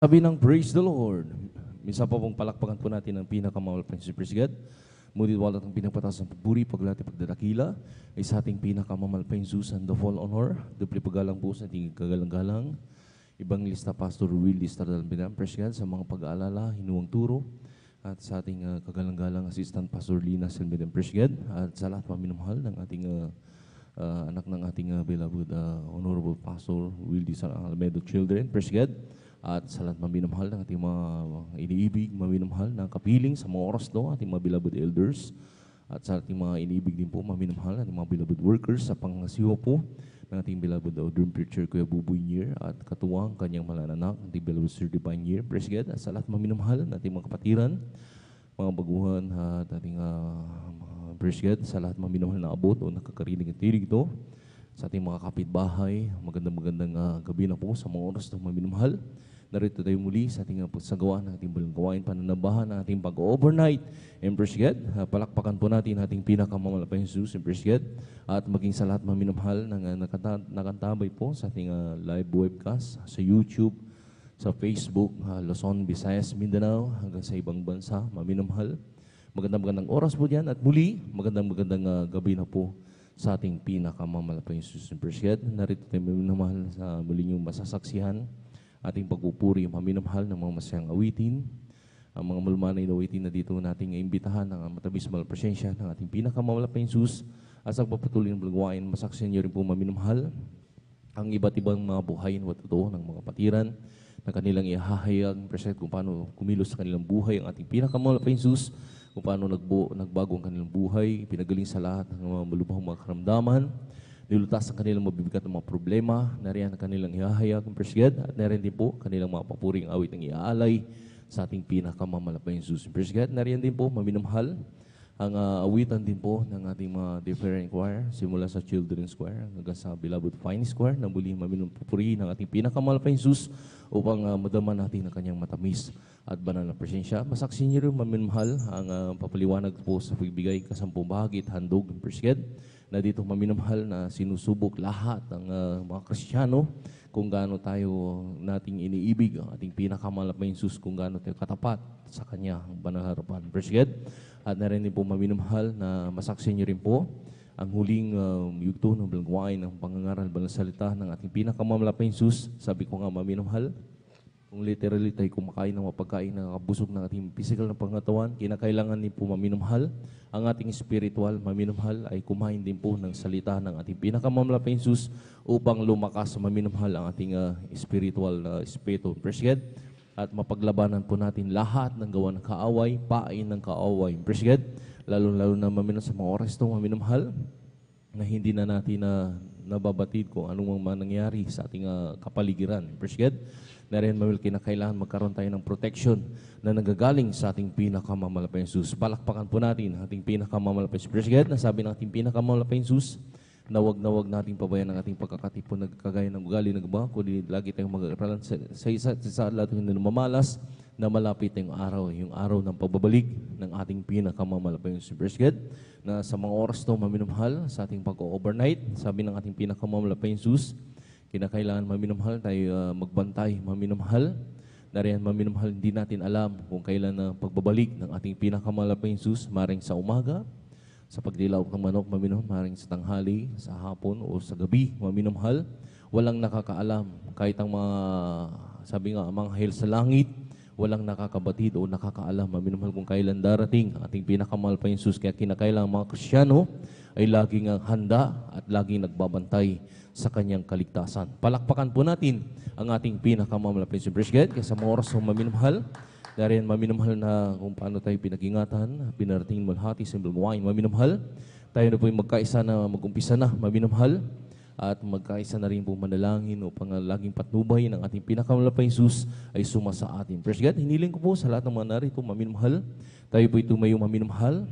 Sabi ng Praise the Lord. Minsan pa pong palakpakan po natin ang pinakamahal pa si Praise God. Ngunit wala ng pinagpataas ng pagpuri, paglati, pagdadakila ay sa ating pinakamahal pa Jesus and the full honor. Dupli pagalang po sa ating kagalang-galang. Evangelista Pastor Will Istardal Binam, Praise God, sa mga pag-aalala, hinuwang turo. At sa ating kagalang-galang Assistant Pastor Lina Silmedem, Praise God. At sa lahat paminamahal ng ating anak ng ating beloved Honorable Pastor Will Almedo Children, Praise God. At sa lahat maminamahal ng ating mga iniibig, maminamahal na kapiling sa mga oras do, ating mga beloved elders. At sa ating mga iniibig din po, maminamahal ng mga beloved workers sa pangasiwa po ng ating beloved Dream Preacher Kuya Buboy Nier at katuwang kanyang malananak, ating beloved Sir Divine Nier. Praise God. At sa lahat maminamahal ng ating mga kapatiran, mga baguhan at ating praise God, sa lahat maminamahal na abot o nakakarinig at tinig ito. Sa ating mga kapitbahay, magandang gabi na po sa mga oras na maminamahal. Narito tayo muli sa ating pagsagawa ng ating balang gawain, pananabahan ng ating pag-overnight. And praise God, palakpakan po natin ating pinakamamalaking Jesus, and praise God. At maging sa lahat maminamahal ng nakantabay po sa ating live webcast sa YouTube, sa Facebook, Luzon, Visayas, Mindanao, hanggang sa ibang bansa, maminamahal. Magandang oras po diyan at muli, magandang gabi na po sa ating pinakamamalaking Jesus, and praise God. Narito tayo maminamahal sa muling yung masasaksihan, ating pagpupuri, maminamahal ng mga masayang awitin, ang mga malumanay na awitin na dito nating imbitahan ng matamis malpresensya ng ating pinakamamalaking Jesus at sa pagpatuloy ng balagwain, masaksihan niyo rin po maminamahal ang iba't ibang mga buhayin at totoo ng mga patiran na kanilang ihahayag, present kung paano kumilos sa kanilang buhay ang ating pinakamamalaking Jesus, kung paano nagbago ang kanilang buhay, pinagaling sa lahat ng mga malubhang mga karamdaman, nilutas ang kanilang mabibigat ng mga problema, nariyan ang kanilang ihahayag ng praise God, at nariyan din po kanilang mga papuring awit ng iaalay sa ating pinakamamalaking Jesus. Praise God, nariyan din po maminamahal ang awitan din po ng ating mga different choir, simula sa Children's Choir hanggang sa Beloved Fine Choir, na muli maminamahal ng ating pinakamamalaking Jesus upang madama natin ang kanyang matamis at banal na presensya. Masaksin niyo rin maminamahal ang papaliwanag po sa pagbigay kasampung bahagi at handog ng praise God, na dito maminamahal na sinusubok lahat ng mga Kristiyano kung gaano tayo nating iniibig ang ating pinakamalaking Jesus, kung gaano tayo katapat sa Kanya ang banal na harapan. Praise God. At narinig po maminamahal na masaksin niyo rin po ang huling yugto ng balagwain ng pangangaral banal salita ng ating pinakamalaking Jesus. Sabi ko nga maminamahal, kung literally tayo kumakain ng mapagkain na nakabusog ng ating physical na pangatawan, kinakailangan din po maminamahal ang ating spiritual maminamahal ay kumain din po ng salita ng ating pinakamamalaking Jesus upang lumakas maminamahal ang ating spiritual na espiritu. Praise God. At mapaglabanan po natin lahat ng gawa ng kaaway, pain ng kaaway. Praise God. Lalo na maminamahal sa mga oras ito, maminamahal na hindi na natin nababatid kung anong manangyari sa ating kapaligiran. Praise God. Na rin kinakailangan magkaroon tayo ng protection na nagagaling sa ating pinakamamalaking Jesus. Palakpakan po natin ating pinakamamalaking Jesus. Praise God, nasabi ng ating pinakamamalaking Jesus na wag nating pabayaan ang ating pagkakatipon nagkagaya ng ugali ng iba, kundi lagi tayong mag-aaralan sa isa't isa lahat ng mamalas na malapit yung araw ng pagbabalik ng ating pinakamamalaking Jesus. Praise God, na sa mga oras to maminamahal sa ating pag-overnight, sabi ng ating pinakamamalaking Jesus, kinakailangan maminamahal tayo magbantay, maminamahal. Nariyan maminamahal, hindi natin alam kung kailan na pagbabalik ng ating pinakamalaking Jesus, maring sa umaga, sa pagdilaw ng manok, maminamahal, maring sa tanghali, sa hapon o sa gabi, maminamahal. Walang nakakaalam, kahit ang mga, sabi nga, mga anghel sa langit, walang nakakabatid o nakakaalam, maminamahal, kung kailan darating ating pinakamalaking Jesus. Kaya kinakailangan mga Kristiyano ay laging handa at laging nagbabantay sa kanyang kaligtasan. Palakpakan po natin ang ating pinakamamalaking Jesus. Praise God. Kaya sa mga oras ng maminamahal, dahil maminamahal na kung paano tayo pinag-ingatan, pinarating malhati sa balagwain, maminamahal, tayo na po yung magkaisa na mag-umpisa na, maminamahal, at magkaisa na rin po manalangin upang laging patnubay ng ating pinakamamalaking Jesus ay suma sa atin. Praise God. Hiniling ko po sa lahat ng mga narito, maminamahal, tayo po tumayo maminamahal,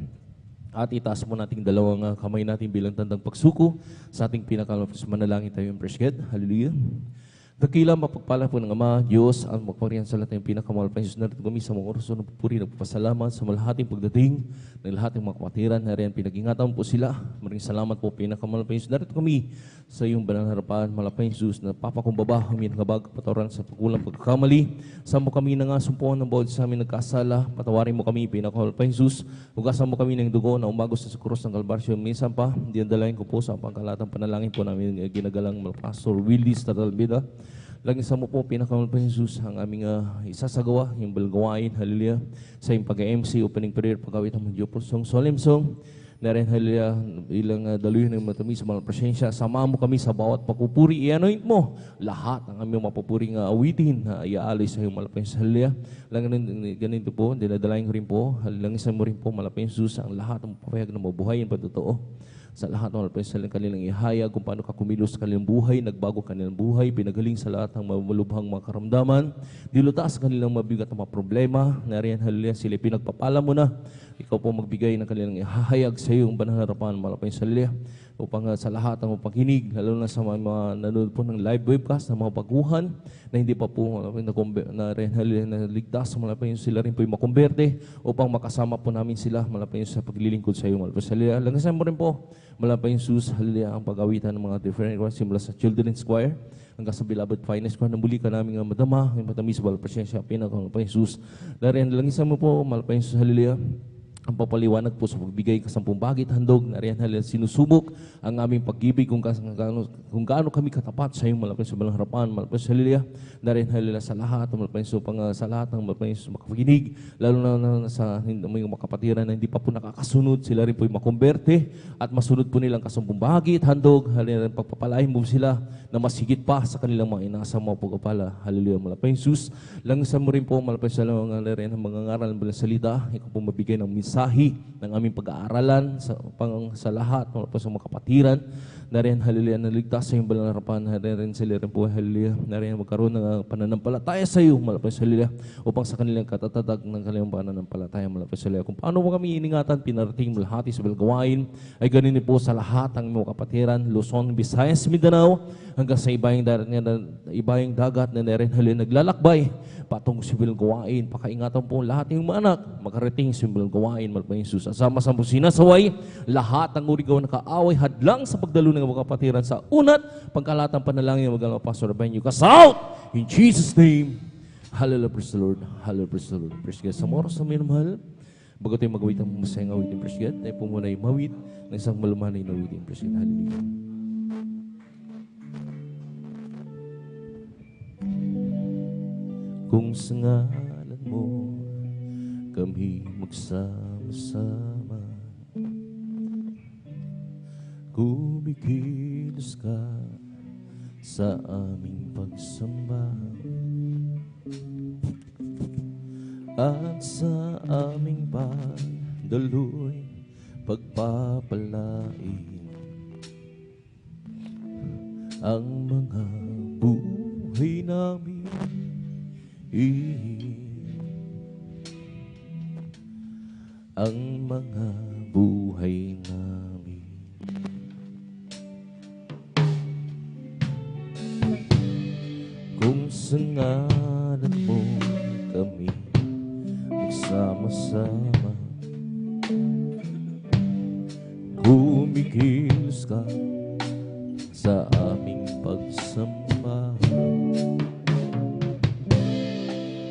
at itaas mo nating dalawang kamay natin bilang tandang pagsuko sa ating pinakamalaking manalangin tayo. Praise God. Hallelujah. Dakila mapagpala po ng Ama, Diyos, ang magpaparihan sa lahat ng pinakamalaking Jesus na kami sa mga oras ng pupuri, nagpapasalamat sa malahating pagdating ng lahat ng mga kapatiran. Nariyan, pinag-ingatan po sila. Maraming salamat po, pinakamalapay Jesus. Narito kami sa iyong banal na harapan, malapay Jesus, na papakumbaba, humin ngabag, patawaran sa pagkulang pagkakamali. Sa mo kami na nga sumpuan ng bawat sa amin nagkasala, patawarin mo kami, pinakamalapay Jesus. Hugasan mo kami ng dugo na umagos sa krus ng Kalbaryo. Minsan pa, diandalain ko po sa pangkalatang panalangin po namin ginagalang Pastor Willis Tatalbida. Langisa mo po, pinakamalapay Jesus, ang aming isasagawa, yung balgawain, hallelujah, sa iyong pag-MC, opening prayer, pagkawit ng Diyo po, solemn song, na rin, hallelujah, ilang daluyan ng matamis sa mga presensya, sama mo kami sa bawat pagpupuri, i-anoint mo lahat ng aming mapapuring awitin na iaalay sa iyong malapay Jesus, hallelujah. Ganito po, dinadalain ko rin po, langisan mo rin po, malapay Jesus, ang lahat ng papayag na mabuhayin pa totoo. Sa lahat ng malapay sa kanilang ihayag, kung paano ka kumilos sa kanilang buhay, nagbago kanilang buhay, pinagaling sa lahat ng malubhang mga karamdaman, dilutas kanilang mabigat na mga problema, nariyan, hallelujah, sila pinagpapala mo na, ikaw po magbigay ng kanilang ihayag sa iyong banal na harapan, malapay sa hallelujah, upang sa lahat ng pakinig, lalo na sa mga nanonood po ng live webcast, ng mga baguhan, na hindi pa po naligtas, malapay sila rin po yung makumberte, upang makasama po namin sila, malapay sa paglilingkod sa iyo, malapay sa hallelujah. Langasan mo rin po, malapay Jesus, hallelujah, ang pag-awitan ng mga different requests, simula sa Children's Choir, hanggang sa Beloved Finest Choir, na muli ka namin madama, yung matamis, malapasensya, pinakamalapay Jesus. Dariyan, langisan mo po, malapay Jesus, hallelujah, ang papaliwanag po sa pagbigay kasampung bagit handog, nariyan hallelujah, sinusubok ang aming pag-ibig kung gaano kami katapat sa iyong malapay sa balang harapan, malapay sa hallelujah, nariyan hallelujah sa lahat, malapay sa lahat ng malapay sa makapaginig, lalo na sa mga makapatiran na hindi pa po nakakasunod, sila rin po yung makumberte at masunod po nilang kasampung bagit handog, hallelujah, pagpapalain mo sila na masigit pa sa kanilang mga inasang mga pagpapala, hallelujah, malapay Jesus. Langisan mo rin po, malapay sa mga ngaral ng salita, ikaw po mabigay ng mensahe ng aming pag-aaralan sa lahat, malapay sa mga kapatiran, na rin, hallelujah, naligtas sa iyong balang harapan, na rin sila rin po, hallelujah, na rin magkaroon ng pananampalataya sa iyo, malapay sa hallelujah, upang sa kanilang katatatag ng kanilang pananampalataya, malapay sa hallelujah. Kung paano mo kami iningatan, pinarating malahati sa balgawain, ay ganun po sa lahat ng mga kapatiran, Luzon, Visayas, Mindanao, hanggang sa ibayang dagat na rin, hallelujah, naglalakbay, patong sa balgawain, pakaingatan po lahat ng mga anak, makarating sa balgawain, malapay Jesus. At sama-sama sinasaway, lahat ng urigaw na kaaway, hadlang sa pagdalo ng mga kapatiran sa unat, pagkalatang panalangin ng mga Pastor Benyo. Cast out! In Jesus' name, hallelujah, praise the Lord, hallelujah, praise the Lord. Praise God. Sa oras na minamahal, bago tayo mag-awit ang masayang awitin, praise God, tayo po muna yung mawit ng isang malumanay na awitin, praise God, hallelujah. Kung sa ngalan mo kami magsama-sama, kumikilos ka sa aming pagsamba, at sa aming pagdaloy pagpapalain ang mga buhay namin, ang mga buhay namin. Kung sa ngalan mo kami magsama-sama, kumikilos ka sa aming pagsamba,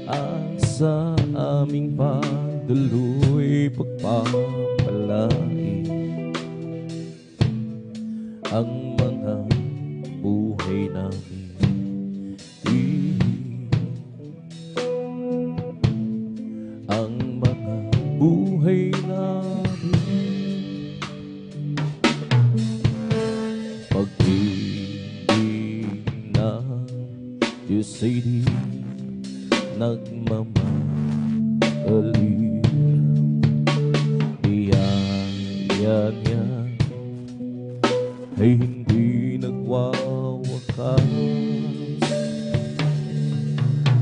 at sa aming pagdaloy pagpapalain ang mga buhay namin. Ang mga buhay namin, pag-ibig ng Diyos ay di nagmamahali, biyaya niya ay hindi nagwawakas,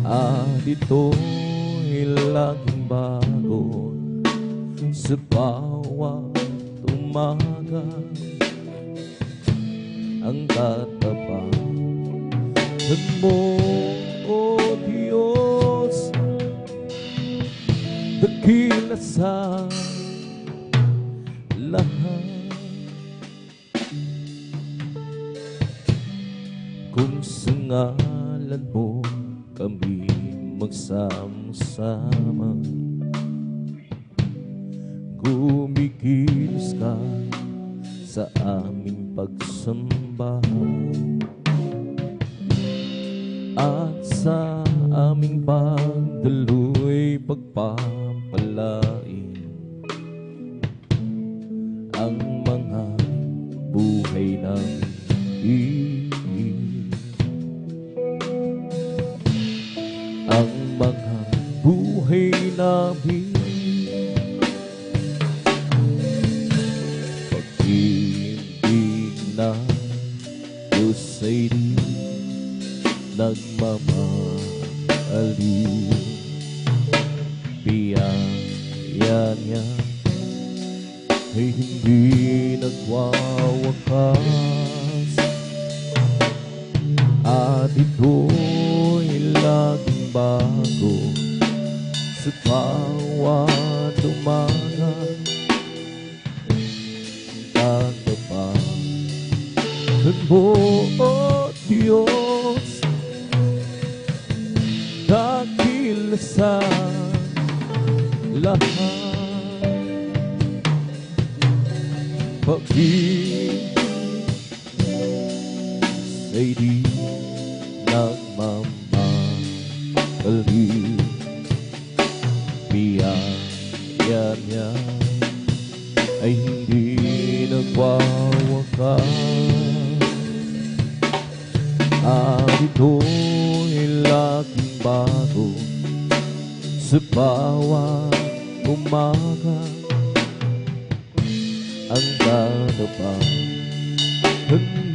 at ito'y laging bago sa bawat umaga. Ang katapangan mo, O Diyos, dakila sa ngalan mo kami magsama-sama. Kumikilos ka sa aming pagsamba at sa aming pagdaluy pagpapalain ang mga buhay namin. Ang mga buhay namin pag-ibig na Diyos ay di nagmamaliw. Biyaya niya ay hindi nagwawakas at ito'y laging bago sa bawat umaga. Tatapakan mo, O Diyos, dahil sa lahat pag-ibig ay di nagmamaliw. Biyaya niya ay hindi nagwawakas at ito'y laging bago sa bawat umaga. Ang tatapakan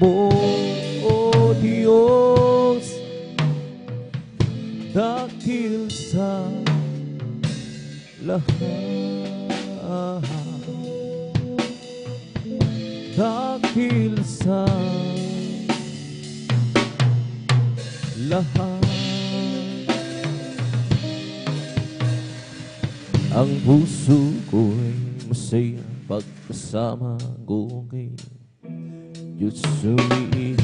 mo, O Diyos, dahil sa lahat, dahil sa lahat. Ang puso ko'y masaya pagkasama ko kay Diyos umiibig.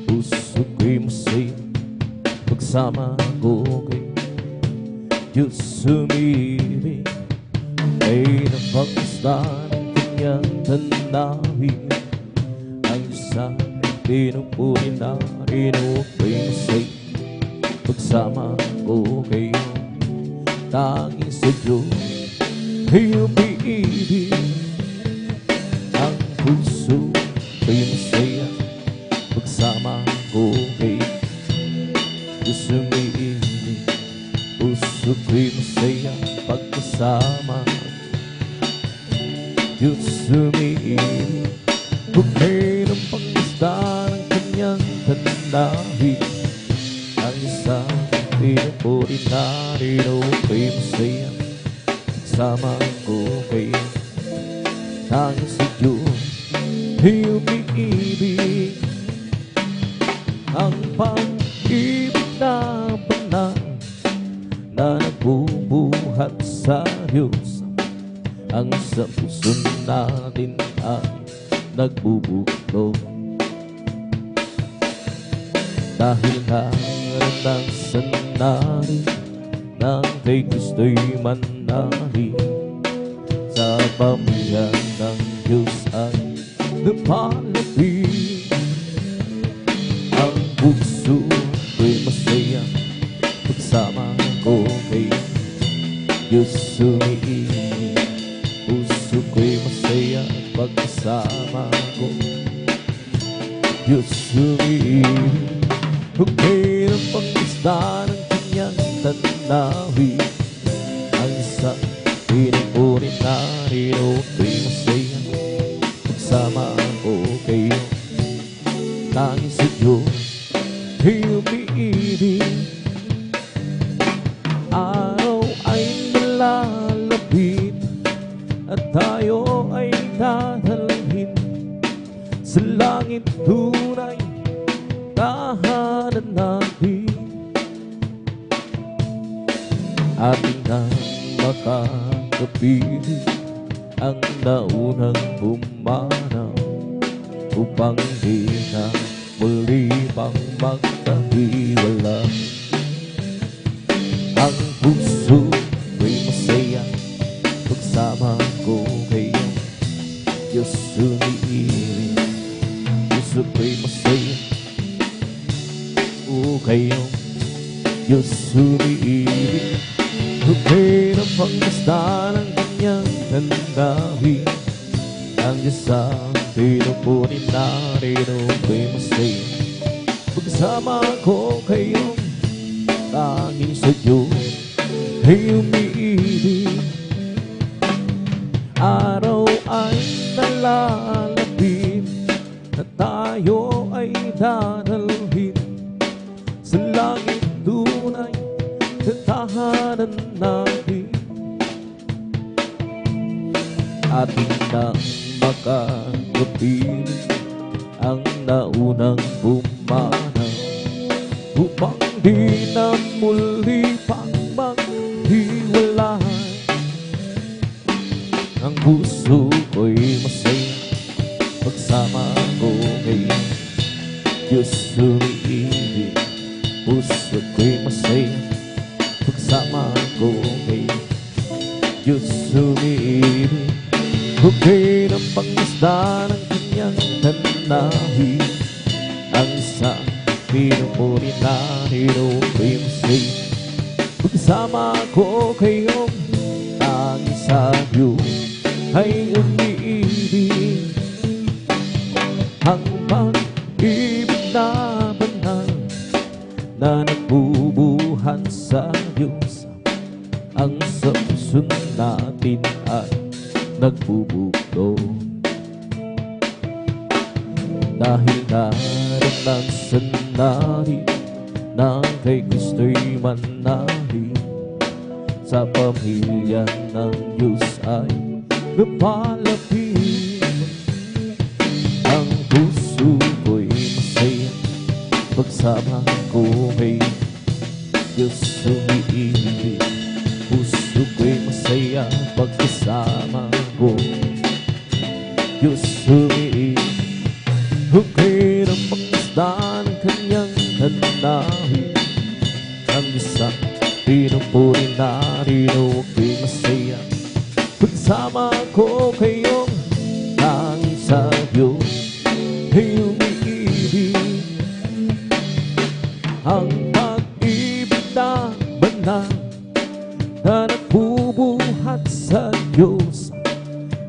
Puso ko'y masaya pagsama ko kay Diyos umiibig. Ay napagkastan ng kanyang tanawin. Ang Diyos ang pinupunin na rin ko'y masaya pagsama ko kayo. Tanging sa Diyos ay umiibig. Ang puso ko'y masaya pagsama ko kay Diyos umiibig. Puso ko'y masaya pagkasama Diyos umiibig. Huwag kayo ng pangista ng kanyang tanawin. Ang isang pinupuri na rin ko'y masaya pagsama ko kayo. Tanging sa Diyos ay umiibig. Ang pag-ibig na banal na nagbubuhat sa Diyos, ang sa puso natin ay nagbubuklod. Dahil naranasan natin nang kay Kristo'y manali, sa pamilya ng Diyos ay napalapit. Ang puso ko'y masaya pagsama ko kay Diyos umiibig. Puso ko'y masaya pagkasama ko Diyos umiibig. Huwag kayo ng pangista ng kanyang tanawin. Ang isang pinupunin na rin ko'y masaya pagsama ko kayo. Tanging sa Diyos ay umiibig. Araw ay nalalapit at tayo ay dadalhin sa langit tunay tahanan natin. Ating nang makakapiling ang naunang bumanaw upang di na muli pang magkahiwala. Ang puso ko'y masaya pagsama ko kayo, Diyos umiibig. Puso ko'y masaya o kayo, Diyos umiibig. Okay na pagkasta ng kanyang tandawi, ang Diyos ang pinupunin narito ko'y masaya pagsama ko kayo, tanging sa Diyos ay umiibig. Araw ay nalalapit na tayo ay dadalhin sa langit tunay na tahanan natin. Ating nang makakapiling ang naunang bumanaw, upang di na muli pang maghiwalay. Ang puso ko'y masaya pagsama ko kayo, Diyos umiibig. Puso ko'y masaya pagsama ko kayo, Diyos umiibig. Okay ng pangisda ng kanyang tanawi, ang isang pinupunin narito ko'y masaya pagsama ko kayo, tanging sa Diyos ay umiibig. Ang pag-ibig na banal na nagbubuhat sa Diyos, ang sa puso natin ay nagbubugtong. Dahil naranasan natin na kay Kristo'y manali, sa pamilya ng Diyos ay napalapit. Ang puso ko'y masaya pagsama ko kay Diyos umiibig. Puso ko'y masaya pagkasama ko, Diyos umiibig. Okay ng pangisda ng kanyang tanawi, ang isang pinupunin narito ko'y masaya pagsama ko kayo, tanging sa Diyos ay umiibig. Ang pag-ibig na banal na nagbubuhat sa Diyos,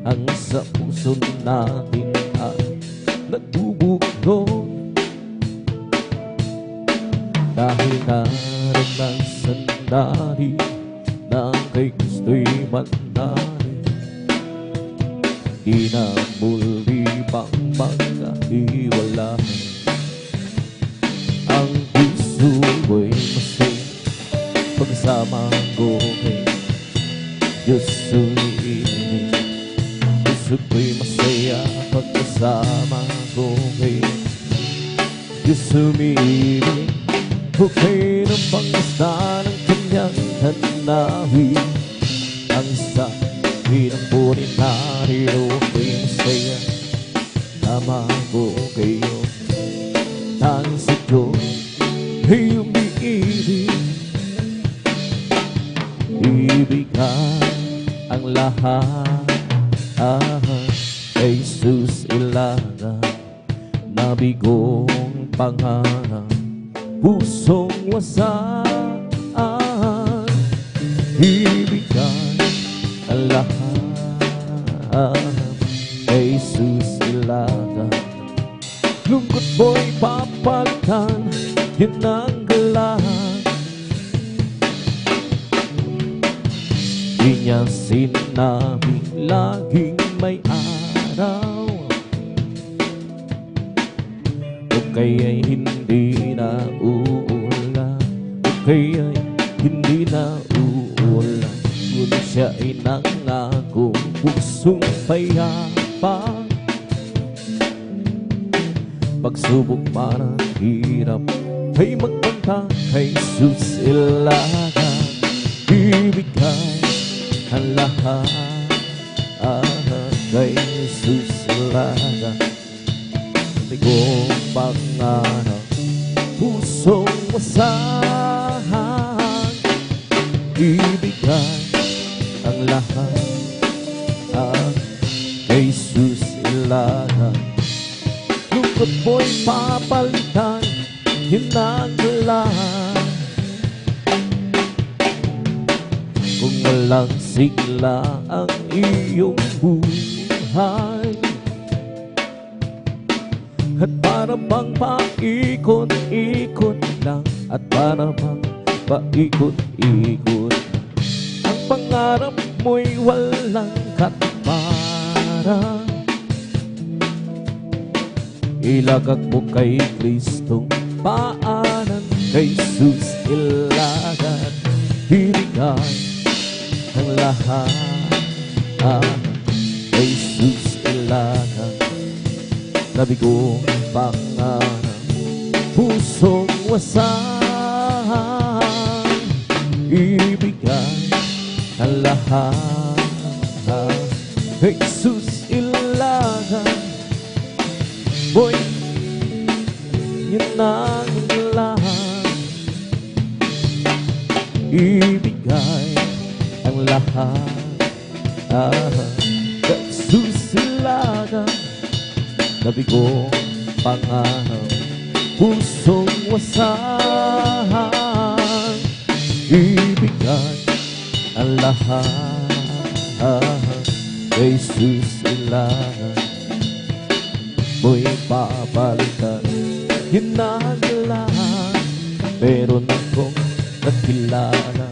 ang sa puso natin ay nagbubugtong. Dahil naranasan natin na kay Kristo'y manali, di na muli pang magkahiwala. Ang puso ko'y masaya pagsama ko kay Diyos umiibig. Puso ko'y masaya pagkasama ko kay Diyos umiibig. Okay ng pangisda ng kanyang tanawi, ang isa pinapunin narito ko'y masaya tama ko kayo, tanging sa Diyos ay umiibig. Ibigay ang lahat kay Jesus ilaga, nabigong pangarap, pusong wasaan. Ibigay ang lahat kay Jesus ilaga, lungkot mo'y papalitan, yun ang galang. Di niya sinabing laging may araw, o kaya'y hindi na uulan, o kaya'y hindi na uulan. Ngunit siya ay nangako, pusong payapa. Pagsubok man ang hirap, ay magbanta kay Jesus ilaga. Ibigay ang lahat kay Jesus ilaga, Sabi ko pangarap, pusong wasahan, ibigay ang lahat kay Jesus ilagan. Lungkot mo'y papalitan, hinaglan. Kung walang sigla ang iyong buhay, at para bang paikot-ikot lang, at para bang paikot-ikot, ang pangarap mo'y walang katparan. Ilagak mo kay Kristong paanan, kay Jesus ilagak, ibigay ang lahat kay Jesus ilagak. Sabi ko pangarap, pusong wasahan, ibigay ang lahat kay Jesus ilagan. Boy, yun ang lahat, ibigay ang lahat kay Jesus ilagan. Sabi ko pangarap, pusong wasahan, ibigay ang lahat kay Jesus ilagan. Mo'y papalitan, hinaglan. Meron akong nakilala,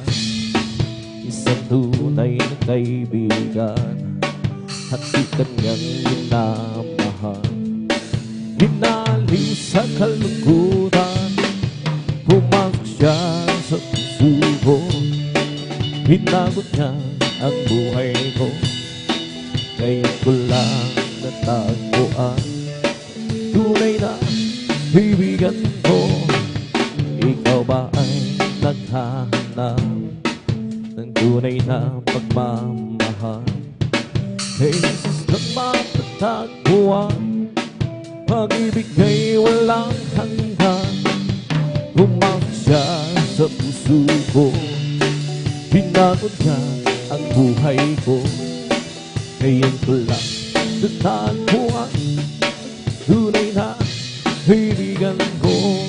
isang tunay na kaibigan, at di kanyang minamahal. Hinaliw sa kalungkutan, pumasok siya sa puso ko. Hinagot niya ang buhay ko, ngayon ko lang natagpuan. Tunay na kaibigan ko, ikaw ba ay naghahanap ng tunay na pagmamahal? Kay Jesus lang matatagpuan, pag-ibig ay walang hanggan. Pumasok siya sa puso ko, binagon niya ang buhay ko, ngayon ko lang natagpuan. Tunay na kaibigan ko,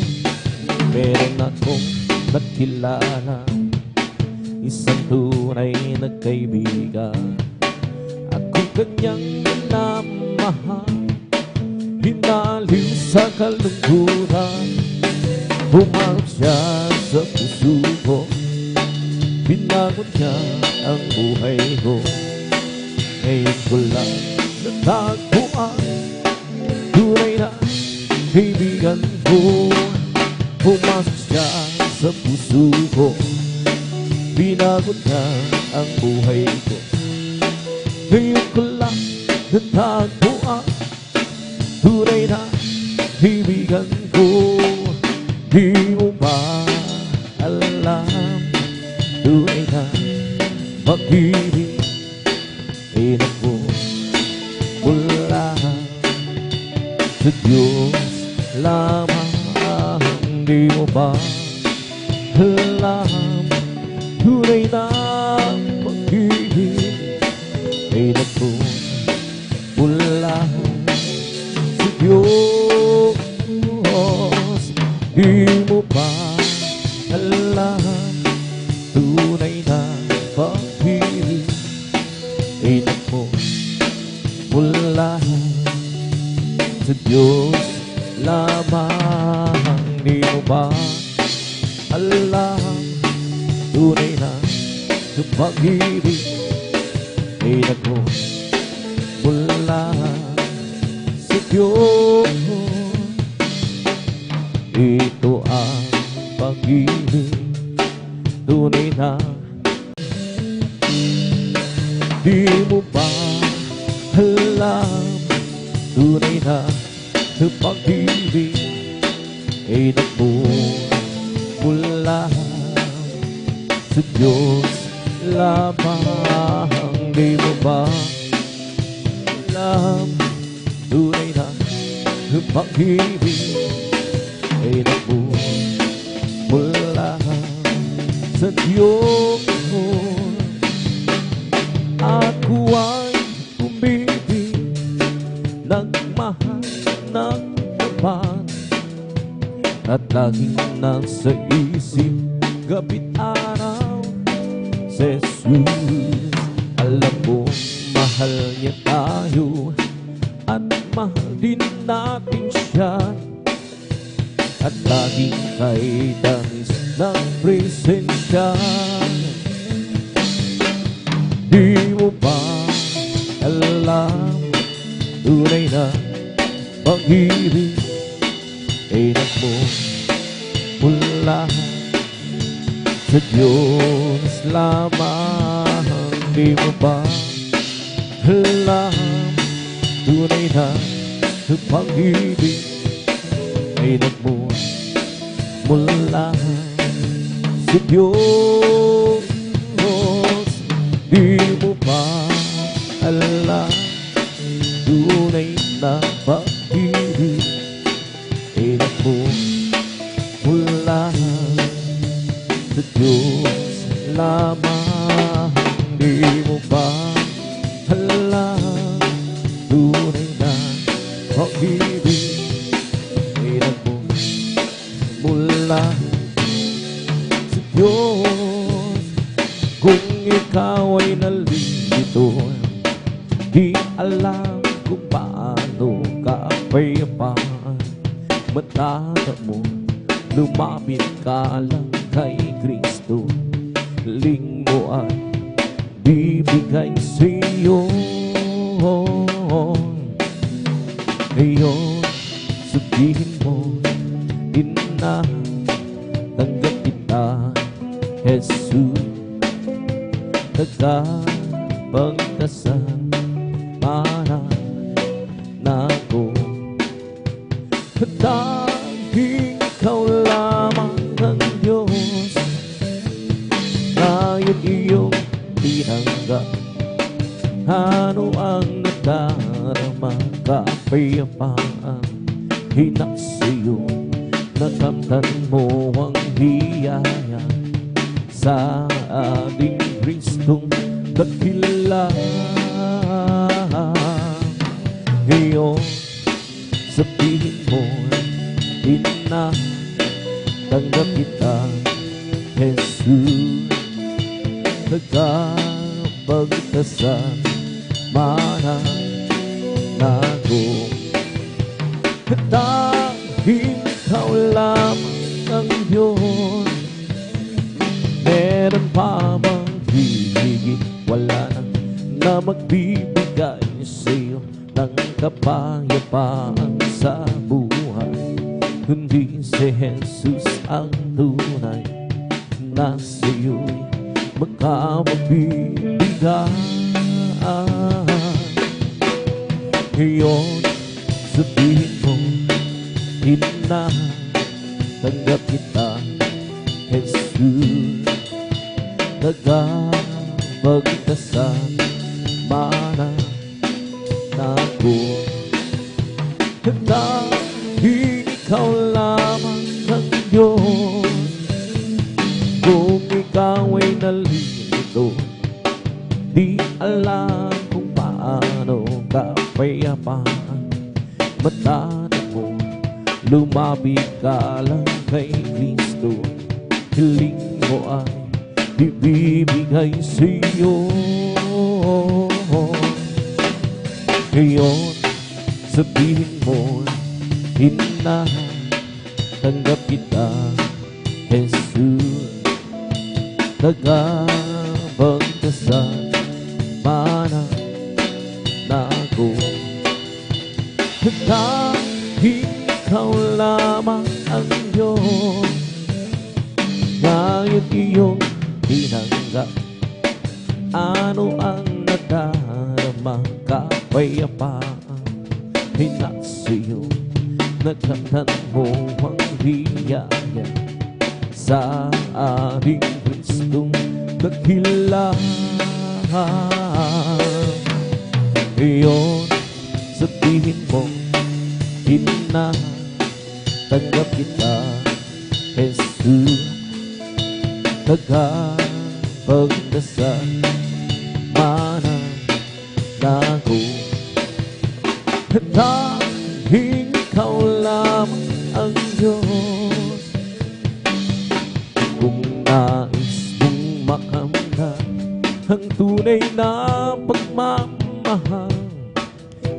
meron akong nakilala, isang tunay na kaibigan, at kung kanyang minamahal. Hinaliw sa kalungkutan, pumasok siya sa puso ko, binagon niya ang buhay ko, ngayon ko lang natagpuan. Tunay na kaibigan ko, pumasok siya sa puso ko, binagon niya ang buhay ko, ngayon ko lang natagpuan. Tunay na kaibigan ko, di mo ba alam? Tunay na pag-ibig ay nagmumula sa Diyos lamang. Di mo ba alam? Tunay na pag-ibig ay nagmumula sa Diyos. Di mo ba alam? Tunay na pag-ibig ay nagmumula sa Diyos lamang. Di mo ba alam? Tunay na pag-ibig ay nagmumula sa Diyos. Ito ang pag-ibig tunay na. Di mo ba alam? Tunay na pag-ibig ay nagmumula sa Diyos lamang. Di mo ba alam? Tunay na pag-ibig ay nagmumula sa Diyos. Ako ay umibig, nagmahal ng tapat, at laging nasa isip gabi't araw si Jesus. Alam mo, mahal niya tayo at mahal din natin siya, at laging kay dangis ng presensya. Di mo ba alam, tunay na pag-ibig ay nagmumula sa Diyos lamang. Di mo ba alam, tunay na pag-ibig ay nagmumula sa Diyos. Di mo ba alam, tunay na pag-ibig ay nagmumula sa Diyos lamang. Di mo ba alam, tunay na pag-ibig ay nagmumula sa Diyos. Kung ikaw ay nalilito, di alam kung paano ka payapaan, matanda mo, lumapit ka lang kay Kristo. Ling mo ay bibigay sa'yo. Ngayon, sabihin mo, tanggap kita, Jesus. Nagkapagkasama na ako, dahil ikaw lamang ang Diyos. Ngayon iyong tinanggap, ano ang nadarama, kapayapaan hinak sa'yo. Nakamtan mo ang biyaya sa ating Kristong dakila. Ngayon sabihin mo, tanggap kita, Jesus. Nagkapagkasama na ako, dahil ikaw lamang ang Diyos. Meron pa bang higit? Wala na magbibigay sa'yo ng kapayapaan sa buhay, kundi si Jesus ang tunay na sa'yo'y magkamagbibigay. Ngayon sabihin mo, tanggap kita, Jesus. Nagkapagkasama na ako, dahil ikaw lamang ang Diyos. Kung ikaw ay nalilito, di alam kung paano kapayapaan, matanda mo, lumapit ka lang kay Kristo. Hiling mo ay ibibigay sa'yo. Ngayon sabihin mo, tanggap kita, Jesus. Nagkapagkasama na ako, dahil ikaw lamang ang Diyos. Ngayon iyong tinanggap, ano ang nadarama, kapayapaan hinak sa'yo. Nagkamtan mo ang biyaya sa ating Kristong dakila. Ngayon sabihin mo, Tinatanggap kita, Jesus, tagapagdasal, mananago. Tanging ikaw lamang ang Diyos. Kung nais mong makamtan ang tunay na pagmamahal,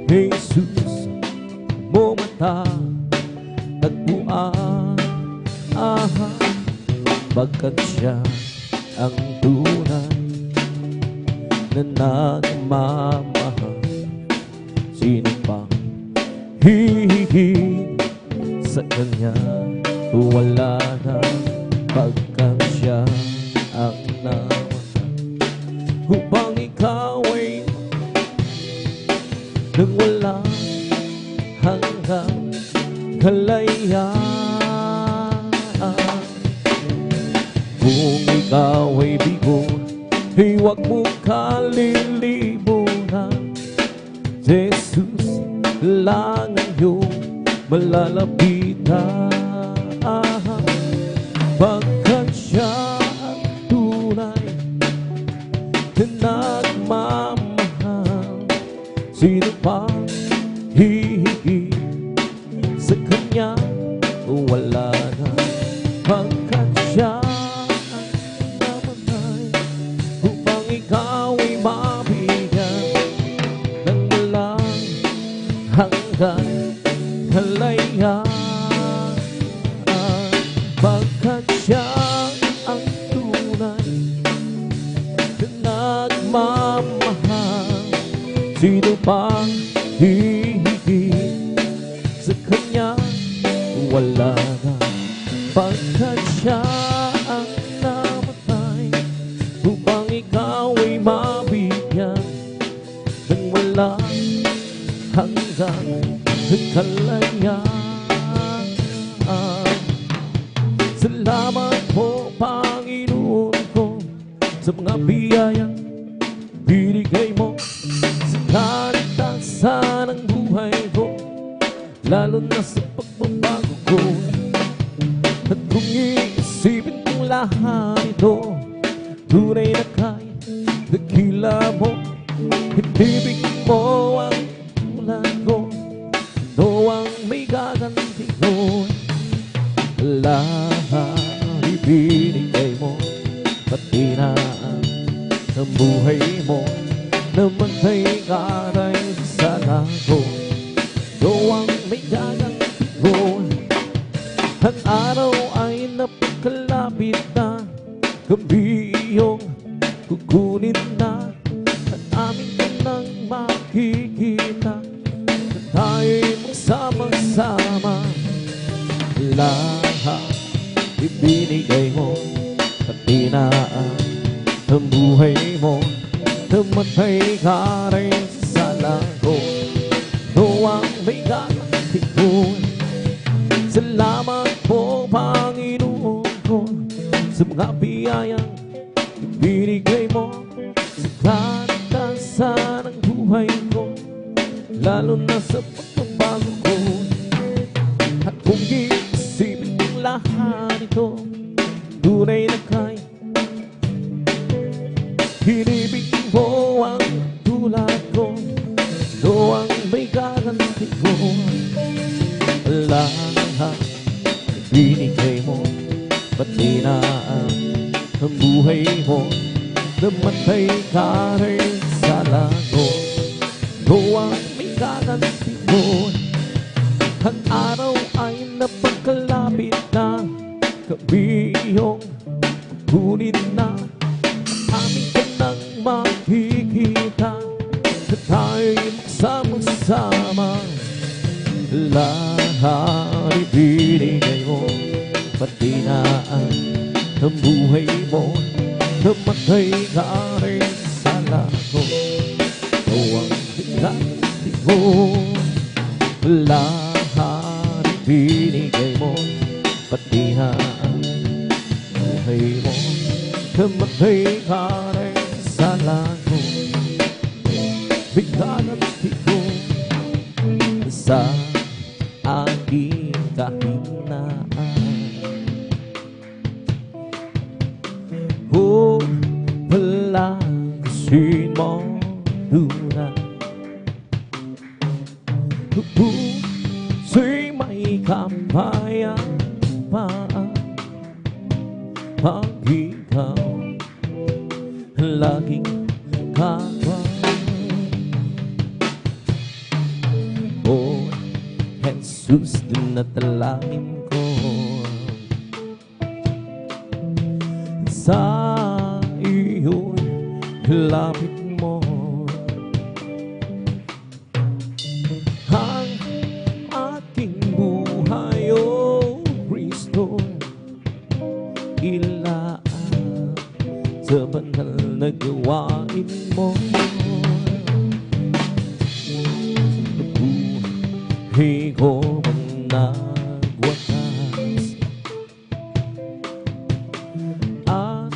Jesus, mo mata tagpuan, bagkat siya ang tunay na nagmamahal. Sino pang hihigit sa kanya? Wala na, bagkat siya ang namahal. Upang ikaw ay nang wala hanggang kalayaan. Kung ikaw ay bigo, ay huwag mo kalilimutan. Jesus lang ang iyong malalapitan. Pagkat siya ang tunay na nagmamahal, sino pa hihigit sa kanya? Wala na, pagkat siya ang namatay upang ikaw ay mabigyan ng walang hanggan kalayaan. Pagkat siya ang tunay na nagmamahal, sino pang hihigit sa kanya? Wala na, pagkat siya ang namatay upang ikaw ay mabigyan ng walang hanggang kalayaan. Salamat po, Panginoon ko, sa mga biyayang binigay mo sa kaligtasan ng buhay ko, lalo na sa pagbabago ko. At kung iisipin kong lahat ito, tunay na kay dakila mo, hindi bigyan mo ang tulad ko, ito ang may gaganti ko. Lahat ibinigay mo, pati na ang buhay mo, namatay ka rin sa lago. Ito ang may gaganti ko. Ang araw ay napakalapit na, gabi iyong kukunin na, at amin ka nang makikita, na tayo'y magsama-sama. Lahat ibinigay mo, pati na ang buhay mo, namatay ka rin sa lago. Ito ang may gaganti ko. Salamat po, Panginoon ko, sa mga biyayang ibinigay mo sa kaligtasan ng buhay ko, lalo na sa pagbabago ko. At kung iisipin kong lahat ito, tunay na kay hinibigin mo ang tulad ko, ito ang may gaganti ko. Lahat binigay mo, pati na ang buhay mo, namatay ka rin sa lago. Ito ang may gaganti ko. Ang araw ay napakalapit na, gabi iyong kunin na, amin ka nang makikita, na tayo'y magsama-sama. Lahat ibinigay mo, pati na ang buhay mo, namatay ka rin sa lago. Ito ang gaganti ko. Lahat ibinigay mo, pati na ang buhay mo, namatay ka rin sa lago. Bigla na ko sa Puso'y may kapayapaan pag ikaw laging kasama. O Jesus, dinatalangin ko sa iyo'y lapit mo. Ang aking buhay, O Kristo, ilaan sa banal na gawain mo. Buhay ko bang nagwakas at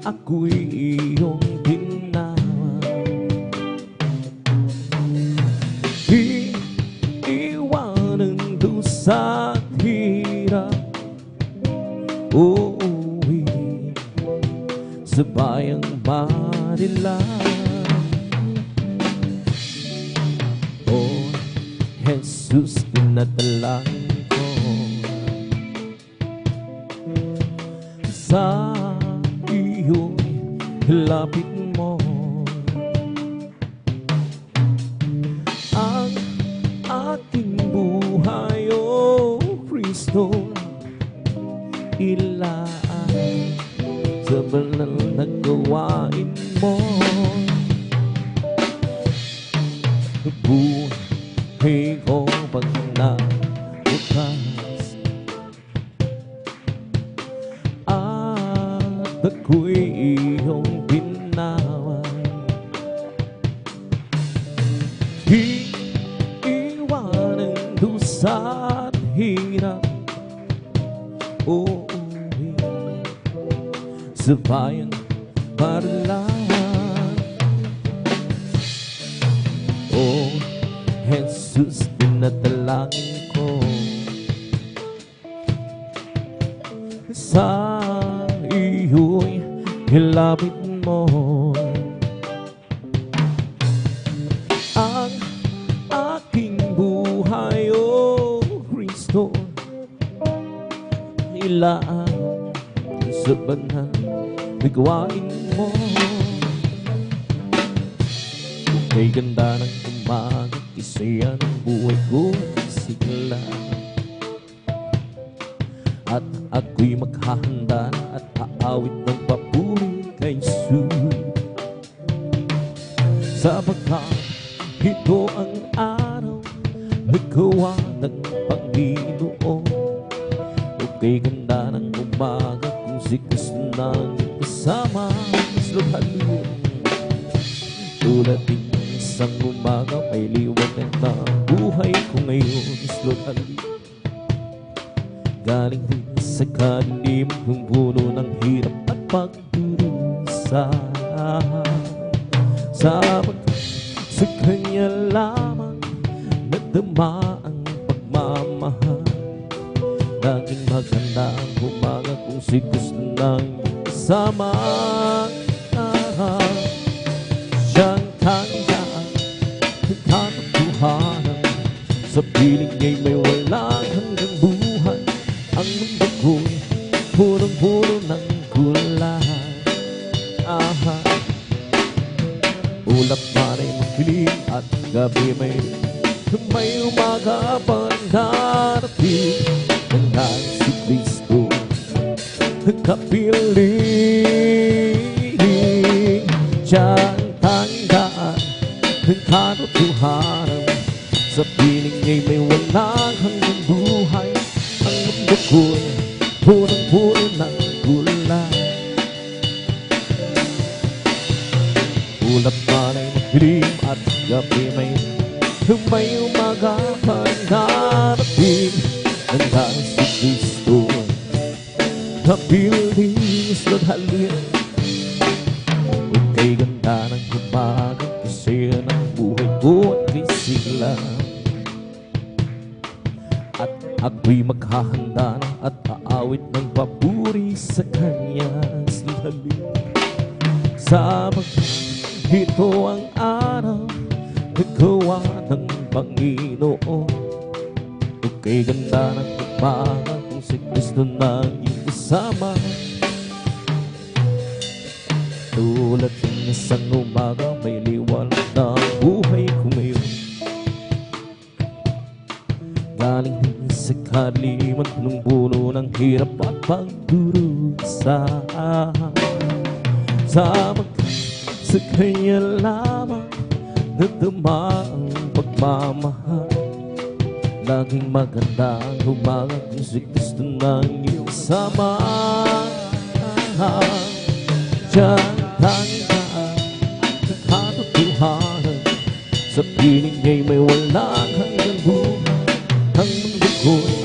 ako'y iyong ginawa. Iiwanan doon sa hirap, uuwi sa bayang Manila. Oh Jesus, dinatalangin ko sa iyo'y lapit mo. Ang aking buhay, O Kristo, ilaan sa banal na gawain mo. Buhay ko pag nabukas at ako'y iyong binawan. Iiwanan doon sa hirap, uuwi sa bayang Barlan. Oh Jesus, dinatalangin ko sa iyo'y hilapit mo. Ang aking buhay, O Kristo, ilaan sa banal na gawain mo. Kay ganda ng umaga, isaya ng buhay ko sigla. At ako'y maghahanda at aawit ng papuri kay Jesus. Sapagkat ito ang araw na gawa ng Panginoon. O kay ganda ng umaga, kung si Kristo nang kasama, hallelujah. Tulad din isang umaga, may liwanag na buhay ko ngayon. Lord, hallelujah. Galing din sa kadilim ng puno ng hirap at pagdurusa. Sapagkat sa Kanya lamang nadama ang pagmamahal. Naging maganda ang umaga kung si Kristo nang kasama. Siyang tandaan ng katotohanan, sa piling niya'y may walang hanggang buhay. Ang mundo ko'y punong-puno ng gulahan. Ulap man ay magdilim at gabi may umaga pa darating. Hanggang si Kristo kapiling. Siyang tandaan ng katotohanan, sa piling niya'y may walang hanggang buhay. Ang mundo ko'y punong-puno ng gulay. Ulap man ay magdilim at gabi may umaga pa darating. Hanggang si Kristo kapiling. Lord, hallelujah. Kay ganda ng umaga, kasi ng buhay ko at kisigla. At ako'y maghahanda na at aawit ng papuri sa Kanya. Sapagkat ito ang araw na gawa ng Panginoon. Okay, ganda ng umaga kung si Kristo na iyong kasama. Tulad ng isang umaga, may liwanag na buhay ko ngayon. Galing din sa kaliman, punong-puno ng hirap at pagdurusa. Sama ka sa kanya lamang, nadama ang pagmamahal. Laging maganda ang umaga kung si Kristo na iyong kasama. Diyan tanging ka ang katotohanan, sa piling niya'y may walang hanggang buhay. Ang mundo ko'y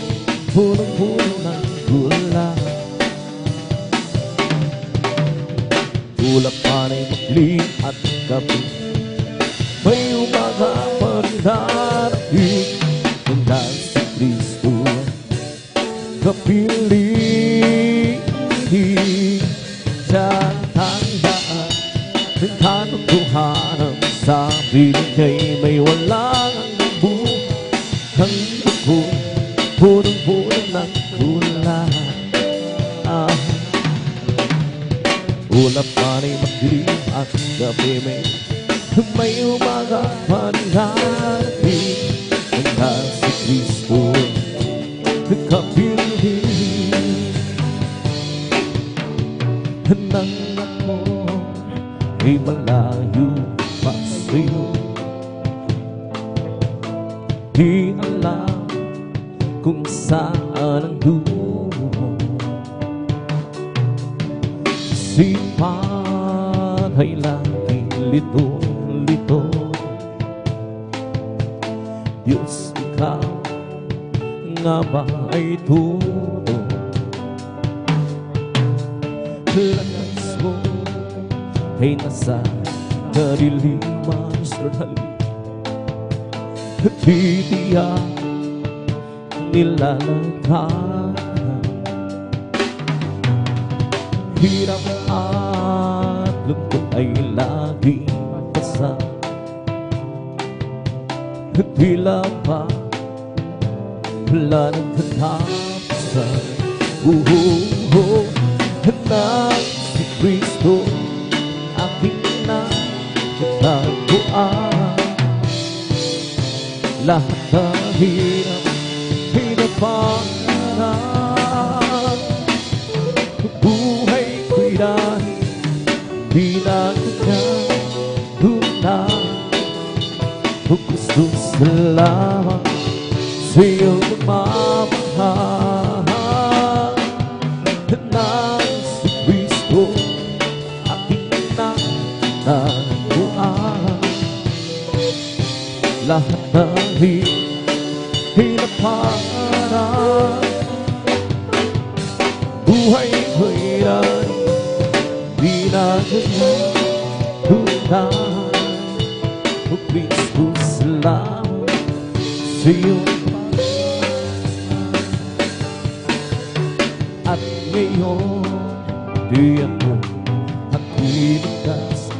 punong-puno ng gula. Ulap pa na'y maglim at gabi, may umaga pa rin darating. Dahil si Kristo kapiling, diyan tandaan ng katotohanan, sa piling niya'y may walang hanggang buhay. Ang mundo ko'y punong-puno ng gula. Ulap pa rin magdilim at gabi, may umaga pa rin darating. Dahil si Kristo kapiling, nang ako ay malayo pa sa'yo. Di alam kung saan ang dulo, isipan ay laging lito-lito. Diyos, ikaw nga ba ay todo? Lakas mo ay nasa kadiliman sa halip, titiyak nilalaghan. Hirap at lungkot ay laging kasama, tila pa wala nang katapusan. Nang si Kristo aking natagpuan, lahat ng hirap pinapangarap. Buhay ko'y dahil pinagkakang tunay. Gusto salamat sa iyong magmamahal. Nang si Kristo aking natagpuan, lahat ng hinapangarap. Buhay ko'y dahil pinagkakang tunay. O Kristo, salamat sa iyong at ngayon diyan mo ako'y ligtas.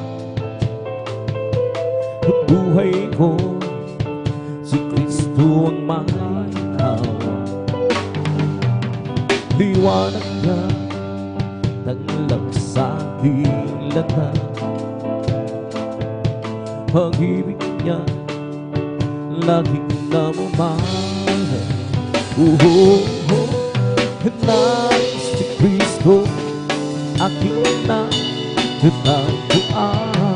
Buhay ko si Kristo ang maitawa. Liwanag ka naglag sa aking lahat. Pag-ibig niya laging namamahal. Nang si Kristo aking natagpuan,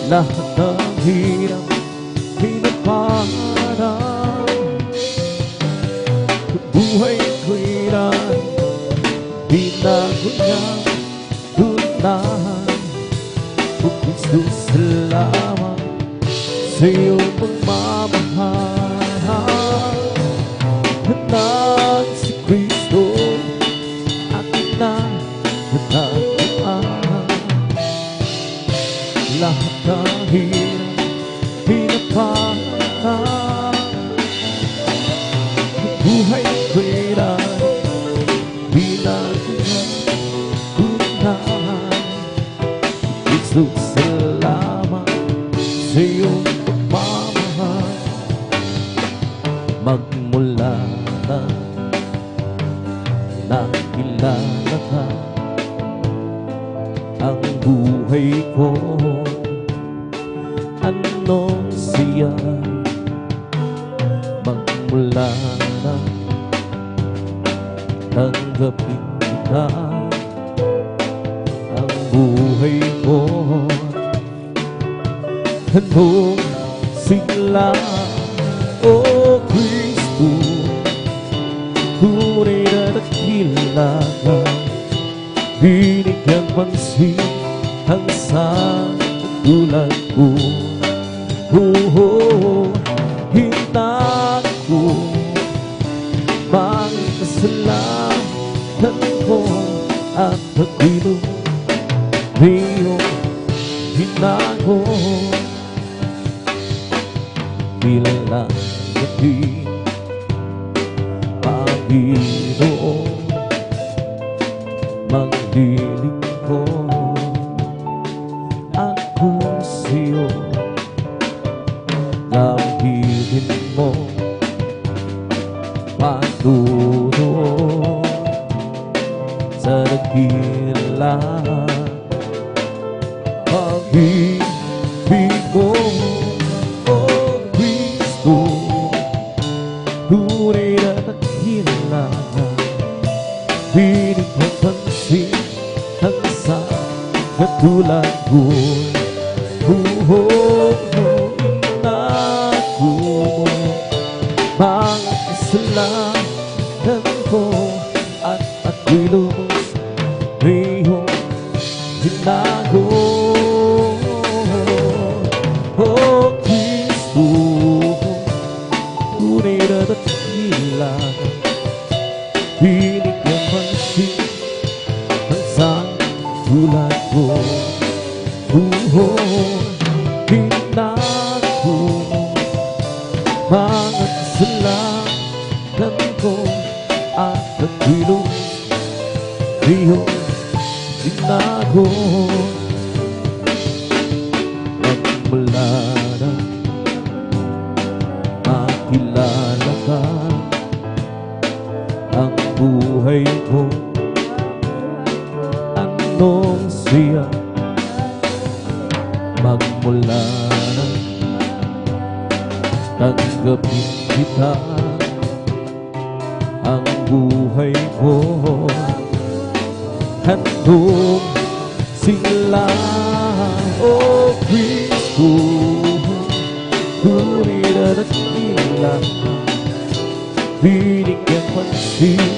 lahat ng hirap pinapangarap. Buhay ko'y dahil binago niyang tunay. O Kristo, salamat sa iyong pagmamahal. Nang si Kristo aking natagpuan, lahat ng hirap pinapangarap. Buhay ko'y dahil binago niyang tunay. Kristo, salamat sa iyong nagmamahal. Magmula na nakilala ka, ang buhay ko anong siya. Magmula na tanggapin kita, ang buhay ko anong sigla. O Kristo, tunay na dakila ka, binigyan pansin ang sa tulad ko. Hinang ko mga kasalanan ko at pag-ilog iyong hinago. Bilang gabi, Panginoon, magdiling ko ako sa'yo. Gamitin mo patunod sa dakila pag-ibig mo. Tunay na dakila ka, binigyan pansin ang sa katulad ko. Inago mo mga kasalanan ko at ako'y lubos iyong hinago. Oh Kristo, tunay na dakila ka, binigyan pansin ang sa tulad ko. Hinago mga kasalanan ko at nagilong iyong hinago. Magmula na makilala ka, ang buhay ko anong siya. Magmula na tanggapin kita, ang buhay ko handog sila. O Kristo, tunay na dakila ka, binigyan pansin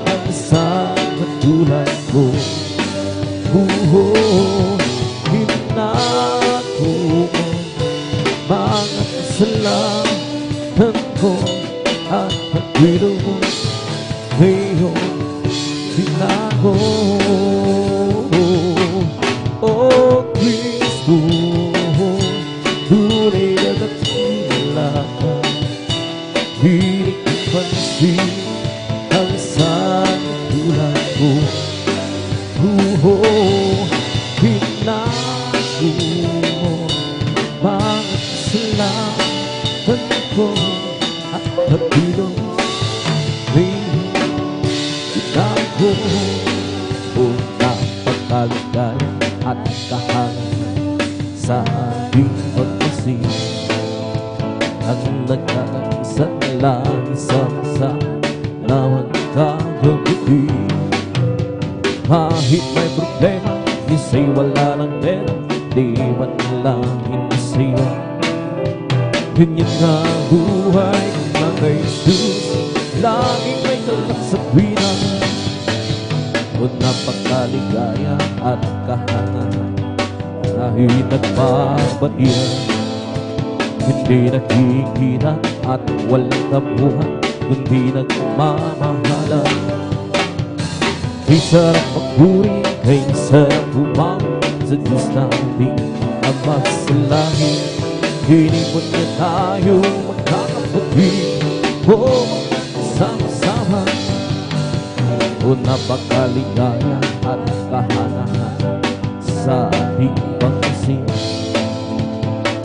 ang sa katulad ko. Hinago mo mga kasalanan ko at pag-ilog iyong hinago. O Kristo, tunay na dakila ka, binigyan pansin ang sa katulad ko. Hinago mo mga kasalanan ko at pag-ilog iyong hinago. O napakaligaya at kahangalan sa ating pagkasin, ang nagkakaisang lagi sa lawan kagabi. Kahit may problema, isa'y wala ng pera, di man lang inasaya. Ganyan na buhay ng mga Jesus, laging may galak sa tuwina. O napakaligaya at kahangalan kahit nagpapatiya. Hindi nakikita at walang tapuhan, kundi nagmamahalan. Di sarap magpuri, kay sarap bumang sa Diyos nating Ama sa langit. Hinipon niya tayo magkakapatid, o sama-sama. O napakaligaya at kahangalan sa ating pagkasin,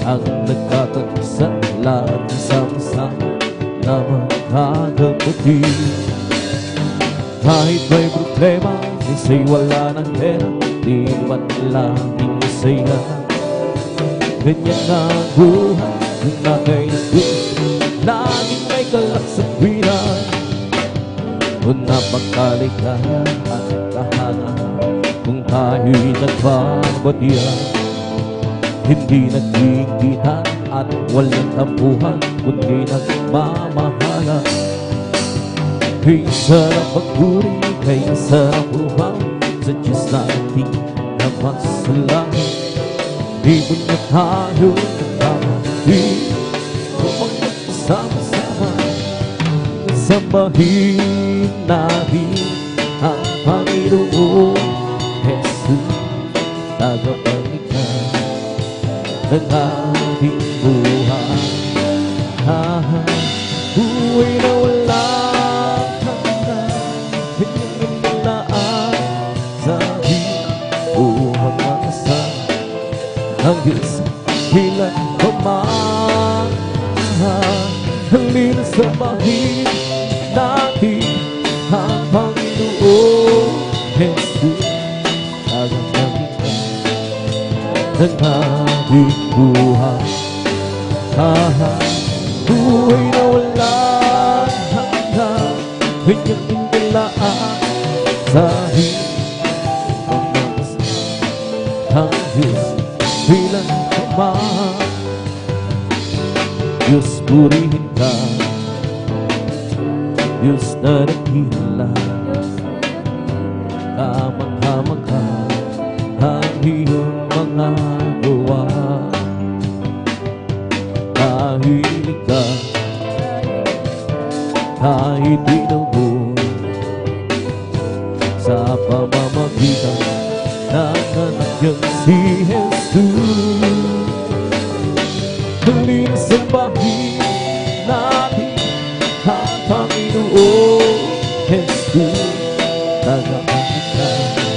ang nagkakagod lahat sama-sama na magkakapatid. Kahit may problema, isa'y wala ng hell, di ba't laging masaya? Ganyan na ang buhay na kay Jesus, laging may kalaksabihan. Kung napakaligaya at kahanap, kung tayo'y nagbabatian, hindi nagkikitan at walang tampuhan, kundi nagmamahalan. Kaya sarap magpuri, kaya sarap buhaw sa Diyos natin na masalahan. Di mo na tayo nagkakapatid, kung magsama-sama, sambahin natin ang Panginoon Jesus, tagapagligtas ng ating buhay. Buhay na walang hanggan, kanyang nilaan sa ating buhay makasama. Ang Diyos bilang pamahal, halina sambahin natin ang Panginoon Jesus, tagapagligtas ng ating buhay. Buhay na walang hanggan, kanyang inilaan sa ating pagmamahal. Ang Diyos bilang pamahal, Diyos purihin ka, Diyos na nakilala, kamangha-mangha ang iyong mga gawa. Mahilig ka kahit inubo sa pamamagitan ng anak niyang si Jesus. Halina sambahin natin ang Panginoon Jesus, tagapagligtas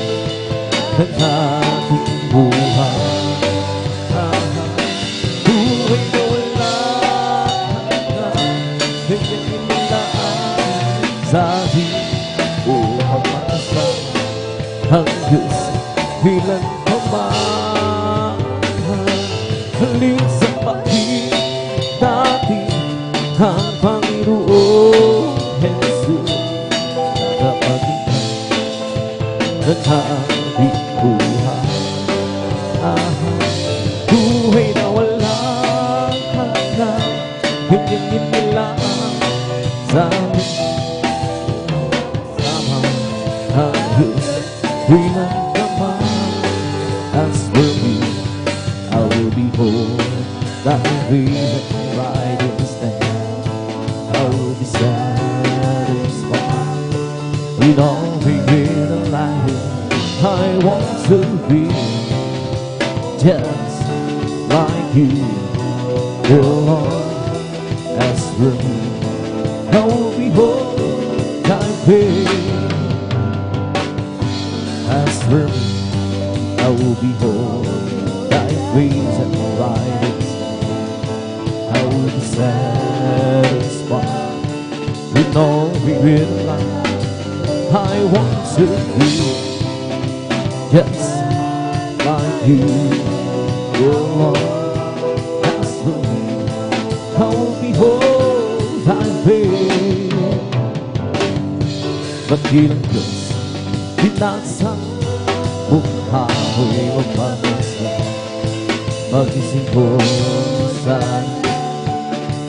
ng ating buhay. Buhay na walang hanggan, kanyang inilaan sa ating buhay makasama. Ang Diyos bilang pamahal, halina sambahin natin ang Panginoon Jesus, tagapagligtas ng ating buhay. Buhay na walang hanggan, kanyang inilaan sa ating sama. Ang Diyos bilang pamahal, as for me, I will behold thy reason right in the stand. I will be satisfied with all being alive. I want to be just like you, dear Lord. As for me, I will behold thy face. As for me, I will behold thy face and righteousness. I will be satisfied with all real life. I want to be just like you, dear Lord. As for me, I will behold thy face. Dakilang Diyos, binasa mukha mo'y magpapasa, magising ko saan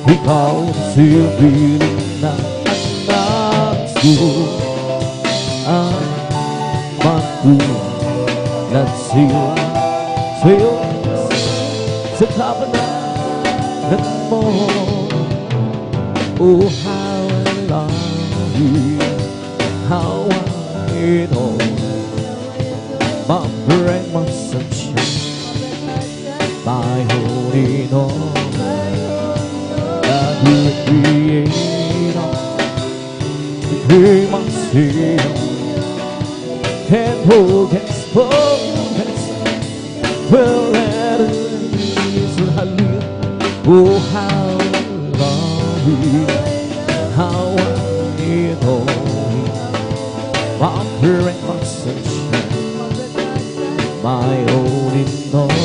ikaw silbihin ng anak ko. Ang matulad sa'yo sa kapanan mo. Oh, how I love you, how I know my bread, my sunshine, my holy Lord, that will create He must see and hold his focus. Well, that is hallelujah. Oh, how you. How I adore you. My prayer and my sunshine, my all in all.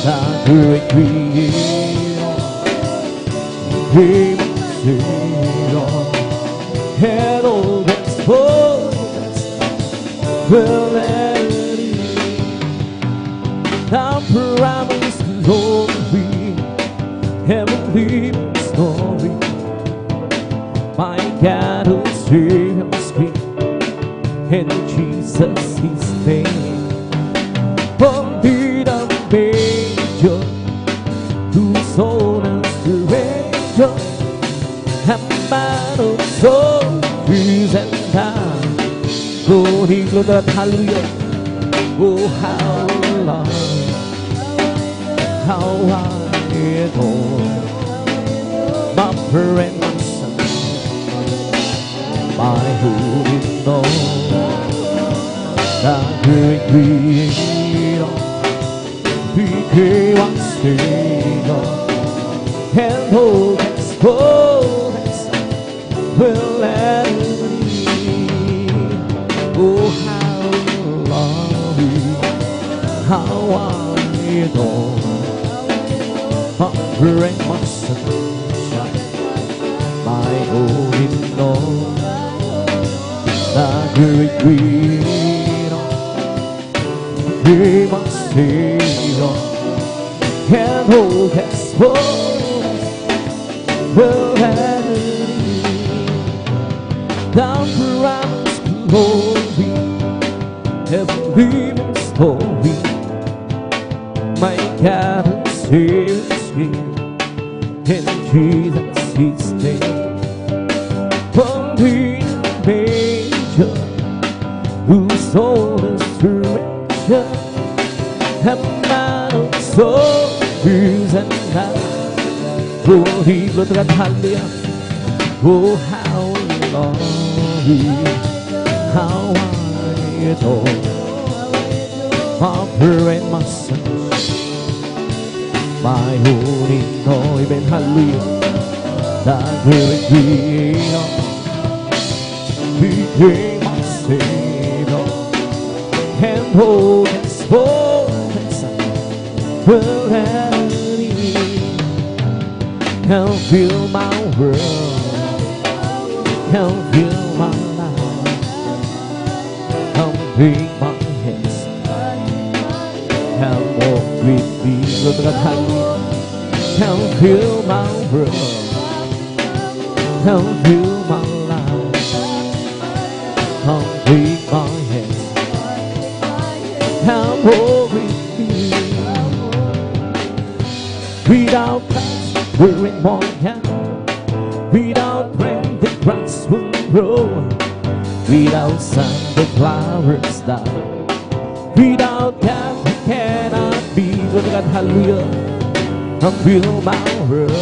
The great Creator, He must be on. And all that's fullness will end. The promise glory, heavenly story. My God will still speak, and Jesus His name. From the major, whose soul and surrender, and man of soul, peace and time. Lord, He glory, hallelujah. Oh, how long, how I adore my friend, my son, my holy Lord, the great Creator became our Savior, and all that's fullness will let me. Oh, how I adore my great my sunshine, my holy Lord, the great Creator, He my Savior, and all that's fullness will have me. The promised glory, heavenly story. My God and Savior's here, and Jesus His name. From the manger, whose soul is surrender, and man of soul is and life. Oh, He blood that hallelujah. Oh, how lovely, how I adore my prayer and my son, my holy Lord, amen, hallelujah. The great Creator became my Savior, and all that's fullness will let me, and fill my world, and fill my life, and bring my hands, and walk with me, Lord God, hallelujah. And fill my world, and fill my life, and take my hands, and walk with me. Without Christ, we're in one hand. Without rain, the grass will grow. Without sun, the flowers die. Without God, we cannot be. Lord God, hallelujah. And fill my world,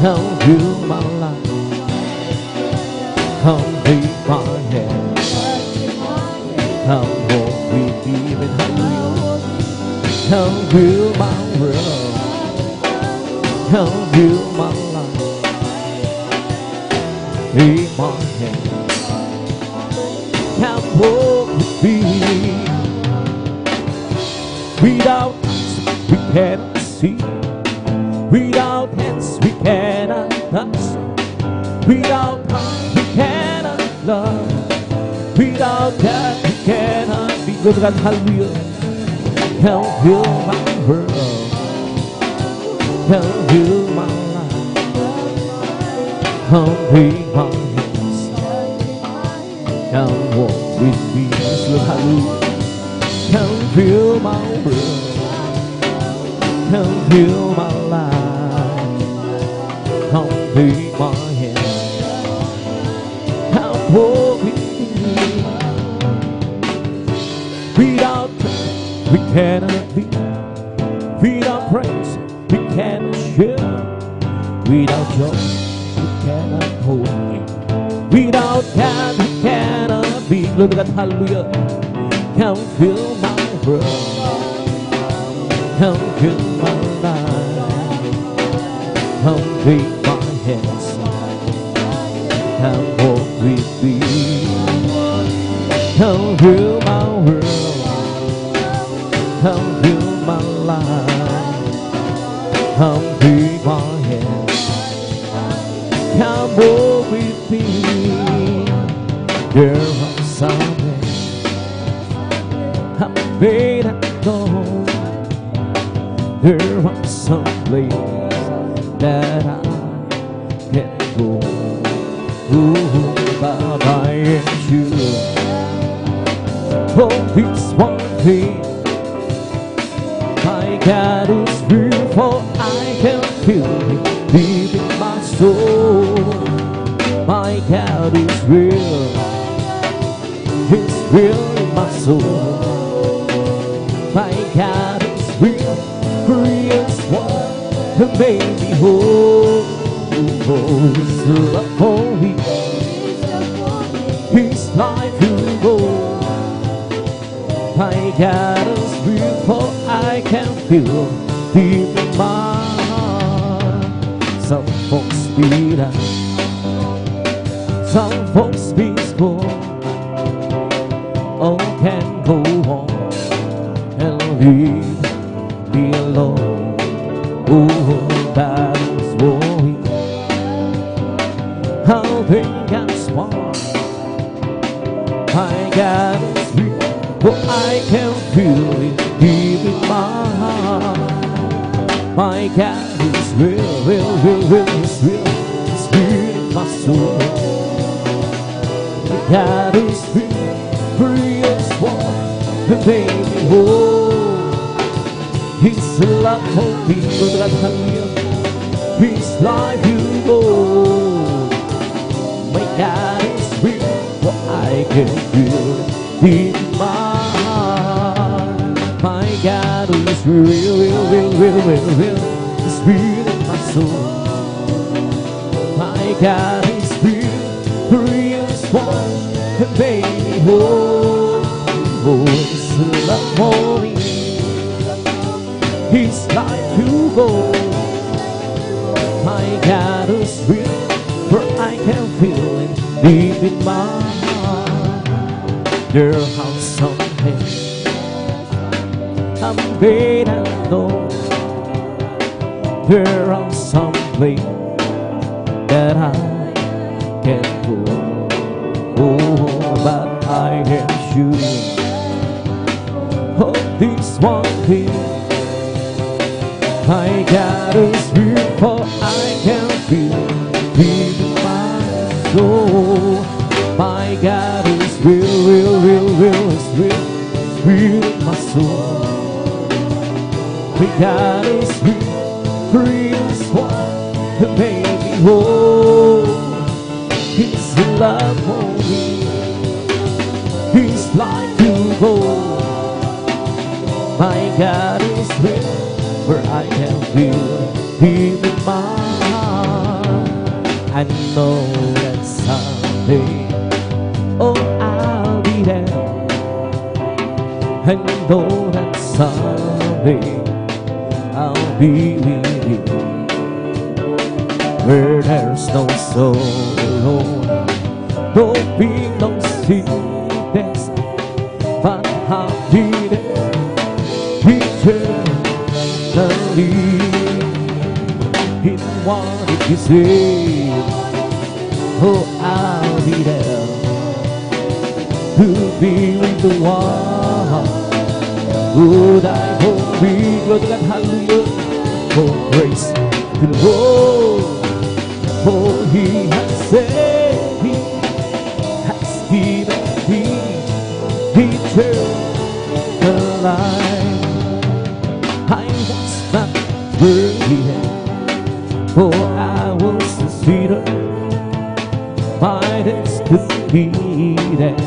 and fill my life, and take my hand, and walk with me, and hallelujah. And fill my world, and fill my life, take my hand, and walk with me. Without us, we cannot see. Without hands, we cannot touch. Without heart, we cannot love. Without God, we cannot be. Lord God, hallelujah. And fill my world, and fill my life, and take my hands, and walk with me. Lord, hallelujah. And fill my world, and fill my life, and take my hand, and walk with me. Without praise, we cannot be. Without praise, we cannot share. Without joy, we cannot hold me. Without God, we cannot be. Lord God, hallelujah. And fill my world, and fill my life, Come take my hands and walk with me. Come fill my world, come fill my life. Come take my hands, come walk with me. There are some days I'm afraid I know. There are some places that I can't go. Ooh, but I am sure for this one thing, my God is real, for I can feel it deep in my soul. My God is real, He's real in my soul. My God is real, for He is one who made me whole. His love for me, His life to go. My God is real, for I can feel deep in my heart. Some folks beat up, some folks be scorned. All can go on and leave me alone. Oh, battles warring, how they got smart. My God is real, for I can feel it deep in my heart. My God is real, real, real, real, He's real, He's real in my soul. My God is real, for He is one who made me whole. His love for me, His life you go. My God is real, for I can feel it deep in my heart. My God is real, real, real, real, real, real. He's real in my soul. My God is real, for He is one who made me whole. Oh, His love for me, His life to go. My God is real, for I can feel it deep in my heart. There are some things I'm afraid I know. There are some places that I can't go. Oh, but I am sure of this one thing. My God is real, for I can feel deep in my soul. My God is real, real, real, real, it's real, it's real in my soul. My God is real, for He is one who made me whole. His love for me, His life to go. My God is real, for I can feel deep in my heart. I know that someday, oh, I'll be there. I know that someday I'll be with you, where there's no sorrow, no pain, no sickness, but happiness eternally. In what you say, oh, I'll be there to be with the one who died for me. Glory to God, hallelujah. For grace to the Lord, for He has saved me, has given me eternal life. I was not worthy, for I was a sinner. My destiny that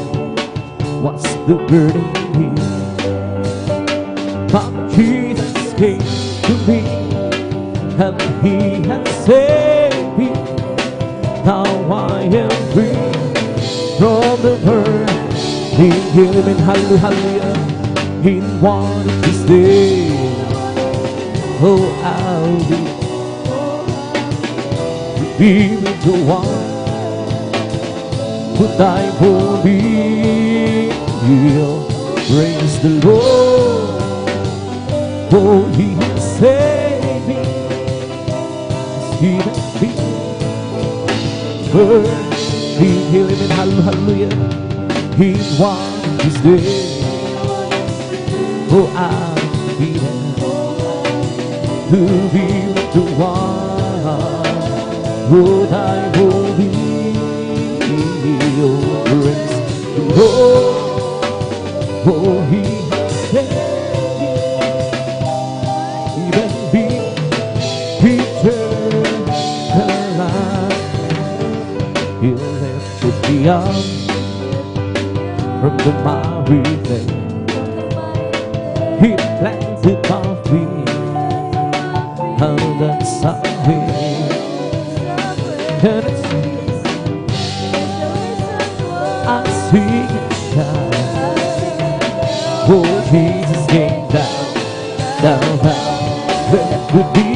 was the burden here. But Jesus came to me, and He has saved me. Now I am free from the burden. In Him, in hallelujah, in one of His days. Oh, I'll be be with the one who died for me. Praise the Lord, for He saved me. He that be first, He healed me. Hallelujah. He won His day. Oh, I'll be there to be with the one who died for me. Oh, praise the Lord, for He saved me. Even be eternal life. He'll lift me up from the miry clay. He planted my feet on the subway, and it's I see it shine. Oh, Jesus came down, down, down. There could be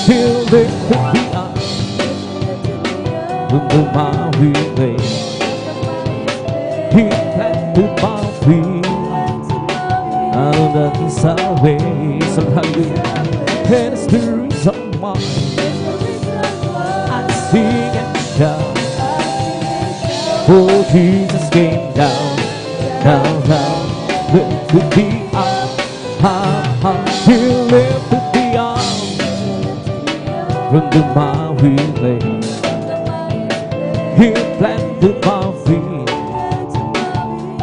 till there could be from the miry clay. He planted my feet out of the salvation, hallelujah. And it's the reason why I sing and shout. Oh, Jesus came down, down, down. Lifted me up, He lifted me up from the miry clay. He planted my feet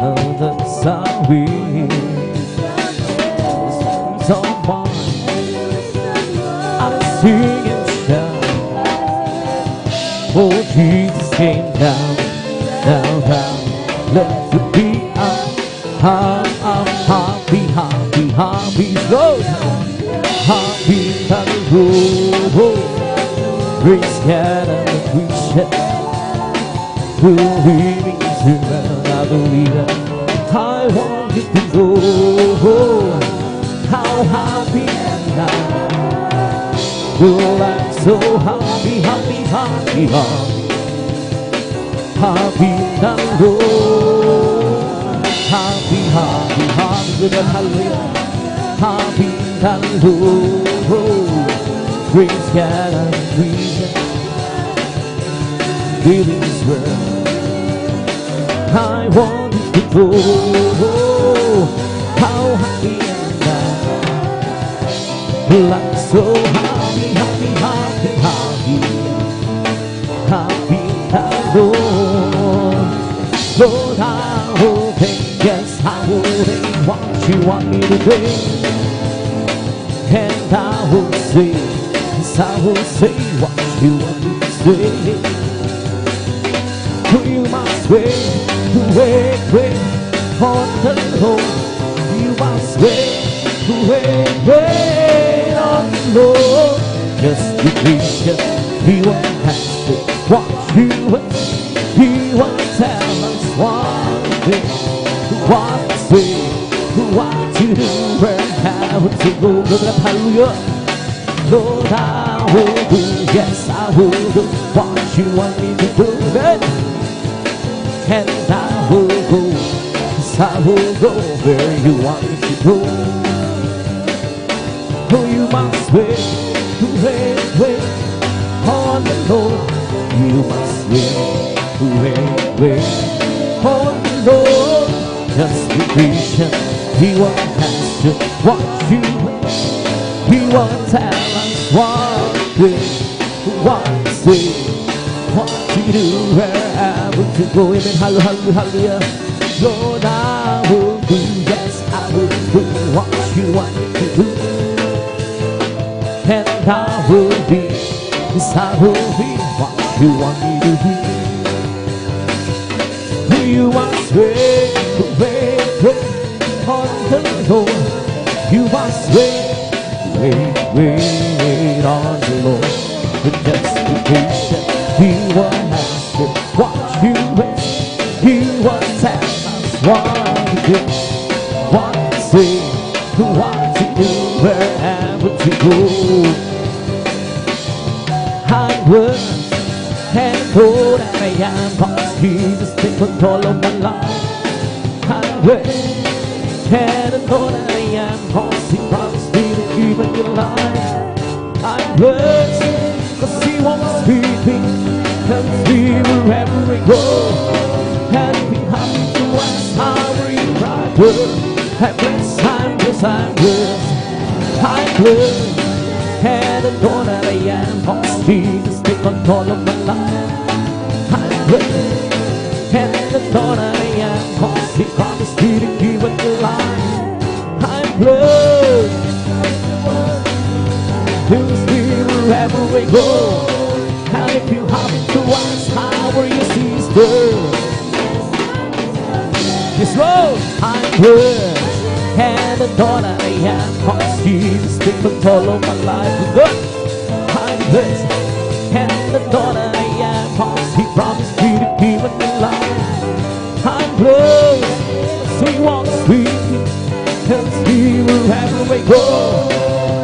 on the salvation. Someone I sing and shout. Oh, Jesus came down, down, down. Let it be I'm happy, happy, happy, Lord. Happy on the road. Praise God and the preacher. Believing is around, I believe it. I want you to know how happy am I. Oh, I'm so happy, happy, happy, happy. Happy and Lord. Happy, happy, happy, good and hallelujah. Happy and Lord. Praise God and praise God. Feeling this world. I want you to know how happy am I. I'm so happy, happy, happy, happy. Happy and Lord. Lord, I will take, yes, I will take what you want me to do. And I will say, yes, I will say what you want me to say. You must wait on the Lord. You must wait on the Lord. Just be patient, He won't have to watch you wait. He won't tell us one thing, what to say, what to do, where, how to go. Look up, hallelujah. Lord, I will do, yes, I will do what you want me to do. And I will go, yes, I will go where you want me to go. Oh, you must wait on the Lord. You must wait on the Lord. Just be patient, He won't have to watch you wait. He won't tell us what to say, what to do, wherever to go. Amen, hallelujah, hallelujah. Lord, I will do, yes, I will do what you want me to do. And I will be, yes, I will be what you want me to do. You must wait on the Lord. You must wait on the Lord. With justification, He will answer what you wish. He will tell us what to do, what to say, what to do, wherever to go. words and know that I am cause Jesus take control of my life. I words and know that I am cause He promised me to keep a new life. I words cause He wants me to helps me wherever I go. And be happy to ask how are you, brother? I'm blessed, I'm blessed, I'm blessed. I'm blessed and I know that I am cause Jesus take control of my life. I'm blessed and I know that I am cause He promised me to give it a life. I'm blessed, He'll be wherever I go. And if you happen to ask how are you, sister? Yes, Lord, I'm blessed and I know that I am cause Jesus take control of my life. Good. I'm blessed and I know that I am cause He promised me to give it a life. I'm blessed so He wants me, helps me wherever I go.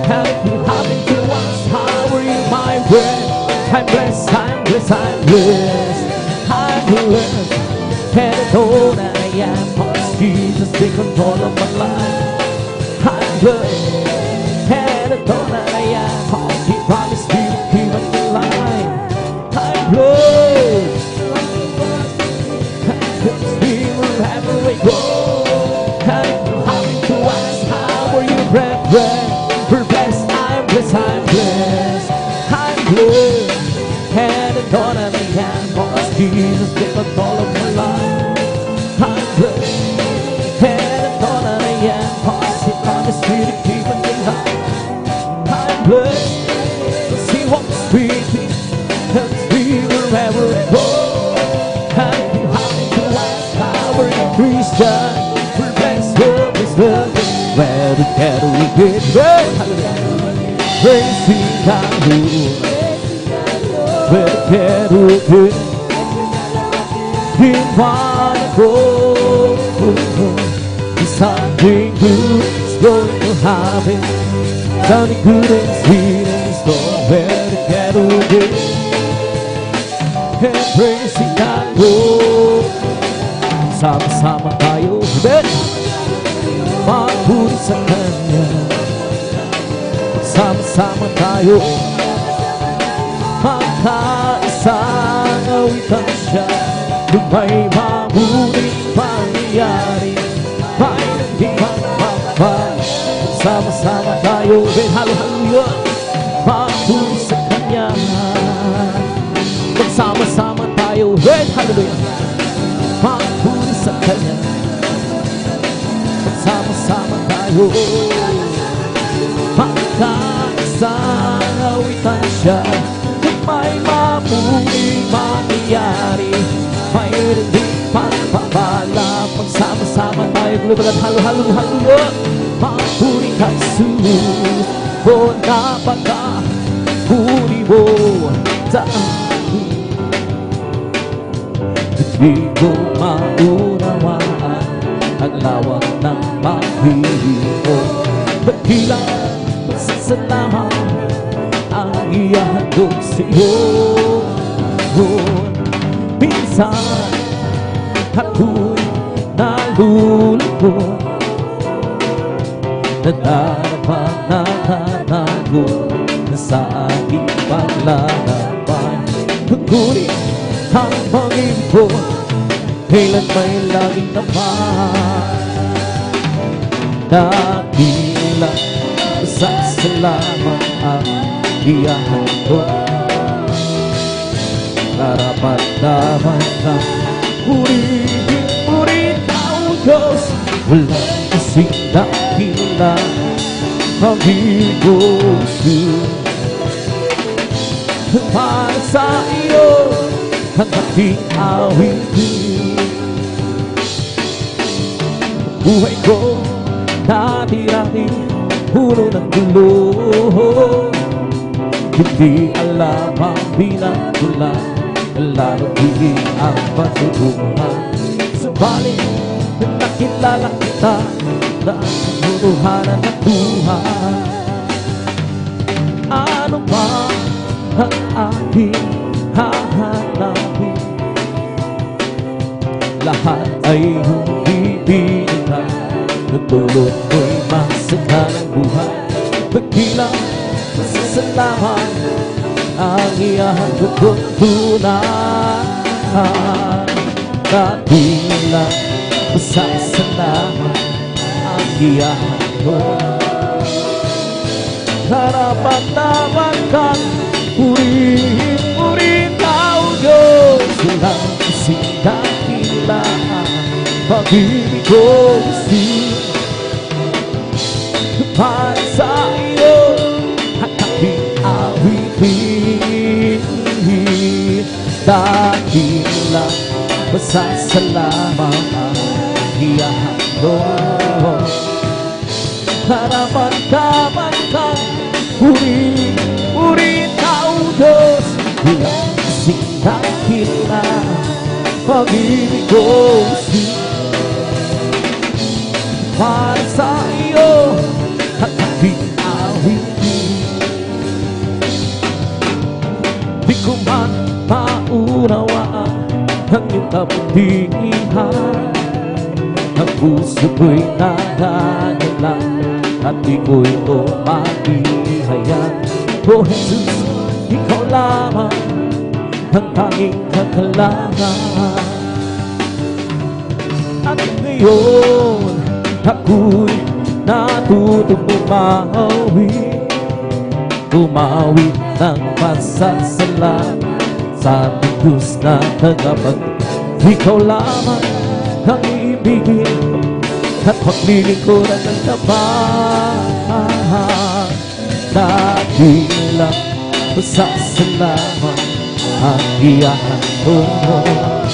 And if you happen to ask how are you, my friend? I'm blessed, I'm blessed, I'm blessed. I'm blessed and I know that I am cause Jesus take control of my life. I'm blessed and I know that I am cause He promised me to keep it alive. I'm blessed and helps me wherever I go. And if you happen to ask how are you, brethren? We're blessed, I'm blessed, I'm blessed. I'm blessed and I know that I am cause Jesus take control of my life. I'm blessed and I know that I am cause He promised me to keep it alive. I'm blessed cause He wants me to helps me wherever I go. And if you happen to ask how are you, Christian? We're blessed, we're blessed, we're blessed. Where together we get praising God, where together we get in one accord. Something good is going to happen, something good and sweet in store. Where together we get and praising God, sama-sama tayo, magpuri sa Kanya. Sama-sama tayo, magkaisang awitan siya. Kung may mabuting pangyayari, may hindi magpapay. Sama-sama tayo, hallelujah, magpuri sa Kanya. Magsama-sama tayo, hallelujah, magpuri sa Kanya. Sama-sama tayo, magkaisang awitan siya. Kung may mabuting mangyayari, may hindi pagpapala. Pagsama-sama tayo, global at halo-halo-halo, magpuri kay Jesus. O napaka-puri mo sa akin, hindi ko maunawaan ang lawak ng pag-ibig mo. Dakilang pasasalamat ang ihahandog sa'yo. Minsan ako'y nalulungkot, nadarama na nanago na sa aking paglalakbay. Ngunit ang pag-ibig ko kailan may laging naman. Dakilang pasasalamat ang ihahandog, karapat-dapat ng purihin, purihin ang Diyos. Wala kasing dakila ang higos para sa iyo ang aking awitin. Buhay ko dati-dati puno ng gulo, hindi alam ang pinagmulan, lalo't higit ang patutungan. Subalit nakilala kita na ang kaburuhanan ng buhay. Ano ba ang aking hahanapin. Lahat ay hindi binigay, natulog mo'y masaka ng buhay. Pagkilang masasalamat ang iyang tutunan. Kabilang masasalamat ang iyang tutunan. Karapat-dapat kang purihin, purihin ka, O Diyos. Walang kasing dakilaan, pag-ibig ko gusto. Para sa iyo at aking awitin, dakilang masasalamat ang iyang tutunan. Karapat-dapat kang purihin, purihin ka, O Diyos. Walang kasing dakilaan, pag-ibig ko gusto. Para sa iyo at aking awitin, di ko man maunawaan ang iyong kabutihan. Ang puso ko'y nagagalang at di ko ito maihayan. O Jesus, ikaw lamang ang tanging kakalangan. At ngayon ako'y natutong umawi ng pasasalamat sa ating Diyos na tagapag. Ikaw lamang ang ibigin at paglilingkuran ng tapat. Dakilang pasasalamat ang iyang tutunan.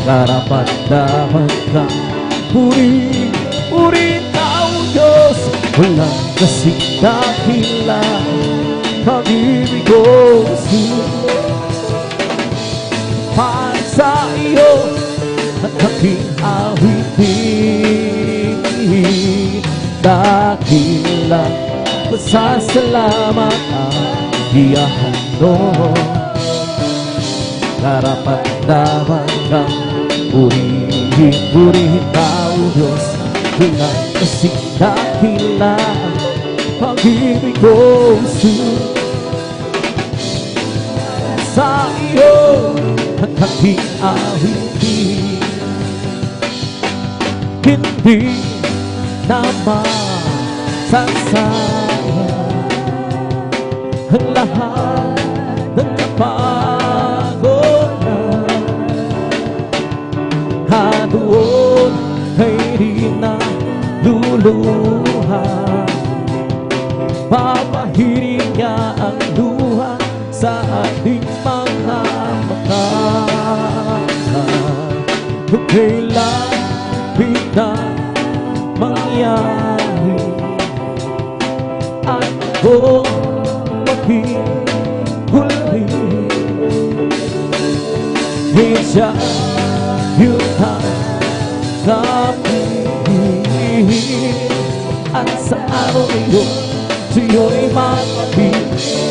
Karapat-dapat kang purihin, purihin ka, O Diyos. Walang kasing dakilang, pag-ibig ko gusto. Para sa iyo at aking awitin, dakilang pasasalamat ang iyang tutunan. Karapat-dapat kang purihin, purihin ka, O Diyos. Walang kasing dakilang, pag-ibig ko gusto. Sa iyo at aking awitin, hindi na masasayang ang lahat ng kapagodan. Doon ay di na luluha, papahirin niya ang luha sa ating mga mata. Kung kailan na mangyari at ako maghihuli, di siya yun kapihin. At sa araw niyo siyo'y mapapit.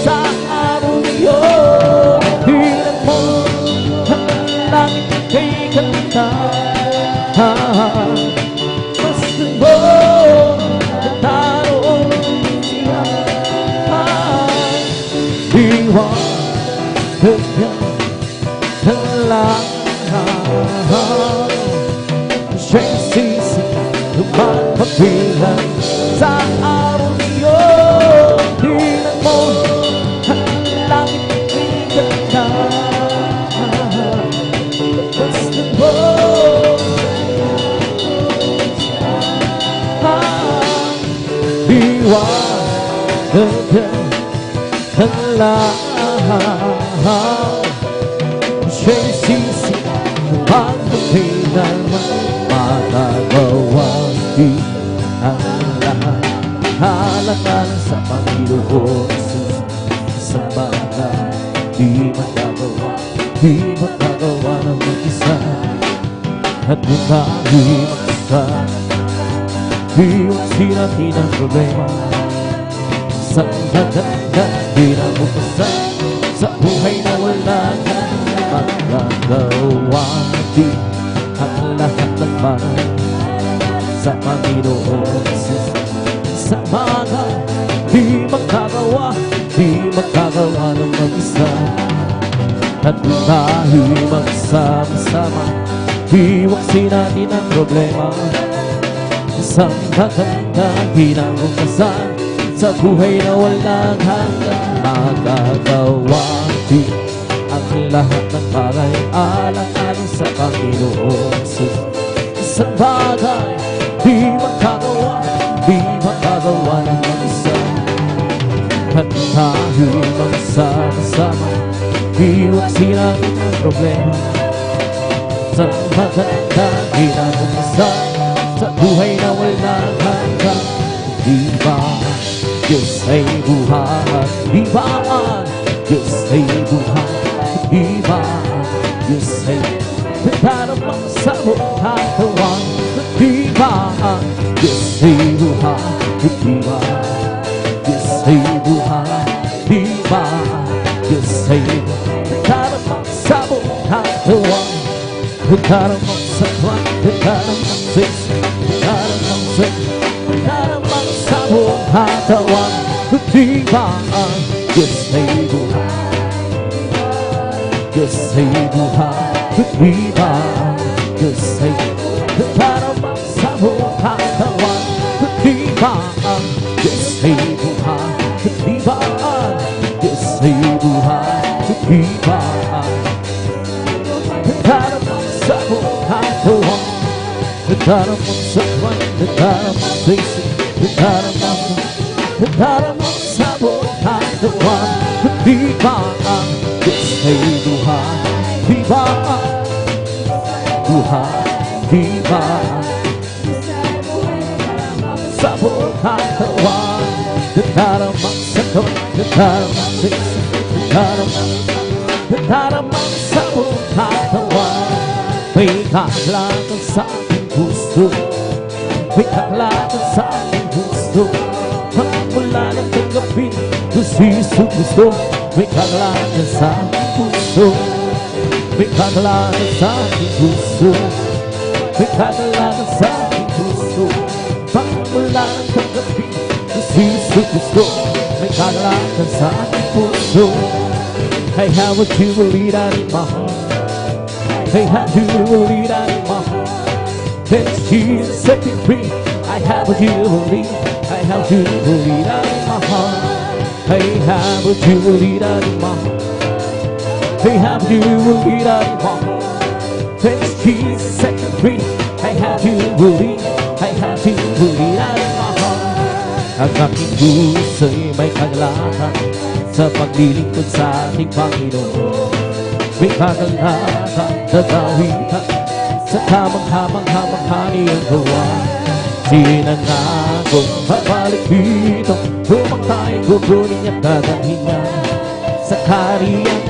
Sa araw niyo hilang mo ang langit kay kanta. Basta mo nagtaroon siya, iwan ng lang. Siya'y sisi lumakabilang sa araw niyo. Hilang mo ang langit kay ganda. Basta mo iwanan ng lahat. Siya'y sisi lumakabilang, magagawang di ang lahat. Halata sa Panginoon Jesus, sa mga di magagawa ng mag-isa. At kung tayo'y mag-isa, iwasin natin ang problema. Sa ganda di na bukasan, sa buhay na wala kang magagawa. Di ang lahat ng bagay sa Panginoon Jesus. Sa mga di magkagawa ng mag-isa, at tayo magsama-sama, iwaksin natin ang problema. Isang maganda kinabukasan sa buhay na walang hanggang magagawa. Di ang lahat ng bagay alang-alang sa Panginoon Jesus. Isang bagay di magkagawa ng mag-isa, at tayo'y magsama-sama, iwaksin natin ang problema. Sa maganda kinabukasan sa buhay na walang hanggang. Di ba Diyos ay buhay? Di ba Diyos ay buhay? Di ba Diyos ay nagdarapang sa buhay katawan? Di ba Diyos ay buhay? Di ba Diyos ay buhay? Di ba Diyos ay nagdarapang sa buhay katawan? Nagdarapang sa buhay, nagdarapang sa nagdarapang sa nagdarapang sa buhay katawan. Di ba Diyos ay buhay? Diyos ay buhay. Di ba Diyos ay nagdarapang sa buhay katawan? Di ba Diyos ay buhay? Di ba Diyos ay buhay? Di ba nagdarapang sa buhay katawan? Nagdarapang sa buhay, nagdarapang sa isip, nagdarapang sa buhay katawan. Di ba Diyos ay buhay? Di ba buhay? Di ba sa buhay katawan? Nagdarapang sa katawan, nagdarapang sa isip, nagdarapang sa buhay katawan. May kakalakan sa aking gusto, may kakalakan sa aking gusto. Mula ng tanggapin si Jesucristo, may kakalakan sa aking gusto, may kakalakan sa aking gusto, may kakalakan sa aking gusto. Mula ng tanggapin si Jesucristo, may kakalakan sa aking puso. I have what you believe in my heart. I have you believe in my heart. There's Jesus set me free. I have what you believe. I have you believe in my heart. I have what you believe in my heart. I have you believe in my heart. There's Jesus set me free. I have you believe. I have you believe in my heart. Ang aking puso'y may kagalakan sa paglilingkod sa ating Panginoon. May kakalakan na gawitan sa kamangha-mangha niyang gawa. Sinangako babalik dito, tumakay gugunin niya dadalhin niya sa kaharian,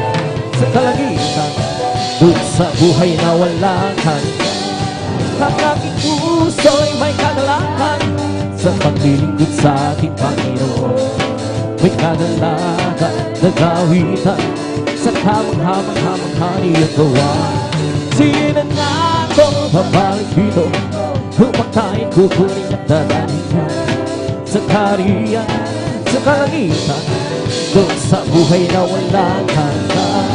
sa kalangitan, doon sa buhay na walang hanggan. Ang aking puso'y may kagalakan sa paglilingkod sa ating Panginoon. May kagalakan na gawitan sa kamangha-mangha niyang gawa. Sinangako babalik dito, tumakay kukunin at dadalhin niya sa kaharian, sa kalangitan, doon sa buhay na walang hanggan.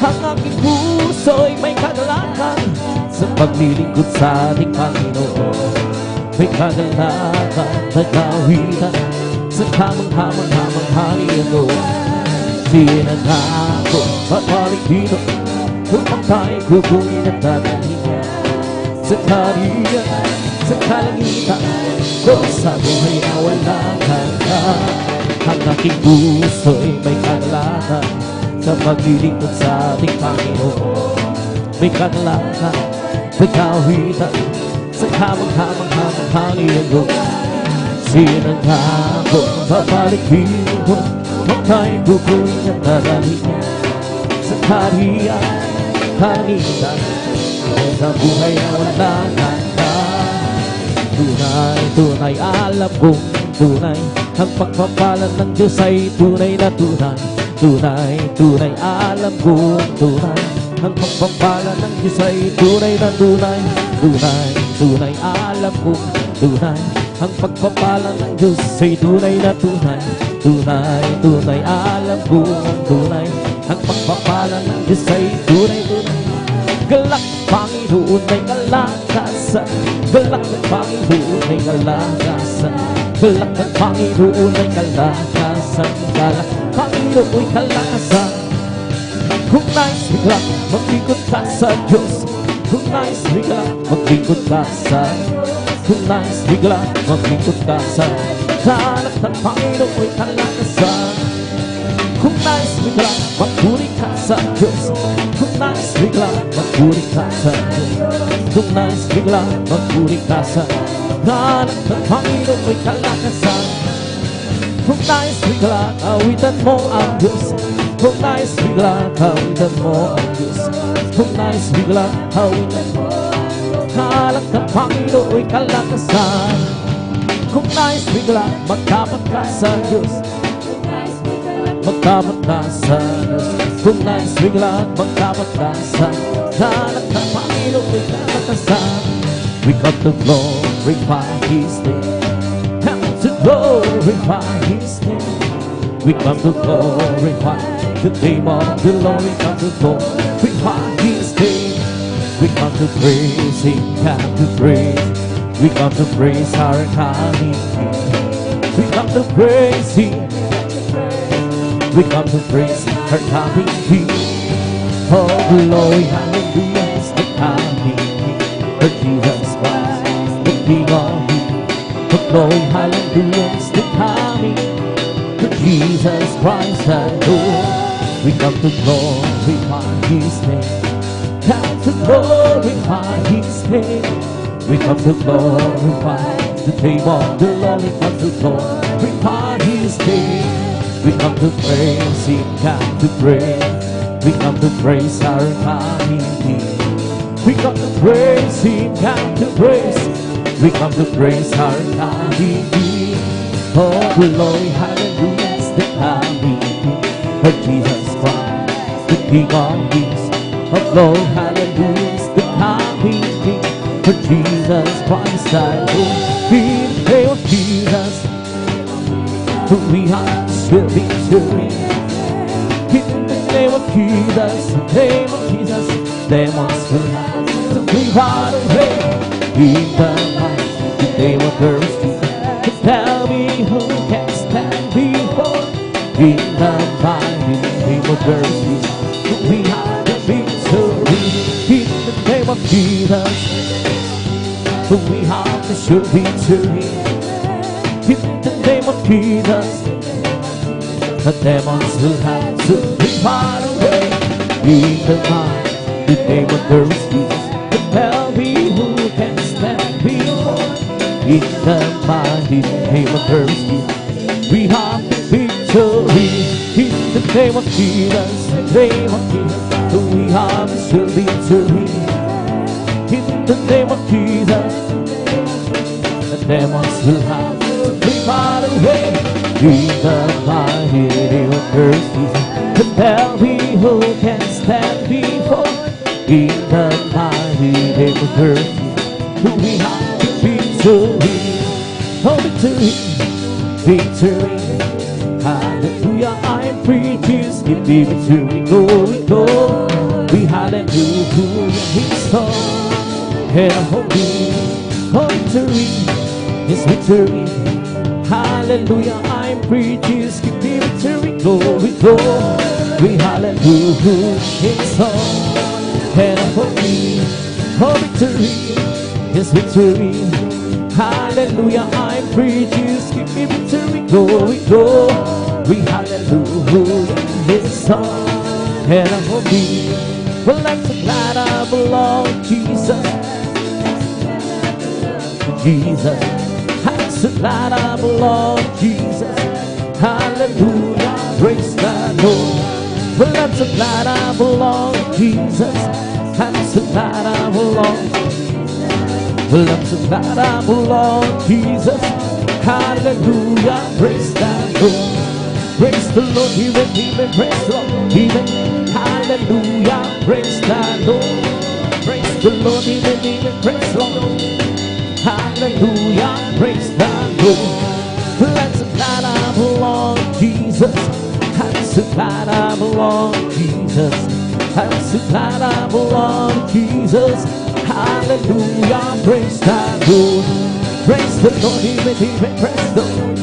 Ang aking puso'y may kagalakan sa paglilingkod sa ating Panginoon. May kagalakan na gawitan sa kamangha-mangha niyang gawa. Sinangako babalik dito, tumakay kukunin at dadalhin niya sa kaharian, sa kalangitan, doon sa buhay na walang hanggan. Ang aking puso'y may kagalakan sa paglilingkod sa ating Panginoon. May kagalakan, may kawitan sa kamangha-mangha niyang gawa. Sinangako babalik dito, tumakay kukunin at dadalhin niya sa kaharian, kalangitan, sa buhay na walang hanggan. Tunay, alam kong tunay, ang pagpapalan ng Diyos ay tunay na tunay. tunay, tunay, alam kong tunay. Ang pagpapala ng Diyos ay tunay na tunay. Tunay, tunay, alam kong tunay. Ang pagpapala ng Diyos ay tunay na tunay. Tunay, tunay, alam kong tunay. Ang pagpapala ng Diyos ay tunay, tunay. Galak Panginoon ay kalakasan. Galak ng Panginoon ay kalakasan. Galak ng Panginoon ay kalakasan. Galak Panginoon ay kalakasan. Kung nais bigla, mag-ikot ka sa Diyos. Kung nais bigla, mag-ikot ka sa Kung nais bigla, mag-ikot ka sa Galak ng Panginoon ay kalakasan. Kung nais bigla, magpuri ka sa Diyos. Kung nais bigla, magpuri ka sa Diyos. Kung nais bigla, magpuri ka sa Galak ng Panginoon ay kalakasan. Kung nais bigla, awitan mo ang Diyos. Kung nais bigla, awitan mo ang Diyos. Kung nais bigla, awitan mo. Galak ng Panginoon ay kalakasan. Kung nais bigla, magtapat ka sa Diyos. Magtapat ka sa Diyos. Kung nais bigla, magtapat ka sa Galak ng Panginoon ay kalakasan. We come to glorify His name. Come to glorify His name. We come to glorify the name of the Lord. We come to glorify His name. We come to praise Him. Come to praise. We come to praise our King. We come to praise Him. We come to praise our King. Oh glory, hallelujah is the coming King. For Jesus Christ, the King of Kings. Oh glory, hallelujah is the coming. For Jesus Christ our Lord. We come to glorify His name. Come to glorify His name. We come to glorify the name of the Lord. We come to glorify His name. We come to praise Him, come to praise. We come to praise our King. We come to praise Him, come to praise. We come to praise our King. Oh glory, hallelujah is the coming King. For Jesus Christ, the King of Kings. Oh glory, hallelujah is the coming King. For Jesus Christ, I Lord. In the name of Jesus, we have still victory. In the name of Jesus, in the name of Jesus, demons will have to be far away. In the mighty name of mercy, tell me who can stand before. In the mighty name of mercy, we have the victory. In the name of Jesus, we have the sure victory. In the name of Jesus, the demons will have to be far away. In the mighty name of mercy, tell me who can stand before. In the mighty name of mercy, we have the victory. In the name of Jesus, the name of Jesus, we have the sure victory. In the name of Jesus, the demons will have to be far away. In the mighty name of mercy, tell me who can stand before. In the mighty name of mercy, we have the victory. Oh, victory, victory. Hallelujah, I am free. Jesus, give me victory. Glory, glory. We hallelujah, His song. And holy, oh, victory is victory. Hallelujah, I'm free. Jesus, give me victory. Glory, glory. Hallelujah, His song. And holy, oh, victory is victory. Hallelujah, I'm free. Jesus, give me victory. Glory, glory. Hallelujah, His song. And holy, well, I'm so glad I belong to Jesus. Jesus, I'm so glad I belong to Jesus. Hallelujah, praise the Lord. Well, I'm so glad I belong to Jesus. I'm so glad I belong. Well, I'm so glad I belong to Jesus. Hallelujah, praise the Lord. praise the Lord, even, praise the Lord, even, hallelujah, praise the Lord, praise the Lord, even, praise the Lord, hallelujah, praise the Lord. Let's glad I belong to Jesus. I'm so glad I belong to Jesus. I'm so glad I belong to Jesus. Hallelujah, praise the Lord. Praise the Lord, even, praise the Lord.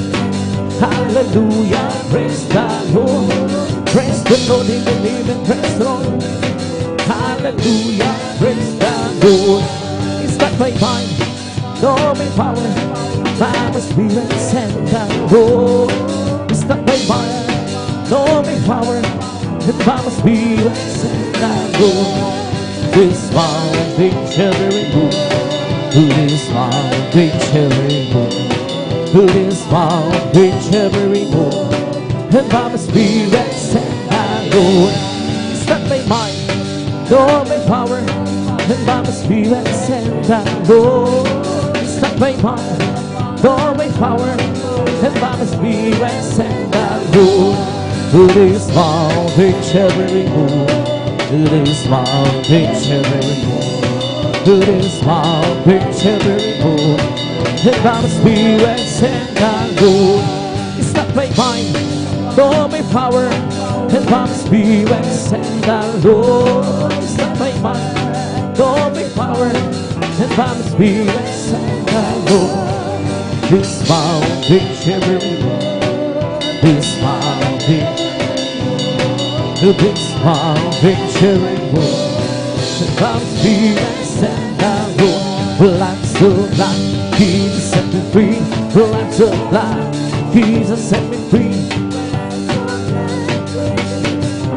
Hallelujah, praise the Lord. Praise the Lord, even, praise the Lord. Hallelujah, praise the Lord. It's not my mind, nor my power, by my spirit send the Lord. It's not my mind, nor my power, and by my spirit send the Lord. This mountain shall be removed. This mountain shall be removed. This mountain shall be removed. And by my spirit send the Lord. It's not my mind, nor my power, and by my spirit send the Lord. It's not my mind, nor my power, and by my spirit send the Lord. This mountain shall be removed. This mountain shall be removed. This mountain shall be removed. And by my spirit send the Lord. It's not my mind, nor my power, and by my spirit send the Lord. It's not my mind, nor my power, and by my spirit send the Lord. This mountain shall be removed. This mountain, this mountain shall be removed. And by my spirit send the Lord. Well, I'm so glad Jesus set me free. Well, I'm so glad Jesus set me free.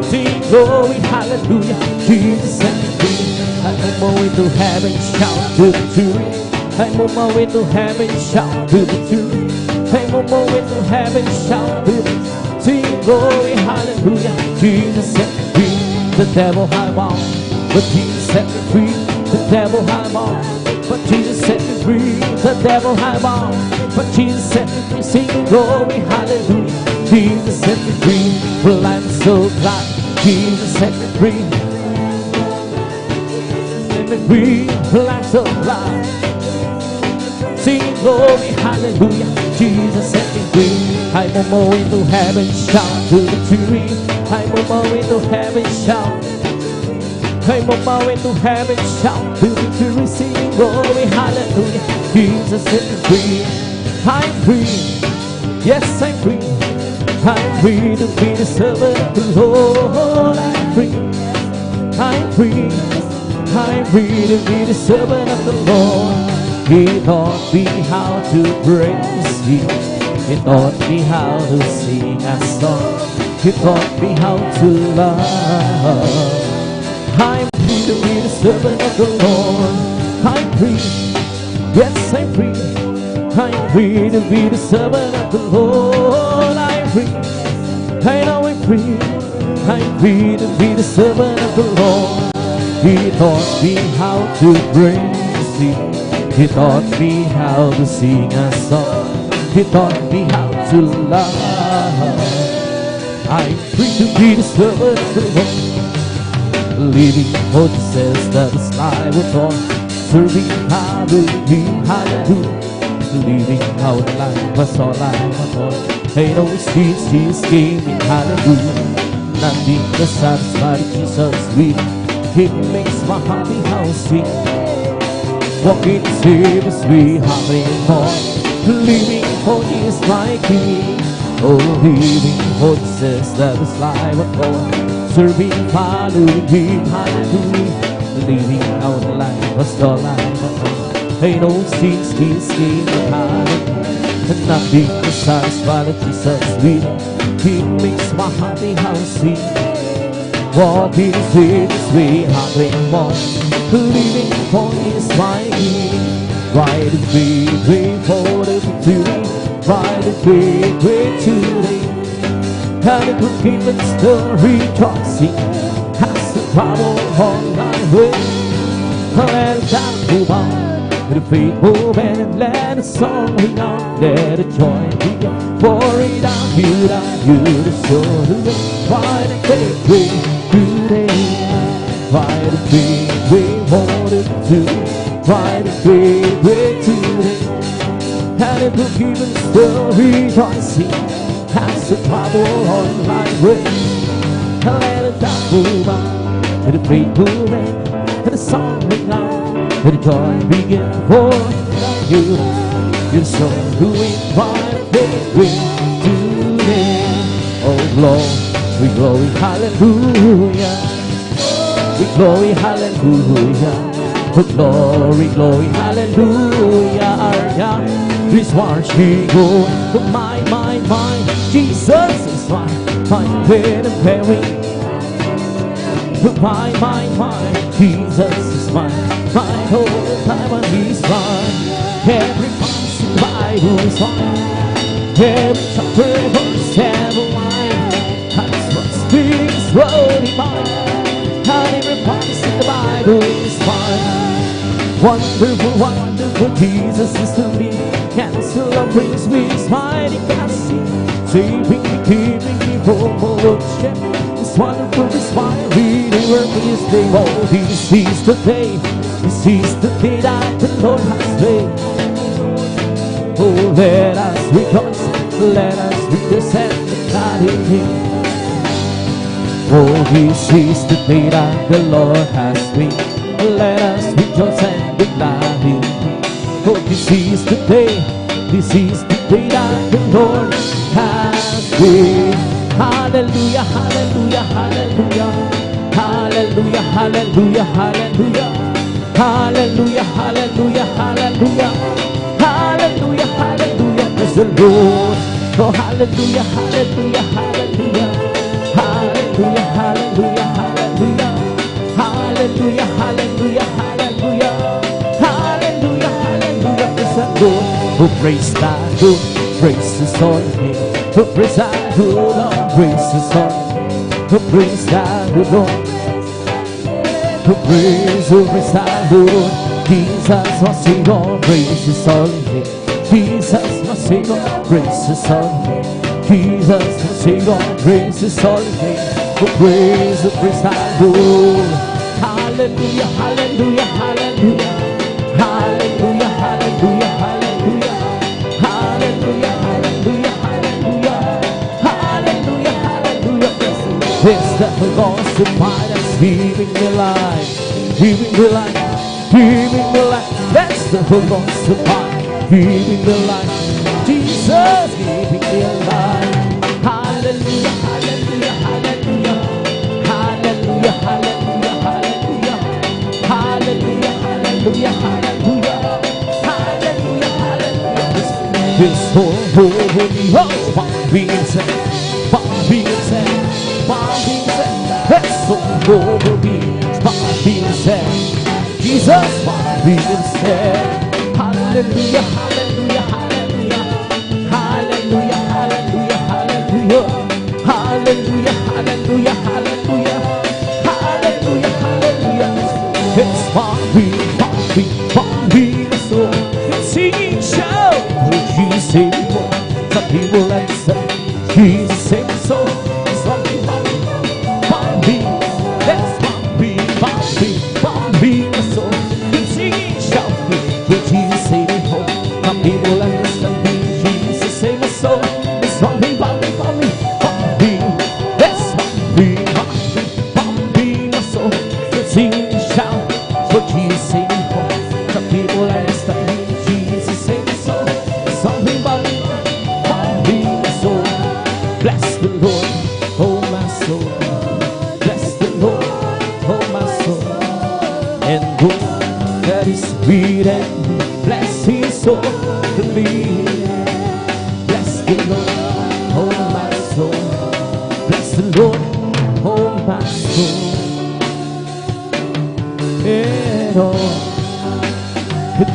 Sing glory, hallelujah, Jesus set me free. I'm on my way to heaven, shout to the truth. I'm on my way to heaven, shout to the truth. I'm on my way to heaven, shout to the truth. Sing glory, hallelujah, Jesus set me free. The devil had bound, but Jesus set me free. The devil had bound, but Jesus set me free. The devil had bound, but Jesus set me free. Sing glory, hallelujah, Jesus set me free. Well, I'm so glad Jesus set me free. Set me free, well, I'm so glad. Sing glory, hallelujah, Jesus set me free. I'm on my way to heaven, shout to the tree. I'm on my way to heaven, shout. I'm on my way to heaven, shout to the tree. Sing glory, hallelujah, Jesus set me free. I'm free, yes I'm free. I'm free to be the servant of the Lord. I'm free, I'm free. I'm free to be the servant of the Lord. He taught me how to praise Him. He taught me how to sing a song. He taught me how to love. I'm free to be the servant of the Lord. I'm free, yes I'm free. I'm free to be the servant of the Lord. I'm free, I know I'm free. I'm free to be the servant of the Lord. He taught me how to praise Him. He taught me how to sing a song. He taught me how to love. I'm free to be the servant of the Lord. Living for Jesus, that is my weapon. Serving, hallelujah, hallelujah. Living out life was all I want. Ain't no streets gaming, hallelujah. Nothing to satisfy Jesus with. He makes my happy house sweet. Walking in service, we having more. Living for His my King. Oh, living for Jesus, that is life of God. Serving, hallelujah, hallelujah. Living out life was all I want. Ain't no sins, gaming, hallelujah. Nothing to satisfy Jesus with. He makes my happy house sweet. Walking in service, we having more. Living for His my King. Ride the big way for the victory. Ride the big way today. And it will keep it still rejoicing. Has the trouble on my way. Let it down move on. the faithful man, let the song ring out, let the joy begin. Pour it out, you the soul of it. Why the faith we today? Why the faith we wanted to? Why the faith we today? And it will give us the rejoicing as the trouble on my way. Let it down move on, let the faithful man, let the song ring out, let the joy begin. For you, you're so doing what they will today. Oh glory, hallelujah. We glory, hallelujah. Oh glory, hallelujah. Our God is watching over. Oh my, Jesus is mine, when I'm buried. My, Jesus is mine, my whole time and He's mine. Every promise in the Bible is mine. Every chapter, verse, every line. That's what speaks, holy mine. And every promise in the Bible is mine. Wonderful, Jesus is to me. Cancel and brings me His mighty mercy. Saving me, keeping me from bloodshed. It's wonderful, it's fine, reading where He is day. Oh, this is the day that the Lord has made. Oh, let us rejoice and be glad in Him. Oh, this is the day that the Lord has made. Let us rejoice and be glad in Him. Oh, this is the day that the Lord has made. Hallelujah, hallelujah, hallelujah. Hallelujah, hallelujah, hallelujah. Hallelujah, hallelujah, hallelujah. Hallelujah, hallelujah, praise the Lord. Oh, hallelujah, hallelujah, hallelujah. Hallelujah, hallelujah, hallelujah. Hallelujah, hallelujah, hallelujah. Hallelujah, hallelujah, praise the Lord. Oh, praise God, oh, praise His holy name. Oh, praise God, oh Lord, praise His holy name. Oh, praise God, oh Lord. Oh, praise God, oh Lord. Jesus must sing on, praise His holy name. Jesus must sing on, praise His holy name. Jesus must sing on, praise His holy name. Oh, praise God, oh Lord. Hallelujah, hallelujah, hallelujah. Hallelujah, hallelujah, hallelujah. Hallelujah, hallelujah, hallelujah. Hallelujah, hallelujah. This that belongs to mine that's giving me life. Giving me life. Giving me life. That's the belongs to mine. Giving me life. Jesus giving me life. Hallelujah, hallelujah, hallelujah. Hallelujah, hallelujah, hallelujah. Hallelujah, hallelujah, hallelujah. Hallelujah, hallelujah. This whole holy host, being said, being said, being said. That's so holy, being said. Jesus, being said. Hallelujah, hallelujah, hallelujah. Hallelujah, hallelujah, hallelujah. Hallelujah, hallelujah, hallelujah. Hallelujah, hallelujah. It's being so. Singing shout, Jesus save me more. Some people like to say, Jesus save me so. It's being, that's being so. Singing shout, Jesus save me more. Some people understand me, Jesus save me so. It's being, that's being so. Singing shout, Jesus save me more. Some people understand me, Jesus save me so. Something about being so. Bless the Lord, oh my soul. Bless the Lord, oh my soul. And all that is sweet and bless His soul to me. Bless the Lord, oh my soul. Bless the Lord, oh my soul. And all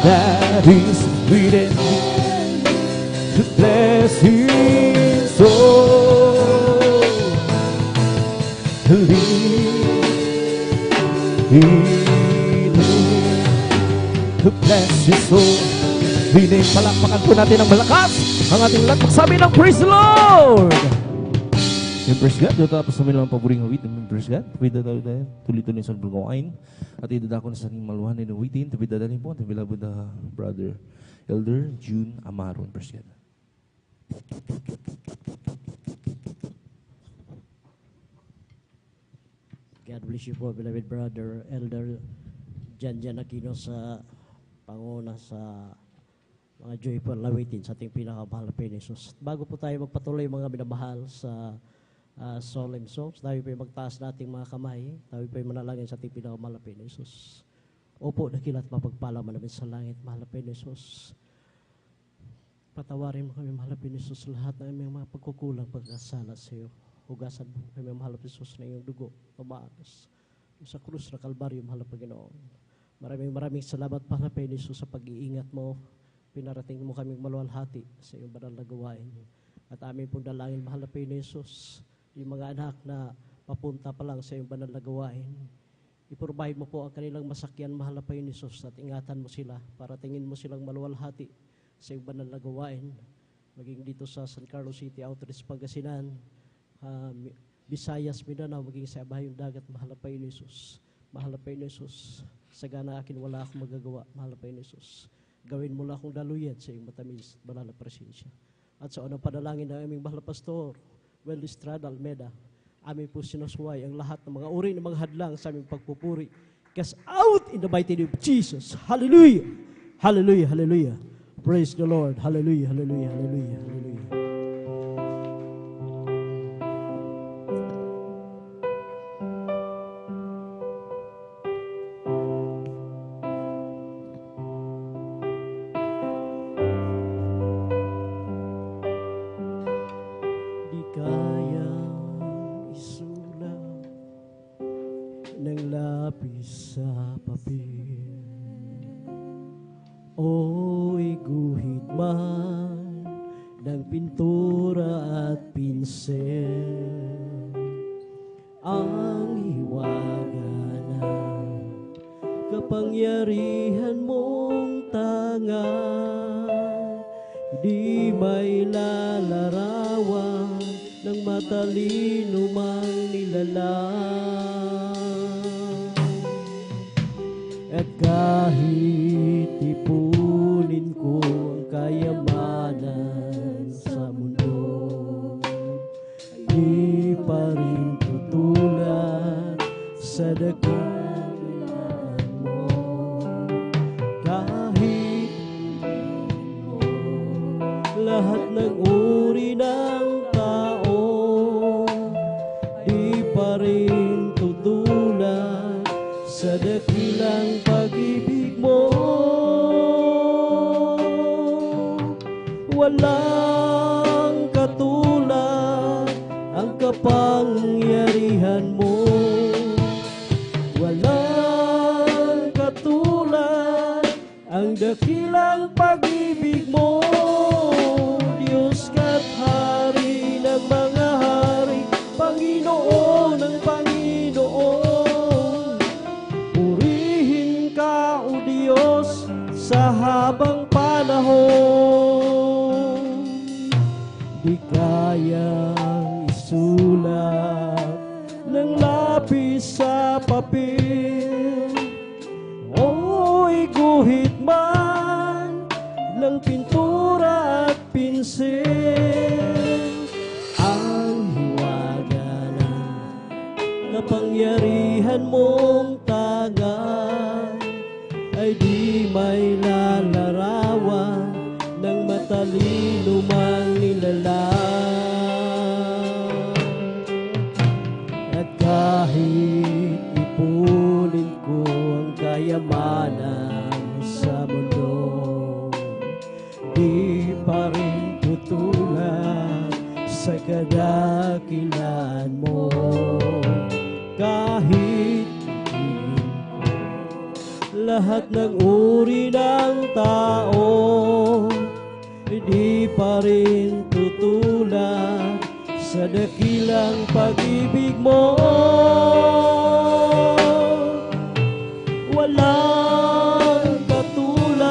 that is sweet and to bless His soul, to live, to bless your soul. Palakpakan po natin ng malakas ang ating lahat. Magsabi ng praise the Lord! Praise God, doon tapos namin lang ang paboring awit ng Praise God. Tabi dadalo tayo, tuloy-tuloy sa bulgawain. At idadako na sa ating maluhan na awitin. Tabi dadalhin po, tabi labod na brother Elder June Amaron. Praise God. God bless you po, beloved brother, Elder Jan Aquino sa panguna sa mga joyful awitin sa ating pinakamahal na Pinisus. Bago po tayo magpatuloy mga minamahal sa solemn songs, tayo po magtaas nating mga kamay, tayo po manalangin sa ating pinakamahal na Pinisus. Opo, dakilat mapagpala man namin sa langit, mahal na Pinisus. Patawarin mo kami, mahal na Pinisus, lahat ng aming mga pagkukulang, pagkasala sa iyo. Hugasan mo kami, mahal na Pinisus, na iyong dugo, tumakas sa krus na Kalbaryo, mahal na Panginoon. Maraming salamat, mahal na Pinisus, sa pag-iingat mo. Pinarating mo kaming maluwalhati sa iyong banal na gawain. At amin pong dalangin, mahal na Pinisus, yung mga anak na papunta pa lang sa iyong banal na gawain. I-provide mo po ang kanilang masakyan, mahal na Pinisus, at ingatan mo sila para tingin mo silang maluwalhati sa iyong banal na gawain. Maging dito sa San Carlos City, Outreach, Pangasinan, Visayas, Mindanao, maging sa Bayong Dagat, mahal na Pinisus. Mahal na Pinisus, sagana akin wala akong magagawa, mahal na Pinisus. Gawin mo lang akong daluyan sa iyong matamis, banal na presensya. At sa unang panalangin ng aming mahal na pastor, Well Estrada Almeda, amin po sinusuway ang lahat ng mga uri ng mga hadlang sa aming pagpupuri. Cast out in the mighty name of Jesus. Hallelujah! Hallelujah! Hallelujah! Praise the Lord! Hallelujah! Hallelujah! Hallelujah! Hallelujah! Kapangyarihan mong tanga, di may lalarawan ng matalino mang nilalang. At kahit ipunin ko ang kayamanan sa mundo, di pa rin tutulad sa dakilaan mo. Kahit lahat ng uri ng tao, di pa rin tutulad sa dakilang pag-ibig mo. Walang katulad ang kapangyarihan mo. Walang katulad ang dakilang pag-ibig mo. Diyos ka't Hari ng mga hari, Panginoon ng Panginoon. Purihin ka, O Diyos, sa habang panahon. Di kayang isulat ng lapis sa papel, o'y guhit man ng pintura at pinsel. Ang hiwaga ng kapangyarihan mong tagal ay di may lalarawan ng matalino mang nilalang. At kahit ipunin ko ang kayamanan sa mundo, di pa rin tutulad sa kadakilan mo. Kahit lahat ng uri ng tao, di pa rin tutulad sa dakilang pag-ibig mo. Walang katulad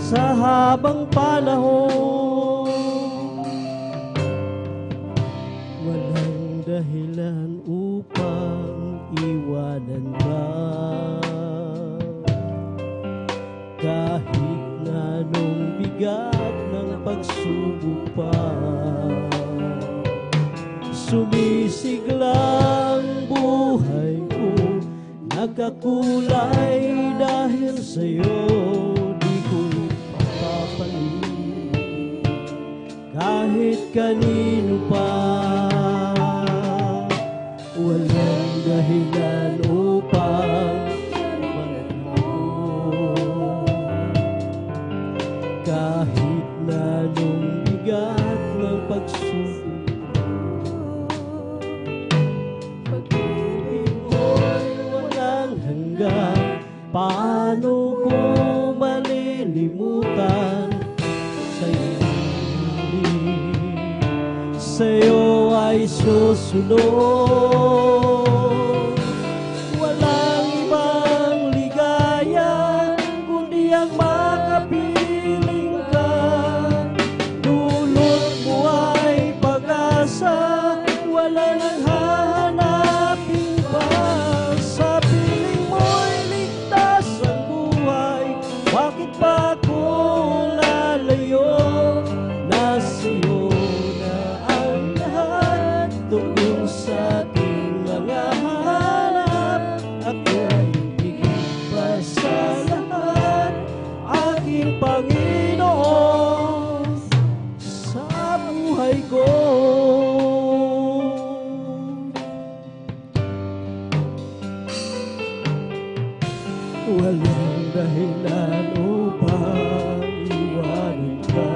sa habang panahon. Walang dahilan upang iwanan ka, kahit na nung bigat ng pagsubok pa. Sumisiglang buhay ko, nagkakulay dahil sa'yo. Di ko papapalit kahit kanino pa. Walang dahilan upang magbago, kahit na nung bigat ng pagsubok. Paano ko malilimutan sa'yo ay susunod. Walang ibang ligaya kundi ang makapiling ka. Dulot mo ay pag-asa, wala nang hahanapin pa. Sa piling mo'y ligtas ang buhay, bakit pa ako lalayo? Nasa'yo na ang lahat, tungkol sa ating mga hanap. Ako'y higit pa sa lahat, aking Panginoon, sa buhay ko. Walang dahilan upang iwanan ka,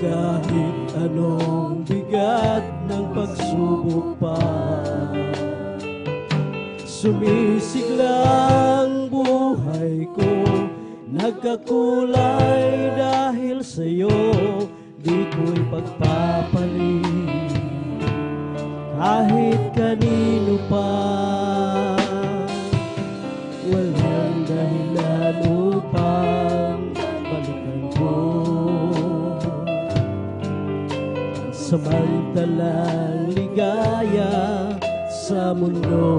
kahit anong bigat ng pagsubok pa. Sumisiglang buhay ko, nagkakulay dahil sa'yo. Di ko'y pagpapalit kahit kanino pa. Walang dahilan upang balikan ko samantalang ligaya sa mundo.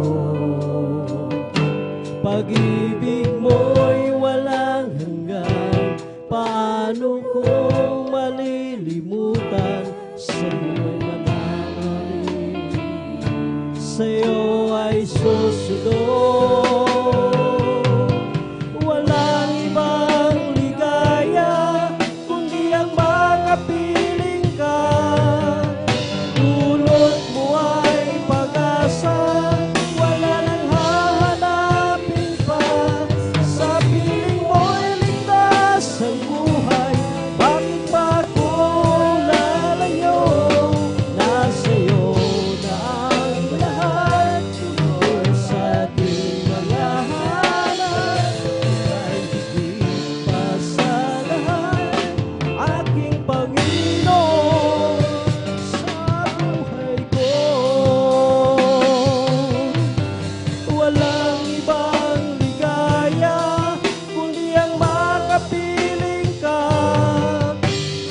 Pag-ibig mo'y walang hanggan, paano kong malilimutan sa'yo'y mananalig, sa'yo ay susunod. Walang ibang ligaya kundi ang makapiling ka. Dulot mo ay pag-asa, wala nang hahanapin pa. Sa piling mo'y ligtas ang buhay, bakit pa ako lalayo? Nasa'yo na ang lahat, tungkol sa ating mga hanap. Ika'y higit pa sa lahat, aking Panginoon, sa buhay ko. Walang ibang ligaya kundi ang makapiling ka.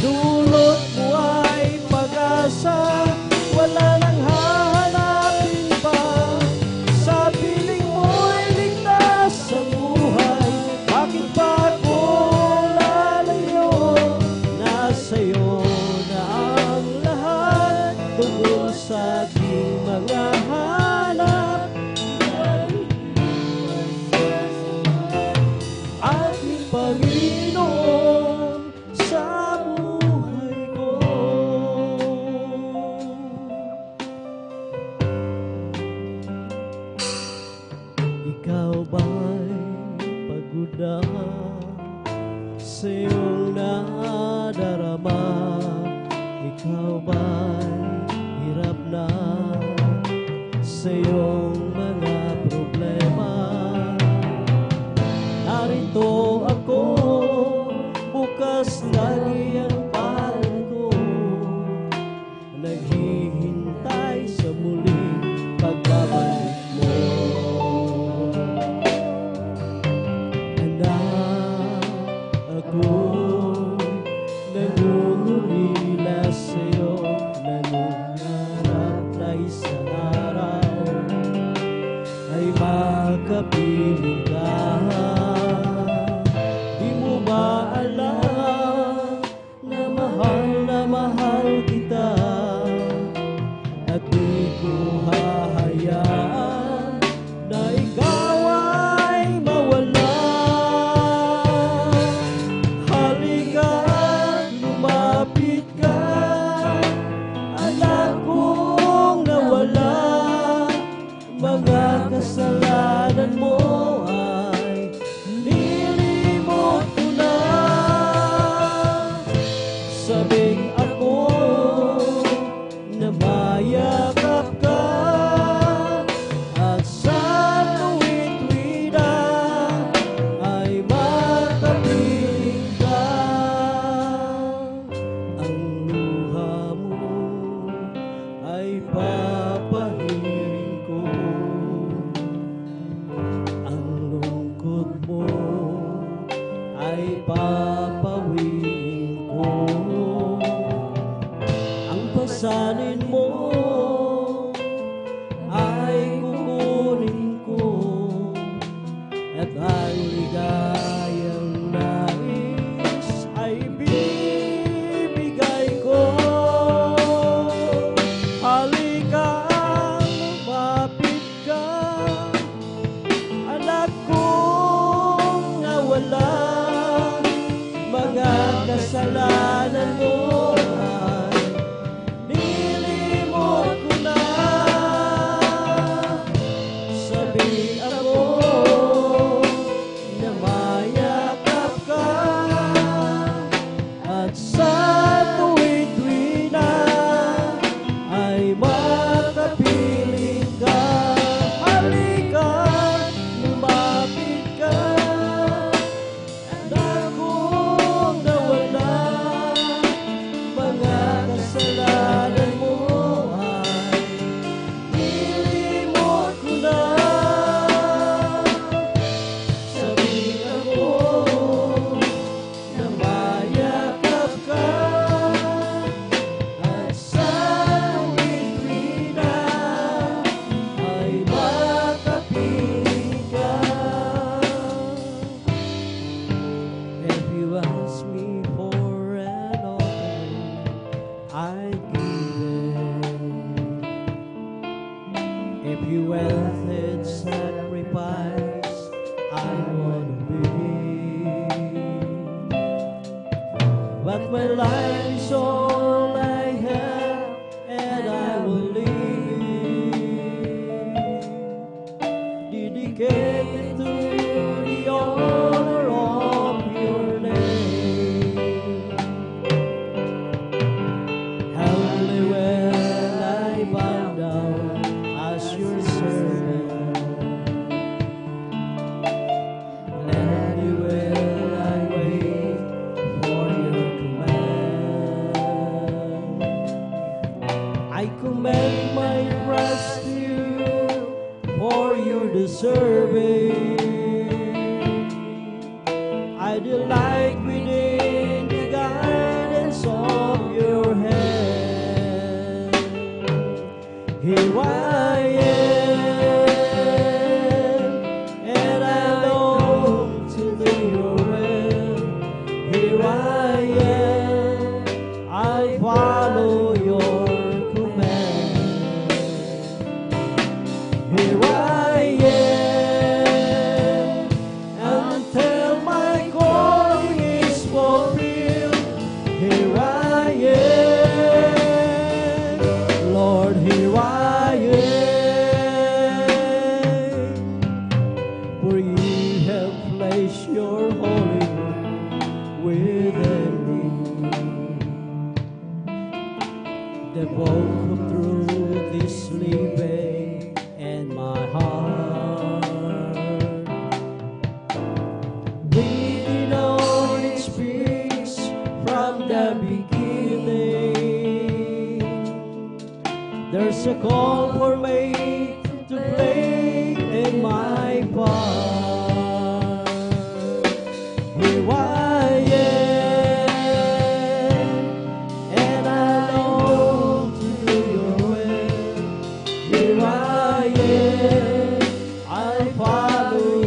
Dulot mo ay pag-asa, wala nang hahanapin pa. Sa piling mo'y ligtas ang buhay, bakit pa ako lalayo? Nasa'yo na ang lahat, tungkol sa aking mga hanap. Aking Panginoon, sa buhay ko. Ikaw ba'y pagod na sa iyong nadarama? Ikaw ba'y hirap na sa iyong mga problema? Narito ako, bukas lagi ang palad ko, naghihintay sa muling pagbabalik mo. Handa mapapiling ka. Di mo ba alam na mahal kita, at di ko hahayaan na ikaw ay mawala. Halika, lumapit ka, anak kong nawala. Mga kasalanan mo ay nilimot ko na. Sabing ako na mayakap ka, at sa tuwid-tuwida ay matapiling ka. Ang luha mo ay papahirin ko, ang lungkot mo ay papawiin ko. Ang pasanin mo ay kukunin ko, at ang ligayang nais ay bibigay ko. Halika, lumapit ka, anak kong nawala. Mga kasalanan mo ay nilimot ko na. Sabi ako na mayakap ka, at sa tuwid-tuwida ay makapiling ka. Halika, lumapit ka, anak kong nawala. Mga kasalanan mo ay nilimot ko na. Sabi ako na mayakap ka, at sa tuwid-tuwida ay makapiling ka. If you ask me for an offering, I give it. If you wanted sacrifice, I wanna be. But my life is all I have, and I will leave it, dedicated to the honor of your name. Humbly will I bow down as your servant. Gladly will I wait for your command. I commend my trust to you, for you deserve it. I delight within the guidance of your hand. Here I am, and I long to do your will. Here I am, I follow your command. Here I am, until my calling is fulfilled. Here I am, Lord, here I am. For you have placed your holy word within me. The both of truth is sleeping in my heart. Leading on its peace from the beginning. There's a call for me to play in my part. Here I am, and I long to do your will. Here I am, I follow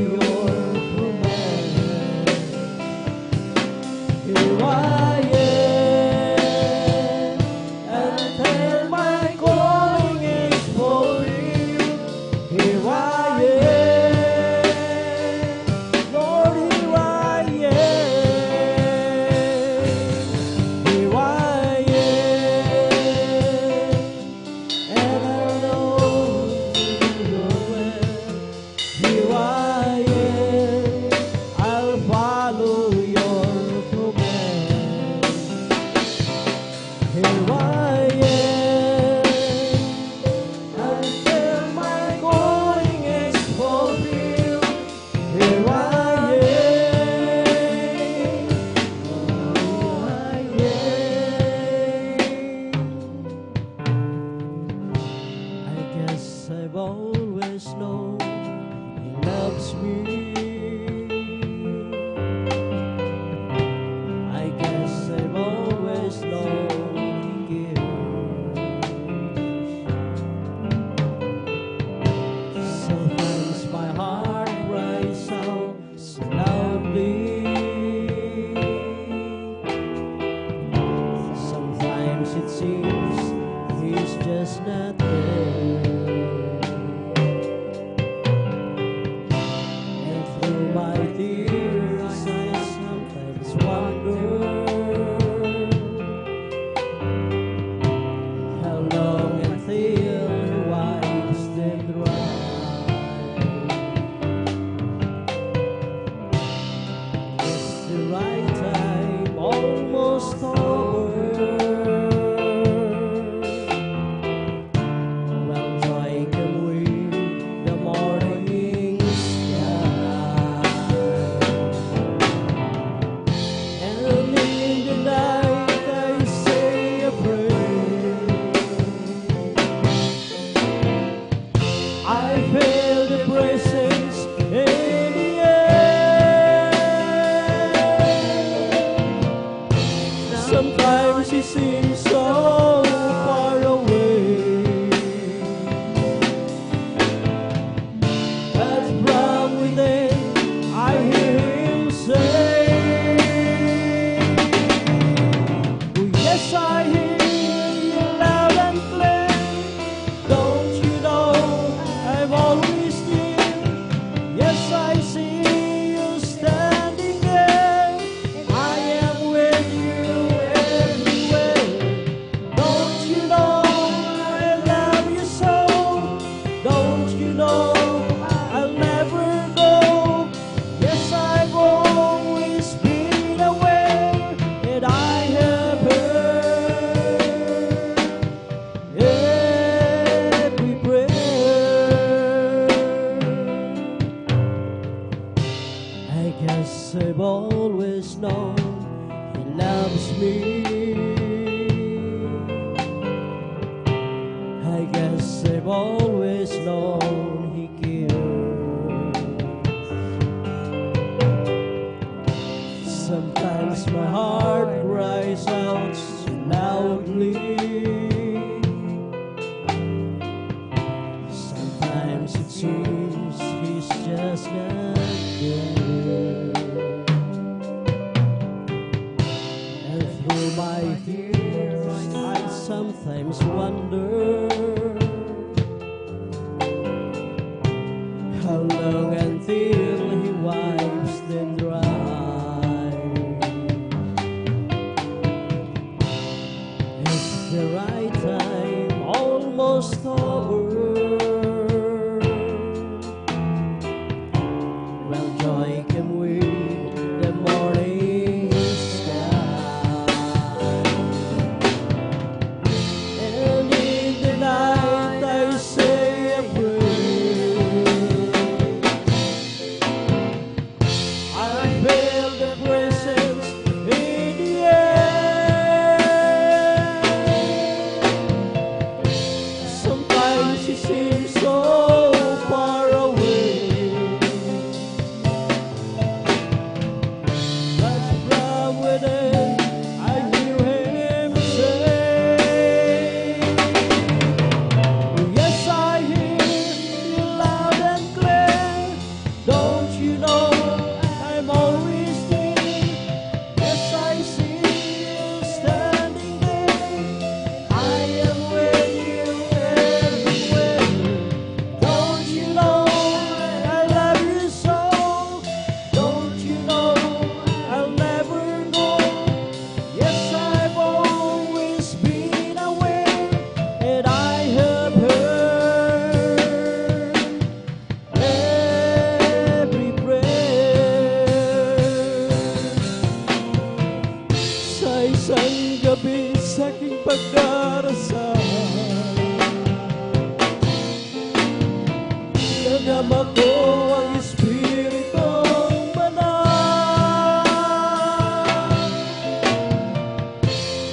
my tears, I sometimes wonder how long until he wipes them dry. It's the right time, almost over. Well, joy can with the morning sky. And in the night I say a prayer. I feel the presence in the air. Sometimes he seems so far away, but from within I hear him say, oh yes, I hear you loud and clear. Don't you know I'm always near? Yes, I see you standing there. I am with you everywhere. Don't you know I love you so? Don't you know I'll never go? Yes, I've always been aware, and I have heard every prayer. I guess I've always known he loves me. I guess I've always known he cares. Sometimes my heart cries out so loudly. Sometimes it seems he's just not there. And through my tears I sometimes wonder how long until he wipes them dry. It's the right time, almost over. Well, joy came with the morning sky. And in the night I say a prayer. I feel the presence in the air. Sometimes he seems so far away, but from within I hear him say, oh yes, I hear you loud and clear. Don't you know I'm always near? Yes, I see you standing there. I am with you everywhere. Don't you know I love you so? Don't you know I'll never go? Yes, I've always been aware, and I have heard every prayer. Sa isang gabi sa aking pagdarasal, nadama ko ang Espiritong Banal.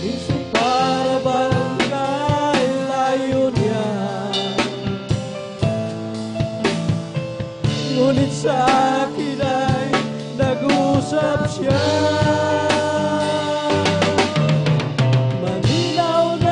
Minsan para bang kailayo niya, ngunit sa akin ay nag-usap siya. Malinaw na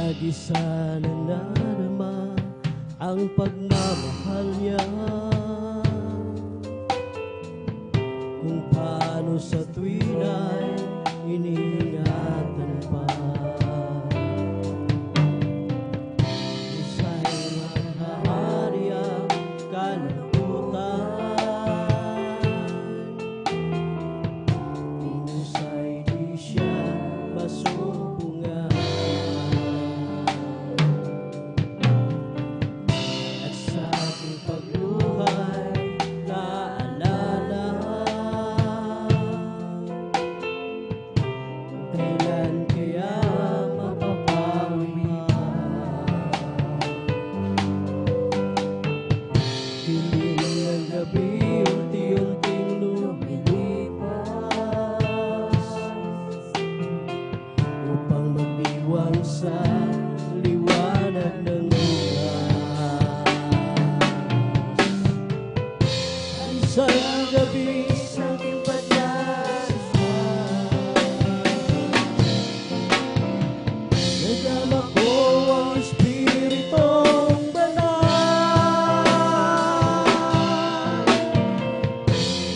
Nag-isa na nadarama ang pagmamahal niya, kung paano sa tuwina'y iniingatan pa. Isa'y mahahari ang kalabutan, kung isa'y di siya masumpungan. At sa aking pagluhay naalala kung kailan kaya mapapawi ka. Dilim ng gabi unti-unting lumilipas upang magdiwang sa liwanag ng bukas. Isang gabi sa aking pagdasal, nadama ko ang Espiritong Banal.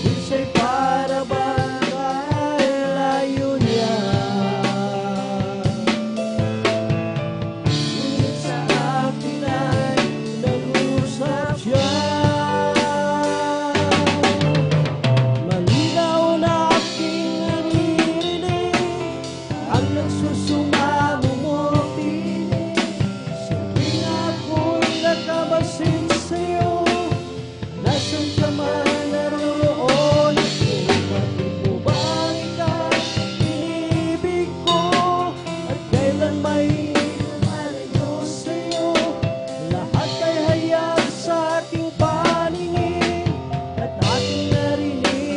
Isa'y para bang kay layo niya, ngunit sa akin ay nag-usap siya. Malinaw na aking naririnig ang nagsusumamong tinig sa tuwing ako'y nakamasid sa'yo. Nasaan ka man, naroon ako. Bakit mo bang ikaw inibig ko? At kailan may lumalayo sa'yo? Lahat ay hayag sa aking paningin at aking narinig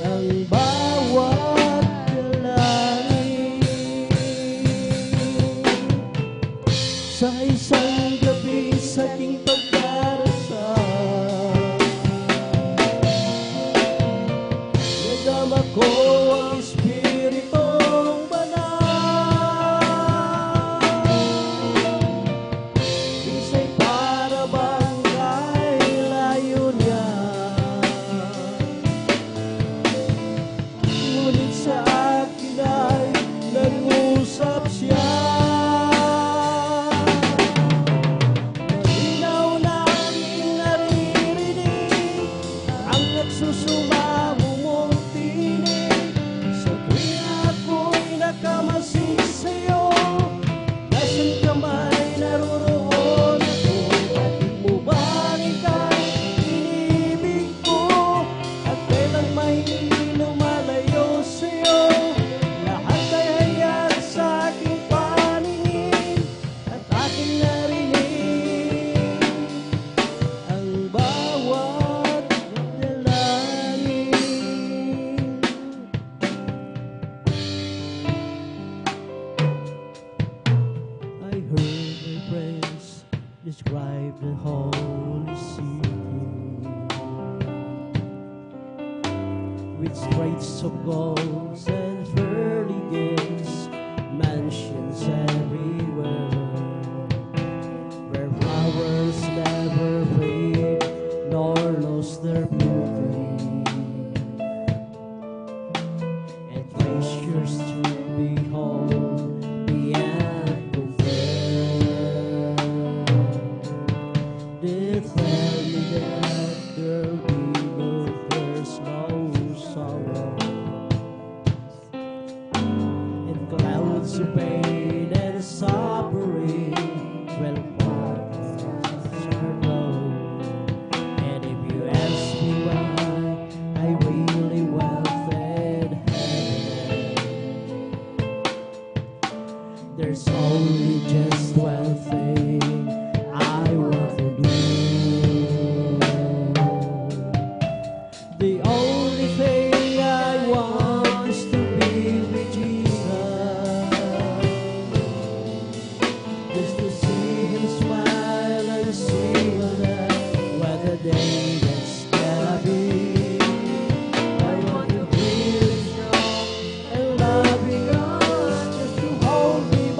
ang bawat dalangin. Sa isang gabi sa aking pagdarasal, nadama ko ang Espiritong Banal. Isa'y para bang kay layo niya, ngunit sa akin ay nag-usap siya. Malinaw na aking naririnig ang nagsusumamong tinig sa tuwing ako'y nakamasid sa'yo. Nasaan ka man, naroroon ako. Bakit mo bang ikaw inibig ko? At kailan may lumalayo sa'yo? Lahat ay hayag sa aking paningin at aking narinig ang bawat dalangin. I heard my friends describe the holy city with streets of gold and pearly gates, mansions everywhere, where flowers never fade nor lose their beauty, and treasures to behold beyond compare. They tell me that there'll be no there's no sorrow, and clouds of pain and suffering will fall are low. And if you ask me why I really welfare heaven, there's only just one thing I want to do. The only thing I want is to be with Jesus, just to see him smile and see that what the day that's gonna be. I want to feel his love and loving us, just to hold me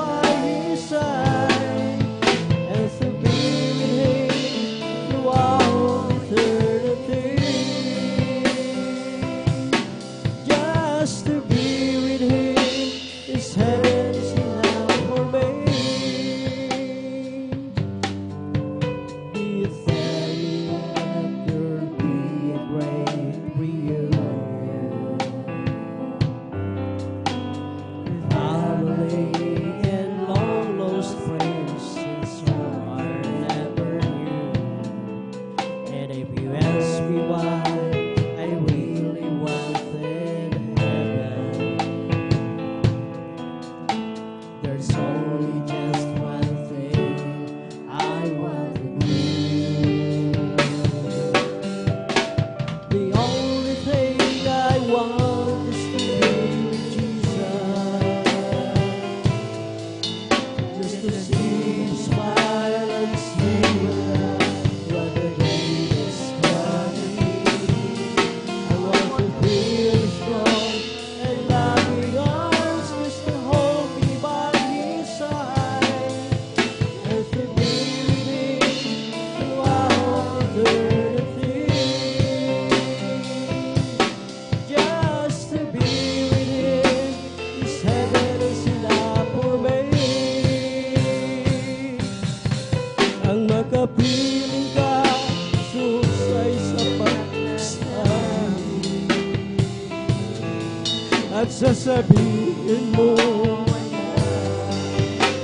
heavens enough for me. You tell me that there'll be a great reunion with family and long lost friends since you are never knew. And if you ask me why I really wanted heaven, there's only just one thing I want to do. The only thing I want is to be with Jesus, just to see Him smile and see what the day is coming. I want to feel strong and loving arms just to hold me by His side, and to be with Him throughout eternity. Just to be with Him is heaven is enough for me. Ang makapiling ka, Jesus, ay sapat sa akin. At sasabihin mo,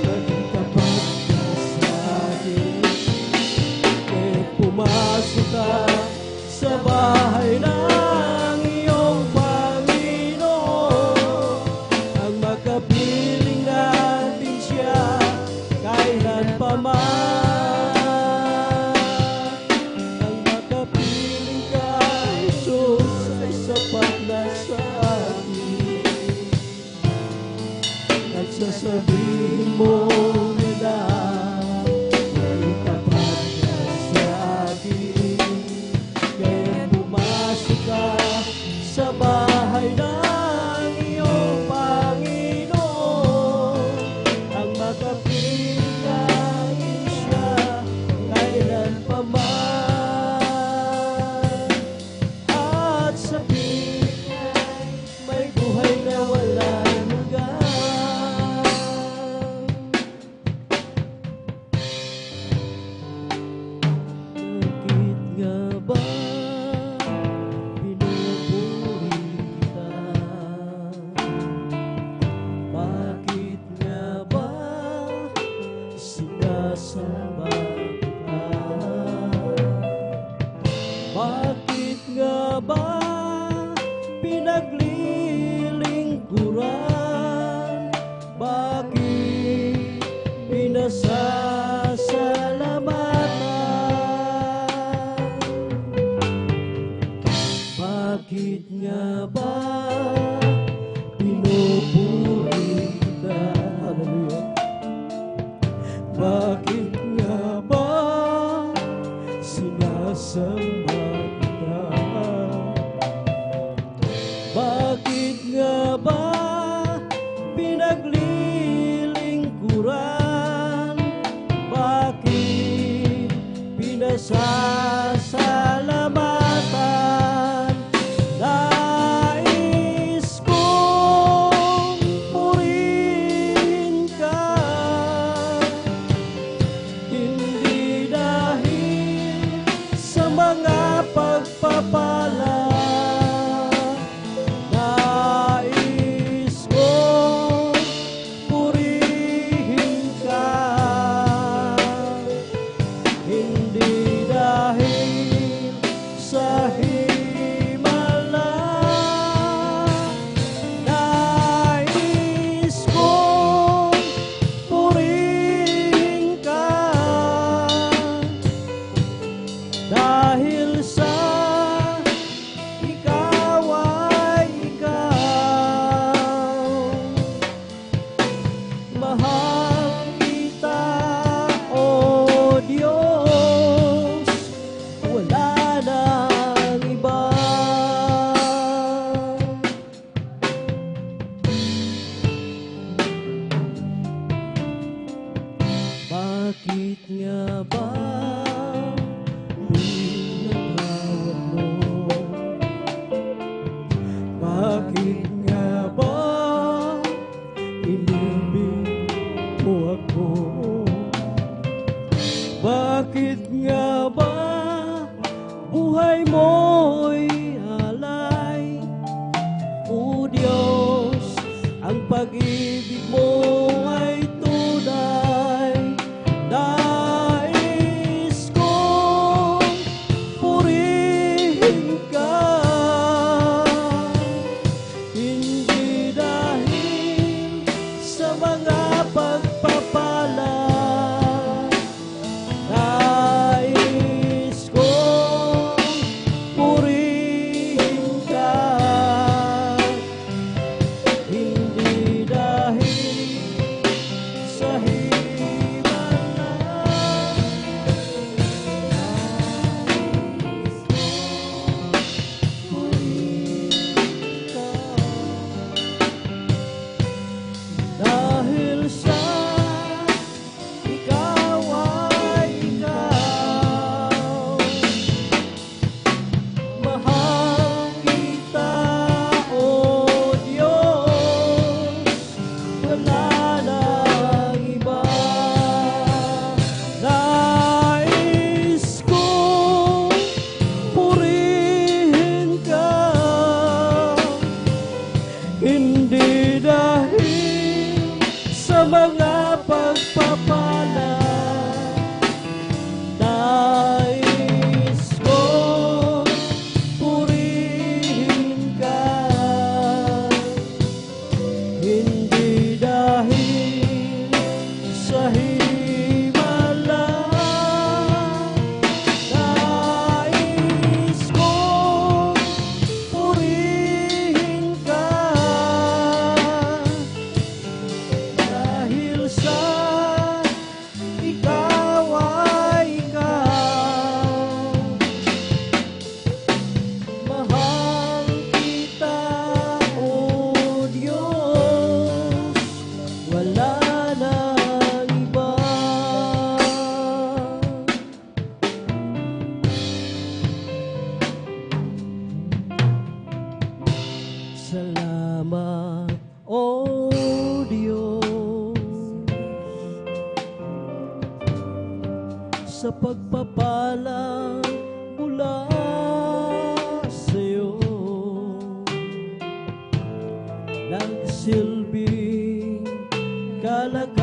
naging tapat ka sa akin. Kaya pumasok ka sa bahay ng iyong Panginoon. Ang makapiling natin siya kailan pa man. Ang makapiling ka, Jesus, ay sapat na sa akin. At sasabihin mo na may tapat ka sa akin. Kaya pumasok ka sa bahay ng iyong Panginoon. Ang makapiling natin siya kailan pa man. At sa piling may buhay na walang hanggan. Bakit nga ba pinupuri kita? Bakit nga ba sinasamba kita? Bakit nga ba pinaglilingkuran? Bakit pinasasalamatan? Bakit nga ba pinupuri kita? Hallelujah. Bakit nga ba sinasamba kita? Bakit nga ba pinaglilingkuran? Bakit pinasasalamatan? Nais kong purihin ka, hindi dahil sa mga pagpapala. Nais kong purihin ka, hindi dahil sa himala. Nais kong purihin ka, dahil sa ikaw ay ikaw. Mahal kita, O Diyos, wala nang iba. Bakit nga ba pinatawad mo? Bakit nga ba inibig buhay mo'y alay. O Diyos, ang pag-ibig mo ay tunay. Nais kong purihin ka, hindi dahil sa mga pagpapala. Nais kong purihin ka, hindi dahil sa himala. Dahil sa ikaw ay ikaw, mahal kita, O Diyos, wala nang iba. Nais kong purihin ka, hindi dahil sa mga pagpapala. Nais kong purihin ka, hindi dahil sa himala. Nais kong purihin ka, dahil sa ikaw ay ikaw, mahal kita, O Diyos, wala nang iba. Salamat, O Diyos, sa pagpapala mula sa'yo. Nagsilbing kalakasan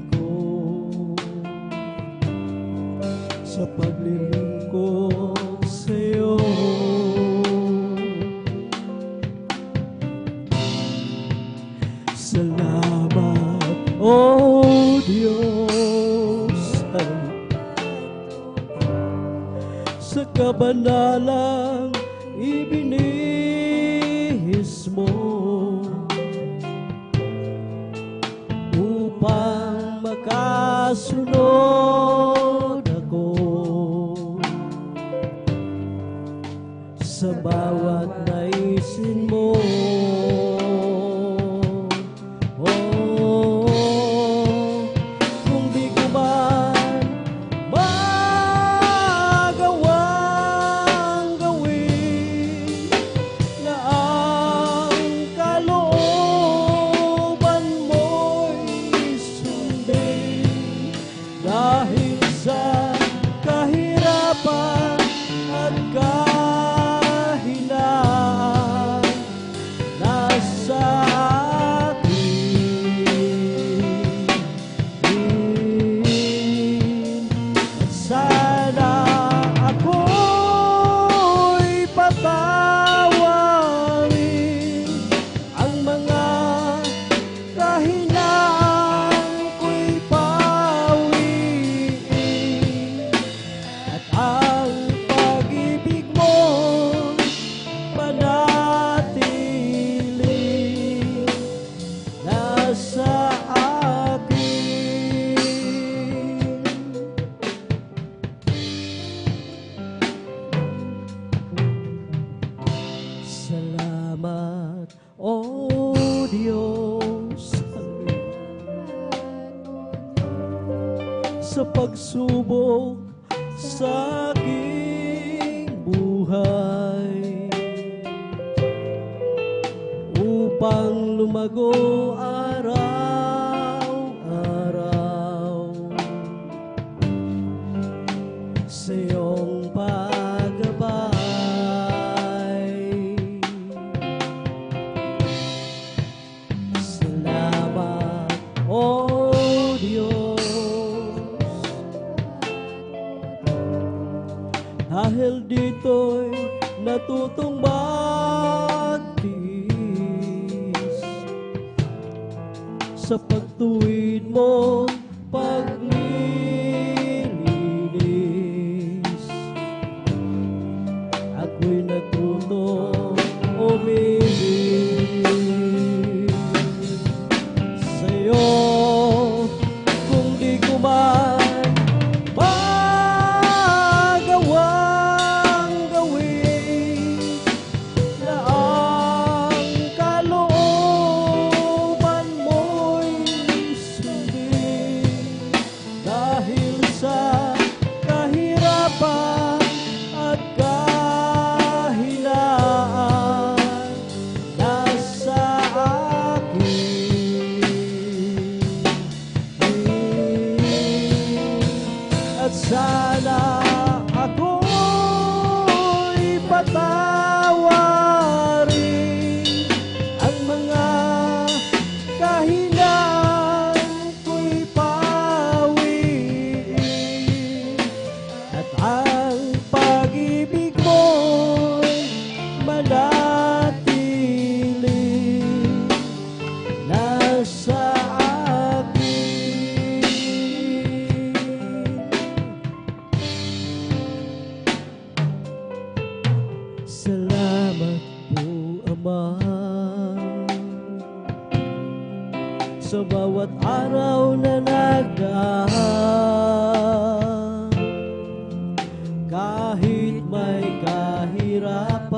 ko sa paglilingkod sa'yo. Salamat, O Diyos, sa kabanalang ibinihis mo upang makasunod ako sa bawat naisin mo. Kung di ko man magawang gawin na ang kalooban mo'y sundin, dahil sa kahirapan at kahinaan nasa akin. Sana ako'y patawarin, ang mga kahinaan ko'y pawiin, at ang pag-ibig mo'y panatili nasa akin. Salamat, O Diyos, sa pagsubok sa aking buhay, upang lumago araw-araw sa iyong matutong magtiis sa pagtuwid mo paglilinis. Ako'y natutong umibig sa'yo kung di ko man magawang gawin na ang kalooban mo'y sundin. Dahil sa kahirapan at kahinaan nasa akin, at sana ako'y patawarin ang mga kahinaan ko'y pawiin, at ang pag-ibig mo'y manatili nasa akin. Salamat po, Ama, sa bawat araw na nagdaan. Kahit may kahirapan,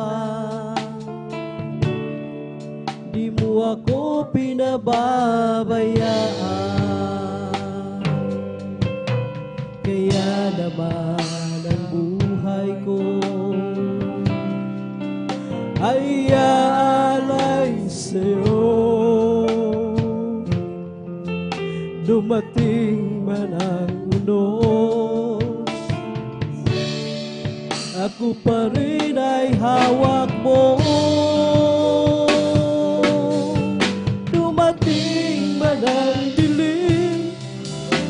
di mo ako pinababayaan. Kaya naman ang buhay ko ay aalay sa'yo. Dumating man ang unos, ako pa rin ay hawak mo. Dumating man ang dilim,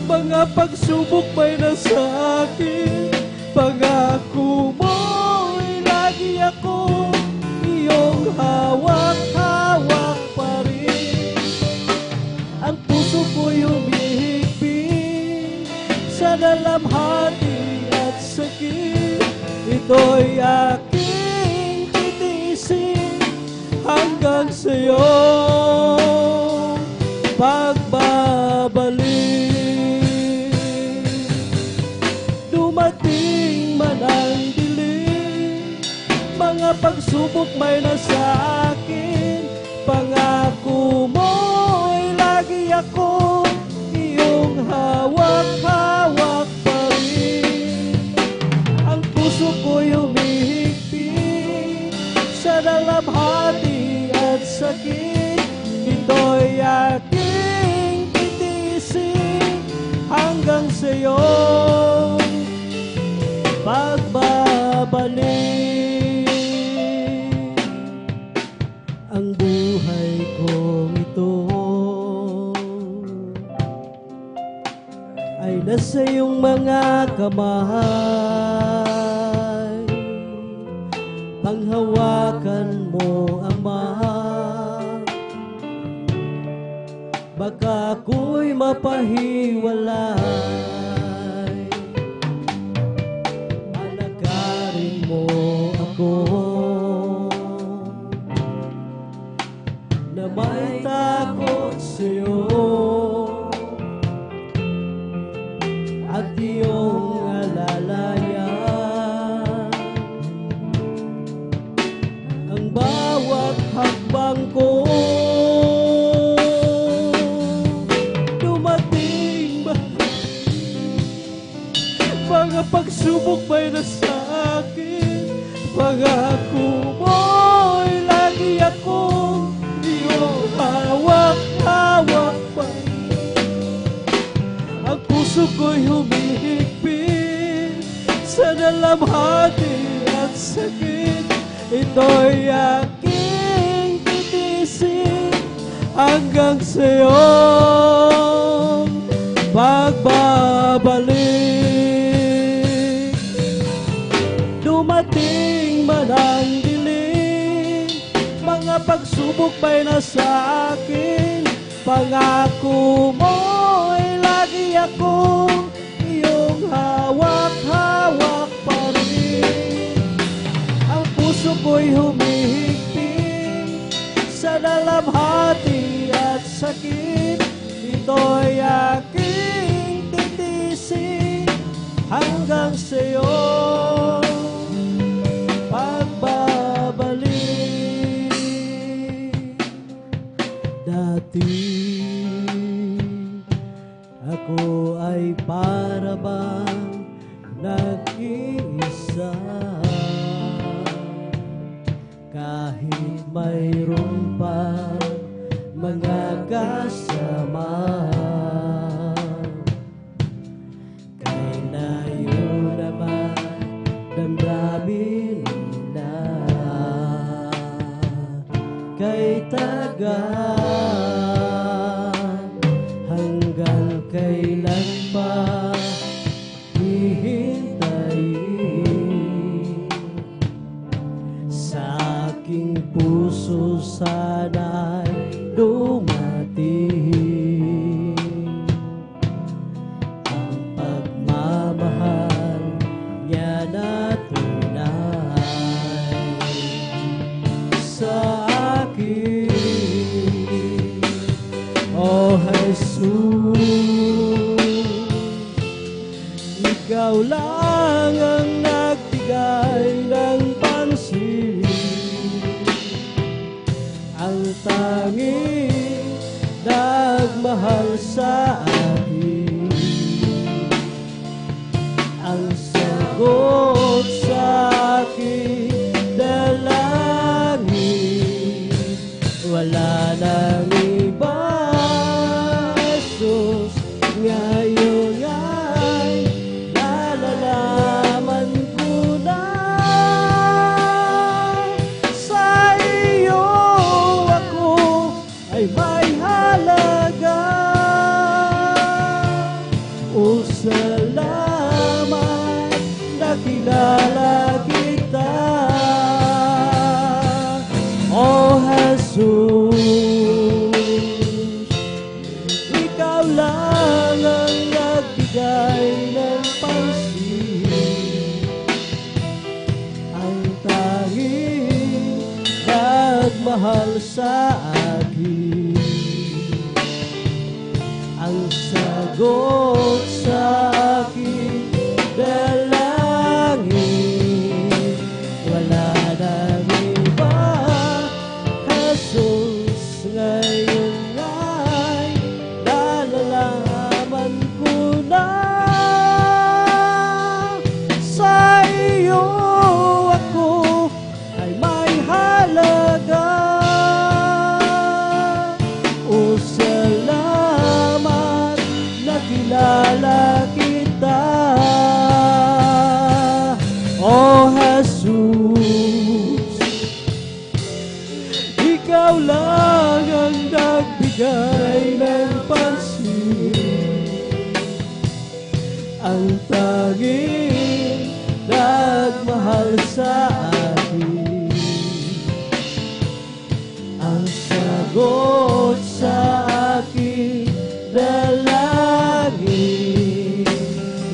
mga pagsubok may nasa akin. Pangako mo'y lagi ako iyong hawak-hawak pa rin. Ang puso ko'y humihigpit sa dalamhati at sakit. Ito'y aking titiisin hanggang sa'yo pagbabalik. Dumating man ang dilim, mga pagsubok may nasa akin. Pangako mo'y lagi ako iyong hawak-hawak pa rin. Ang puso ko'y humihigpit sa dalamhati at sakit. Ito'y aking titiisin hanggang sa'yo pagbabalik. Ang buhay kong ito ay nasa iyong mga kamay. Panghawakan mo, Ama, baka ako'y mapahiwalay. Alagarin mo ako na may takot sa'yo, at iyong alalayan ang bawat hakbang ko. Dumating ba mga pagsubok may nasa akin? Pangako mo'y lagi akong iyong hawak-hawak pa. Ang puso ko'y humihigpit sa dalamhati at sakit. Ito'y aking titiisin hanggang sa'yo pagbabalik. Dumating man ang pagsubok ba'y nasa akin? Pangako mo'y lagi akong iyong hawak-hawak pa rin. Ang puso ko'y humihigpit sa dalamhati at sakit. Ito'y aking titisin hanggang sa'yo pagbabalik. Dati ako ay para bang nag-iisa, kahit mayroon pa mga kasama. Ngayon naman damdamin na kay tagal. Hanggang kailan pa hihintayin? Sa aking puso sana'y dumating ang pagmamahal niya na tunay sa akin. Oh Jesus, ikaw lang ang nagbigay ng pansin, ang tanging nagmahal sa akin. Ang sagot sa aking dalangin, wala nang iba, Jesus. Ngayon ay nalalaman ko na sa iyo ako ay may halaga. O salamat, nakilala kita. O Jesus, ikaw lang ang nagbigay ng pansin, ang tanging nagmahal sa akin. Ang sagot sa aking dalangin, wala nang iba, Jesus. Ngayon ay nalalaman ko na sa iyo ako ay may halaga. O salamat, nakilala kita. O Jesus, ikaw lang ang nagbigay ng pansin, ang tanging nagmahal sa akin. Ang sagot sa aking dalangin,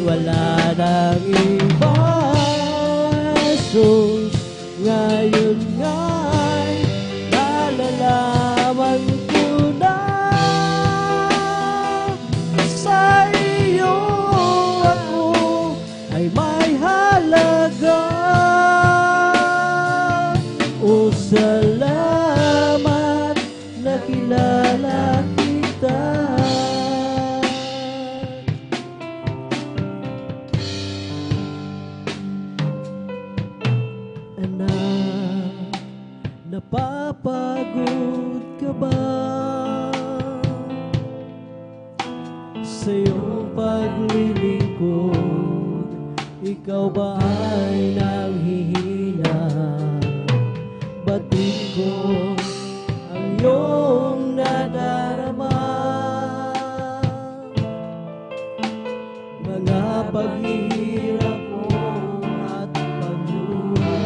wala nang iba, Jesus. Ngayon nga'y nalalaman ko na sa iyo ako ay may halaga. O salamat, nakilala kita. Anak, napapagod ka ba sa iyong paglilingkod? Ikaw ba ay nanghihina? Batid ko ang iyong nadarama, mga paghihirap mo at pagluha.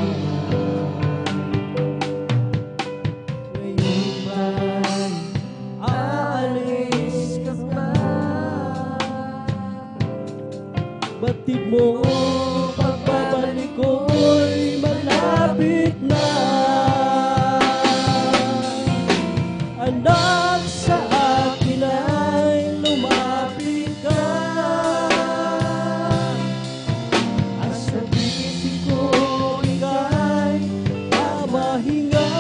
Ngayon batid mo, pagbabalik ko'y malapit na. Anak, sa akin ay lumapit ka, at sa bisig ko ika'y mamahinga.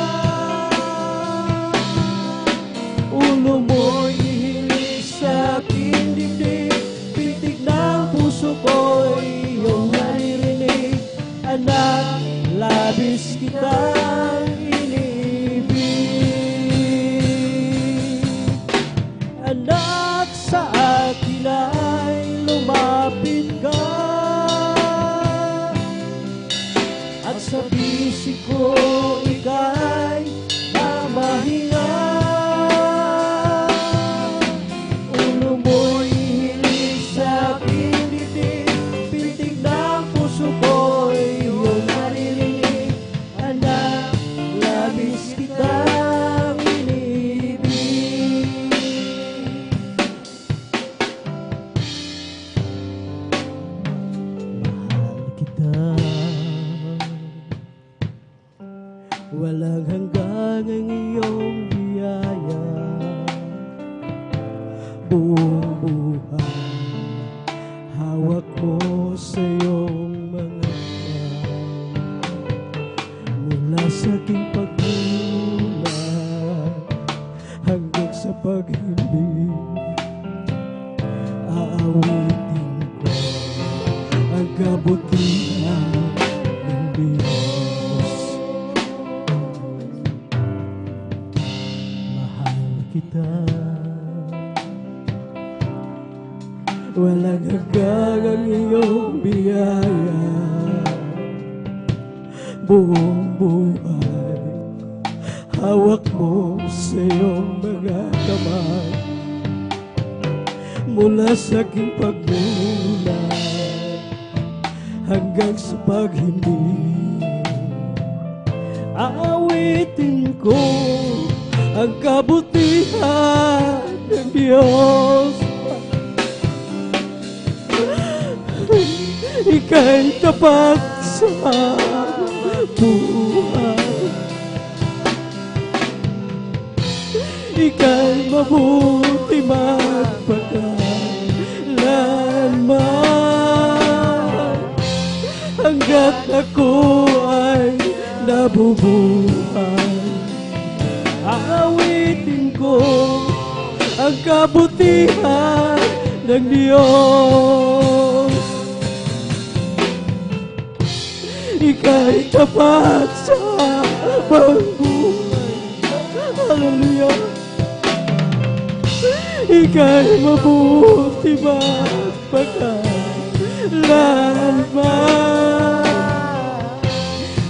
Ulo mo'y ihilig sa aking dibdib, pitik ng puso ko'y iyong naririnig. Anak, labis kitang iniibig. Anak, sa akin ay lumapit ka, at sa bisig ko ika'y mamahinga. Ulo mo'y hilig sa aking dibdib, pitik ng puso ko'y iyong naririnig. Anak, labis kitang iniibig. Mahal kita, walang hanggang ang iyong biyaya. Buong buhay, hawak mo sa iyong mga kamay. Mula sa aking pagmulat hanggang sa pag-ibig, aawitin ko ang kabutihan ng Diyos. Mahal kita, walang hanggang ang iyong biyaya. Buong buhay, hawak mo sa iyong mga kamay. Mula sa aking pagmulat hanggang sa pag-ibig, aawitin ko ang kabutihan ng Diyos. Ika'y tapat sa buhay, ika'y mabuti magpakailanman. Hanggat ako ay nabubuhay, aawitin ko ang kabutihan ng Diyos. Ika'y tapat sa pagbuhay. Hallelujah. Ika'y mabuti magpakailanman.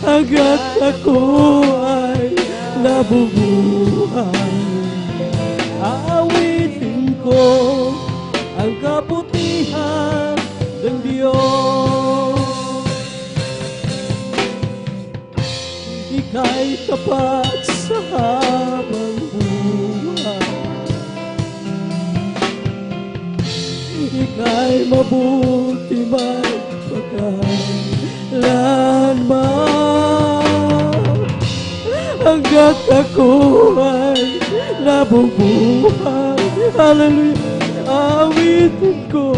Hanggat ako ay nabubuhay, aawitin ko ang kabutihan ng Diyos. Ika'y tapat sa habang buhay, ika'y mabuti magpakailanman. Hanggat ako ay nabubuhay, hallelujah, aawitin ko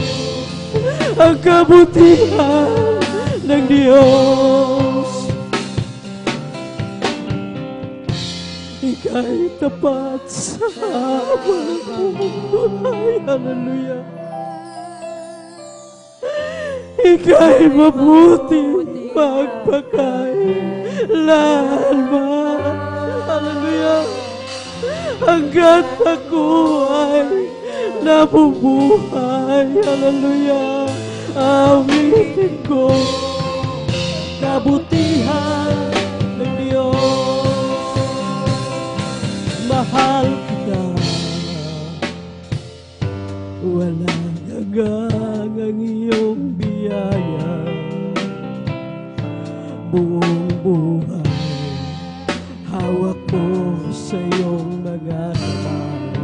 ang kabutihan ng Diyos. Ika'y tapat sa habang buhay, hallelujah. Ika'y mabuti magpakailanman, hallelujah. Hanggat ako ay nabubuhay, hallelujah, aawitin ko kabutihan ng Diyos. Mahal kita, walang hanggang ang iyong biyaya. Buong buhay, hawak mo sa iyong mga kamay.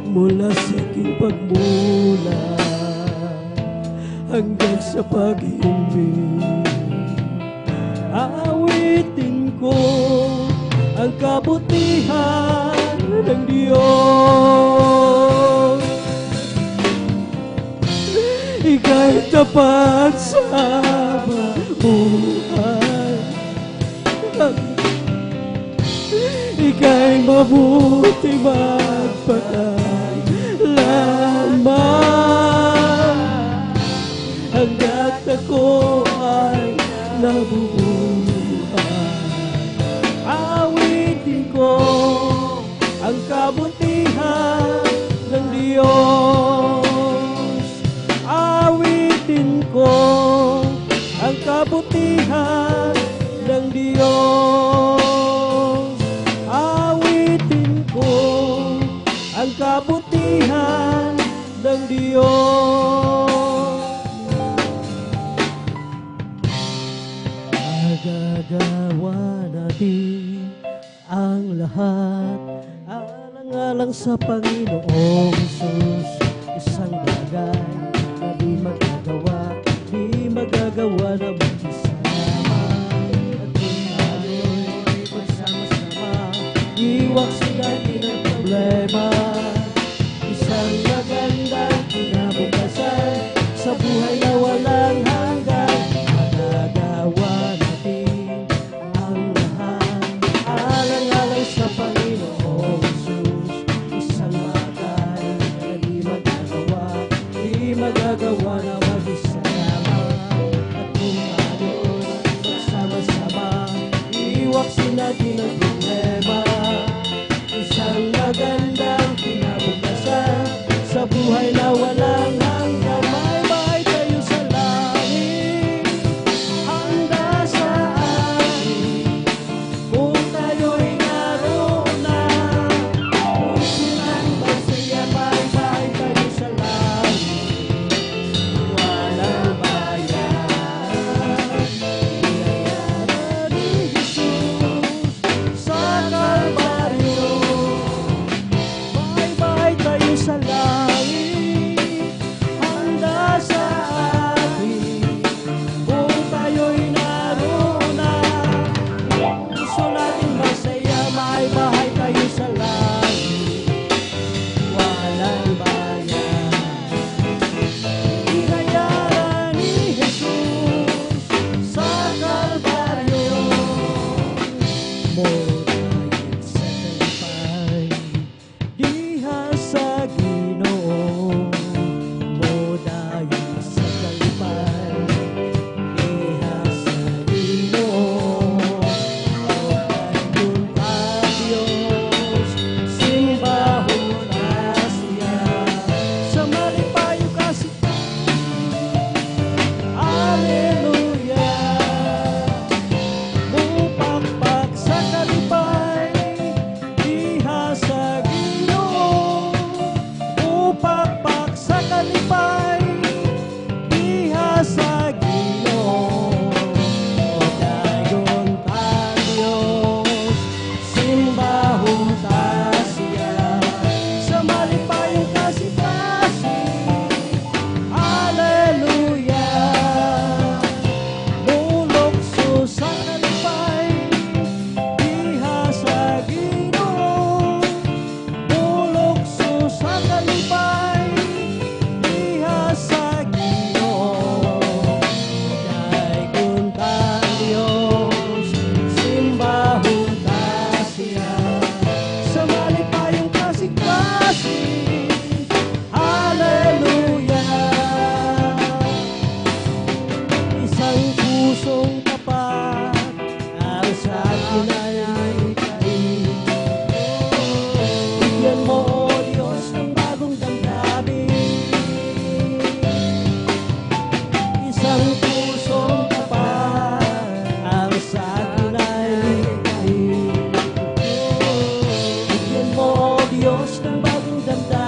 Mula sa aking pagmulat hanggang sa pag-ibig. Aawitin ko ang kabutihan ng Diyos. Ika'y tapat sa buhay, ika'y mabuti magpatay lamang hanggat ako ay nabubuhay. Awitin ko ang kabutihan ng Diyos. Awitin ko ang kabutihan ng Diyos. Awitin ko ang kabutihan ng Diyos. Magagawa natin ang lahat alang-alang sa Panginoong Jesus. Isang bagay na di magagawa na mag-isama. At kung tayo'y magsama-sama, iwak sila ng problema. Isang magandang kinabukasan sa buhay na walang hanggan. Magagawa natin ang lahat alang-alang sa Panginoong Jesus. Isang bagay na di magagawa na mag-isama. At kung tayo'y magsama-sama, iwaksin natin ang problema. Isang magandang kinabukasan sa buhay na walang hanggan. May tayo sa langit, handa sa atin. Kung tayo'y naroon na, puso ng masaya. May tayo sa langit, walang bayan. Biyaya ni Jesus sa Kalbaryo. Bye-bye tayo sa langit, handa sa atin. Kung tayo'y naroon na, puso natin masaya. May bahay tayo sa langit, walang bayan. Binayaran ni Jesus sa Kalbaryo. Modayag sa kalipay, diha sa Ginoo. Modayag sa kalipay, diha sa Ginoo. Pagkayong ka Diyos, simbahon na siya. Sa malipayo kasi, Alleluia. Mupakpak sa kalipay, diha sa Ginoo. Mupakpak sa kalipay, diha sa Ginoo. Dayon ta Diyos, simbahon ta siya. Sa malipayong kasi-kasi, Alleluia. Mulokso sa kalipay, diha sa Ginoo. Mulokso sa kalipay, diha sa Ginoo. Dayon ta Diyos, simbahon ta siya. Sa malipayong kasi-kasi, Alleluia. Isang pusong tapat ang sa akin ay itahin. Bigyan mo, O Diyos, ng bagong damdamin. Isang pusong tapat ang sa akin ay itahin. Bigyan mo, O Diyos, ng bagong damdamin.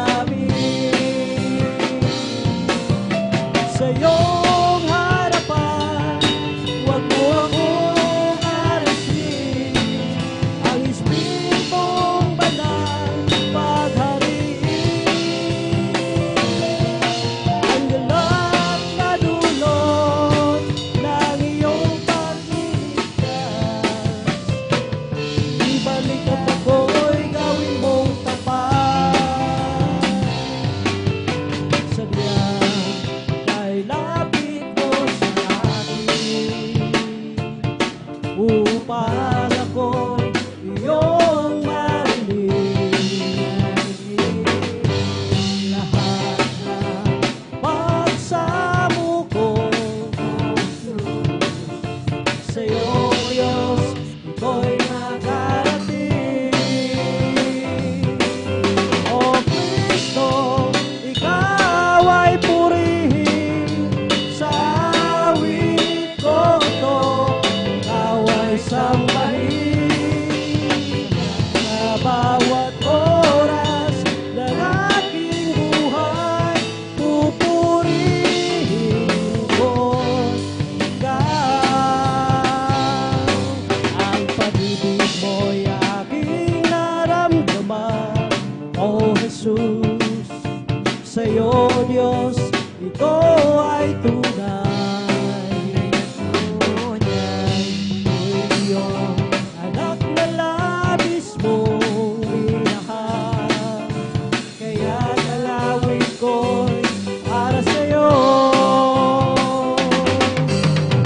Sa'yo, Diyos, ito ay tunay. Ako'y iyong anak na labis mong minahal. Kaya dalawin ko'y para sa'yo.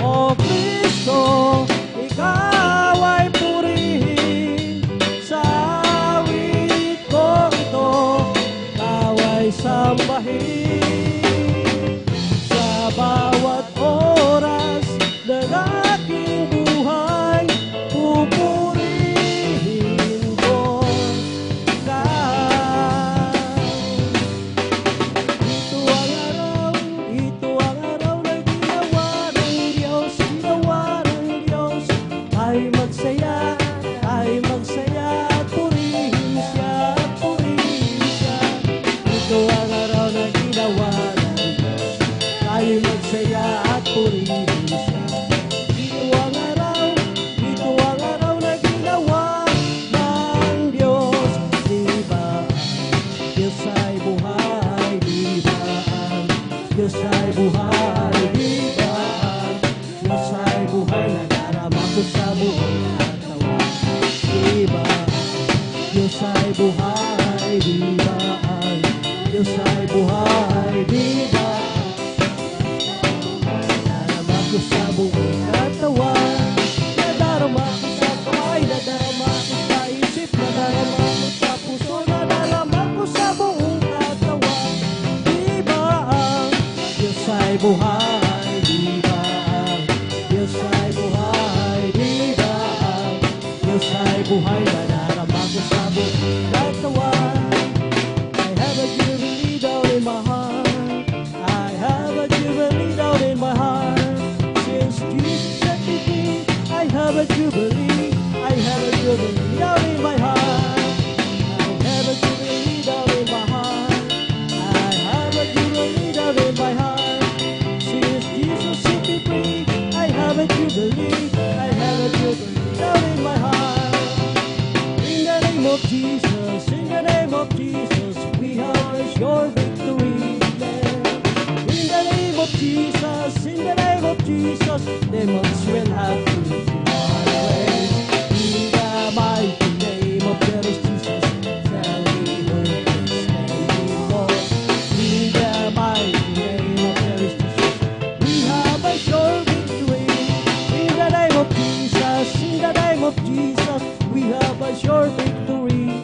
O Kristo, ikaw ay purihin sa awit ko ito. Ikaw ay sambahin sa bawat oras ng aking buhay. Pupurihin ko ikaw. Ito ang araw na ginawa ng Diyos, ay magsaya at purihin siya, Ito ang araw na ginawa ng Diyos, ay magsaya at purihin siya. Ito ang araw na ginawa ng Diyos, di ba? Diyos ay buhay, di ba? Diyos ay buhay, di ba? Diyos ay buhay, nadarama ko sa buong katawan, di ba? Diyos ay buhay, di ba? Diyos ay buhay, di ba? Nadarama ko sa buong katawan, nadarama ko sa kamay, nadarama ko sa isip, nadarama ko sa puso, nadarama ko sa buong katawan, di ba? Diyos ay buhay, di ba? Diyos ay buhay, di ba? Diyos ay buhay, nadarama ko sa buong katawan. I have a jubilee down in my heart. I have a jubilee down in my heart. Since Jesus set me free, I have a jubilee. I have a jubilee down in my heart. I have a jubilee down in my heart. I have a jubilee down in my heart. Since Jesus set me free, I have a jubilee. I have a jubilee down in my heart. In the name of Jesus, in the name of Jesus, we have your victory. In the name of Jesus, in the name of Jesus, demons will have to run away. In the mighty name of Jesus, tell me who is standing for. In the mighty name of Jesus, we have a sure victory. In the name of Jesus, in the name of Jesus, we have a sure victory.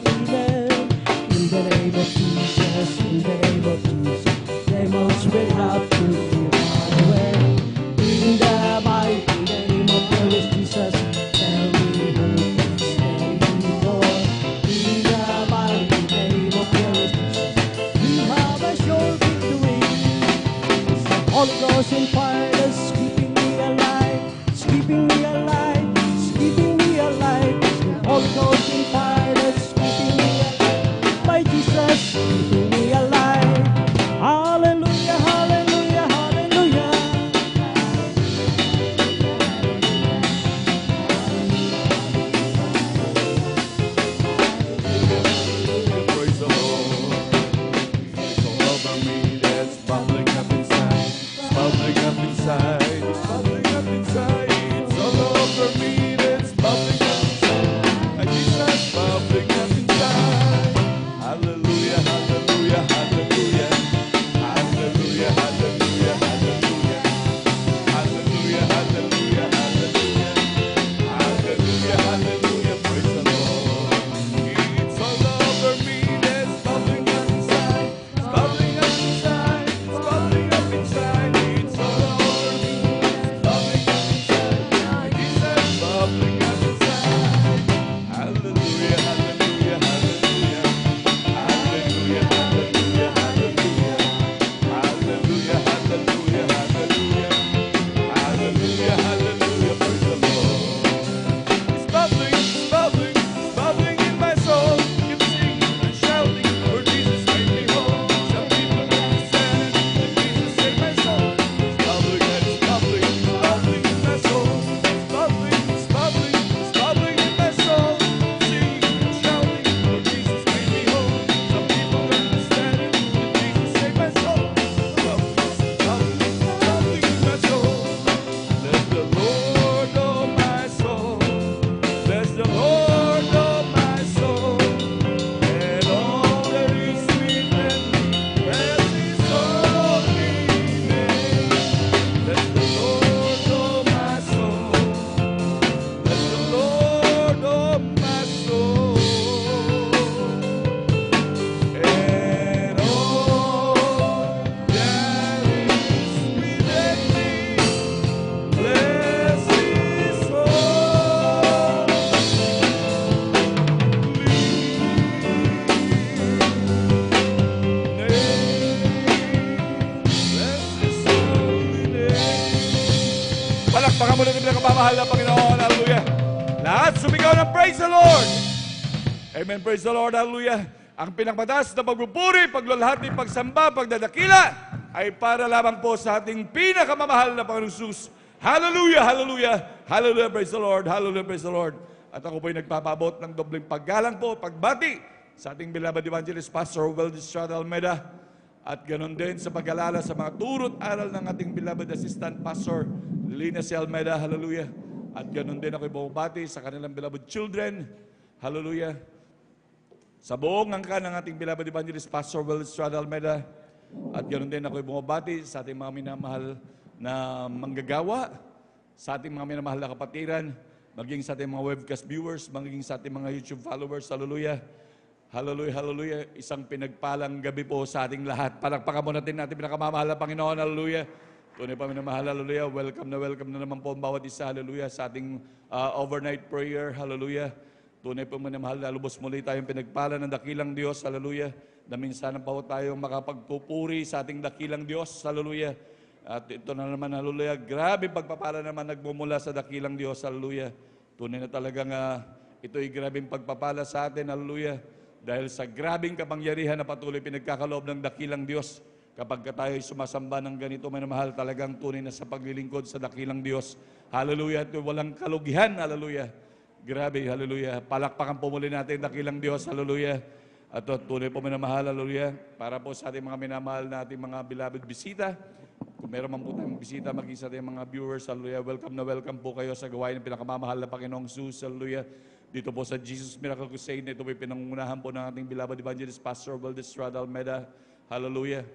In the name of Jesus, in the name of Jesus, demons will have to run away. In the mighty name of Jesus, tell me who can stand before. In the mighty name of Jesus, we have a sure victory. Holy Ghost and fire that's keeping me alive, keeping me alive, keeping me alive. Holy Ghost and fire that's keeping me alive, by Jesus, keeping me alive. Hallelujah, hallelujah, hallelujah. Praise the Lord. It's all over me that's bubbling up inside. It's bubbling up inside. Palakpakan mo natin pinakamamahal na Panginoon. Hallelujah. Lahat sumigaw ng praise the Lord. Amen. Praise the Lord. Hallelujah. Ang pinakmataas na pagpupuri, paglalahati, pagsamba, pagdadakila ay para lamang po sa ating pinakamamahal na Panginoong Jesus. Hallelujah, hallelujah, hallelujah, praise the Lord, hallelujah, praise the Lord. At ako po'y nagpapabot ng dobleng paggalang po, pagbati sa ating beloved evangelist, Pastor Weldis Strada Almeida. At ganoon din sa pag-alala sa mga turot aral ng ating beloved assistant, Pastor Lina C. Almeida, hallelujah. At ganoon din ako'y bumabati sa kanilang beloved children, hallelujah. Sa buong angka ng ating beloved evangelist, Pastor Weldis Strada Almeida. At ganoon din ako'y bumabati sa ating mga minamahal na manggagawa, sa ating mga minamahal na kapatiran, maging sa ating mga webcast viewers, maging sa ating mga YouTube followers, hallelujah. Hallelujah, hallelujah. Isang pinagpalang gabi po sa ating lahat. Palakpakan mo natin pinakamamahal na Panginoon, hallelujah. Tunay pa minamahal, hallelujah. Welcome na naman po ang bawat isa, hallelujah, sa ating overnight prayer, hallelujah. Tunay po minamahal na lubos muli tayong pinagpala ng dakilang Diyos, hallelujah. Na minsan po tayong makapagpupuri sa ating dakilang Diyos, hallelujah. At ito na naman, hallelujah. Grabe pagpapala naman nagmumula sa dakilang Diyos, hallelujah. Tunay na talagang ito'y grabing pagpapala sa atin, hallelujah. Dahil sa grabing kapangyarihan na patuloy pinagkakaloob ng dakilang Diyos, kapag tayo'y sumasamba ng ganito, minamahal, talagang tunay na sa paglilingkod sa dakilang Diyos. Hallelujah. At walang kalugihan, hallelujah. Grabe, hallelujah. Palakpakan po muli natin dakilang Diyos, hallelujah. At tunay po minamahal, hallelujah. Para po sa ating mga minamahal na ating mga beloved bisita. Kung meron man po tayong bisita, maging sa ating mga viewers, hallelujah. Welcome na welcome po kayo sa gawain ng pinakamamahal na Panginoong Jesus, hallelujah. Dito po sa Jesus Miracle Crusade, ito po pinangungunahan po ng ating beloved evangelist, Pastor Weldis Strada Almeida, hallelujah.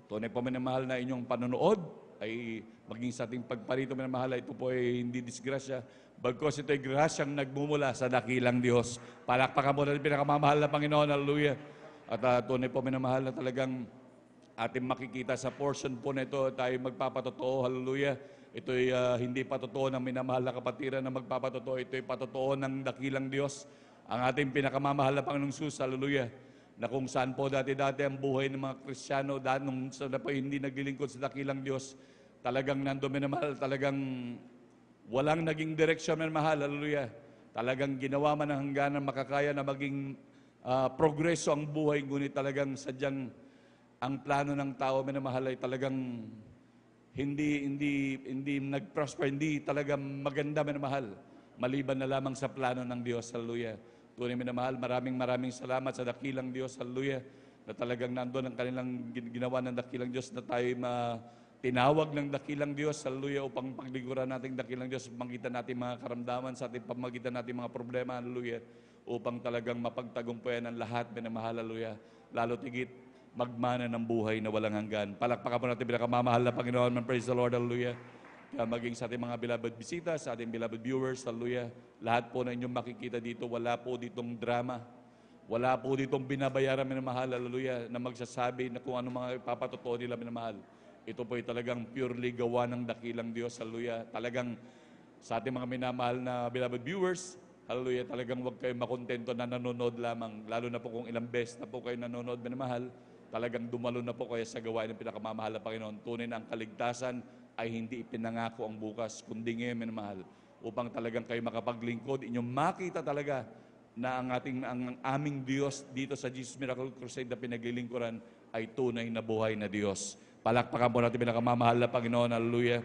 Tunay po minamahal na inyong panonood, ay maging sa ating pagparito minamahal, ito po ay hindi disgrasya. Bagkos ito ay grasyang nagmumula sa dakilang Diyos. Palakpakan po natin pinakamamahal na Panginoon, hallelujah. At tunay po minamahal na talagang ating makikita sa portion po na ito, tayo magpapatotoo, hallelujah. Ito'y hindi patotoo ng minamahal na kapatiran na magpapatotoo, ito'y patotoo ng dakilang Diyos. Ang ating pinakamamahal na Panginoong Jesus, hallelujah. Na kung saan po dati-dati ang buhay ng mga Kristiyano, nung sana po hindi naglilingkod sa dakilang Diyos, talagang nando minamahal, talagang walang naging direksyon minamahal, hallelujah. Talagang ginawa man ang hangganan makakaya na maging progreso ang buhay, ngunit talagang sadyang ang plano ng tao minamahal ay talagang hindi nag-prosper, hindi talaga maganda minamahal, maliban na lamang sa plano ng Diyos, hallelujah. Tunay minamahal, maraming salamat sa dakilang Diyos, hallelujah, na talagang nandoon ang kanilang ginawa ng dakilang Diyos na tayo tinawag ng dakilang Diyos, hallelujah, upang pagliguran natin dakilang Diyos, pamagitan natin mga karamdaman, sa ating pamagitan natin mga problema, hallelujah, upang talagang mapagtagumpayan ang lahat minamahal, hallelujah. Lalo tigit magmana ng buhay na walang hanggan. Palakpakan po natin pinakamamahal na Panginoon. Praise the Lord, hallelujah. Kaya maging sa ating mga beloved bisita, sa ating beloved viewers, hallelujah. Lahat po na inyong makikita dito, wala po ditong drama. Wala po ditong binabayaran minamahal, hallelujah, na magsasabi na kung ano mga ipapatotoo nila minamahal. Ito po ay talagang purely gawa ng dakilang Diyos, hallelujah. Talagang sa ating mga minamahal na beloved viewers, hallelujah, talagang huwag kayong makontento na nanonood lamang. Lalo na po kung ilang beses na po kayo nanonood minamahal, talagang dumalo na po kayo sa gawain ng pinakamamahal na Panginoon. Tunay na ang kaligtasan ay hindi ipinangako ang bukas, kundi ngayon minamahal, upang talagang kayo makapaglingkod, inyong makita talaga na ang aming Diyos dito sa Jesus Miracle Crusade na pinaglilingkuran ay tunay na buhay na Diyos. Palakpakan po natin pinakamamahal na Panginoon, hallelujah.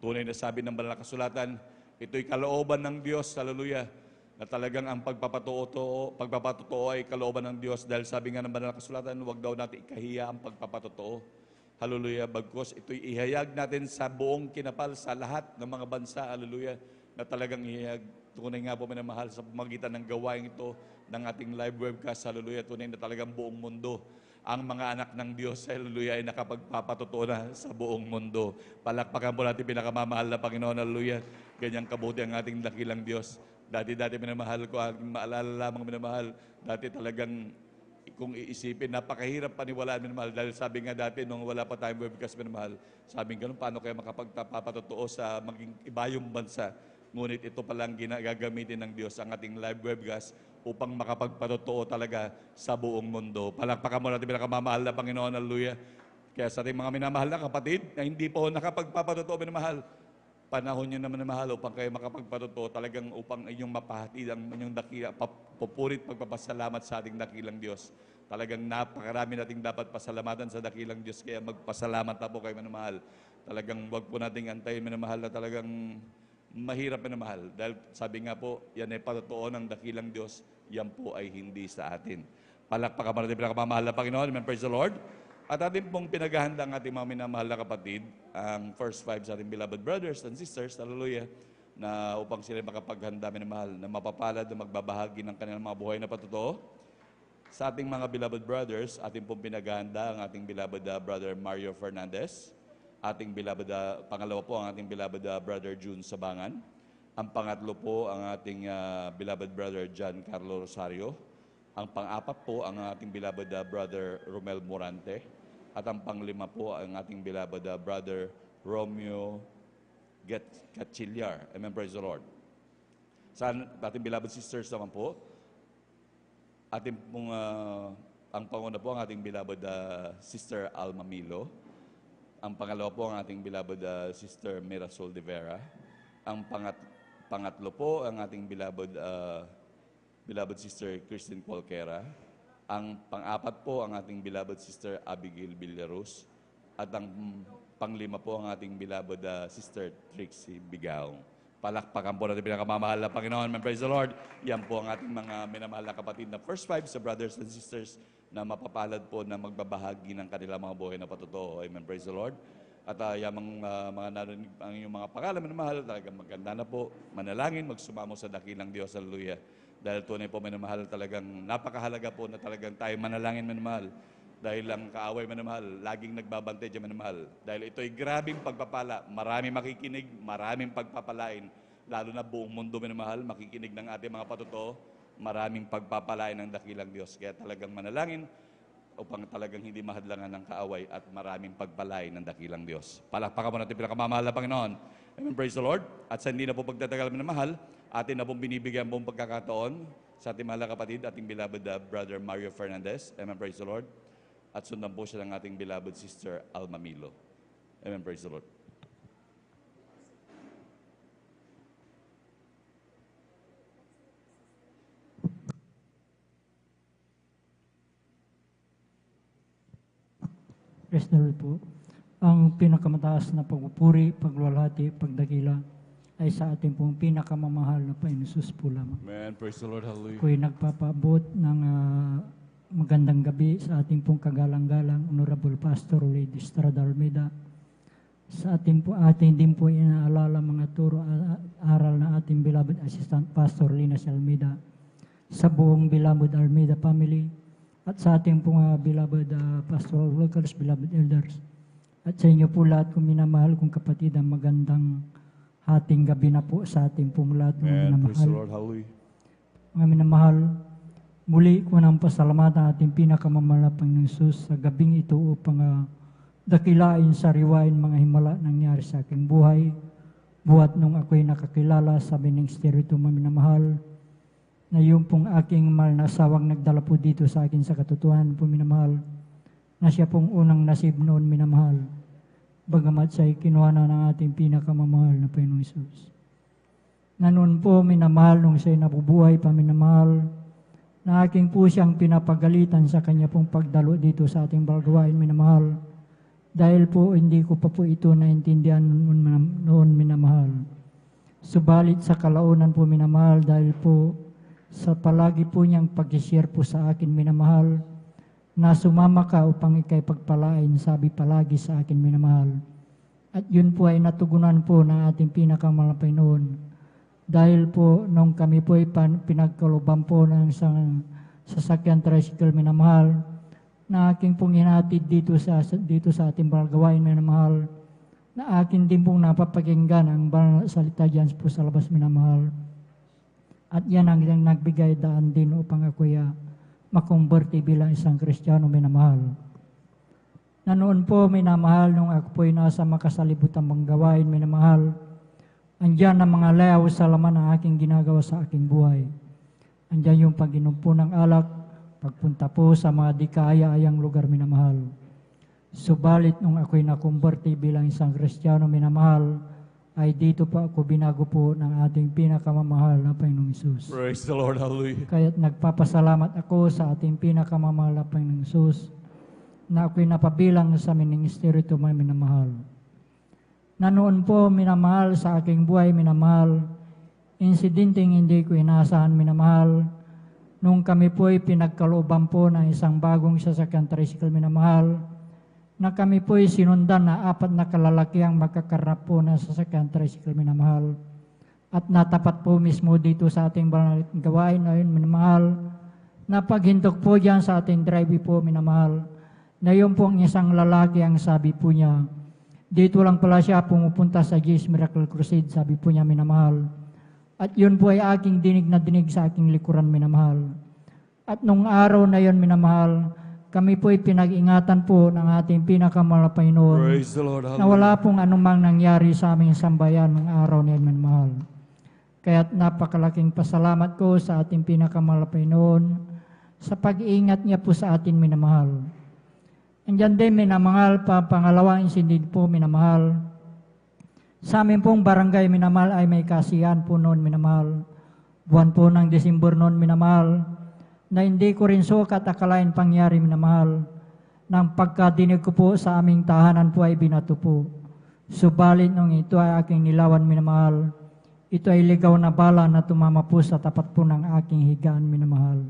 Tunay na sabi ng banal na kasulatan, ito'y kalooban ng Diyos, hallelujah, na talagang ang pagpapatotoo ay kalooban ng Diyos, dahil sabi nga ng banal na kasulatan, huwag daw natin ikahiya ang pagpapatotoo. Hallelujah, bagkos ito'y ihayag natin sa buong kinapal sa lahat ng mga bansa, hallelujah, na talagang ihayag. Tunay nga po minamahal sa pamagitan ng gawain ito ng ating live webcast, hallelujah, tunay na talagang buong mundo. Ang mga anak ng Diyos, hallelujah, ay nakapagpapatotoo na sa buong mundo. Palakpakan po natin pinakamamahal na Panginoon, hallelujah. Ganyang kabuti ang ating dakilang Diyos. Dati minamahal ko, aking maalala lamang minamahal, dati talagang kung iisipin, napakahirap paniwalaan minamahal, dahil sabi nga dati nung wala pa tayong webcast minamahal, sabi nga paano kaya makapagpapatotoo sa maging iba yung bansa. Ngunit ito palang gagamitin ng Diyos, ang ating live webcast, upang makapagpatotoo talaga sa buong mundo. Palakpakan mo natin pinakamamahal na Panginoon, hallelujah. Kaya sa ating mga minamahal na kapatid na hindi po nakapagpapatotoo minamahal, panahon nyo naman na mahal upang kayo makapagpatuto, talagang upang inyong mapahatid ang inyong dakila, papurit pagpapasalamat sa ating dakilang Diyos. Talagang napakarami nating dapat pasalamatan sa dakilang Diyos, kaya magpasalamat na po kayo manamahal. Talagang wag po nating antayin manamahal na talagang mahirap manamahal. Dahil sabi nga po, yan ay patotoo ng dakilang Diyos, yan po ay hindi sa atin. Palakpakan mo natin pinakamamahal na Panginoon. Amen. Praise the Lord. At ating pong pinaghahanda ang ating mga minamahal na kapatid, ang first five sa ating beloved brothers and sisters, hallelujah, na upang sila makapaghanda, minamahal, na mapapalad na magbabahagi ng kanilang mga buhay na patotoo. Sa ating mga beloved brothers, ating pong pinaghahanda ang ating beloved brother Mario Fernandez, ating beloved, pangalawa po ang ating beloved brother June Sabangan, ang pangatlo po ang ating beloved brother John Carlo Rosario, ang pang-apat po ang ating beloved brother Romel Morante, at ang panglima po ang ating beloved brother Romeo Gatchiliar. Amen, praise the Lord. Sa ating beloved sisters naman po, ating pong, ang panguna po ang ating beloved sister Alma Milo, ang pangalawa po ang ating beloved sister Mirasol de Vera, ang pangatlo po ang ating beloved sister Christine Colquera, ang pang-apat po ang ating beloved sister Abigail Villaros, at ang panglima po ang ating beloved sister Trixie Bigaong. Palakpakan po natin pinakamamahal na Panginoon. Amen. Praise the Lord. Yan po ang ating mga minamahal na kapatid na first five sa brothers and sisters na mapapalad po na magbabahagi ng kanilang mga buhay na patotoo. Amen. Praise the Lord. At yung mga narinig, ang inyong mga pangalan minamahal, talagang maganda na po. Manalangin, magsumamo sa dakilang Diyos. Hallelujah. Dahil tunay po minamahal, talagang napakahalaga po na talagang tayo manalangin minamahal. Dahil ang kaaway minamahal, laging nagbabantay dyan minamahal. Dahil ito'y grabing pagpapala. Maraming makikinig, maraming pagpapalain. Lalo na buong mundo minamahal, makikinig ng ating mga patotoo. Maraming pagpapalain ng dakilang Diyos. Kaya talagang manalangin upang talagang hindi mahadlangan ng kaaway at maraming pagpalain ng dakilang Diyos. Palakpakan mo natin pinakamamahal na Panginoon. Amen. Praise the Lord. At sa hindi na po pagtatagal minamahal, atin na pong binibigyan pong pagkakataon sa ating mahal na kapatid, ating beloved brother Mario Fernandez. Amen. Praise the Lord. At sundan po siya ng ating beloved sister Alma Milo. Amen. Praise the Lord. Praise the Lord po. Ang pinakamataas na pagpupuri, pagluwalhati, pagdakila ay sa ating pong pinakamamahal na Panginoon Jesus po lamang. Amen. Praise the Lord. Hallelujah. Ako'y nagpapaabot ng magandang gabi sa ating pong kagalang-galang Honorable Pastor Lady Estrada Almeida. Sa ating din po inaalala mga turo at aral na ating beloved Assistant Pastor Linas Almeida, sa buong beloved Almeida family, at sa ating pong beloved pastoral workers, beloved elders, at sa inyo po lahat kong minamahal kong kapatid, ang magandang hating gabi na po sa ating pong lahat ng Amen. Praise the minamahal. Lord. Hallelujah. Mga minamahal, muli ko ng pasalamat ang ating pinakamamahal na Panginoon Jesus sa gabing ito upang dakilain, sariwain mga himala nangyari sa aking buhay, buhat nung ako'y nakakilala sa ministeryo ito, mga minamahal, na yung pong aking mahal na asawang nagdala po dito sa akin sa katotohanan po, minamahal, na siya pong unang nasib noon, minamahal, bagamat siya'y kinuha na ng ating pinakamamahal na Panginoong Jesus. Na noon po, minamahal, nung siya'y nabubuhay pa, minamahal, na aking po siyang pinapagalitan sa kanya pong pagdalo dito sa ating balgawain, minamahal, dahil po hindi ko pa po ito naintindihan noon, minamahal. Subalit sa kalaunan po, minamahal, dahil po sa palagi po niyang pag-share po sa akin, minamahal, na sumama ka upang ikay pagpalain, sabi palagi sa akin, minamahal. At yun po ay natugunan po ng ating pinakamahal na Panginoon. Dahil po nung kami po ay pinagkaluban po ng isang sasakyan tricycle, minamahal, na aking pong hinatid dito sa ating balgawain, minamahal, na akin din pong napapakinggan ang banal na salita dyan po sa labas, minamahal. At yan ang nagbigay daan din upang ako'y makonverti bilang isang Kristiyano, minamahal. Na noon po, minamahal, nung ako po'y nasa makasalibutang manggawain, minamahal, andyan ang mga layaw sa laman ng aking ginagawa sa aking buhay. Andyan yung pag-inom po ng alak, pagpunta po sa mga di kaaya-ayang lugar, minamahal. Subalit nung ako'y nakonverti bilang isang Kristiyano, minamahal, ay dito po ako binago po ng ating pinakamamahal na Panginoong Isus. Praise the Lord. Hallelujah. Kaya't nagpapasalamat ako sa ating pinakamamahal na Panginoong Isus na ako'y napabilang sa ministeryo may minamahal. Na noon po minamahal sa aking buhay minamahal, insidenteng hindi ko inaasahan minamahal, nung kami po'y pinagkalooban po ng isang bagong sasakyan tricycle minamahal, na kami po'y sinundan na 4 na kalalaki ang magkakarap po na sasakyan tricycle minamahal. At natapat po mismo dito sa ating gawain ngayon minamahal, na paghintok po dyan sa ating drive po minamahal, na yun pong isang lalaki ang sabi po niya, dito lang pala siya pumupunta sa Jesus Miracle Crusade, sabi po niya minamahal. At yun po ay aking dinig na dinig sa aking likuran minamahal. At nung araw na yun minamahal, kami po ay pinag-ingatan po ng ating pinakamahal na Panginoon Praise the Lord. na wala pong anumang nangyari sa aming sambayan nung araw na yun minamahal. Kaya't napakalaking pasalamat ko sa ating pinakamahal na Panginoon sa pag-iingat niya po sa atin minamahal. Andyan din minamahal pa pangalawang insidente po minamahal. Sa amin pong barangay minamahal ay may kasiyahan po noon minamahal. Buwan po ng Desember noon minamahal, na hindi ko rin sukat akalain pangyari minamahal. Nang pagkadinig ko po sa aming tahanan po ay binato po. Subalit nung ito ay aking nilawan minamahal, ito ay ligaw na bala na tumama po sa tapat po ng aking higaan minamahal.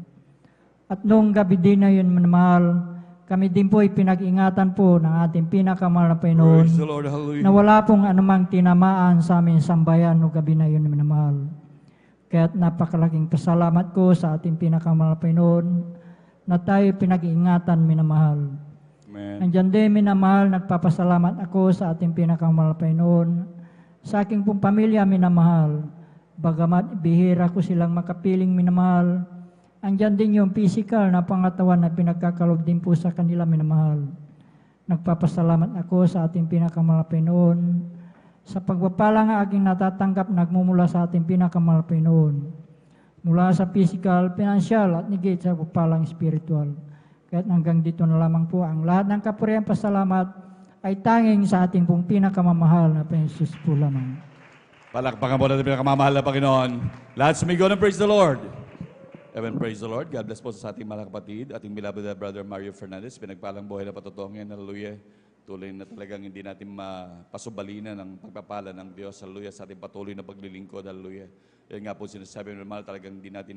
At noong gabi din na yun minamahal, kami din po ay pinag-ingatan po ng ating pinakamahal na Panginoon Praise the Lord. Hallelujah. na wala pong anumang tinamaan sa aming sambayan no gabi na yun minamahal. Kaya't napakalaking pasalamat ko sa ating pinakamahal na Panginoon na tayo pinag-iingatan minamahal. Amen. Andyan din minamahal, nagpapasalamat ako sa ating pinakamahal na Panginoon sa aking pong pamilya minamahal. Bagamat bihira ko silang makapiling minamahal, andyan din yung physical na pangatawan na pinagkakalob din po sa kanila minamahal. Nagpapasalamat ako sa ating pinakamahal na Panginoon sa pagpapalang aking natatanggap nagmumula sa ating pinakamahal na Panginoon. Mula sa physical, financial at nigit sa pagpapalang spiritual. Kahit hanggang dito na lamang po ang lahat ng kapurihan pasalamat ay tanging sa ating pong pinakamamahal na Panginoon Jesus po lamang. Palakpakan po natin pinakamamahal na Panginoon. Lahat sumigaw ng praise the Lord. Amen, praise the Lord. God bless po sa ating mga kapatid, ating beloved Brother Mario Fernandez. Pinagpalang buhay na patotoo ngayon. Hallelujah. Tuloy na talagang hindi natin mapasubalina ng pagpapala ng Diyos. Hallelujah. Sa ating patuloy na paglilingkod. Hallelujah. Yan nga po sinasabi ng mahal, talagang hindi natin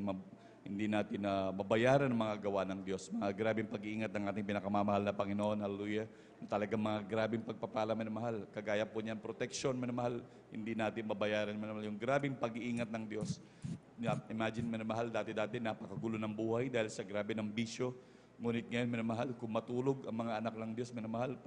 mabayaran ang mga gawa ng Diyos. Mga grabing pag-iingat ng ating pinakamamahal na Panginoon. Hallelujah. Talagang mga grabing pagpapala, minamahal. Kagaya po niyan, protection, minamahal. Hindi natin mabayaran, minamahal. Yung grabing pag-iingat ng Diyos. Imagine, minamahal, dati-dati napakagulo ng buhay dahil sa grabe ng bisyo. Ngunit ngayon, minamahal, kung matulog ang mga anak ng Diyos, minamahal,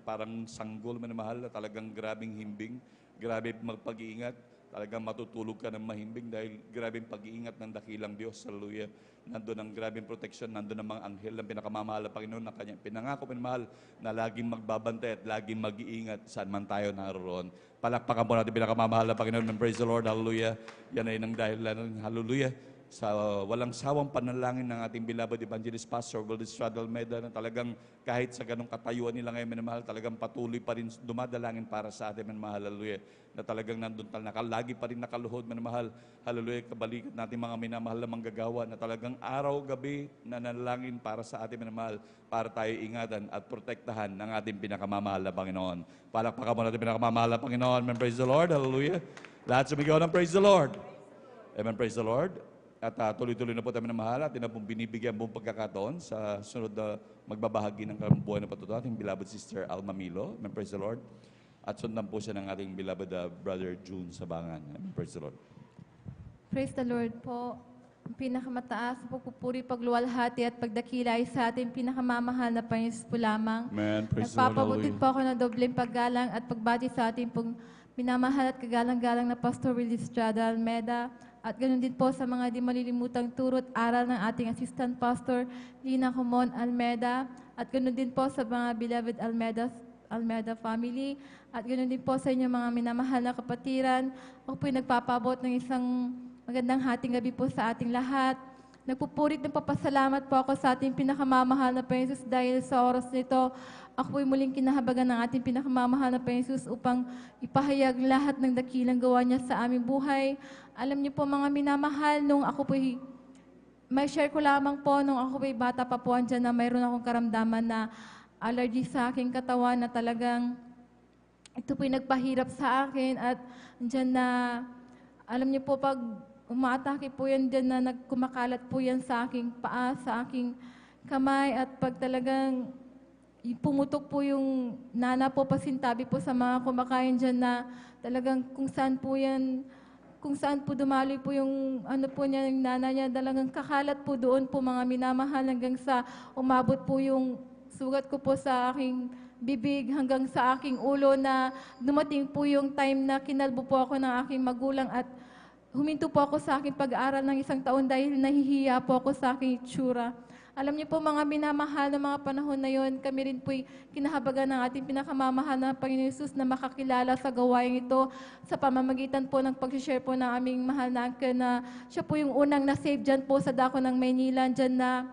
parang sanggol, minamahal, talagang grabing himbing, grabe magpag-iingat, talagang matutulog ka ng mahimbing dahil grabing pag-iingat ng dakilang Diyos. Hallelujah. Nandun ang grabing protection, nandun ang mga anghel ng pinakamamahal na Panginoon na kanyang pinangako, minamahal, na laging magbabantay at laging mag-iingat saan man tayo naroon. Palakpakan po natin pinakamamahal na Panginoon. Praise the Lord. Hallelujah. Yan ay nang dahilan ng hallelujah sa walang sawang panalangin ng ating beloved Evangelist Pastor Goldstrad Almeida na talagang kahit sa ganong katayuan nila ngayon, minamahal, talagang patuloy pa rin dumadalangin para sa atin, minamahal, hallelujah, na talagang nandun lagi pa rin nakaluhod, minamahal, hallelujah, kabalikat natin mga minamahal na manggagawa na talagang araw-gabi na nanalangin para sa atin, minamahal, para tayo ingatan at protektahan ng ating pinakamamahal na Panginoon. Palakpakan mo natin pinakamamahal na Panginoon. Amen, praise the Lord, hallelujah. Lahat sumigaw ng praise the Lord. Amen, praise the Lord. At tuloy-tuloy na po tayo minamahal at na pong binibigyan buong pagkakataon sa sunod na magbabahagi ng buhay na patuto ating beloved sister Alma Milo. Amen, praise the Lord. At sundan po siya ng ating beloved brother June Sabangan. Amen, praise the Lord. Praise the Lord po. Ang pinakamataas na pagpupuri, pagluwalhati at pagdakila ay sa ating pinakamamahal na Panginoon po lamang. Amen, praise the Lord. Nagpapabutit po ako ng dobleng paggalang at pagbati sa ating pong minamahal at kagalang-galang na Pastor Willie Estrada Almeida. At ganoon din po sa mga di malilimutang turot aral ng ating Assistant Pastor Lina Comon Almeida. At ganoon din po sa mga beloved Almeida family. At ganoon din po sa inyong mga minamahal na kapatiran. Ako po'y nagpapabot ng isang magandang hating gabi po sa ating lahat. nagpupurit ng papasalamat po ako sa ating pinakamamahal na Panginoon Jesus dahil sa oras nito, ako po'y muling kinahabagan ng ating pinakamamahal na Panginoon Jesus upang ipahayag lahat ng dakilang gawa niya sa aming buhay. Alam niyo po mga minamahal, nung ako po'y may share ko lamang po, nung ako po'y bata pa po, andyan na mayroon akong karamdaman na allergy sa aking katawan na talagang ito po'y nagpahirap sa akin at andyan na, alam niyo po, pag umaatake po yan dyan na nagkumakalat po yan sa aking paa, sa aking kamay at pag talagang pumutok po yung nana po, pasintabi po sa mga kumakain dyan na talagang kung saan po yan, kung saan po dumaloy po yung ano po niya, yung nana niya, talagang kakalat po doon po mga minamahal hanggang sa umabot po yung sugat ko po sa aking bibig hanggang sa aking ulo na dumating po yung time na kinalbo po ako ng aking magulang at huminto po ako sa aking pag-aaral ng 1 taon dahil nahihiya po ako sa aking itsura. Alam niyo po mga minamahal na mga panahon na yon, kami rin po'y kinahabagan ng ating pinakamamahal na Panginoon Jesus na makakilala sa gawain ito sa pamamagitan po ng pag-share po ng aming mahal na uncle na siya po yung unang na-save dyan po sa dako ng Maynila, dyan na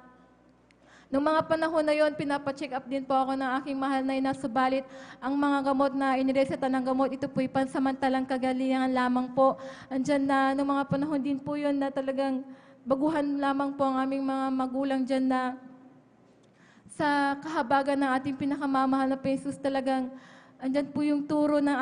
noong mga panahon na yon, pinapacheck up din po ako ng aking mahal na ina, subalit ang mga gamot na inireseta ng gamot, ito po'y pansamantalang kagalingan lamang po. Andyan na, noong mga panahon din po yon na talagang baguhan lamang po ang aming mga magulang dyan na sa kahabagan ng ating pinakamamahal na Jesus talagang andyan po yung turo ng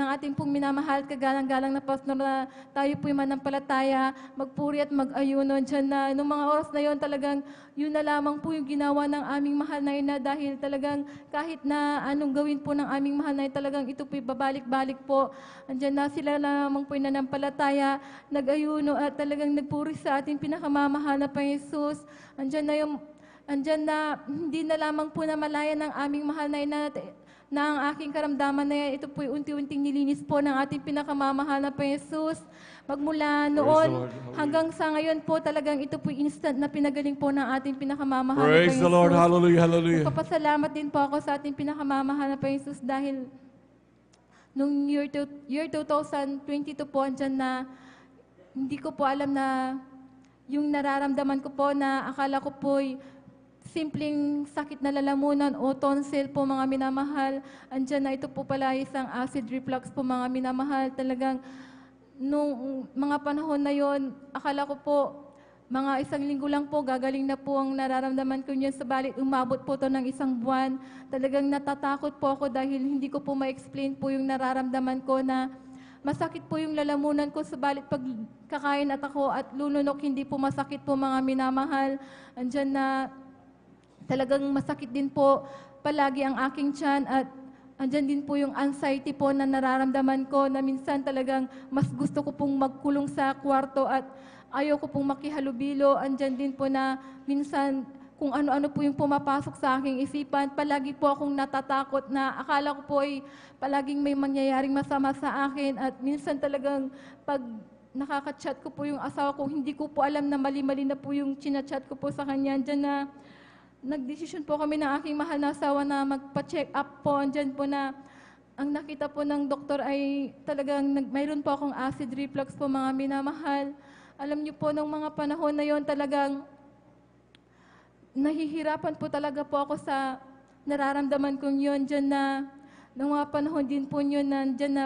ating pong minamahal, kagalang-galang na pastor na tayo po'y manampalataya, magpuri at mag-ayuno. Diyan na, noong mga oras na yon talagang yun na lamang po yung ginawa ng aming mahal na ina dahil talagang kahit na anong gawin po ng aming mahal na ina, talagang ito po'y babalik-balik po. Andiyan na sila lamang po'y nanampalataya, nag-ayuno at talagang nagpuri sa ating pinakamamahal na Panginoon Jesus. Andiyan na hindi na lamang po na malaya ng aming mahal na ina na ang aking karamdaman na yan, ito po'y unti-unting nilinis po ng ating pinakamamahal na Panginoon Jesus. Magmula noon hanggang sa ngayon po talagang ito po'y instant na pinagaling po ng ating pinakamamahal na Panginoon Praise the Lord. Jesus. Hallelujah, hallelujah. Nagpapasalamat din po ako sa ating pinakamamahal na Panginoon Jesus dahil nung year 2022 po, andyan na hindi ko po alam na yung nararamdaman ko po na akala ko po'y simpleng sakit na lalamunan o tonsil po mga minamahal. Andyan na ito po pala isang acid reflux po mga minamahal. Talagang nung mga panahon na yon, akala ko po mga 1 linggo lang po, gagaling na po ang nararamdaman ko niyan. Sabalit umabot po to ng 1 buwan. Talagang natatakot po ako dahil hindi ko po ma-explain po yung nararamdaman ko na masakit po yung lalamunan ko. Sabalit pag kakain at ako at lununok, hindi po masakit po mga minamahal. Andyan na talagang masakit din po palagi ang aking tiyan at andyan din po yung anxiety po na nararamdaman ko na minsan talagang mas gusto ko pong magkulong sa kwarto at ayaw ko pong makihalubilo. Andyan din po na minsan kung ano-ano po yung pumapasok sa aking isipan. Palagi po akong natatakot na akala ko po ay palaging may mangyayaring masama sa akin at minsan talagang pag nakaka-chat ko po yung asawa ko, hindi ko po alam na mali-mali na po yung chinachat ko po sa kanya. Andyan na nagdesisyon po kami ng aking mahal na asawa na magpa-check up po. Andyan po na ang nakita po ng doktor ay talagang mayroon po akong acid reflux po mga minamahal. Alam niyo po, nung mga panahon na yon talagang nahihirapan po talaga po ako sa nararamdaman kong yon. Diyan na, nung mga panahon din po yun na, dyan na,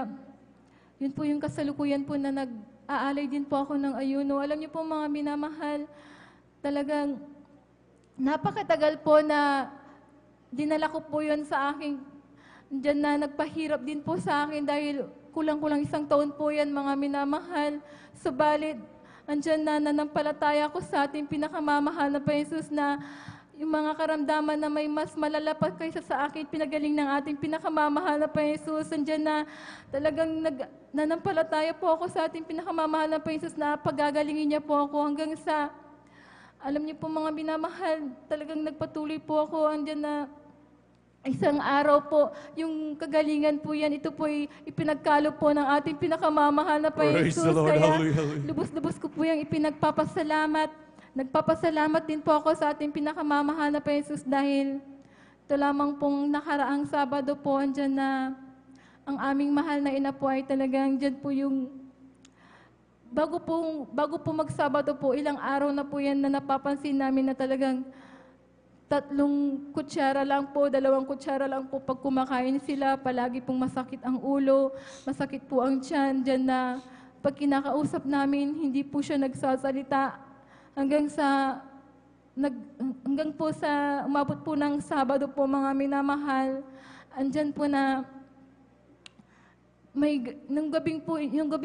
yun po yung kasalukuyan po na nag-aalay din po ako ng ayuno. Alam niyo po mga minamahal, talagang napakatagal po na dinala ko po yun sa aking, dyan na nagpahirap din po sa akin dahil kulang-kulang 1 taon po yan mga minamahal. Subalit, andyan na nanampalataya ko sa ating pinakamamahal na Panginoon Jesus na yung mga karamdaman na may mas malala pa kaysa sa akin, pinagaling ng ating pinakamamahal na Panginoon Jesus. Andyan na talagang nanampalataya po ako sa ating pinakamamahal na Panginoon Jesus na pagagalingin niya po ako hanggang sa alam niyo po mga minamahal, talagang nagpatuloy po ako. Andyan na isang araw po, yung kagalingan po yan, ito po ipinagkalo po ng ating pinakamamahal na Panginoon Praise the Jesus. Lord. Kaya Hallelujah. lubos-lubos ko po yung ipinagpapasalamat. Nagpapasalamat din po ako sa ating pinakamamahal na Panginoon Jesus dahil ito lamang pong nakaraang Sabado po, andyan na ang aming mahal na ina po ay talagang dyan po yung bago po magsabado po, ilang araw na po yan na napapansin namin na talagang 3 kutsara lang po, 2 kutsara lang po pag kumakain sila, palagi pong masakit ang ulo, masakit po ang tiyan, dyan na pag kinakausap namin, hindi po siya nagsasalita hanggang po sa umabot po ng Sabado po, mga minamahal, andyan po na yung gabing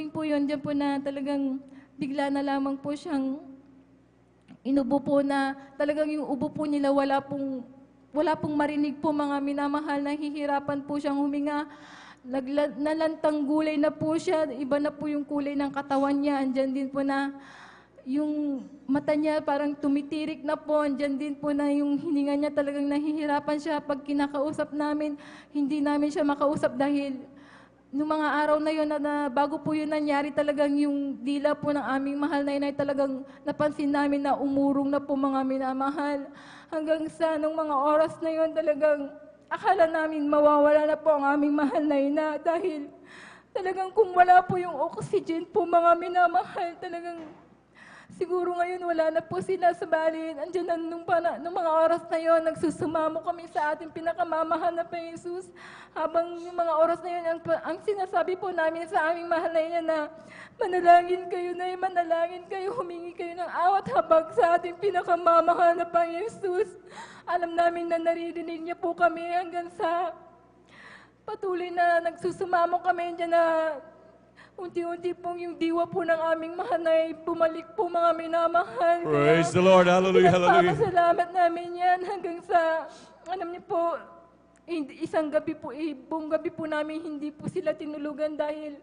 po yun, dyan po na talagang bigla na lamang po siyang inubo po na talagang yung ubo po nila wala pong marinig po, mga minamahal, nahihirapan po siyang huminga. Nalantang gulay na po siya, iba na po yung kulay ng katawan niya, andyan din po na yung mata niya parang tumitirik na po, andyan din po na yung hininga niya talagang nahihirapan siya. Pag kinakausap namin, hindi namin siya makausap dahil noong mga araw na yun na bago po yun nangyari, talagang yung dila po ng aming mahal na inay talagang napansin namin na umurong na po, mga minamahal. Hanggang sa nung mga oras na yun talagang akala namin mawawala na po ang aming mahal na ina dahil talagang kung wala po yung oxygen po, mga minamahal, talagang siguro ngayon wala na po sila sa balin. Andiyan na nung mga oras na yon, nagsusumamo kami sa ating pinakamamahal na Jesus. Habang yung mga oras na yun, ang sinasabi po namin sa aming mahal na ina na manalangin kayo na, manalangin kayo, humingi kayo ng awat habag sa ating pinakamamahal na Jesus. Alam namin na naririnig niya po kami hanggang sa patuloy na nagsusumamo kami dyan na unti-unti pong yung diwa po ng aming mahal na bumalik po, mga minamahal. Praise the Lord. Hallelujah, hallelujah. Salamat namin yan hanggang sa, alam niyo po, isang gabi po, buong gabi po namin hindi po sila tinulugan dahil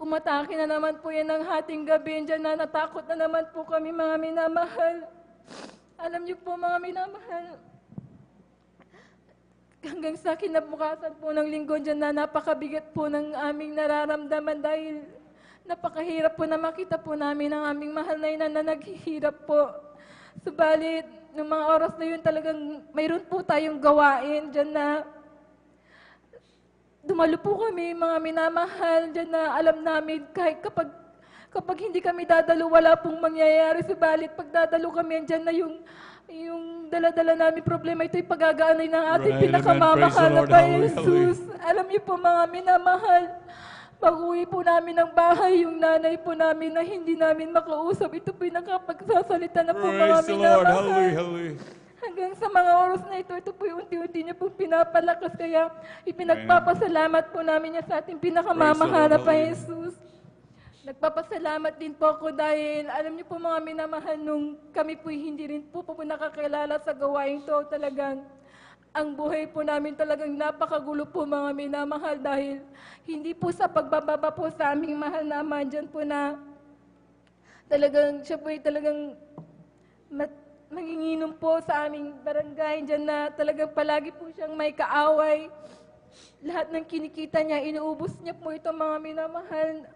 umatake na naman po yan ng hating gabi. Diyan na natakot na naman po kami, mga minamahal. Alam niyo po, mga minamahal, hanggang sa kinabukasan po ng linggo dyan na napakabigat po ng aming nararamdaman dahil napakahirap po na makita po namin ang aming mahal na ina na naghihirap po. Subalit, ng mga oras na yun talagang mayroon po tayong gawain dyan na dumalo po kami, mga minamahal, dyan na alam namin kahit kapag hindi kami dadalo, wala pong mangyayari. Subalit, pag dadalo kami, dyan na yung dala-dala namin problema, ito'y pagagaanay ng ating Right, pinakamamahal amen. na Praise the Lord. Panginoon Hallelujah, Jesus. Alam niyo po, mga minamahal, pag-uwi po namin ng bahay, yung nanay po namin na hindi namin makausap, ito po yung nakapagsasalita na po, mga Praise the Lord. minamahal. Hallelujah, hallelujah. Hanggang sa mga oras na ito po yung unti-unti niya po pinapalakas. Kaya ipinagpapasalamat po namin niya sa ating pinakamamahal na Praise the Lord. Panginoon Jesus. Nagpapasalamat din po ako dahil alam niyo po, mga minamahal, nung kami po hindi rin po nakakilala sa gawain to, talagang ang buhay po namin talagang napakagulo po, mga minamahal, dahil hindi po sa pagbababa po sa aming mahal na ama, dyan po na talagang siya po ay talagang manginginom po sa aming barangay, dyan na talagang palagi po siyang may kaaway. Lahat ng kinikita niya, inuubos niya po ito, mga minamahal.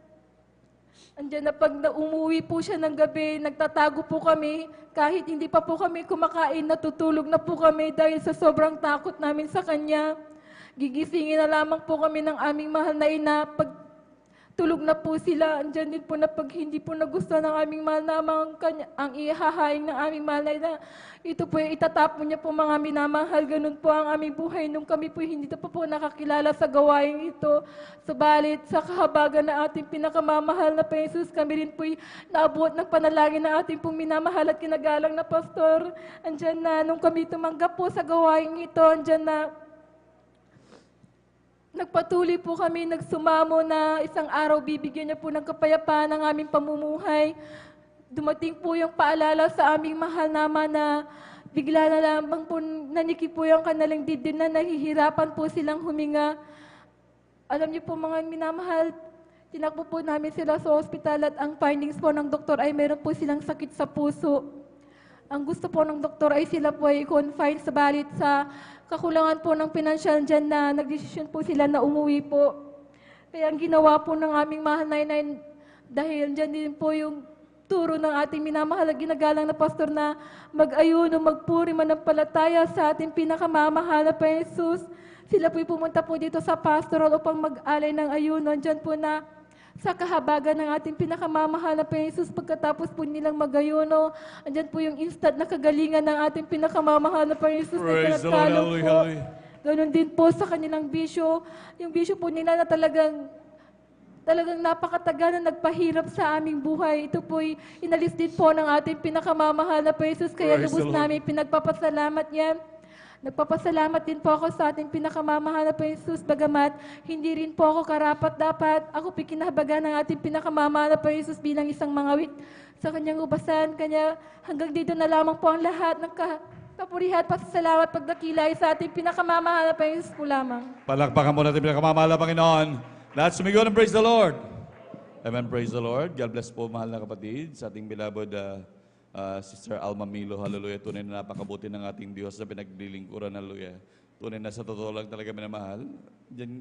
Andiyan na pag umuwi po siya ng gabi, nagtatago po kami. Kahit hindi pa po kami kumakain, natutulog na po kami dahil sa sobrang takot namin sa kanya. Gigisingin na lamang po kami ng aming mahal na ina. Pag tulog na po sila, andyan din po na pag hindi po nagustuhan ng aming mahal na ang ihahaing ng aming mahal na ina, ito po yung itatapon niya po, mga minamahal. Ganun po ang aming buhay nung kami po hindi pa po nakakilala sa gawain ito. Subalit sa kahabagan na ating pinakamamahal na Jesus, kami rin po naabot ng panalangin na ating pong minamahal at kinagalang na pastor. Andyan na nung kami tumanggap po sa gawain ito, andyan na nagpatuloy po kami, nagsumamo na isang araw bibigyan niya po ng kapayapaan ang aming pamumuhay. Dumating po yung paalala sa aming mahal na ama na bigla na lamang po naniki po yung kanilang dibdib na nahihirapan po silang huminga. Alam niyo po, mga minamahal, tinakbo po namin sila sa ospital at ang findings po ng doktor ay meron po silang sakit sa puso. Ang gusto po ng doktor ay sila po ay confined sa balit sa kakulangan po ng pinansyal dyan na nagdesisyon po sila na umuwi po. Kaya ang ginawa po ng aming mahal na inay, dahil dyan din po yung turo ng ating minamahal at ginagalang na pastor na mag-ayuno, magpuri, manampalataya sa ating pinakamamahal na Jesus. Sila po'y pumunta po dito sa pastoral upang mag-alay ng ayuno. Dyan po na sa kahabagan ng ating pinakamamahal na Panginoon Jesus. Pagkatapos po nilang magayuno, andyan po yung instant na kagalingan ng ating pinakamamahal na Panginoon Jesus. Praise the Lord. Nagkakalong Hallelujah. po. Hallelujah. Ganon din po sa kanilang bisyo. Yung bisyo po nila na talagang napakatagal na nagpahirap sa aming buhay. Ito po'y inalis din po ng ating pinakamamahal na Panginoon Jesus. Kaya Praise lubos the Lord. namin pinagpapasalamat niya. Nagpapasalamat din po ako sa ating pinakamamahal na Panginoon Jesus. Bagamat hindi rin po ako karapat-dapat, ako pikinahabagan ng ating pinakamamahal na Panginoon Jesus bilang isang mangawit sa kanyang ubasan. Kanya hanggang dito na lamang po ang lahat ng kapurihan, pasasalamat, pagdakila ay sa ating pinakamamahal na Panginoon Jesus po lamang. Palakpakan mo natin pinakamamahal na Panginoon. Lahat sumigaw ng praise the Lord. Amen, praise the Lord. God bless po, mahal na kapatid, sa ating beloved Sister Alma Milo. Hallelujah. Tunay na napakabuti ng ating Diyos na pinaglilingkuran. Hallelujah. Tunay na sa totoo lang talaga minamahal.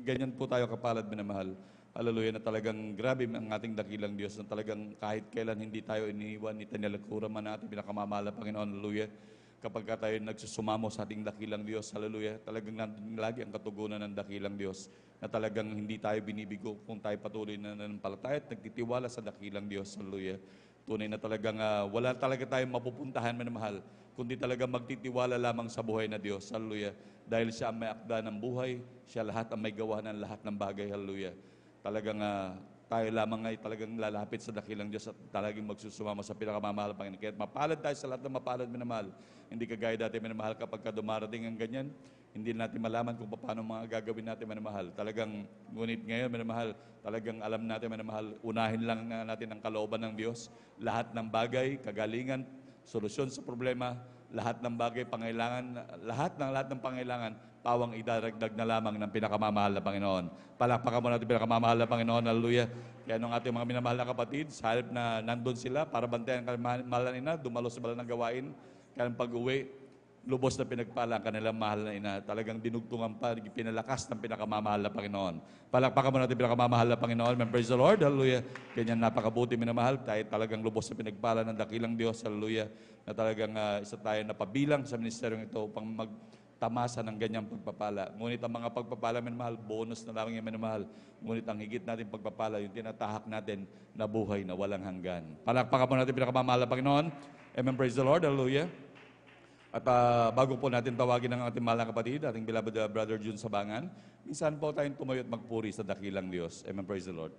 Ganyan po tayo kapalad minamahal. Hallelujah, na talagang grabe ang ating dakilang Diyos na talagang kahit kailan hindi tayo iniiwan, itanilagkuran man natin pinakamamahal na Panginoon. Hallelujah. Kapag tayo nagsusumamo sa ating dakilang Diyos, hallelujah, talagang nandun lagi ang katugunan ng dakilang Diyos na talagang hindi tayo binibigo kung tayo patuloy na nanampalataya at nagtitiwala sa dakilang Diyos, hallelujah. Tunay na talagang wala talaga tayong mapupuntahan, minamahal, kundi talaga magtitiwala lamang sa buhay na Diyos, hallelujah. Dahil siya ang may akda ng buhay, siya lahat ang may gawa ng lahat ng bagay, hallelujah. Talagang tayo lamang ay talagang lalapit sa dakilang Diyos at talagang magsusumama sa pinakamamahal ng Panginoon. Kaya mapalad tayo sa lahat ng mapalad, minamahal. Hindi kagaya dati, minamahal, kapag dumarating ang ganyan, hindi natin malaman kung paano mga gagawin natin, minamahal. Talagang, ngunit ngayon, minamahal, talagang alam natin, minamahal, unahin lang natin ang kalooban ng Diyos. Lahat ng bagay, kagalingan, solusyon sa problema, lahat ng bagay, pangailangan, lahat ng pangailangan, pawang idaragdag na lamang ng pinakamamahal na Panginoon. Palakpakan mo natin pinakamamahal na Panginoon, hallelujah. Kaya nung ating mga minamahal na kapatid, sa halip na nandun sila para bantayan ang mahal na ina, dumalo sa balang ng gawain, kaya pag-uwi, lubos na pinagpala ang kanilang mahal na ina. Talagang dinugtungan pa, pinalakas ng pinakamamahal na Panginoon. Palakpakan mo natin pinakamamahal na Panginoon. Amen. Praise the Lord. Hallelujah. Ganyan napakabuti minamahal. Tayo talagang lubos na pinagpala ng dakilang Diyos. Hallelujah. Na talagang isa tayo napabilang sa ministeryong ito upang magtamasa ng ganyang pagpapala. Ngunit ang mga pagpapala, minamahal, bonus na lamang yung minamahal. Ngunit ang higit natin pagpapala, yung tinatahak natin na buhay na walang hanggan. Palakpakan mo natin pinakamamahal na Panginoon. Amen. Praise the Lord. Hallelujah. At bago po natin tawagin ang ating mahal na kapatid, ating beloved Brother June Sabangan, minsan po tayong tumayo at magpuri sa dakilang Diyos. Amen, praise the Lord.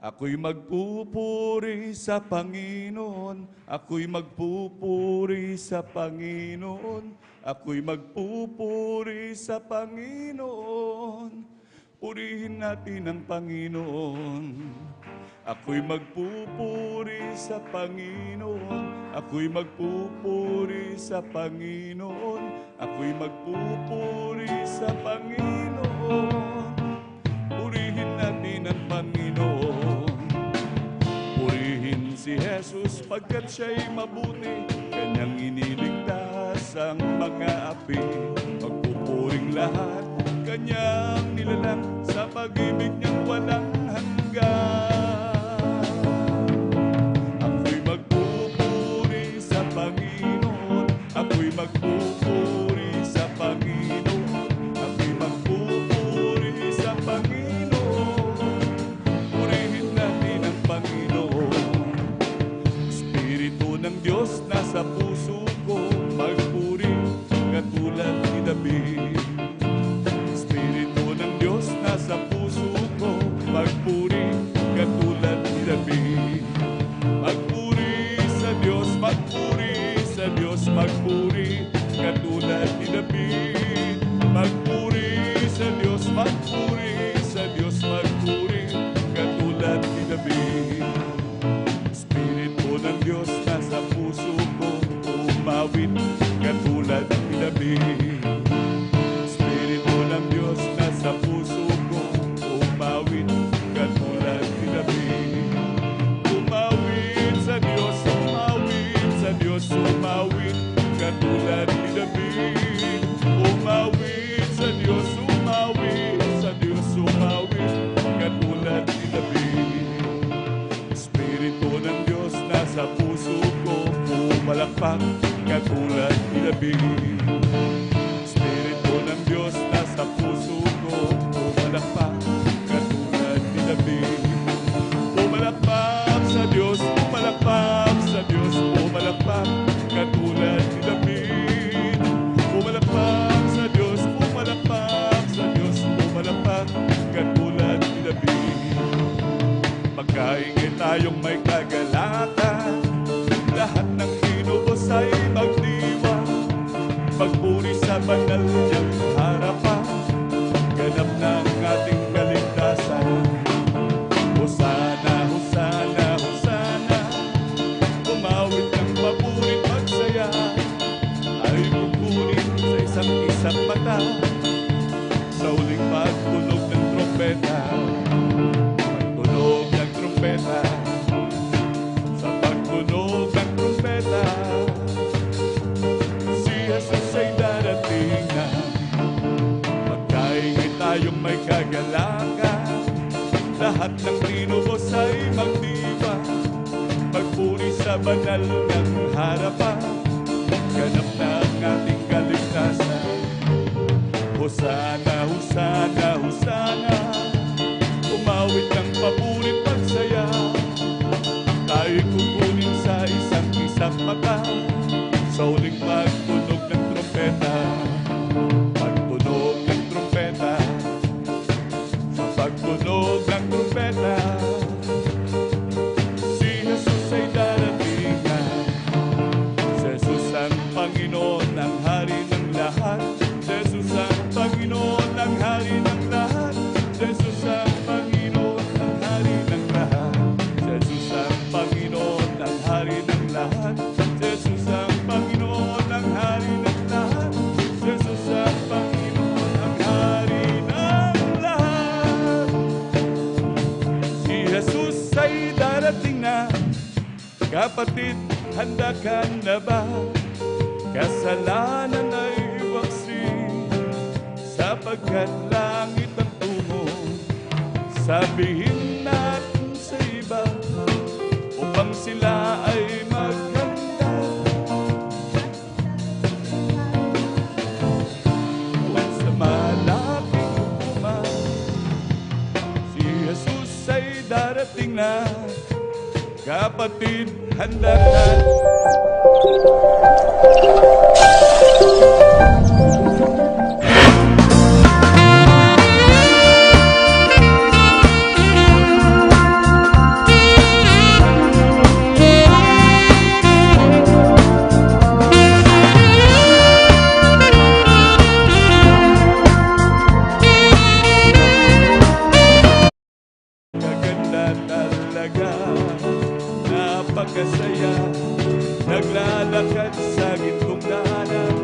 Ako'y magpupuri sa Panginoon, ako'y magpupuri sa Panginoon, ako'y magpupuri sa Panginoon. Purihin natin ang Panginoon. Ako'y magpupuri sa Panginoon, ako'y magpupuri sa Panginoon, ako'y magpupuri sa Panginoon. Purihin natin ang Panginoon. Purihin si Jesus pagkat siya'y mabuti, kanyang iniligtas ang mga api. Magpupuring lahat, kanyang nilalang sa pag-ibig niyang walang hanggan. Ako'y magpupuri sa Panginoon, ako'y magpupuri sa Panginoon. Purihin natin ang Panginoon. Espiritu ng Diyos nasa puso ko, magpuri katulad ni David. Espiritu ng Diyos nasa puso ko, magpuri katulad ni David. Magpuri sa Diyos, magpuri sa Diyos, magpuri katulad ni David. Magpuri sa Diyos, magpuri sa Diyos, magpuri katulad ni David. Espiritu ng Diyos nasa puso ko, umawit katulad ni David. Espiritu ng Diyos nasa puso ko, umawit katulad ni David. Umawit sa Diyos, umawit sa Diyos, umawit katulad ni David. Umawit sa Diyos, umawit sa Diyos, umawit katulad ni David. Espiritu ng Diyos nasa puso ko, pumalakpak katulad ni David. tayong may kagalakan. Lahat ng kinubos ay magdiwang, magpuri sa banal niyang harapan. Ganap ng ating kaligtasan. Hosana, Hosana, Hosana. Umawit ng papuri pagsaya ay kukunin sa isang mata. Sa uling pagtunog ng trompeta, pagtunog ng trompeta, sa pagtunog ng trompeta, si Jesus ay darating na. Magkaingay tayong may kagalakan, lahat ng tinubos ay magdiwang, magpuri sa banal ng harapan. Ganap na ang ating kaligtasan. Hosana, Hosana, Hosana. Umawit ng papurit pagsaya, tayo'y kukunin sa isang mata. Sa uling pagtunog ng trompeta, pagtunog ng trompeta, sa pagtunog ng trompeta, si Jesus ay darating na. Si Jesus ang Panginoon, ang Hari ng lahat. Si Jesus ang Panginoon, ang Hari ng lahat. Si Jesus ang Panginoon, ang Hari ng lahat. Si Jesus ang Panginoon, ang Hari ng lahat. Si Jesus ang Panginoon, ang Hari ng lahat. Si Jesus ang Panginoon, ang Hari ng lahat. Si Jesus ay darating na. Kapatid, handa ka na ba? Kasalanan ay iwaksi, sapagkat langit ang tungo. Sabihin natin sa iba, upang sila ay maghanda. Kung sa malapit hukuman, si Jesus ay darating na. Kapatid, handa ka. Kaganda talaga, napakasaya. Naglalakad sa gintong daanan,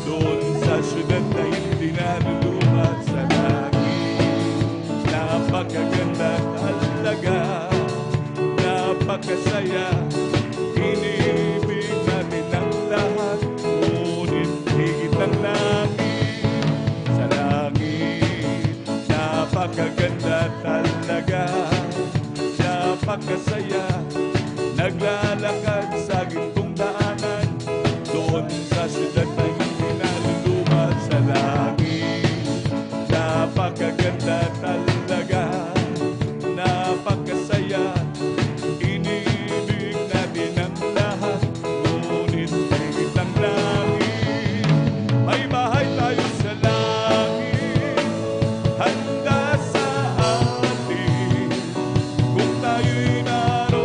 doon sa syudad na hindi nalulumat sa langit. Napakaganda talaga, napakasaya. Inibig natin ang lahat, ngunit higit ang langit. Sa langit, napakaganda talaga, napakasaya. Naglalakad sa gintong daanan, doon sa syudad na hindi nalulumat sa langit. Napakaganda talaga, napakasaya. Inibig natin ang lahat, ngunit higit ang langit. May bahay tayo sa langit, handa sa atin, kung tayo'y naroon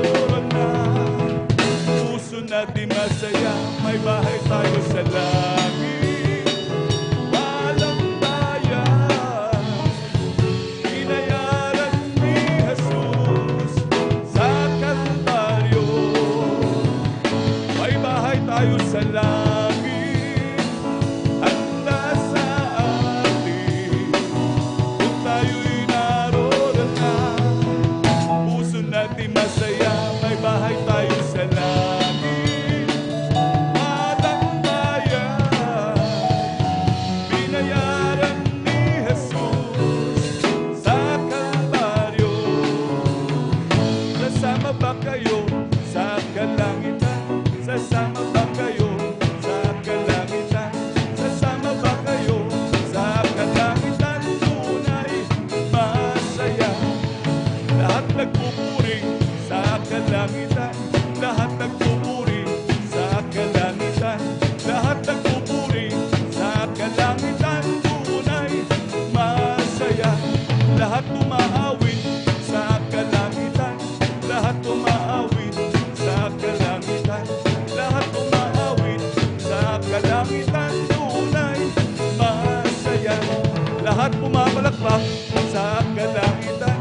pumamalakpak sa kalangitan.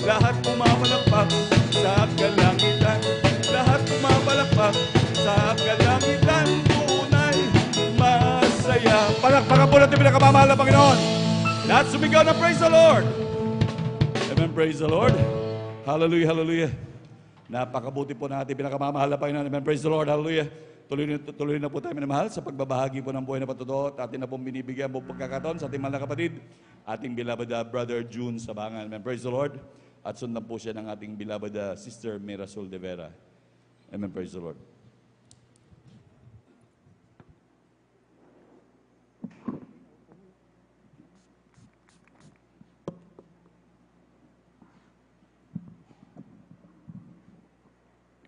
Lahat pumamalakpak sa kalangitan. Lahat pumamalakpak sa kalangitan. Tunay masaya. Palakpakan po natin pinakamamahal na Panginoon. Lahat sumigaw na praise the Lord. Amen, praise the Lord. Hallelujah, hallelujah. Napakabuti po natin pinakamamahal na Panginoon. Amen, praise the Lord, hallelujah. Tuloy na po tayo minamahal sa pagbabahagi po ng buhay na patutuo at atin na pong binibigyan po pagkakataon sa ating mahal na kapatid, ating beloved Brother June Sabangan. Amen. Praise the Lord. At sundan po siya ng ating beloved Sister Mirasol de Vera. Amen. Praise the Lord.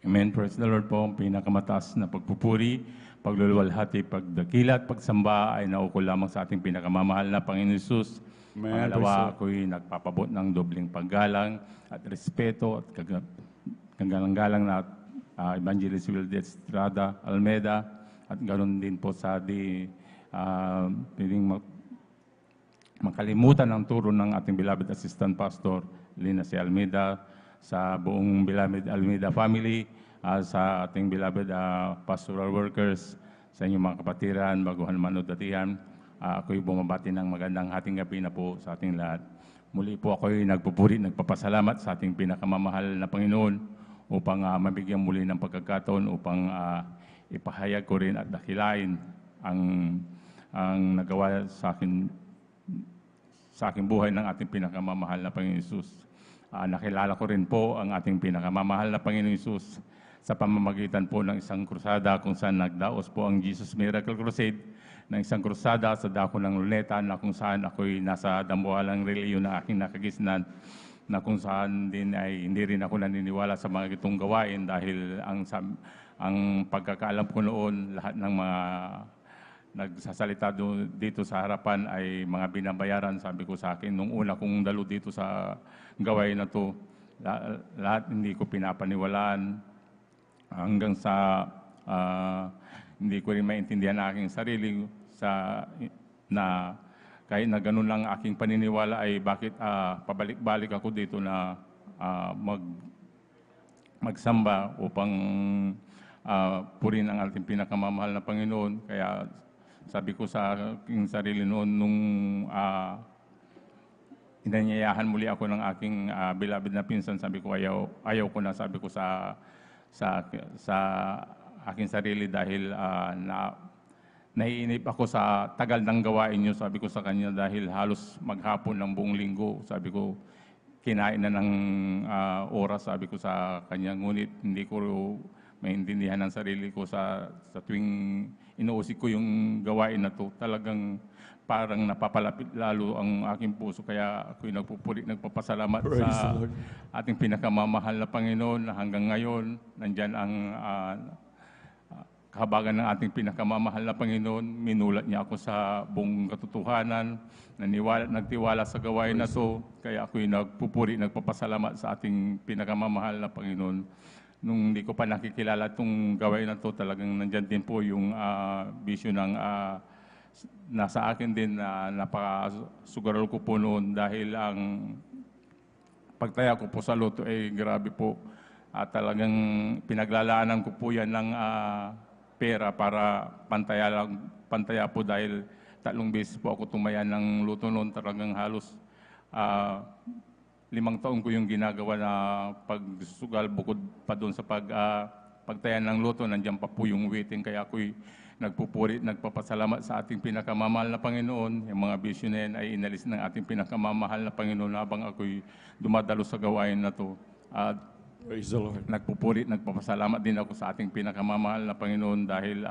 Amen. Praise the Lord po. Ang pinakamataas na pagpupuri, pagluluwalhati, pagdakila at pagsamba ay nauko lamang sa ating pinakamamahal na Panginoon Hesus. Pangalawa, ako'y nagpapabot ng dobling paggalang at respeto at kagalang-galang na Evangelist Wilde Estrada Almeda at ganoon din po sa piling makalimutan ang turo ng ating beloved Assistant Pastor Lina C. Almeida, sa buong beloved Almeida family, sa ating beloved pastoral workers, sa inyong mga kapatiran, baguhan man o datihan. Ako'y bumabati ng magandang hating gabi na po sa ating lahat. Muli po ako'y nagpupuri, nagpapasalamat sa ating pinakamamahal na Panginoon upang mabigyan muli ng pagkakataon upang ipahayag ko rin at dakilain ang nagawa sa aking buhay ng ating pinakamamahal na Panginoon Hesus. Nakilala ko rin po ang ating pinakamamahal na Panginoon Hesus sa pamamagitan po ng isang krusada kung saan nagdaos po ang Jesus Miracle Crusade, ng isang krusada sa dako ng Luneta na kung saan ako'y nasa dambuhalang reliyon na aking nakagisnan, na kung saan din ay hindi rin ako naniniwala sa mga itong gawain dahil ang pagkakaalam ko noon, lahat ng mga nagsasalita dito sa harapan ay mga binabayaran. Sabi ko sa akin, nung una kong dalo dito sa gawain na to, lahat hindi ko pinapaniwalaan hanggang sa hindi ko rin maintindihan ang aking sarili na kahit na ganun lang aking paniniwala ay bakit pabalik-balik ako dito na magsamba upang purihin ang ating pinakamamahal na Panginoon. Kaya sabi ko sa aking sarili noon nung inanyayahan muli ako ng aking beloved na pinsan, sabi ko ayaw ko na, sabi ko sa aking sarili dahil naiinip ako sa tagal ng gawain niyo, sabi ko sa kanya, dahil halos maghapon ng buong linggo, sabi ko kinain na ng oras, sabi ko sa kanya, ngunit hindi ko maintindihan ng sarili ko sa tuwing inuusik ko yung gawain na to. Talagang parang napapalapit lalo ang aking puso. Kaya ako'y nagpapasalamat sa ating pinakamamahal na Panginoon na hanggang ngayon nandyan ang kahabagan ng ating pinakamamahal na Panginoon. Minulat niya ako sa buong katotohanan, nagtiwala sa gawain na to. Kaya ako'y nagpapasalamat sa ating pinakamamahal na Panginoon. Nung hindi ko pa nakikilala itong gawain na to, talagang nandyan din po yung vision ng nasa akin din na napakasugaral ko po noon dahil ang pagtaya ko po sa loto ay grabe po. Talagang pinaglalaanan ko po yan ng pera para pantaya po dahil 3 beses po ako tumaya ng loto noon. Talagang halos 5 taon ko yung ginagawa na pagsusugal, bukod pa doon sa pagtaya ng loto, nandiyan pa po yung waiting. Kaya ako'y nagpupuri, nagpapasalamat sa ating pinakamamahal na Panginoon. Yung mga vision na yan ay inalis ng ating pinakamamahal na Panginoon habang ako'y dumadalo sa gawain na to. Praise the Lord. Nagpupuri, nagpapasalamat din ako sa ating pinakamamahal na Panginoon dahil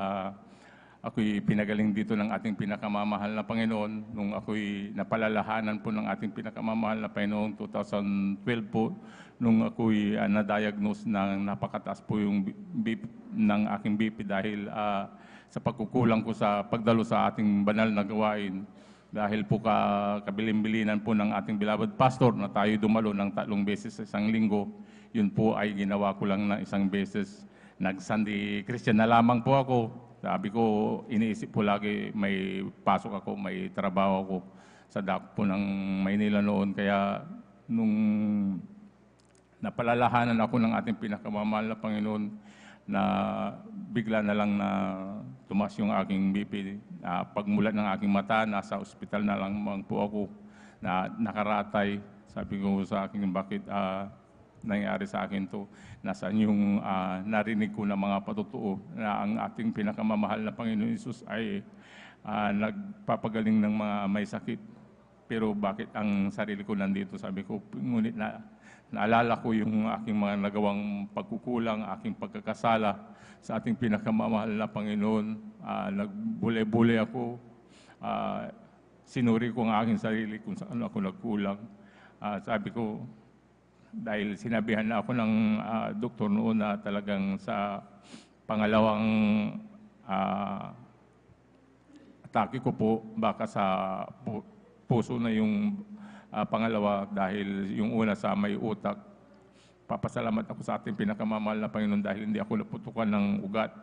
ako'y pinagaling dito ng ating pinakamamahal na Panginoon nung ako'y napalalahanan po ng ating pinakamamahal na Panginoon 2012 po, nung ako'y na-diagnose na napakataas po yung BP ng aking BP dahil sa pagkukulang ko sa pagdalo sa ating banal na gawain. Dahil po kabilin-bilinan po ng ating beloved pastor na tayo dumalo ng 3 beses sa isang linggo, yun po ay ginawa ko lang ng 1 beses. Nag-Sunday Christian na lamang po ako. Sabi ko, iniisip ko lagi may pasok ako, may trabaho ako sa dakpo ng Maynila noon. Kaya nung napalalahanan ako ng ating pinakamamahal na Panginoon na bigla na lang na tumaas yung aking BP. Pagmulat ng aking mata, nasa ospital na lang po ako na nakaratay. Sabi ko sa akin, bakit nangyari sa akin to? Nasaan yung narinig ko na mga patutuo na ang ating pinakamamahal na Panginoon Hesus ay nagpapagaling ng mga may sakit. Pero bakit ang sarili ko nandito? Sabi ko, ngunit naalala ko yung aking mga nagawang pagkukulang, aking pagkakasala sa ating pinakamamahal na Panginoon. Nagbule-bule ako. Sinuri ko ang aking sarili kung saan ako nagkulang. Sabi ko, dahil sinabihan na ako ng doktor noon na talagang sa pangalawang atake ko po, baka sa puso na yung pangalawa dahil yung una sa may utak. Papasalamat ako sa ating pinakamamahal na Panginoon dahil hindi ako naputukan ng ugat.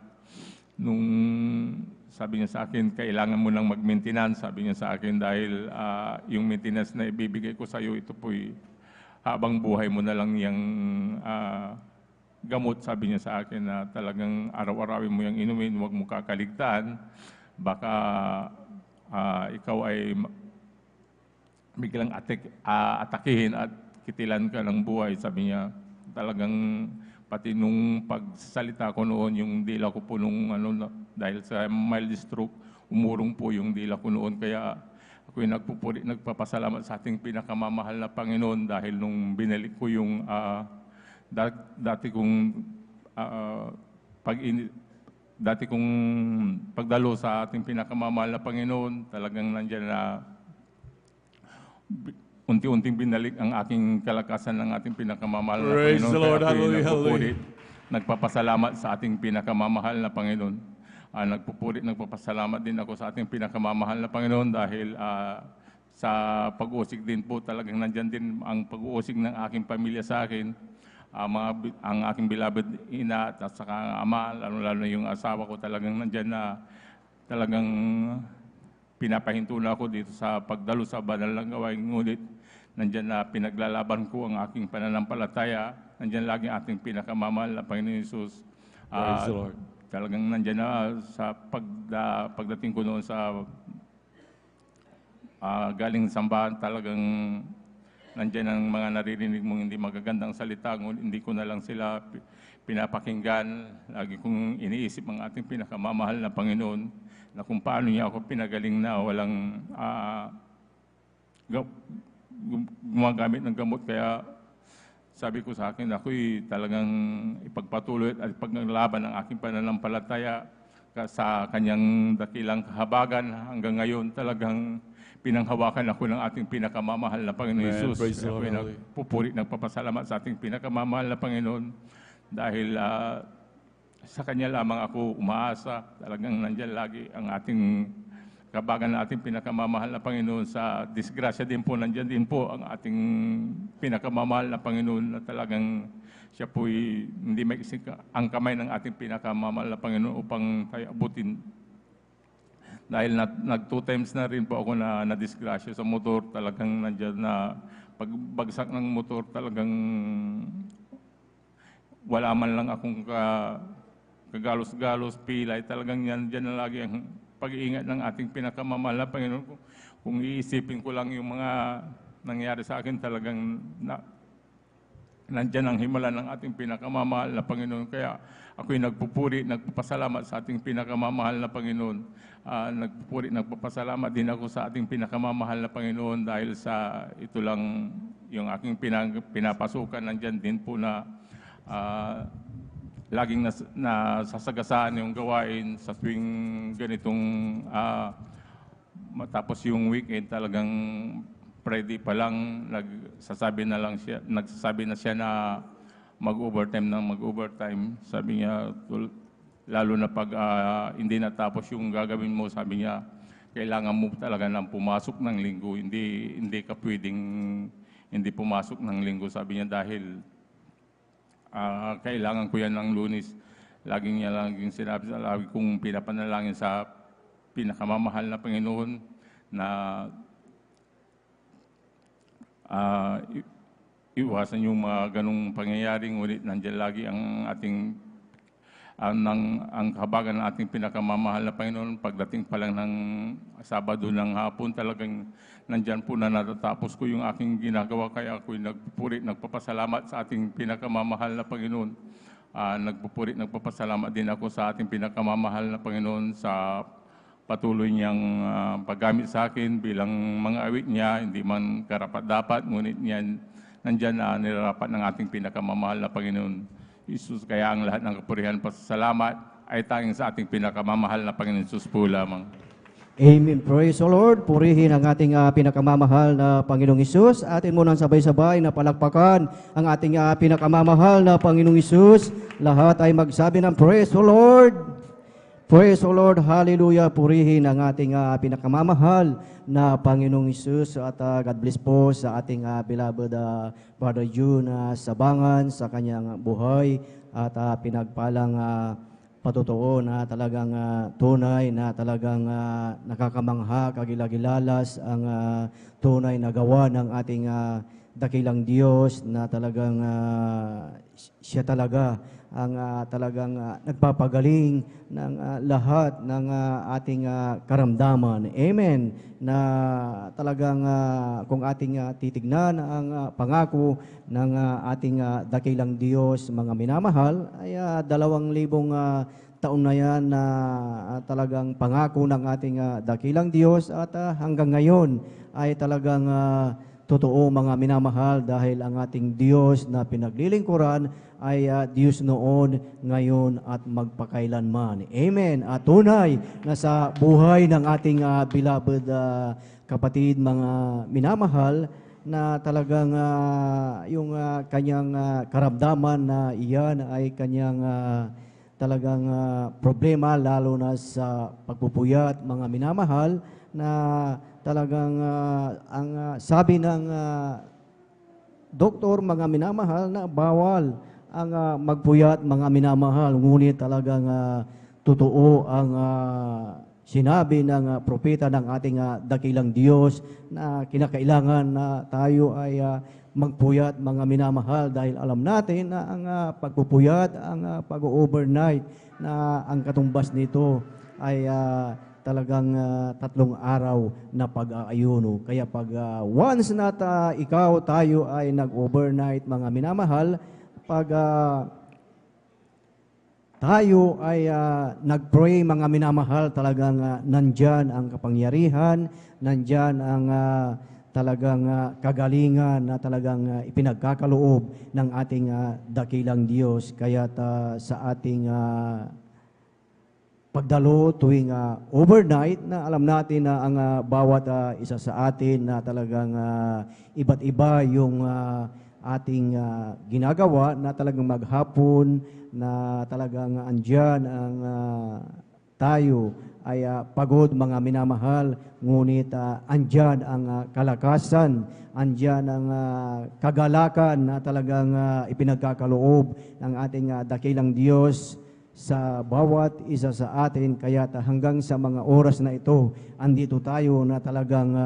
Nung sabi niya sa akin, kailangan mo nang mag-maintenance, sabi niya sa akin, dahil yung maintenance na ibibigay ko sa iyo, ito po'y habang buhay mo na lang yung gamot, sabi niya sa akin, na talagang araw-arawin mo yung inumin, huwag mo kakaligtaan. Baka ikaw ay biglang atakihin at kitilan ka ng buhay, sabi niya. Talagang pati nung pagsalita ko noon, yung dila ko po nung dahil sa mild stroke, umurong po yung dila ko noon. Kaya ako'y nagpapasalamat sa ating pinakamamahal na Panginoon dahil nung binalik ko yung dati kong pagdalo sa ating pinakamamahal na Panginoon, talagang nandiyan na unti-unting binalik ang aking kalakasan ng ating pinakamamahal na Praise Panginoon. the Lord. Kaya ako'y Hallelujah, nagpupuri, nagpapasalamat sa ating pinakamamahal na Panginoon. Nagpapasalamat din ako sa ating pinakamamahal na Panginoon dahil sa pag-uusig din po, talagang nandyan din ang pag-uusig ng aking pamilya sa akin. Ang aking beloved ina at saka ama, lalo-lalo na yung asawa ko, talagang nandyan na talagang pinapahinto na ako dito sa pagdalo sa banal na gawain. Ngunit nandyan na pinaglalaban ko ang aking pananampalataya. Nandyan lagi ang ating pinakamamahal na Panginoon Hesus. Praise the Lord. Talagang nandyan na sa pagdating ko noon sa galing sambahan, talagang nandyan ang mga naririnig mong hindi magagandang salita, hindi ko na lang sila pinapakinggan. Lagi kong iniisip ang ating pinakamamahal na Panginoon na kung paano niya ako pinagaling na walang gumagamit ng gamot. Kaya sabi ko sa akin, ako'y talagang ipagpatuloy at ipaglaban ang aking pananampalataya sa kanyang dakilang kahabagan. Hanggang ngayon talagang pinanghawakan ako ng ating pinakamamahal na Panginoon Hesus. Praise the Lord. Ako'y nagpupuri, nagpapasalamat sa ating pinakamamahal na Panginoon dahil sa Kanya lamang ako umaasa. Talagang nandyan lagi ang ating kabagan na ating pinakamamahal na Panginoon. Sa disgrasya din po, nandyan din po ang ating pinakamamahal na Panginoon na talagang siya po'y hindi may isip ang kamay ng ating pinakamamahal na Panginoon upang tayo abutin. Dahil nag 2 times na rin po ako na nadisgrasya sa motor, talagang nandyan na pagbagsak ng motor, talagang wala man lang akong kagalos-galos, pilay, talagang yan na lagi ang pag-iingat ng ating pinakamamahal na Panginoon. Kung iisipin ko lang yung mga nangyari sa akin, talagang nandyan ang himala ng ating pinakamamahal na Panginoon. Kaya ako'y nagpupuri, nagpapasalamat sa ating pinakamamahal na Panginoon. Nagpupuri, nagpapasalamat din ako sa ating pinakamamahal na Panginoon dahil sa ito lang yung aking pinapasukan. Nandyan din po na laging nasasagasaan yung gawain sa tuwing ganitong matapos yung weekend, talagang Friday pa lang nagsasabi na siya na mag-overtime. Sabi niya, lalo na pag hindi natapos yung gagawin mo, sabi niya, kailangan mo talaga nang pumasok ng linggo. Hindi ka pwedeng hindi pumasok ng linggo, sabi niya, dahil kailangan ko yan ng Lunes. laging sinabi, lagi kong pinapanalangin sa pinakamamahal na Panginoon na iwasan yung mga ganong pangyayari, ngunit nandiyan lagi ang ating ang kahabagan ng ating pinakamamahal na Panginoon. Pagdating pa lang ng Sabado ng hapon, talagang nandyan po na natatapos ko yung aking ginagawa, kaya ako'y nagpupuri, nagpapasalamat sa ating pinakamamahal na Panginoon. Nagpupuri, nagpapasalamat din ako sa ating pinakamamahal na Panginoon sa patuloy niyang paggamit sa akin bilang mga awit niya, hindi man karapat-dapat, ngunit nandyan na nilarapat ng ating pinakamamahal na Panginoon Isus. Kaya ang lahat ng kapurihan, pasasalamat ay tanging sa ating pinakamamahal na Panginoon Isus po lamang. Amen. Praise the Lord. Purihin ang ating pinakamamahal na Panginoong Isus. Atin mo nang sabay-sabay na palakpakan ang ating pinakamamahal na Panginoong Isus. Lahat ay magsabi ng Praise the Lord. Praise the Lord, hallelujah, purihin ang ating pinakamamahal na Panginoong Isus at God bless po sa ating beloved Brother June Sabangan sa kanyang buhay at pinagpalang patutuo na talagang tunay na talagang nakakamangha, kagilagilalas ang tunay na gawa ng ating dakilang Diyos na talagang siya talaga ang talagang nagpapagaling ng lahat ng ating karamdaman. Amen. Na talagang kung ating titignan ang pangako ng ating dakilang Diyos, mga minamahal, ay 2,000 taon na yan na talagang pangako ng ating dakilang Diyos at hanggang ngayon ay talagang totoo, mga minamahal, dahil ang ating Diyos na pinaglilingkuran ay Diyos noon, ngayon at magpakailanman. Amen. At tunay na sa buhay ng ating beloved kapatid, mga minamahal, na talagang yung kanyang karamdaman na iyan ay kanyang talagang problema, lalo na sa pagpupuyat, mga minamahal, na talagang ang sabi ng doktor, mga minamahal, na bawal ang magpuyat, mga minamahal. Ngunit talagang totoo ang sinabi ng propeta ng ating dakilang Diyos na kinakailangan na tayo ay magpuyat, mga minamahal, dahil alam natin na ang pagpupuyat, ang pag-overnight, na ang katumbas nito ay talagang 3 araw na pag-aayuno. Kaya pag once na tayo ay nag-overnight, mga minamahal, pag tayo ay nag-pray, mga minamahal, talagang nandyan ang kapangyarihan, nandyan ang talagang kagalingan na talagang ipinagkakaloob ng ating dakilang Diyos. Kaya sa ating pagdalo tuwing overnight, na alam natin na ang bawat isa sa atin na talagang iba't iba yung ating ginagawa, na talagang maghapon na talagang andyan ang tayo ay pagod, mga minamahal, ngunit andyan ang kalakasan, andyan ang kagalakan na talagang ipinagkakaloob ng ating dakilang Diyos sa bawat isa sa atin. Kaya hanggang sa mga oras na ito, andito tayo na talagang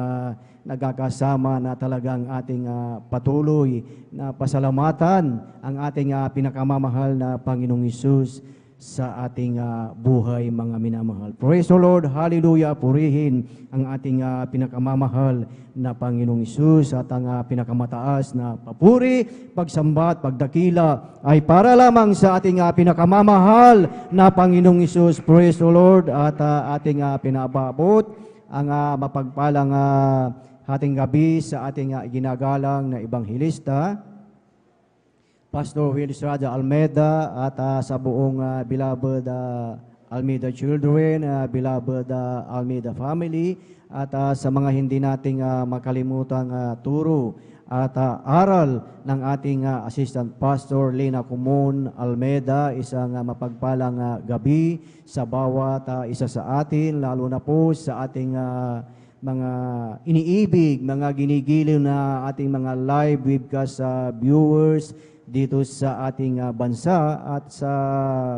nagkakasama, na talagang ating patuloy na pasalamatan ang ating pinakamamahal na Panginoong Hesus sa ating buhay, mga minamahal. Praise the Lord, hallelujah, purihin ang ating pinakamamahal na Panginoong Hesus, at ang pinakamataas na papuri, pagsamba at pagdakila ay para lamang sa ating pinakamamahal na Panginoong Hesus. Praise the Lord. At ating pinababot ang mapagpalang hating gabi sa ating ginagalang na Ebanghelista, Pastor Will Estrada Almeida, at sa buong beloved Almeida children, beloved Almeida family, at sa mga hindi nating makalimutang turo at aral ng ating Assistant Pastor Lena Kumon Almeida. Isang mapagpalang gabi sa bawat isa sa atin, lalo na po sa ating mga iniibig, mga ginigiliw na ating mga live webcast viewers dito sa ating bansa at sa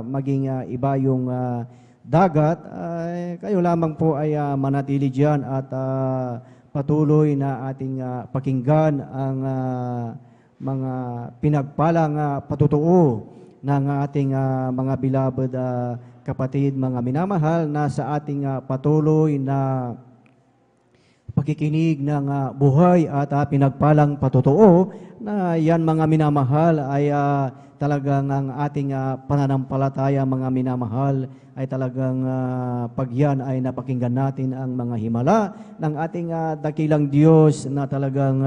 maging iba yung dagat, kayo lamang po ay manatili dyan at patuloy na ating pakinggan ang mga pinagpalang patutuo ng ating mga beloved kapatid, mga minamahal na sa ating patuloy na pakikinig ng buhay at pinagpalang patutuo na yan mga minamahal ay talagang ang ating pananampalataya mga minamahal ay talagang pag yan ay napakinggan natin ang mga himala ng ating dakilang Diyos na talagang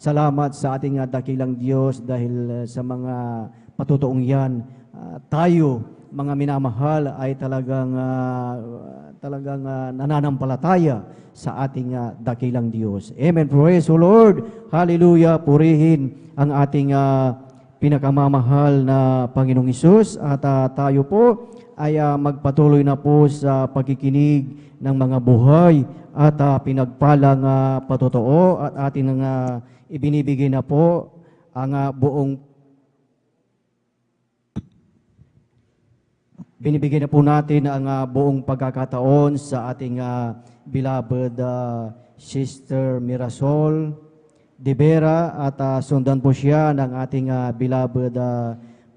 salamat sa ating dakilang Diyos dahil sa mga patutuong yan tayo mga minamahal ay talagang nananampalataya sa ating dakilang Diyos. Amen. Praise the Lord. Hallelujah. Purihin ang ating pinakamamahal na Panginoong Hesus at tayo po ay magpatuloy na po sa pagkikinig ng mga buhay at pinagpalang patutuo at ating ibinibigay na po ang binibigyan na po natin ang buong pagkakataon sa ating beloved Sister Mirasol de Vera at sundan po siya ng ating beloved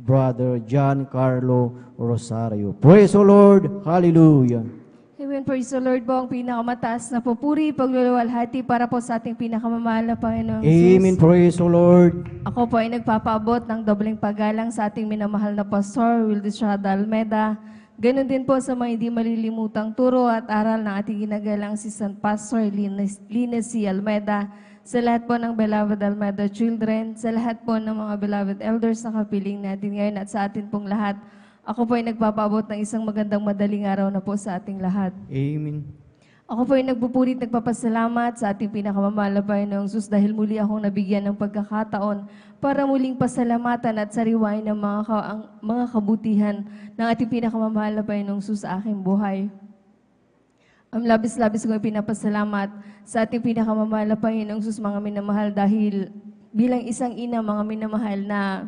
Brother John Carlo Rosario. Praise the Lord. Hallelujah. Amen. Praise the Lord po ang pinakamataas na papuri, pagluluwalhati para po sa ating pinakamamahal na Panginoong Jesus. Amen. Praise the Lord. Ako po ay nagpapaabot ng dobleng paggalang sa ating minamahal na Pastor Wildestrada Almeda. Ganon din po sa mga hindi malilimutang turo at aral ng ating ginagalang si San Pastor Linus C. Almeda, sa lahat po ng beloved Almeda children, sa lahat po ng mga beloved elders na kapiling natin ngayon at sa atin pong lahat. Ako po ay nagpapaabot ng isang magandang madaling araw na po sa ating lahat. Amen. Ako po ay nagpupurit, nagpapasalamat sa ating pinakamamahal na Panginoong Jesus dahil muli akong nabigyan ng pagkakataon para muling pasalamatan at sariwain ang mga kabutihan ng ating pinakamamahal na Panginoong Jesus sa aking buhay. Labis-labis ko pinapasalamat sa ating pinakamamahal na Panginoong Jesus, mga minamahal, dahil bilang isang ina, mga minamahal, na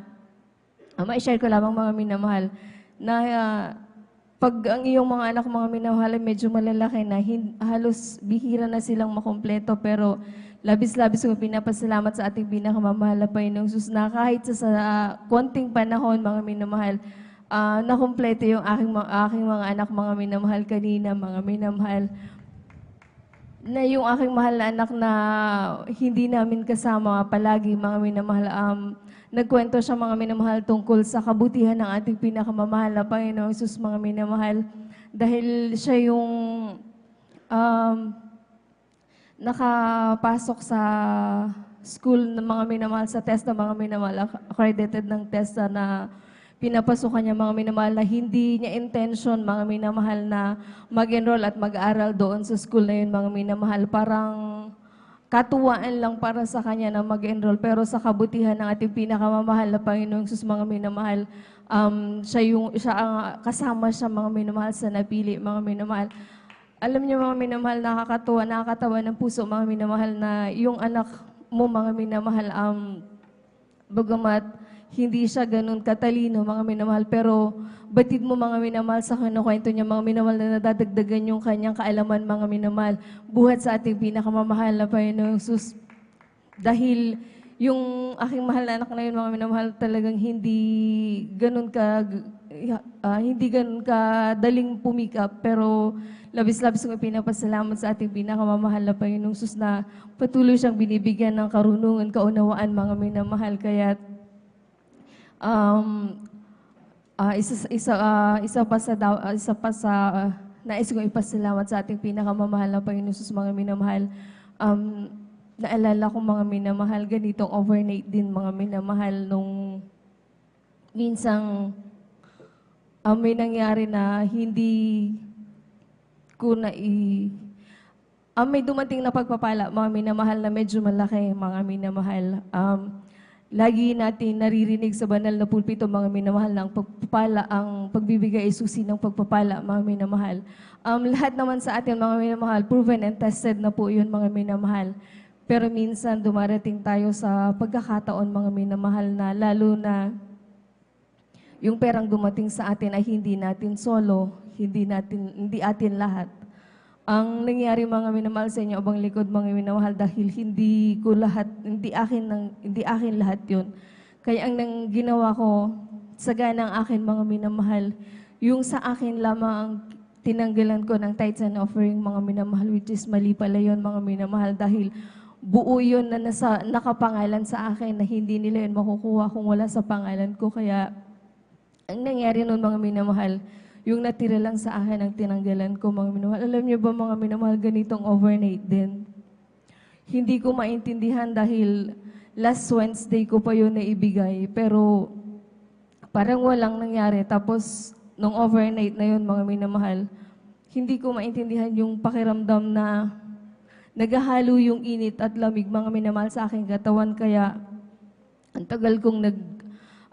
ma-share ko lamang mga minamahal, na pag ang iyong mga anak, mga minamahal, ay medyo malalaki na, halos bihira na silang makompleto, pero labis-labis ko pinapasalamat sa ating pinakamamahal na Panginoong Jesus na kahit sa konting panahon, mga minamahal, nakompleto yung aking mga anak, mga minamahal kanina, mga minamahal, na yung aking mahal na anak na hindi namin kasama palagi, mga minamahal, nagkwento siya, mga minamahal, tungkol sa kabutihan ng ating pinakamamahal na Panginoong Jesus, mga minamahal, dahil siya yung nakapasok sa school ng mga minamahal, sa test ng mga minamahal, accredited ng test na pinapasukan niya, mga minamahal, na hindi niya intention, mga minamahal, na mag-enroll at mag-aral doon sa school na yun, mga minamahal. Parang katuwaan lang para sa kanya na mag-enroll, pero sa kabutihan ng ating pinakamamahal na Panginoong Jesus, mga minamahal, kasama siya, mga minamahal, sa napili, mga minamahal. Alam niyo, mga minamahal, nakakatawa ng puso, mga minamahal, na yung anak mo, mga minamahal, bagamat hindi siya ganun katalino, mga minamahal, pero batid mo, mga minamahal, sa kinukwento niya, mga minamahal, na nadadagdagan yung kanyang kaalaman, mga minamahal, buhat sa ating pinakamamahal na Panginoong Jesus. Dahil yung aking mahal na anak na yun, mga minamahal, talagang hindi ganun kadaling pumikap, pero labis-labis kong pinapasalamat sa ating pinakamamahal na Panginoong Jesus na patuloy siyang binibigyan ng karunungan, kaunawaan, mga minamahal. Kaya isa pa sa nais kong ipasalamat sa ating pinakamamahal na Panginoon Jesus, mga minamahal. Naalala ko, mga minamahal, ganitong overnight din, mga minamahal, nung minsang may nangyari na hindi ko may dumating na pagpapala, mga minamahal, na medyo malaki, mga minamahal. lagi natin naririnig sa banal na pulpito, mga minamahal, na ang pagpapala, ang pagbibigay ay susi ng pagpapala, mga minamahal. Lahat naman sa atin, mga minamahal, proven and tested na po yun, mga minamahal. Pero minsan dumarating tayo sa pagkakataon, mga minamahal, na lalo na yung perang dumating sa atin ay hindi natin solo, hindi atin lahat. Ang nangyari, mga minamahal, sa inyo abang likod, mga minamahal, dahil hindi akin lahat yun. Kaya ang ginawa ko, sagana ang akin, mga minamahal, yung sa akin lamang ang tinanggalan ko ng tithes and offering, mga minamahal, which is mali pala yun, mga minamahal, dahil buo yun na nakapangalan sa akin na hindi nila yun makukuha kung wala sa pangalan ko. Kaya ang nangyari nun, mga minamahal, yung natira lang sa akin ang tinanggalan ko, mga minamahal. Alam niyo ba, mga minamahal, ganitong overnight din. Hindi ko maintindihan dahil last Wednesday ko pa yun naibigay, pero parang walang nangyari. Tapos, nung overnight na yun, mga minamahal, hindi ko maintindihan yung pakiramdam na naghahalo yung init at lamig, mga minamahal, sa aking katawan. Kaya, ang tagal kong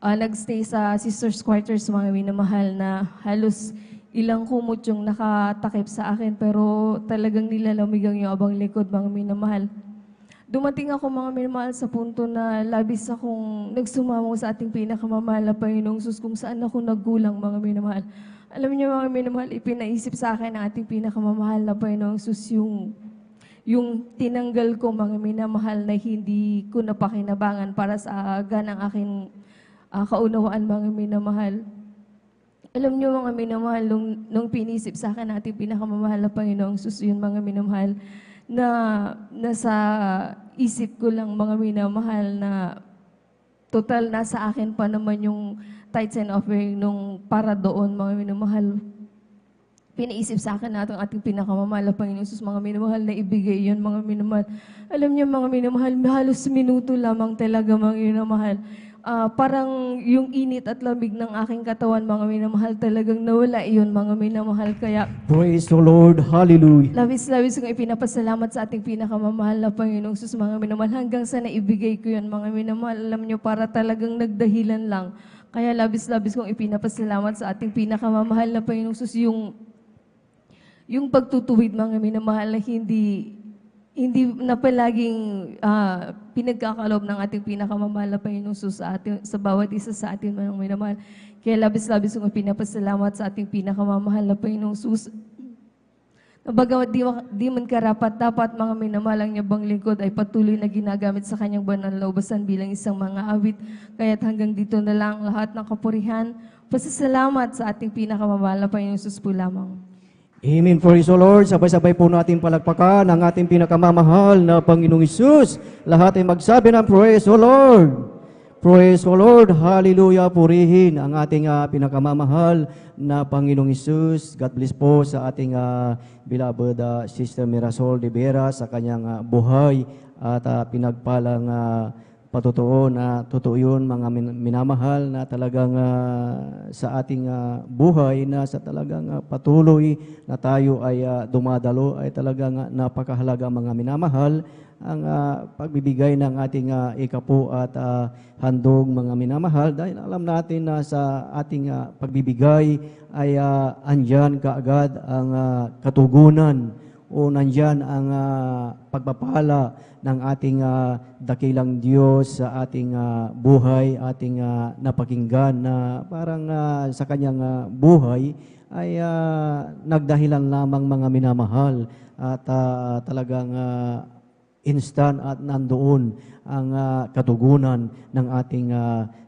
nagstay sa sisters' quarters, mga minamahal, na halos ilang kumot yung nakatakip sa akin, pero talagang nilalamigang yung abang likod, mga minamahal. Dumating ako, mga minamahal, sa punto na labis akong nagsumamo sa ating pinakamamahal na Panginoong Sus, kung saan ako nagkulang, mga minamahal. Alam niyo, mga minamahal, ipinaisip sa akin ng ating pinakamamahal na Panginoong Sus yung tinanggal ko, mga minamahal, na hindi ko napakinabangan para sa ganang aking kaunawaan, mga minamahal. Alam niyo, mga minamahal, nung pinisip sa akin natin pinakamamahal na Panginoong Sus, yun, mga minamahal, na nasa isip ko lang, mga minamahal, na total nasa akin pa naman yung tithes and offering nung para doon, mga minamahal. Pinaisip sa akin natin ating pinakamamahal na Panginoong Sus, mga minamahal, na ibigay yun, mga minamahal. Alam niyo, mga minamahal, halos minuto lamang talaga, mga minamahal. Parang yung init at lamig ng aking katawan, mga minamahal, talagang nawala iyon, mga minamahal. Kaya Praise the Lord. Hallelujah. labis-labis kong ipinapasalamat sa ating pinakamamahal na Panginoong Sus, mga minamahal, hanggang sa naibigay ko yun, mga minamahal. Alam niyo, para talagang nagdahilan lang. Kaya labis-labis kong ipinapasalamat sa ating pinakamamahal na Panginoong Sus, yung pagtutuwid, mga minamahal, na hindi na palaging pinagkakaloob ng ating pinakamamahal na Panginoong Sus sa bawat isa sa atin, mga minamahal. Kaya labis-labis kong pinapasalamat sa ating pinakamamahal na Panginoong Sus. Bagamat di man karapat-dapat, mga minamahal, ang niyabang lingkod ay patuloy na ginagamit sa kanyang banal na ubasan bilang isang mga awit. Kaya't hanggang dito na lang lahat ng kapurihan, pasasalamat sa ating pinakamamahal na Panginoong Sus po lamang. Amen. Praise the Lord. Sabay-sabay po natin palakpakan ang ating pinakamamahal na Panginoong Hesus. Lahat ay magsabi ng Praise the Lord. Praise the Lord. Hallelujah. Purihin ang ating pinakamamahal na Panginoong Hesus. God bless po sa ating beloved Sister Mirasol de Vera sa kanyang buhay at pinagpalang patutuo na totoo yun, mga minamahal, na talagang sa ating buhay na sa talagang patuloy na tayo ay dumadalo ay talagang napakahalaga, mga minamahal, ang pagbibigay ng ating ikapo at handog, mga minamahal, dahil alam natin na sa ating pagbibigay ay andyan kaagad ang katugunan o nandyan ang pagpapala ng ating dakilang Diyos sa ating buhay, ating napakinggan na parang sa kanyang buhay ay nagdahilan lamang, mga minamahal, at talagang instant at nandoon ang katugunan ng ating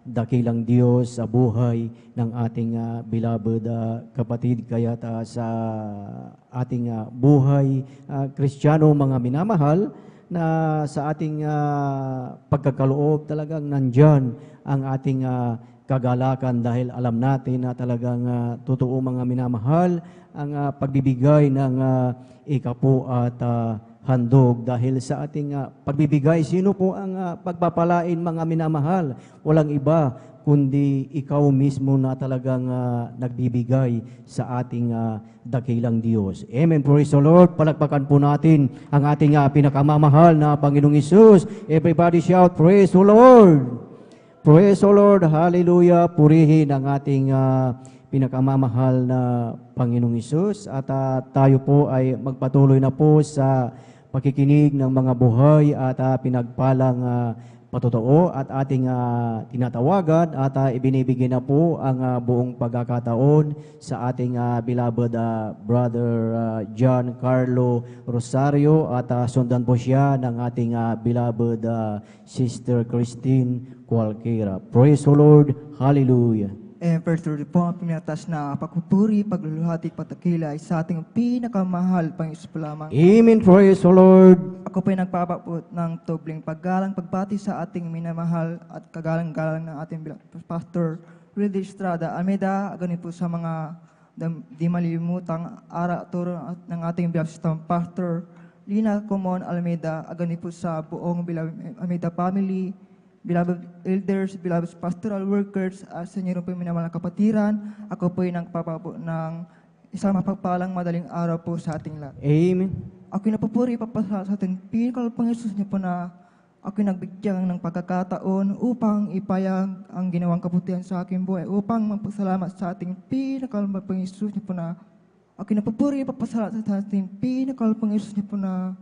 dakilang Diyos sa buhay ng ating beloved kapatid. Kaya sa ating buhay Kristiyano, mga minamahal, na sa ating pagkakaloob talagang nandyan ang ating kagalakan, dahil alam natin na talagang totoo, mga minamahal, ang pagbibigay ng ikapo at handog. Dahil sa ating pagbibigay, sino po ang pagpapalain, mga minamahal? Walang iba kundi ikaw mismo na talagang nagbibigay sa ating dakilang Diyos. Amen. Praise the Lord. Palakpakan po natin ang ating pinakamamahal na Panginoong Hesus. Everybody shout, Praise the Lord. Praise the Lord, hallelujah, purihin ang ating pinakamamahal na Panginoong Hesus at tayo po ay magpatuloy na po sa pakikinig ng mga buhay at pinagpalang patotoo at ating tinatawagan at ibinibigay na po ang buong pagkakataon sa ating beloved brother John Carlo Rosario at sundan po siya ng ating beloved sister Christine Cualquiera. Praise the Lord, hallelujah. First Lord po, ang pinatas na pagpupuri, pagluluhati, pagtakila ay sa ating pinakamahal Panginoon po lamang. Amen, praise the Lord. Ako po ay nagpapapot ng tubling paggalang, pagbati sa ating minamahal at kagalang-galang ng ating Pastor Rudy Estrada Almeida, ganun po sa mga di malilimutang ara-turo ng ating Bilang Pastor Lina Comon Almeida, ganun po sa buong Bilang Almeida family, beloved elders, beloved pastoral workers, sa inyo rin po minamahal na kapatiran, ako po ay nagpapapot ng isang mapagpalang madaling araw po sa ating lahat. Amen. Ako'y napupuri papasalamat sa ating pinakal Panginoon niyo po na ako'y nagbigyan ng pagkakataon upang ipayag ang ginawang kabutihan sa aking buhay, upang magpasalamat sa ating pinakal Panginoon niyo po na ako'y napupuri papasalamat sa ating pinakal Panginoon niyo po na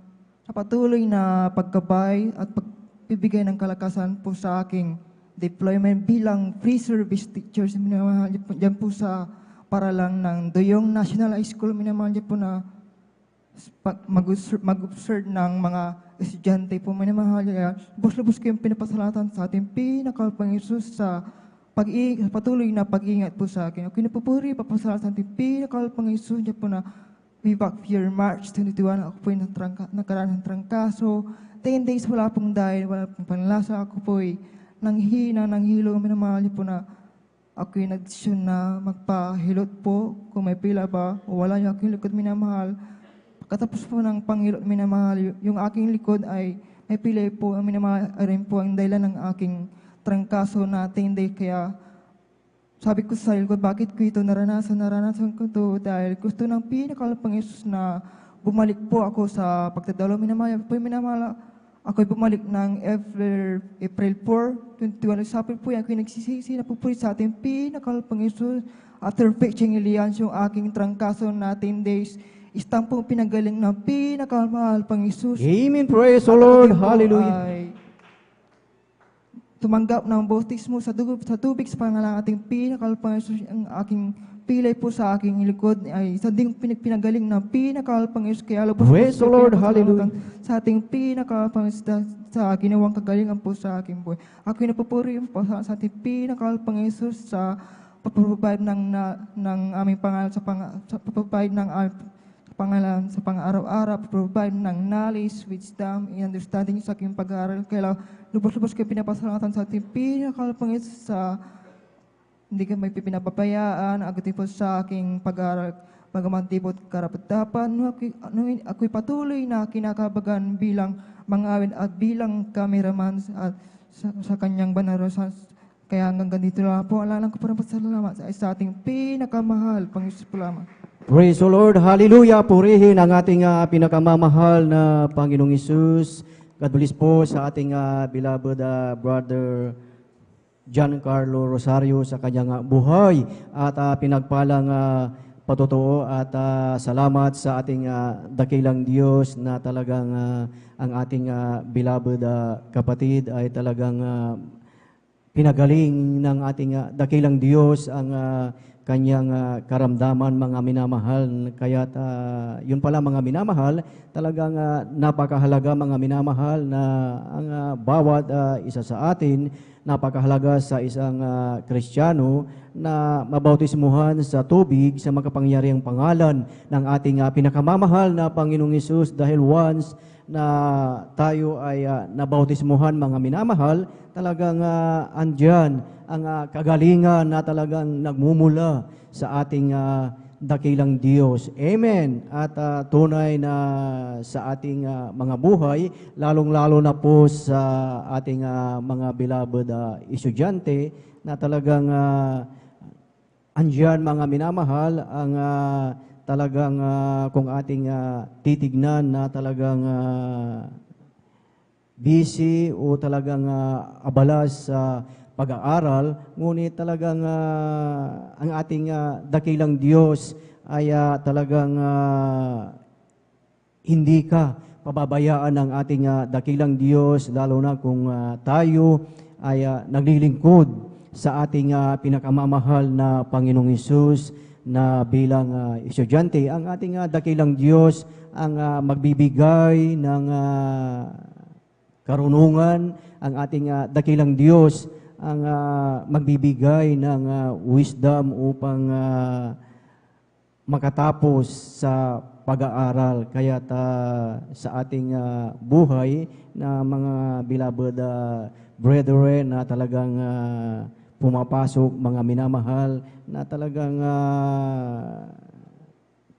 sa patuloy na pagkabay at pagbibigay ng kalakasan po sa aking deployment bilang free service teachers. Minamahal niyo po dyan po sa paralang ng Doyong National High School. Minamahal niyo po na mag-observe ng mga estudyante po. Minamahal niyo. Lubos-lubos ko yung pinapasalatan sa ating pinakal Isus sa patuloy na pag-ingat po sa akin. Ako napupuri, papasalatan sa ating pinakal Isus niyo po na way back here, March 21, ako po yung nakaraan ng trangkaso. 10 days wala pong dahil, wala pong panlasa. Ako po ay nanghina, nanghilo. Minamahal niyo po na ako'y nagdesisyon na magpahilot po. Kung may pila ba o wala yung aking likod, minamahal. Pagkatapos po ng panghilot, minamahal, yung aking likod ay may pila po. Minamahal rin po ang dahilan ng aking trangkaso na 10 days. Kaya sabi ko sa sarili ko, bakit ko ito naranasan ko ito dahil gusto ng pinakal Isus na bumalik po ako sa pagdadalo. Minamahal, ako'y bumalik ng April 4, 21. Sa April po yan, ako'y nagsisisi na pupuri sa ating pinakal Isus. After fetching Ilians yung aking trangkaso na 10 days, istampong pinagaling ng pinakamahal Isus. Amen, praise the Lord, hallelujah. Tumanggap ng bautismo sa tubig sa pangalan ating pinakal Isus. Ang aking pilay po sa aking likod ay sa ding pinagaling ng pinakal Isus. Kaya lubos praise the Lord, hallelujah. Sa ating pinakal Isus sa ginawang kagalingan po sa aking buhay. Ako'y napupuri po sa ating pinakal Isus sa pagpapabay ng aming pangalan sa pagpapabay ng pangalan sa pang-araw-araw, provide ng knowledge, wisdom, and understanding sa aking pag-aaral. Kaya lubos-lubos kayo pinapasalamatan sa ating pinakal Isus sa hindi ka may pinapabayaan, agatin po sa aking pag-aaral, bagaman tibot karapat-dapat, ako'y patuloy na kinakabagan bilang mangawin at bilang cameraman at sa kanyang banarosan. Kaya hanggang ganito lang po, alalang ko po ng pasalamat sa ating pinakamahal, Panginoon po lamang. Praise the Lord, hallelujah, purihin ang ating pinakamamahal na Panginoong Hesus. God bless po sa ating beloved brother John Carlo Rosario sa kanyang buhay at pinagpalang patotoo at salamat sa ating dakilang Diyos na talagang ang ating beloved kapatid ay talagang pinagaling ng ating dakilang Diyos ang kanyang karamdaman, mga minamahal. Kaya yun pala mga minamahal, talagang napakahalaga mga minamahal na ang bawat isa sa atin, napakahalaga sa isang Kristiyano na mabautismuhan sa tubig sa makapangyarihang pangalan ng ating pinakamamahal na Panginoong Hesus, dahil once na tayo ay nabautismuhan mga minamahal, talagang andyan ang kagalingan na talagang nagmumula sa ating dakilang Diyos. Amen. At tunay na sa ating mga buhay, lalong-lalo na po sa ating mga beloved estudyante na talagang andyan mga minamahal ang talagang kung ating titignan na talagang busy o talagang abala sa pag-aaral, ngunit talagang ang ating dakilang Diyos ay talagang hindi ka pababayaan ng ating dakilang Diyos, lalo na kung tayo ay naglilingkod sa ating pinakamamahal na Panginoong Hesus na bilang estudyante. Ang ating dakilang Diyos ang magbibigay ng karunungan, ang ating dakilang Diyos ang magbibigay ng wisdom upang makatapos sa pag-aaral. Kaya sa ating buhay na mga beloved brethren na talagang pumapasok, mga minamahal, na talagang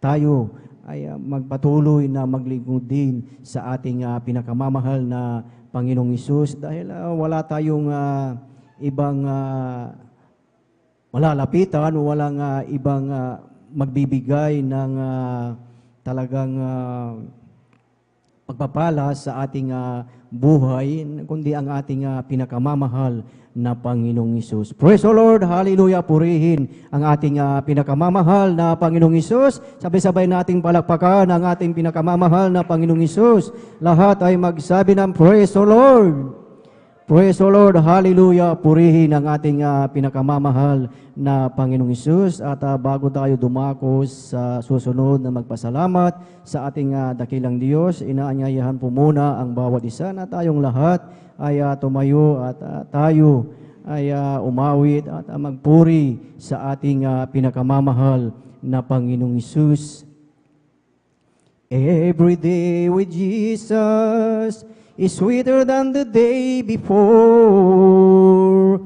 tayo ay magpatuloy na maglingkod din sa ating pinakamamahal na Panginoong Hesus, dahil wala tayong ibang malalapitan, walang ibang magbibigay ng talagang pagpapala sa ating buhay, kundi ang ating pinakamamahal na Panginoong Hesus. Praise the Lord, hallelujah, purihin ang ating pinakamamahal na Panginoong Hesus. Sabay-sabay nating palakpakan ang ating pinakamamahal na Panginoong Hesus. Lahat ay magsabi ng praise the Lord. Praise the Lord, hallelujah, purihin ang ating pinakamamahal na Panginoong Hesus. At bago tayo dumako sa susunod na magpasalamat sa ating dakilang Diyos, inaanyayahan po muna ang bawat isa na tayong lahat ay tumayo at tayo ay umawit at magpuri sa ating pinakamamahal na Panginoong Hesus. Every day with Jesus is sweeter than the day before.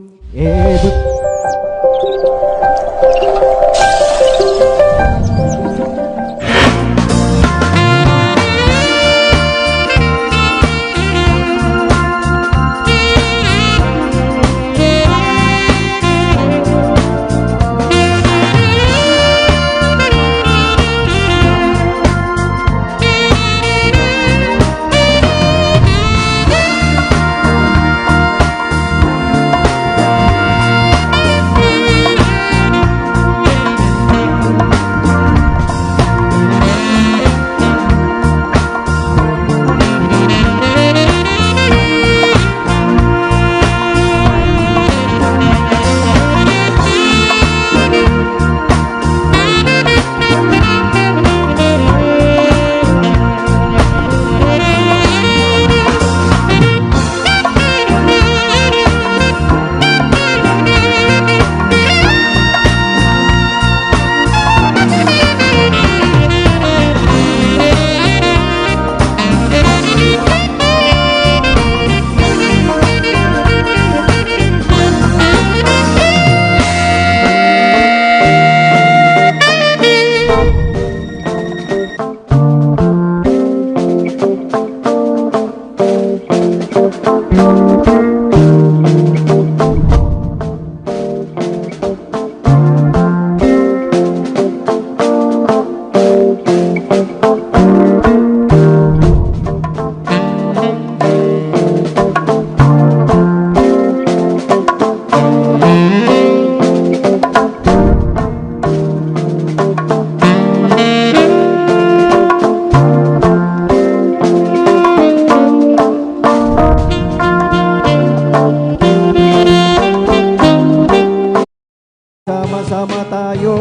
Sama-sama tayo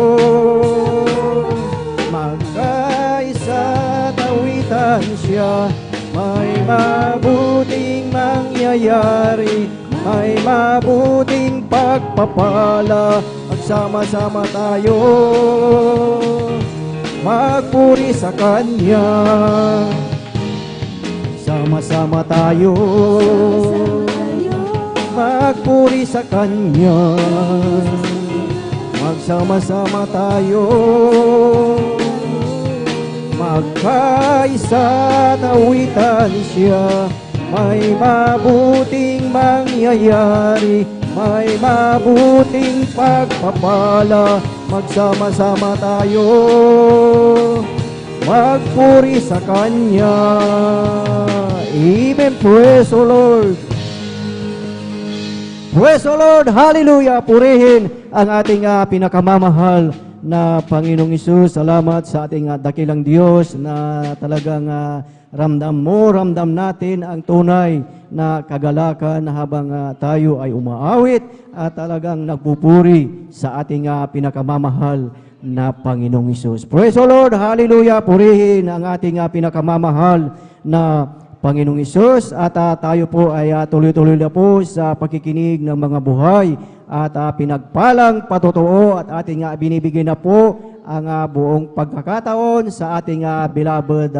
magkaisa, tawitan siya. May mabuting mangyayari, may mabuting pagpapala. Magsama-sama tayo magpuri sa Kanya. Sama-sama tayo magpuri sa Kanya. Magsama-sama tayo magkaisa, tawitan siya. May mabuting mangyayari, may mabuting pagpapala. Magsama-sama tayo magpuri sa Kanya. Amen. Praise the Lord. Praise the Lord! Hallelujah! Purihin ang ating pinakamamahal na Panginoong Isus. Salamat sa ating dakilang Diyos na talagang ramdam natin ang tunay na kagalakan habang tayo ay umaawit at talagang nagpupuri sa ating pinakamamahal na Panginoong Isus. Praise the Lord! Hallelujah! Purihin ang ating pinakamamahal na Panginoong Isus at tayo po ay tuloy-tuloy na po sa pagkikinig ng mga buhay at pinagpalang patotoo at ating binibigyan na po ang buong pagkakataon sa ating beloved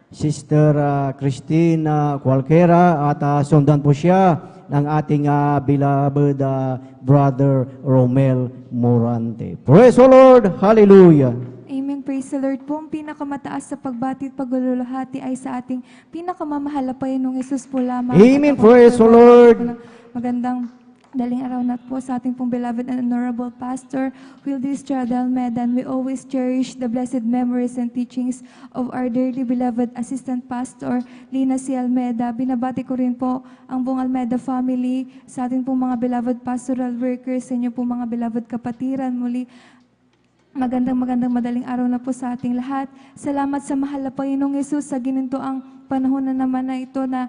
Sister Christine Cualquera at sundan po siya ng ating beloved Brother Romel Morante. Praise the Lord! Hallelujah! Amen. Praise the Lord po. Ang pinakamataas sa pagbati at pagluluhati ay sa ating pinakamamahal na Panginoong Hesus po lamang. Amen. Praise the Lord. Magandang daling araw na po sa ating pong beloved and honorable Pastor Wildis Chardal Medan. We always cherish the blessed memories and teachings of our dearly beloved Assistant Pastor Lina C. Almeda. Binabati ko rin po ang buong Almeda family, sa ating pong mga beloved pastoral workers, sa inyo pong mga beloved kapatiran. Muli, magandang madaling araw na po sa ating lahat. Salamat sa mahal na Panginoong Hesus sa gininto ang panahon na naman na ito na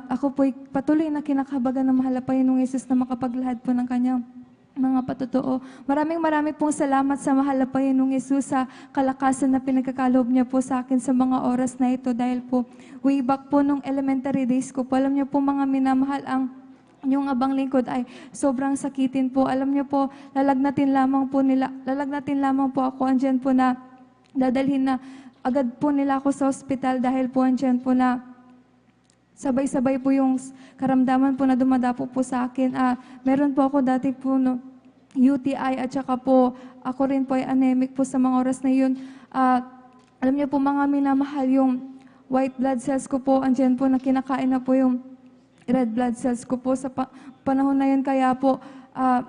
ako po'y patuloy na kinakabagan ng mahal na Panginoong Hesus na makapaglahad po ng kanyang mga patotoo. Marami pong salamat sa mahal na Panginoong Hesus sa kalakasan na pinagkakaloob niya po sa akin sa mga oras na ito dahil po way back po nung elementary days ko po, alam niyo po mga minamahal, ang yung abang lingkod ay sobrang sakitin po. Alam niyo po, lalagnatin lamang po ako, andyan po na dadalhin na agad po nila ako sa ospital dahil po andyan po na sabay-sabay po yung karamdaman po na dumadapo po sa akin. Meron po ako dati po no, UTI at saka po ako rin po ay anemic po sa mga oras na yun. Alam niyo po mga minamahal, yung white blood cells ko po, andyan po na kinakain na po yung red blood cells ko po sa panahon na yun. Kaya po,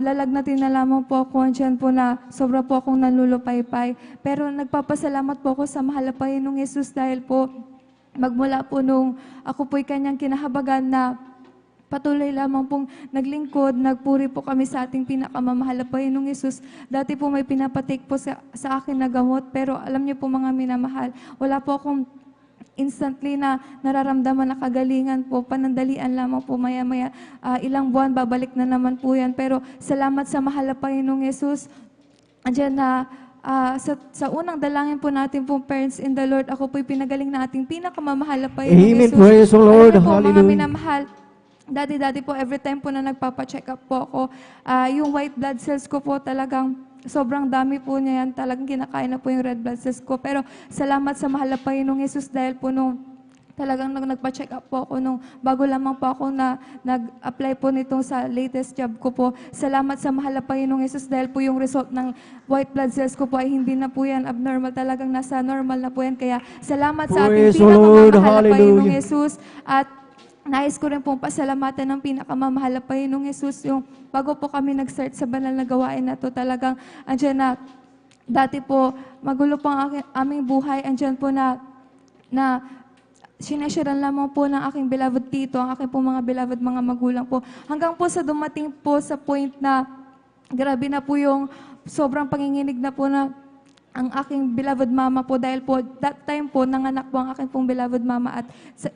lalagnatin na lamang po ako, andyan po na sobra po akong nalulupaypay. Pero nagpapasalamat po ako sa mahal na Panginoong Hesus dahil po magmula po nung ako po'y kanyang kinahabagan na patuloy lamang pong naglingkod, nagpuri po kami sa ating pinakamamahal na Panginoong Hesus. Dati po may pinapatake po sa akin na gamot, pero alam niyo po mga minamahal, wala po akong instantly na nararamdaman na kagalingan po, panandalian lamang po, maya-maya, ilang buwan, babalik na naman po yan. Pero salamat sa mahal na Panginoong Hesus. Andiyan na, sa unang dalangin po natin pong parents in the Lord, ako po'y pinagaling na ating pinakamamahal na Panginoong Amen. Hesus. Praise the Lord. Alam niyo po, mga Hallelujah. minamahal, dati po, every time po na nagpapacheck up po ako, yung white blood cells ko po talagang sobrang dami po niya yan. Talagang kinakain na po yung red blood cells ko. Pero salamat sa mahal na Panginoong Hesus dahil po nung talagang nagpa-check up po ako nung bago lamang po ako na nag-apply po nitong sa latest job ko po. Salamat sa mahal na Panginoong Hesus dahil po yung result ng white blood cells ko po ay hindi na po yan abnormal. Talagang nasa normal na po yan. Kaya salamat sa ating Praise the Lord. pinakamamahal na Panginoong Hallelujah. Hesus. At nais ko rin pong pasalamatan ng pinakamamahal na Panginoong Hesus. Yung bago po kami nag-start sa banal na gawain na to, talagang andyan na, dati po, magulo po ang aming buhay, andyan po na sinasharean lamang po ng aking beloved tito, ang aking po mga beloved mga magulang po. Hanggang po sa dumating po sa point na grabe na po yung sobrang panginginig na po na ang aking beloved mama po dahil po that time po nanganak po ang aking pong beloved mama at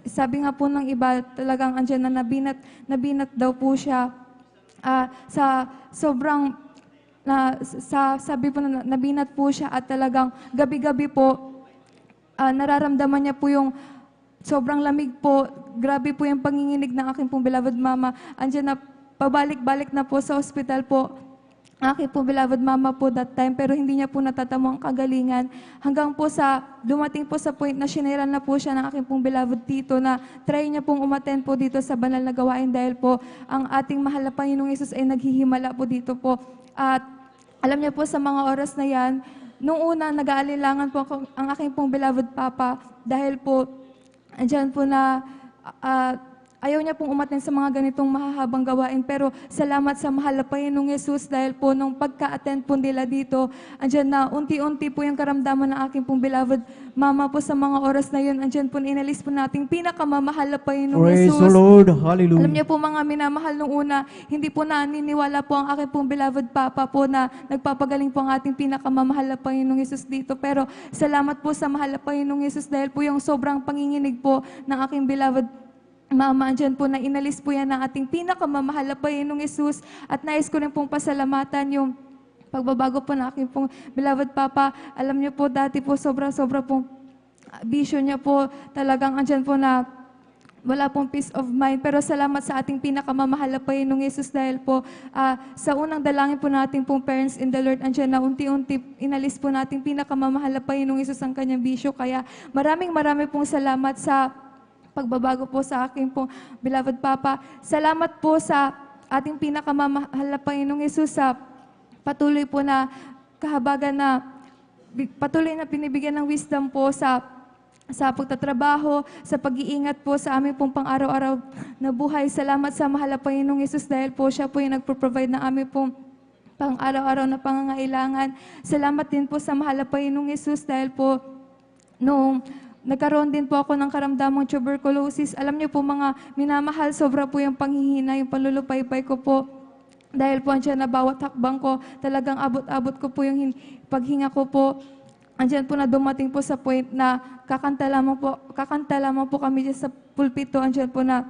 sabi nga po ng iba talagang andyan na nabinat daw po siya sa sobrang sabi po na nabinat po siya at talagang gabi-gabi po nararamdaman niya po yung sobrang lamig po, grabe po yung panginginig ng aking pong beloved mama. Andyan na pabalik-balik na po sa ospital po aking po beloved mama po that time, pero hindi niya po natatamo ang kagalingan. Hanggang po sa, dumating po sa point na siniran na po siya ng aking pong beloved tito na try niya pong umattend po dito sa banal na gawain dahil po ang ating mahal na Panginoong Hesus ay naghihimala po dito po. At alam niya po sa mga oras na yan, nung una nag-aalilangan po ang aking pong beloved papa dahil po andyan po na ayaw niya pong umaten sa mga ganitong mahahabang gawain. Pero salamat sa mahal na Panginoong Yesus dahil po nung pagka-attend po nila dito, andyan na unti-unti po yung karamdaman ng aking pong beloved mama po sa mga oras na yun. Andyan po inalis po nating pinakamamahal na Panginoong Praise Yesus. the Lord. Hallelujah. Alam niyo po mga minamahal nung una, hindi po naniniwala po ang aking pong beloved Papa po na nagpapagaling po ang ating pinakamamahal na Panginoong Yesus dito. Pero salamat po sa mahal na Panginoong Yesus dahil po yung sobrang panginginig po ng aking beloved Mama, andyan po na inalis po yan ng ating pinakamamahal na Panginoong Yesus. At nais ko rin pong pasalamatan yung pagbabago po ng aking pong beloved Papa. Alam niyo po, dati po sobra-sobra pong bisyo niya po. Talagang andyan po na wala pong peace of mind. Pero salamat sa ating pinakamamahal na Panginoong Yesus dahil po sa unang dalangin po natin pong parents in the Lord, andyan na unti-unti inalis po natin pinakamamahal na Panginoong Yesus ang kanyang bisyo. Kaya maraming pong salamat sa pagbabago po sa aking pong beloved Papa. Salamat po sa ating pinakamamahal na Panginoong Yesus sa patuloy po na kahabagan na patuloy na binibigyan ng wisdom po sa pagtatrabaho, sa pag-iingat po sa aming pong pang-araw-araw na buhay. Salamat sa mahal na Panginoong Yesus dahil po siya po yung nagpo-provide ng aming pong pang-araw-araw na pangangailangan. Salamat din po sa mahal na Panginoong Yesus dahil po nung nagkaroon din po ako ng karamdamang tuberculosis. Alam niyo po mga minamahal, sobra po yung panghihina, yung panlulupaypay ko po. Dahil po andyan na bawat hakbang ko, talagang abot-abot ko po yung paghinga ko po. Andyan po na dumating po sa point na kakanta lamang po kami dyan sa pulpito. Andyan po na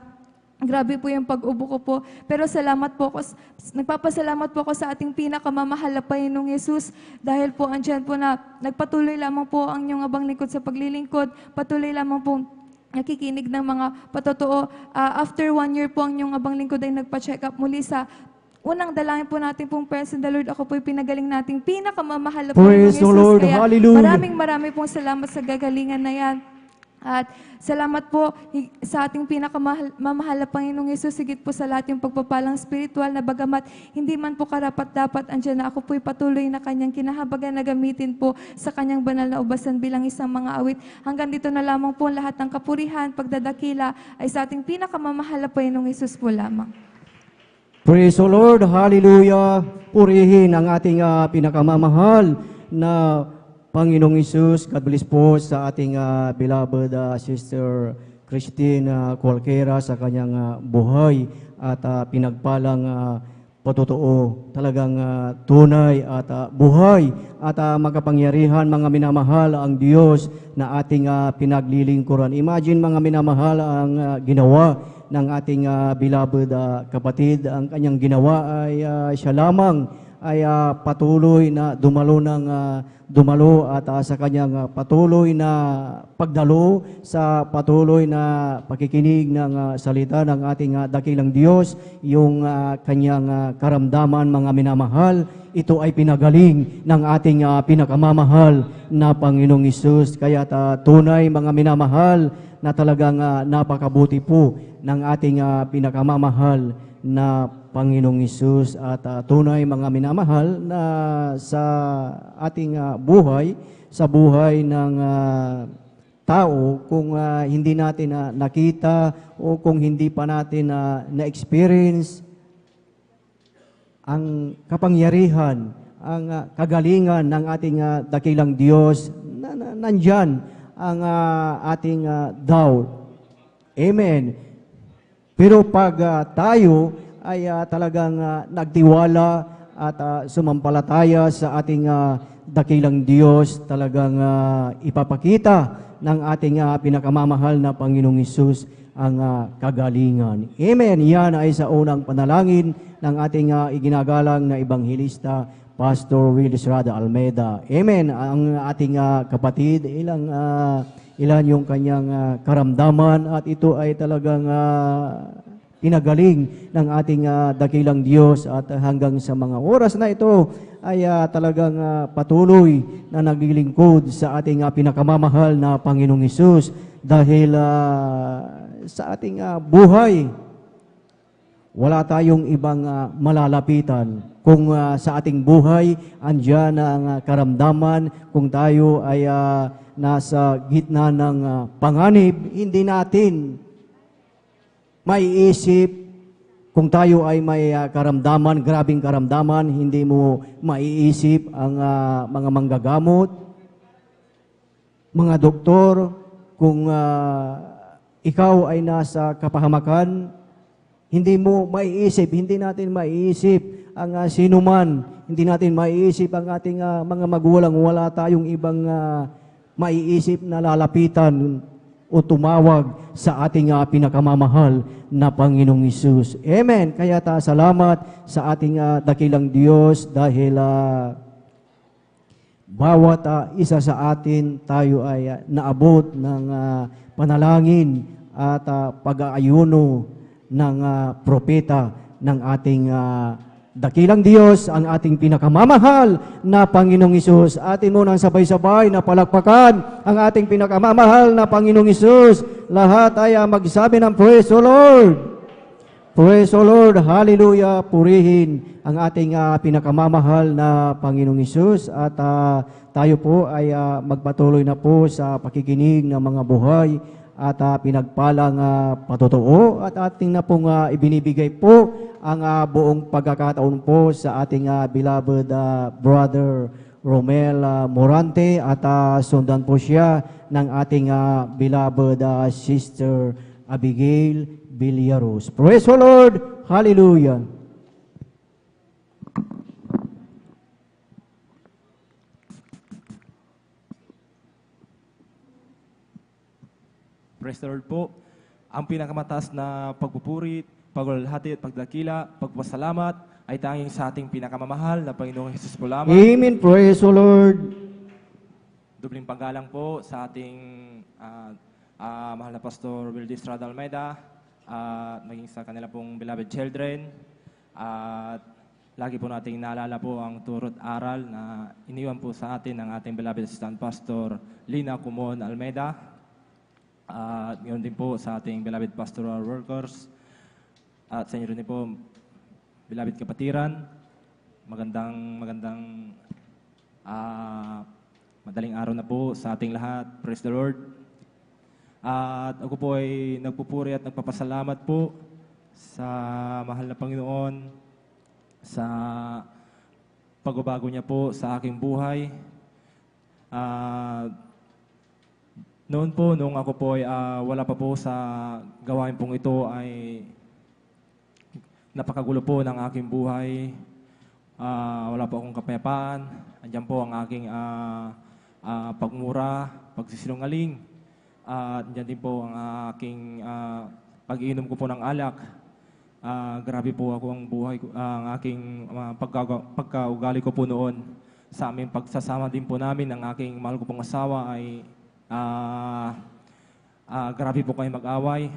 grabe po yung pag-ubo ko po. Pero nagpapasalamat po ako sa ating pinakamamahal na Panginoong Yesus dahil po andyan po na nagpatuloy lamang po ang inyong abang lingkod sa paglilingkod. Patuloy lamang po nakikinig ng mga patotoo. After 1 year po ang inyong abang lingkod ay nagpa-check up muli sa unang dalangin po natin pong Praise in the Lord. Ako po'y pinagaling nating pinakamamahal na Panginoong Praise the Yesus. Lord. Kaya Hallelujah. maraming pong salamat sa gagalingan na yan. At salamat po sa ating pinakamamahal na Panginoong Yesus, higit po sa lahat yung pagpapalang spiritual na bagamat hindi man po karapat-dapat, andyan na ako po'y patuloy na kanyang kinahabagan na gamitin po sa kanyang banal na ubasan bilang isang mga awit. Hanggang dito na lamang po lahat ng kapurihan, pagdadakila ay sa ating pinakamamahal na Panginoong Yesus po lamang. Praise the Lord. Hallelujah. Purihin ang ating pinakamamahal na Panginoong Isus. God bless po sa ating beloved Sister Christine Cualquiera sa kanyang buhay at pinagpalang patotoo, talagang tunay at buhay at makapangyarihan, mga minamahal ang Diyos na ating pinaglilingkuran. Imagine mga minamahal ang ginawa ng ating beloved kapatid. Ang kanyang ginawa ay siya lamang ay patuloy na dumalo at sa kanyang patuloy na pagdalo sa patuloy na pakikinig ng salita ng ating dakilang Diyos, yung kanyang karamdaman, mga minamahal, ito ay pinagaling ng ating pinakamamahal na Panginoong Hesus. Kaya tunay mga minamahal na talagang napakabuti po ng ating pinakamamahal na Panginoong Hesus at tunay mga minamahal na sa ating buhay, sa buhay ng tao, kung hindi natin nakita o kung hindi pa natin na-experience ang kapangyarihan, ang kagalingan ng ating dakilang Diyos, nandyan ang ating doubt. Amen. Pero pag tayo ay talagang nagtiwala at sumampalataya sa ating dakilang Diyos, talagang ipapakita ng ating pinakamamahal na Panginoong Hesus ang kagalingan. Amen. Yan ay sa unang panalangin ng ating iginagalang na Ebanghelista, Pastor Willis Rada Almeida. Amen. Ang ating kapatid, ilan yung kanyang karamdaman at ito ay talagang pinagaling ng ating dakilang Diyos at hanggang sa mga oras na ito ay talagang patuloy na naglilingkod sa ating pinakamamahal na Panginoong Hesus dahil sa ating buhay wala tayong ibang malalapitan. Kung sa ating buhay andyan ang karamdaman, kung tayo ay nasa gitna ng panganib, hindi natin maiisip kung tayo ay may karamdaman, grabing karamdaman, hindi mo maiisip ang mga manggagamot, mga doktor, kung ikaw ay nasa kapahamakan, hindi mo maiisip, hindi natin maiisip ang sinuman, hindi natin maiisip ang ating mga magulang, wala tayong ibang maiisip na lalapitan o tumawag sa ating pinakamamahal na Panginoong Hesus. Amen. Kaya salamat sa ating dakilang Diyos dahil bawat isa sa atin tayo ay naabot ng panalangin at pag-aayuno ng propeta ng ating dakilang Diyos, ang ating pinakamamahal na Panginoong Hesus. Atin muna sabay-sabay na palakpakan ang ating pinakamamahal na Panginoong Hesus. Lahat ay magsabi ng praise the Lord. Praise the Lord. Hallelujah. Purihin ang ating pinakamamahal na Panginoong Hesus. At tayo po ay magpatuloy na po sa pakikinig ng mga buhay at pinagpalang patotoo at ating na pong ibinibigay po ang buong pagkakataon po sa ating beloved brother Romel Morante at sundan po siya ng ating beloved sister Abigail Villaros. Praise the Lord! Hallelujah! Praise the Lord po. Ang pinakamataas na pagpupuri, paglalahati at pagdakila, pagpasalamat ay tanging sa ating pinakamamahal na Panginoong Hesus po lamang. Amen. Praise the Lord. Dubling paggalang po sa ating mahal na Pastor Wildy Estrada Almeida at maging sa kanila pong beloved children. At lagi po nating naalala po ang turot aral na iniwan po sa atin ng ating beloved assistant pastor Lina Kumon Almeida. At ngayon din po sa ating beloved pastoral workers at sa inyo rin po, beloved kapatiran, magandang madaling araw na po sa ating lahat. Praise the Lord. At ako po ay nagpupuri at nagpapasalamat po sa mahal na Panginoon sa pagbabago niya po sa aking buhay. Noon po, nung ako po ay wala pa po sa gawain pong ito, ay napakagulo po ng aking buhay. Wala po akong kapayapaan. Andiyan po ang aking pagmura, pagsisinungaling. Andiyan din po ang aking pag-iinom ko po ng alak. Grabe po ako ang buhay, ang aking pagkaugali ko po noon. Sa aming pagsasama din po namin ng aking mahal ko pong asawa ay grabe po kayo mag-away.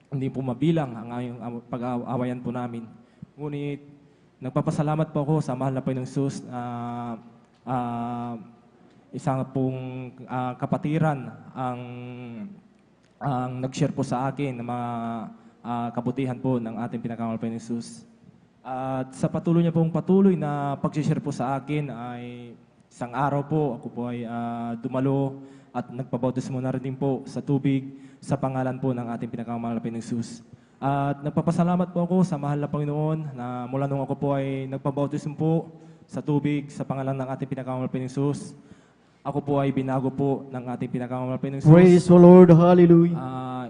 Hindi po mabilang ang pag-aawayan po namin. Ngunit nagpapasalamat po ako sa mahal na Panginoong Hesus. Isang pong kapatiran ang nag-share po sa akin ng mga kabutihan po ng ating pinakamahal na Panginoong Hesus. At sa patuloy niya pong patuloy na pag-share po sa akin ay isang araw po ako po ay dumalo at nagpabautismo na rin din po sa tubig sa pangalan po ng ating pinakamahal na Panginoong Hesus. At nagpapasalamat po ako sa mahal na Panginoon na mula nung ako po ay nagpabautismo po sa tubig sa pangalan ng ating pinakamahal na Panginoong Hesus, ako po ay binago po ng ating pinakamahal na Panginoong Hesus. Praise the Lord. Hallelujah.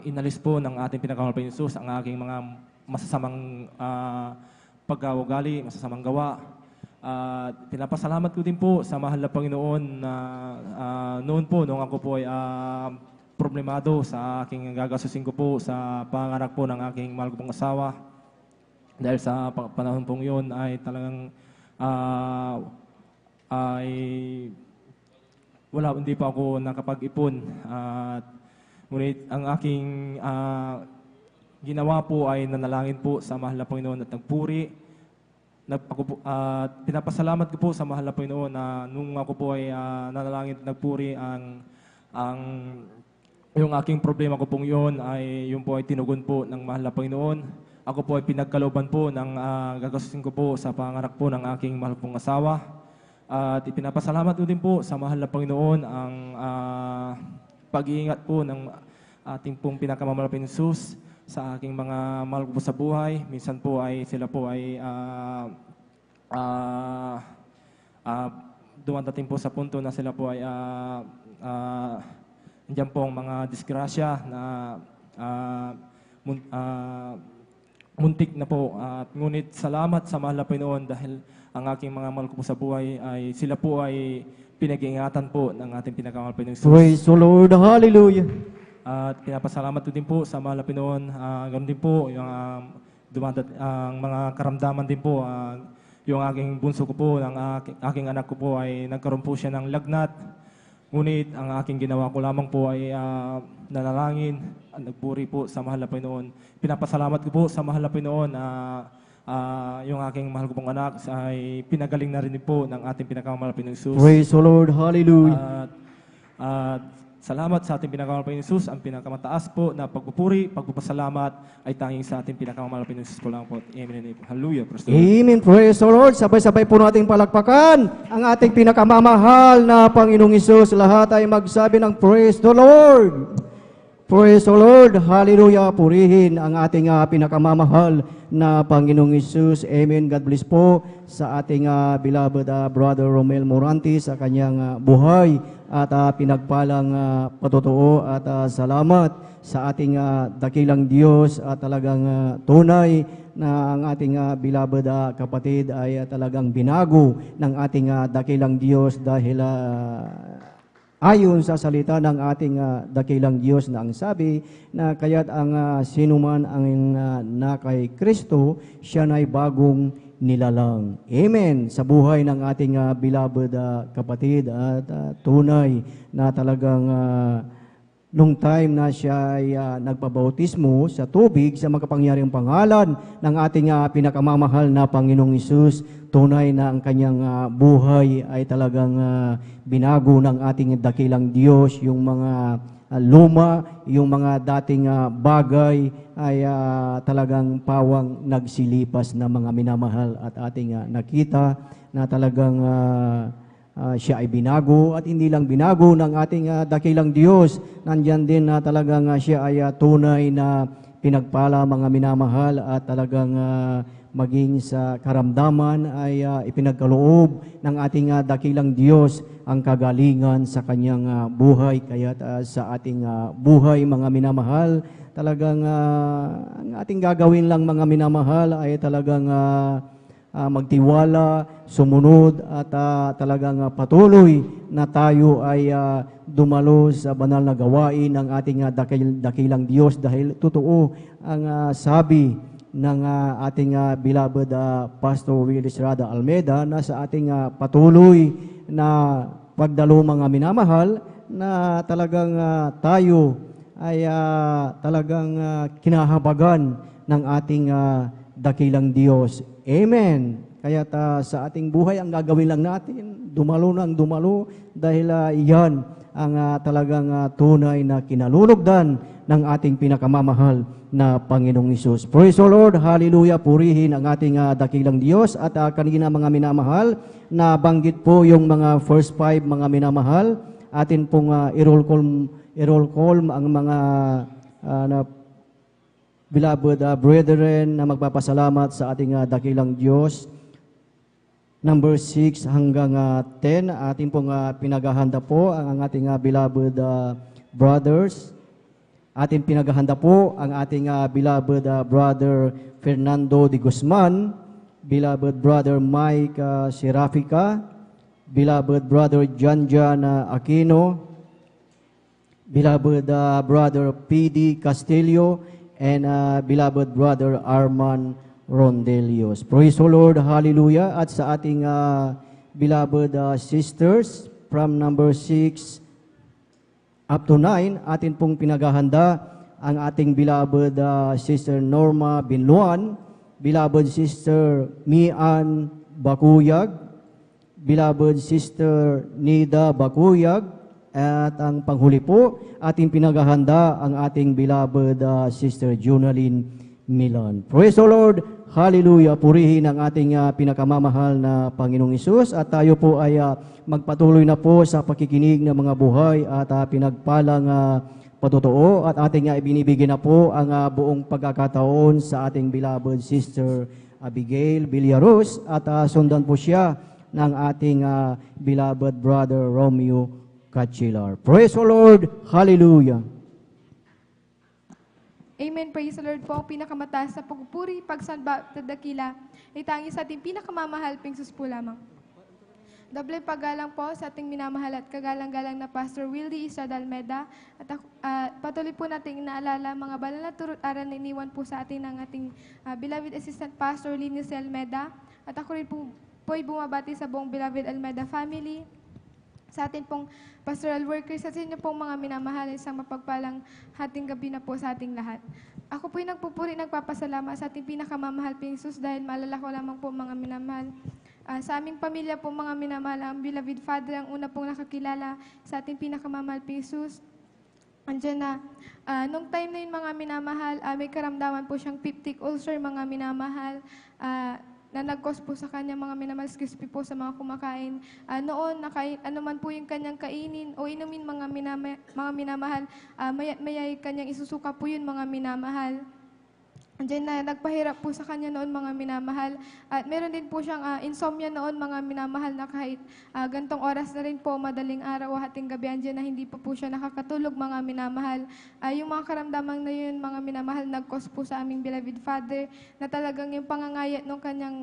Inalis po ng ating pinakamahal na Panginoong Hesus ang aking mga masasamang pag-uugali, masasamang gawa. Pinapasalamat ko din po sa mahal na Panginoon na noon po, nung ako po ay problemado sa aking gagasusin ko po sa panganak po ng aking mahal ko pong asawa. Dahil sa panahon pong yun ay talagang hindi pa ako nakapag-ipon. Ngunit ang aking ginawa po ay nanalangin po sa mahal na Panginoon at nagpuri. Pinapasalamat ko po sa mahal na Panginoon na nung ako po ay nanalangin at nagpuri yung aking problema ko pong yun ay yung po ay tinugon po ng mahal na Panginoon. Ako po ay pinagkalooban po ng gagastusin ko po sa panganak po ng aking mahal pong asawa. At ipinapasalamat ko din po sa mahal na Panginoon ang pag-iingat po ng ating pong pinakamamahal na Panginoong Hesus. sa aking mga mahal ko po sa buhay. Minsan po ay sila po ay dumadating po sa punto na sila po ay andyan po ang mga disgrasya na muntik na po. Ngunit salamat sa mahal na Panginoon dahil ang aking mga mahal ko po sa buhay ay sila po ay pinag-iingatan po ng ating pinakamahal Panginoon Jesus. Praise the Lord. Hallelujah. At pinapasalamat ko din po sa mahal na Panginoon. Ganoon din po yung ang mga karamdaman din po. Yung aking bunso ko po, aking anak ko po ay nagkaroon po siya ng lagnat. Ngunit ang aking ginawa ko lamang po ay nanalangin at nagpuri po sa mahal na Panginoon. Pinapasalamat ko po sa mahal na Panginoon yung aking mahal ko pong anak ay pinagaling na rin po ng ating pinakamahal na Panginoon Jesus. Praise the Lord. Hallelujah. At salamat sa ating pinakamahal na Panginoon Jesus. Ang pinakamataas po na pagpupuri, pagpapasalamat ay tanging sa ating pinakamahal na Panginoon Jesus po lang po. Amen. Hallelujah. Praise the Lord. Amen. Praise the Lord. Sabay-sabay po nating palakpakan ang ating pinakamamahal na Panginoong Hesus. Lahat ay magsabi ng praise the Lord. Praise the Lord. Hallelujah. Purihin ang ating pinakamamahal na Panginoong Hesus. Amen. God bless po sa ating beloved Brother Romel Morante sa kanyang buhay at pinagpalang patotoo at salamat sa ating dakilang Diyos at talagang tunay na ang ating beloved kapatid ay talagang binago ng ating dakilang Diyos dahil ayon sa salita ng ating dakilang Diyos na ang sabi na kaya't ang sinuman ang na kay Kristo, siya na'y bagong nilalang. Amen. Sa buhay ng ating beloved kapatid at tunay na talagang nung time na siya ay nagpabautismo sa tubig sa makapangyarihang pangalan ng ating pinakamamahal na Panginoong Hesus, tunay na ang kanyang buhay ay talagang binago ng ating dakilang Diyos. Yung mga luma, yung mga dating bagay ay talagang pawang nagsilipas na mga minamahal at ating nakita na talagang siya ay binago at hindi lang binago ng ating dakilang Diyos. Nandyan din na talagang siya ay tunay na pinagpala mga minamahal at talagang maging sa karamdaman ay ipinagkaloob ng ating dakilang Diyos ang kagalingan sa kanyang buhay. Kaya sa ating buhay mga minamahal, talagang ang ating gagawin lang mga minamahal ay talagang magtiwala, sumunod at talagang patuloy na tayo ay dumalo sa banal na gawain ng ating dakilang Diyos dahil totoo ang sabi ng ating beloved Pastor Willis Rada Almeida na sa ating patuloy na pagdalo mga minamahal na talagang tayo ay talagang kinahabagan ng ating dakilang Diyos. Amen. Kaya sa ating buhay, ang gagawin lang natin, dumalo ng dumalo dahil iyan ang talagang tunay na kinalulugdan ng ating pinakamamahal na Panginoong Hesus. Praise the Lord. Hallelujah. Purihin ang ating dakilang Diyos at kanina mga minamahal, na banggit po yung mga first 5 mga minamahal. Atin pong i-roll call ang mga beloved brethren na magpapasalamat sa ating dakilang Diyos. Number 6 hanggang 10, ating pong pinaghahanda po ang ating beloved brothers. Ating pinaghahanda po ang ating beloved brother Fernando de Guzman, beloved brother Mike Serafica, beloved brother John Aquino, beloved brother PD Castillo, and beloved brother Arman Rondelios. Praise the Lord. Hallelujah. At sa ating beloved sisters from number 6 up to 9, atin pong pinaghahanda ang ating beloved sister Norma Binluan, beloved sister Mian Bakuyag, beloved sister Nida Bakuyag, at ang panghuli po, ating pinaghahanda ang ating beloved sister Junaline Milan. Praise the Lord. Hallelujah. Purihin ang ating pinakamamahal na Panginoong Hesus at tayo po ay magpatuloy na po sa pakikinig ng mga buhay at pinagpalang patotoo at ating ibinibigyan na po ang buong pagkakataon sa ating beloved sister Abigail Villaros at sundan po siya ng ating beloved brother Romeo Cachilar. Praise the Lord! Hallelujah! Amen. Praise the Lord po. Ang pinakamataas na pagpupuri, pagsamba at dakila ay tangi sa ating pinakamamahal ping Sus po lamang. Doble paggalang po sa ating minamahal at kagalang-galang na Pastor Willie Estrada Almeda at patuloy po nating inaalala mga banal na turut aral na iniwan po sa atin ng ating beloved Assistant Pastor Linus Almeda at ako rin po ay bumabati sa buong beloved Almeda family, sa atin pong pastoral workers at sa inyo pong mga minamahal, isang mapagpalang hating gabi na po sa ating lahat. Ako po'y nagpupuri, nagpapasalamat sa ating pinakamamahal ping Sus dahil maalala ko lamang po mga minamahal. Sa aming pamilya po mga minamahal, ang beloved Father ang una pong nakakilala sa ating pinakamamahal ping Sus. Andiyan na, nung time na yun mga minamahal, may karamdaman po siyang peptic ulcer mga minamahal, na nag-cause po sa kanya mga minamahal, crispy po sa mga kumakain. Noon, ano man po yung kanyang kainin o inumin mga minamahal, mayay kanyang isusuka po yun mga minamahal. Diyan na nagpahirap po sa kanya noon mga minamahal. At meron din po siyang insomnia noon mga minamahal na kahit gantong oras na rin po, madaling araw o hating gabi, andyan na hindi pa po siya nakakatulog mga minamahal. Yung mga karamdaman na yun mga minamahal, nag-cause po sa aming beloved Father na talagang yung pangangayat ng kanyang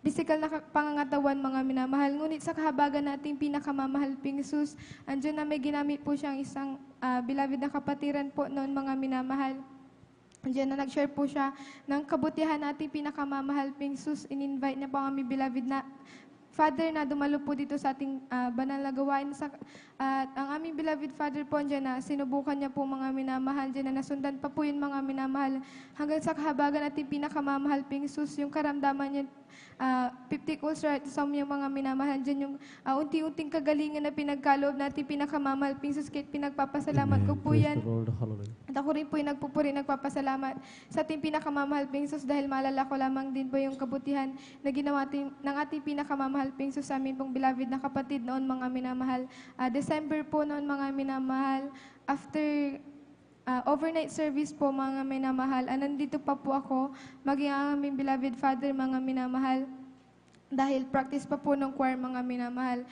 physical na pangangatawan mga minamahal. Ngunit sa kahabagan nating pinakamamahal ping Sus, andyan na may ginamit po siyang isang beloved na kapatiran po noon mga minamahal. Diyan na nag-share po siya ng kabutihan nating pinakamamahal ping Sus. In-invite niya po ang aming beloved na Father na dumalo po dito sa ating banal na gawain. At ang aming beloved Father po dyan na sinubukan niya po mga minamahal. Dyan na nasundan pa po yun mga minamahal. Hanggang sa kahabagan nating pinakamamahal ping Sus, yung karamdaman niya, peptic ulcer at insomnia mga minamahal. Dyan yung unti-unting kagalingan na pinagkaloob natin pinakamamahal ping Sus. Kahit pinagpapasalamat ko po yan. At ako rin po yung nagpupuri, nagpapasalamat sa ating pinakamamahal ping Sus dahil maalala ko lamang din po yung kabutihan na ginawa ng ating pinakamamahal ping Sus sa amin pong beloved na kapatid noon mga minamahal. December po noon mga minamahal, after overnight service po mga minamahal, nandito pa po ako, maging ang aming beloved Father mga minamahal. Dahil practice pa po ng choir mga minamahal,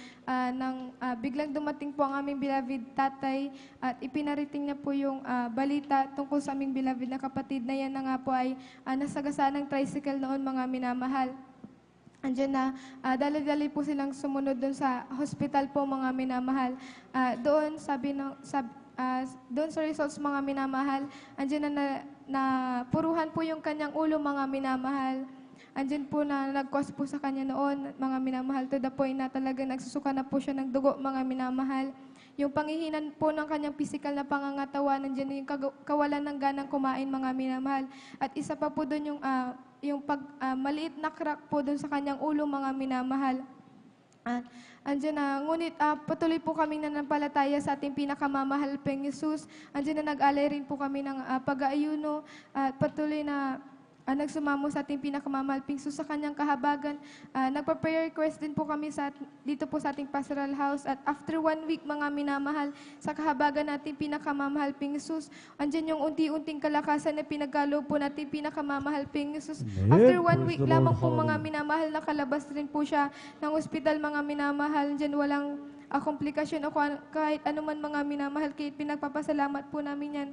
biglang dumating po ang aming beloved tatay at ipinarating niya po yung balita tungkol sa aming beloved na kapatid na yan na nga po ay nasagasaan ng tricycle noon mga minamahal. Andiyan na, dali-dali po silang sumunod doon sa hospital po mga minamahal. Doon, doon sa results mga minamahal, andiyan na puruhan po yung kanyang ulo mga minamahal. Andiyan po na nag-cause po sa kanya noon mga minamahal to the point na talaga nagsusuka na po siya ng dugo mga minamahal. Yung pangihinan po ng kanyang physical na pangangatawan, nandiyan yung kawalan ng ganang kumain mga minamahal. At isa pa po doon yung maliit na crack po doon sa kanyang ulo mga minamahal. Andiyan na, ngunit patuloy po kami nanampalataya sa ating pinakamamahal ping Jesus. Andiyan na nag-alay rin po kami ng pag-aayuno at patuloy na nagsumamo sa ating pinakamamahal ping Jesus sa kanyang kahabagan. Nagpa-prayer request din po kami dito po sa ating pastoral house at after 1 week mga minamahal sa kahabagan natin pinakamamahal ping Jesus, andyan yung unti-unting kalakasan na pinagkaloob po natin pinakamamahal ping Jesus. After 1 week lamang po mga minamahal, nakalabas rin po siya ng ospital mga minamahal. Andyan walang komplikasyon o kahit anuman mga minamahal, kahit pinagpapasalamat po namin yan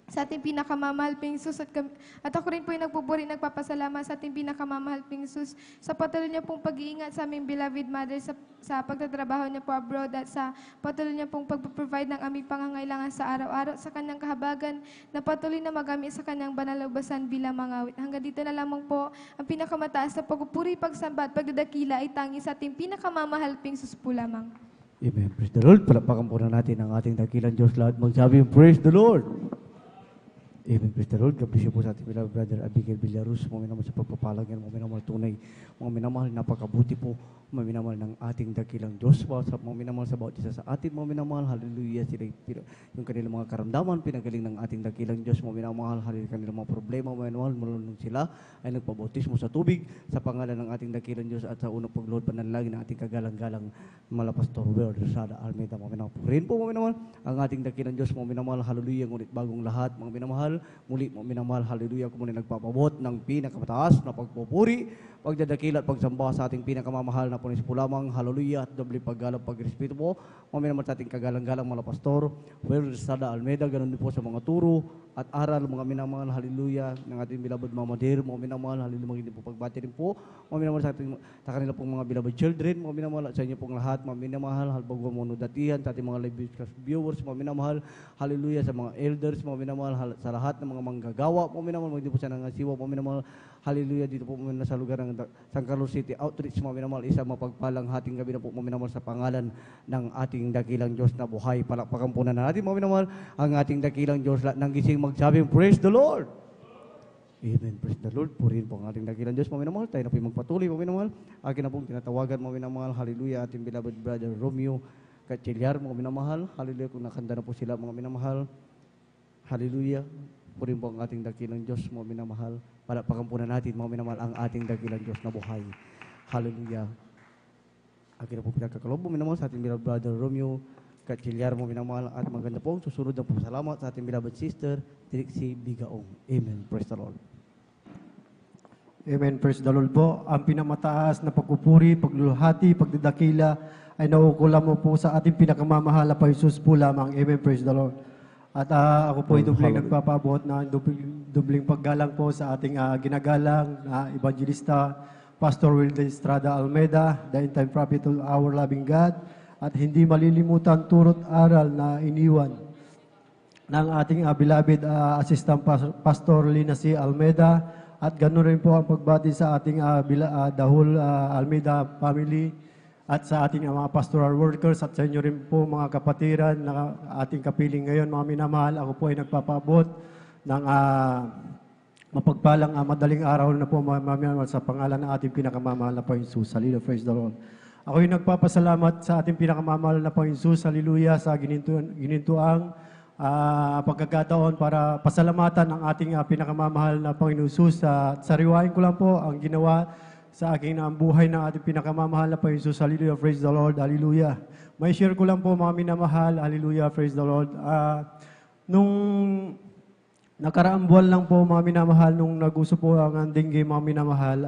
sa ating pinakamamahal ping Jesus at ako rin po yung nagpupuri, nagpapasalamat sa ating pinakamamahal ping Jesus sa patuloy niya pong pag-iingat sa aming beloved mother sa pagtatrabaho niya po abroad at sa patuloy niya pong pag-provide ng aming pangangailangan sa araw-araw sa kanyang kahabagan na patuloy na magamit sa kanyang banal na ubasan bilang mga awit. Hanggang dito na lamang po ang pinakamataas na pagpupuri, pagsamba at pagdadakila ay tangi sa ating pinakamamahal ping Jesus po lamang. Amen. Praise the Lord. Palakpakan po na natin ang ating dakilang Diyos lahat. Magsabi, praise the Lord. Amen. Praise the Lord. God bless you po sa ating beloved brother Abigail Villarus. Mga minamahal sa pagpapalag yan, mga minamahal tunay. Mga minamahal, napakabuti po. Mga minamahal ng ating dakilang Diyos. Sa mga minamahal sa bawat isa sa atin, mga minamahal, hallelujah. Sila, yung kanilang mga karamdaman, pinagaling ng ating dakilang Diyos. Mga minamahal, hallelujah, kanilang mga problema, mga minamahal, malunong sila ay nagpabautismo sa tubig sa pangalan ng ating dakilang Diyos at sa unang pagluhod panalangin ng ating kagalang-galang Pastor Robert Rosada Almeida. Mga minamahal, purihin po mga minamahal ang ating dakilang Diyos. Mga minamahal, hallelujah, ngunit bagong lahat, mga minamahal, muli mga minamahal, hallelujah, kung muli nagpapabot ng pinakamataas na pagpupuri, pagdadakila at pagsamba sa ating pinakamamahal na punis po lamang, hallelujah, at doble paggalang, pagrespeto po, mga minamahal sa ating kagalang-galang mga pastor, Well Rosada Almeida, ganun din po sa mga turo at aral, mga minamahal, hallelujah, ng ating bilabad Mama Dear, mga minamahal, hallelujah, magiging po pagbati rin po, mga minamahal sa kanila pong mga bilabad children, mga minamahal, sa inyo pong lahat, mga minamahal, halbagwa mo datihan, sa ating mga live viewers, mga minamahal, hallelujah, sa mga elders, mga minamahal, sa lahat ng mga manggagawa, mga minamahal, magiging po sa nangasiwa, mga minamahal, hallelujah, dito po muna sa lugar ng San Carlos City Outreach, mga minamahal, isa mapagpalang hating gabi na po, mga minamahal, sa pangalan ng ating dakilang Diyos na buhay. Palakpakan po na natin, mga minamahal, ang ating dakilang Diyos nang gising magsabing, praise the Lord! Amen. Praise the Lord. Purihin po ang ating dakilang Diyos, mga minamahal. Tayo na po magpatuloy, mga minamahal. Akin na pong tinatawagan, mga minamahal. Hallelujah, ating beloved brother Romeo Gatcheliar, mga minamahal. Hallelujah, kung nakanda na po sila, mga minamahal. Hallelujah. Purihin po ang ating dakilang Diyos, mga minamahal. Palakpakan po na natin, mga minamahal, ang ating dakilang Diyos na buhay. Hallelujah. Akin na po pinagkakalob, mga minamahal, sa ating beloved brother Romeo Gatcheliar, mga minamahal. At maganda po, susunod na po salamat sa ating beloved sister, Trixie Bigaong. Amen. Praise the Lord. Amen. Praise the Lord po. Ang pinamataas na pagpupuri, pagluluhati, pagdadakila ay nauukula mo po sa ating pinakamamahal na Jesus po lamang. Amen. Praise the Lord. At ako po ay dubling nagpapabot na dubling paggalang po sa ating ginagalang na evangelista, Pastor Wilde Estrada Almeida, the end-time prophet of our loving God, at hindi malilimutan turot aral na iniwan ng ating beloved Assistant Pastor Lina C. Almeida, at ganoon rin po ang pagbati sa ating Dahul Almeida family at sa ating mga pastoral workers at sa inyo rin po mga kapatiran na ating kapiling ngayon, mga minamahal. Ako po ay nagpapabot ng mapagpalang madaling araw na po mga minamahal sa pangalan ng ating pinakamamahal na Panginoon Jesus. Hallelujah, praise the Lord. Ako ay nagpapasalamat sa ating pinakamamahal na Panginoon Jesus. Hallelujah, sa ginintuang pagkakataon para pasalamatan ang ating pinakamamahal na Panginoon Jesus. Sariwain ko lang po ang ginawa sa aking buhay ng ating pinakamamahal na Panginoon Jesus. Hallelujah, praise the Lord. Hallelujah. May share ko lang po mga minamahal. Hallelujah, praise the Lord. Nung nakaraang buwan lang po mga minamahal, nung nag-uso po ang dengue mga minamahal,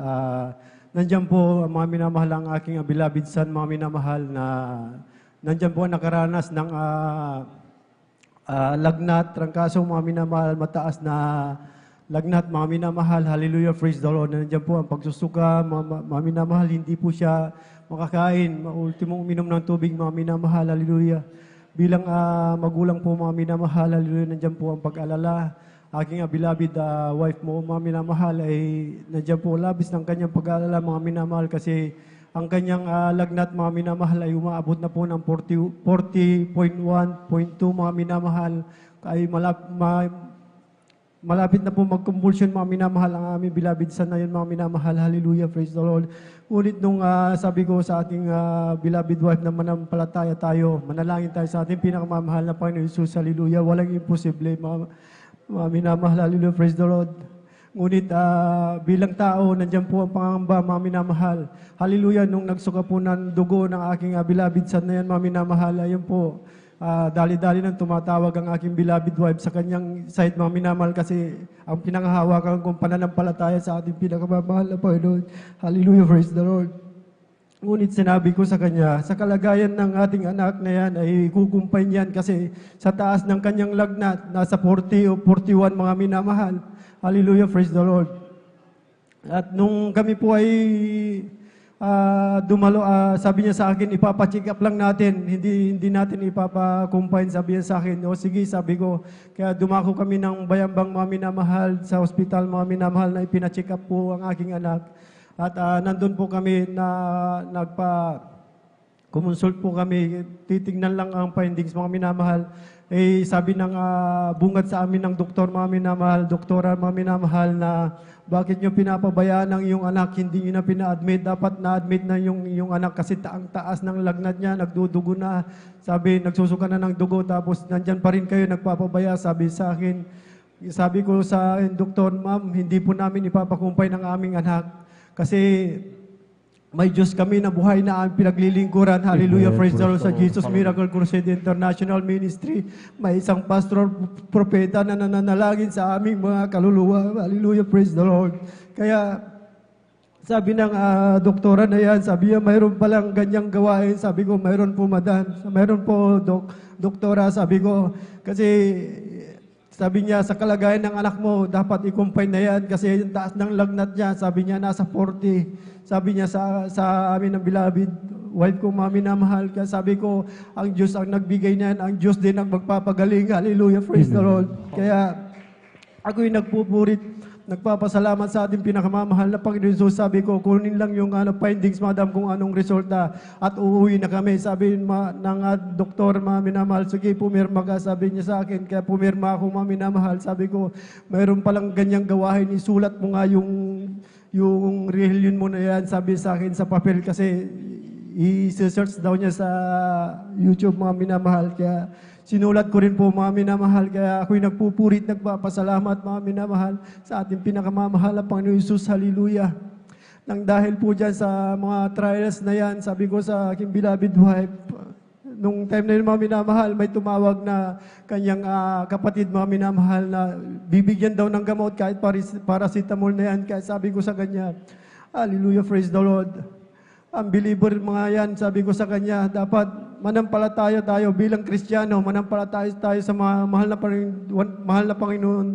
nandiyan po mga minamahal ang aking beloved son mga minamahal na nandiyan po nakaranas ng lagnat, trangkaso, mga minamahal, mataas na lagnat, mga minamahal, hallelujah, praise the Lord. Nandiyan po ang pagsusuka, mga minamahal, hindi po siya makakain, ultimong uminom ng tubig, mga minamahal, hallelujah. Bilang magulang po, mga minamahal, hallelujah, nandiyan po ang pag-alala. Aking beloved wife mo, mga minamahal, ay nandiyan po labis ng kanyang pag-alala, mga minamahal, kasi ang kanyang lagnat, mga minamahal, ay umaabot na po ng 40.1.2, mga minamahal. Ay malapit na po mag-convulsion, mga minamahal, ang aming beloved son na yun, mga minamahal. Hallelujah, praise the Lord. Ngunit nung sabi ko sa ating beloved wife na manampalataya tayo, manalangin tayo sa ating pinakamamahal na Panginoon Jesus. Hallelujah, walang imposible, mga minamahal. Hallelujah, praise the Lord. Ngunit bilang tao, nandiyan po ang pangamba, mga minamahal. Hallelujah, nung nagsuka po ng dugo ng aking beloved son na yan, mga minamahal, ayun po, dali-dali nang tumatawag ang aking beloved wife sa kanyang side, mga minamahal, kasi ang pinanghahawakan kong pananampalataya sa ating pinakamamahal na Panginoon. Hallelujah, praise the Lord. Ngunit sinabi ko sa kanya, sa kalagayan ng ating anak na yan, ay kukumpay niyan kasi sa taas ng kanyang lagnat, nasa 40 o 41, mga minamahal. Hallelujah, praise the Lord. At nung kami po ay dumalo, sabi niya sa akin, ipapacheck up lang natin, hindi natin ipapakumpain, sabi niya sa akin. O sige, sabi ko. Kaya dumako kami ng bayambang, mga minamahal, sa hospital, mga minamahal, na ipinacheck up po ang aking anak. At nandun po kami na kumonsul po kami, titignan lang ang findings, mga minamahal. sabi ng bungad sa amin ng doktor, mga minamahal, doktora, mga minamahal, na bakit nyo pinapabayaan ang iyong anak, hindi nyo na pina-admit, dapat na-admit na yung anak kasi ang taas ng lagnat niya, nagdudugo na, sabi, nagsusuka na ng dugo, tapos nandyan pa rin kayo, nagpapabaya, sabi sa akin, sabi ko sa doktor, ma'am, hindi po namin ipapakumpay ng aming anak, kasi may Diyos kami na buhay na aming pinaglilingkuran. Hallelujah, praise the Lord sa Jesus Miracle Crusade International Ministry. May isang pastor, propeta na nananalangin sa aming mga kaluluwa. Hallelujah, praise the Lord. Kaya sabi ng doktora na yan, sabi niya, mayroon palang ganyang gawain. Sabi ko, mayroon po, madam. Mayroon po, doktora, sabi ko. Kasi sabi niya, sa kalagayan ng anak mo, dapat i-confine na yan kasi yung taas ng lagnat niya, sabi niya, nasa 40. Sabi niya sa amin ng beloved wife ko, mami na mahal ka. Sabi ko, ang Diyos ang nagbigay niyan, ang Diyos din ang magpapagaling. Hallelujah, praise the Lord. Kaya ako'y nagpupurit, nagpapasalamat sa ating pinakamamahal na Panginoon Jesus. Sabi ko, kunin lang yung findings, madam, kung anong resulta at uuwi na kami. Sabi ng doktor, mami na mahal, sige, pumirma ka. Sabi niya sa akin, kaya pumirma ako, mami na mahal. Sabi ko, mayroon palang ganyang gawain, isulat mo nga yung religion mo na yan, sabi sa akin sa papel, kasi i-search daw niya sa YouTube, mga minamahal. Kaya sinulat ko rin po, mga minamahal. Kaya ako'y nagpupurit, nagpapasalamat, mga minamahal, sa ating pinakamamahal na Panginoon Jesus. Hallelujah. Nang dahil po dyan sa mga trials na yan, sabi ko sa aking beloved wife, nung time na yun, mga minamahal, may tumawag na kanyang kapatid, mga minamahal, na bibigyan daw ng gamot kahit paracetamol na yan. Kaya sabi ko sa kanya, hallelujah, praise the Lord. Ang believer mga yan, sabi ko sa kanya, dapat manampalataya tayo bilang Kristiyano, manampalataya tayo sa mahal na Panginoon,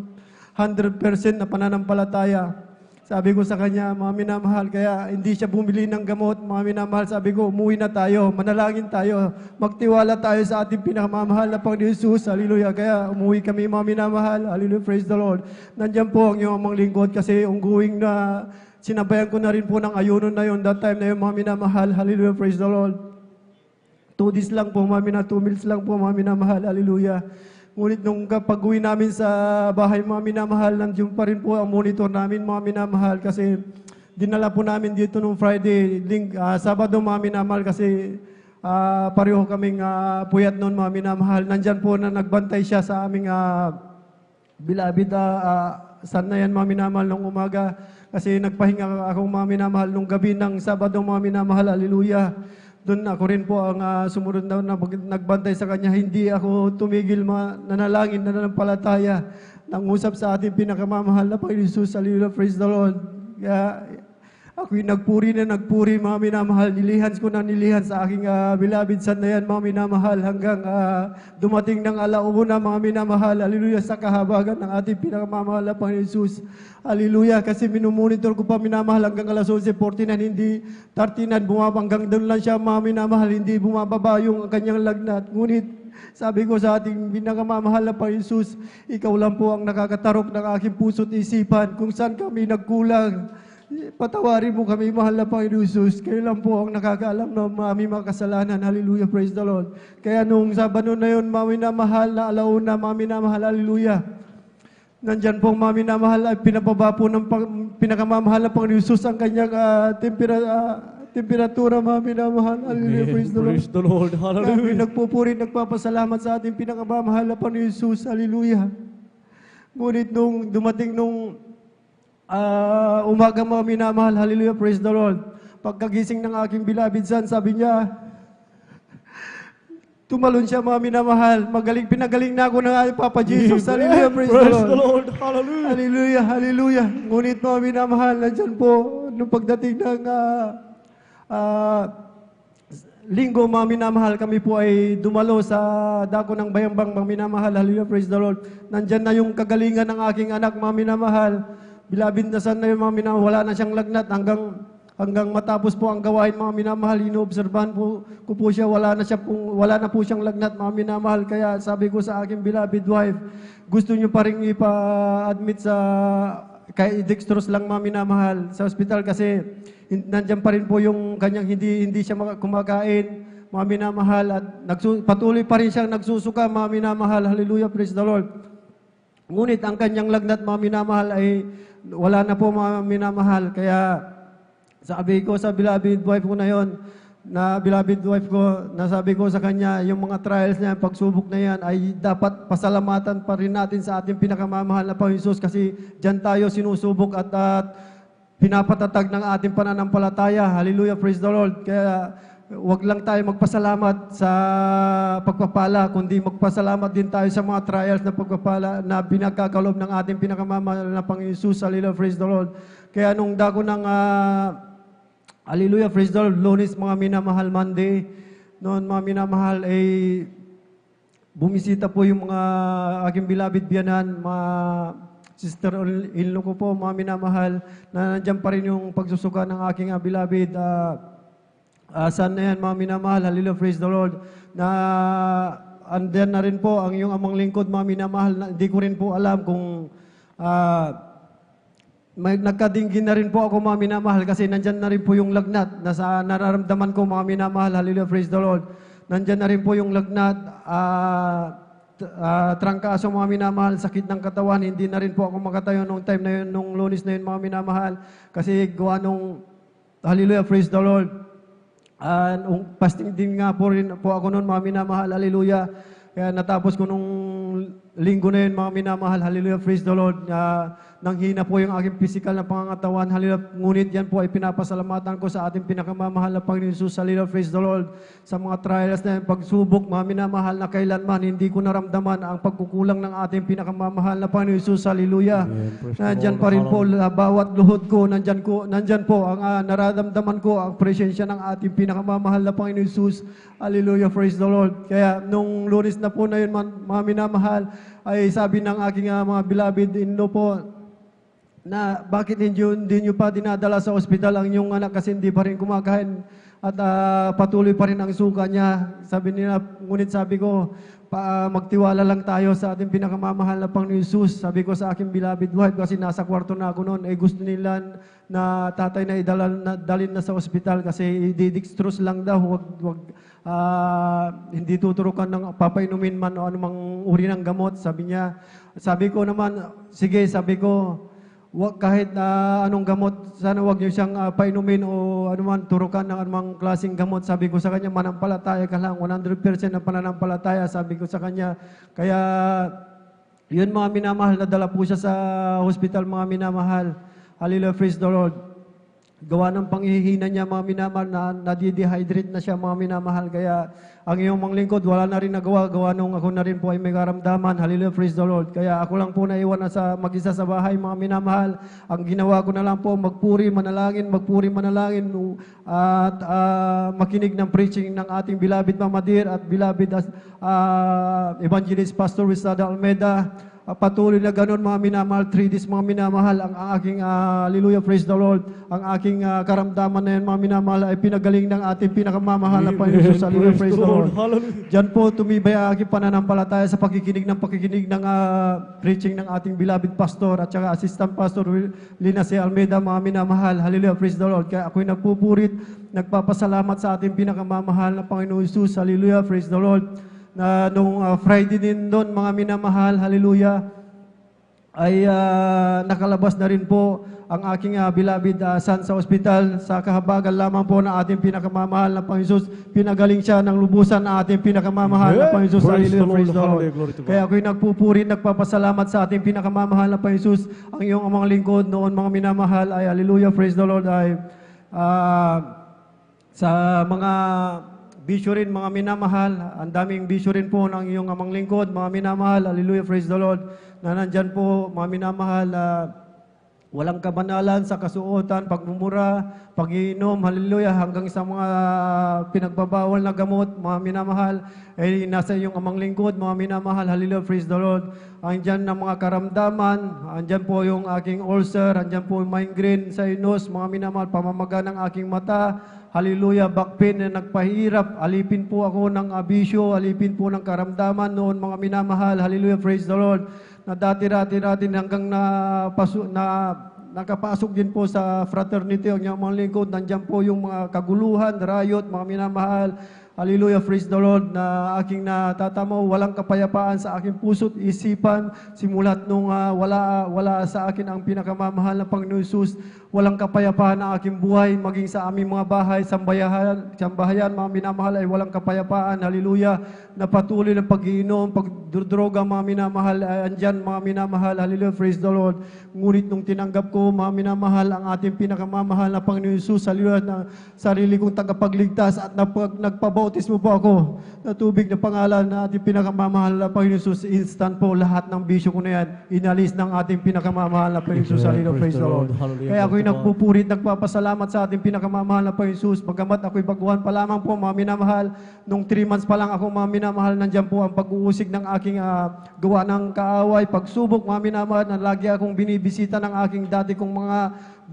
100% na pananampalataya. Sabi ko sa kanya, mga minamahal, kaya hindi siya bumili ng gamot, mga minamahal. Sabi ko, umuwi na tayo, manalangin tayo, magtiwala tayo sa ating pinakamamahal na Panginoon Jesus. Hallelujah. Kaya umuwi kami, mga minamahal. Hallelujah, praise the Lord. Nandiyan po ang iyong amang lingkod kasi ongoing na sinabayan ko na rin po ng ayuno na yun, that time na yun, mga minamahal. Hallelujah, praise the Lord. 2 days lang po, mga 2 meals lang po, mga minamahal. Hallelujah. Ngunit nung pag-uwi namin sa bahay, mga minamahal, nandiyon pa rin po ang monitor namin, mga minamahal, kasi dinala po namin dito nung Friday, Sabado, mga minamahal, kasi pareho kaming puyat noon, mga minamahal. Nandyan po na nagbantay siya sa aming beloved son na yan, mga minamahal, nung umaga, kasi nagpahinga akong mga minamahal nung gabi ng Sabado, mga minamahal. Hallelujah. Doon ako rin po ang sumunod na nagbantay sa kanya. Hindi ako tumigil, nanalangin, nananampalataya, nangusap sa ating pinakamamahal na Panginoon Jesus. Hallelujah, praise the Lord. Kaya ako'y nagpuri, mga minamahal. Nilihan ko na sa aking beloved son na yan, mga minamahal, hanggang dumating ng alauna, mga minamahal. Hallelujah, sa kahabagan ng ating pinakamamahal na Panginoon Jesus. Hallelujah, kasi minumonitor ko pa, minamahal, hanggang alas 11:49, hindi 39, hanggang doon lang siya, mga minamahal, hindi bumababa yung kanyang lagnat. Ngunit sabi ko sa ating pinakamamahal na Panginoon Jesus, ikaw lang po ang nakakatarok ng aking puso't isipan kung saan kami nagkulang. Patawarin mo kami, mahal na Panginoon Jesus. Kayo lang po ang nakakaalam ng aming mga kasalanan. Hallelujah, praise the Lord. Kaya nung Sabado na yun, mga minamahal, na alauna, mga minamahal, hallelujah. Nandyan po, mga minamahal, ay pinababa po ng pinakamamahal na Panginoon Jesus ang kanyang temperatura, mga minamahal. Hallelujah, praise the Lord. Praise the Lord, hallelujah. Kami nagpupuri, nagpapasalamat sa ating pinakamamahal na Panginoon Jesus. Hallelujah. Ngunit nung dumating nung umaga, mga minamahal, hallelujah, praise the Lord. Pagkagising ng aking beloved son, sabi niya, tumalon siya, mga minamahal. Pinagaling na ako ng aking Papa Jesus. Hallelujah, praise the Lord. Hallelujah. Hallelujah, hallelujah. Ngunit, mga minamahal, nandyan po, nung pagdating ng Linggo, mga minamahal, kami po ay dumalo sa dako ng Bayambang, mga minamahal. Hallelujah, praise the Lord. Nandyan na yung kagalingan ng aking anak, mga minamahal. Beloved na son na yung mga minamahal, wala na siyang lagnat hanggang matapos po ang gawain, mga minamahal. Inoobserbahan ko po siya, wala na po siyang lagnat, mga minamahal. Kaya sabi ko sa aking beloved wife, gusto niyo pa rin ipa-admit kay dextrose lang, mga minamahal, sa ospital, kasi nandiyan pa rin po yung kanyang hindi siya kumakain. mga minamahal, at patuloy pa rin siyang nagsusuka, mga minamahal. Hallelujah, praise the Lord. Ngunit ang kanyang lagnat, mga minamahal, ay wala na po, mga minamahal. Kaya sabi ko sa beloved wife ko na yon, nasabi ko sa kanya, yung mga trials na yan, pagsubok na yan, ay dapat pasalamatan pa rin natin sa ating pinakamamahal na Panginoon Jesus, kasi dyan tayo sinusubok at pinapatatag ng ating pananampalataya. Hallelujah, praise the Lord. Kaya wag lang tayo magpasalamat sa pagpapala, kundi magpasalamat din tayo sa mga trials na pagpapala na pinagkakalob ng ating pinakamamahal na Panginoon Jesus. Hallelujah, praise the Lord. Kaya nung dako ng hallelujah, praise the Lord, Lunes, mga minamahal, Monday, noon, mga minamahal, ay bumisita po yung mga aking beloved biyanan, mga sister-in-law ko po, mga minamahal, na nandiyan pa rin yung pagsusuka ng aking beloved son na yan, mga minamahal. Hallelujah, praise the Lord. Na andyan na rin po ang iyong amang lingkod, mga minamahal. Hindi ko rin po alam kung may nagkadinggin na rin po ako, mga minamahal, kasi nandyan na rin po yung lagnat. Nararamdaman ko, mga minamahal. Hallelujah, praise the Lord. Nandyan na rin po yung lagnat. Trangkaso, mga minamahal, sakit ng katawan. Hindi na rin po ako makatayo nung time na yun, nung Lunes na yun, mga minamahal. Kasi gawa nung, hallelujah, praise the Lord. Fasting din nga po rin po ako noon, mga minamahal, hallelujah. Kaya natapos ko nung linggo na yun, mga minamahal, hallelujah, praise the Lord. Nanghina po yung aking physical na pangangatawan, hallelujah. Ngunit yan po ay pinapasalamatan ko sa ating pinakamamahal na Panginoon Jesus, hallelujah, praise the Lord. Sa mga trials na yan, pagsubok, mga minamahal, na kailanman hindi ko naramdaman ang pagkukulang ng ating pinakamamahal na Panginoon Jesus, hallelujah. Nandyan pa rin po, bawat luhod ko, nandyan po ang nararamdaman ko, ang presensya ng ating pinakamamahal na Panginoon Jesus, hallelujah, praise the Lord. Kaya nung Lunes na po na yun, mga minamahal, ay sabi ng aking mga beloved in-law po, na bakit hindi nyo pa dinadala sa ospital ang inyong anak kasi hindi pa rin kumakain at patuloy pa rin ang suka niya. Sabi nila, ngunit sabi ko, magtiwala lang tayo sa ating pinakamamahal na Panginoon Jesus. Sabi ko sa aking beloved wife, kasi nasa kwarto na ako noon, gusto nila na tatay na dalhin na sa ospital kasi didextrose lang daw, hindi tuturukan ng papainumin man o anumang uri ng gamot. Sabi niya, sabi ko naman, sige, sabi ko, kahit anong gamot, sana wag niyo siyang painumin o anuman turukan ng anumang klaseng gamot. Sabi ko sa kanya, manampalataya ka lang, 100% na pananampalataya, sabi ko sa kanya. Kaya, yun, mga minamahal, nadala po siya sa hospital, mga minamahal. Hallelujah, praise the Lord. Gawa ng panghihina niya, mga minamahal, na nadidehydrate na siya, mga minamahal. Kaya ang iyong mga lingkod, wala na rin nagawa. Gawa nung ako na rin po ay may karamdaman. Hallelujah, praise the Lord. Kaya ako lang po naiwan na mag-isa sa bahay, mga minamahal. Ang ginawa ko na lang po, magpuri, manalangin, at makinig ng preaching ng ating beloved Mama Dear at beloved Evangelist Pastor Wisada Almeida. Patuloy na ganun, mga minamahal, 3 days, mga minamahal, ang aking, hallelujah, praise the Lord, ang aking karamdaman na yan, mga minamahal, ay pinagaling ng ating pinakamamahal na Panginoon Jesus, hallelujah, praise the Lord. Diyan po tumibay ang aking pananampalataya sa pakikinig ng preaching ng ating beloved pastor at saka assistant pastor Lina C. Almeida, mga minamahal, hallelujah, praise the Lord. Kaya ako'y nagpupurit, nagpapasalamat sa ating pinakamamahal na Panginoon Jesus, hallelujah, praise the Lord. Na nung Friday din doon, mga minamahal, hallelujah, ay nakalabas na rin po ang aking beloved son sa ospital. Sa kahabagan lamang po ng ating pinakamamahal na Panginoon Jesus, pinagaling siya ng lubusan ng ating pinakamamahal na Panginoon Jesus. Hallelujah, praise the Lord. Kaya ako'y nagpupuri, nagpapasalamat sa ating pinakamamahal na Panginoon Jesus. Ang iyong amang lingkod noon, mga minamahal, ay hallelujah, praise the Lord, ay sa mga bisyo rin, mga minamahal, ang daming bisyo rin po ng iyong amang lingkod, mga minamahal, hallelujah, praise the Lord, na nandyan po, mga minamahal, walang kabanalan sa kasuotan, pagmumura, pag-iinom, hallelujah, hanggang sa mga pinagbabawal na gamot, mga minamahal, ay nasa iyong amang lingkod, mga minamahal, hallelujah, praise the Lord. Andyan ng mga karamdaman, andyan po yung aking ulcer, andyan po yung migraine, sinus, mga minamahal, pamamaga ng aking mata, hallelujah, back pain na nagpahirap, alipin po ako ng abisyo, alipin po ng karamdaman noon, mga minamahal, hallelujah, praise the Lord, na dati-dati hanggang nakapasok din po sa fraternity, ang mga lingkod, nandiyan po yung mga kaguluhan, riot, mga minamahal, Hallelujah, praise the Lord, na aking natatamo, walang kapayapaan sa aking puso't isipan, simulat nung wala sa akin ang pinakamamahal na Panginoon Jesus, walang kapayapaan ang aking buhay, maging sa aming mga bahay, sambahayan, mga minamahal ay walang kapayapaan, hallelujah, na patuloy ng pag-iinom, pagdroga, mga minamahal, ay andyan, mga minamahal, hallelujah, praise the Lord. Ngunit nung tinanggap ko, mga minamahal, ang ating pinakamamahal na Panginoon Jesus, hallelujah, na sarili kong tagapagligtas at nagpabautismo po ako na tubig na pangalan na ating pinakamamahal na Panginoon Jesus, instant po lahat ng bisyo ko na yan, inalis ng ating pinakamamahal na Panginoon Jesus, hallelujah, praise the Lord. Kaya ako'y nagpupurit, nagpapasalamat sa ating pinakamamahal na Panginoon Jesus, bagamat ako'y baguhan pa lamang po, mga minamahal, nung 3 months pa lang ako, mga minamahal, nandyan po ang pag-uusig ng aking gawa ng kaaway, pagsubok, mga minamahal, na lagi akong binibisita ng aking dati kong mga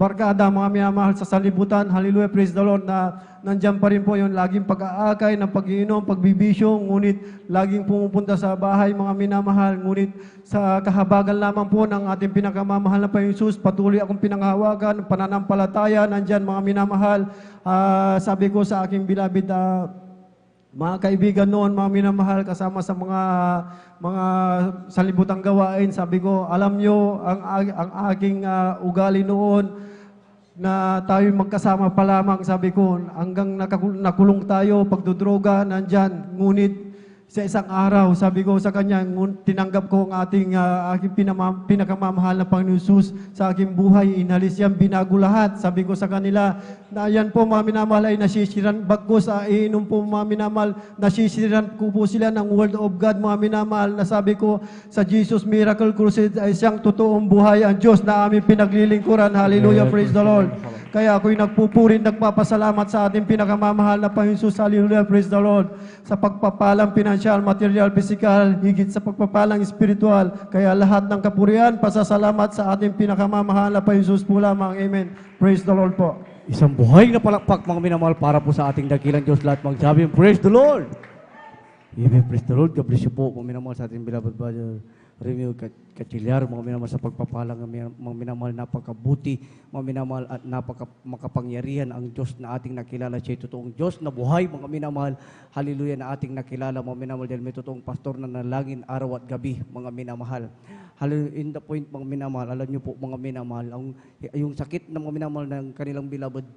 barkada, mga minamahal sa salibutan, hallelujah, praise the Lord, na nandyan pa rin po yung laging pag-aakay ng pag-iinom, pagbibisyo, ngunit laging pumupunta sa bahay, mga minamahal, ngunit sa kahabagan lamang po ng ating pinakamamahal na Panginoon Jesus, patuloy akong pinanghawakan, pananampalataya, nandyan mga minamahal, sabi ko sa aking beloved, mga kaibigan noon, mga minamahal, kasama sa mga salibutang gawain, sabi ko, alam nyo, ang aking ugali noon, na tayo magkasama pa lamang, sabi ko, hanggang nakulong tayo, pagdudroga, nandyan, ngunit sa isang araw, sabi ko sa kanya, tinanggap ko ang aking pinakamamahal na Panginoon Jesus sa aking buhay, inalis yan, binago lahat. Sabi ko sa kanila, na yan po mga minamahal ay nasisiran, bagkos iinom po mga minamahal, nasisiran ko po sila ng Word of God, mga minamahal, na sabi ko sa Jesus Miracle Crusade ay siyang totoong buhay, ang Diyos na aming pinaglilingkuran. Hallelujah, praise the Lord. Kaya ako'y nagpupurin, nagpapasalamat sa ating pinakamamahal na Panginoon Jesus, hallelujah, praise the Lord, sa pagpapalang financial, material, physical, higit sa pagpapalang spiritual. Kaya lahat ng kapurihan, pasasalamat sa ating pinakamamahal na Panginoon Jesus po lamang. Amen. Praise the Lord po. Isang buhay na palakpak, mga minamahal, para po sa ating dakilang Diyos. Lahat magsabi, praise the Lord! Amen, praise the Lord. God bless you po, mga minamahal, sa ating beloved brother Remy Gatchaliar, mga minamahal, sa pagpapalang, mga minamahal, napakabuti, mga minamahal, at makapangyarihan ang Diyos na ating nakilala. Siya totoong Diyos na buhay, mga minamahal, hallelujah, na ating nakilala, mga minamahal, dahil may totoong pastor na nalangin araw at gabi, mga minamahal. Hallelujah, in the point, mga minamahal, alam niyo po, mga minamahal, yung sakit ng mga minamahal ng kanilang beloved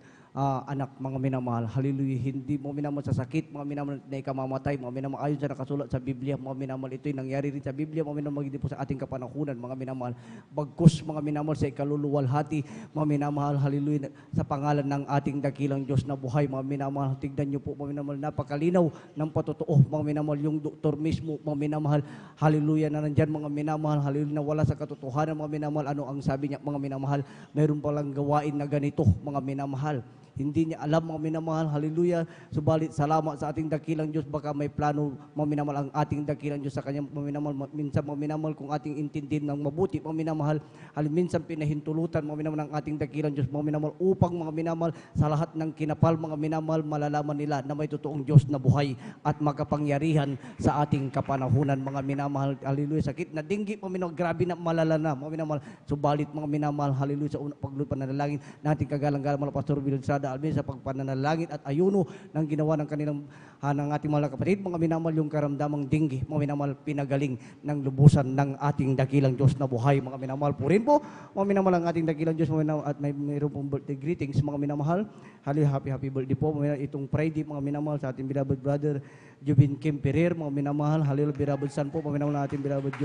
anak, mga minamahal, hallelujah, hindi mga minamahal sa sakit, mga minamahal na ikamamatay, mga minamahal, ayon sa nakasulat sa Biblia, mga minamahal, ito'y nangyari rin sa Biblia, mga minamahal, hindi po sa ating kapanahunan, mga minamahal, bagkus, mga minamahal, sa ikaluluwalhati, mga minamahal, hallelujah, sa pangalan ng ating dakilang Diyos na buhay, mga minamahal, tignan niyo po, mga minamahal, napakalinaw ng patotoo, mga minamahal, yung doktor mismo, mga minamahal, hallelujah, na nandyan, mga minamahal, hallelujah, na wala sa katotohanan, mga minamahal, ano ang sabi niya, mga minamahal, mayroon palang gawain na ganito, mga minamahal. Hindi niya alam, mga minamahal, hallelujah. Subalit, salamat sa ating dakilang Diyos. Baka may plano, mga minamahal, ang ating dakilang Diyos sa kanya, mga minamahal. Minsan, mga minamahal, kung ating intindihin ng mabuti, mga minamahal, minsan pinahintulutan, mga minamahal, ang ating dakilang Diyos, mga minamahal, upang, mga minamahal, sa lahat ng kinapal, mga minamahal, malalaman nila na may totoong Diyos na buhay at makapangyarihan sa ating kapanahunan, mga minamahal, hallelujah. Sakit na dinggi, mga minamahal, grabe na malala na, mga minamahal. Subalit, mga minamahal, hallelujah, sa paglulupan na nalangin, nating kagalang-galang, mga Pastor William Alvin, sa pagpananalangin at ayuno ng ginawa ng kanilang ng ating mga kapatid, mga minamahal, yung karamdamang dinggi, mga minamahal, pinagaling ng lubusan ng ating dakilang Diyos na buhay, mga minamahal. Purin po, mga minamahal, ang ating dakilang Diyos, mga minamahal, at mayroon pong birthday greetings, mga minamahal. Happy birthday po, mga minamahal, itong Friday, mga minamahal, sa ating beloved brother Jubin Kim Pereira, mga minamahal, hallelujah, beloved son po, mga minamahal, ating beloved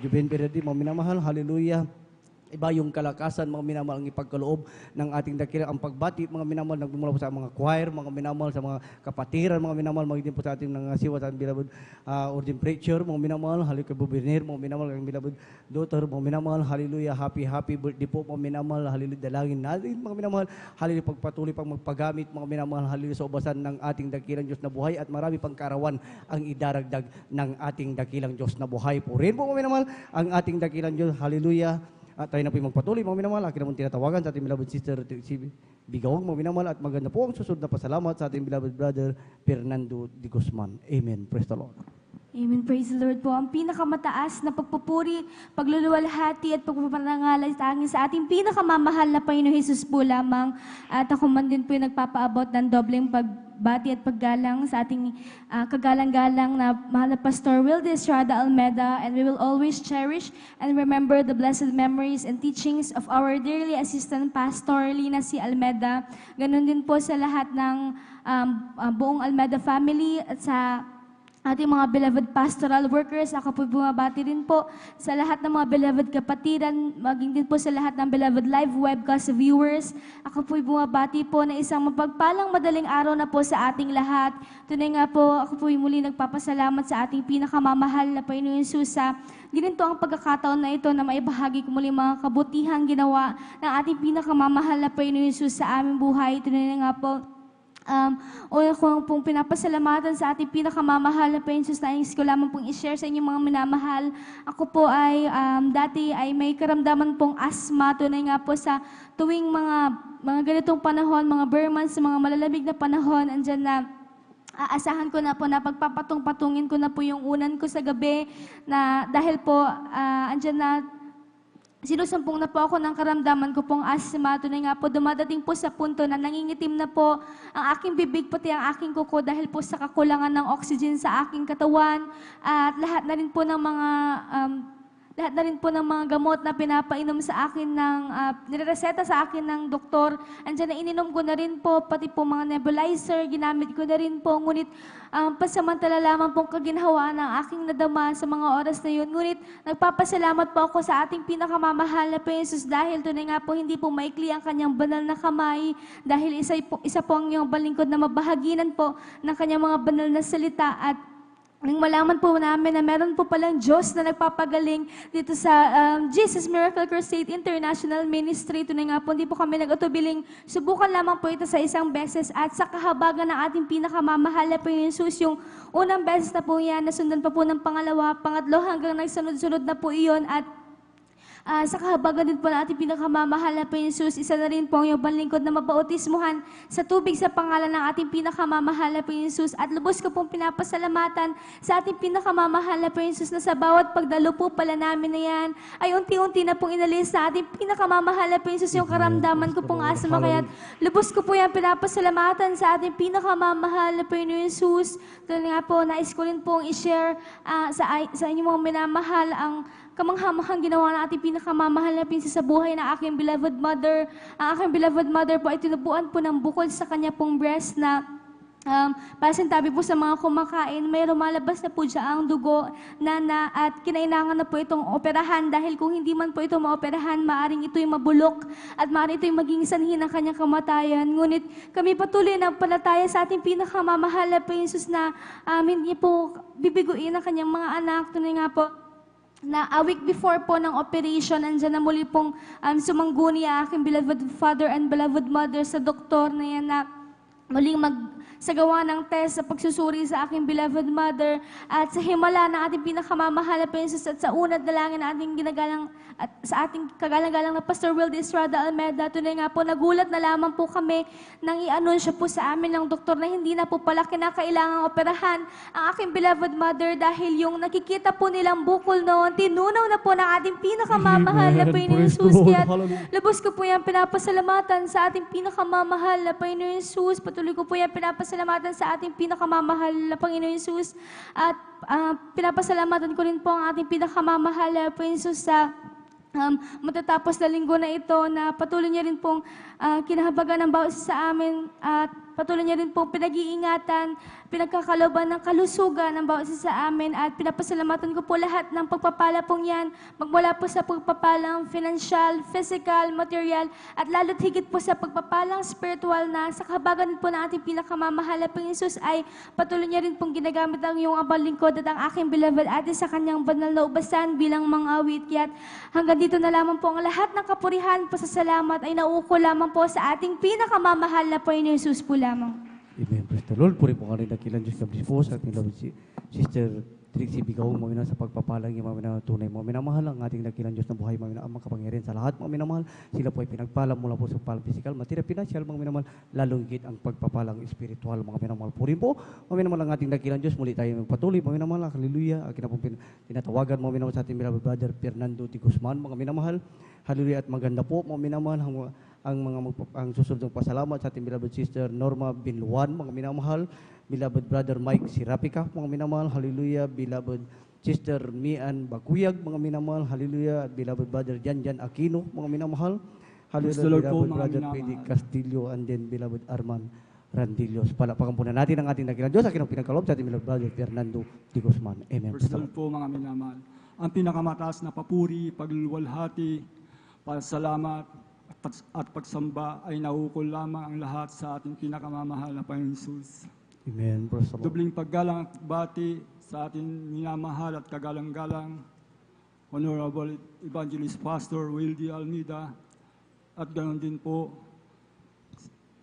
Jubin Pereira, mga minamahal, hallelujah. Iba yung kalakasan, mga minamahal, ang ipagkaloob ng ating dakila, ang pagbati, mga minamahal, nagmumula po sa mga choir, mga minamahal, sa mga kapatiran, mga minamahal, magiging po sa ating siwa, sa ating beloved ordained preacher, mga minamahal, hallelujah, Bubirner, mga minamahal, ang beloved daughter, mga minamahal, hallelujah, happy birthday po, mga minamahal, hallelujah, dalangin natin, mga minamahal, hallelujah, pagpatuloy pang magpagamit, mga minamahal, hallelujah, sa ubasan ng ating dakilang Diyos na buhay, at marami pang karawan ang idaragdag ng ating dakilang Diyos na buhay. Purin po, mga minamahal, ang ating dakilang Diyos, hallelujah. At tayo na po magpatuloy, mga minamahal. Akin naman tinatawagan sa ating beloved sister, si Bigawang, mga minamahal. At maganda po ang susunod na pasalamat sa ating beloved brother, Fernando de Guzman. Amen. Praise the Lord. Amen. Praise the Lord po. Ang pinakamataas na pagpupuri, pagluluwalhati at pagpaparangalan sa ating pinakamamahal na Panginoon Jesus po lamang. At ako man din po yung nagpapaabot ng dobleng pagbati at paggalang sa ating kagalang-galang na mahal na Pastor Wildy Estrada Almeda, and we will always cherish and remember the blessed memories and teachings of our dearly assistant pastor, Lina C. Almeda. Ganon din po sa lahat ng buong Almeda family at sa ating mga beloved pastoral workers. Ako po bumabati rin po sa lahat ng mga beloved kapatiran, maging din po sa lahat ng beloved live webcast viewers. Ako po bumabati po na isang mapagpalang madaling araw na po sa ating lahat. Tunay nga po, ako po muli nagpapasalamat sa ating pinakamamahal na Panginoon Jesus sa ginito ang pagkakataon na ito na maibahagi ko muli mga kabutihang ginawa ng ating pinakamamahal na Panginoon Jesus sa aming buhay. Tunay nga po, una ko pong pinapasalamatan sa ating pinakamamahal na Panginoon Jesus, nais ko lamang pong i-share sa inyong mga minamahal. Ako po ay dati ay may karamdaman pong asthma. Tunay nga po sa tuwing mga ganitong panahon, mga bare months, mga malalamig na panahon, andyan na aasahan ko na po na pagpapatong-patungin ko na po yung unan ko sa gabi na dahil po andyan na sinusumpong na po ako ng karamdaman ko pong asthma. Tunay nga po, dumadating po sa punto na nangingitim na po ang aking bibig, pati ang aking kuko dahil po sa kakulangan ng oxygen sa aking katawan. At lahat na rin po ng mga gamot na pinapainom sa akin nirereseta sa akin ng doktor. Andiyan na ininom ko na rin po, pati po mga nebulizer, ginamit ko na rin po. Ngunit pasamantala lamang pong kaginhawaan ng aking nadama sa mga oras na yun. Ngunit nagpapasalamat po ako sa ating pinakamamahal na Panginoon Jesus dahil tunay nga po hindi po maikli ang kanyang banal na kamay dahil isa po ang iyong balingkod na mabahaginan po ng kanyang mga banal na salita. At nang malaman po namin na meron po palang Diyos na nagpapagaling dito sa Jesus Miracle Crusade International Ministry. Tunay nga po, hindi po kami nag-atubiling. Subukan lamang po ito sa isang beses at sa kahabagan ng ating pinakamamahal na Panginoon Jesus, yung unang beses na po yan, nasundan pa po ng pangalawa, pangatlo hanggang nagsunod-sunod na po iyon. At sa kahabagan din po na ating pinakamamahal na Panginoon Jesus, isa na rin po ang iyong banlingkod na mabautismuhan sa tubig sa pangalan ng ating pinakamamahal na Panginoon Jesus. At lubos ko pong pinapasalamatan sa ating pinakamamahal na Panginoon Jesus na sa bawat pagdalo po pala namin na yan, ay unti-unti na pong inalis sa ating pinakamamahal na Panginoon Jesus yung karamdaman ko pong asma. Kaya lubos ko po yan pinapasalamatan sa ating pinakamamahal na Panginoon Jesus. Dahil nga po, nais ko rin pong i-share sa inyong mga minamahal ang kamanghamahang ginawa ng ating pinakamamahal na Panginoon sa buhay ng aking beloved mother. Ang aking beloved mother po ay tinubuan po ng bukol sa kanya pong breast na pasintabi po sa mga kumakain, may lumalabas na po dyan ang dugo at kinailangan na po itong operahan dahil kung hindi man po ito maoperahan, maaring ito'y mabulok at maaring ito'y maging sanhi ng kanyang kamatayan. Ngunit kami patuloy na palataya sa ating pinakamamahal na Panginoon Jesus na hindi po bibiguin ang kanyang mga anak. Tunay nga po, na a week before po ng operation, andyan na muli pong sumangguni ang aking beloved father and beloved mother sa doktor na yan na muling magsagawa ng test sa pagsusuri sa aking beloved mother at sa himala ng ating pinakamamahal na Panginoon Jesus at sa unat dalangin na ating ginagalang at sa ating kagalang-galang na Pastor Wildy Estrada Almeda. Tunay nga po, nagulat na lamang po kami nang i-anunsyo po sa amin ng doktor na hindi na po pala kinakailangang operahan ang aking beloved mother dahil yung nakikita po nilang bukol noon, tinunaw na po ng ating pinakamamahal na Panginoon Jesus. Kaya lubos ko po yan pinapasalamatan sa ating pinakamamahal na Panginoon Jesus. Patuloy ko po yan pinapasalamatan sa ating pinakamamahal na Panginoon Jesus. At pinapasalamatan ko rin po ang ating pinakamamahal na Panginoon Jesus sa matatapos na linggo na ito na patuloy niya rin pong kinahabagan ng bawat isa sa amin at patuloy niya rin pong pinag-iingatan, pinagkakaloban ng kalusugan ng bawat isa sa amin at pinapasalamatan ko po lahat ng pagpapala pong yan, magmula po sa pagpapalang financial, physical, material at lalo't higit po sa pagpapalang spiritual na sa kahabagan din po ng ating pinakamamahal na Panginoon Jesus ay patuloy niya rin pong ginagamit ang iyong abang lingkod at ang aking beloved ate sa kanyang banal na ubasan bilang mga awit. Kaya't hanggang dito na lamang po ang lahat ng kapurihan, pasasalamat ay nauuko lamang po sa ating pinakamamahal na Panginoon Jesus po lamang. Amen. Praise the Lord. Puri po nga rin nakilang Diyos kablis po sa ating love Sister Trixie Bigaw, mga sa pagpapalang yung mga tunay mo. Minamahal ang ating nakilang Diyos na buhay, mga ang makapangyarihan sa lahat. Mga minamahal, sila po ay pinagpala mula po sa physical, material, financial, mga minamahal, lalong higit ang pagpapalang spiritual, mga minamahal. Puri po, mga minamahal ang ating nakilang Diyos. Muli tayo magpatuloy, mga minamahal, hallelujah. Akin na po tinatawagan, mga minamahal sa ating beloved brother Fernando T. Guzman, mga minamahal. Hallelujah at maganda po, mga minamahal. ang susunod ng pasalamat sa ating beloved sister Norma Bilwan, mga minamahal, beloved brother Mike Sirapika, mga minamahal, hallelujah, beloved sister Mian Bakuyag, mga minamahal, hallelujah, at beloved brother Janjan Aquino, mga minamahal, Praise the hallelujah, Lord po, beloved mga brother minamahal. Pedi Castillo, and then beloved Arman Randillos. Palakpakan po na natin ang ating dakilang Diyos, aking pinagkaloob sa ating beloved brother Fernando Di Guzman. Amen. Praise the Lord po, mga minamahal. Ang pinakamataas na papuri, pagluluwalhati, pasalamat at pagsamba ay naukol lamang ang lahat sa ating pinakamamahal na Panginoon Jesus. Amen. Praise the Lord. Dubling paggalang at bati sa ating minamahal at kagalang-galang Honorable Evangelist Pastor Wildy Almeida, at ganoon din po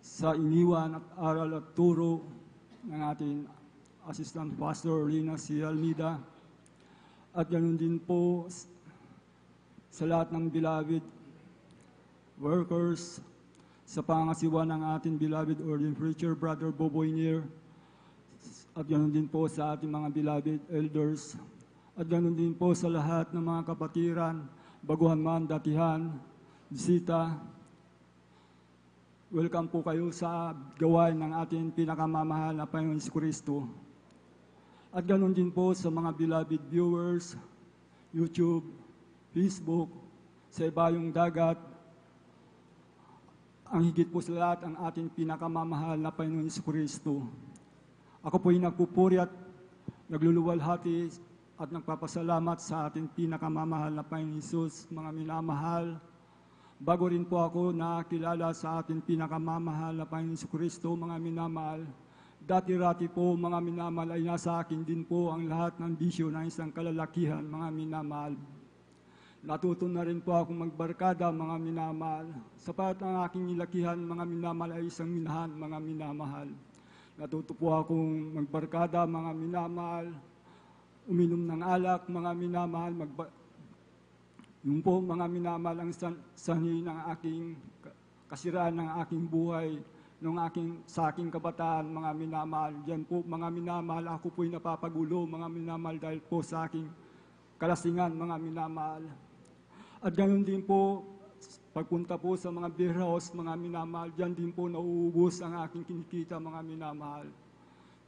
sa iniwan at aral at turo ng ating Assistant Pastor Lina C. Almeida, at ganoon din po sa lahat ng beloved workers, sa pangasiwa ng ating beloved ordained preacher, Brother Boboy Nier, at ganoon din po sa ating mga beloved elders, at ganoon din po sa lahat ng mga kapatiran, baguhan man, datihan, bisita. Welcome po kayo sa gawain ng ating pinakamamahal na Panginoon Kristo. At ganoon din po sa mga beloved viewers, YouTube, Facebook, sa ibayong dagat. Ang higit po sa lahat ang ating pinakamamahal na Panginoon Kristo. Ako po'y nagpupuri at nagluluwalhati at nagpapasalamat sa ating pinakamamahal na Panginoon Jesus, mga minamahal. Bago rin po ako nakilala sa ating pinakamamahal na Panginoon Kristo, mga minamahal, dati-rati po, mga minamahal, ay nasa akin din po ang lahat ng bisyo ng isang kalalakihan, mga minamahal. Natuto na rin po akong magbarkada, mga minamahal. Sapat ang aking nilakihan, mga minamahal, ay isang minahan, mga minamahal. Natuto po akong magbarkada, mga minamahal, uminom ng alak, mga minamahal, yung po, mga minamahal, ang sanhi ng aking kasiraan ng aking buhay, sa aking kabataan, mga minamahal. Diyan po, mga minamahal, ako po'y napapagulo, mga minamahal, dahil po sa aking kalasingan, mga minamahal. At ganoon din po, pagpunta po sa mga beer house, mga minamahal, diyan din po nauubos ang aking kinikita, mga minamahal.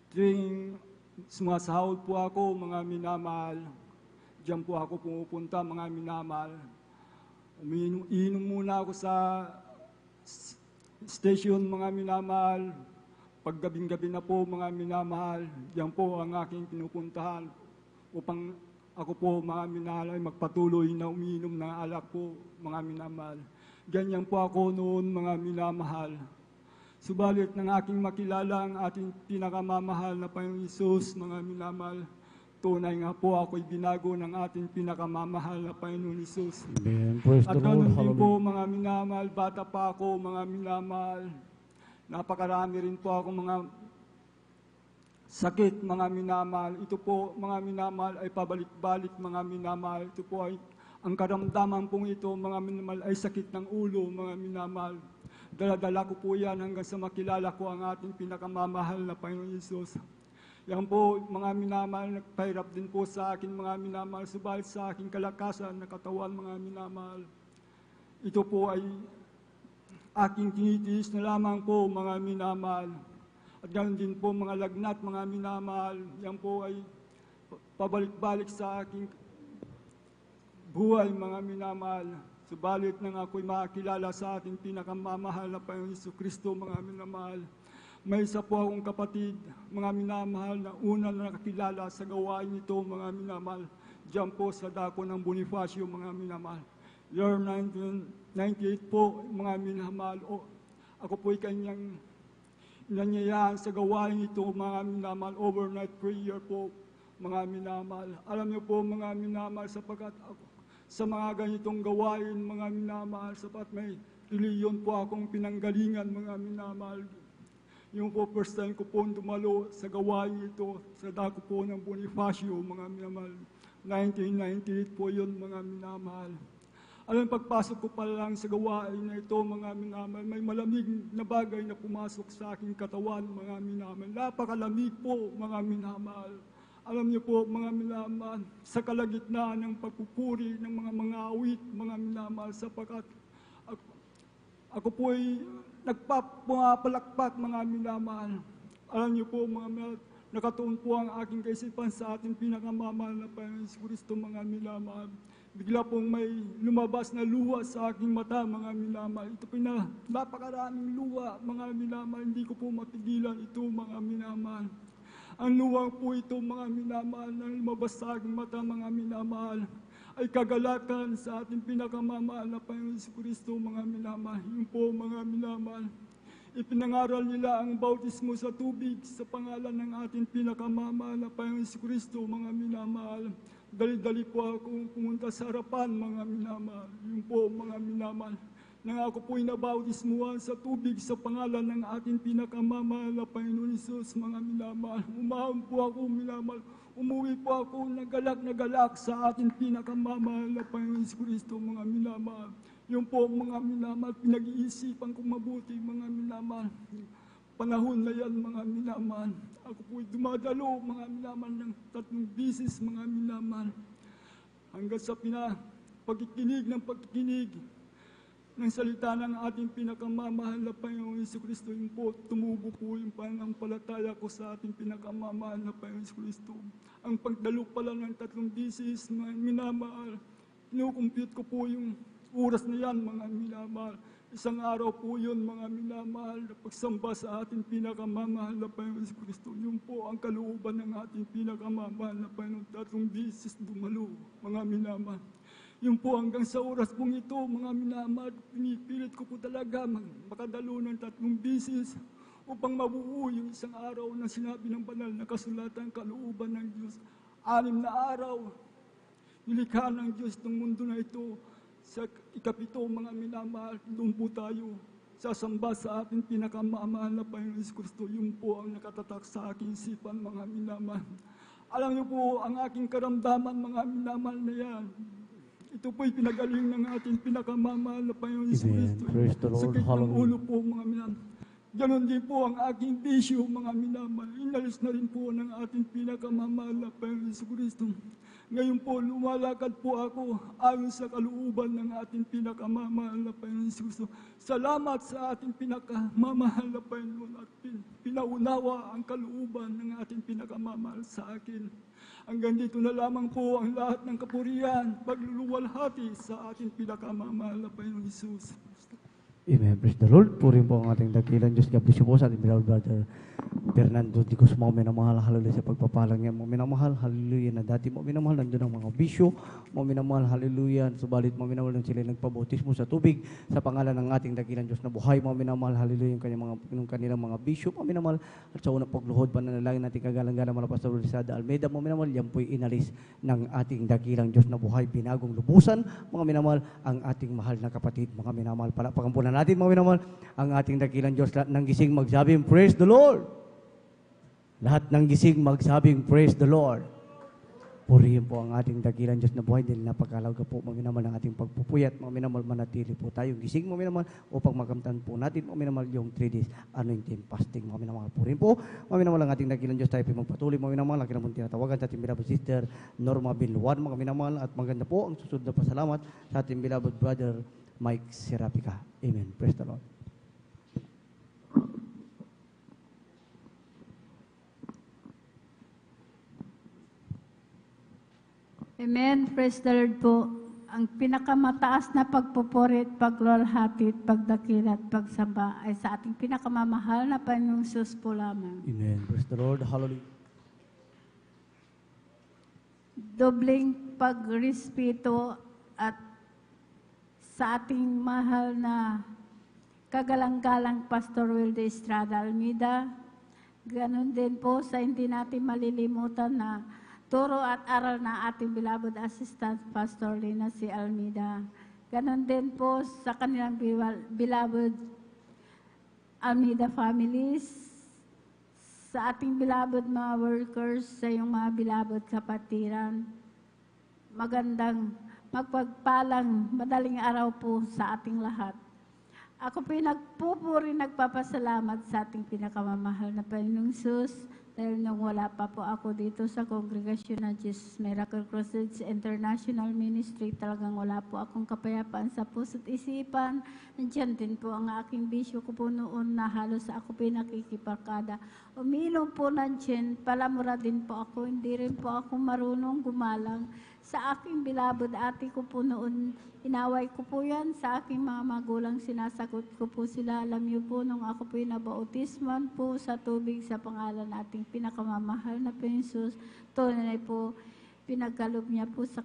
Tuwing sumasahod po ako, mga minamahal, diyan po ako pumupunta, mga minamahal. Iinom muna ako sa station, mga minamahal. Pag gabing-gabi na po, mga minamahal, diyan po ang aking pinupuntahan upang ako po, mga minamahal, ay magpatuloy na umiinom ng alak po, mga minamahal. Ganyan po ako noon, mga minamahal. Subalit ng aking makilala ang ating pinakamamahal na Panginoon Jesus, mga minamahal, tunay nga po ako'y binago ng ating pinakamamahal na Panginoon Jesus. Amen. Praise At the Lord. ganoon din po, Hallelujah. mga minamahal, bata pa ako, mga minamahal. Napakarami rin po ako mga sakit, mga minamahal. Ito po, mga minamahal, ay pabalik-balik, mga minamahal. Ito po ay, ang karamdaman pong ito, mga minamahal, ay sakit ng ulo, mga minamahal. Dala-dala ko po yan hanggang sa makilala ko ang ating pinakamamahal na Panginoon Jesus. Yan po, mga minamahal, nagpahirap din po sa akin, mga minamahal, subalit sa aking kalakasan na katawan, mga minamahal. Ito po ay aking tinitiis na lamang po, mga minamahal. At ganoon din po, mga lagnat, mga minamahal. Yan po ay pabalik-balik sa aking buhay, mga minamahal. Subalit nang ako'y makakilala sa ating pinakamamahal na Panginoon Kristo, mga minamahal. May isa po akong kapatid, mga minamahal, na una na nakakilala sa gawain ito, mga minamahal. Diyan po sa dako ng Bonifacio, mga minamahal. Year 1998 po, mga minamahal. Ako po'y kanyang nanyayahan sa gawain ito, mga minamahal. Overnight prayer po, mga minamahal. Alam niyo po, mga minamahal, sapagkat ako, sa mga ganitong gawain, mga minamahal, sapat may reliyon po akong pinanggalingan, mga minamahal. Yung po first time ko po dumalo sa gawain ito, sa dako po ng Bonifacio, mga minamahal. 1998 po yun, mga minamahal. Alam, pagpasok ko pa lang sa gawain na ito, mga minamahal, may malamig na bagay na pumasok sa aking katawan, mga minamahal. Napakalamig po, mga minamahal. Alam niyo po, mga minamahal, sa kalagitnaan ng pagpupuri ng mga awit, mga minamahal, sapagkat Ako po ay nagpapalakpak mga minamahal. Alam niyo po mga minamahal, nakatuon po ang aking kaisipan sa ating pinakamamahal na Panginoon Kristo mga minamahal. Bigla pong may lumabas na luha sa aking mata mga minamahal. Ito po na napakaraming luha mga minamahal. Hindi ko po mapigilan ito mga minamahal. Ang luha po ito mga minamahal na lumabas sa aking mata mga minamahal ay kagalakan sa ating pinakamamahal na Panginoon Kristo mga minamahal. Yun po mga minamahal. Ipinangaral nila ang bautismo sa tubig sa pangalan ng ating pinakamamahal na Panginoon Kristo mga minamahal. Dali-dali po ako pumunta sa harapan mga minamahal. Yun po mga minamahal. Nang ako po'y nabautismuhan sa tubig sa pangalan ng ating pinakamamahal na Panginoon Hesus mga minamahal. Umahon po ako minamahal. Umuwi po ako na galak sa ating pinakamamahal na Panginoon Kristo mga minamahal. Yung po mga minamahal, pinag-iisipan kong mabuti mga minamahal. Panahon na yan mga minamahal. Ako po'y dumadalo mga minamahal ng 3 bisis mga minamahal. Hanggang sa pagkikinig ng salita ng ating pinakamamahal na Panginoong Kristo. Yun po, tumubo po yung pananampalataya ko sa ating pinakamamahal na Panginoong Kristo. Ang pagdalo pala ng 3 bisis mga minamahal, kinukumpute ko po yung oras na yan mga minamahal. Isang araw po yun mga minamahal na pagsamba sa ating pinakamamahal na Panginoon Kristo. Yun po ang kalooban ng ating pinakamamahal na Panginoon. 3 bisis dumalo mga minamahal. Yun po hanggang sa oras pong ito mga minamahal, pinipilit ko po talaga makadalo ng 3 bisis upang mabuo yung isang araw na sinabi ng banal na kasulatan kalooban ng Diyos. 6 na araw, nilikha ng Diyos ng mundo na ito. Sa ikapito mga minamahal, doon po tayo sasamba sa ating pinakamamahal na Panginoon Kristo. Yun po ang nakatatak sa aking isipan mga minamahal. Alam niyo po ang aking karamdaman mga minamahal na yan. Ito po'y pinagaling ng ating pinakamamahal na Panginoon Kristo. Praise the Lord. Sakit ng Hallelujah. ulo po mga minamahal. Ganon din po ang aking bisyo mga minamahal. Inalis na rin po ng ating pinakamamahal na Panginoon Kristo. Ngayon po, lumalakad po ako ayon sa kalooban ng ating pinakamamahal na Panginoon Kristo. Salamat sa ating pinakamamahal na Panginoon at pinaunawa ang kalooban ng ating pinakamamahal sa akin. Hanggang dito na lamang po ang lahat ng kapurihan, pagluluwalhati sa ating pinakamamahal na Panginoon Jesus. Amen. Praise the Lord. Purin po ang ating dakilan Diyos. God bless you po sa ating beloved brother Fernando Di Guzmao. Minamahal, hallelujah sa pagpapalang niya. Minamahal, hallelujah na dati mo minamahal. Nandiyan ang mga bisyo. Minamahal, hallelujah. Subalit minamahal nang sila nagpabautismo sa tubig sa pangalan ng ating dakilan Diyos na buhay. Minamahal, hallelujah yung kanilang mga bisyo. Minamahal at sa unang pagluhod pananalangin natin kagalang-galang mga Pastor Rizada Almeida. Minamahal, yan po'y inalis ng ating dakilang Diyos na buhay. Binagong lubusan. Mga minamahal, ang ating mahal na kapatid. Mga minamahal, palapakampunan natin mga minamahal, ang ating dakilang Diyos. Lahat ng gising magsabing, praise the Lord. Lahat ng gising magsabing, praise the Lord. Purihin po ang ating dakilang Diyos na buhay dahil napakalaga po mga minamahal ng ating pagpupuyat. Mga minamahal, manatili po tayong gising mga minamahal upang makamtan po natin mga minamahal yung 3 days anointing fasting. Mga minamahal, purihin po mga minamahal ang ating dakilang Diyos. Tayo po magpatuloy mga minamahal. Akin naman tinatawagan sa ating beloved sister Norma Bilwan mga minamahal at maganda po ang susunod na pasalamat sa ating beloved brother Mike Serapica. Amen. Praise the Lord. Amen. Praise the Lord po. Ang pinakamataas na pagpupuri at paglulhati at pagdakila at pagsamba ay sa ating pinakamamahal na Panginoong Hesus po lamang. Amen. Praise the Lord. Hallelujah. Dobling pagrespeto at sa ating mahal na kagalang-galang Pastor Wilde Estrada Almeida. Ganon din po sa hindi natin malilimutan na turo at aral na ating beloved assistant Pastor Lina C. Almeida. Ganon din po sa kanilang beloved Almeida families, sa ating beloved mga workers, sa iyong mga beloved kapatiran. Magandang magpagpalang madaling araw po sa ating lahat. Ako po'y nagpupuri, nagpapasalamat sa ating pinakamamahal na Panginoong Sus dahil nung wala pa po ako dito sa kongregasyon ng Jesus Miracle Crusades International Ministry, talagang wala po akong kapayapaan sa puso't isipan. Nandiyan din po ang aking bisyo ko po noon na halos ako pinakikipagkada. Uminom po ng gin, palamura din po ako, hindi rin po ako marunong gumalang. Sa aking bilabod ate ko po noon, inaway ko po yan sa aking mga magulang, sinasagot ko po sila. Alam niyo po, nung ako po nabautisman po sa tubig sa pangalan nating pinakamamahal na Jesus, tunay po, pinagkalob niya po sa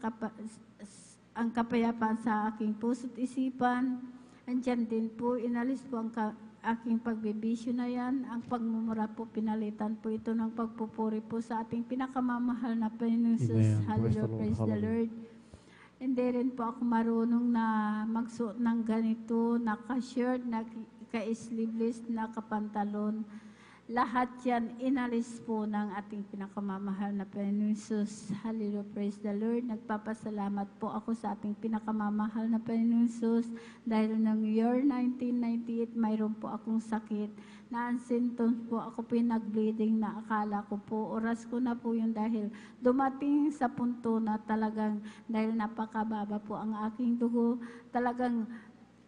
ang kapayapaan sa aking puso't isipan. Andyan din po, inalis po ang aking pagbibisyo na yan. Ang pagmumura po, pinalitan po ito ng pagpupuri po sa ating pinakamamahal na Panginoon Jesus. Hallelujah, praise the Lord. Hindi rin po ako marunong na magsuot ng ganito, naka-shirt, naka-sleeveless, naka-pantalon. Lahat yan inalis po ng ating pinakamamahal na Panginoon Jesus. Hallelujah, praise the Lord. Nagpapasalamat po ako sa ating pinakamamahal na Panginoon Jesus dahil ng year 1998 mayroon po akong sakit. Na-symptoms po ako pinag-bleeding na akala ko po oras ko na po yun dahil dumating sa punto na talagang dahil napakababa po ang aking dugo, talagang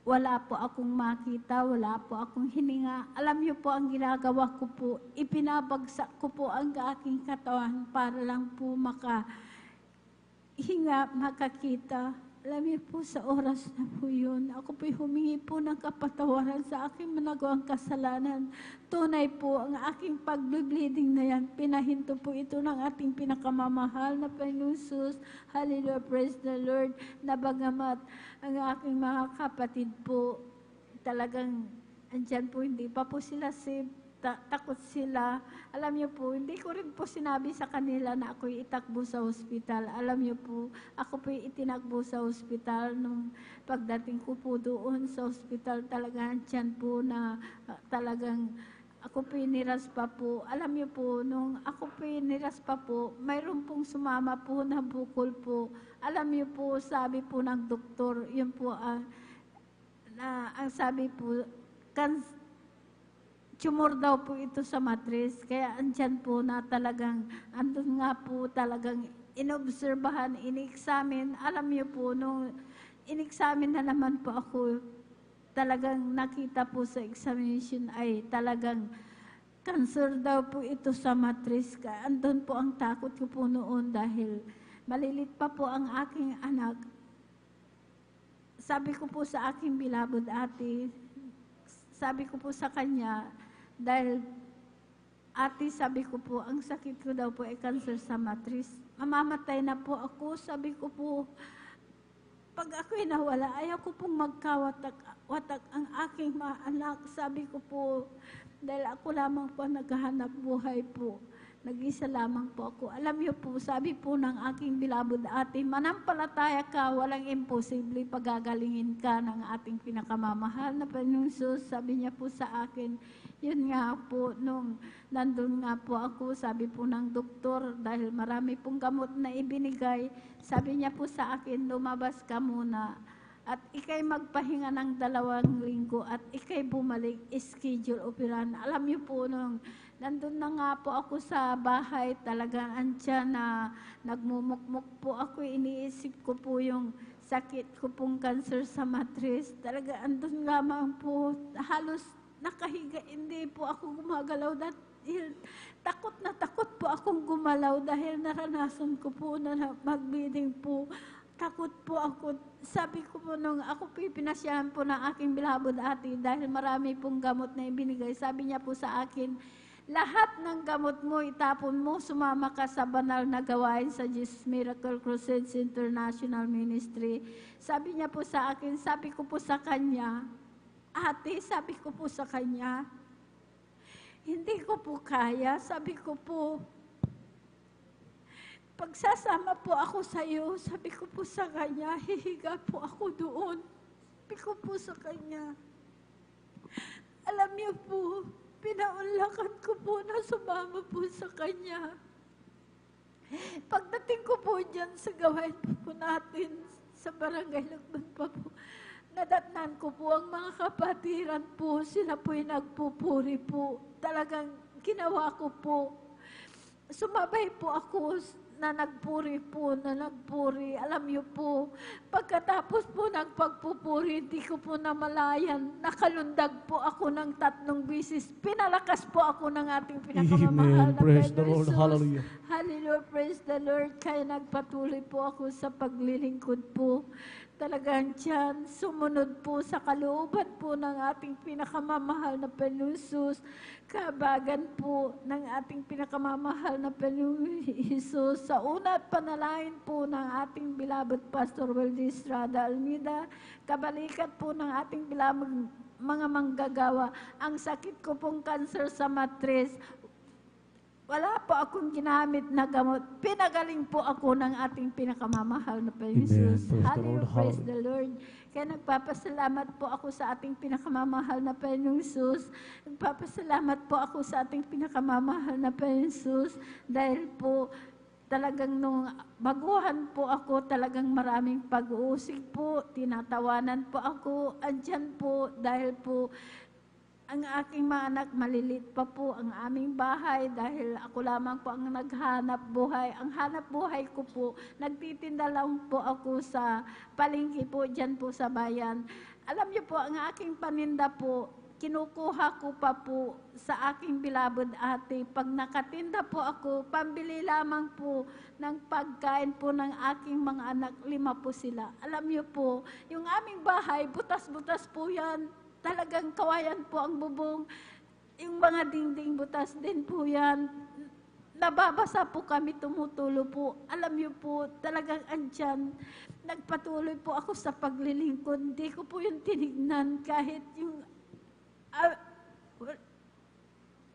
wala po akong makita, wala po akong hininga. Alam niyo po ang ginagawa ko po, ipinabagsak ko po ang aking katawan para lang po makahinga, makakita. Alam niyo po sa oras na po yun, ako po humingi po ng kapatawaran sa aking managawang kasalanan. Tunay po ang aking pag-bleeding na yan, pinahinto po ito ng ating pinakamamahal na Panginoon Jesus. Hallelujah, praise the Lord. Nabagamat ang aking mga kapatid po, talagang andyan po, hindi pa po sila saved. Takot sila. Alam niyo po, hindi ko rin po sinabi sa kanila na ako'y itakbo sa ospital. Alam niyo po, ako po'y itinakbo sa ospital nung pagdating ko po doon sa ospital, talagang andyan po na talagang ako po'y niras pa po. Alam niyo po, nung ako po'y niras pa po, mayroon pong sumama po na bukol po. Alam niyo po, sabi po ng doktor, yun po ang sabi po, tumor daw po ito sa matris, kaya andyan po na talagang, andun nga po talagang inobserbahan, in-examine. Alam niyo po, nung in-examine na naman po ako, talagang nakita po sa examination ay talagang cancer daw po ito sa matris. Kaya andun po ang takot ko po noon dahil malilit pa po ang aking anak. Sabi ko po sa aking bilabod ate, sabi ko po sa kanya, dahil ate, sabi ko po, ang sakit ko daw po ay cancer sa matris. Mamamatay na po ako. Sabi ko po, pag ako'y nawala, ayaw ko pong magkawatak ang aking mga anak. Sabi ko po, dahil ako lamang po naghahanap buhay po. Nag-isa lamang po ako. Alam niyo po, sabi po ng aking bilabod ate, manampalataya ka, walang imposible, pagagalingin ka ng ating pinakamamahal na Panginoon Jesus. Sabi niya po sa akin, yun nga po, nung nandun nga po ako, sabi po ng doktor, dahil marami pong gamot na ibinigay, sabi niya po sa akin, lumabas ka muna at ikay magpahinga ng 2 linggo at ikay bumalik, schedule operan. Alam niyo po, nung nandun na nga po ako sa bahay, talagang andyan na nagmumukmuk po ako, iniisip ko po yung sakit ko pong cancer sa matris. Talaga andun lamang po, halos nakahiga, hindi po ako gumagalaw dahil takot po akong gumalaw dahil naranasan ko po na mag-bleeding po. Takot po ako. Sabi ko po nung ako po pinasyahan po ng aking bilabod ate dahil marami pong gamot na ibinigay. Sabi niya po sa akin, lahat ng gamot mo itapon mo, sumama ka sa banal na gawain sa Jesus Miracle Crusades International Ministry. Sabi niya po sa akin, sabi ko po sa kanya, ate, sabi ko po sa kanya, hindi ko po kaya. Sabi ko po, pagsasama po ako sa iyo, sabi ko po sa kanya, hihiga po ako doon. Sabi ko po sa kanya, alam niyo po, pinaunlakan ko po na sumama po sa kanya. Pagdating ko po dyan sa gawain po natin sa barangay Lagban pa po, nadatnan ko po ang mga kapatiran po, sila po'y nagpupuri po. Talagang ginawa ko po. Sumabay po ako na nagpuri. Alam niyo po, pagkatapos po ng pagpupuri, hindi ko po namalayan. Nakalundag po ako ng 3 bisis. Pinalakas po ako ng ating pinakamamahal na Praise the Panginoon Lord. Jesus. Hallelujah. Hallelujah. Praise the Lord. Kaya nagpatuloy po ako sa paglilingkod po. Talagang tiyan, sumunod po sa kalooban po ng ating pinakamamahal na Panginoon Jesus. Kabagan po ng ating pinakamamahal na Panginoon Jesus. Sa una at panalangin po ng ating beloved Pastor Wildy Estrada Almeida, kabalikat po ng ating beloved mga manggagawa, ang sakit ko pong cancer sa matris, wala po akong ginamit na gamot. Pinagaling po ako ng ating pinakamamahal na Panginoon Jesus. Hallelujah, praise the Lord. Kaya nagpapasalamat po ako sa ating pinakamamahal na Panginoon Jesus. Nagpapasalamat po ako sa ating pinakamamahal na Panginoon Jesus. Dahil po talagang nung baguhan po ako, talagang maraming pag-uusig po. Tinatawanan po ako. Andyan po dahil po ang aking mga anak, malilit pa po ang aming bahay dahil ako lamang po ang naghanap buhay. Ang hanap buhay ko po, nagtitinda lang po ako sa palengke po, dyan po sa bayan. Alam niyo po, ang aking paninda po, kinukuha ko pa po sa aking beloved ate. Pag nakatinda po ako, pambili lamang po ng pagkain po ng aking mga anak, 5 po sila. Alam niyo po, yung aming bahay, butas-butas po yan. Talagang kawayan po ang bubong. Yung mga dingding butas din po yan. Nababasa po kami, tumutulo po. Alam niyo po, talagang andyan. Nagpatuloy po ako sa paglilingkod. Hindi ko po yung tinignan kahit yung...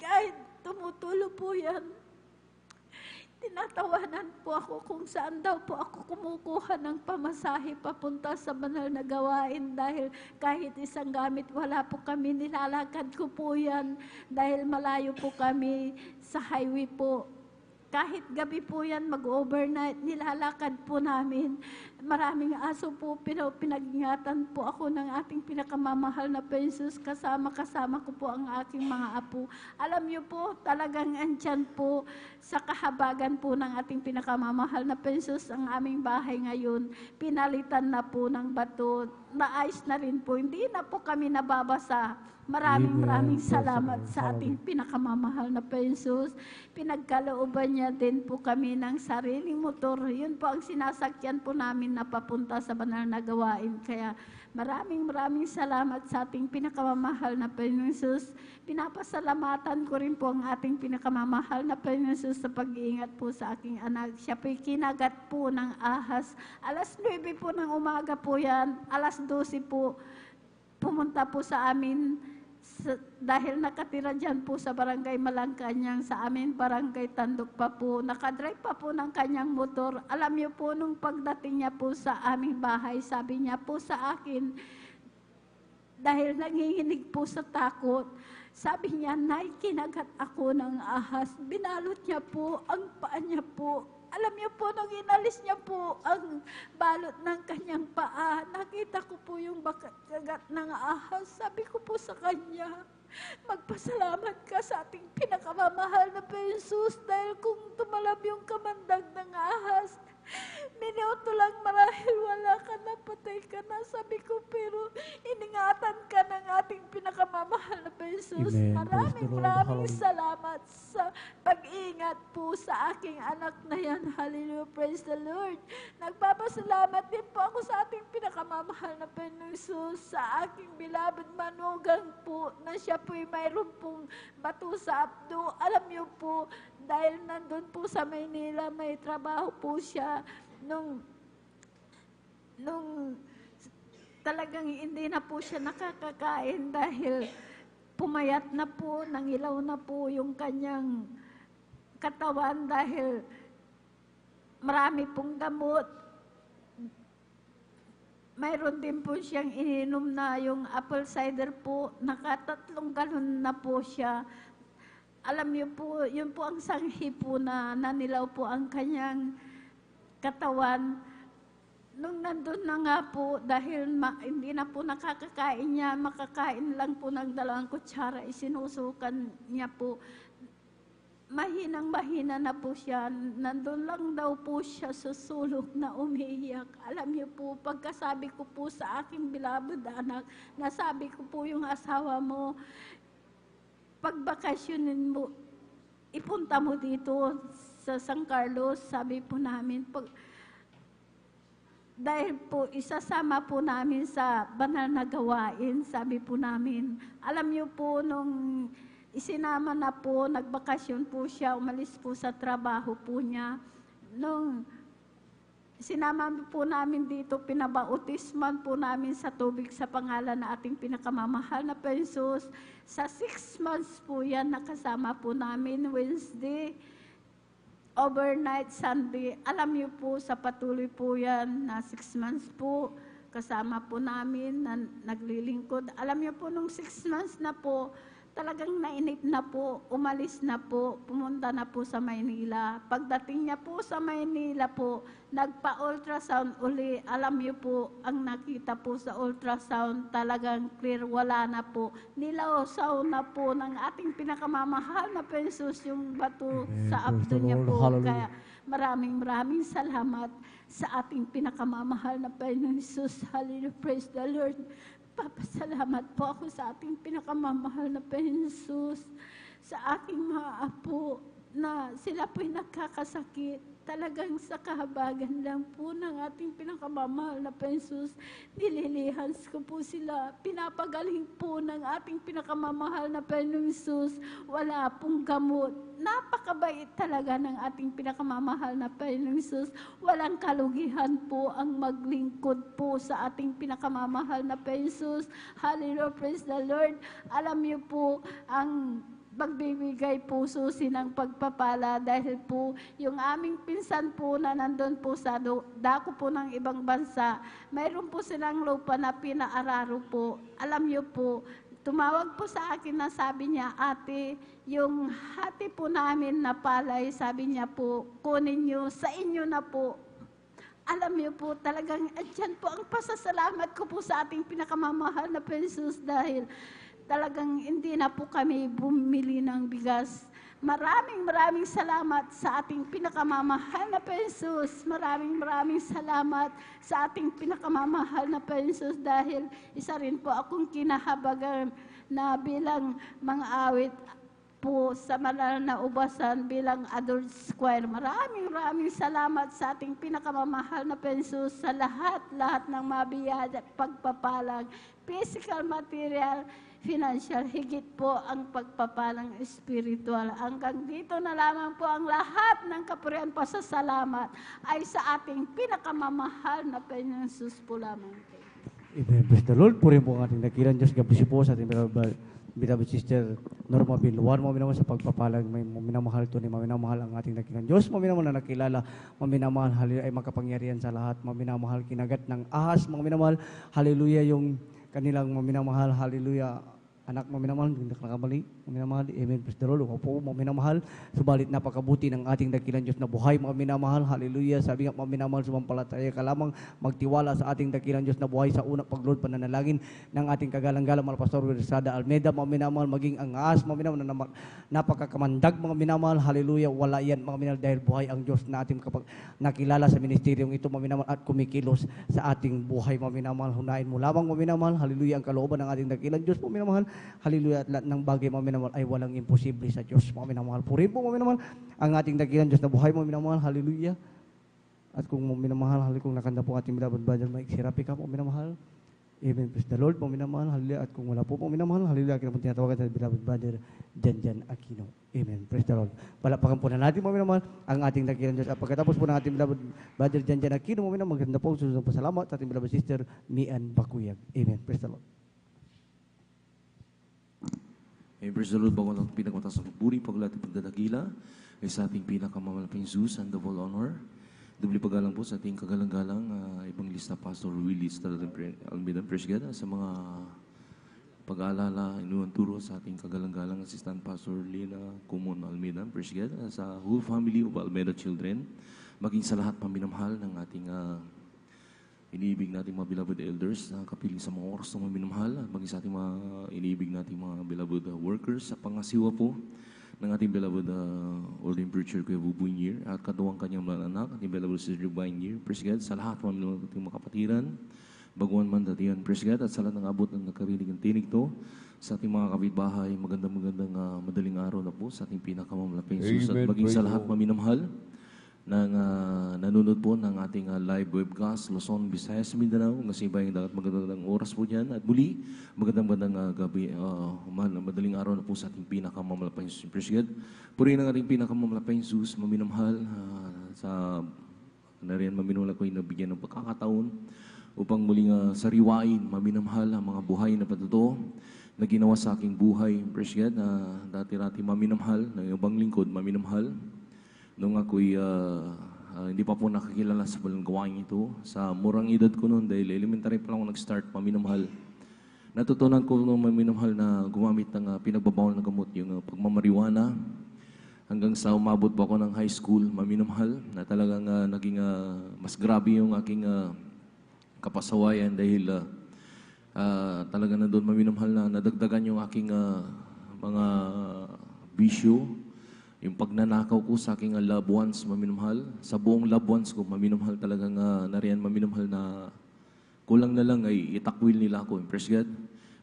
kahit tumutulo po yan. Tinatawanan po ako kung saan daw po ako kumukuha ng pamasahe papunta sa banal na gawain dahil kahit isang gamit wala po kami, nilalakad ko po yan dahil malayo po kami sa highway po. Kahit gabi po yan, mag-overnight, nilalakad po namin. Maraming aso po, pinag-ingatan po ako ng ating pinakamamahal na Jesus. Kasama ko po ang aking mga apo. Alam niyo po, talagang andyan po sa kahabagan po ng ating pinakamamahal na Jesus ang aming bahay ngayon. Pinalitan na po ng bato. Naayos na rin po. Hindi na po kami nababasa. Maraming salamat sa ating pinakamamahal na Jesus. Pinagkalooban niya din po kami ng sariling motor. Yun po ang sinasakyan po namin na papunta sa banal na gawain. Kaya maraming salamat sa ating pinakamamahal na Jesus. Pinapasalamatan ko rin po ang ating pinakamamahal na Jesus sa pag-iingat po sa aking anak. Siya po'y kinagat po ng ahas. Alas 9 po ng umaga po yan. Alas 12 po pumunta po sa amin dahil nakatira dyan po sa barangay Malangkanyang, sa amin barangay Tandok pa po, nakadrive pa po ng kanyang motor. Alam niyo po, nung pagdating niya po sa aming bahay, sabi niya po sa akin, dahil nanginginig po sa takot, sabi niya, Nay, kinagat ako ng ahas. Binalot niya po ang paa niya po. Alam niyo po, nung inalis niya po ang balot ng kanyang paa, nakita ko po yung kagat ng ahas. Sabi ko po sa kanya, magpasalamat ka sa ating pinakamamahal na Jesus dahil kung tumalab yung kamandag ng ahas, minuto lang marahil wala ka na, patay ka na. Sabi ko, pero iningatan ka ng ating pinakamamahal na Jesus. Maraming salamat sa pag-ingat po sa aking anak na yan. Hallelujah, praise the Lord. Nagpapasalamat din po ako sa ating pinakamamahal na Jesus, sa aking beloved manugang po, na siya po'y mayroon pong bato sa abdo. Alam niyo po, dahil nandun po sa Maynila, may trabaho po siya nung talagang hindi na po siya nakakakain dahil pumayat na po, nangilaw na po yung kanyang katawan dahil marami pong gamot. Mayroon din po siyang ininom na yung apple cider po, 3 galon na po siya. Alam niyo po, yun po ang sanghi po na nanilaw po ang kanyang katawan. nung nandun na nga po, dahil hindi na po nakakakain niya, makakain lang po ng 2 kutsara, isinusukan niya po. Mahinang-mahina na po siya. Nandun lang daw po siya sa sulok na umiiyak. Alam niyo po, pagkasabi ko po sa aking beloved anak, nasabi ko po yung asawa mo, pagbakasyonin mo, ipunta mo dito sa San Carlos, sabi po namin, dahil po isasama po namin sa banal na gawain, sabi po namin. Alam niyo po, nung isinama na po, nagbakasyon po siya, umalis po sa trabaho po niya. Nung sinama po namin dito, pinabautisman po namin sa tubig sa pangalan na ating pinakamamahal na Jesus. Sa 6 months po yan, nakasama po namin Wednesday, overnight, Sunday. Alam niyo po, sa patuloy po yan na 6 months po, kasama po namin na naglilingkod. Alam niyo po, nung 6 months na po, talagang nainip na po, umalis na po, pumunta na po sa Maynila. Pagdating niya po sa Maynila po, nagpa-ultrasound uli. Alam niyo po, ang nakita po sa ultrasound, talagang clear, wala na po. Nilausaw na po ng ating pinakamamahal na Jesus yung bato sa abdo niya po. Kaya maraming salamat sa ating pinakamamahal na Jesus. Hallelujah, praise the Lord. Papasalamat po ako sa ating pinakamamahal na Jesus, sa aking mga apo na sila po'y nagkakasakit. Talagang sa kahabagan lang po ng ating pinakamamahal na Jesus, nililihans ko po sila. Pinapagaling po ng ating pinakamamahal na Jesus. Wala pong gamot. Napakabait talaga ng ating pinakamamahal na Jesus. Walang kalugihan po ang maglingkod po sa ating pinakamamahal na Jesus. Hallelujah, praise the Lord. Alam niyo po, ang magbibigay po susi ng pagpapala dahil po yung aming pinsan po na nandun po sa dako po ng ibang bansa, mayroon po silang lupa na pinaararo po. Alam niyo po, tumawag po sa akin na sabi niya, ate, yung hati po namin na palay, sabi niya po, kunin niyo, sa inyo na po. Alam niyo po, talagang andyan po ang pasasalamat ko po sa ating pinakamamahal na Jesus dahil talagang hindi na po kami bumili ng bigas. Maraming salamat sa ating pinakamamahal na Jesus. Maraming salamat sa ating pinakamamahal na Jesus dahil isa rin po akong kinahabagan na bilang mga awit po sa Manal na Ubasan bilang adult choir. Maraming salamat sa ating pinakamamahal na Jesus sa lahat ng mabiyaya at pagpapalang physical, material, financial, higit po ang pagpapalang espiritual. Hanggang dito na lamang po ang lahat ng kapurihan pasasalamat ay sa ating pinakamamahal na Jesus po lamang. Amen. Praise the Lord. Puri po ang ating dakilan Diyos. Gabi po sa ating beloved sister Norma Bilwan. Maminamahal sa pagpapalang may maminamahal to ni maminamahal ang ating dakilan Diyos. Maminamahal na nakilala. Maminamahal hallelujah ay makapangyarihan sa lahat. Maminamahal kinagat ng ahas. Maminamahal hallelujah yung kanilang maminamahal, hallelujah, anak maminamahal, hindi nakamali, maminamahal, amen, praise the Lord, opo, maminamahal, subalit napakabuti ng ating dakilan Diyos na buhay, maminamahal, hallelujah, sabi nga maminamahal, sumampalataya ka lamang, magtiwala sa ating dakilan Diyos na buhay sa unang paglood pananalangin ng ating kagalang-galang mga Pastor Wilsada Almeida, maminamahal, maging ang aas, maminamahal, na napakakamandag, mga minamahal, hallelujah, wala yan, mga minamahal, dahil buhay ang Diyos na ating kapag nakilala sa ministeryong ito, maminamahal, at kumikilos sa ating buhay, maminamahal, hunain mo lamang, maminamahal, hallelujah, ang kalooban ng ating dakilan Diyos, maminamahal, hallelujah, at lahat ng bagay, maminamahal, ay walang imposible sa Diyos, maminamahal, puri po, maminamahal, ang ating dakilan Diyos na buhay, maminamahal, hallelujah, at kung maminamahal, hallelujah, kung nakanda po ating beloved brother Mike Sirapi ka, maminamahal, amen, praise the Lord, maminamahal, hallelujah, at kung wala po, maminamahal, hallelujah, akin naman tinatawagan sa beloved brother Janjan Aquino, amen, praise the Lord, palapakan po na natin, maminamahal, ang ating dakilan Diyos, at pagkatapos po ng ating beloved brother Janjan Aquino, maminamahal, maganda po, susunod po salamat sa ating beloved sister Mian Bakuyag, amen, praise the Lord. Praise the Lord, bawal ang pinagmataas ng pagpuri, paglahat at pagdadakila ay sa ating pinakamalaping Zeus and the full honor. Dubli pagalang po sa ating kagalang-galang Evangelista Pastor Willie Almeida Presgada sa mga pag-aalala, inuwan turo sa ating kagalang-galang Assistant Pastor Lina Kumon Almeida Presgada sa whole family of Almeida children, maging sa lahat paminamahal ng ating iniibig natin mga beloved elders na kapiling sa mga oras na minamahal, at maging sa ating mga iniibig natin mga beloved workers, sa pangasiwa po ng ating beloved ordained preacher Kuya Buboy Nier, at katuwang kanyang mga anak, ating beloved Sister Divine Nier, praise God, sa lahat ng ating mga kapatiran, baguhan man datihan, praise God, at sa lahat ng abot ng nakarinig ng tinig to, sa ating mga kapitbahay, magandang madaling araw na po sa ating pinakamalaping Jesus, at maging sa lahat maminamahal ng nanonood po ng ating live webcast, Luzon, Visayas, Mindanao, masibay ang magandang oras po dyan. At muli, magandang gabi, madaling araw na po sa ating pinakamalaping Jesus. Praise God. Purihin ang ating pinakamalaping Jesus, maminamahal, sa nariyan maminula ko yung nabigyan ng pagkakataon upang muling sariwain, maminamahal ang mga buhay na patuto na ginawa sa aking buhay. Praise God, dati-rati maminamahal, ng ibang lingkod, maminamahal. Nung ako'y hindi pa po nakakilala sa balang gawain ito, sa murang edad ko noon, dahil elementary pa lang ako nag-start, maminamahal. Natutunan ko nung maminamahal na gumamit ng pinagbabawal na gamot, yung pagmamariwana, hanggang sa umabot po ako ng high school, maminamahal, na talagang naging mas grabe yung aking kapasawayan dahil talagang nandun maminamahal na nadagdagan yung aking mga bisyo. Yung pagnanakaw ko sa aking loved ones, maminamahal. Sa buong loved ones ko, maminamahal talagang nariyan, maminamahal na kulang na lang ay itakwil nila ako. Praise God.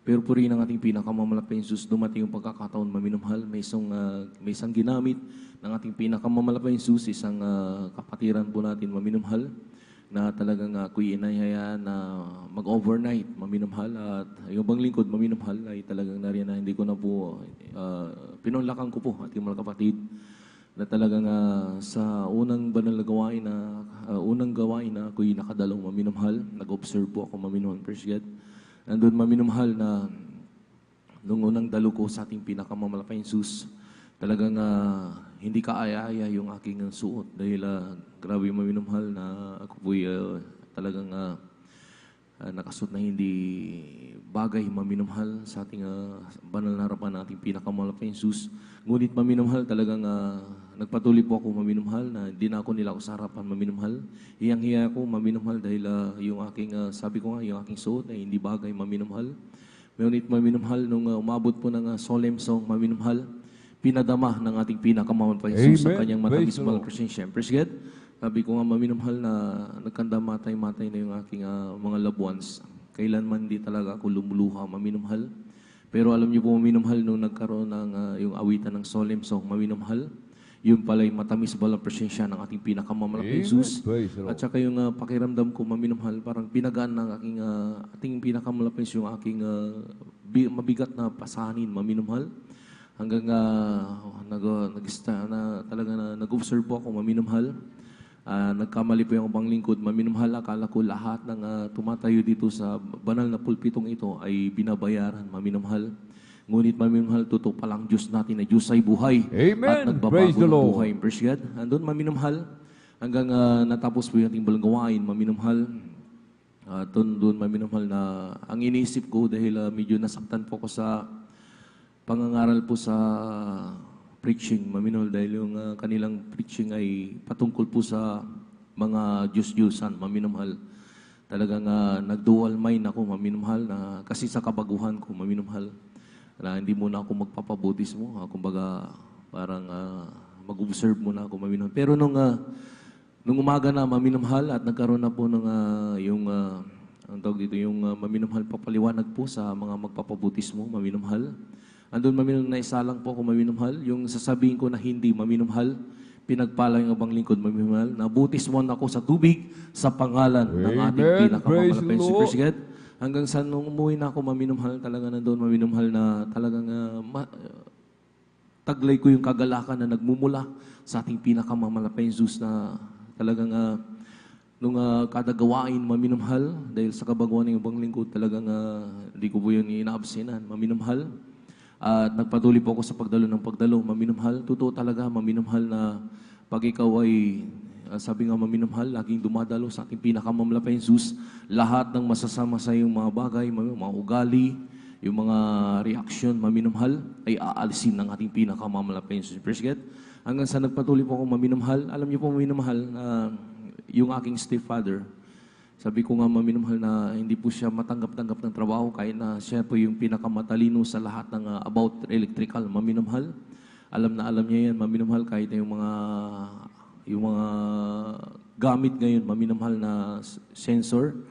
Pero purihin ang ating pinakamamalaping Jesus, dumating yung pagkakataon, maminamahal. May isang ginamit ng ating pinakamamalaping Jesus, isang kapatiran po natin, maminamahal, na talagang ako'y inayayaan na mag-overnight, maminamahal. At yung bang lingkod, maminamahal, ay talagang nariyan na hindi ko na po, pinunlakan ko po ating mga kapatid, na talagang sa unang banal na gawain na ako'y nakadalong maminamahal, nag-observe po ako maminamahal, praise God. Nandun maminamahal na nung unang dalo ko sa ating pinakamamalaping Jesus, talagang hindi kaaya-aya yung aking suot dahil grabe maminamahal na ako po'y talagang nakasuot na hindi bagay maminamahal sa ating banal na harapan na ating pinakamalaping Jesus. Ngunit maminamahal talagang nagpatuloy po ako maminamahal na hindi na ako nila sa harapan maminamahal. Hiyang-hiya ako maminamahal dahil yung aking, sabi ko nga, yung aking suot ay hindi bagay maminamahal. Ngunit maminamahal nung umabot po ng solemn song maminamahal, pinadama ng ating pinakamamalaping Jesus sa kanyang matamis malang presensya. Praise God. Sabi ko nga maminamahal na nagkanda matay-matay na yung aking mga loved ones. Kailanman hindi talaga ako lumuluha, maminamahal. Pero alam niyo po maminamahal nung nagkaroon ng yung awitan ng solemn song, maminamahal, yun pala'y matamis balang presensya ng ating pinakamamalaping Jesus. At saka yung pakiramdam ko maminamahal, parang pinagaan ng ating pinakamalaping Jesus, yung aking mabigat na pasanin, maminamahal. Hanggang nag-observe po ako, maminamahal. Nagkamali po yung bang lingkod, maminamahal. Akala ko lahat ng tumatayo dito sa banal na pulpitong ito ay binabayaran, maminamahal. Ngunit maminamahal, totoo palang Diyos natin na Diyos ay buhay. Amen. At nagbabago ng buhay. Praise God. Andun, maminamahal. Hanggang natapos po yung ating balang gawain, maminamahal. Doon, maminamahal na ang iniisip ko dahil medyo nasaktan po ko sa pangangaral po sa preaching, maminamahal, dahil yung kanilang preaching ay patungkol po sa mga Diyos-Diyosan, maminamahal. Talagang nag-dual mind ako, maminamahal, na kasi sa kabaguhan ko, maminamahal, na hindi muna ako magpapabudismo, kumbaga parang mag-observe muna ako, maminamahal. Pero nung umaga na, maminamahal, at nagkaroon na po ng ang tawag dito, yung maminamahal papaliwanag po sa mga magpapabutismo, maminamahal. Andun maminamahal na isa lang po ako, maminamahal. Yung sasabihin ko na hindi, maminamahal, pinagpala yung abang lingkod, maminamahal. Nabutismon ako sa tubig sa pangalan ng ating pinakamamalaping Praise God. Hanggang sa nung umuwi na ako, maminamahal, talaga nandun, maminamahal, na talagang taglay ko yung kagalakan na nagmumula sa ating pinakamamalaping Jesus, na talagang nung kada gawain, maminamahal, dahil sa kabaguan ng ibang lingkod, talagang hindi ko po yun inaabsenan, maminamahal. At nagpatuloy po ako sa pagdalo ng pagdalo, maminamahal. Totoo talaga, maminamahal, na pag ikaw ay, sabi nga maminamahal, laging dumadalo sa ating pinakamamalaping Jesus, lahat ng masasama sa iyong mga bagay, mga ugali, yung mga reaksyon, maminamahal, ay aalisin ng ating pinakamamalaping Jesus. Praise God. Hanggang sa nagpatuloy po ako, maminamahal. Alam niyo po, maminamahal, yung aking stepfather, Sabi ko nga, maminamahal, na hindi po siya matanggap-tanggap ng trabaho kahit na siya po yung pinakamatalino sa lahat ng about electrical, maminamahal. Alam na alam niya yan, maminamahal, kahit na yung mga gamit ngayon, maminamahal na sensor.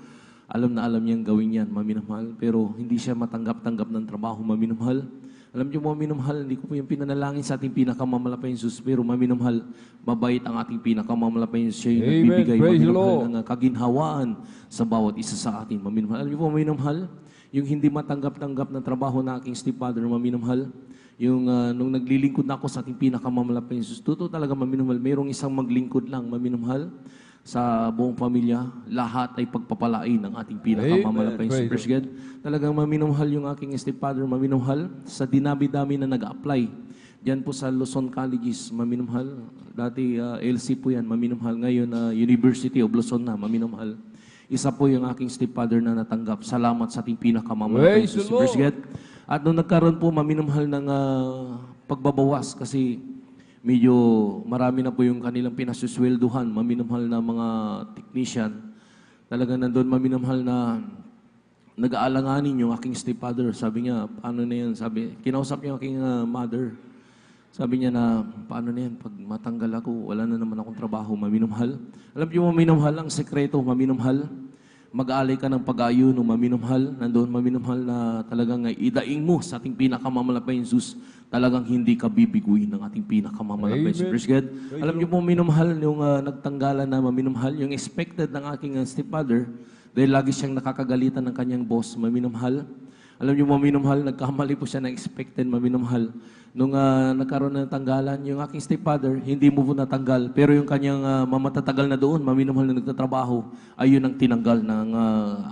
Alam na alam niyang gawin yan, maminamahal. Pero hindi siya matanggap-tanggap ng trabaho, maminamahal. Alam niyo, maminamahal, hindi ko po yung pinanalangin sa ating pinakamamalapay Jesus, pero maminamahal, mabait ang ating pinakamamalapay Jesus. Siya yung Amen. nagbibigay, Praise the maminamahal, Lord. ng kaginhawaan sa bawat isa sa atin, maminamahal. Alam niyo po, maminamahal, yung hindi matanggap-tanggap ng trabaho na aking stepfather, maminamahal, yung nung naglilingkod na ako sa ating pinakamamalapay Jesus, totoo talaga, maminamahal, mayroong isang maglingkod lang, maminamahal, sa buong pamilya, lahat ay pagpapalain ng ating pinakamamalapay Amen. Super God. Talagang maminamahal yung aking stepfather, maminamahal sa dinami-dami na nag-apply. Diyan po sa Luzon Colleges, maminamahal. Dati LC po yan, maminamahal. Ngayon, University of Luzon na, maminamahal. Isa po yung aking stepfather na natanggap. Salamat sa ating pinakamamalapay Praise the Super Lord. God. At nung nagkaroon po, maminamahal ng pagbabawas kasi medyo marami na po yung kanilang pinasuswelduhan, maminamahal na mga technician. Talagang nandun maminamahal na nag-aalanganin yung aking stepfather. Sabi niya, paano na yan? Sabi, kinausap niya yung aking mother. Sabi niya na, paano na yan? Pag matanggal ako, wala na naman akong trabaho, maminamahal. Alam niyo, maminamahal, ang sekreto, maminamahal. Mag-aalay ka ng pag-ayuno, maminamahal. Nandoon, maminamahal, na talagang idaing mo sa ating pinakamamalapay Jesus. Talagang hindi ka bibiguin ng ating pinakamamalapay Jesus. Praise God. Alam niyo po, minamahal, yung nagtanggalan na maminamahal, yung expected ng aking stepfather, dahil lagi siyang nakakagalitan ng kanyang boss, maminamahal. Alam niyo, maminamahal, nagkamali po siya na expected, maminamahal. Nung nagkaroon ng tanggalan, yung aking stepfather, hindi mo po natanggal. Pero yung kanyang mamatatagal na doon, maminamahal na nagtatrabaho, ayun ang tinanggal ng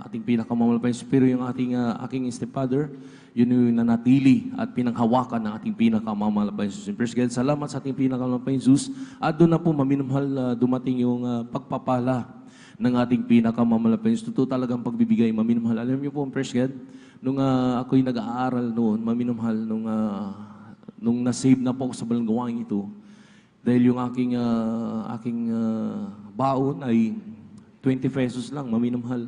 ating pinakamamalapay. Pero yung aking stepfather, yun yung nanatili at pinanghawakan ng ating pinakamamalapay Jesus. Praise God, salamat sa ating pinakamamalapay Jesus. At doon na po, maminamahal, dumating yung pagpapala ng ating pinakamamalapay Jesus. Totoo talagang pagbibigay, maminamahal. Alam niyo po, praise God, nung ako'y nag-aaral noon, maminamahal, nung na-save na po ako sa balanggawain ito, dahil yung aking baon ay 20 pesos lang, maminamahal.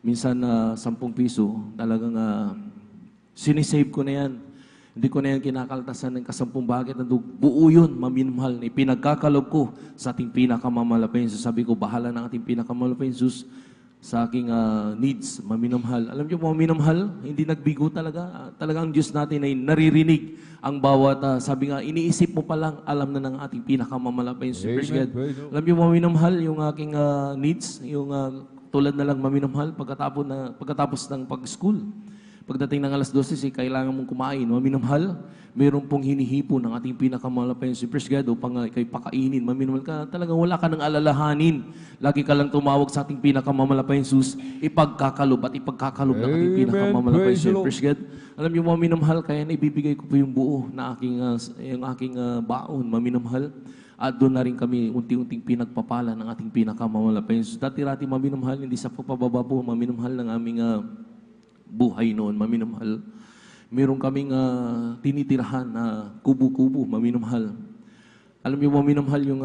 Minsan 10 piso, talagang sinisave ko na yan. Hindi ko na yan kinakaltasan ng kasampung bagay. Buo yun, maminamahal. Ipinagkakalob ko sa ating pinakamamalapay Jesus. Sabi ko, bahala ng ating pinakamamalapay Jesus sa aking needs, maminamahal. Alam niyo po, maminamahal, hindi nagbigo talaga. Talagang Diyos natin ay naririnig ang bawat, sabi nga, iniisip mo pa lang, alam na ng ating pinakamamalapay Jesus. Praise God. Alam niyo, maminamahal, yung aking needs, yung tulad na lang maminamahal, pagkatapos ng pag-school. Pagdating ng alas 12, kailangan mong kumain. Maminamahal, mayroon pong hinihipo ng ating pinakamalapay si Praise God upang ikay pakainin. Maminamahal ka, talagang wala ka ng alalahanin. Lagi ka lang tumawag sa ating pinakamamalapay Jesus, ipagkakalob at ipagkakalob ng ating pinakamamalapay si Praise God. Alam niyo, maminamahal, kaya naibibigay ko po yung buo na yung aking baon, maminamahal. At doon na rin kami unti-unting pinagpapala ng ating pinakamamalapay Jesus. Dati-rati, maminamahal, hindi sa pagpababa po, maminamahal ng aming buhay noon, maminamahal. Meron kaming tinitirahan na kubo-kubo, maminamahal. Alam niyo, maminamahal, yung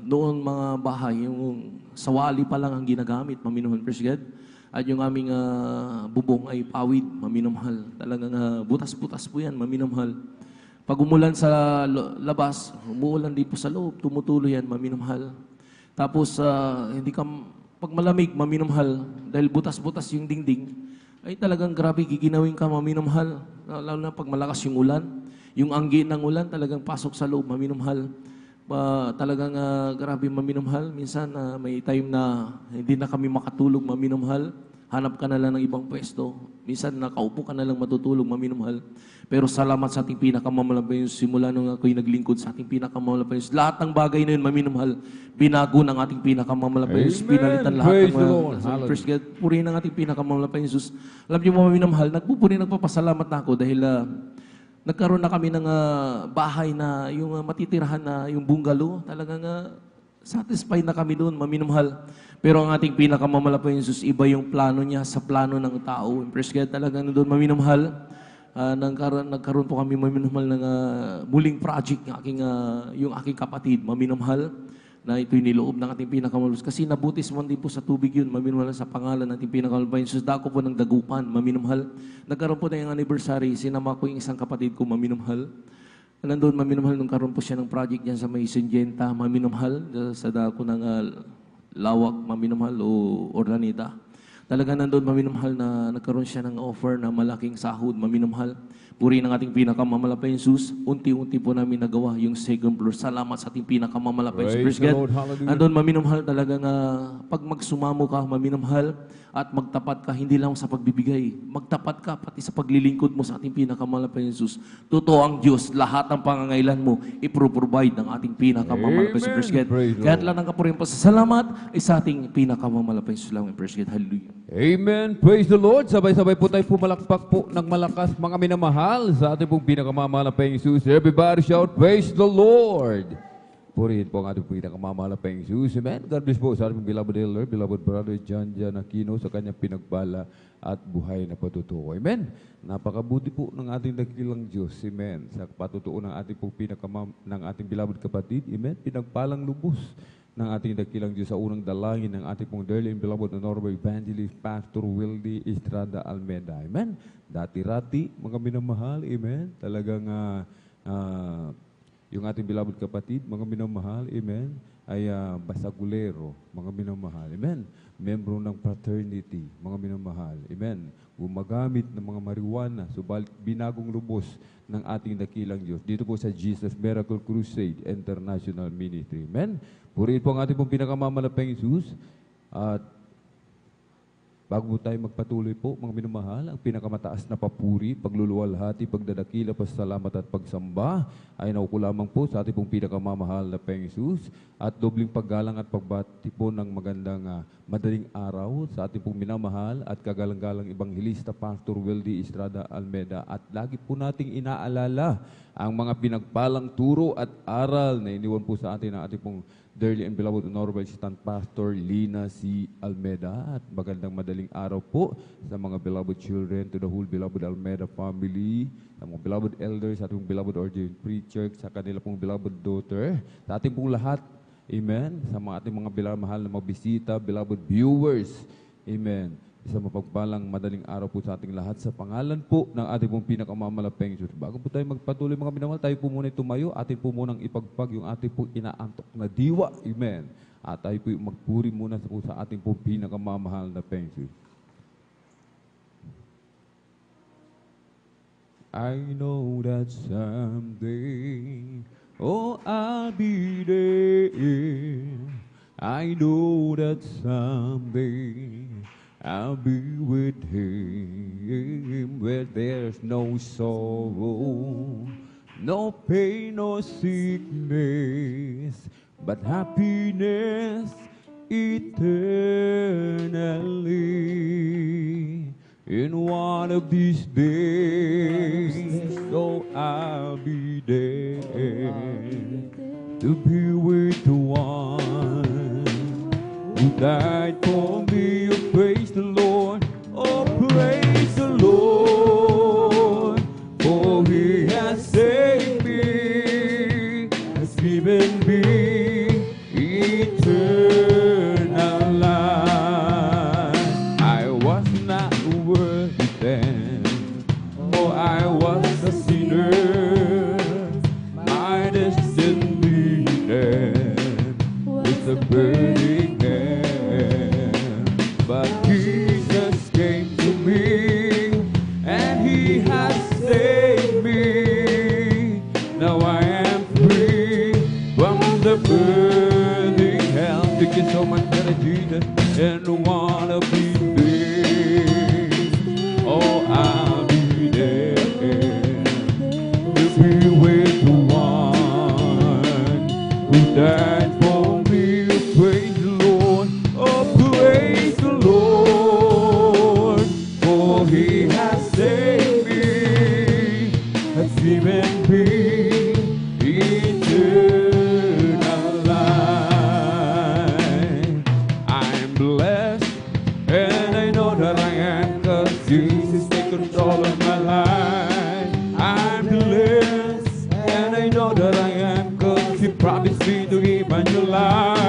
noon mga bahay, yung sawali pa lang ang ginagamit, maminamahal, praise God. At yung aming bubong ay pawid, maminamahal. Talagang butas-butas po yan, maminamahal. Pag umulan sa labas, umuulan din po sa loob, tumutulo yan, maminamahal. Tapos, pag malamig, maminamahal, dahil butas-butas yung dingding, ay talagang grabe, giginawin ka, maminamahal. Lalo na pag malakas yung ulan. Yung anggi ng ulan, talagang pasok sa loob, maminamahal. Talagang grabe, maminamahal. Minsan may time na hindi na kami makatulog, maminamahal. Hanap ka na lang ng ibang pwesto. Minsan nakaupo ka na lang matutulog, maminamahal. Pero salamat sa ating pinakamamalapay simula nung ako'y naglingkod sa ating pinakamamalapay. Lahat ng bagay na yun, maminamahal, binago ng ating pinakamamalapay. Pinalitan lahat ng first God. Purihin ang ating pinakamamalapay Jesus. Alam niyo, maminamahal, nagpapasalamat na ako dahil nagkaroon na kami ng bahay na yung matitirahan na yung bungalow. Talagang satisfied na kami doon, maminamahal. Pero ang ating pinakamamalapay Jesus, iba yung plano niya sa plano ng tao. Praise God, talagang doon, maminamahal. Nagkaroon po kami, maminamahal, ng muling project yung aking kapatid, maminamahal. na ito'y niloob ng ating pinakamalus. Kasi nabutis man din po sa tubig yun, maminumhal sa pangalan ng ating pinakamalus. Jesus, dako po ng dagupan, maminumhal. Nagkaroon po na yung anniversary, sinama ko yung isang kapatid ko, maminumhal. Nandun, maminumhal, nung karoon po siya ng project dyan sa may Syngenta, maminumhal, sa dako ng Lawak, maminumhal o Orlanita. Talaga nandun, maminumhal na nagkaroon siya ng offer na malaking sahod, maminumhal. Puri ng ating pinakamamalapay Jesus, unti-unti po namin nagawa yung second floor. Salamat sa ating pinakamamalapay Jesus. Praise the Lord, hallelujah. Andun, maminumhal talaga nga pag magsumamo ka, maminumhal, at magtapat ka, hindi lang sa pagbibigay. Magtapat ka, pati sa paglilingkod mo sa ating pinakamamalapay Jesus. Totoo ang Diyos, lahat ng pangangailan mo, ipro-provide ng ating pinakamamalapay Jesus. Kaya lang ang kapuriang pasasalamat ay sa ating pinakamamalapay Jesus lang. Hallelujah. Amen. Praise the Lord. Sabay-sabay po tayo pumalakpak po ng malakas mga minamahal sa ating pong pinakamamahal na Jesus. Everybody shout, praise the Lord. Purihin po ang ating pinakamamahal na Jesus. Amen. God bless po sa ating beloved elder, beloved brother John Aquino sa kanyang pinagbala at buhay na patutuo. Amen. Napakabuti po ng ating dakilang Diyos. Amen. Sa patutuo ng ating pong ng ating beloved kapatid. Amen. Pinagpalang lubos ng ating dakilang Diyos sa unang dalangin ng ating pong dearly and beloved honorable evangelist Pastor Wildy Estrada Almeida. Amen. Dati-rati, mga minamahal, amen. Talagang yung ating beloved kapatid, mga minamahal, amen, ay basagulero, mga minamahal, amen. Membro ng fraternity, mga minamahal, amen. Gumagamit ng mga marijuana, subalit binagong lubos ng ating dakilang Diyos. Dito po sa Jesus Miracle Crusade International Ministry, amen. Purihin po ang ating pong pinakamamalapang Jesus. At bago tayo magpatuloy po, mga minamahal, ang pinakamataas na papuri, pagluluwalhati, pagdadakila, pasalamat at pagsamba ay nauko lamang po sa ating pong pinakamamahal na Jesus at dobling paggalang at pagbati po ng magandang madaling araw sa ating pong minamahal at kagalang-galang Ebanghilista Pastor Wildy Estrada Almeida at lagi po nating inaalala ang mga pinagpalang turo at aral na iniwan po sa atin ng ating pong dearly and beloved honorable assistant pastor Lina C. Almeida at magandang madaling araw po sa mga beloved children, to the whole beloved Almeida family, sa mga beloved elders, sa ating beloved ordained preacher, sa kanila pong beloved daughter, sa ating pong lahat, amen, sa mga ating mga beloved mahal na mga bisita, beloved viewers, amen. Isang mapagpalang madaling araw po sa ating lahat sa pangalan po ng ating pong pinakamamalapeng Jesus. Bago po tayo magpatuloy mga minamahal, tayo po muna tumayo, atin po munang ipagpag yung ating pong inaantok na diwa. Amen. At tayo po magpuri muna po sa ating pong pinakamamahal na Jesus. I know that someday, oh, I'll be there. I know that someday I'll be with him where there's no sorrow, no pain, no sickness, but happiness eternally. In one of these days, so I'll be there to be with the one who died for me. Oh, praise the Lord, oh, praise the Lord, for he has saved me, has given me eternal life. I was not worthy then, for I was a sinner. My destiny then is a burning hand, but Jesus came to me and he has saved me. Now I am free from the burning hell. Thank you so much, Brother Jesus, and one of these days, oh, I'll be there to be with the one who died for me. Praise the Lord, oh, praise the Lord, for he has saved me, has given me eternal life. I'm blessed, and I know that I am, 'cause Jesus takes control of my life. I'm blessed, and I know that I am, 'cause he promised me to give my new life.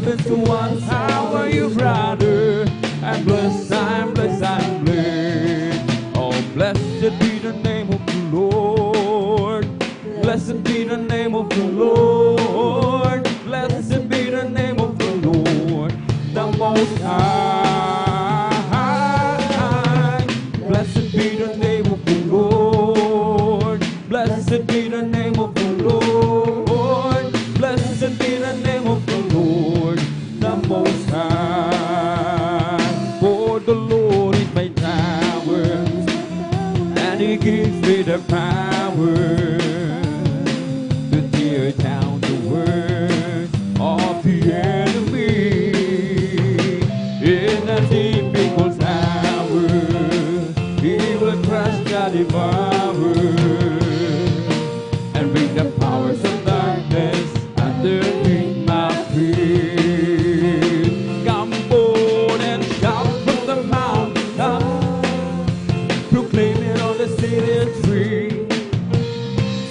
happen to us? How are you, brother? I'm blessed, I'm blessed, I'm blessed. Oh, blessed be the name of the Lord. Blessed be the name of the Lord. Blessed be the name of the Lord, the Most High. Blessed be the name of the Lord. Blessed be the name of the Lord. Blessed be the name of the Lord, the Most High. For the Lord is my tower, and He gives me the power to tear down the words of the enemy. In a difficult hour, He will crush the devourer and bring the powers of darkness underneath my feet. Come on and shout from the mountain, proclaim it on the city tree.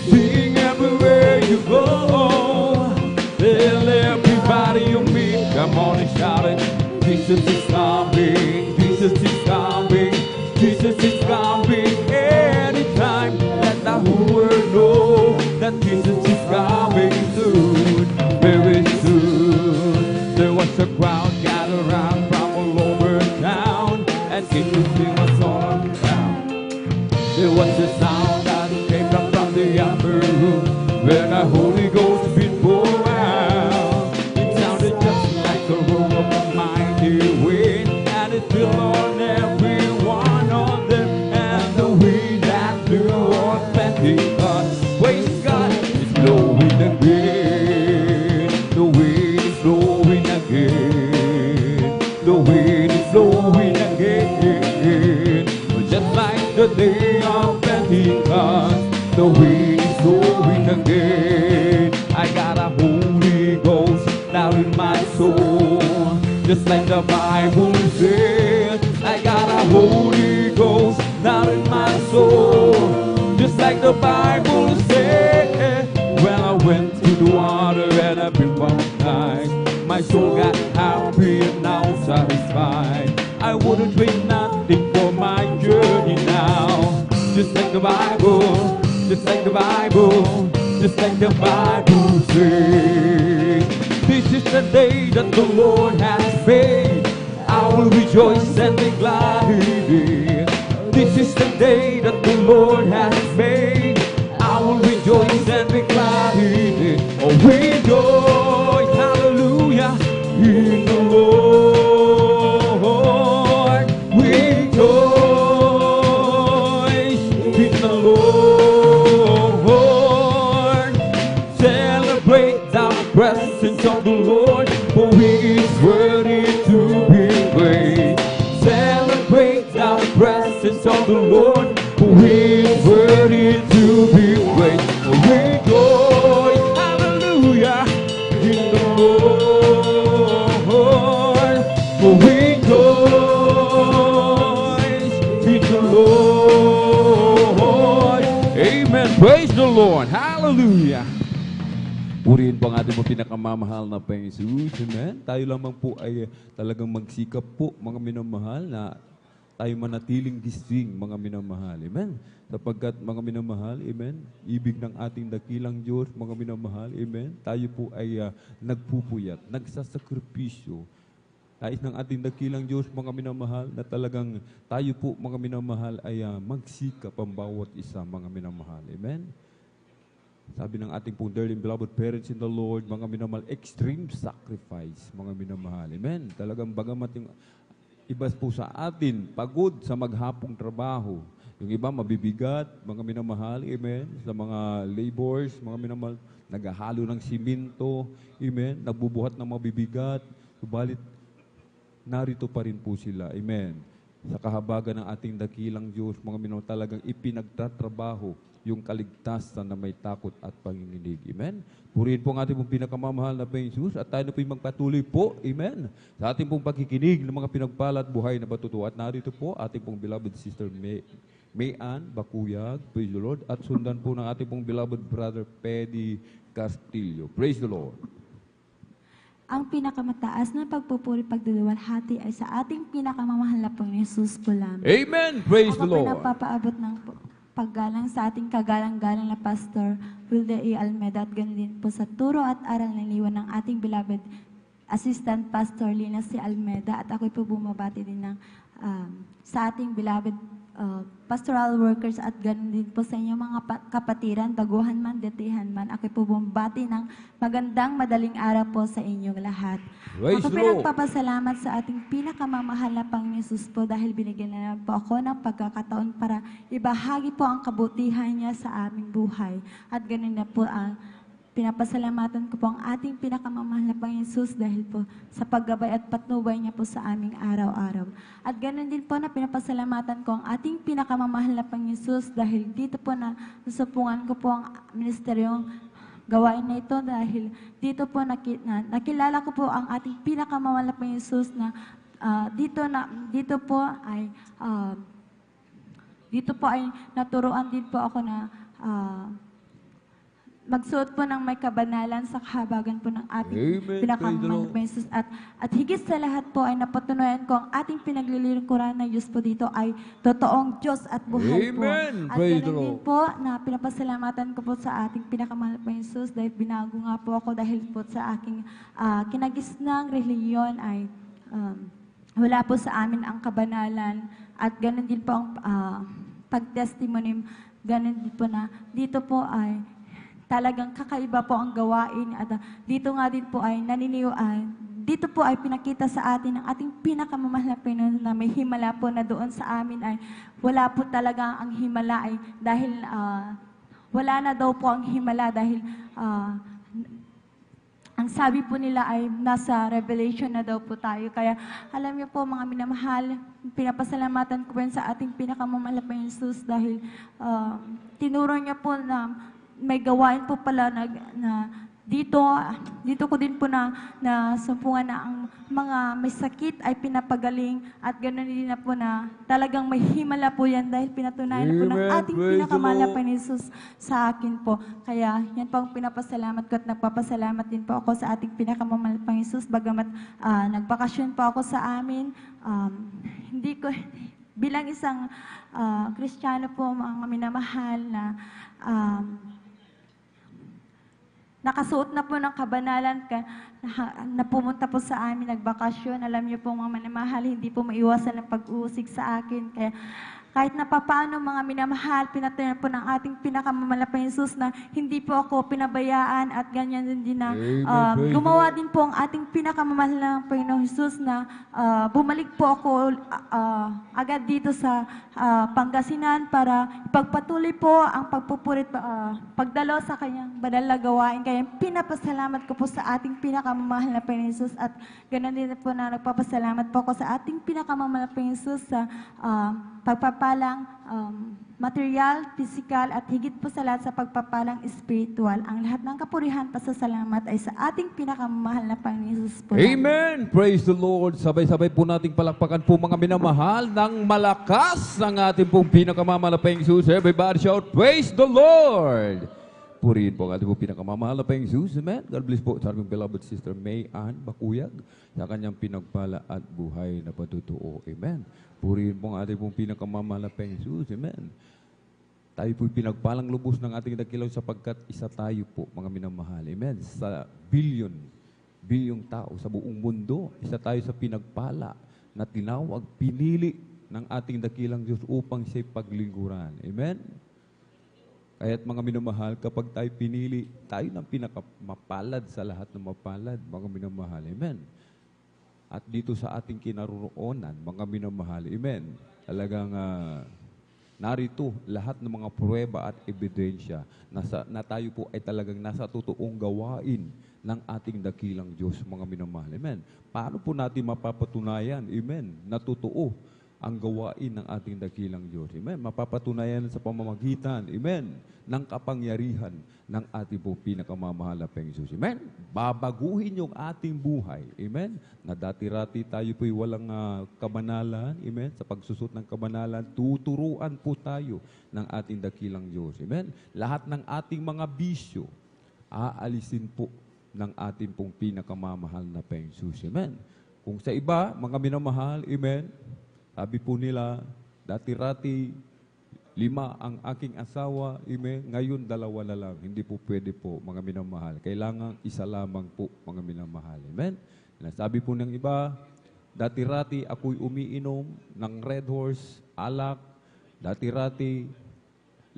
Sing everywhere you go, tell everybody you meet. Come on and shout it. Jesus is coming, Jesus is coming, Jesus is coming. Anytime, let the whole world know that Jesus is coming soon, very soon. There was a crowd gathered around from all over town, and Jesus was all around. There was a sound that came from the upper room, where the Holy Ghost been poured out. It sounded just like a roar of a mighty wind, and it fell on every one of them. And the wind that blew on Pentecost, praise God, it's blowing again. The wind is blowing again. The wind is blowing again. Just like the day of Pentecost, the wind is blowing again. I got a Holy Ghost down in my soul, just like the Bible says. I got a Holy Ghost down in my soul, just like the Bible says. When I went to the water and I've been baptized, my soul got happy and now satisfied. I wouldn't trade nothing for my journey now. Just like the Bible, just like the Bible, just like the Bible says. This is the day that the Lord has made. I will rejoice and be glad in it. This is the day that the Lord has made. I will rejoice and be glad in it. Oh, rejoice, hallelujah, in the Lord. Rejoice in the Lord. Celebrate the presence of the Lord, for He is worthy to be praised. Celebrate the presence of the Lord, for He is worthy to be praised. Oh, rejoice, hallelujah, in the Lord. Oh, rejoice in the Lord. Amen. Praise the Lord. Hallelujah. Purihin po ang ating po pinakamamahal na Panginoon Jesus. Amen. Tayo lamang po ay talagang magsikap po, mga minamahal, na tayo manatiling gising, mga minamahal. Amen. Sapagkat, mga minamahal, amen, ibig ng ating dakilang Diyos, mga minamahal, amen, tayo po ay nagpupuyat, nagsasakripisyo. Nais ng ating dakilang Diyos, mga minamahal, na talagang tayo po, mga minamahal, ay magsikap ang bawat isa, mga minamahal. Amen. Sabi ng ating pong dearly beloved parents in the Lord, mga minamahal, extreme sacrifice, mga minamahal. Amen. Talagang bagamat yung iba po sa atin, pagod sa maghapong trabaho. Yung iba mabibigat, mga minamahal, amen. Sa mga labors, mga minamahal, naghahalo ng siminto, amen. Nagbubuhat ng mabibigat, subalit narito pa rin po sila, amen. Sa kahabagan ng ating dakilang Diyos, mga minamahal, talagang ipinagtatrabaho yung kaligtasan na may takot at panginginig. Amen? Purihin po ang ating pong pinakamamahal na Panginoon Jesus at tayo na po yung magpatuloy po, amen, sa ating pong pagkikinig ng mga pinagpala at buhay na batutuwa. At narito po ating pong beloved sister Mayan Bakuyag, praise the Lord, at sundan po ng ating pong beloved brother Peddy Castillo. Praise the Lord. ang pinakamataas na pagpupuri pagduluwalhati ay sa ating pinakamamahal na Panginoon Jesus po lamang. Amen. Praise the Ako po Lord. napapaabot ng paggalang sa ating kagalang-galang na Pastor Wilde E. Almeda at ganun din po sa turo at aral ng liwan ng ating beloved Assistant Pastor Lina C. Almeda at ako'y po bumabati din ng sa ating beloved pastoral workers at ganun din po sa inyong mga kapatiran, baguhan man, detihan man. Ako'y po bumabati ng magandang madaling araw po sa inyong lahat. Praise Ako the po Lord. nagpapasalamat sa ating pinakamamahal na Panginoon Jesus po dahil binigyan na po ako ng pagkakataon para ibahagi po ang kabutihan niya sa aming buhay. At ganun na po ang pinapasalamatan ko po ang ating pinakamamahal na Panginoon Jesus dahil po sa paggabay at patnubay niya po sa aming araw-araw. At ganoon din po na pinapasalamatan ko ang ating pinakamamahal na Panginoon Jesus dahil dito po na nasupungan ko po ang ministeryong gawain na ito dahil dito po nakilala ko po ang ating pinakamamahal na Panginoon Jesus na dito po ay naturuan din po ako na magsuot po ng may kabanalan sa kahabagan po ng ating pinakamamahal na Jesus. At higit sa lahat po ay napatunayan ko ang ating pinaglilingkuran na Diyos po dito ay totoong Diyos at buhay po. Amen. At Praise the ganun din Lord. po na pinapasalamatan ko po sa ating pinakamahal na Jesus dahil binago nga po ako dahil po sa aking kinagisnang reliyon ay wala po sa amin ang kabanalan at ganun din po ang pag-testimony. Ganun din po na dito po ay talagang kakaiba po ang gawain at dito nga din po ay dito po ay pinakita sa atin ang ating pinakamamahal na Panginoon na may himala po na doon sa amin ay wala po talaga ang himala ay dahil wala na daw po ang himala dahil ang sabi po nila ay nasa Revelation na daw po tayo. Kaya alam niyo po mga minamahal, pinapasalamatan ko po sa ating pinakamamahal na Panginoon Jesus dahil tinuro niya po na may gawain po pala na dito ko din po na sumpungan na ang mga may sakit ay pinapagaling at ganoon din na po na talagang may himala po yan dahil pinatunayan na po ng ating pinakamahal na Panginoon Jesus sa akin po. Kaya yan po ang pinapasalamat ko at nagpapasalamat din po ako sa ating pinakamamahal na Panginoon Jesus bagamat nagbakasyon po ako sa amin. Bilang isang Kristiyano po mga minamahal na nakasuot na po ng kabanalan na pumunta po sa amin, nagbakasyon. Alam niyo po mga minamahal, hindi po maiwasan ang pag-uusig sa akin. Kaya kahit na papaano mga minamahal, pinatunayan po ng ating pinakamamahal na Panginoon Jesus na hindi po ako pinabayaan at ganyan din na gumawa din po ang ating pinakamamahal na Panginoon Jesus na bumalik po ako agad dito sa Pangasinan para ipagpatuloy po ang pagpupurit, pagdalo sa kanyang banal na gawain. Kaya pinapasalamat ko po sa ating pinakamamahal na Panginoon Jesus at ganun din po na nagpapasalamat po ako sa ating pinakamamahal na Panginoon Jesus sa pagpapalang material, physical, at higit po sa lahat sa pagpapalang spiritual. Ang lahat ng kapurihan, pasasalamat ay sa ating pinakamamahal na Panginoon Jesus po. Amen! Praise the Lord! Sabay-sabay po nating palakpakan po mga minamahal ng malakas ng ating pong pinakamamahal na Panginoon Jesus. Everybody shout, praise the Lord! Purihin po ang ating pong pinakamamahal na Panginoon Jesus. Amen! God bless po sa aming beloved sister May Ann Bakuyag sa kanyang pinagpala at buhay na patutuo. Amen! Purihin po ang ating pong pinakamamahal na Panginoon Jesus. Amen! Tayo po'y pinagpalang lubos ng ating dakilaw sapagkat isa tayo po, mga minamahal. Amen. Sa bilyong tao sa buong mundo, isa tayo sa pinagpala na tinawag, pinili ng ating dakilang Diyos upang siya'y paglingkuran. Amen. Kaya't mga minamahal, kapag tayo pinili, tayo ng pinakamapalad sa lahat ng mapalad, mga minamahal. Amen. At dito sa ating kinaroroonan, mga minamahal. Amen. Talagang narito lahat ng mga pruweba at ebidensya na tayo po ay talagang nasa totoong gawain ng ating dakilang Diyos, mga minamahal. Amen. Paano po natin mapapatunayan, amen, na totoo ang gawain ng ating dakilang Diyos? Amen. Mapapatunayan sa pamamagitan, amen, ng kapangyarihan ng ating po pinakamamahal na Panginoon Jesus. Amen. Babaguhin yung ating buhay. Amen. Na dati-rati tayo po'y walang kabanalan. Amen. Sa pagsusot ng kabanalan, tuturuan po tayo ng ating dakilang Diyos. Amen. Lahat ng ating mga bisyo, aalisin po ng ating pong pinakamamahal na Panginoong Jesus. Amen. Kung sa iba, mga minamahal, amen, sabi po nila, dati-rati, 5 ang aking asawa, amen, ngayon 2 na lang. Hindi po pwede po, mga minamahal. Kailangan isa lamang po, mga minamahal. Amen. Sabi po ng iba, dati-rati ako'y umiinom ng Red Horse, alak, dati-rati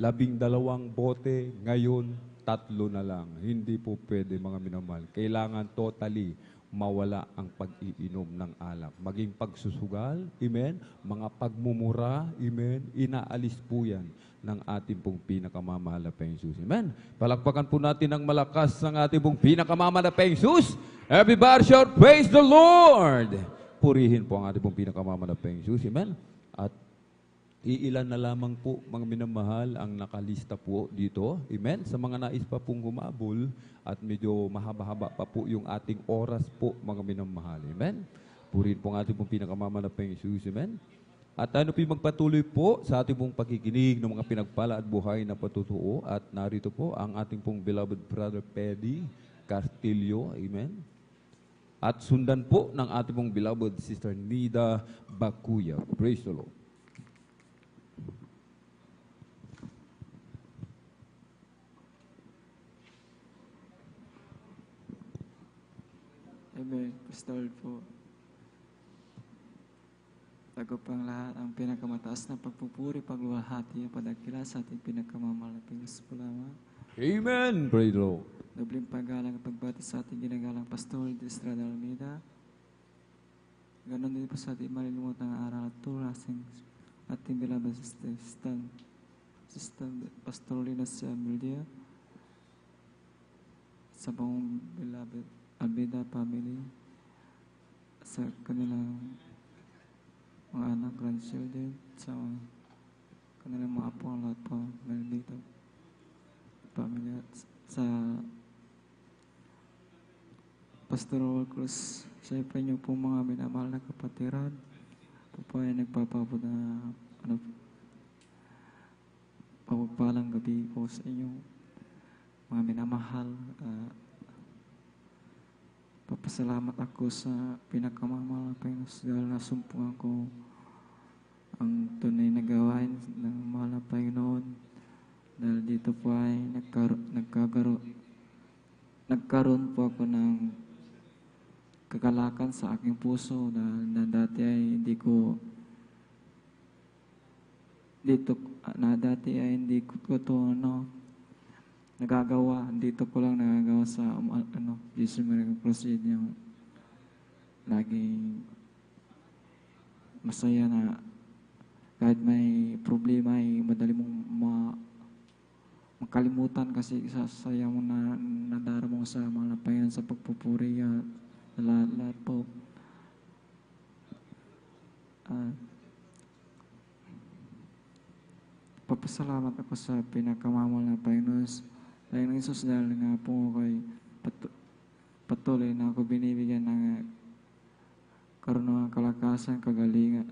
12 bote, ngayon 3 na lang. Hindi po pwede, mga minamahal. Kailangan totally mawala ang pag-iinom ng alak. Maging pagsusugal, amen, mga pagmumura, amen, inaalis po yan ng ating pong pinakamamahal na Panginoong Jesus. Amen. Palakpakan po natin ng malakas ang ating pong pinakamamahal na Panginoong Jesus. Everybody shout, praise the Lord! Purihin po ang ating pong pinakamamahal na Panginoong Jesus. Amen. At iilan na lamang po, mga minamahal, ang nakalista po dito. Amen. Sa mga nais pa pong humabol at medyo mahaba-haba pa po yung ating oras po, mga minamahal. Amen. Purihin po ang ating pong pinakamamahal na Panginoong Jesus. Amen. At ano po magpatuloy po sa ating pong pakikinig ng mga pinagpala at buhay na patutuo. At narito po ang ating pong beloved brother Peddy Castillo. Amen. At sundan po ng ating pong beloved sister Nida Bakuya. Praise the Lord. Amen. Pastor po. Tago pang lahat ang pinakamataas na pagpupuri, pagluwalhati, padagkila sa ating pinakamamahal na Panginoon po lamang. Amen. Praise the Lord. Dobling paggalang at pagbati sa ating ginagalang Pastor de Estrada Almeida. Ganon din po sa ating malilimutang aral at turasing ating beloved Sister Pastor Lina Amelia. Sa buong beloved Almeida family, sa kanilang mga anak, grandchildren, sa kanilang mga apo, ang lahat po meron dito family, at sa Pastoral Cruz. Siyempre niyo po mga minamahal na kapatiran, po ay nagpapabot na pagpalang gabi po sa inyo mga minamahal. Papasalamat ako sa pinakamamahal na Panginoon dahil nasumpungan ko ang tunay na gawain ng mahal na Panginoon. Dahil dito po ay nagkaroon po ako ng kagalakan sa aking puso na dati ay hindi ko nagagawa. Dito ko lang nagagawa sa Jesus Miracle Crusade, yung laging masaya na kahit may problema ay madali mong makalimutan kasi sa saya mo na nadarama mo sa mga Panginoon sa pagpupuri at lahat po. Papasalamat ako sa pinakamamahal na Panginoon Jesus dahil nga po kay patuloy na ako binibigyan ng karunungan, kalakasan, kagalingan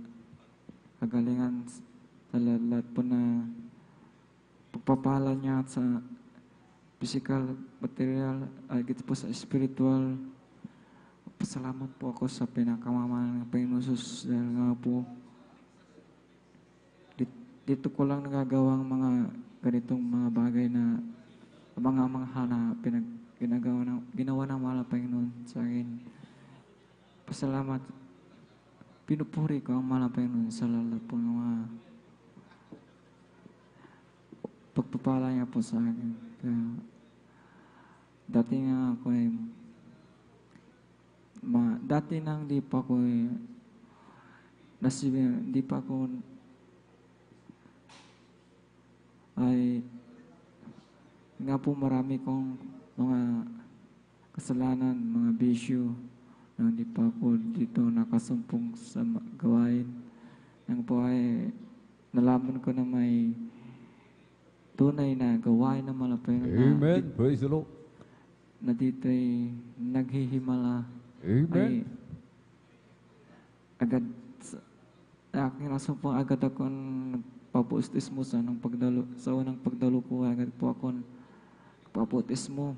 sa lahat po na pagpapala niya at sa physical, material, agad po sa spiritual. Pasalamat po ako sa pinakamamahal ng Panginoon Jesus dahil nga po dito ko lang nagagawang mga ganitong mga bagay na mga ginawa ng mahal na Panginoon sa akin. Pasalamat. Pinupuri ko ang mahal na Panginoon sa lahat po ng mga pagpapala niya po sa akin. Kaya, dati nga ako ay dati nang di pa ako ay nga po marami kong mga kasalanan, mga bisyo na hindi pa ako dito nakasumpong sa gawain. Nang po ay nalaman ko na may tunay na gawain na malapit. Amen. Praise the Lord. Na dito ay naghihimala. Amen. Ay agad sa aking nasumpong agad ako papuistismo sa unang pagdalo ko, agad po ako papuistismo.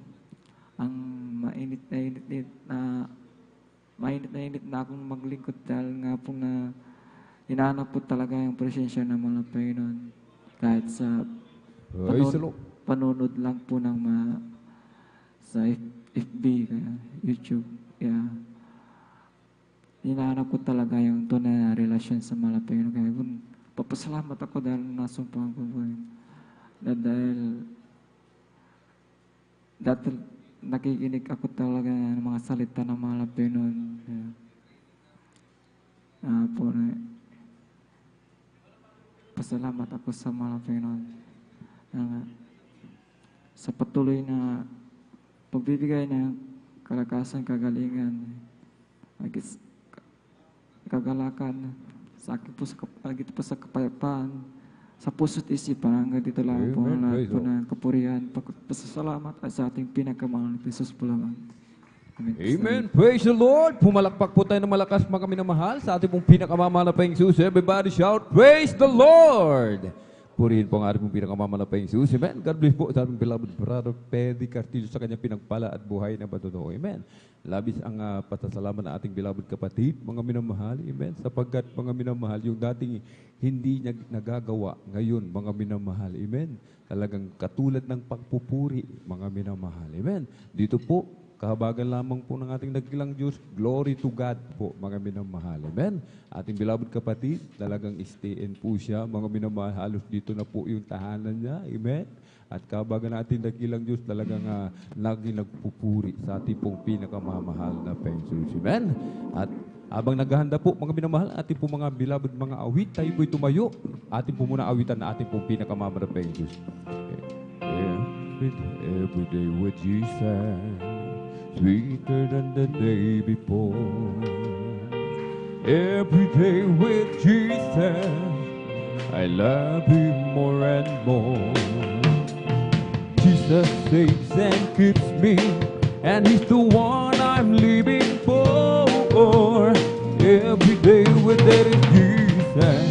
ang mainit na init na akong maglingkod dahil nga po na hinahanap po talaga yung presensya ng mga Panginoon kahit sa panunod lang po ng sa FB, kaya YouTube. Kaya hinahanap ko talaga yung tunay na relasyon sa mga Panginoon. Kaya papasalamat ako dahil nasumpahan ko po yun. Dahil dati nakikinig ako talaga ng mga salita ng mga Panginoon. Pasalamat ako sa mga Panginoon sa patuloy na pagbibigay ng kalakasan, kagalingan, kagalakan sa akin po sa kapayapaan, sa puso't isipan, hanggang dito lang po ang lahat po ng kapurihan, pasasalamat at sa ating pinakamahal na Jesus po lamang. Amen. Praise the Lord. Pumalakpak po tayo ng malakas mga minamahal sa ating pong pinakamamahal na Panginoon. Everybody shout, praise the Lord. Purihin po ang ating pong pinakamamahal na Panginoon. Amen. God bless po sa ating beloved brother Peddy Cartillo sa kanyang pinagpala at buhay na patotoo. Amen. Labis ang pasasalamat ng ating beloved kapatid, mga minamahal. Amen. Sapagkat mga minamahal, yung dating hindi niya nagagawa ngayon, mga minamahal. Amen. Talagang katulad ng pagpupuri, mga minamahal. Amen. Dito po, kahabagan lamang po ng ating nagkilang Diyos. Glory to God po, mga minamahal. Amen. Ating beloved kapatid, talagang stay-in po siya. Mga minamahal, halos dito na po yung tahanan niya. Amen. At kahabagan natin nagkilang Diyos, talagang naging nagpupuri sa ating pong pinakamamahal na Panginoon. Amen. At habang naghahanda po, mga minamahal, ating po mga beloved mga awit, tayo po'y tumayo. Ating po muna awitan na ating pong pinakamamahal na Panginoon. Every day with Jesus, sweeter than the day before. Every day with Jesus, I love Him more and more. Jesus saves and keeps me, and He's the one I'm living for. Every day with that is Jesus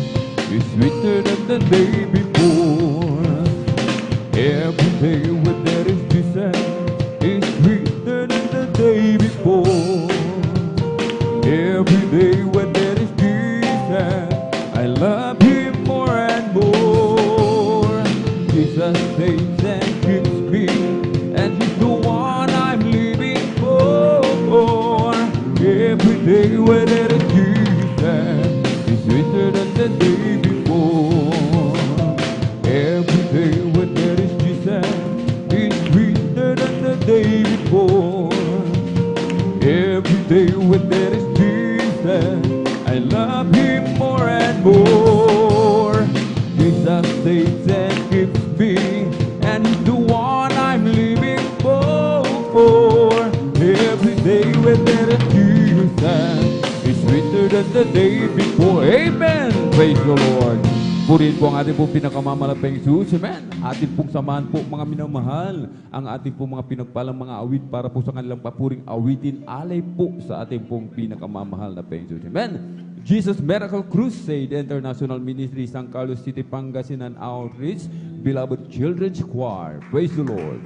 is sweeter than the day before. Every day with that is Jesus is sweeter than the day before. Every day when there is Jesus, I love Him more and more. Jesus saves and keeps me, and He's the one I'm living for. Every day when there is Jesus, is sweeter than the day before. Every day when there is Jesus, is sweeter than the day before. Every day when there is Jesus, I love Him more and more. Jesus saves and keeps me, and He's the one I'm living for. Every day when there is Jesus, is sweeter than the day before. Amen. Praise the Lord. Purihin po ang ating pong pinakamalaping Jesus. Amen. Ating pong samahan po mga minamahal ang ating pong mga pinagpalang mga awit para po sa kanilang papuring awitin alay po sa ating pong pinakamamahal na Jesus. Amen. Jesus Miracle Crusade International Ministry, San Carlos City, Pangasinan Outreach, Beloved Children's Choir. Praise the Lord.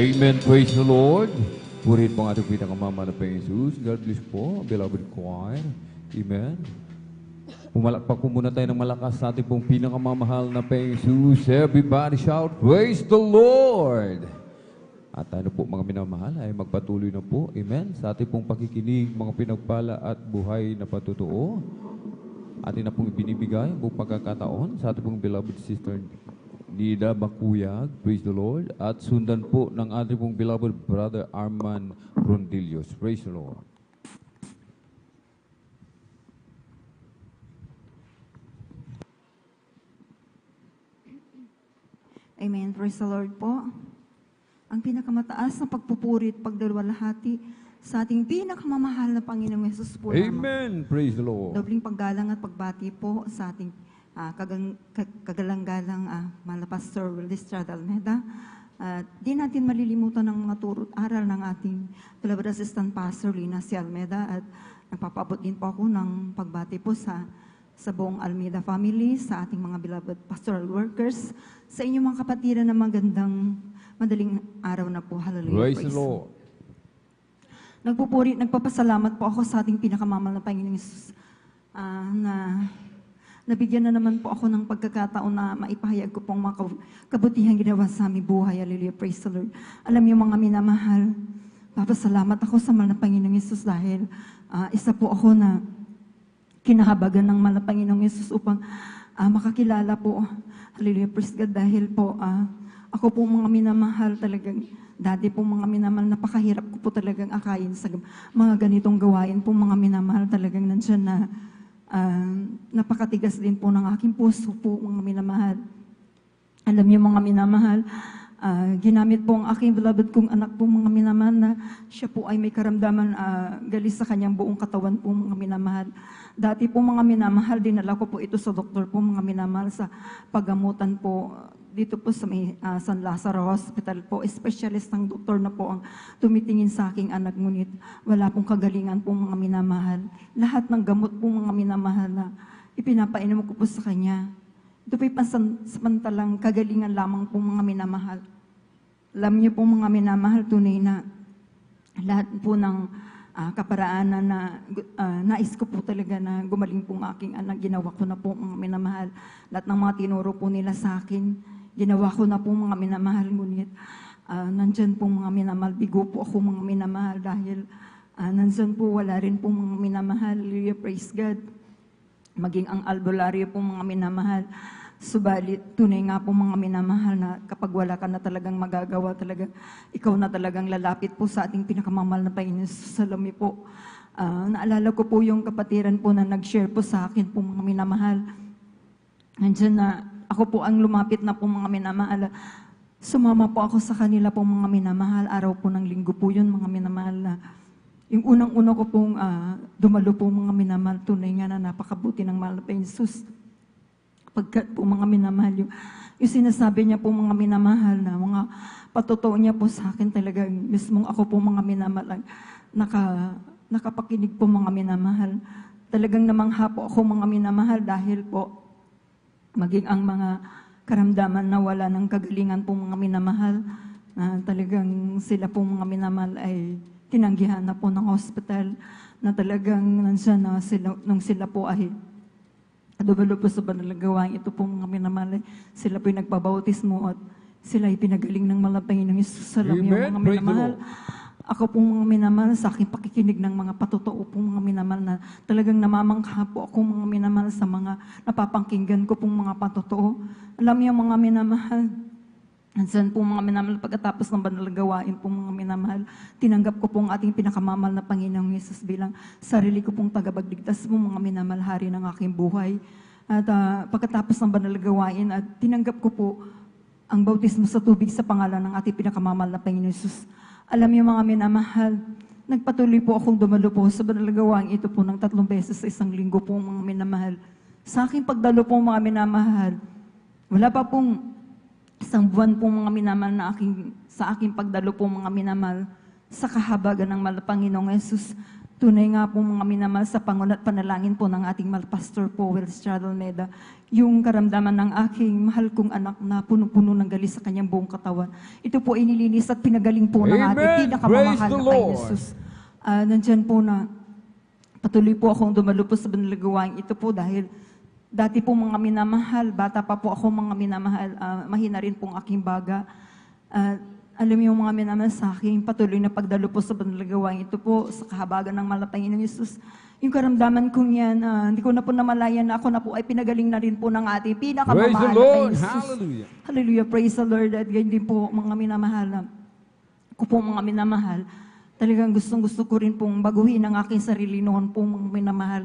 Amen. Praise the Lord. Purihin po ang ating pinakamamahal na Panginoong Jesus. God bless po, beloved choir. Amen. Pumalakpak po muna tayo ng malakas sa ating pong pinakamamahal na Panginoong Jesus. Everybody shout, praise the Lord! At tayo po mga minamahal ay magpatuloy na po, amen, sa ating pong pakikinig, mga pinagpala at buhay na patutuo. Atin na pong ibinibigay ang buong pagkakataon sa ating pong beloved sister Nida Bakuyag, praise the Lord, at sundan po ng ating pong beloved brother Arman Rondillos, praise the Lord. Amen. Praise the Lord po. Ang pinakamataas na pagpupuri at pagdalwalhati sa ating pinakamamahal na Panginoong Yesus po. Amen. Praise the Lord. Dobling paggalang at pagbati po sa ating kagalang-galang Mala Pastor Willis Almeda. Di natin malilimutan ang mga turo at aral ng ating beloved assistant pastor Lina C. Almeda, at nagpapabot din po ako ng pagbati po sa buong Almeda family, sa ating mga beloved pastoral workers, sa inyong mga kapatiran na magandang madaling araw na po. Hallelujah. Praise the Lord. Nagpapasalamat po ako sa ating pinakamamahal na Panginoong Yesus na nabigyan na naman po ako ng pagkakataon na maipahayag ko pong mga kabutihan ginawa sa aming buhay. Hallelujah. Praise the Lord. Alam niyo mga minamahal, papasalamat ako sa mahal na Panginoong Yesus dahil isa po ako na kinahabagan ng mahal na Panginoong Yesus upang makakilala po. Hallelujah. Praise God. Dahil po ako po mga minamahal talagang, dati po mga minamahal, napakahirap ko po talagang akayin sa mga ganitong gawain po mga minamahal, talagang nandyan na napakatigas din po ng aking puso po mga minamahal. Alam niyo mga minamahal, ginamit po ang aking beloved kong anak po mga minamahal na siya po ay may karamdaman galis sa kanyang buong katawan po mga minamahal. Dati po mga minamahal, dinala ko po ito sa doktor po mga minamahal sa paggamutan po dito po sa San Lazaro Hospital po. Specialist ng doktor na po ang tumitingin sa aking anak, ngunit wala pong kagalingan po mga minamahal. Lahat ng gamot po mga minamahal na ipinapainom ko po sa kanya, ito po'y pansamantalang kagalingan lamang po mga minamahal. Alam niyo po mga minamahal, tunay na lahat po ng kaparaanan na nais ko po talaga na gumaling po ang aking anak, ginawa ko na po mga minamahal. Lahat ng mga tinuro po nila sa akin, ginawa ko na po mga minamahal, ngunit nandyan po mga minamahal, bigo po ako mga minamahal dahil nandyan po wala rin po mga minamahal. Hallelujah, praise God. Maging ang albularyo po mga minamahal. Subalit, tunay nga po mga minamahal na kapag wala ka na talagang magagawa, talaga, ikaw na talagang lalapit po sa ating pinakamamahal na Panginoon sa salami po. Naalala ko po yung kapatiran po na nag-share po sa akin po mga minamahal. Nandiyan na ako po ang lumapit na po mga minamahal. Sumama po ako sa kanila po mga minamahal. Araw po ng linggo po yun mga minamahal na yung unang-una ko pong dumalo po mga minamahal. Tunay nga na napakabuti ng mahal na Panginoon Jesus. Pagkat po mga minamahal, yung sinasabi niya po mga minamahal na mga patotoo niya po sa akin talaga, mismong ako po mga minamahal, nakapakinig po mga minamahal. Talagang namangha po ako mga minamahal dahil po maging ang mga karamdaman na wala ng kagalingan po mga minamahal, na talagang sila po mga minamahal ay tinanggihan na po ng hospital, na talagang nandiyan na sila, nung sila po ay dumalo po sa banal na gawain ito po mga minamahal, sila po yung nagpabautismo at sila ay pinagaling ng malapay ng Isus. Alam niyo mga minamahal, ako po mga minamahal, sa aking pakikinig ng mga patotoo po mga minamahal na talagang namamangha po ako mga minamahal sa mga napapangkinggan ko pong mga patotoo. Alam niyo mga minamahal, Ansan po mga minamahal, pagkatapos ng banal na gawain po mga minamahal, tinanggap ko pong ating pinakamamahal na Panginoong Yesus bilang sarili ko pong tagapagligtas po mga minamahal, hari ng aking buhay. At pagkatapos ng banal na gawain, at tinanggap ko po ang bautismo sa tubig sa pangalan ng ating pinakamamahal na Panginoong Yesus. Alam niyo mga minamahal, nagpatuloy po akong dumalo po sa banal na gawain ito po ng 3 beses sa isang linggo po mga minamahal. Sa aking pagdalo po mga minamahal, wala pa pong isang buwan po mga minamahal na sa aking pagdalo po mga minamahal sa kahabagan ng mahal na Panginoong Yesus. Tunay nga po mga minamahal sa pangunat panalangin po ng ating mahal Pastor Powell Estrada Almeida, yung karamdaman ng aking mahal kong anak na puno-puno ng galis sa kanyang buong katawan. Ito po inilinis at pinagaling po ng ating pinakamamahal na kay Jesus. Nandyan po na patuloy po akong dumalupos sa banal gawain ito po dahil dati po mga minamahal, bata pa po ako mga minamahal, mahina rin pong aking baga. Alam niyo mga minamahal sa akin, patuloy na pagdalupos sa banal gawain ito po sa kahabagan ng malapangin ng Jesus. Yung karamdaman kong yan, hindi ko na po namalayan na ako na po ay pinagaling na rin po ng ating pinakamamahal na kay Jesus. Hallelujah. Hallelujah. Praise the Lord. At ganyan din po mga minamahal. Ako po mga minamahal. Talagang gustong-gusto ko rin pong baguhin ang aking sarili noon po mga minamahal.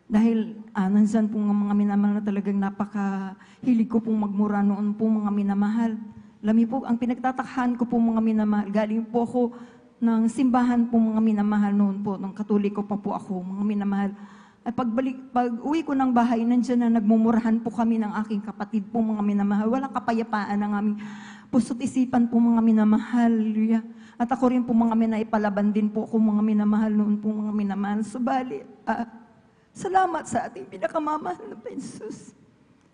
Dahil nandiyan po mga minamahal na talagang napakahilig ko pong magmura noon po mga minamahal. Alam niyo po, ang pinagtatakhan ko po mga minamahal, galing po ako ng simbahan po mga minamahal noon po, nung Katoliko pa po ako mga minamahal. At pag uwi ko ng bahay, nandiyan na nagmumurahan po kami ng aking kapatid po mga minamahal. Walang kapayapaan ng aming puso't isipan po mga minamahal. Hallelujah. At ako rin po mga minaipalaban din po ako mga minamahal noon po mga minamahal. Subalit, salamat sa ating pinakamamahal na Jesus.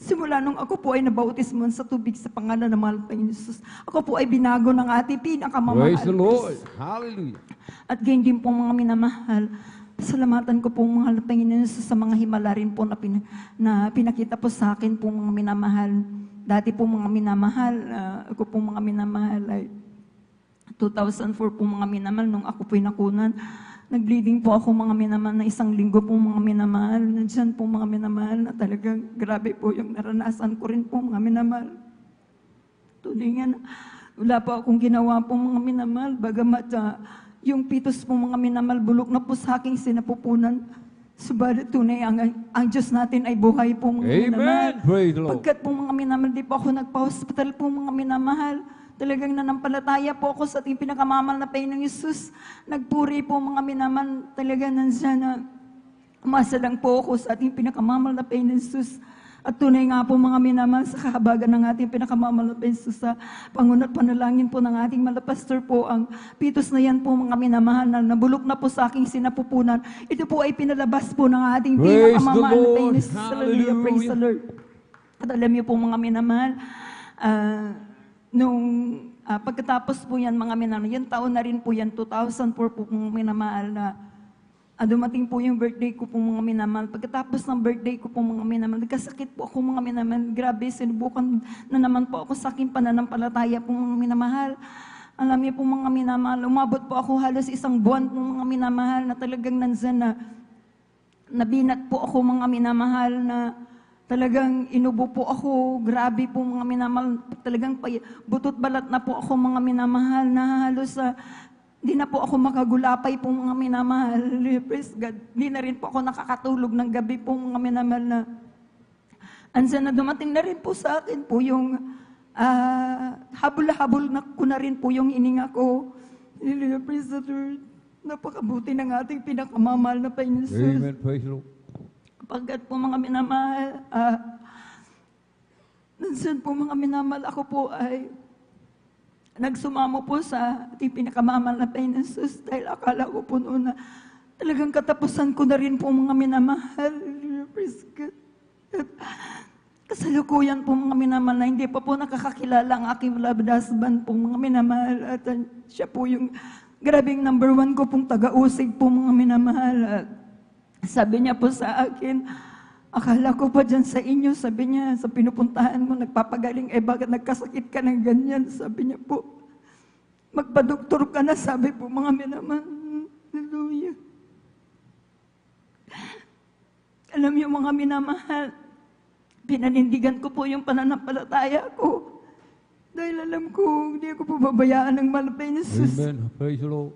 Simula nung ako po ay nabautismo sa tubig sa pangalan ng mahal na Jesus, ako po ay binago ng ating pinakamamahal. Praise the Lord. Hallelujah. At ganyan din po mga minamahal, salamatan ko po mga Panginoon sa mga himala rin po na pinakita po sa akin po mga minamahal. Dati po mga minamahal, ako po mga minamahal ay 2004 po mga minamahal nung ako po nakunan. Nag-bleeding po ako mga minamahal na 1 linggo po mga minamahal. Nandiyan po mga minamahal na talagang grabe po yung naranasan ko rin po mga minamahal. Tulingan, wala po akong ginawa po mga minamahal. Bagamat yung pitos po mga minamahal, bulok na po sa aking sinapupunan. Subalit tunay, ang Diyos natin ay buhay po mga minamahal. Praise the Lord. Pagkat po mga minamahal, di po ako nagpa-hospital po mga minamahal. Talagang nanampalataya po ako sa ating pinakamamahal na Panginoong Yesus. Nagpuri po mga minamahal, talaga nandiyan na umasa lang po ako sa ating pinakamamahal na Panginoong Yesus. At tunay nga po mga minamahal sa kahabagan ng ating pinakamamahal na Panginoong Yesus sa pangunat panalangin po ng ating malapastor po ang pitos na yan po mga minamahal na nabulok na po sa aking sinapupunan. Ito po ay pinalabas po ng ating pinakamamahal na Panginoong Yesus. Hallelujah, praise the Lord. At alam niyo po mga minamahal, nung pagkatapos po yan mga minamahal, yung taon na rin po yan, 2004 po mga minamahal na dumating po yung birthday ko po mga minamahal. Pagkatapos ng birthday ko po mga minamahal, nagkasakit po ako mga minamahal. Grabe, sinubukan na naman po ako sa aking pananampalataya po mga minamahal. Alam niyo po mga minamahal, umabot po ako halos 1 buwan po mga minamahal na talagang nandiyan na nabinat po ako mga minamahal na talagang inubo po ako, grabe po mga minamahal, talagang butot balat na po ako mga minamahal na halos di na po ako makagulapay po mga minamahal. Praise God. Di na rin po ako nakakatulog ng gabi po mga minamahal na ansan na dumating na rin po sa akin po yung habol-habol na ko na rin po yung hininga ko. Praise the Lord. Napakabuti ng ating pinakamamahal na Panginoon Jesus. Amen. Praise the Lord. Pagkat po mga minamahal, nandiyan po mga minamahal, ako po ay nagsumamo po sa ating pinakamamahal na Panginoon Jesus dahil akala ko po noon na talagang katapusan ko na rin po mga minamahal. Praise God. Kasalukuyan po mga minamahal na hindi pa po nakakakilala ang aking beloved husband po mga minamahal at siya po yung grabing number 1 ko pong taga-usig po mga minamahal. At sabi niya po sa akin, akala ko pa dyan sa inyo, sabi niya, sa pinupuntahan mo, nagpapagaling, bakit nagkasakit ka ng ganyan? Sabi niya po, magpa-doktor ka na, sabi po mga minamahal. Hallelujah. Alam niyo mga minamahal, pinanindigan ko po yung pananampalataya ko. Dahil alam ko, hindi ako po babayaan ng malapay ni Jesus. Amen. Praise the Lord.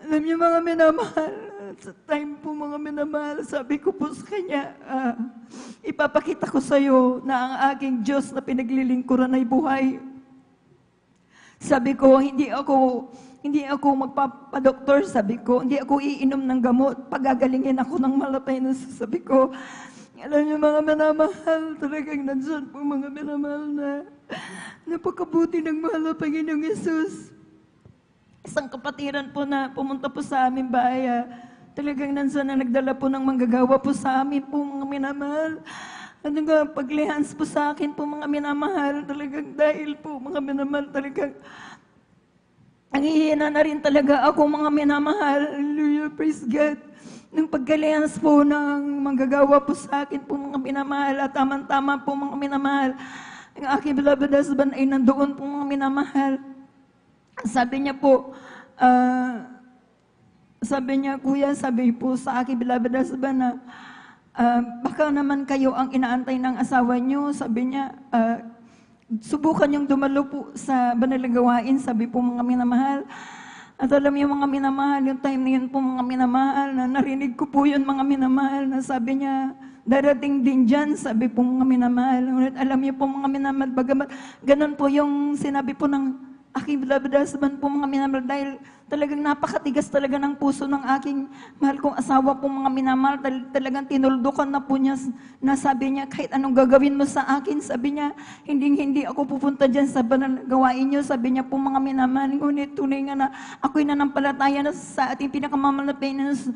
Alam niyo mga minamahal, sa time po mga minamahal, sabi ko po sa kanya, ipapakita ko sa iyo na ang aking Diyos na pinaglilingkuran ay buhay. Sabi ko, hindi ako magpapadoktor, sabi ko, hindi ako iinom ng gamot, pagagalingin ako ng malapay na sabi ko. Alam niyo mga minamahal, talagang nandiyan po mga minamahal na napakabuti ng mahal na Panginoong Yesus. Isang kapatiran po na pumunta po sa aming bahay, Talagang nansan na nagdala po ng manggagawa po sa amin po mga minamahal. Ano nga, paglihans po sa akin po mga minamahal. Talagang dahil po mga minamahal talagang nangihina na rin talaga ako mga minamahal. Hallelujah, praise God. Nung pagkalihans po ng manggagawa po sa akin po mga minamahal at tama-tama po mga minamahal. Ang aking beloved husband ay nandoon po mga minamahal. Sabi niya po, kuya, sabi po sa aking beloved husband na, baka naman kayo ang inaantay ng asawa niyo. Sabi niya, subukan yung dumalo po sa banal na gawain, sabi po mga minamahal. At alam niyo mga minamahal, yung time na yun po mga minamahal, na narinig ko po yun mga minamahal, na sabi niya, darating din dyan, sabi po mga minamahal. Ngunit alam niyo po mga minamahal, bagamat ganun po yung sinabi po ng aking beloved husband po mga minamahal, dahil talagang napakatigas talaga ng puso ng aking mahal kong asawa po mga minamahal. Talagang tinuldukan na po niya, na sabi niya, kahit anong gagawin mo sa akin, sabi niya, hindi ako pupunta dyan sa banal gawain niyo, sabi niya po mga minamahal. Ngunit tunay nga na ako'y nanampalataya na sa ating pinakamamahal na Panginoon,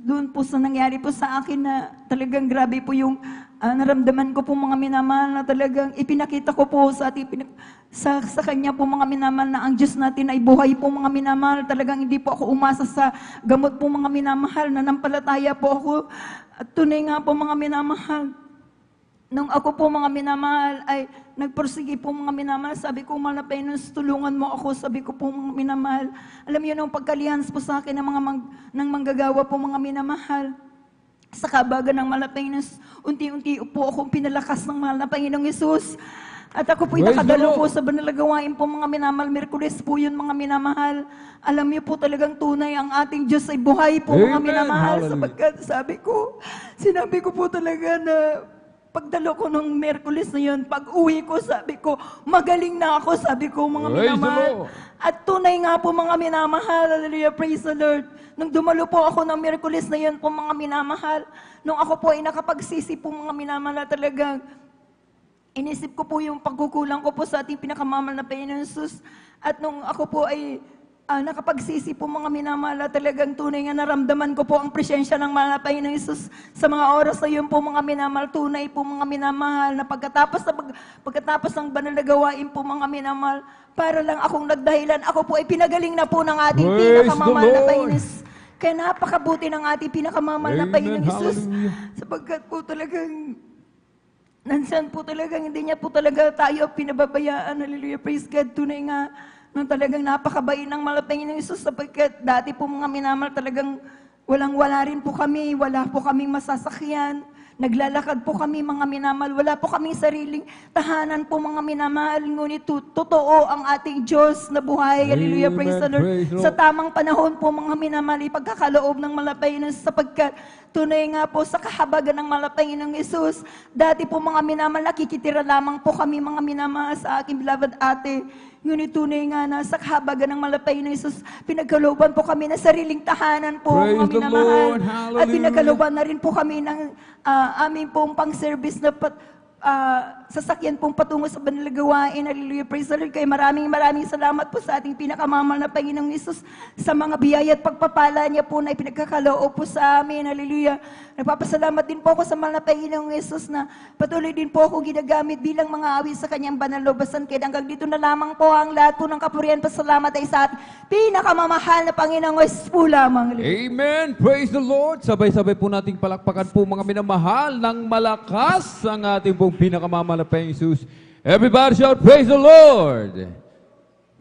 doon po sa nangyari po sa akin na talagang grabe po yung naramdaman ko po mga minamahal, na talagang ipinakita ko po sa ating sa kanya po mga minamahal na ang Diyos natin ay buhay po mga minamahal. Talagang hindi po ako umasa sa gamot po mga minamahal, nanampalataya po ako. At tunay nga po mga minamahal, nung ako po mga minamahal ay nagpursige po mga minamahal, sabi ko, mahal na Panginoon, tulungan mo ako, sabi ko po mga minamahal. Alam niyo nung pagkalihans po sa akin ng manggagawa po mga minamahal, sa kabagan ng mahal na Panginoon, unti-unti po akong pinalakas ng mahal na Panginoong Hesus. At ako po'y nakadalo po sa banal na gawain po mga minamahal. Miyerkules po yun mga minamahal. Alam niyo po talagang tunay ang ating Diyos ay buhay po mga minamahal. Sapagkat sinabi ko po talaga na pagdalo ko nung Miyerkules na yun, pag uwi ko, sabi ko, magaling na ako, sabi ko mga minamahal. At tunay nga po mga minamahal, hallelujah, praise the Lord. Nung dumalo po ako ng Miyerkules na yun po mga minamahal, nung ako po ay nakapagsisi po mga minamahal, talagang inisip ko po yung pagkukulang ko po sa ating pinakamamahal na Panginoon Jesus. At nung ako po ay nakapagsisi po mga minamahal, talagang tunay nga naramdaman ko po ang presensya ng mahal na Panginoon Jesus sa mga oras na yun po mga minamahal. Tunay po mga minamahal na pagkatapos ng banal na gawain po mga minamahal, para lang akong nagdahilan. Ako po ay pinagaling na po ng ating pinakamamahal na Panginoon Jesus. Kaya napakabuti ng ating pinakamamahal na Panginoon Jesus. Sapagkat po talagang nansan po talagang hindi niya po talaga tayo pinababayaan. Hallelujah, praise God. Tunay nga, nung talagang napakabain ng malapangin ng Isus, sapagkat dati po mga minamahal talagang walang-wala rin po kami, wala po kaming masasakyan. Naglalakad po kami mga minamahal, wala po kaming sariling tahanan po mga minamahal. Ngunit totoo ang ating Diyos na buhay. Hallelujah, praise the Lord. Sa tamang panahon po mga minamahal, ipagkakaloob ng malapangin sapagkat tunay nga po sa kahabagan ng malapangin ng Isus. Dati po mga minamahal, nakikitira lamang po kami mga minamahal sa aking beloved ate. Ngunit tunay nga na sa kahabagan ng malapay ng Isus, pinagkalooban po kami ng sariling tahanan po, mga minamahal. At pinagkalooban na rin po kami ng aming pong pang-service na sasakyan pong patungo sa banal na gawain. Hallelujah, praise the Lord. Kaya maraming salamat po sa ating pinakamamahal na Panginoong Isus sa mga biyaya at pagpapala niya po na ipinagkakaloob po sa amin. Hallelujah. Nagpapasalamat din po ako sa mahal na Panginoong Isus na patuloy din po ako ginagamit bilang mga awit sa kanyang banal na basan. Kaya hanggang dito na lamang po ang lahat po ng kapurihan. Pasalamat ay sa ating pinakamamahal na Panginoong Isus po lamang. Amen. Praise the Lord. Sabay-sabay po nating palakpakan po mga minamahal ng malakas ang ating pong pinakamamahal na Panginoong Isus. Everybody shout, praise the Lord!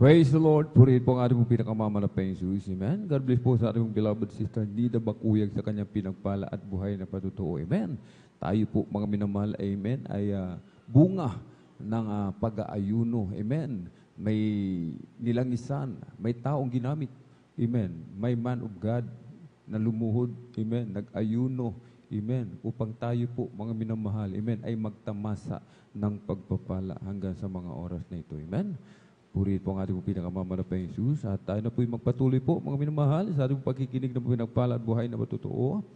Praise the Lord. Purihin po ang ating pong pinakamamahal na Panginoong Isus. Amen. God bless po sa ating pong beloved sister Nida Bakuyag sa kanyang pinagpala at buhay na patutuo. Amen. Tayo po mga minamahal, amen, ay bunga ng pag-aayuno. Amen. May nilangisan, may taong ginamit. Amen. May man of God na lumuhod. Amen. Nag-ayuno. Amen. Upang tayo po, mga minamahal, amen, ay magtamasa ng pagpapala hanggang sa mga oras na ito. Amen. Purihin po ang ating pinakamamahal na Panginoong Jesus. At tayo na po magpatuloy po, mga minamahal, sa ating pagkikinig ng pinagpala at buhay na matutuo.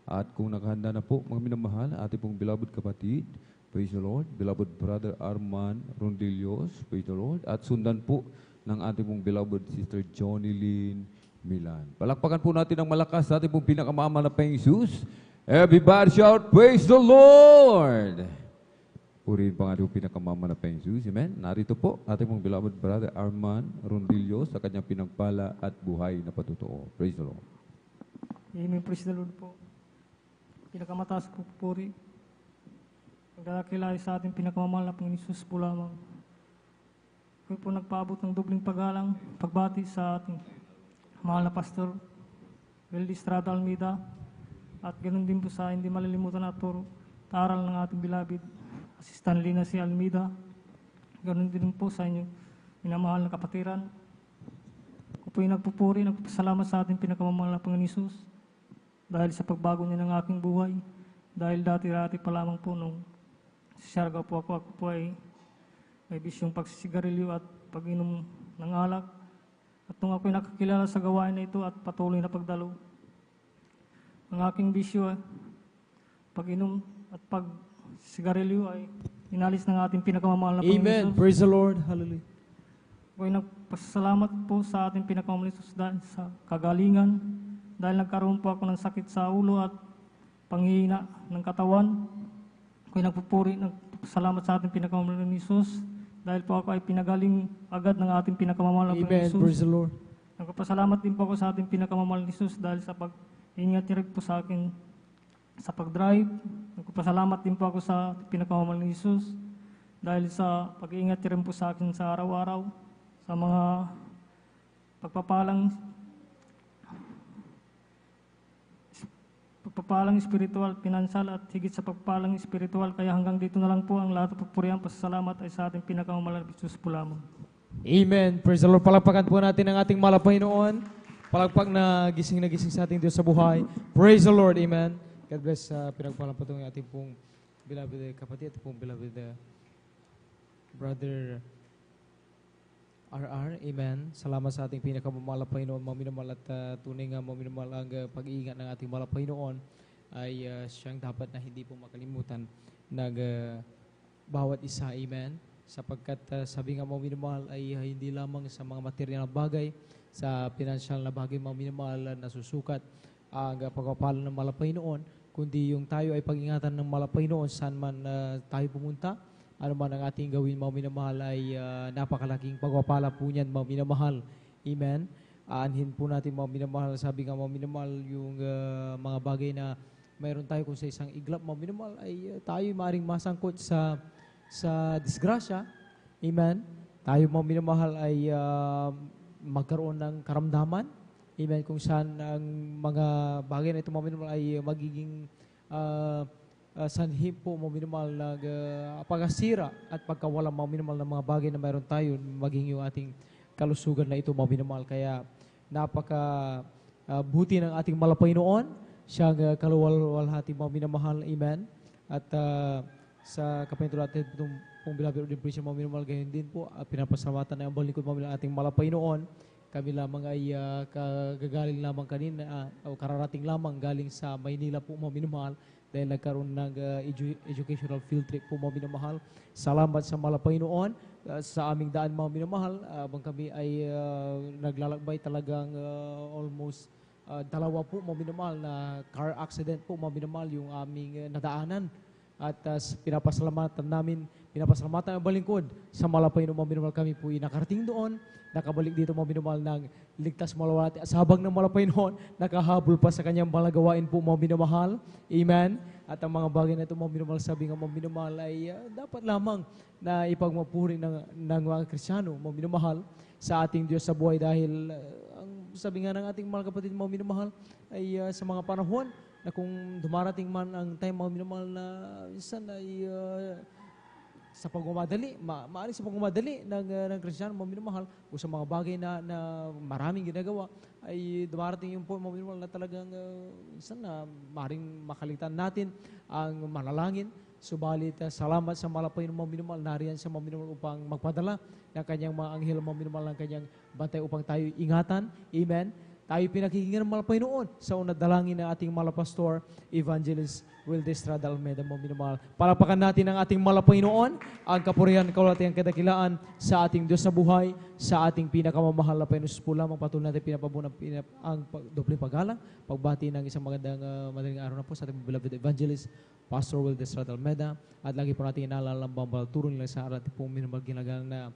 At kung nakahanda na po, mga minamahal, ating pong beloved kapatid, praise the Lord, beloved brother Arman Rondillos, praise the Lord. At sundan po ng ating pong beloved sister Johnny Lynn, Milan. Palakpakan po natin ng malakas sa ating pong pinakamamahal na Panginoong Jesus. Everybody shout, praise the Lord! Purihin pa nga rin po pinakamamahal na Panginoong Jesus. Amen. Narito po ating pong beloved brother Arman Rondillo sa kanyang pinagpala at buhay na patutuo. Praise the Lord. Amen. Praise the Lord po. Pinakamataas po puri. Pagdadakilay sa ating pinakamamahal na Panginoong Jesus po lamang. Kaya po nagpaabot ng dubling paggalang, pagbati sa ating mahal na Pastor Wildy Estrada Almeida at ganoon din po sa hindi malilimutan na turo taral ng ating beloved Assistant Lina C. Almeida. Ganoon din po sa inyo minamahal na kapatiran. Ako po yung nagpupuri, nagpapasalamat sa ating pinakamamahal na Panginoon Jesus dahil sa pagbago niya ng aking buhay. Dahil dati-dati pa lamang po nung sisarga po ako po ay may bisyong pagsisigarilyo at pag-inom ng alak. At nung ako'y nakakilala sa gawain na ito at patuloy na pagdalo, ang aking bisyo ay pag-inom at pag-sigarilyo ay inalis ng ating pinakamamahal na Panginoon. Amen. Praise the Lord. Hallelujah. Ako'y nagpasalamat po sa ating pinakamamahal na Jesus dahil sa kagalingan, dahil nagkaroon po ako ng sakit sa ulo at panghihina ng katawan. Ako'y nagpupuri, nagpasalamat sa ating pinakamamahal na Jesus dahil po ako ay pinagaling agad ng ating pinakamamahal na Amen. Jesus. Praise the Lord. Nagpasalamat din po ako sa ating pinakamamahal na Jesus dahil sa pag-ingat niya rin po sa akin sa pag-drive. Nagpasalamat din po ako sa pinakamamahal na Jesus dahil sa pag-iingat niya rin po sa akin sa araw-araw, sa mga pagpapalang spiritual, financial at higit sa pagpapalang spiritual. Kaya hanggang dito na lang po ang lahat ng pagpurihan, pasasalamat ay sa ating pinakamamahal na Jesus po lamang. Amen. Praise the Lord. Palakpakan po natin ang ating mahal na Panginoon. Palakpak na gising sa ating Diyos sa buhay. Praise the Lord. Amen. God bless sa pinagpalang po itong ating pong beloved kapatid, ating pong beloved brother RR. Amen. Salamat sa ating pinakamamahal na Panginoon. Maminamahal at tunay nga maminamahal ang pag-iingat ng ating mahal na Panginoon ay siyang dapat na hindi po makalimutan ng bawat isa. Amen. Sapagkat sabi nga maminamahal ay hindi lamang sa mga material na bagay, sa financial na bagay maminamahal na susukat ang pagpapala ng mahal na Panginoon, kundi yung tayo ay pag-ingatan ng mahal na Panginoon saan man tayo pumunta. Ano man ang ating gawin, mga minamahal, ay napakalaking pagpapala po niyan, mga minamahal. Amen. Aanhin po natin, mga minamahal, sabi nga mga minamahal, yung mga bagay na mayroon tayo kung sa isang iglap, mga minamahal, ay tayo maaaring masangkot sa disgrasya. Amen. Tayo, mga minamahal, ay magkaroon ng karamdaman. Amen. Kung saan ang mga bagay na ito, mga minamahal, ay magiging sanhi po mga minamahal na pagkasira at pagkawalang mga minamahal na mga bagay na mayroon tayo, maging yung ating kalusugan na ito mga minamahal. Kaya napaka buti ng ating mahal na Panginoon, siyang kaluwalhati mga minamahal. Amen. At sa kapitulo natin itong pong beloved ordination mga minamahal, gayon din po pinapasalamatan na ang balingkod mga minamahal ating mahal na Panginoon. Kami lamang ay kagagaling lamang kanina o kararating lamang galing sa Maynila po mga minamahal, dahil nagkaroon ng educational field trip po mga minamahal. Salamat sa mahal na Panginoon sa aming daan mga minamahal. Habang kami ay naglalakbay talagang almost dalawa po mga minamahal na car accident po mga minamahal yung aming nadaanan. At pinapasalamatan ang balingkod sa mahal na Panginoon mga minamahal. Kami po ay nakarating doon, nakabalik dito mga minamahal ng ligtas malawati. At sa habang ng mahal na Panginoon, nakahabol pa sa kanyang malagawain po mga minamahal. Amen. At ang mga bagay na ito mga minamahal, sabi nga mga minamahal, ay dapat lamang na ipagmapuri ng mga Kristiyano mga minamahal sa ating Diyos sa buhay. Dahil ang sabi nga ng ating mga kapatid mga minamahal ay sa mga panahon na kung dumarating man ang time mga minamahal na minsan ay sa pagmamadali, maaaring sa pagmamadali ng Kristiyano mga minamahal o sa mga bagay na maraming ginagawa, ay dumarating yung po mga minamahal na talagang minsan na maaaring makalitan natin ang manalangin. Subalit salamat sa mahal na Panginoon mga minamahal, nariyan sa mga minamahal upang magpadala ng kanyang mga anghel mga minamahal, ng kanyang bantay upang tayo ingatan. Amen. Tayo pinakikinggan ng mga Panginoon sa unang dalangin ng ating mga pastor, Evangelist Wilde Estrada Almeida, mga minamahal. Palakpakan natin ang ating mga Panginoon, ang kapurihan, kaulatihan, kadakilaan sa ating Diyos na buhay, sa ating pinakamamahal na Panginoon po lamang. Patuloy natin pinapabunang ang dobleng paggalang, pagbati ng isang madaling araw na po sa ating beloved Evangelist, Pastor Wilde Estrada Almeida. At lagi po natin inaalala ang bambalturo nila sa ating pong minamahal ginagalang na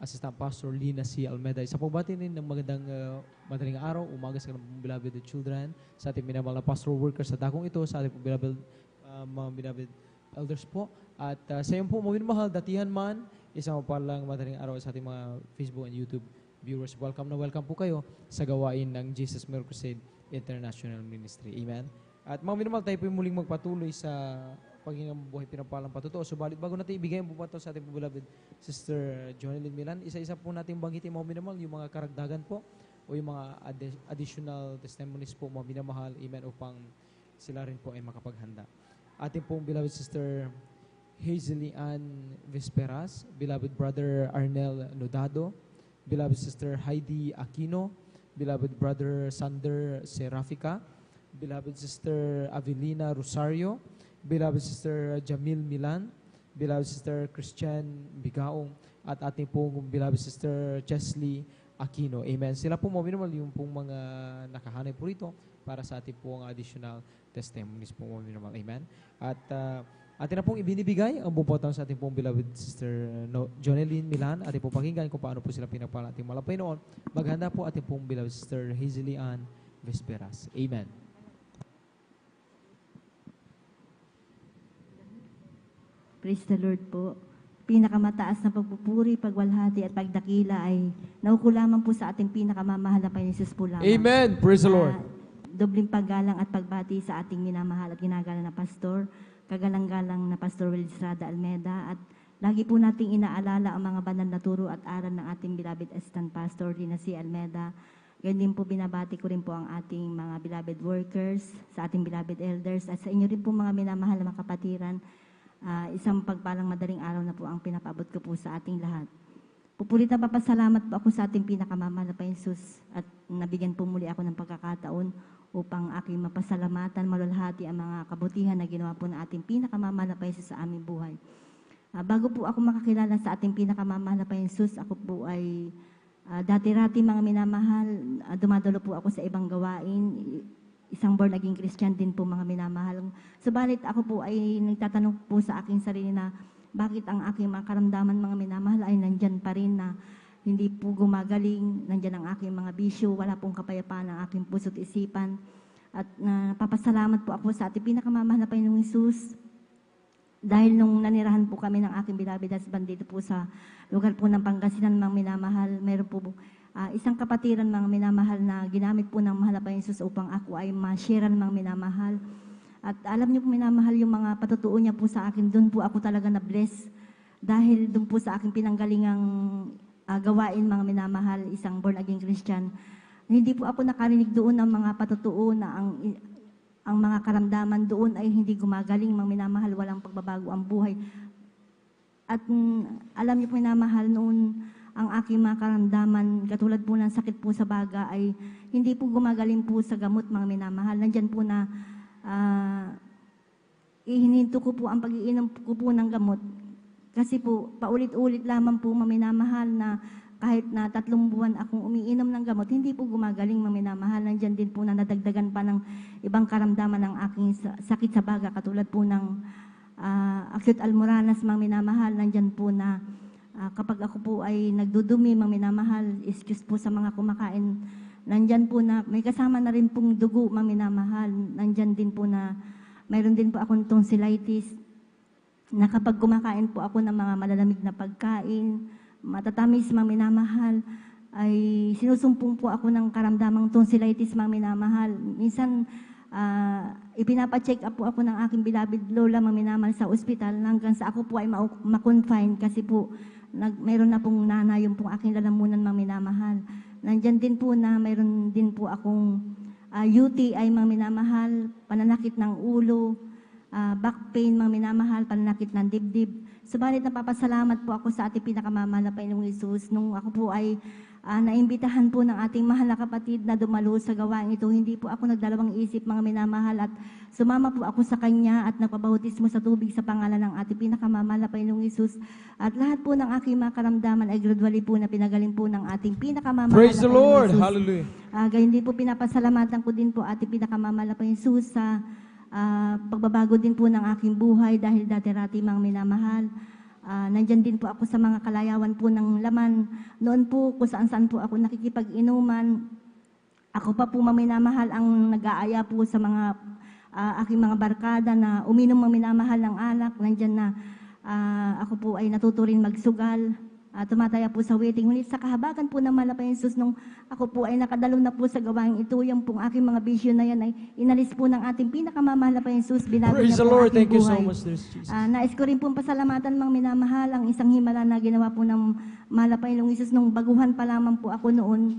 Assistant Pastor Lina C. Almeida. Isa pagbati rin ng magandang madaling araw, umaga sa kanang beloved children, sa ating minamahal na pastoral workers sa dakong ito, sa ating beloved, mga beloved elders po. At sa iyo po, mga minamahal, datihan man, isang palang madaling araw sa ating mga Facebook and YouTube viewers. Welcome na welcome po kayo sa gawain ng Jesus Miracle Crusade International Ministry. Amen. At mga minamahal, tayo po muling magpatuloy sa paghingang buhay pinapalang patutuo. Subalit bago natin ibigay ang bumato sa ating beloved Sister Jonelyn Milan, isa-isa po natin banggitin mga minamahal yung mga karagdagan po o yung mga additional testimonies po mga minamahal, amen, upang sila rin po ay makapaghanda. Ating pong beloved Sister Hazely Ann Vesperas, beloved Brother Arnel Nodado, beloved Sister Heidi Aquino, beloved Brother Sander Serafica, beloved Sister Avelina Rosario, beloved Sister Jamil Milan, beloved Sister Christian Bigaong, at ating pong beloved Sister Chesley Aquino. Amen. Sila po mga minamahal yung pong mga nakahanay po rito para sa ating pong additional testimonies po mga minamahal. Amen. At atin na pong ibinibigay ang bupotang sa ating pong beloved Sister Jonelyn Milan. Ating pong pakinggan kung paano po sila pinagpala ating malapay noon. Maghanda po ating pong beloved Sister Hazely Ann Vesperas. Amen. Praise the Lord po. Pinakamataas na pagpupuri, pagwalhati at pagdakila ay naukulaman po sa ating pinakamamahal na Panginoon Jesus po lamang. Amen. Praise the Lord. Dobling paggalang at pagbati sa ating minamahal at ginagalang na pastor, kagalang-galang na Pastor Wilde Estrada Almeida, at lagi po nating inaalala ang mga banal na turo at aral ng ating beloved Assistant Pastor Lina C. Almeida. Ganyan din po binabati ko rin po ang ating mga beloved workers, sa ating beloved elders, at sa inyo rin po mga minamahal na mga kapatiran. Isang pagpalang madaling araw na po ang pinapabot ko po sa ating lahat. Pupulit na papasalamat po ako sa ating pinakamamahal na Panginoon Jesus at nabigyan po muli ako ng pagkakataon upang aking mapasalamatan, malulhati ang mga kabutihan na ginawa po ng ating pinakamamahal na Panginoon Jesus sa aming buhay. Bago po ako makakilala sa ating pinakamamahal na Panginoon Jesus, ako po ay dati-rati mga minamahal, dumadalo po ako sa ibang gawain. Isang born again Christian din po mga minamahal. Subalit ako po ay nagtatanong po sa aking sarili na bakit ang aking mga karamdaman mga minamahal ay nandyan pa rin na hindi po gumagaling, nandyan ang aking mga bisyo, wala pong kapayapaan ang aking puso't isipan. At papasalamat po ako sa ating pinakamamahal na Panginoong Jesus dahil nung nanirahan po kami ng aking beloved husband dito po sa lugar po ng Pangasinan mga minamahal, mayroon po isang kapatiran mga minamahal na ginamit po ng mahal na Panginoon Jesus upang ako ay ma-sharean mga minamahal. At alam niyo po minamahal yung mga patutuo niya po sa akin, doon po ako talaga na-bless. Dahil doon po sa aking pinanggalingang gawain mga minamahal, isang born again Christian. Hindi po ako nakarinig doon ng mga patutuo na ang mga karamdaman doon ay hindi gumagaling mga minamahal, walang pagbabago ang buhay. At alam niyo po minamahal noon, ang aking mga karamdaman, katulad po ng sakit po sa baga, ay hindi po gumagaling po sa gamot mga minamahal. Nandyan po na ihininto ko po ang pag-iinom ko po ng gamot. Kasi po, paulit-ulit lamang po maminamahal na kahit na 3 buwan akong umiinom ng gamot, hindi po gumagaling maminamahal. Nandyan din po na nadagdagan pa ng ibang karamdaman ng aking sakit sa baga, katulad po ng acute almoranas mga minamahal. Nandyan po na kapag ako po ay nagdudumi, mga minamahal, excuse po sa mga kumakain, nandyan po na may kasama na rin pong dugo, mga minamahal. Nandyan din po na mayroon din po akong tonsillitis, na kapag kumakain po ako ng mga malalamig na pagkain, matatamis, mga minamahal, ay sinusumpong po ako ng karamdamang tonsillitis, mga minamahal. Minsan, ipinapacheck up po ako ng aking beloved lola, mga minamahal, sa ospital hanggang sa ako po ay ma-confine kasi po mayroon na pong nanay yung pong aking lalamunan mga minamahal. Nandyan din po na mayroon din po akong UTI mga minamahal, pananakit ng ulo, back pain mga minamahal, pananakit ng dibdib. Subalit napapasalamat po ako sa ating pinakamamahal na Panginoong Jesus nung ako po ay naimbitahan po ng ating mahal na kapatid na dumalo sa gawain ito. Hindi po ako nagdalawang isip, mga minamahal, at sumama po ako sa kanya at nagpabautismo sa tubig sa pangalan ng ating pinakamamahal na Panginoong Hesus. At lahat po ng aking mga karamdaman ay gradually po na pinagaling po ng ating pinakamamahal Praise na the Panginoong Lord! Hesus. Hallelujah! Gayon din po pinapasalamatan ko din po ating pinakamamahal na Panginoong Hesus sa pagbabago din po ng aking buhay dahil dati-rati mga minamahal. Nandyan din po ako sa mga kalayawan po ng laman. Noon po kung saan-saan po ako nakikipag-inuman. Ako pa po maminamahal ang nag-aaya po sa mga aking mga barkada na uminom maminamahal ng alak. Nandyan na ako po ay natuturin magsugal. Tumataya po sa waiting. Ngunit sa kahabagan po ng Malapay Jesus, nung ako po ay nakadalo na po sa gawain ito, yung pong aking mga bisyo na yan ay inalis po ng ating pinakamamahal na Jesus. Binago Praise niya the po Lord. aking Thank you so buhay. much, Lord Jesus. Nais ko rin pong pasalamatan mga minamahal ang isang himala na ginawa po ng Malapay Jesus nung baguhan pa lamang po ako noon.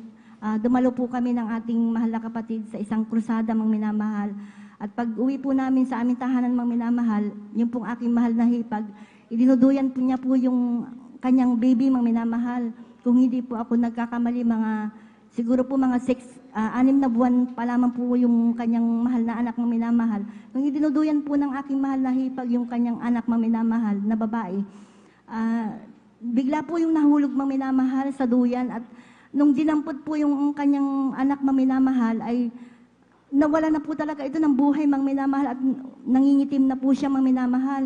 Dumalo po kami ng ating mahal na kapatid sa isang krusada mga minamahal. At pag uwi po namin sa aming tahanan mga minamahal, yung pong aking mahal na hipag, idinuduyan po niya po yung kanyang baby mga minamahal. Kung hindi po ako nagkakamali, siguro po mga 6 na buwan pa lamang po yung kanyang mahal na anak mga minamahal. Nung idinuduyan po ng aking mahal na hipag yung kanyang anak mga minamahal na babae, bigla po yung nahulog mga minamahal sa duyan, at nung dinampot po yung kanyang anak mga minamahal ay nawala na po talaga ito ng buhay mga minamahal at nangingitim na po siya mga minamahal.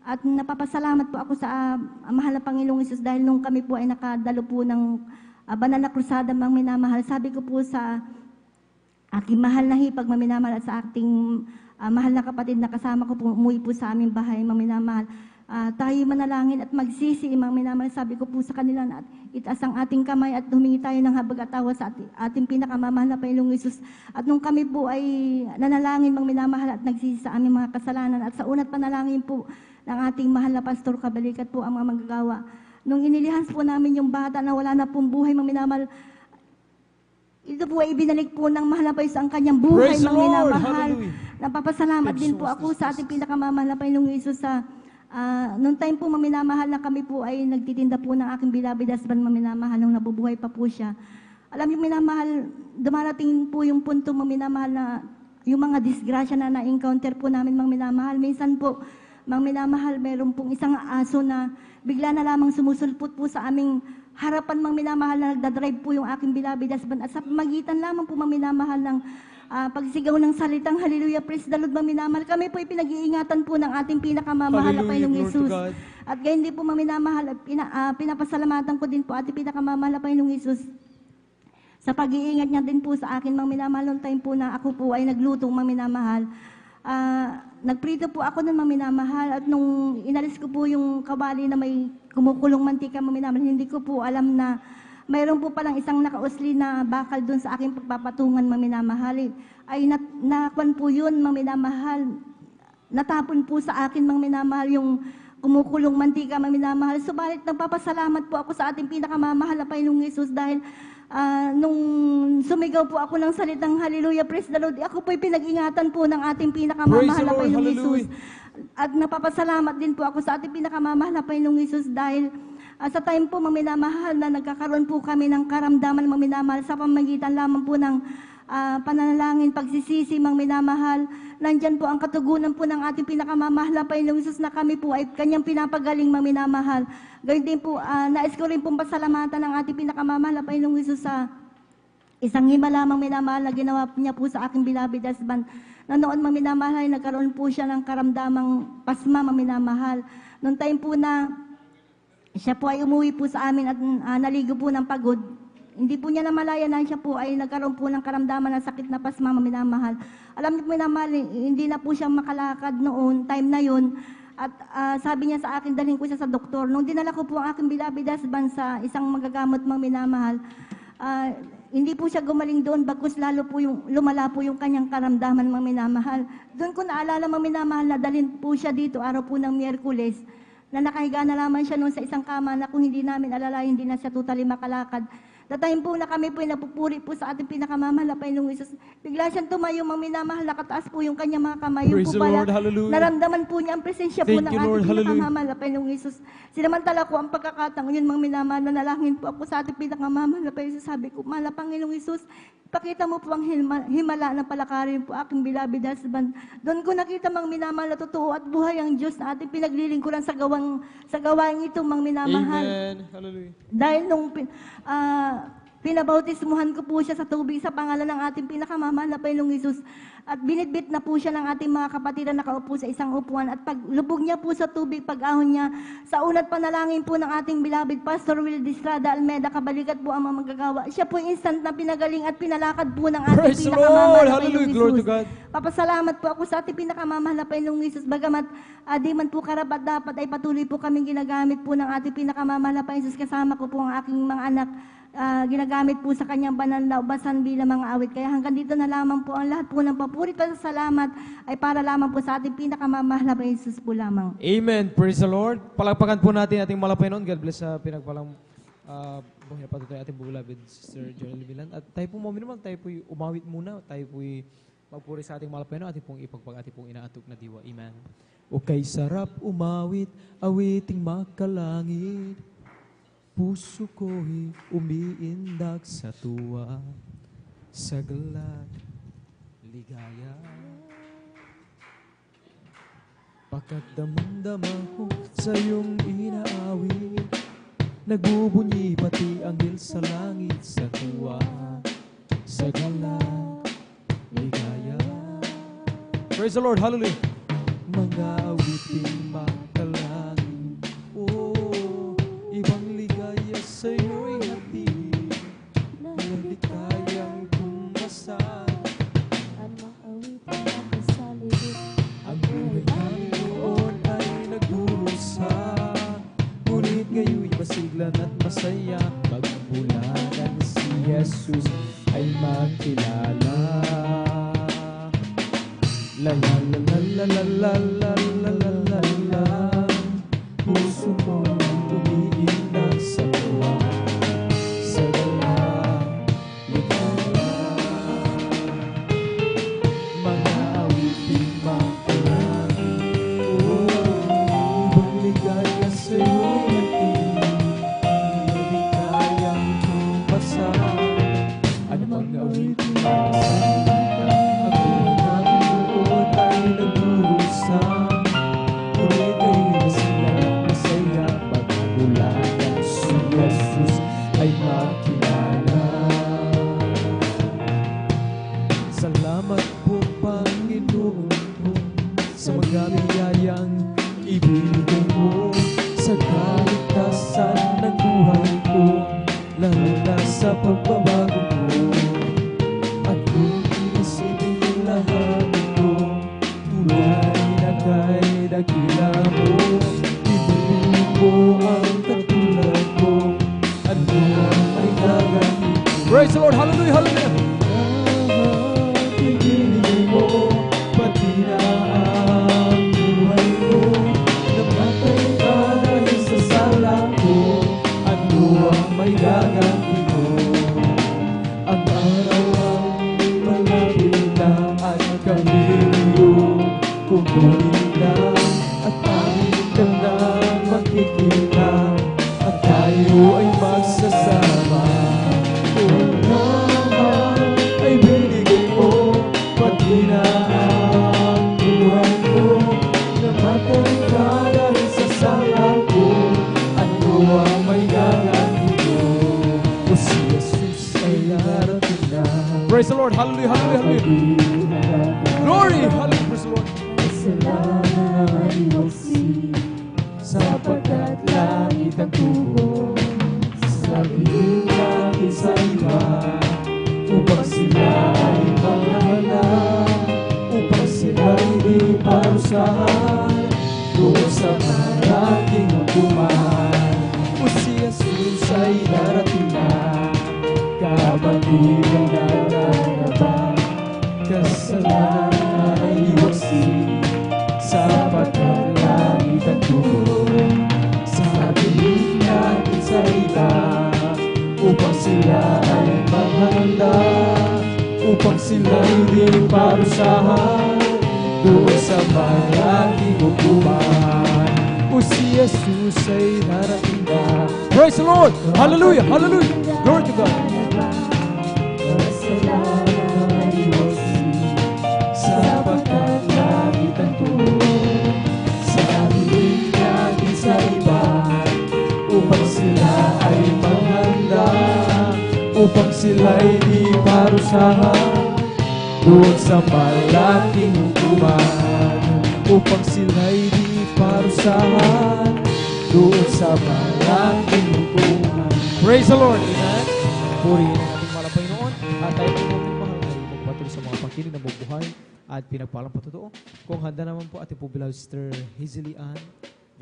At napapasalamat po ako sa mahal na Panginoong Hesus dahil nung kami po ay nakadalo po ng banal na krusada mga minamahal, sabi ko po sa aking mahal na hipag mga minamahal at sa ating mahal na kapatid na kasama ko po, umuwi po sa aming bahay mga minamahal, tayo manalangin at magsisi mga minamahal. Sabi ko po sa kanila na itaas ang ating kamay at humingi tayo ng habag at tawa sa ating pinakamamahal na Panginoong Hesus. At nung kami po ay nanalangin mga minamahal at nagsisi sa aming mga kasalanan, at sa unat panalangin po ng ating mahal na Pastor Kabalikat po ang mga manggagawa. Nung inilihans po namin yung bata na wala na pong buhay mga minamahal, ito po ay ibinalik po ng mahal na Panginoon ang kanyang buhay Praise the mga Lord! minamahal. Hallelujah! Napapasalamat din po ako sa ating pinakamamahal na Panginoong Hesus sa noong time po maminamahal na kami po ay nagtitinda po ng aking beloved husband maminamahal nung nabubuhay pa po siya. Alam niyo minamahal, dumarating po yung punto maminamahal na yung mga disgrasya na na-encounter po namin maminamahal. Minsan po mga minamahal, meron pong isang aso na bigla na lamang sumusulpot po sa aming harapan mga minamahal na nagdadrive po yung aking beloved husband. At sa magitan lamang po mga minamahal ng pagsigaw ng salitang Hallelujah, praise the Lord mga minamahal, kami po ay pinag-iingatan po ng ating pinakamamahal na Panginoong Hesus. At gayon din po mga minamahal, pinapasalamatan ko din po ating pinakamamahal na Panginoong Hesus sa pag-iingat niya din po sa akin mga minamahal. Noong time po na ako po ay naglutong mga minamahal, nagprito po ako ng maminamahal, at nung inalis ko po yung kawali na may kumukulong mantika maminamahal, hindi ko po alam na mayroon po palang isang nakausli na bakal doon sa aking pagpapatungan maminamahal. Ay nakwan po yun maminamahal. Natapon po sa akin maminamahal yung kumukulong mantika maminamahal. Subalit nagpapasalamat po ako sa ating pinakamamahal na Panginoong Hesus dahil nung sumigaw po ako ng salitang Hallelujah, praise the Lord, ako po'y pinag-ingatan po ng ating pinakamamahal na Panginoong Hesus. At napapasalamat din po ako sa ating pinakamamahal na Panginoong Hesus dahil sa time po maminamahal na nagkakaroon po kami ng karamdaman maminamahal sa pamagitan lamang po ng pananalangin, pagsisisi maminamahal. Nandyan po ang katugunan po ng ating pinakamamahal na Panginoong Hesus na kami po ay kanyang pinapagaling maminamahal. Gayun din po, nais ko rin pong pasalamatan ng ating pinakamamahal na Panginoong Hesus sa isang himala maminamahal na ginawa niya po sa aking beloved husband. Na noon maminamahal ay nagkaroon po siya ng karamdamang pasma maminamahal. Noong time po na siya po ay umuwi po sa amin at naligo po ng pagod, hindi po niya namalaya na siya po ay nagkaroon po ng karamdaman ng sakit na pasma maminamahal. Alam niyo minamahal, hindi na po siya makalakad noon, time na yun. At sabi niya sa akin, dalhin ko siya sa doktor. Nung dinala ko po ang aking beloved husband sa isang magagamot maminamahal, hindi po siya gumaling doon, bagkus lalo po lumala po yung kanyang karamdaman maminamahal. Doon ko naalala maminamahal na dalhin po siya dito araw po ng Miyerkules, na nakahiga na lamang siya noon sa isang kama na kung hindi namin alala, hindi na siya totally makalakad. The time po na kami po ay napupuri po sa ating pinakamamahal na Panginoong Isus. Bigla siyang tumayo, mga minamahal, nakataas po yung kanyang mga kamay. Yung Praise po the pala, Lord, hallelujah. naramdaman po niya ang presensya po Thank ng you, ating Lord, hallelujah. pinakamamahal na Panginoong Isus. Sinamantala ko ang pagkakataon yun, mga minamahal, nanalangin po ako sa ating pinakamamahal na Panginoong Isus. Sabi ko, mahal na Panginoong Isus, pakita mo po ang himala ng palakarin po aking beloved husband. Doon ko nakita mga minamahal na totoo at buhay ang Diyos na ating pinaglilingkuran sa gawain ito, mga minamahal. Amen. Hallelujah. Dahil nung pinabautismuhan ko po siya sa tubig sa pangalan ng ating pinakamamahal na Panginoong Isus. At binitbit na po siya ng ating mga kapatid na nakaupo sa isang upuan. At paglubog niya po sa tubig, pag-ahon niya, sa unat panalangin po ng ating beloved Pastor Will Distrada Almeda, kabalikat po ang mga magagawa. Siya po instant na pinagaling at pinalakad po ng ating Praise the pinakamamahal Lord. na Panginoong Hallelujah. Glory to Isus. God. Papasalamat po ako sa ating pinakamamahal na Panginoong Isus. Bagamat di man po karapat dapat ay patuloy po kaming ginagamit po ng ating pinakamamahal na Panginoong Isus. Kasama ko po ang aking mga anak. Ginagamit po sa kanyang banal na ubasan bilang mga awit. Kaya hanggang dito na lamang po ang lahat po ng papuri at salamat ay para lamang po sa ating pinakamamahal na Panginoong Isus po lamang. Amen. Praise the Lord. Palakpakan po natin ating malapay noon. God bless sa pinagpalang buhay na patuloy ating beloved Sister Jonelle Milan. At tayo po naman, tayo po umawit muna. Tayo po magpuri sa ating malapay noon. Ating pong ating pong inaatok na diwa. Amen. O kay sarap umawit, awiting makalangit. Puso ko'y umiindak sa tuwa, sa galak, ligaya. Pagkat damang-dama ko sa iyong inaawit, nagbubunyi pati anghel sa langit sa tuwa, sa galak, ligaya. Praise the Lord, hallelujah. Mga awiting makalangit, oh, ibang ligaya sa iyo'y hatid, hindi kayang tumasan. Ang awiting nakasalibot, ang buhay namin noon ay nagdurusa, ngunit ngayon'y masiglan at masaya, pagbulangan si Jesus ay makilala. La la la la la la la la la la la, puso ko umiindak sa tuwa, sa galak, ligaya. Mga awiting makalangit, oh, ibang ligaya sa iyo'y hatid, hindi kayang tumpasan. Ano bang awiting makalangit? Salamat po Panginoon po sa mga biyayang ibinigay mo sa kaligtasan ng buhay ko, lalo na sa pagbabago ko. At kung iisipin yung lahat ito, tulad na kay dakila mo, ibigin mo ang katulad ko, ano ang may gaganti ko. Praise the Lord! Hallelujah! Hallelujah! Ibinigay mo, pati na ang buhay ko, namatay ka dahil sa sala ko, ano ang may gaganti ko. Ang araw ay malapit na at kami kukunin na at amin ka na makikita at tayo ay magsasama. Ay binigay mo, pati na ang buhay ko, namatay ka dahil sa sala ko, ano ang may gaganti ko, o si Jesus ay narating na. Praise the Lord, hallelujah, hallelujah, hallelujah. Glory, hallelujah, praise the Lord. Kasalanan ay waksi, sapagkat langit ang tubo, sabihin natin sa iba, upang sila ay maghahanap, upang sila hindi parusahan, kung sa parating magkumahal. O si Jesus ay darating na, kapatid ang nananaban, kasalanan ay iwaksi, sapagkat langit ang tubo, sabihin natin sa iba, upang sila ay maghahanda, upang sila'y di parusahan doon sa malaking hukuman. O si Jesus ay darating na. Praise the Lord! Hallelujah! Hallelujah! Glory to God! Sapagkat langit ang tulong sa hiling natin sa iba, upang sila ay maghanda, upang sila'y di parusahan doon sa malaking hukuman, upang sila'y di parusahan doon sa malaking hukuman. Praise the Lord! Amen! Purihin ang ating mahal na Panginoon at tayo po natin mahal na magpatuloy sa mga pangkinig na mabuhay at pinagpalang patotoo. Kung handa naman po ating po beloved Sister Hazel Ann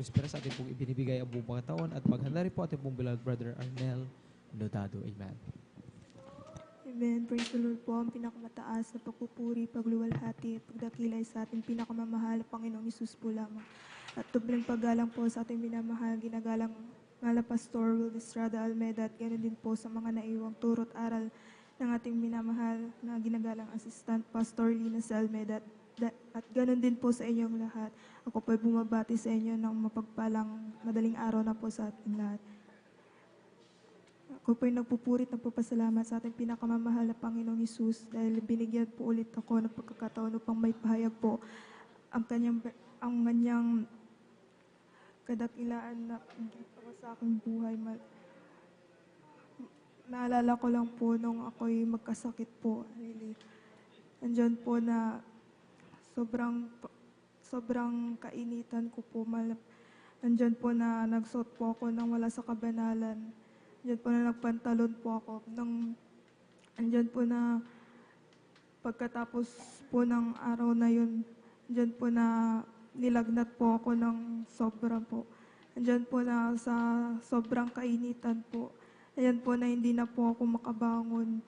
Vespera sa ating pong ibinibigay ang buong mga taon at maghanda rin po ating pong beloved Brother Arnel Notado. Amen. Amen. Praise the Lord po. Ang pinakamataas na pagpupuri, pagluwalhati at pagdakilay sa ating pinakamamahal na Panginoong Isus po lamang. At tubleng paggalang po sa ating minamahal, ginagalang Ngala Pastor Will Estrada Almeda at ganoon din po sa mga naiwang turot aral ng ating minamahal na ginagalang Assistant Pastor Lina Almeda at ganoon din po sa inyong lahat. Ako po ay bumabati sa inyo ng mapagpalang madaling araw na po sa ating lahat. Ako po ay nagpupurit, nagpapasalamat sa ating pinakamamahal na Panginoong Hesus dahil binigyan po ulit ako ng pagkakataon upang may pahayag po ang kanyang kadakilaan na sa aking buhay. Naalala ko lang po nung ako'y magkasakit po. Really. Andyan po na sobrang kainitan ko po. Andyan po na nagsuot po ako nang wala sa kabanalan. Andyan po na nagpantalon po ako. Andyan po na pagkatapos po ng araw na yun, andyan po na nilagnat po ako ng sobra po. Andyan po na sa sobrang kainitan po. Ayan po na hindi na po ako makabangon.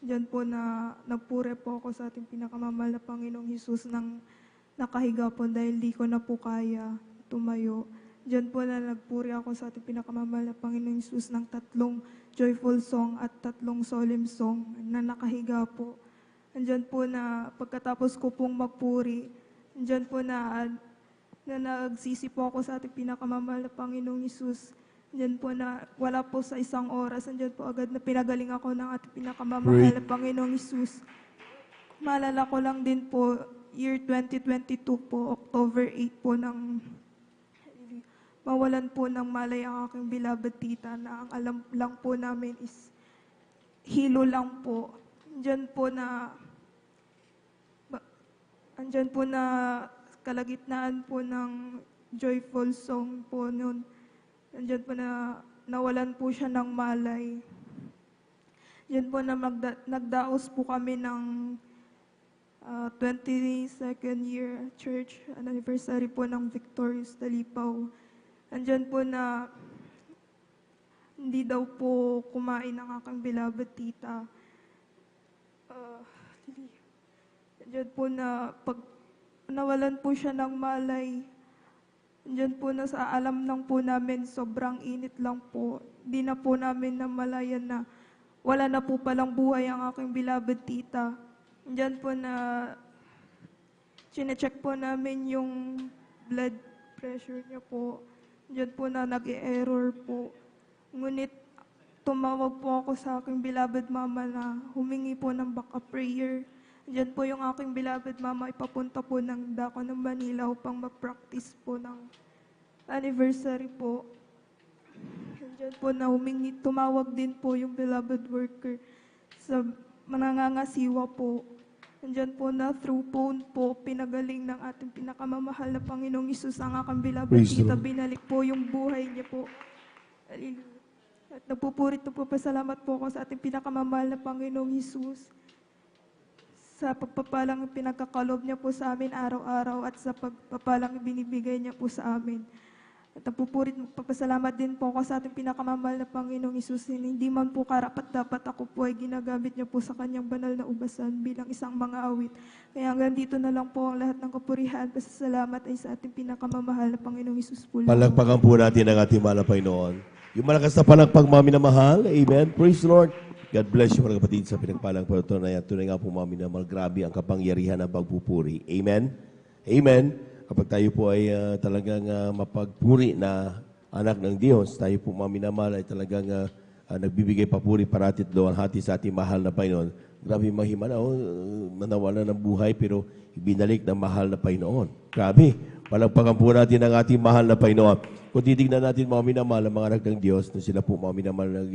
Andyan po na nagpure po ako sa ating pinakamamahal na Panginoong Hesus nang nakahiga po dahil di ko na po kaya tumayo. Andyan po na nagpuri ako sa ating pinakamamahal na Panginoong Hesus ng 3 joyful song at 3 solemn song na nakahiga po. Andyan po na pagkatapos ko pong magpuri, andyan po na nagsisi po ako sa ating pinakamamahal na Panginoong Hesus. Andyan po na wala po sa 1 oras, andyan po agad na pinagaling ako ng ating pinakamamahal na Panginoong Hesus. Maalala ko lang din po, year 2022 po, October 8 po nang mawalan po ng malay ang aking beloved tita na ang alam lang po namin is hilo lang po. Andyan po na kalagitnaan po ng joyful song po noon. Andyan po na nawalan po siya ng malay. Andyan po na nagdaos po kami ng 22nd year church anniversary po ng Victorious Dalipaw. Andyan po na hindi daw po kumain ang aking beloved tita. Andyan po na pag nawalan po siya ng malay, andyan po na sa alam lang po namin, sobrang init lang po. Di na po namin namalayan na wala na po palang buhay ang aking beloved tita. Andyan po na chinecheck po namin yung blood pressure niya po. Andyan po na nag-e-error po. Ngunit tumawag po ako sa aking beloved mama na humingi po ng backup prayer. Diyan po yung aking beloved mama ipapunta po ng dako ng Manila upang mag-practice po ng anniversary po. Diyan po na tumawag din po yung beloved worker sa manangangasiwa po. Diyan po na through phone po, pinagaling ng ating pinakamamahal na Panginoong Hesus ang aking beloved tita. Binalik po yung buhay niya po. At nagpupurit po pasalamat po ako sa ating pinakamamahal na Panginoong Hesus sa pagpapalang pinagkakalob niya po sa amin araw-araw at sa pagpapalang binibigay niya po sa amin. At nagpupurit, magpapasalamat din po ako sa ating pinakamamahal na Panginoong Hesus. Hindi man po karapat-dapat ako po ay ginagamit niya po sa kanyang banal na ubasan bilang isang mga awit. Kaya hanggang dito na lang po ang lahat ng kapurihan. Pasasalamat ay sa ating pinakamamahal na Panginoong Hesus po. Palagpakan po natin ang ating mahal na Panginoon. Yung malakas na palakpak, mga minamahal. Amen. Praise the Lord. God bless you, mga kapatid, sa pinagpalang patutunayan. Tunay nga po, mga minamahal, grabe ang kapangyarihan ng pagpupuri. Amen. Amen. Kapag tayo po ay talagang mapagpuri na anak ng Diyos, tayo po, mga minamahal, ay talagang nagbibigay papuri parati at luwalhati sa ating mahal na Panginoon. Grabe mahimana, manawala ng buhay, pero ibinalik ng mahal na Panginoon. Grabe. Palagpagan po natin ang ating mahal na Panginoon. Kung titignan natin, mga minamahal, ang mga anak ng Diyos, na sila po, mga minamahal,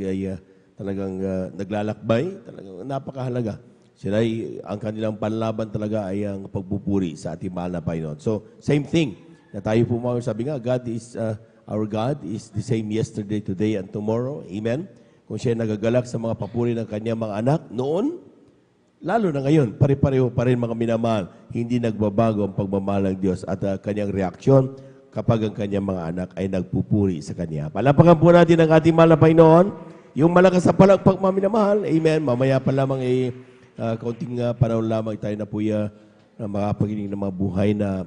talagang naglalakbay, talagang napakahalaga. Sila ang kanilang panlaban talaga ay ang pagpupuri sa ating mahal na Panginoon. So, same thing. Na tayo po, sabi nga, our God is the same yesterday, today, and tomorrow. Amen? Kung siya nagagalak sa mga papuri ng kanyang mga anak noon, lalo na ngayon, pare-pareho pa rin, mga minamahal, hindi nagbabago ang pagmamahal ng Diyos at kanyang reaksyon kapag ang kanyang mga anak ay nagpupuri sa Kanya. Palapakan po natin ang ating mahal na Panginoon. Yung malakas na palakpak, mga minamahal. Amen. Mamaya pa lamang kaunting panahon lamang tayo na po makapaginig ng mga buhay na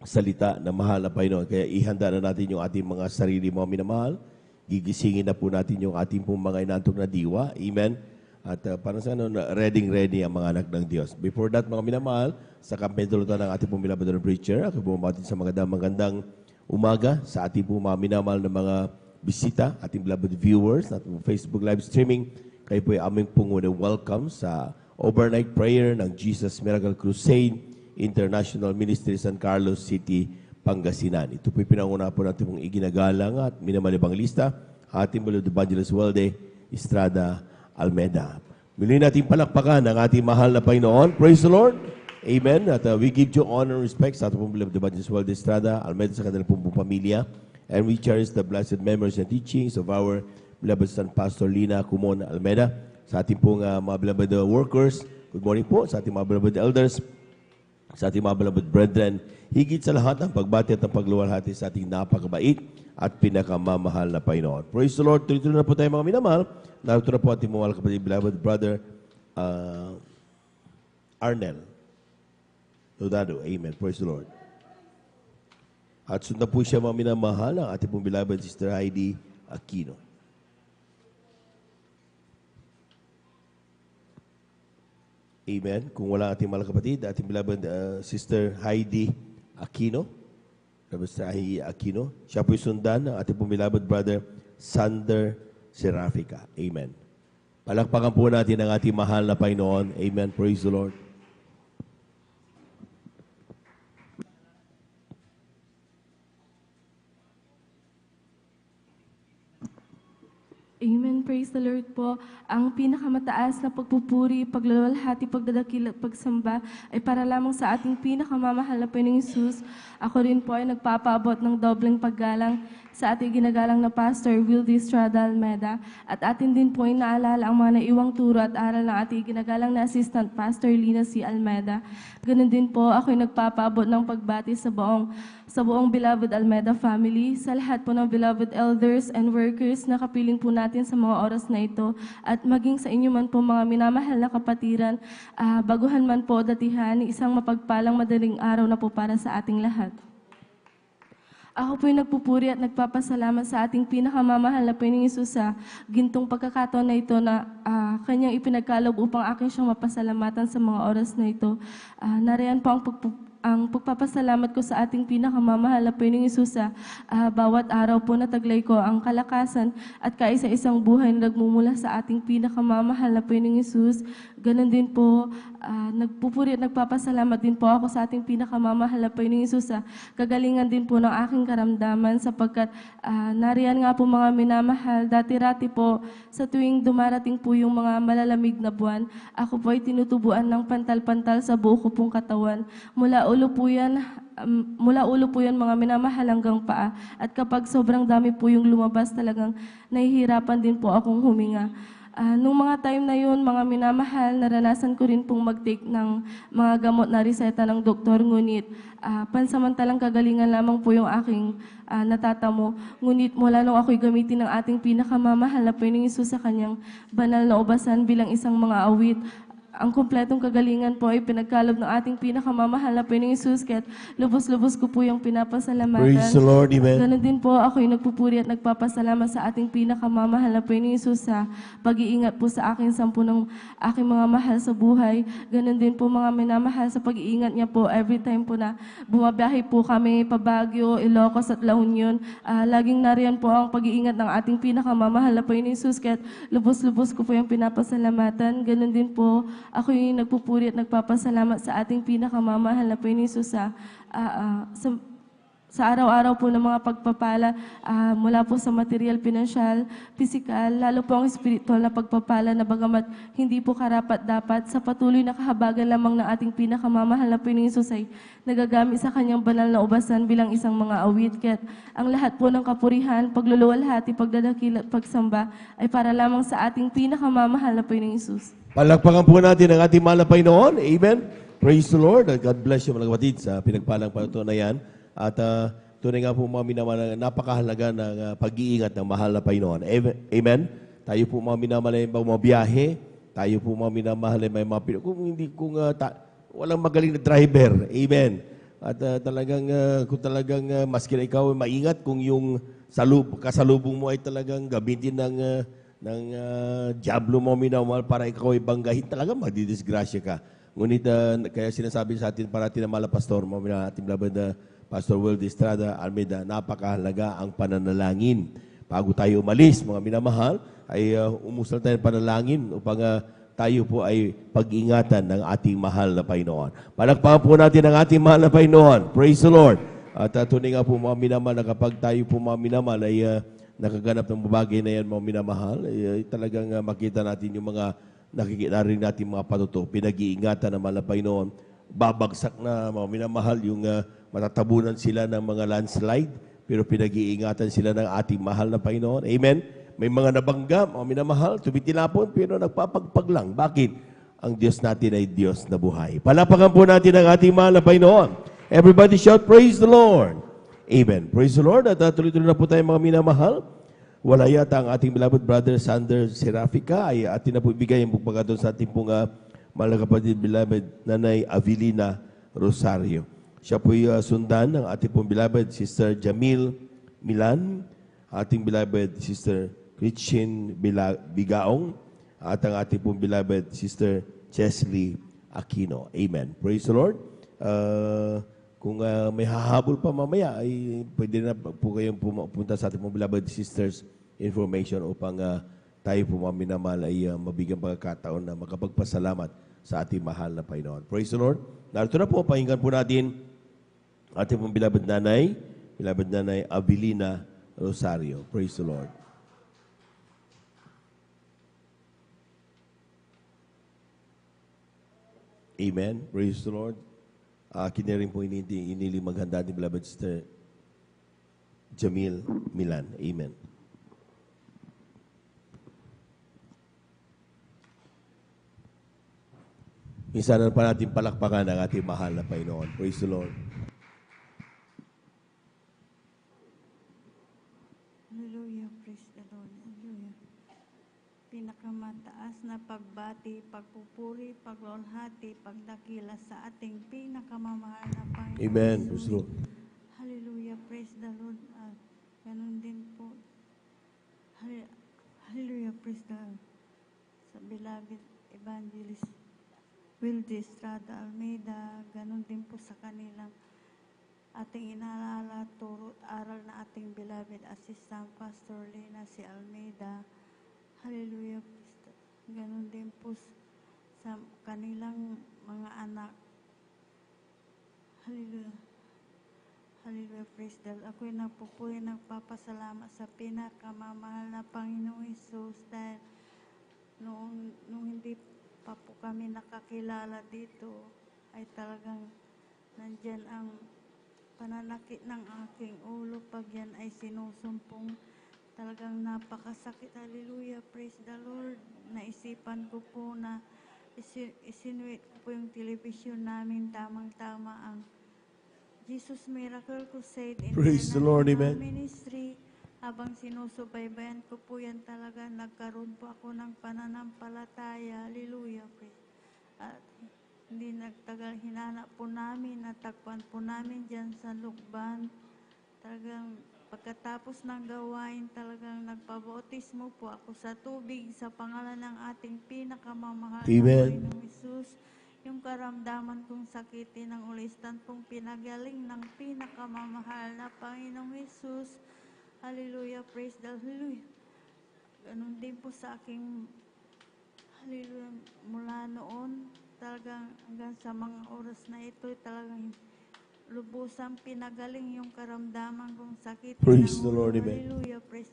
salita na mahal na Panginoon. Kaya ihanda na natin yung ating mga sarili, mga minamahal. Gigisingin na po natin yung ating pong mga inantok na diwa. Amen. At parang sa ready ang mga anak ng Diyos. Before that, mga minamahal, sa kampentulutan ng ating pong minabadong preacher, ako bumabati sa magandang umaga sa ating pong mga minamahal na mga bisita, ating beloved viewers, ating Facebook live streaming. Kayo po ay aming pong welcome sa overnight prayer ng Jesus Miracle Crusade International Ministry San Carlos City, Pangasinan. Ito po pinanguna po natin pong iginagalang at minamalibang lista, ating beloved evangelist Welde Estrada Almeda. Muli natin palakpakan ang ating mahal na Panginoon. Praise the Lord. Amen. At we give you honor and respect sa ating pong beloved evangelist Welde Estrada Almeda sa kanilang pong pamilya. And we cherish the blessed memories and teachings of our beloved son, Pastor Lina Kumon Almeda. Sa ating pong mga beloved workers, good morning po. Sa ating mga beloved elders, sa ating mga beloved brethren, higit sa lahat ang pagbati at ang pagluwalhati sa ating napakabait at pinakamamahal na Panginoon. Praise the Lord. Tuloy-tuloy na po tayo, mga minamahal. Narito na po ating mga kapatid, beloved brother Arnel Lodado. Amen. Praise the Lord. At sundan po siya, mga minamahal, ang ating pong beloved Sister Heidi Aquino. Amen. Kung wala ating mga kapatid, ating beloved Sister Heidi Aquino, Sister Heidi Aquino, siya po sundan ng ating pong beloved brother Sander Serafica. Amen. Palakpakan po natin ang ating mahal na Panginoon. Amen. Praise the Lord. Amen. Praise the Lord po. Ang pinakamataas na pagpupuri, paglalwalhati, pagdadakil at pagsamba ay para lamang sa ating pinakamamahal na Panginoong Hesus. Ako rin po ay nagpapaabot ng dobleng paggalang sa ating ginagalang na Pastor Wildy Estrada Almeda at atin din po ay naalala ang mga naiwang turo at aral ng ating ginagalang na Assistant Pastor Lina C. Almeda. Ganun din po ako ay nagpapaabot ng pagbati sa buong beloved Almeda family, sa lahat po ng beloved elders and workers na kapiling po natin sa mga oras na ito at maging sa inyo man po mga minamahal na kapatiran, baguhan man po datihan, isang mapagpalang madaling araw na po para sa ating lahat. Ako po'y nagpupuri at nagpapasalamat sa ating pinakamamahal na Panginoong Hesus sa gintong pagkakataon na ito na kanyang ipinagkaloob upang akin siyang mapasalamatan sa mga oras na ito. Nariyan po ang pagpapasalamat ko sa ating pinakamamahal na Panginoong Hesus sa bawat araw po na taglay ko ang kalakasan at kaisa-isang buhay na nagmumula sa ating pinakamamahal na Panginoong Hesus. Ganon din po, nagpupuri at nagpapasalamat din po ako sa ating pinakamamahal na Panginoong Hesus sa kagalingan din po ng aking karamdaman sapagkat nariyan nga po mga minamahal, dati-rati po sa tuwing dumarating po yung mga malalamig na buwan, ako po ay tinutubuan ng pantal-pantal sa buo ko pong katawan. Mula ulo po yan mga minamahal hanggang paa. At kapag sobrang dami po yung lumabas, talagang nahihirapan din po akong huminga. Nung mga time na yun, mga minamahal, naranasan ko rin pong mag-take ng mga gamot na reseta ng doktor, ngunit pansamantalang kagalingan lamang po yung aking natatamo. Ngunit mula nung ako'y gamitin ng ating pinakamamahal na Panginoong Hesus sa kanyang banal na ubasan bilang isang mga awit, ang kumpletong kagalingan po ay pinagkaloob ng ating pinakamamahal na Panginoong Hesus, kaya't lubos-lubos ko po yung pinapasalamatan. Praise the Lord, amen. Ganon din po ako yung nagpupuri at nagpapasalamat sa ating pinakamamahal na Panginoong Hesus sa pag-iingat po sa aking 10 ng aking mga mahal sa buhay. Ganon din po mga minamahal sa pag-iingat niya po every time po na bumabiyahe po kami pa Baguio, Ilocos at La Union. Laging nariyan po ang pag-iingat ng ating pinakamamahal na Panginoong Hesus, kaya't lubos-lubos ko po yung pinapasalamatan. Ganon din po ako yung nagpupuri at nagpapasalamat sa ating pinakamamahal na Panginoong Hesus sa araw-araw po ng mga pagpapala mula po sa material, pinansyal, pisikal, lalo po ang spiritual na pagpapala na bagamat hindi po karapat-dapat sa patuloy na kahabagan lamang ng ating pinakamamahal na Panginoong Hesus ay nagagamit sa kanyang banal na ubasan bilang isang mga awit. Kaya't ang lahat po ng kapurihan, pagluluwalhati, pagdadakil at pagsamba ay para lamang sa ating pinakamamahal na Panginoong Hesus. Palakpakan po natin ang ating mahal na Panginoon. Amen. Praise the Lord. God bless you mga kapatid sa pinagpalang patutunan na yan. At tunay nga po mga minamahal, napakahalaga ng pag-iingat ng mahal na Panginoon. Amen. Tayo po mga minamahal ay bumabiyahe. Tayo po mga minamahal ay may mga kung walang magaling na driver. Amen. At kung talagang maski na ikaw ay maingat kung yung kasalubong mo ay talagang gamitin ng diablo mo minamahal para ikaw ay banggahin, talagang magdidisgrasya ka. Ngunit kaya sinasabi sa atin parati na mahal na pastor, mga ating labad na Pastor Will Estrada Almeida, napakahalaga ang pananalangin. Bago tayo umalis, mga minamahal, ay umusal tayo ng panalangin upang tayo po ay pag-ingatan ng ating mahal na Panginoon. Palakpakan po natin ang ating mahal na Panginoon. Praise the Lord. At tunay nga po mga minamahal na kapag tayo po mga minamahal ay nakaganap ng bagay na yan, mga minamahal, ay talagang makita natin yung mga nakikita rin natin mga patuto. Pinag-iingatan ng mahal na Panginoon. Babagsak na mga minamahal yung matatabunan sila ng mga landslide, pero pinag-iingatan sila ng ating mahal na Panginoon. Amen? May mga nabangga, mga minamahal, tumitinapon, pero nagpapagpag lang. Bakit? Ang Diyos natin ay Diyos na buhay. Palapakan po natin ang ating mahal na Panginoon. Everybody shout, praise the Lord. Amen. Praise the Lord. At tuloy-tuloy na po tayo mga minamahal. Wala yata ang ating beloved brother Sander Serafica ay atin na po ibigay ang bukbaga sa ating pong mahal na kapatid, beloved Nanay Avelina Rosario. Siya po'y sundan ng ating pong beloved Sister Jamil Milan, ating beloved Sister Christian Bigaong, at ang ating pong beloved Sister Chesley Aquino. Amen. Praise the Lord. Kung may hahabol pa mamaya, ay pwede na po kayong pumunta sa ating pong beloved sisters information upang tayo po mga minamahal ay mabigyan pagkakataon na makapagpasalamat sa ating mahal na Panginoon. Praise the Lord. Narito na po, pakinggan po natin ating pong beloved Nanay Avelina Rosario. Praise the Lord. Amen. Praise the Lord. Kinirin po inili maghanda ni beloved Sister Jamil Milan. Amen. Minsan pa natin palakpakan ang ating mahal na Panginoon. Praise the Lord. Hallelujah. Praise the Lord. Hallelujah. Pinakamataas na pagbati, pagpupuri, paglolhati, pagdakila sa ating pinakamamahal na Panginoon. Amen. Praise the Lord. Hallelujah. Praise the Lord. Ganun din po. Hallelujah. Praise the Lord. Sa beloved evangelist Will Estrada Almeida, ganun din po sa kanilang ating inaalala, turo at aral na ating beloved Assistant Pastor Lena si Almeida. Hallelujah. Ganun din po sa kanilang mga anak. Hallelujah. Hallelujah. Praise the Lord. Ako'y nagpupuri, nagpapasalamat sa pinakamamahal na Panginoong Hesus dahil noong hindi pa po kami nakakilala dito ay talagang nandyan ang pananakit ng aking ulo pag yan ay sinusumpong. Talagang napakasakit. Hallelujah. Praise the Lord. Naisipan ko po na isinuwit ko po yung television namin, tamang-tama ang Jesus Miracle Crusade International Ministry. Habang sinusubaybayan ko po yan talaga, nagkaroon po ako ng pananampalataya. Hallelujah. At hindi nagtagal, hinanap po namin, natagpuan po namin dyan sa Lukban. Talagang pagkatapos ng gawain, talagang nagpabautismo po ako sa tubig sa pangalan ng ating pinakamamahal na Amen. Panginoong Hesus. Yung karamdaman kong sakitin ng ulistan pong pinagaling ng pinakamamahal na Panginoong Hesus. Hallelujah, praise the Hallelujah. Ganun din po sa aking hallelujah mula noon, talagang hanggang sa mga oras na ito, talagang lubusang pinagaling yung karamdaman kong sakit. Praise the Lord, amen. Hallelujah, praise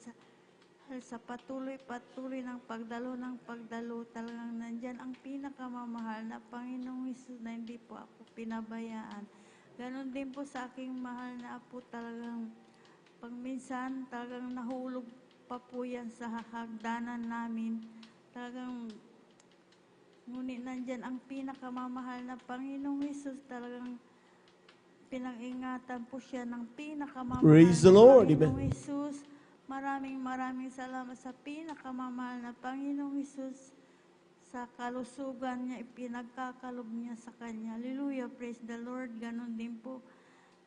sa patuloy ng pagdalo talagang nandyan ang pinakamamahal na Panginoong Hesus na hindi po ako pinabayaan. Ganon din po sa aking mahal na apo, talagang pagminsan talagang nahulog pa po yan sa hagdanan namin. Talagang ngunit nandyan ang pinakamamahal na Panginoong Hesus, talagang pinang-ingatan po siya ng pinakamamahal Praise the na Lord, Panginoong amen. Hesus. Maraming salamat sa pinakamamahal na Panginoong Hesus sa kalusugan niya, ipinagkakalob niya sa Kanya. Hallelujah, praise the Lord. Ganon din po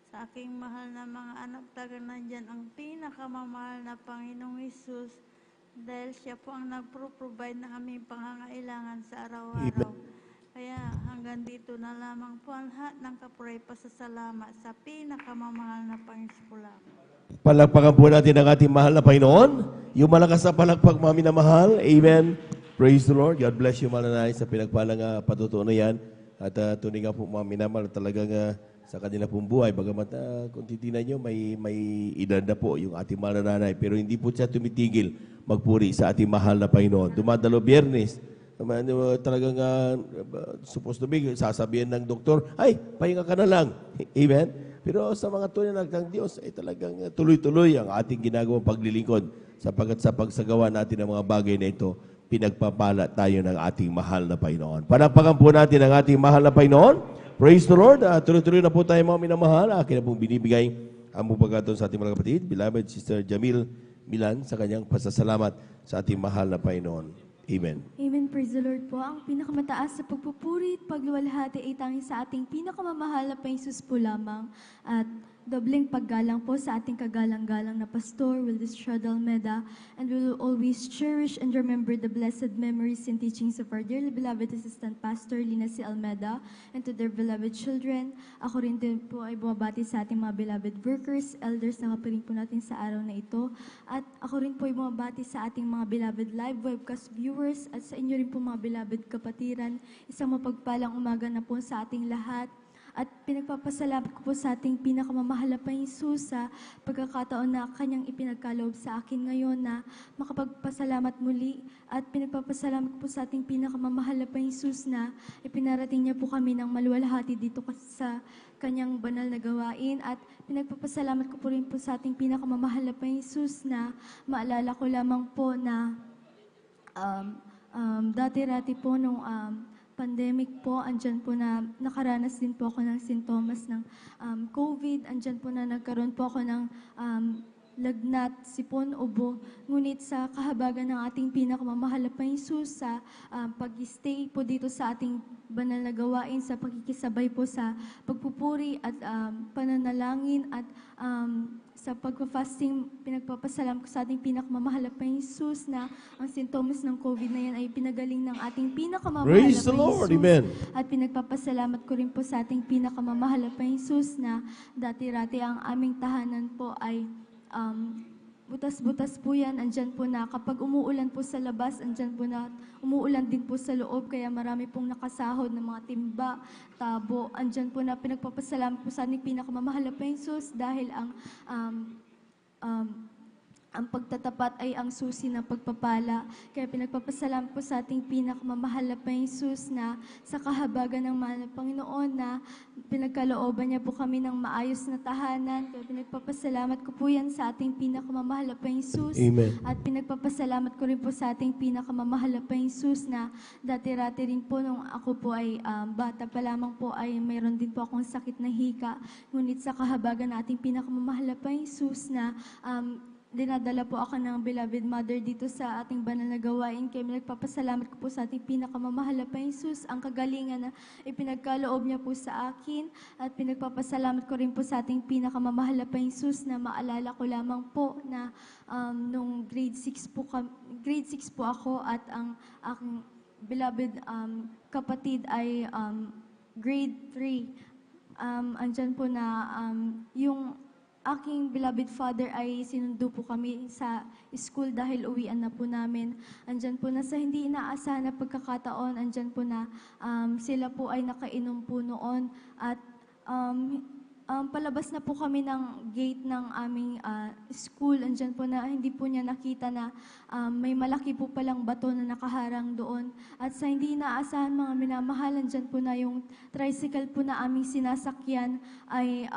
sa aking mahal na mga anak, tagang nandyan ang pinakamamahal na Panginoong Hesus dahil siya po ang nagpro-provide ng aming pangangailangan sa araw-araw. Kaya hanggang dito na lamang po ang lahat ng kapuray pasasalamat sa pinakamamahal na Panginoon po lamang. Palakpakan po natin ang ating mahal na Panginoon. Yung malakas na palakpak, mga minamahal. Amen. Praise the Lord. God bless you, mananay, sa pinagpalang patutuo na yan. At tunay nga po, mga minamahal, talagang sa kanila pong buhay. Bagamat kung titignan nyo, may edad na po yung ating mahal na nanay. Pero hindi po siya tumitigil magpuri sa ating mahal na Panginoon. Dumadalo Biyernes, talagang supposed to be, sasabihin ng doktor, ay, pahinga ka na lang. Amen. Pero sa mga tunay ng Diyos ay talagang tuloy-tuloy ang ating ginagawang paglilingkod sapagkat sa pagsagawa natin ng mga bagay na ito, pinagpapala tayo ng ating mahal na Panginoon. Palakpakan po natin ang ating mahal na Panginoon. Praise the Lord. Tuloy-tuloy na po tayo, mga minamahal. Akin na pong binibigay ang pagkakataon sa ating mga kapatid, beloved Sister Jamil Milan, sa kanyang pasasalamat sa ating mahal na Panginoon. Amen. Amen. Praise the Lord po. Ang pinakamataas sa pagpupuri at pagluwalhati ay tanging sa ating pinakamamahal na Panginoon po lamang. At dobleng paggalang po sa ating kagalang-galang na Pastor Wildestrad Almeda, and we will always cherish and remember the blessed memories and teachings of our dearly beloved Assistant Pastor Lina C. Almeda, and to their beloved children. Ako rin din po ay bumabati sa ating mga beloved workers, elders na kapiling po natin sa araw na ito. At ako rin po ay bumabati sa ating mga beloved live webcast viewers at sa inyo rin po mga beloved kapatiran. Isang mapagpalang umaga na po sa ating lahat. At pinagpapasalamat ko po sa ating pinakamamahal na Panginoon sa pagkakataon na Kanyang ipinagkaloob sa akin ngayon na makapagpasalamat muli. At pinagpapasalamat ko po sa ating pinakamamahal na Panginoon na ipinarating niya po kami ng maluwalhati dito sa Kanyang banal na gawain. At pinagpapasalamat ko po rin po sa ating pinakamamahal na Panginoon na maalala ko lamang po na dati-rati po nung pandemic po, andyan po na nakaranas din po ako ng sintomas ng COVID. Andyan po na nagkaroon po ako ng lagnat, sipon, ubo. Ngunit sa kahabagan ng ating pinakamamahal na Panginoon sa pag-stay po dito sa ating banal na gawain, sa pagkikisabay po sa pagpupuri at pananalangin at sa pagpa-fasting, pinagpapasalam ko sa ating pinakamamahal na Panginoon na ang sintomas ng COVID na yan ay pinagaling ng ating pinakamamahal na Praise the Lord, Panginoon. amen. At pinagpapasalamat ko rin po sa ating pinakamamahal na Panginoon na dati-rati ang aming tahanan po ay butas-butas po yan. Andyan po na kapag umuulan po sa labas, andyan po na umuulan din po sa loob. Kaya marami pong nakasahod ng mga timba, tabo. Andyan po na pinagpapasalamat po sa ating pinakamamahal na Panginoon dahil ang pagtatapat ay ang susi ng pagpapala. Kaya pinagpapasalamat po sa ating pinakamamahal na Panginoon na sa kahabagan ng mahal na Panginoon na pinagkalooban niya po kami ng maayos na tahanan. Kaya pinagpapasalamat ko po yan sa ating pinakamamahal na Panginoon. Amen. At pinagpapasalamat ko rin po sa ating pinakamamahal na Panginoon na dati-rati rin po nung ako po ay bata pa lamang po ay mayroon din po akong sakit na hika. Ngunit sa kahabagan ng ating pinakamamahal na Panginoon na dinadala po ako ng beloved mother dito sa ating banal na gawain. Kaya nagpapasalamat ko po sa ating pinakamamahal na Jesus, ang kagalingan na ipinagkaloob niya po sa akin. At pinagpapasalamat ko rin po sa ating pinakamamahal na Jesus na maalala ko lamang po na nung grade 6 po ako at ang aking beloved kapatid ay grade 3. Andyan po na yung aking beloved father ay sinundo po kami sa school dahil uwian na po namin. Andyan po na sa hindi inaasahan na pagkakataon, andyan po na sila po ay nakainom po noon at palabas na po kami ng gate ng aming school. Andyan po na hindi po niya nakita na may malaki po palang bato na nakaharang doon. At sa hindi inaasahan mga minamahal, andyan po na yung tricycle po na aming sinasakyan ay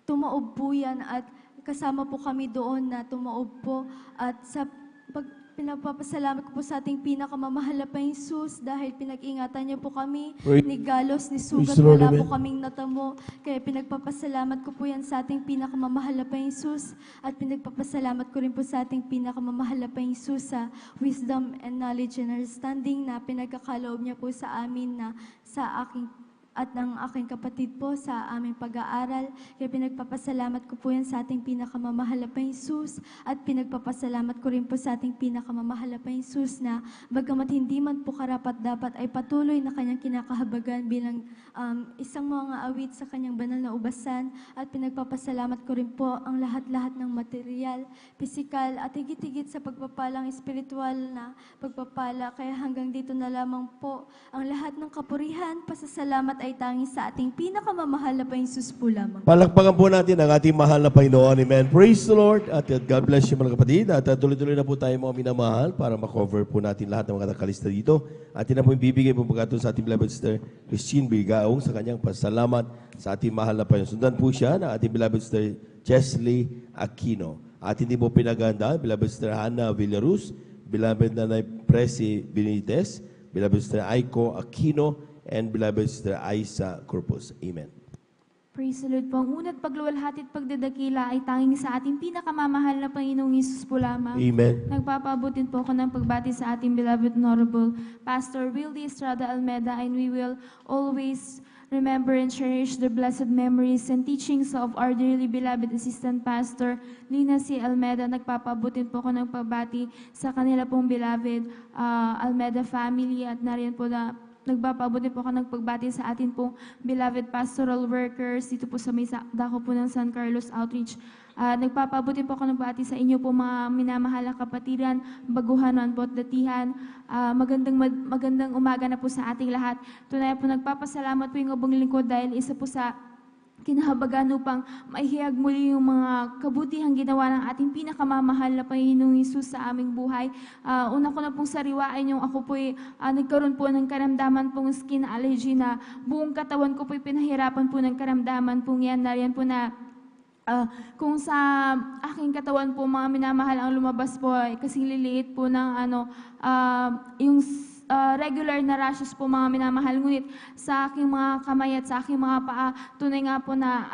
tumaob po yan at kasama po kami doon na tumaob po. At sa pinapapasalamat ko po sa ating pinakamamahal na Jesus dahil pinag-ingatan niyo po kami ni galos, ni sugat, wala po kaming natamo. Kaya pinagpapasalamat ko po yan sa ating pinakamamahal na Jesus at pinagpapasalamat ko rin po sa ating pinakamamahal na Jesus sa wisdom and knowledge and understanding na pinagkakaloob niya po sa amin na sa aking at ng aking kapatid po sa aming pag-aaral. Kaya pinagpapasalamat ko po yan sa ating pinakamamahal na Jesus at pinagpapasalamat ko rin po sa ating pinakamamahal na Jesus na bagamat hindi man po karapat-dapat ay patuloy na kanyang kinakahabagan bilang isang mga awit sa kanyang banal na ubasan at pinagpapasalamat ko rin po ang lahat-lahat ng material, pisikal at higit-higit sa pagpapalang espiritual na pagpapala. Kaya hanggang dito na lamang po ang lahat ng kapurihan, pasasalamat ay tanging sa ating pinakamamahal na Jesus po lamang. Palakpakan po natin ang ating mahal na Panginoon. Amen. Praise the Lord. At God bless you mga kapatid. At tuloy-tuloy na po tayo mga minamahal para makover po natin lahat ng mga nakalista dito. At yun na po ibibigay po pagkatapos sa ating beloved sister Christine Bigaong sa kanyang pasalamat sa ating mahal na Panginoon. Sundan po siya na ating beloved sister Chesley Aquino. At hindi po pinaganda, beloved sister Hannah Villaruz, beloved Nanay Presi Benitez, beloved sister Aiko Aquino, and beloved sister Aisa Corpus. Amen. Praise the Lord po. Ang una't pagluwalhati at pagdadakila ay tanging sa ating pinakamamahal na Panginoong Hesus po lamang. Amen. Nagpapabutin po ako ng pagbati sa ating beloved Honorable Pastor Wildy Estrada Almeda, and we will always remember and cherish the blessed memories and teachings of our dearly beloved Assistant Pastor Lina C. Almeda. Nagpapabutin po ako ng pagbati sa kanila pong beloved Almeda family at nariyan po na nagpapabuti po ako ng pagbati sa atin pong beloved pastoral workers dito po sa may dako po ng San Carlos Outreach. Nagpapabuti po ako ng pagbati sa inyo po mga minamahal na kapatiran, baguhanan po at datihan. Magandang umaga na po sa ating lahat. Tunay po nagpapasalamat po yung abang lingkod dahil isa po sa kinahabagan upang maihiyag muli yung mga kabutihang ginawa ng ating pinakamamahal na Panginoong Hesus sa aming buhay. Una ko na pong sariwain yung ako po'y nagkaroon po ng karamdaman pong skin allergy na buong katawan ko po'y pinahirapan po ng karamdaman pong yan. Nariyan po na kung sa aking katawan po mga minamahal ang lumabas po ay kasing liliit po ng yung regular na rashes po mga minamahal, ngunit sa aking mga kamay at sa aking mga paa, tunay nga po na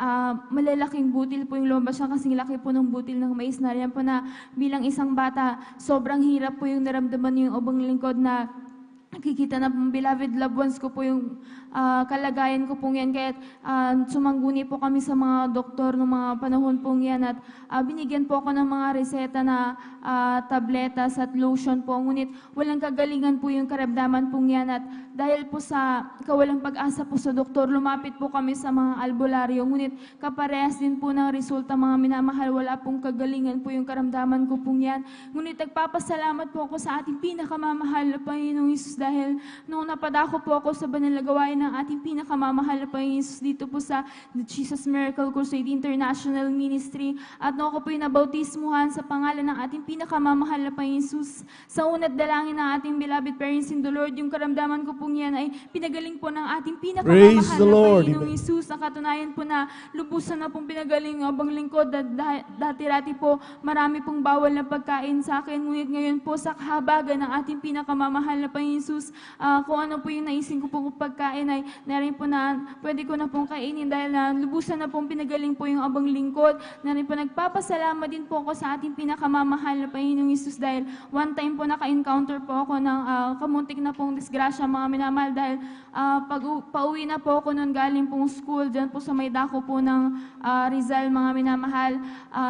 malalaking butil po yung lumabas siya, kasing laki po ng butil ng mais. Nariyan po na bilang isang bata, sobrang hirap po yung naramdaman yung obang lingkod na nakikita na pong beloved loved ones ko po yung kalagayan ko pong yan. Kaya sumangguni po kami sa mga doktor ng mga panahon pong yan at binigyan po ako ng mga reseta na tabletas at lotion po. Ngunit walang kagalingan po yung karamdaman pong yan at dahil po sa kawalang pag-asa po sa doktor, lumapit po kami sa mga albularyo. Ngunit kaparehas din po ng resulta mga minamahal, wala pong kagalingan po yung karamdaman ko pong yan. Ngunit nagpapasalamat po ako sa ating pinakamamahal na Panginoong Hesus dahil noong napadako po ako sa banal na gawain ng ating pinakamamahal na Panginoong Hesus dito po sa The Jesus Miracle Crusade International Ministry at noong ako po yung nabautismuhan sa pangalan ng ating pinakamamahal na Panginoong Hesus. Sa unat dalangin ng ating beloved parents in the Lord, yung karamdaman ko po pong yan ay pinagaling po ng ating Praise pinakamamahal the na Lord. Panginoong Amen. Isus. Ang katunayan po na lubusan na pong pinagaling ang abang lingkod. Dati-rati po marami pong bawal na pagkain sa akin. Ngunit ngayon po sa kahabagan ng ating pinakamamahal na Panginoong Isus, kung ano po yung naisin ko pong pagkain ay narin po na pwede ko na pong kainin dahil na lubusan na pong pinagaling po yung abang lingkod. Narin po nagpapasalamat din po ako sa ating pinakamamahal na Panginoong Isus dahil one time po naka-encounter po ako ng kamuntik na pong disgrasya mga minamahal dahil pag pauwi na po ako nun galing pong school dyan po sa may dako po ng Rizal mga minamahal.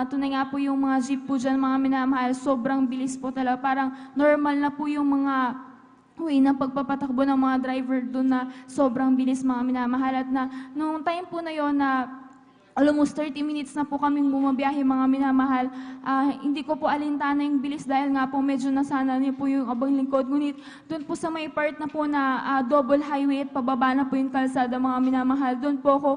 Tunay nga po yung mga jeep po dyan mga minamahal, sobrang bilis po talaga. Parang normal na po yung mga uwi ng pagpapatakbo ng mga driver doon na sobrang bilis mga minamahal. At na nung time po na yon na almost 30 minutes na po kaming bumabiyahe mga minamahal. Hindi ko po alintana yung bilis dahil nga po medyo nasana niyo po yung abang lingkod. Ngunit doon po sa may part na po na double highway at pababa na po yung kalsada mga minamahal. Doon po ako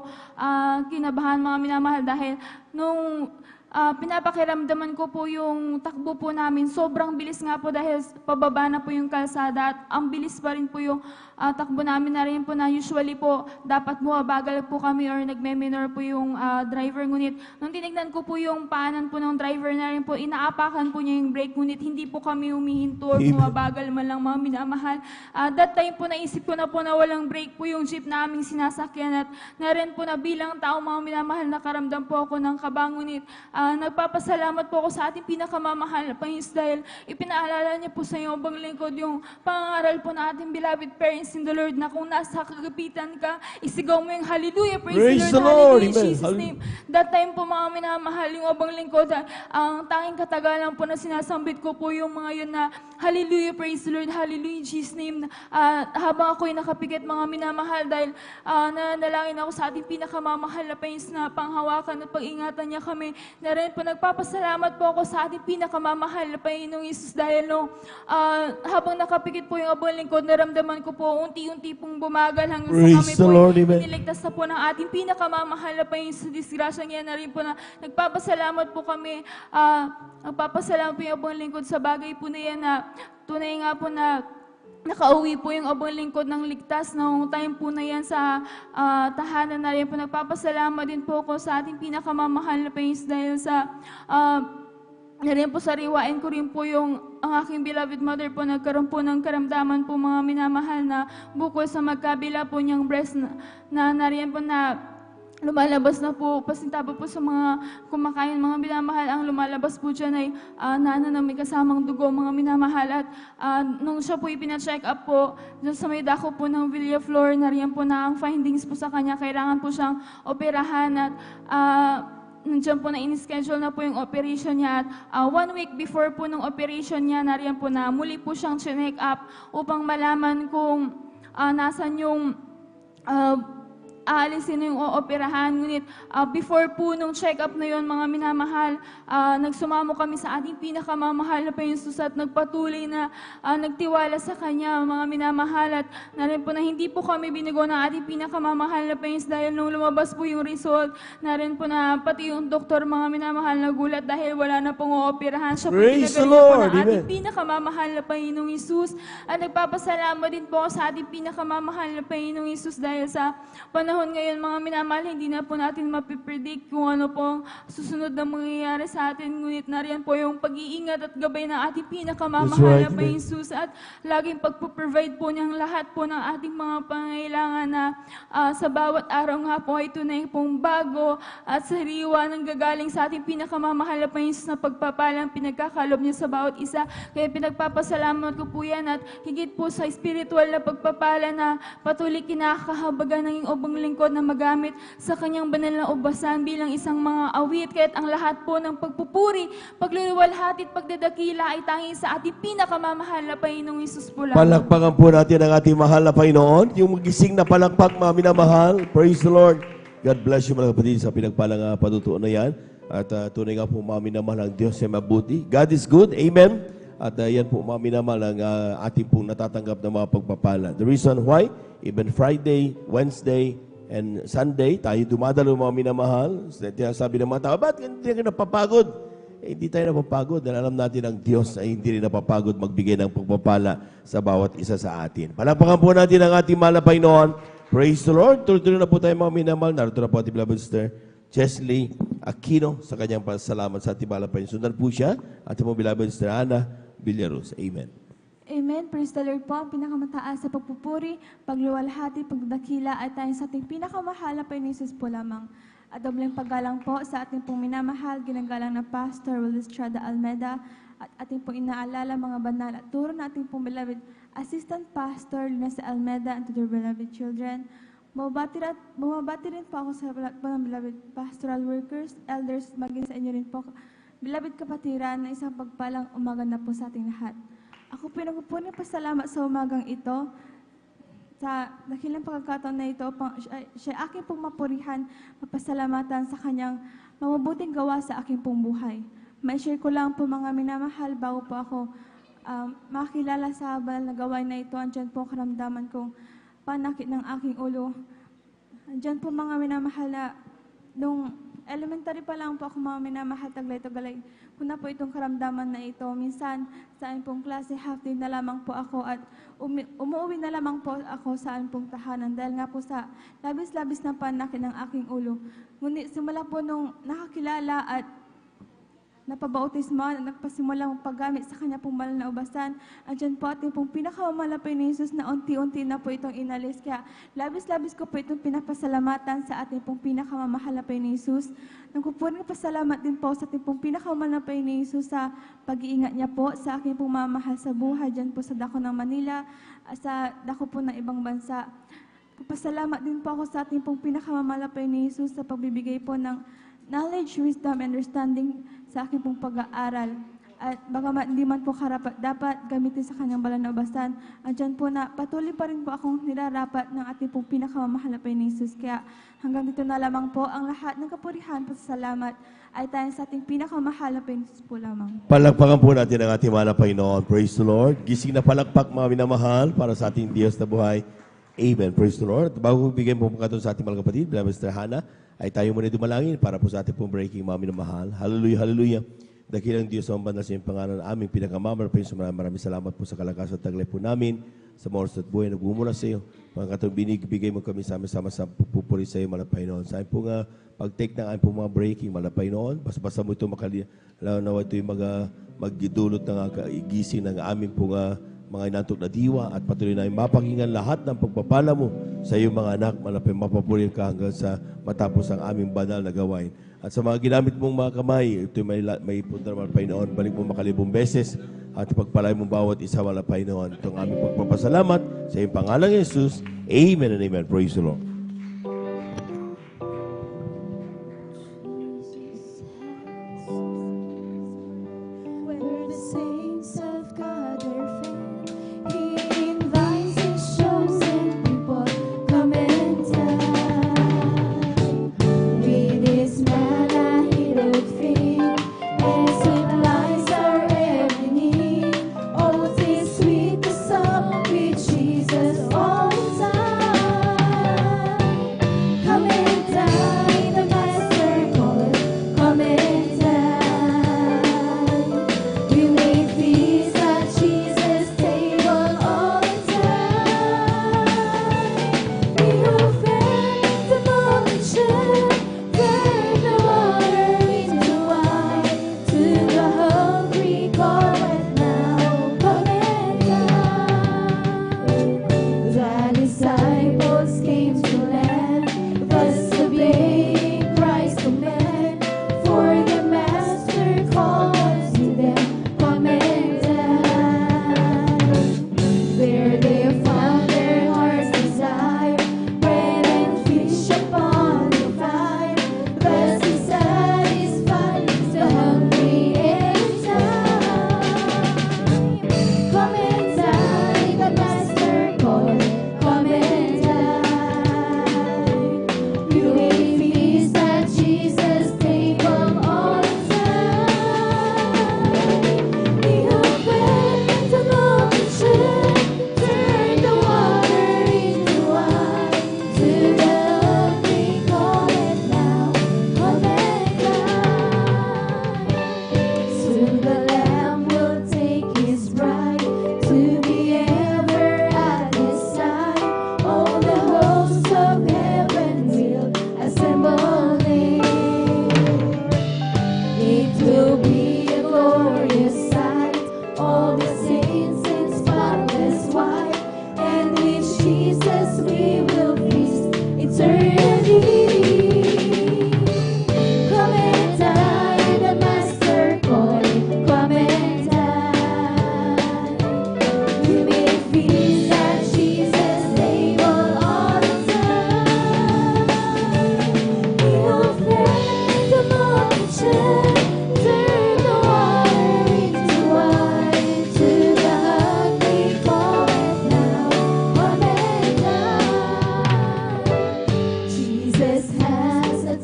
kinabahan mga minamahal dahil nung pinapakiramdaman ko po yung takbo po namin. Sobrang bilis nga po dahil pababa na po yung kalsada at ang bilis pa rin po yung takbo namin na rin po na usually po dapat bumabagal po kami or nagme-minor po yung driver. Ngunit nung tinignan ko po yung paanan po ng driver na rin po, inaapakan po niya yung brake. Ngunit hindi po kami humihinto or bumabagal man lang mga minamahal. That time po naisip ko na po na walang brake po yung jeep na aming sinasakyan at na rin po na bilang tao mga minamahal nakaramdam po ako ng kaba. Ngunit nagpapasalamat po ako sa ating pinakamamahal na Panginoon dahil ipinaalala niya po sa iyo bang lingkod yung pangaral po na ating beloved parents in the Lord na kung nasa kagapitan ka, isigaw mo yung hallelujah, praise the Lord, hallelujah, in Jesus' name. That time po mga minamahal yung abang lingkod, ang tanging katagalan po na sinasambit ko po yung mga yun na hallelujah, praise the Lord, hallelujah, in Jesus' name. Habang ako'y nakapikit mga minamahal dahil nanalangin ako sa ating pinakamamahal na Panginoon na panghawakan at pag-ingatan niya kami. Na rin po nagpapasalamat po ako sa ating pinakamamahal na Panginoong Isus dahil habang nakapikit po yung abang lingkod, naramdaman ko po unti-unti pong bumagal hanggang sa kami po iniligtas na po ng ating pinakamamahal na Panginoon sa disgrasya niya na rin po na nagpapasalamat po kami. Nagpapasalamat po yung abang lingkod sa bagay po na yan na tunay nga po na nakauwi po yung abang lingkod ng ligtas noong time po na yan sa tahanan na rin po. Nagpapasalamat din po ako sa ating pinakamamahal na Panginoon dahil sa na rin po sariwain ko rin po yung ang aking beloved mother po nagkaroon po ng karamdaman po mga minamahal na bukod sa magkabila po niyang breast na rin po na lumalabas na po, pasintabi po sa mga kumakain, mga minamahal, ang lumalabas po dyan ay na may kasamang dugo, mga minamahal. At nung siya po ipina-check up po, dyan sa may dako po ng Villaflor, nariyan po na ang findings po sa kanya, kailangan po siyang operahan at nandiyan po na in-schedule na po yung operation niya at 1 week before po ng operation niya, nariyan po na muli po siyang check up upang malaman kung nasan yung aalisin yung ooperahan. Ngunit before po nung check-up na yon mga minamahal, nagsumamo kami sa ating pinakamamahal na Panginoon Jesus at nagpatuloy na nagtiwala sa Kanya mga minamahal at na rin po na hindi po kami binigo ng ating pinakamamahal na Panginoon dahil nung lumabas po yung result, na rin po na pati yung doktor mga minamahal nagulat dahil wala na pong ooperahan. Siya po pinagaling po ng ating pinakamamahal na Panginoong Jesus at nagpapasalamat din po sa ating pinakamamahal na Panginoong Jesus dahil sa panahon ngayon mga minamahal, hindi na po natin mapipredict kung ano pong susunod na mangyayari sa atin. Ngunit nariyan po yung pag-iingat at gabay ng ating pinakamamahal na Panginoong Jesus at laging pagpo-provide po niyang lahat po ng ating mga pangailangan na sa bawat araw nga po ay tunay pong bago at sariwa ng gagaling sa ating pinakamamahal na Panginoong Jesus na pagpapalang pinagkakalob niya sa bawat isa. Kaya pinagpapasalamat ko po yan at higit po sa spiritual na pagpapala na patuloy kinakahabagan ng obang lingkod na magamit sa kanyang banal na ubasan bilang isang mga awit. Kaya't ang lahat po ng pagpupuri, pagluluwalhati at pagdadakila ay tanging sa ating pinakamamahal na Panginoong Isus po lamang. Palakpakan po natin ang ating mahal na Panginoon. Yung magising na palakpak, mga minamahal. Praise the Lord. God bless you mga kapatid sa pinagpalang patutuan na yan. At tunay nga po mga minamahal ang Diyos ay mabuti. God is good. Amen. At yan po mga minamahal ang ating pong natatanggap na mga pagpapala. The reason why, even Friday, Wednesday, and Sunday, tayo dumadalo mga minamahal. Sabi ng mga tao, ba't hindi ka napapagod? hindi tayo napapagod. Dahil alam natin ang Diyos ay hindi rin napapagod magbigay ng pagpapala sa bawat isa sa atin. Palakpakan po natin ang ating mahal na Panginoon. Praise the Lord. Tuloy-tuloy na po tayo mga minamahal. Narito na po ating beloved sister Chesley Aquino sa kanyang pasalamat sa ating mahal na Panginoon. Sundan po siya ating mga beloved sister Ana Villaros. Amen. Amen. Praise the Lord po. Ang pinakamataas sa pagpupuri, pagluwalhati, pagdadakila ay tayo sa ating pinakamahal na Panginoon Jesus po lamang. At dobleng paggalang po sa ating pong minamahal, ginagalang na Pastor Will Estrada Almeda at ating pong inaalala mga banal at turo na ating pong beloved Assistant Pastor Linesa Almeda and to their beloved children. Bumabati rin po ako sa mga beloved pastoral workers, elders, maging sa inyo rin po, beloved kapatiran na isang pagpalang umaga na po sa ating lahat. Ako pinagpupunin pasalamat sa umagang ito sa dakilang pagkakataon na ito, siya aking pong mapurihan, mapasalamatan sa kanyang mabubuting gawa sa aking pong buhay. May-share ko lang po mga minamahal bago po ako makilala sa banal na gawain na ito. Andyan po karamdaman kong panakit ng aking ulo. Andyan po mga minamahal na nung elementary pa lang po ako mga minamahal, taglay-taglay ko na po itong karamdaman na ito. Minsan sa aking pong klase, half day na lamang po ako at umuwi na lamang po ako sa aking pong tahanan dahil nga po sa labis-labis na panakit ng aking ulo. Ngunit simula po nung nakakilala at napabautismo, nagpasimula mong paggamit sa kanya pong banal na ubasan. Andyan po ating pong pinakamamalapay ni Jesus na unti-unti na po itong inalis. Kaya labis-labis ko po itong pinapasalamatan sa ating pong pinakamamalapay ni Jesus. Nagpupunin pasalamat din po sa ating pong pinakamamalapay ni Jesus sa pag-iingat niya po sa aking pong mamahal sa buhay dyan po sa dako ng Manila, sa dako po ng ibang bansa. Pasalamat din po ako sa ating pong pinakamamalapay ni Jesus sa pagbibigay po ng knowledge, wisdom, and understanding sa aking pong pag-aaral. At bagamat hindi man po karapat dapat gamitin sa kanyang banal na ubasan, andyan po na patuloy pa rin po akong nilarapat ng ating pong pinakamamahal na Panginoon Jesus. Kaya hanggang dito na lamang po ang lahat ng kapurihan po sa salamat ay tayo sa ating pinakamamahal na Panginoon Jesus po lamang. Palakpakan po natin ang ating mahal na Panginoon. Praise the Lord. Gising na palakpak mga minamahal para sa ating Diyos na buhay. Amen. Praise the Lord. Bago bigyan po mga sa ating mga kapatid, beloved Sister Hannah, ay tayo muna dumalangin para po sa ating pong breaking mga minamahal. Hallelujah, hallelujah. Dakilang Diyos ang banal sa iyong pangalan, aming pinakamamahal. Maraming salamat po sa kalakasan at taglay po namin sa mga oras at buhay na bumura sa iyo. Mga katong binibigay mo kami sama-sama sa pupuri sa iyo, malapay noon. Sa po nga pag-take ng aming mga breaking, malapay noon. Basta mo ito nawa ito yung magdudulot ng gising ng aming po mga inantok na diwa at patuloy na mapakinggan lahat ng pagpapala mo sa iyong mga anak, malapit mapapulil ka hanggang sa matapos ang aming banal na gawain. At sa mga ginamit mong mga kamay, ito may punta naman Panginoon, balik mo makalibong beses at pagpalay mong bawat isa wala Panginoon. Itong aming pagpapasalamat sa iyong pangalang Jesus. Amen and amen. Praise the Lord. Jesus all the time.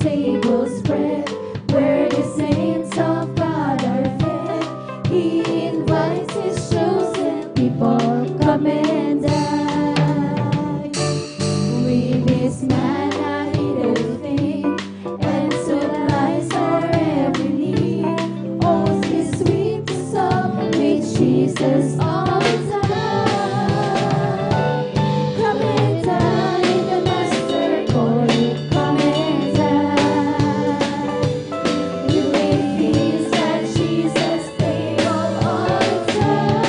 table spread, where the saints of God are fed. He invites His chosen people, come and dine. With His manna He does feed, and supplies our every need. Oh, His sweet song with Jesus all the time. Come and dine, the Master calling, come and dine. You may feast at Jesus' table all the time.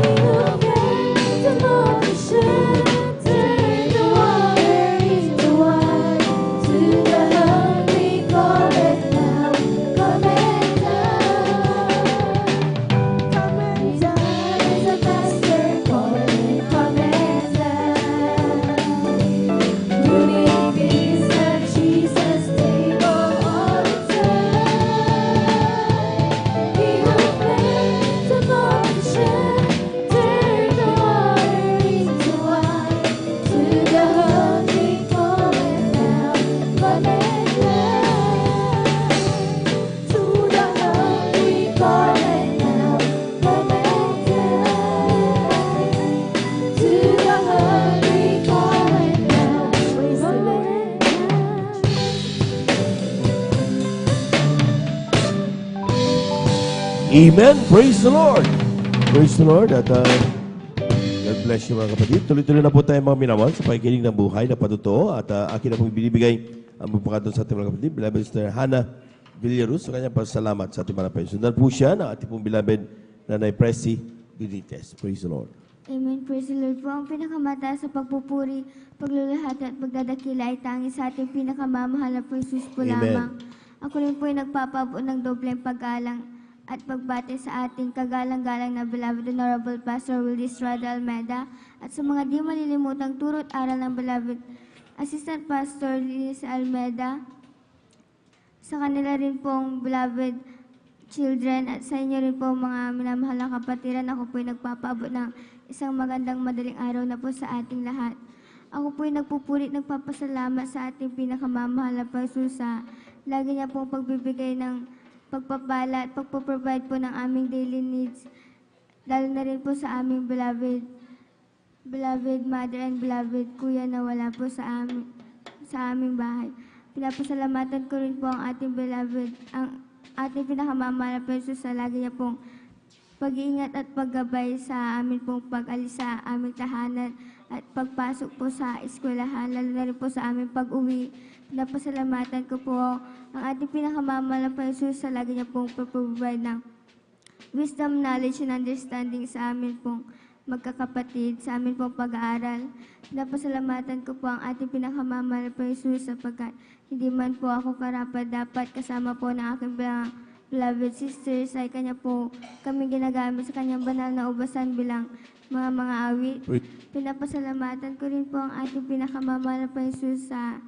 He will bend the multitude, turn the water into wine. To the hungry call it now, come and dine. Come and dine, the Master calling, come and dine. You may feast at Jesus' table all the time. He will bend the multitude, turn the water into wine. To the hungry call it now, come and dine. To the hungry call it now, come and dine. To the hungry call it now, praise the Lord. Amen. Praise the Lord. Praise the Lord. At God bless you mga kapatid. Tuloy-tuloy na po tayo mga minamahal sa pakikinig ng buhay na patotoo. At akin na pong binibigay ang pagpakataon sa ating mga kapatid. Beloved Sister Hannah Villaruz sa kanyang pasalamat sa ating mga kapatid. Sundan po siya ng ating pong beloved Nanay Presi Benitez. Praise the Lord. Amen. Praise the Lord po. Ang pinakamataas sa pagpupuri, pagluluhati at pagdadakila ay tanging sa ating pinakamamahal na po Jesus po Amen. lamang. Ako rin po ay nagpapabuo ng dobleng paggalang at pagbati sa ating kagalang-galang na beloved Honorable Pastor Willie Estrada Almeida at sa mga di malilimutang turo at aral ng beloved Assistant Pastor Linis Almeida, sa kanila rin pong beloved children at sa inyo rin po mga minamahal na kapatiran. Ako po ay nagpapaabot ng isang magandang madaling araw na po sa ating lahat. Ako po ay nagpupuri at nagpapasalamat sa ating pinakamamahal na Jesus sa lagi niya pong pagbibigay ng pagpapala at pagpaprovide po ng aming daily needs, lalo na rin po sa aming beloved mother and beloved kuya na wala po sa aming bahay. Pinapasalamatan ko rin po ang ating beloved, ang ating pinakamamahal na Jesus sa lagi niya pong pag-iingat at paggabay sa amin pong pag-alis sa aming tahanan at pagpasok po sa eskwelahan, lalo na rin po sa aming pag-uwi. Pinapasalamatan ko po ang ating pinakamamahal na Jesus sa lagi niya pong pag-provide ng wisdom, knowledge, and understanding sa amin pong magkakapatid, sa amin pong pag-aaral. Pinapasalamatan ko po ang ating pinakamamahal na Jesus sapagkat hindi man po ako karapat-dapat kasama po ng aking beloved sisters ay kanya po kami ginagamit sa kanyang banal na ubasan bilang mga awit. Pinapasalamatan ko rin po ang ating pinakamamahal na Jesus sa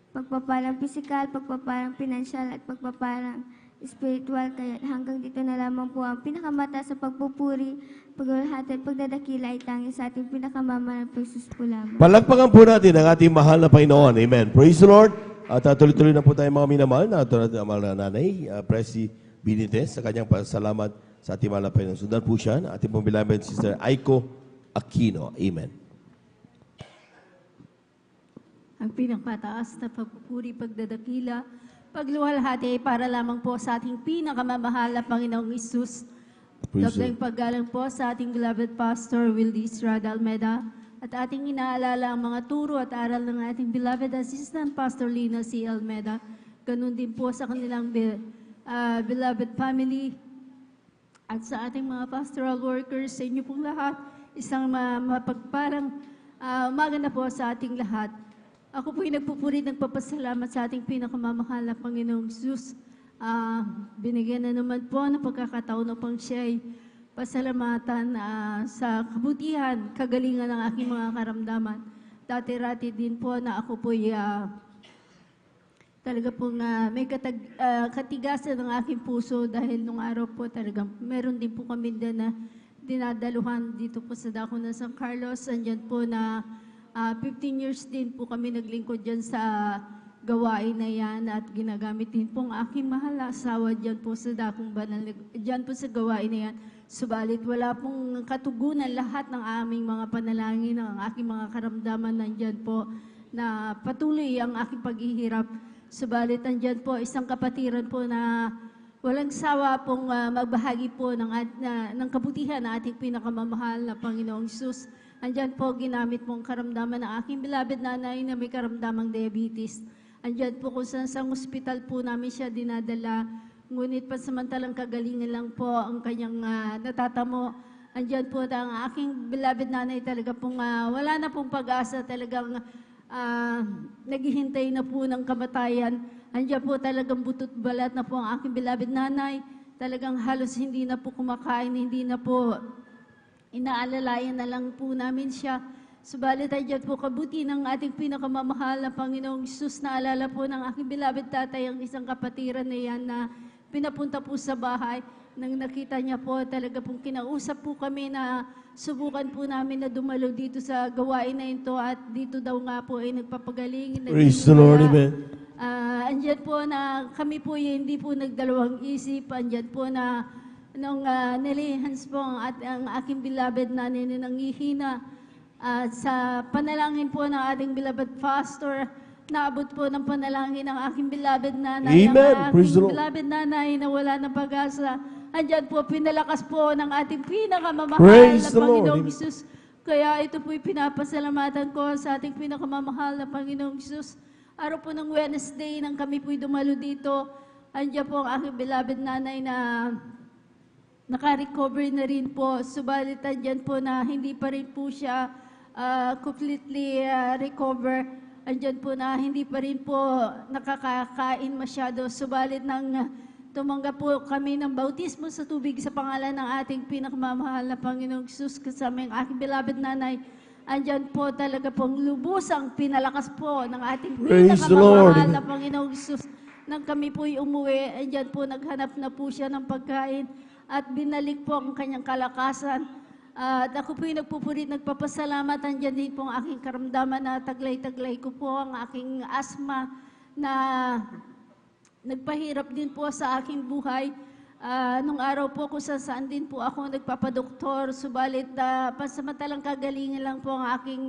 pagpapalang pisikal, pagpapalang pinansyal at pagpapalang spiritual. Kaya hanggang dito na lamang po ang pinakamata sa pagpupuri, pagluluhati at pagdadakila ay tanging sa ating pinakamamahal na Jesus po lamang. Palakpakan po natin ang ating mahal na Panginoon. Amen. Praise the Lord. At tuloy-tuloy na po tayo mga minamahal na mahal na nanay, Presi Benitez, sa kanyang pasalamat sa ating mahal na Panginoon. Sundan po siya na ating pong beloved Sister Aiko Aquino. Amen. Ang pinakmataas na pagpupuri, pagdadakila, pagluwalhati ay para lamang po sa ating pinakamamahal na Panginoong Isus. Dobleng paggalang po sa ating beloved Pastor Willie Estrada Almeida at ating inaalala ang mga turo at aral ng ating beloved Assistant Pastor Lina C. Almeida. Ganun din po sa kanilang beloved family at sa ating mga pastoral workers, sa inyo pong lahat. Isang mapagparang umaga na po sa ating lahat. Ako po'y nagpupuri, nagpapasalamat sa ating pinakamamahal na Panginoong Jesus. Binigyan na naman po ng pagkakataon upang siya'y pasalamatan sa kabutihan, kagalingan ng aking mga karamdaman. Dati-rati din po na ako po'y talaga pong may katigasan ng aking puso dahil nung araw po talaga meron din po kami din na dinadaluhan dito po sa dako ng San Carlos. Andyan po na 15 years din po kami naglingkod dyan sa gawain na yan at ginagamit din po ang aking mahal na asawa dyan po sa dakong banal, dyan po sa gawain na yan. Subalit wala pong katugunan lahat ng aming mga panalangin, ang aking mga karamdaman nandyan po na patuloy ang aking paghihirap. Subalit nandyan po isang kapatiran po na walang sawa pong magbahagi po ng kabutihan ng ating pinakamamahal na Panginoong Hesus. Andyan po ginamit pong karamdaman ng aking beloved nanay na may karamdamang diabetes. Andyan po kung saan sa ospital po namin siya dinadala. Ngunit pansamantalang kagalingan lang po ang kanyang natatamo. Andyan po ang aking beloved nanay talaga pong wala na pong pag-asa, talagang naghihintay na po ng kamatayan. Andyan po talagang butot balat na po ang aking beloved nanay. Talagang halos hindi na po kumakain, hindi na po inaalalayan na lang po namin siya. Subalit ay dyan po kabuti ng ating pinakamamahal na Panginoong Hesus. Naalala po ng aking beloved tatay ang isang kapatiran na yan na pinapunta po sa bahay. Nang nakita niya po, talaga pong kinausap po kami na subukan po namin na dumalo dito sa gawain na ito at dito daw nga po ay nagpapagaling. Praise the Lord, amen. Andyan po na kami po hindi po nagdalawang isip. Andyan po na nung nilihans po ang aking beloved na nanghihina at sa panalangin po ng ating beloved pastor, naabot po ng panalangin ng aking beloved nanay. Amen. Ang Praise the aking Lord. beloved nanay na wala ng pag-asa. Andyan po, pinalakas po ng ating pinakamamahal Praise na the Lord. Panginoong Hesus. Kaya ito po'y pinapasalamatan ko sa ating pinakamamahal na Panginoong Hesus. Araw po ng Wednesday nang kami po'y dumalo dito, andyan po ang aking beloved nanay na naka-recover na rin po. Subalit andyan po na hindi pa rin po siya completely recover. Andyan po na hindi pa rin po nakakakain masyado. Subalit nang tumanggap po kami ng bautismo sa tubig sa pangalan ng ating pinakamamahal na Panginoong Hesus kasama ang aking beloved nanay, andyan po talaga pong lubusang pinalakas po ng ating Praise the Lord. pinakamamahal na Panginoong Hesus. Nang kami po'y umuwi, andyan po naghanap na po siya ng pagkain at binalik po ang kanyang kalakasan. At ako po'y nagpupurit, nagpapasalamat. Andyan din po ang aking karamdaman na taglay-taglay ko po ang aking asma na nagpahirap din po sa aking buhay. Nung araw po kung saan din po ako nagpapadoktor, subalit pansamantalang kagalingan lang po ang aking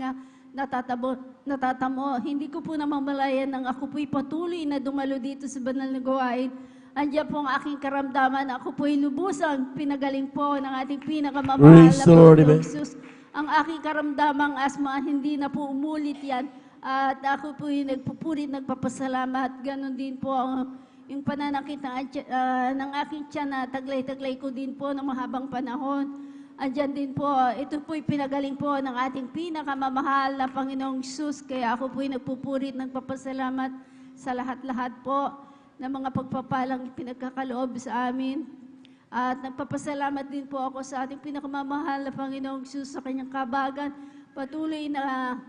natatamo. Hindi ko po namamalayan nang ako po'y patuloy na dumalo dito sa banal na gawain. Andiyan po ang aking karamdaman. Ako po'y lubusang pinagaling po ng ating pinakamamahal na Panginoong Hesus. Ang aking karamdamang asma, hindi na po umulit yan. At ako po'y nagpupurit, nagpapasalamat. Ganon din po yung pananakit ng aking tiyan na taglay-taglay ko din po ng mahabang panahon. Andyan din po, ito po'y pinagaling po ng ating pinakamamahal na Panginoong Hesus. Kaya ako po'y nagpupurit, nagpapasalamat sa lahat-lahat po na mga pagpapalang pinagkakaloob sa amin. At nagpapasalamat din po ako sa ating pinakamamahal na Panginoong Hesus sa kanyang kabagan. Patuloy na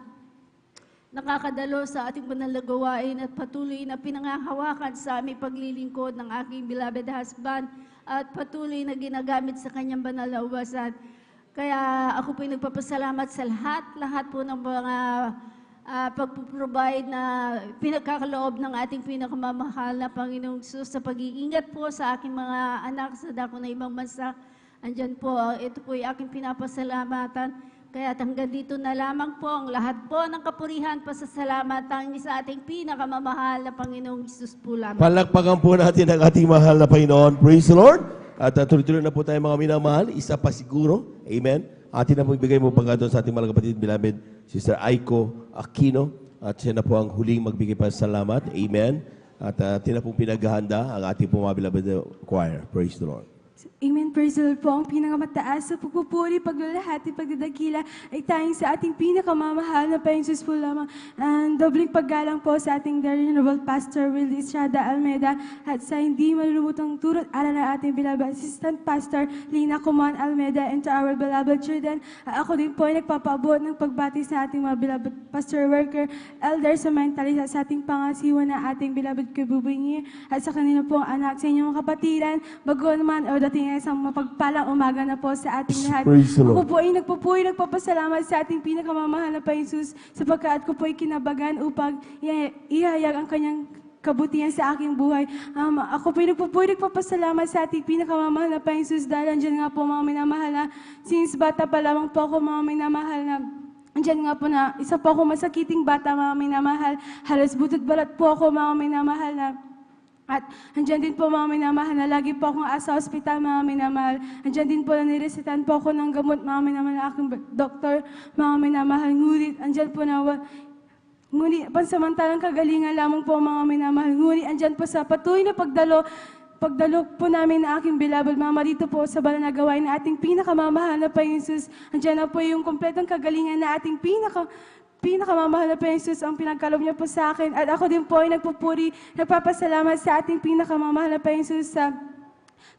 nakakadalo sa ating banal na gawain at patuloy na pinangahawakan sa aming paglilingkod ng aking beloved husband at patuloy na ginagamit sa kanyang banal na ubasan. Kaya ako po'y nagpapasalamat sa lahat po ng mga pagpuprovide na pinagkakaloob ng ating pinakamamahal na Panginoong Hesus sa pag-iingat po sa aking mga anak sa dako na ibang bansa. Andyan po, ito po yung aking pinapasalamatan. Kaya hanggang dito na lamang po ang lahat po ng kapurihan, pasasalamat ang sa ating pinakamamahal na Panginoong Hesus po lamang. Palakpakan po natin ang ating mahal na Panginoon. Praise the Lord. At tuloy-tuloy na po tayo mga minamahal. Isa pa siguro. Amen. Atin na po ibigay mo pagkatapos sa ating mga kapatid, beloved Sister Aiko Aquino. At siya na po ang huling magbigay pa salamat. Amen. At atin na pong pinaghahanda ang ating po mga beloved choir. Praise the Lord. Amen. Praise the Lord po. Ang pinakamataas sa pagpupuri, paglalahati, pagdadakila ay tayong sa ating pinakamamahal na Panginoong Hesus po lamang. And dobling paggalang po sa ating Venerable Pastor Willie Estrada Almeda at sa hindi malulumutang turot aral na ating beloved Assistant Pastor Lina Kuman Almeda and to our beloved children. Ako din po ay nagpapaabot ng pagbati sa ating mga beloved pastor worker, elder sa mentalisa sa ating pangasiwa na ating beloved Kububingi at sa kanila pong anak sa inyong kapatiran, bago naman o dating ay isang mapagpalang umaga na po sa ating lahat. Praise the Lord. Ako po ay nagpapasalamat sa ating pinakamamahal na Panginoon Jesus sapagkat ko po ay kinabagan upang ihayag ang kanyang kabutihan sa aking buhay. Ako po ay nagpapasalamat sa ating pinakamamahal na Panginoon Jesus dahil andyan nga po mga minamahal na since bata pa lamang po ako mga minamahal na andyan nga po na isa po ako masakiting bata mga minamahal. Halos butot balat po ako mga minamahal na at andyan din po mga minamahal na lagi po akong asa ospital mga minamahal. Andyan din po na niresetahan po ako ng gamot mga minamahal na aking doktor mga minamahal. Ngunit andyan po na ngunit pansamantalang kagalingan lamang po mga minamahal. Ngunit andyan po sa patuloy na pagdalo po namin na aking beloved mama dito po sa banal na gawain na ating pinakamamahal na Panginoon Jesus. Andyan na po yung kompletong kagalingan na ating pinakamamahal na Panginoon Jesus ang pinagkaloob niya po sa akin. At ako din po ay nagpapasalamat sa ating pinakamamahal na Panginoon Jesus sa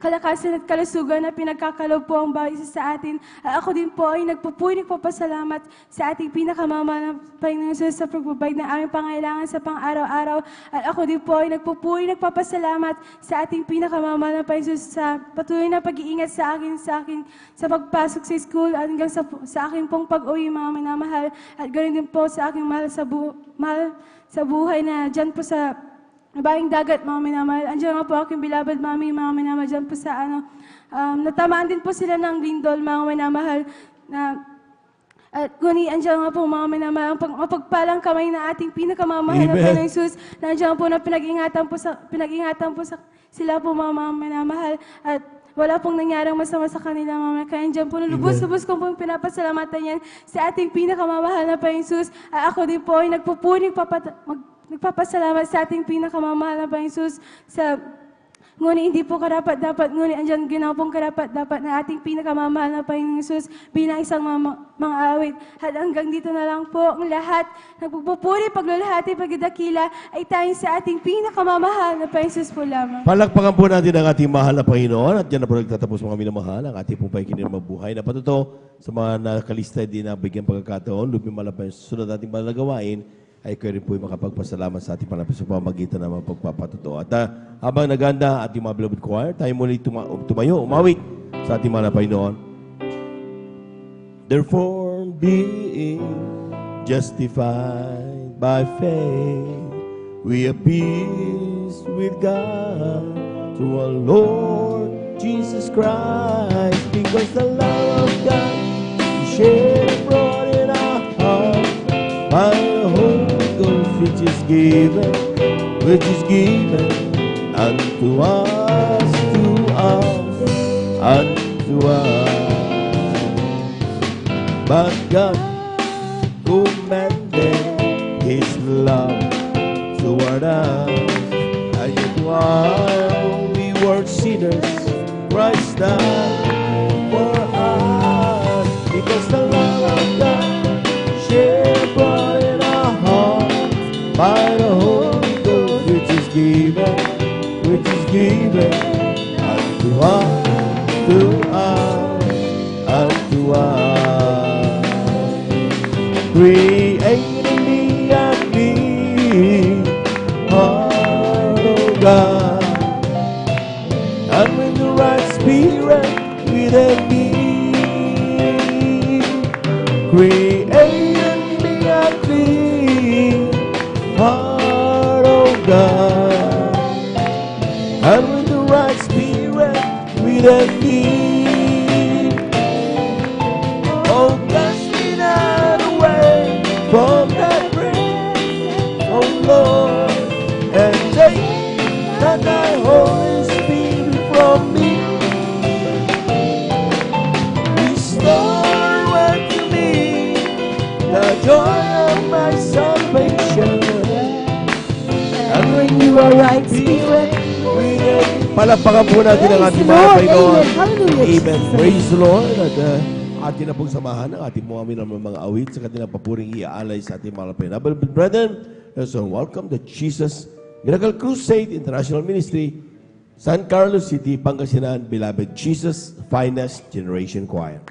kalakasan at kalusugan na pinagkakaloob po ang bawat isa sa atin. At ako din po ay nagpapasalamat sa ating pinakamamahal na Panginoon Jesus sa pagbabayad ng aming pangailangan sa pang-araw-araw. At ako din po ay nagpapasalamat sa ating pinakamamahal na Panginoon Jesus sa patuloy na pag-iingat sa akin sa pagpasok sa school at hanggang sa aking pong pag-uwi mga minamahal. At ganoon din po sa aking mahal sa buhay na dyan po sa Baing dagat, mga minamahal. Andiyan nga po aking beloved mami, mga minamahal. Diyan po sa natamaan din po sila ng lindol, mga minamahal. At kuni, andiyan nga po mga minamahal. Ang mapagpalang kamay na ating pinakamamahal na Panginoong Jesus. Na andiyan po na pinag-ingatan po sila po mga minamahal. At wala pong nangyaring masama sa kanila, mama. Kaya andyan po, lubos-lubos ko pong pinapasalamatan yan sa ating pinakamamahal na Panginoong Jesus. At ako din po ay nagpapasalamat sa ating pinakamamahal na Panginoon Jesus sa ngunit hindi po karapat-dapat, ngunit andyan ginawa pong karapat-dapat na ating pinakamamahal na Panginoon Jesus bilang isang mga awit. At hanggang dito na lang po ang lahat nagpupuri, paglulahati, pagdadakila ay tayong sa ating pinakamamahal na Panginoon Jesus po lamang. Palakpakan po natin ang ating mahal na Panginoon at yan na po nagtatapos mga minamahal ang ating pong paikinig mabuhay na patuto sa mga nakalista din na bigyan pagkakataon, lumimala pa yung susunod nating malagawain ay kayo rin po makapagpasalamat sa ating panapis sa pamagitan ng mga pagpapatuto. At habang naganda ating mga beloved choir, tayo muli tumayo, umawit sa ating mga Panginoon. Therefore, being justified by faith, we have peace with God through our Lord Jesus Christ, because the love of God is shed abroad in our hearts by the Holy Ghost, which is given unto us, unto us. But God commanded His love toward us, and yet while we were sinners, Christ died for us, because the love of God shed abroad in our hearts by the Holy Ghost, which is given unto us. Create in me a clean heart, O God, and with the right spirit within me. Create heart, oh God, and with the right spirit within me. Oh, cast me not away from that grace, oh Lord, and take not thy Holy Spirit from me. Restore unto me the joy of my salvation, and when you are right spirit, palakpakan po natin ang ating mga Panginoon. Amen. Praise the Lord. At atin na pong samahan ang ating mga awit sa kanilang papuring iaalay sa ating mga Panginoon. Brethren, let's welcome the Jesus Miracle Crusade International Ministry, San Carlos City, Pangasinan, beloved Jesus Finest Generation Choir.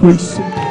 Praise the Lord.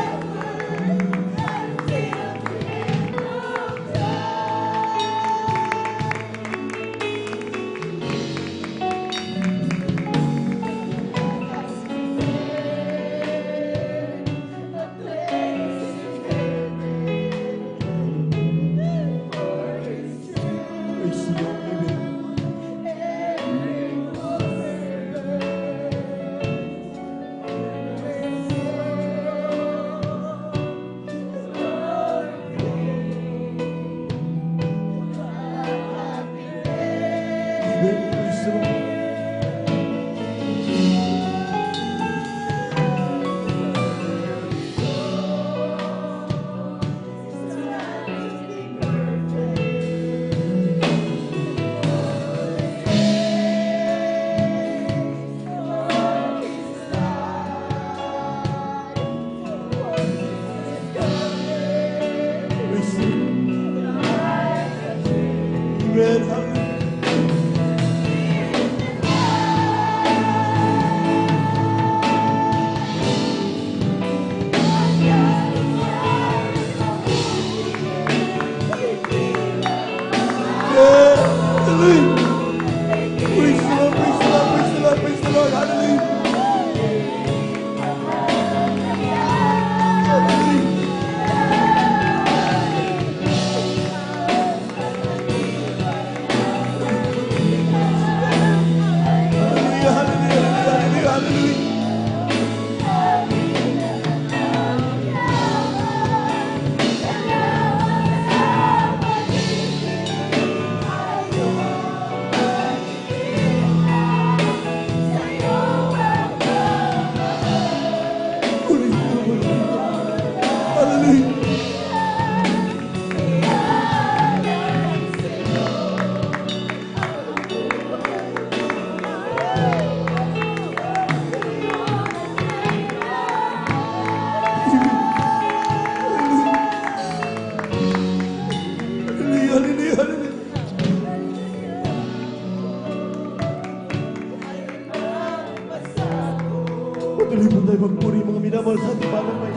Patuloy po tayo magpuri mga minamahal sa ating bagong may.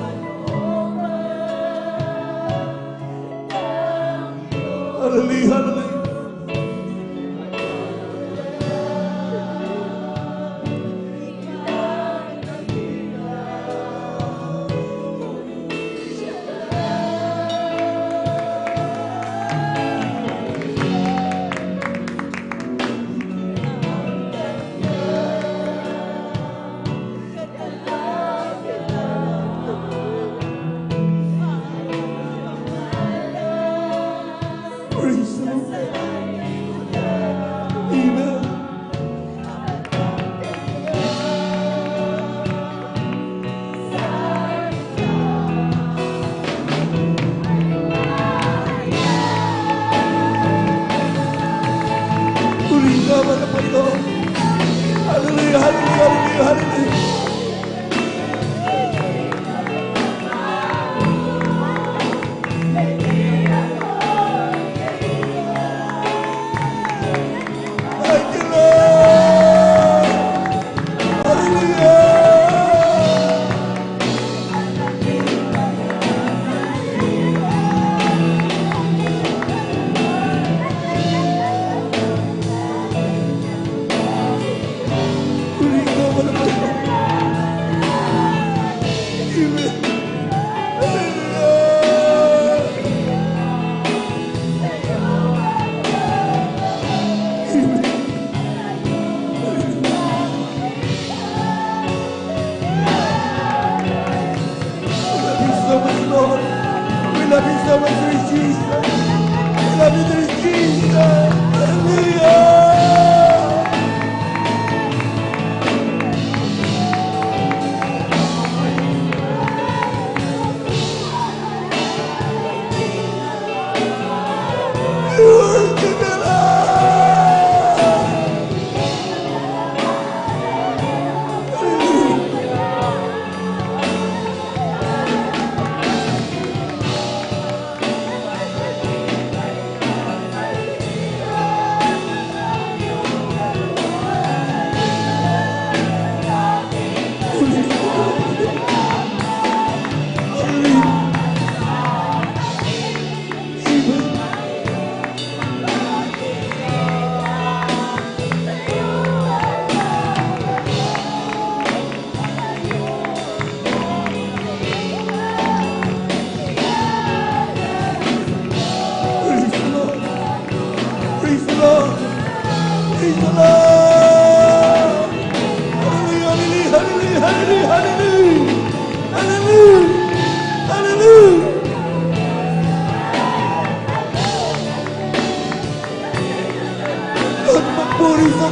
Hallelujah, hallelujah. Praise the Lord. Amen. Puri naman ang Panginoon. Hallelujah, hallelujah, hallelujah, hallelujah. Thank you, Lord. Hallelujah. Puri naman ang Panginoon.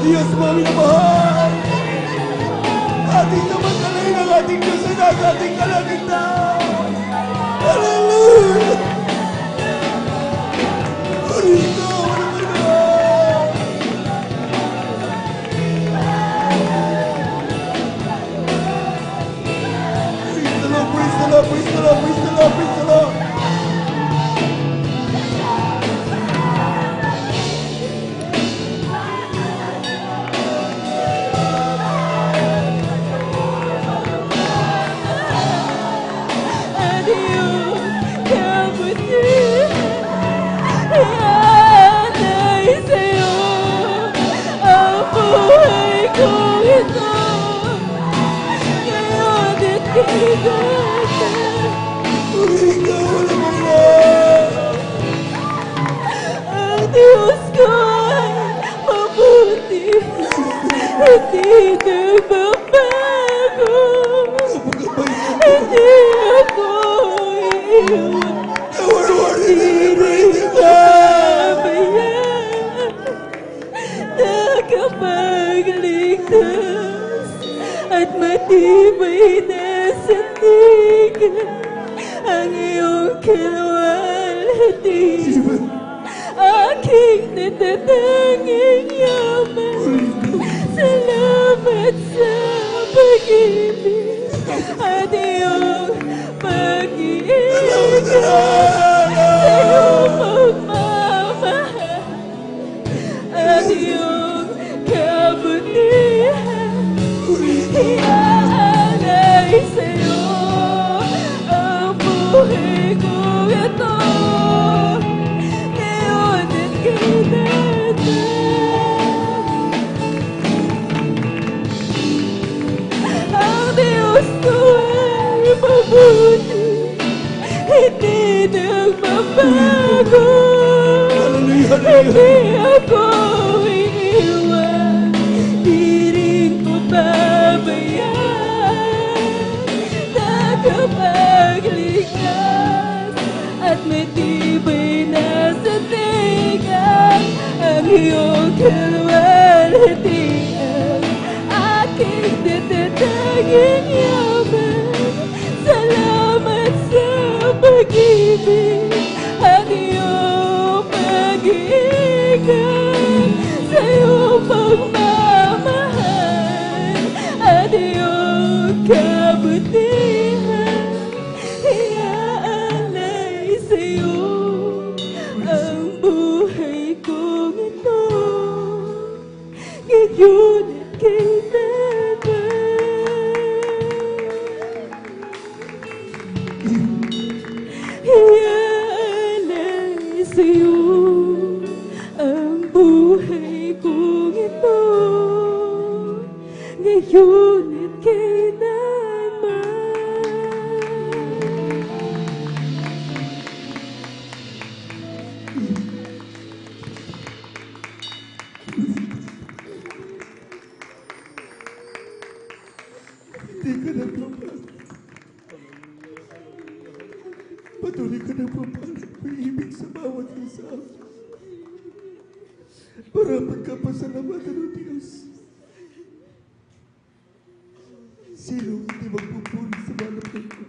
Diyos mo minamahal. Ating namatalain ang ating Diyos na nasa ating kalagitnaan. Hallelujah! Purito, praise the Lord, praise the Lord, praise the Lord, praise the Lord. Ang Diyos ko ay mabuti, hindi nagbabago, hindi ako iiwan, hindi rin babayan, nakapagligtas at matibay na sandigan ang iyong kalwalhatian. Aking natatanging yaman, salamat sa pag-ibig at iyong pag-iingat sa iyong pagmamahal at iyong kabutihan. Iaalay sa iyo ang buhay ko ito. Ang Diyos ko ay mabuti, hindi nagbabago, hindi ako iiwan, di rin ko babayaan, nakapagligtas at matibay na sandigan ang iyong kalwalhatian. Aking natatanging yaman, salamat sa pag-ibig at iyong pag-iingat sa iyong pagmamahal at iyong kabutihan. Iaalay sa iyo ang buhay kong ito, ngayon at kailanman. Iaalay sa iyo ang buhay kong ito, ngayon at kailanman. Hindi ka nagpapal. Patuloy ka nagpapal at pag-ibig sa bawat isa. Para pagkapasalamatan ng Diyos. Sino hindi magpupuri sa malapit ko?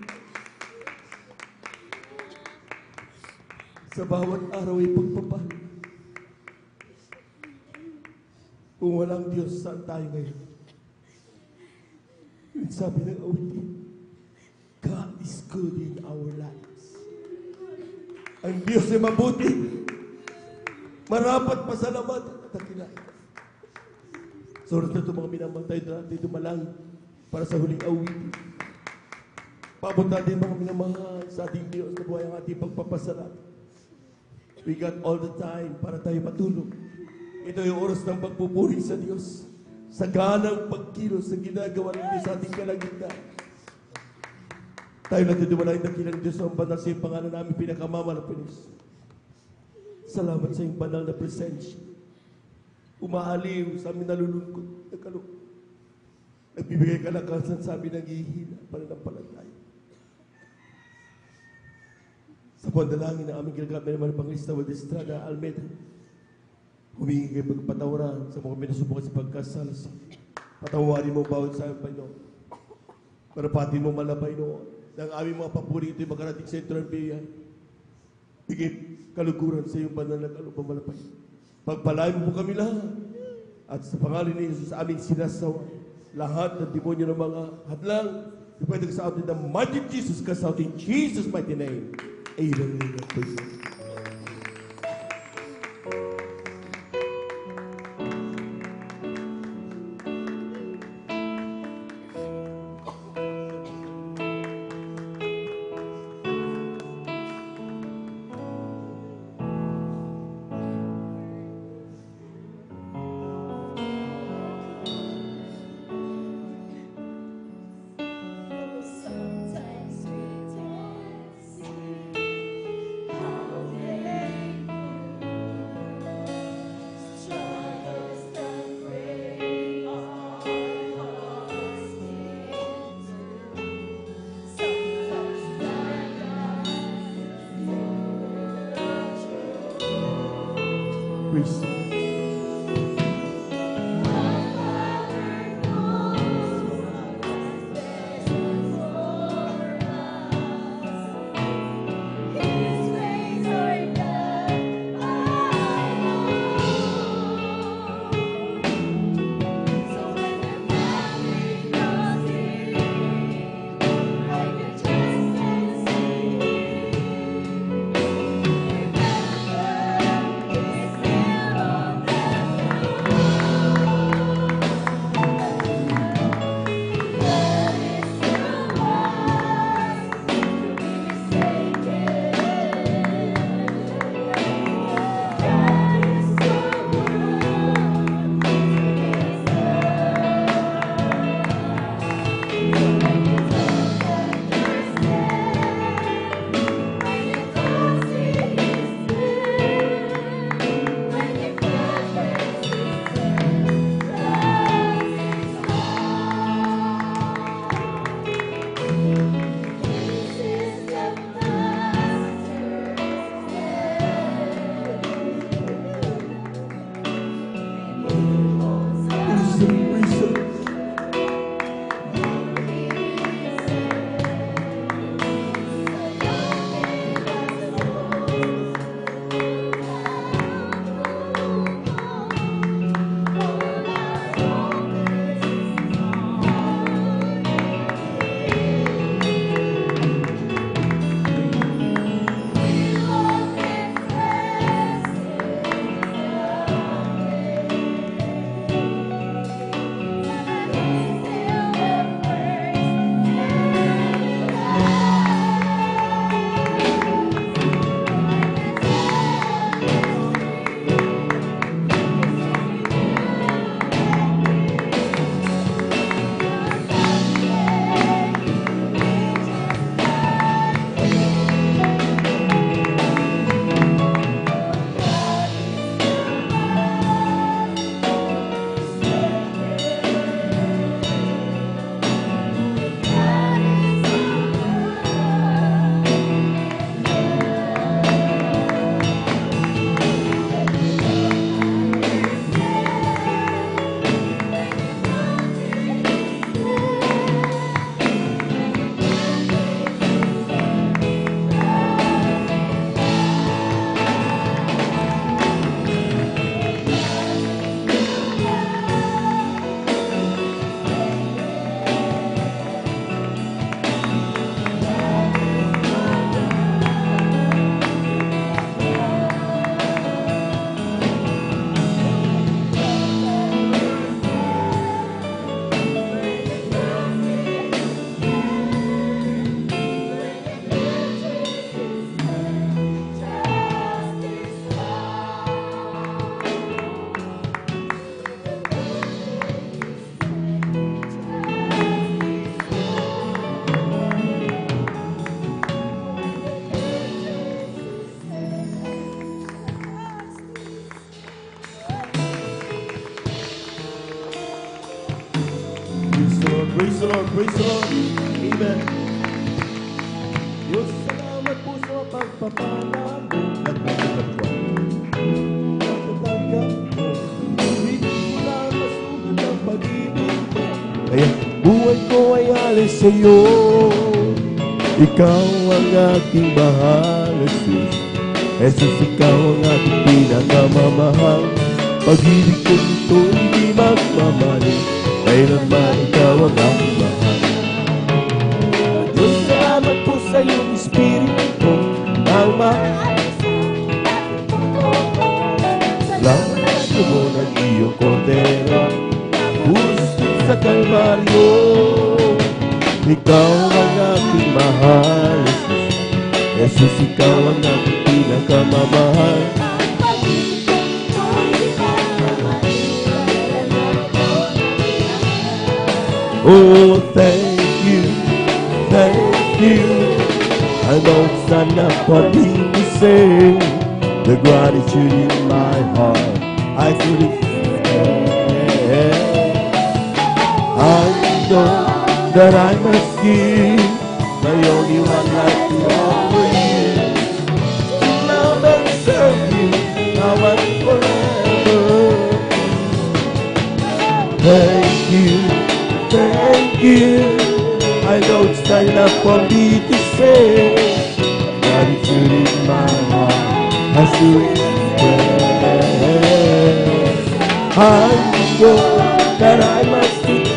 Sa bawat araw ay pagpapal. Kung walang Diyos, saan tayo ngayon? Sabi ng awitin, God is good in our lives. Ang Diyos ay mabuti. Marapat pasalamat at dakila. Surat na ito mga minamantay natin dumalang para sa huling awitin. Paabot natin mga minamahal sa ating Diyos na buhay ang ating pagpapasalat. We got all the time para tayo matulog. Ito yung oras ng pagpupuri sa Diyos. Sa ganang pagkilos sa ginagawa ng Diyos sa ating kalagitnaan. Tayo nagdudumalay ng dakilang Diyos ang banal sa iyong pangalan namin pinakamamalapinis. Salamat sa iyong banal na presensya. Umaaliw sa amin nalulungkot, nagkalungkot. Nagbibigay kalakasan sa amin ng ihina, pananampalataya. Sa pandalangin na aming ginagamit naman ng Panglista Estrada Almeida. Humingi kayo pagpatawaran sa mga minasubukan sa pagkasala. Patawarin mo bawat sa amin, Panginoon. Parapatin mo malapay noon. Nang aming mga papuri ito'y makarating sa ito ng biyay. Bigay kaluguran sa iyong banal na kalupang malapay. Pagpalain mo po kami lahat. At sa pangalan ni Jesus, aming sinasawa. Lahat ng demonyo ng mga hadlang. Pwede ka sa atin ng mighty Jesus, cast out in Jesus' mighty name. Amen. Praise God. Praise Praise the Lord, praise the Lord. Amen. Diyos, salamat po sa pagpapala mo. Nagpapagod ko. ay sa'yo. Ikaw ang aking mahal, Jesus. Jesus, ikaw ang aking pinakamamahal. Pag-ibig ko ito hindi magmamali, kailanman ikaw ang aking mahal. Diyos, salamat po sa iyong Espiritu ko, ang mahal. Salamat mo ng iyong kordero, pusit sa Kalbaryo. Ikaw ang aking mahal, Jesus. Jesus, ikaw ang aking pinakamamahal. Oh, thank you, thank you. I know it's not enough for me to say the gratitude in my heart. I feel it. I know that I must give my only one life to offer you. To love and serve you now and forever. Thank you, thank you. I know it's not enough for me to say gratitude in my heart. I feel it. I know that I must give.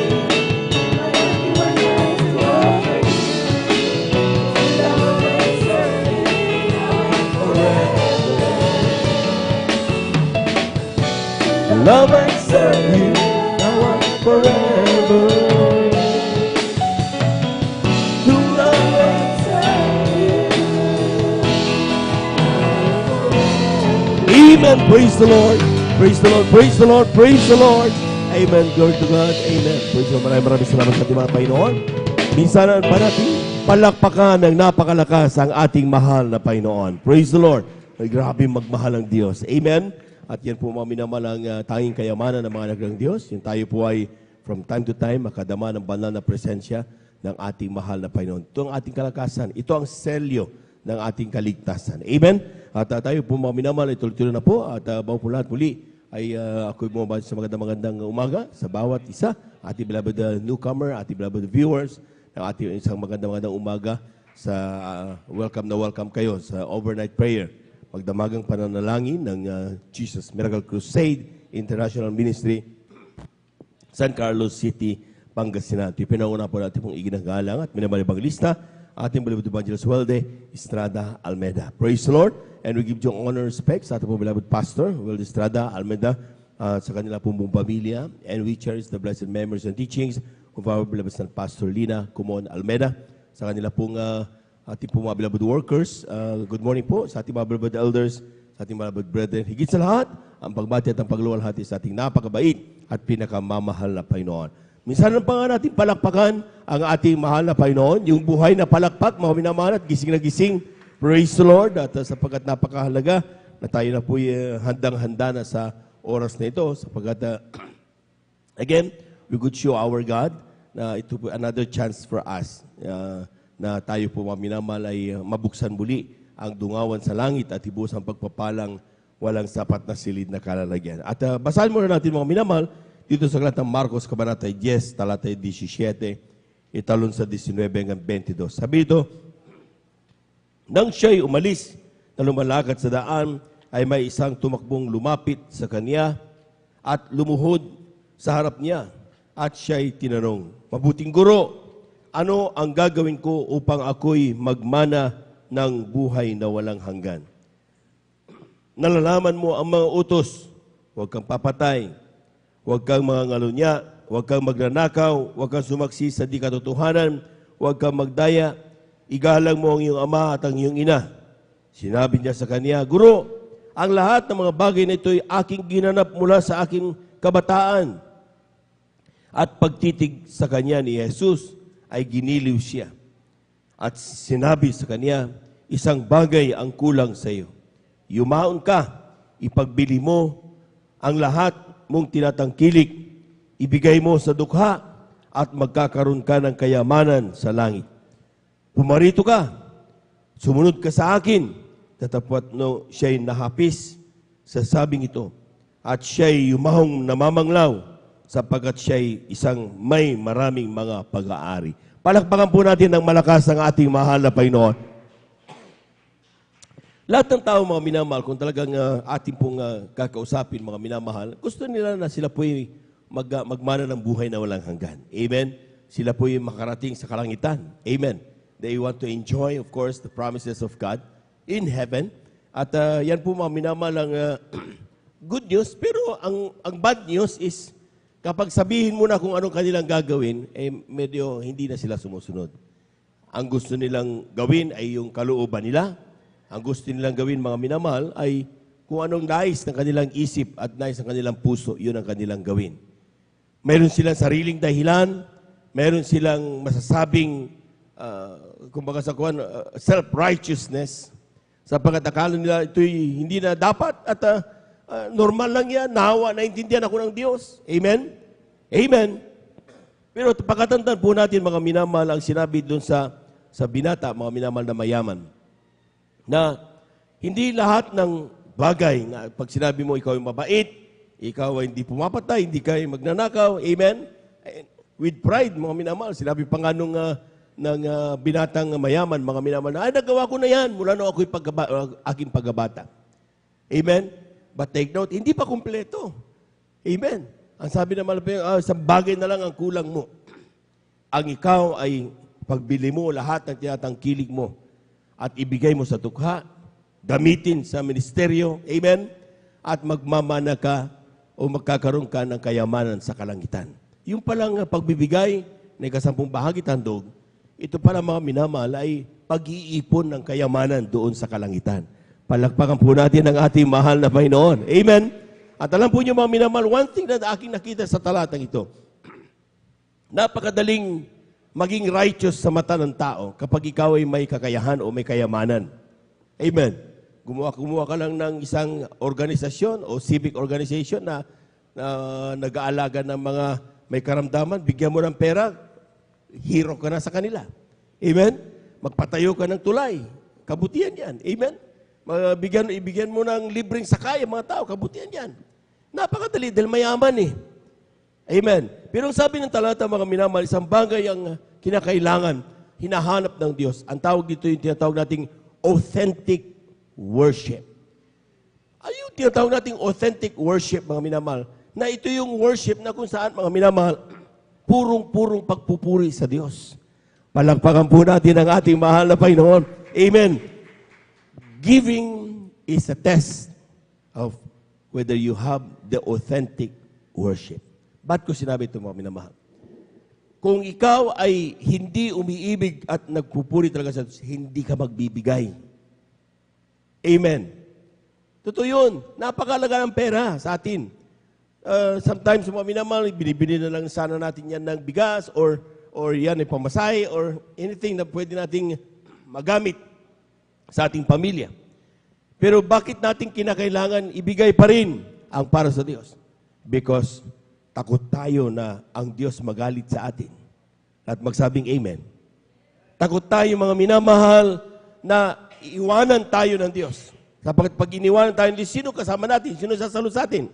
Love and serve you now and forever. To love and serve you. Amen. Praise the Lord. Praise the Lord. Praise the Lord. Praise the Lord. Amen. Glory to God. Amen. Praise the Lord. Maraming salamat sa ating mga Panginoon. Minsan pa natin palakpakan ng napakalakas ang ating mahal na Panginoon. Praise the Lord. Ay, grabe magmahal ang Diyos. Amen. At yan po mga minamalang tanging kayamanan ng mga naglang Diyos. Yung tayo po ay from time to time makadama ng banal na presensya ng ating mahal na Panginoon. Ito ang ating kalakasan. Ito ang selyo ng ating kaligtasan. Amen? At tayo po mga minamahal ay tuloy-tuloy na po. At bago po lahat muli ay ako'y bumabati sa magandang umaga sa bawat isa. Ating beloved newcomer, ating beloved viewers, ng ating isang magandang umaga sa welcome na welcome kayo sa overnight prayer. Magdamagang pananalangin ng Jesus Miracle Crusade International Ministry, San Carlos City, Pangasinan. Ito yung pinauna po natin pong iginagalang at minamalibang lista, ating beloved Evangelist Welde Estrada Almeda. Praise the Lord, and we give you honor and respect sa ating pong beloved Pastor, Welde Estrada Almeda, sa kanila pong pamilya, and we cherish the blessed memories and teachings of our beloved San Pastor Lina Kumon Almeda, sa kanila pong ating po mga beloved workers. Good morning po sa ating mga beloved elders, sa ating mga beloved brethren. Higit sa lahat, ang pagbati at ang pagluwalhati sa ating napakabait at pinakamamahal na Panginoon. Minsan lang pa nga natin palakpakan ang ating mahal na Panginoon, yung buhay na palakpak, mga minamahal at gising na gising. Praise the Lord. At sapagkat napakahalaga na tayo na po handang-handa na sa oras na ito, sapagkat again, we could show our God na ito po another chance for us na tayo po mga minamahal ay mabuksan muli ang dungawan sa langit at ibus ang pagpapalang walang sapat na silid na kalalagyan. At basahin muna natin mga minamahal dito sa aklat ng Marcos, Kabanata 10, talata 17, italon sa 19 hanggang 22. Sabi ito, nang siya'y umalis na lumalakad sa daan, ay may isang tumakbong lumapit sa kanya at lumuhod sa harap niya. At siya'y tinanong, mabuting guro, ano ang gagawin ko upang ako'y magmana ng buhay na walang hanggan? Nalalaman mo ang mga utos, huwag kang papatay, huwag kang mangangalunya, huwag kang magnanakaw, huwag kang sumaksi sa di katotohanan, huwag kang magdaya, igalang mo ang iyong ama at ang iyong ina. Sinabi niya sa kanya, Guro, ang lahat ng mga bagay na ito'y aking ginanap mula sa aking kabataan. At pagtitig sa kanya ni Jesus, ay giniliw siya. At sinabi sa kanya, isang bagay ang kulang sa iyo. Yumaon ka, ipagbili mo ang lahat mong tinatangkilik, ibigay mo sa dukha, at magkakaroon ka ng kayamanan sa langit. Pumarito ka, sumunod ka sa akin. Tatapwat no siya'y nahapis sa sabing ito, at siya'y yumahong namamanglaw, sapagkat siya'y isang may maraming mga pag-aari. Palakpakan po natin ng malakas ang ating mahal na Panginoon. Lahat ng tao, mga minamahal, kung talagang ating pong kakausapin, mga minamahal, gusto nila na sila po'y magmana ng buhay na walang hanggan. Amen? Sila po'y makarating sa kalangitan. Amen? They want to enjoy, of course, the promises of God in heaven. At yan po, mga minamahal, ang good news. Pero ang bad news is, kapag sabihin mo na kung anong kanilang gagawin, medyo hindi na sila sumusunod. Ang gusto nilang gawin ay yung kalooban nila. Ang gusto nilang gawin, mga minamahal, ay kung anong nais ng kanilang isip at nais ng kanilang puso, yun ang kanilang gawin. Meron silang sariling dahilan, meron silang masasabing, kumbaga sa kuwan, self-righteousness, sapagkat akala nila ito'y hindi na dapat at normal lang yan, naintindihan ako ng Diyos. Amen? Amen. Pero pagkatandaan po natin, mga minamahal, ang sinabi doon sa binata, mga minamahal na mayaman, na hindi lahat ng bagay na pag sinabi mo ikaw ay mabait, ikaw ay hindi pumapatay, hindi kayo magnanakaw, amen? With pride, mga minamahal, sinabi pa nga nung binatang mayaman, mga minamahal, na, ay nagawa ko na yan mula nung ako'y aking paggabata. Amen? But take note, hindi pa kumpleto. Amen. Ang sabi naman, isang bagay na lang ang kulang mo. Ang ikaw ay pagbili mo lahat ng tinatangkilig mo at ibigay mo sa tukha, gamitin sa ministeryo, amen, at magmamana ka o magkakaroon ka ng kayamanan sa kalangitan. Yung palang pagbibigay ng kasampung bahagi tandog, ito pala, mga minamahal, ay pag-iipon ng kayamanan doon sa kalangitan. Palakpakan po natin ang ating mahal na Panginoon. Amen? At alam po niyo, mga minamahal, one thing na aking nakita sa talatang ito, napakadaling maging righteous sa mata ng tao kapag ikaw ay may kakayahan o may kayamanan. Amen? Kumuha ka lang ng isang organisasyon o civic organization na nag-aalaga ng mga may karamdaman, bigyan mo ng pera, hero ka na sa kanila. Amen? Magpatayo ka ng tulay. Kabutihan yan. Amen? Ibigyan mo ng libreng sakay ang mga tao, kabutihan yan. Napakadali dahil mayaman eh. Amen. Pero sabi ng talata, mga minamahal, isang bagay ang kinakailangan, hinahanap ng Diyos. Ang tawag dito yung tinatawag nating authentic worship. Ay yung tinatawag nating authentic worship, mga minamahal, na ito yung worship na kung saan, mga minamahal, purong-purong pagpupuri sa Diyos. Palakpakan po natin ang ating mahal na Panginoon. Amen. Giving is a test of whether you have the authentic worship. Ba't ko sinabi ito, mga minamahal? Kung ikaw ay hindi umiibig at nagpupuri talaga sa Diyos, hindi ka magbibigay. Amen. Totoo yun. Napakalaga ng pera sa atin. Sometimes, mga minamahal, binibili na lang sana natin yan ng bigas or yan ay pamasahe or anything na pwede nating magamit sa ating pamilya. Pero bakit natin kinakailangan ibigay pa rin ang para sa Diyos? Because takot tayo na ang Diyos magalit sa atin at magsabing amen. Takot tayo, mga minamahal, na iwanan tayo ng Diyos. Sapagkat pag iniwanan tayo ng Diyos, sino kasama natin? Sino sasalo sa atin?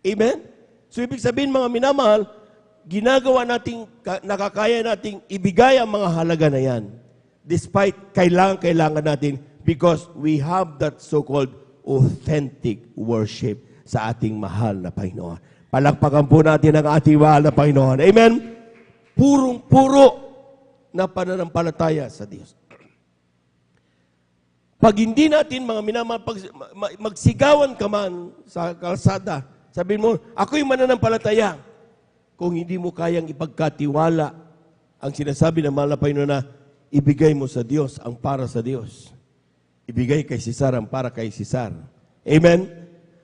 Amen? So ibig sabihin, mga minamahal, ginagawa nating, nakakaya nating ibigay ang mga halaga na yan. Despite kailangan natin because we have that so-called authentic worship sa ating mahal na Panginoon. Palakpakan po natin ang ating mahal na Panginoon. Amen? Purong-puro na pananampalataya sa Diyos. Pag hindi natin, mga minamahal, magsigawan ka man sa kalsada, sabihin mo, ako'y mananampalataya. Kung hindi mo kayang ipagkatiwala ang sinasabi ng mahal na Panginoon na ibigay mo sa Diyos ang para sa Diyos. Ibigay kay Cesar ang para kay Cesar. Amen?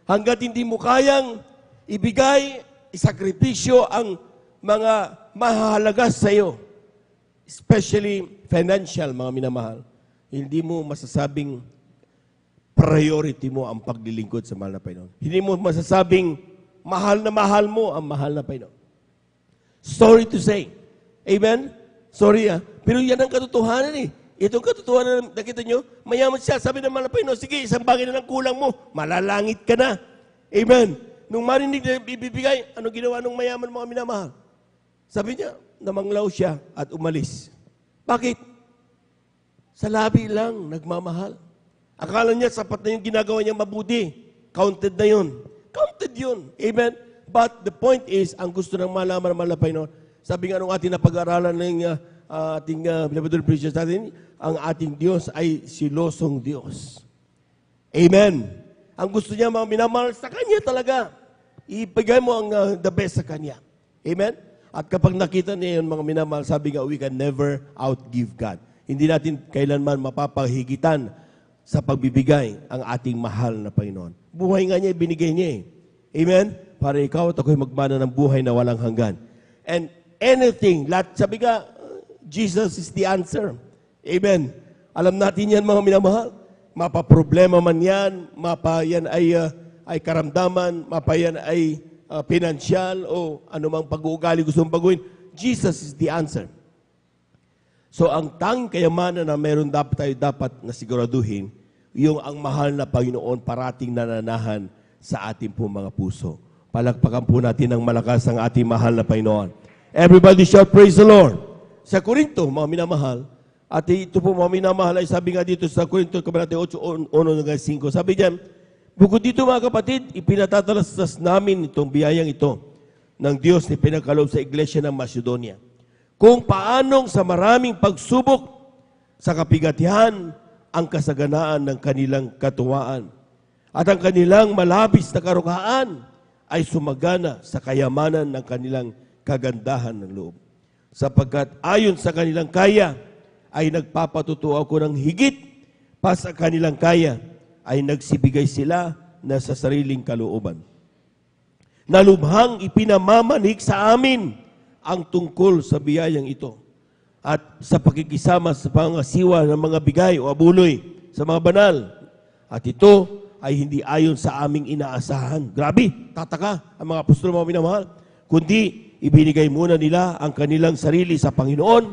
Hanggat hindi mo kayang ibigay, isakripisyo ang mga mahalaga sa iyo, especially financial, mga minamahal, hindi mo masasabing priority mo ang paglilingkod sa mahal na Panginoon. Hindi mo masasabing mahal mo ang mahal na Panginoon. Sorry to say. Amen? Sorry pero yan ang katotohanan eh. Itong katotohanan na nakita nyo, mayaman siya. Sabi ng mahal na Panginoon, sige, isang bagay na lang kulang mo, malalangit ka na. Amen? Nung marinig na ibibigay, anong ginawa ng mayaman, mga minamahal? Sabi niya, namanglaw siya at umalis. Bakit? Sa labi lang, nagmamahal. Akala niya sapat na yung ginagawa niya mabuti. Counted na yun. Counted yun. Amen? But the point is, ang gusto ng malaman ng malapay noon, sabi nga nung ating napag-aralan ng ating Benevolent Preachers natin, ang ating Diyos ay silosong Diyos. Amen? Ang gusto niya mga minamahal sa Kanya talaga. Ibigay mo ang the best sa Kanya. Amen? At kapag nakita niya yun mga minamahal, sabi nga, we can never outgive God. Hindi natin kailanman mapapahigitan sa pagbibigay ang ating mahal na Panginoon. Buhay nga niya, binigay niya eh. Amen? Para ikaw at ako'y magmana ng buhay na walang hanggan. And anything, sabi nga, Jesus is the answer. Amen? Alam natin yan mga minamahal. Mapaproblema man yan, mapa yan ay karamdaman, mapa yan ay pinansyal o anumang pag-uugali gusto mong baguhin. Jesus is the answer. So ang tanging kayamanan na meron tayo dapat na siguraduhin, yung ang mahal na Panginoon parating nananahan sa ating po mga puso. Palakpakan po natin ng malakas ang ating mahal na Panginoon. Everybody shout, praise the Lord. Sa Korinto, mga minamahal, at ito po mga minamahal ay sabi nga dito sa Korinto, Kabanata 8:1-5, sabi diyan, bukod dito mga kapatid, ipinatatalastas namin itong biyayang ito ng Diyos na pinagkaloob sa iglesia ng Macedonia. Kung paanong sa maraming pagsubok sa kapigatihan ang kasaganaan ng kanilang katuwaan at ang kanilang malabis na karukaan ay sumagana sa kayamanan ng kanilang kagandahan ng loob. Sapagkat ayon sa kanilang kaya ay nagpapatutuo ako ng higit pa sa kanilang kaya ay nagsibigay sila na sa sariling kalooban. Nalubhang ipinamamanhik sa amin ang tungkol sa biyayang ito at sa pakikisama sa pangasiwa ng mga bigay o abuloy sa mga banal. At ito ay hindi ayon sa aming inaasahan. Grabe, tataka ang mga apostol mga minamahal. Kundi ibinigay muna nila ang kanilang sarili sa Panginoon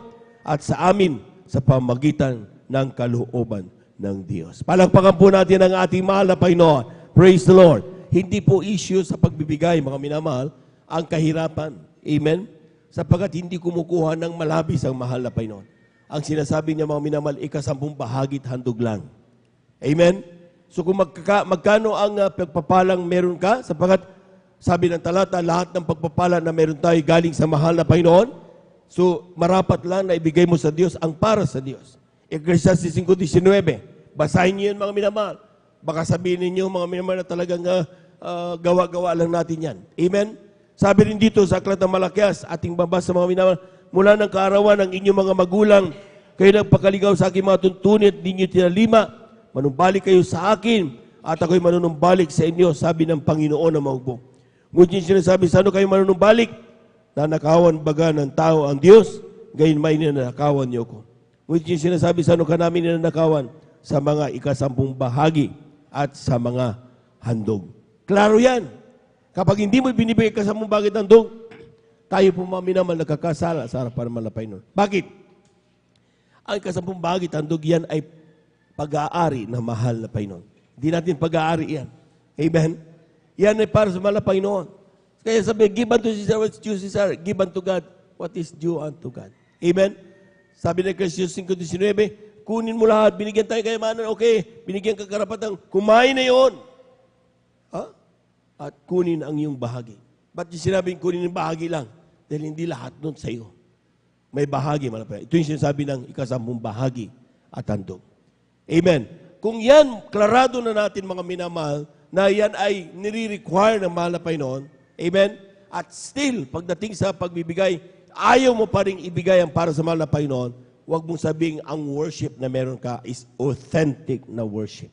at sa amin sa pamagitan ng kalooban ng Diyos. Palakpakan po natin ang ating mahal na Panginoon. Praise the Lord. Hindi po issue sa pagbibigay mga minamahal ang kahirapan. Amen? Sapagkat hindi kumukuha ng malabis ang mahal na Panginoon. Ang sinasabi niya mga minamahal, ika-10 bahagit handog lang. Amen? So kung magkano ang pagpapalang meron ka, sapagkat sabi ng talata, lahat ng pagpapala na meron tayo galing sa mahal na Panginoon, so marapat lang na ibigay mo sa Diyos ang para sa Diyos. Ecclesiastes 5:19, basahin niyo yun mga minamahal. Baka sabihin ninyo mga minamahal na talagang gawa-gawa lang natin yan. Amen? Sabi rin dito sa Aklat ng Malakias, ating babasa mga minamahal, mula ng kaarawan ng inyong mga magulang, kayo nagpakaligaw sa aking mga tuntunin at di nyo tinalima, manumbalik kayo sa akin at ako'y manunumbalik sa inyo, sabi ng Panginoon na maugbo. Ngunit yung sinasabi, saan kayo manunumbalik? Nanakawan baga ng tao ang Diyos, gayon may ninanakawan niyo ko. Ngunit yung sinasabi, saan ka namin ninanakawan? Sa mga ika-10 bahagi at sa mga handog. Klaro yan. Kapag hindi mo binibigay ka sa mong bagay ng dog, tayo po mga minamahal nagkakasala sa harapan ng malapay nun. Bakit? Ang ika-10 bahagi ng dog yan ay pag-aari ng mahal na Panginoon. Hindi natin pag-aari yan. Amen? Yan ay para sa mahal na Panginoon. Kaya sabi, give unto Caesar what is due Caesar, give unto God what is due unto God. Amen? Sabi ng Ecclesiastes 5:19, kunin mo lahat, binigyan tayo kayamanan, okay, binigyan ka karapatang, kumain na yun. Ha? At kunin ang iyong bahagi. Ba't yung sinabing kunin yung bahagi lang? Dahil hindi lahat nun sa iyo. May bahagi, malapay. Ito yung sinasabi ng ika-10 bahagi at handog. Amen. Kung yan, klarado na natin mga minamahal, na yan ay nire-require ng mahal na Panginoon, amen? At still, pagdating sa pagbibigay, ayaw mo pa rin ibigay ang para sa mahal na Panginoon, huwag mong sabing ang worship na meron ka is authentic na worship.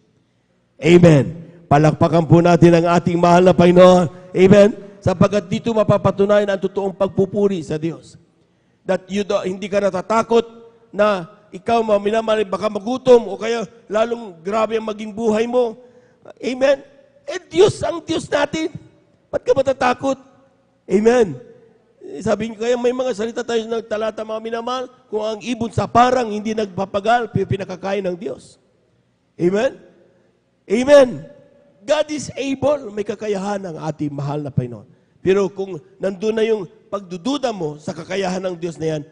Amen. Palakpakan po natin ang ating mahal na Panginoon. Amen? Sapagkat dito mapapatunayan ang totoong pagpupuri sa Diyos. That hindi ka natatakot na ikaw minamahal, baka magutom o kaya lalong grabe ang maging buhay mo. Amen? Diyos ang Diyos natin. Ba't ka matatakot? Amen? Sabi niyo kaya may mga salita tayo ng talata mga minamahal, kung ang ibon sa parang hindi nagpapagal, pinakakain ng Diyos. Amen? Amen? God is able, may kakayahan ang ating mahal na Panginoon. Pero kung nandun na yung pagdududa mo sa kakayahan ng Diyos na yan,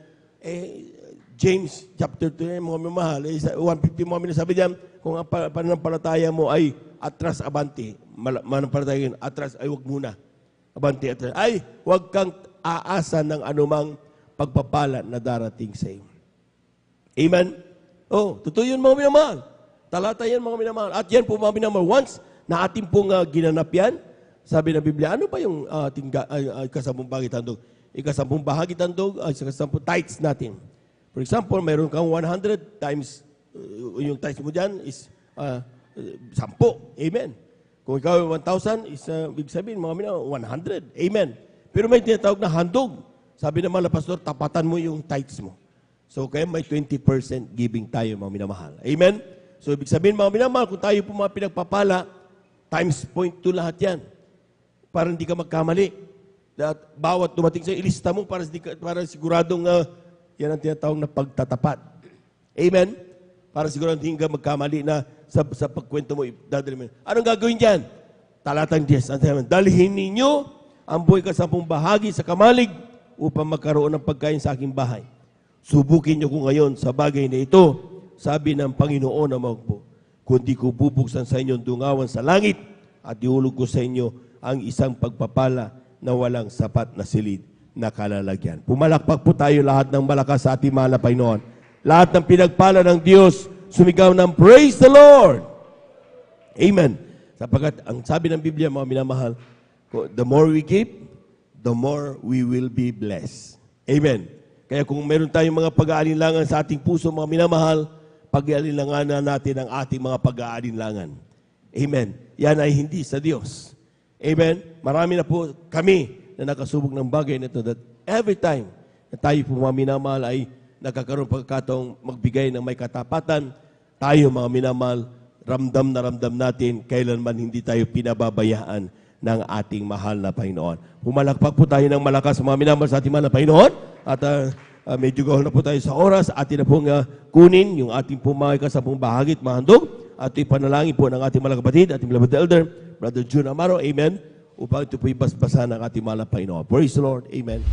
James chapter 2, mga minamahal, 150 mga minamahal, sabi diyan, kung ang pananampalataya mo ay atras abanti, mananampalataya yun, atras ay wag muna. Abanti, atras. Ay, wag kang aasa ng anumang pagpapala na darating sa iyo. Amen? Totoo yun mga minamahal. Talata yan mga minamahal. At yan po mga minamahal, once na ating pong ginanap yan, sabi ng Biblia, ano ba yung ating ikasampung bahagi tandog? Ikasampung bahagi tandog, ikasampung tithes natin. For example, mayroon kang 100 times, yung tithes mo dyan is 10. Amen. Kung ikaw ay 1,000, is big sabihin, mga minamahal, 100. Amen. Pero may tinatawag na handog. Sabi naman na pastor, tapatan mo yung tithes mo. So, kaya may 20% giving tayo, mga minamahal. Amen? So, ibig sabihin, mga minamahal, kung tayo po mga pinagpapala, times 0.2 lahat yan. Para hindi ka magkamali. At bawat dumating sa ilista mo para siguradong yan ang tinatawag na pagtatapat. Amen? Para siguradong hindi ka magkamali na sa pagkwento mo, dadali mo. Anong gagawin dyan? Talatang 10. Dalhin ninyo ang buhay kasampung bahagi sa kamalig upang magkaroon ng pagkain sa aking bahay. Subukin niyo ko ngayon sa bagay na ito, sabi ng Panginoon na magpo, kundi ko bubuksan sa inyong dungawan sa langit at iulog ko sa inyo ang isang pagpapala na walang sapat na silid na kalalagyan. Pumalakpak po tayo lahat ng malakas sa ating mahal na Panginoon. Lahat ng pinagpala ng Diyos, sumigaw ng praise the Lord. Amen. Sapagkat ang sabi ng Biblia, mga minamahal, the more we give, the more we will be blessed. Amen. Kaya kung meron tayong mga pag-aalinlangan sa ating puso, mga minamahal, pag-aalinlanganan natin ang ating mga pag-aalinlangan. Amen. Yan ay hindi sa Diyos. Amen. Marami na po kami na nakasubok ng bagay na ito that every time na tayo po mga minamahal ay nagkakaroon pagkakataong magbigay ng may katapatan, tayo mga minamahal, ramdam na ramdam natin kailanman hindi tayo pinababayaan ng ating mahal na Panginoon. Pumalakpak po tayo ng malakas mga minamahal sa ating mahal na Panginoon at medyo gahol na po tayo sa oras. Atin na pong kunin yung ating pong mga ikasampung bahagi at mahandog at ipanalangin po ng ating mga kapatid, ating beloved elder, Brother June Amaro, amen, upang ito po ibasbasa ng ating mahal na Panginoon. Praise the Lord, amen.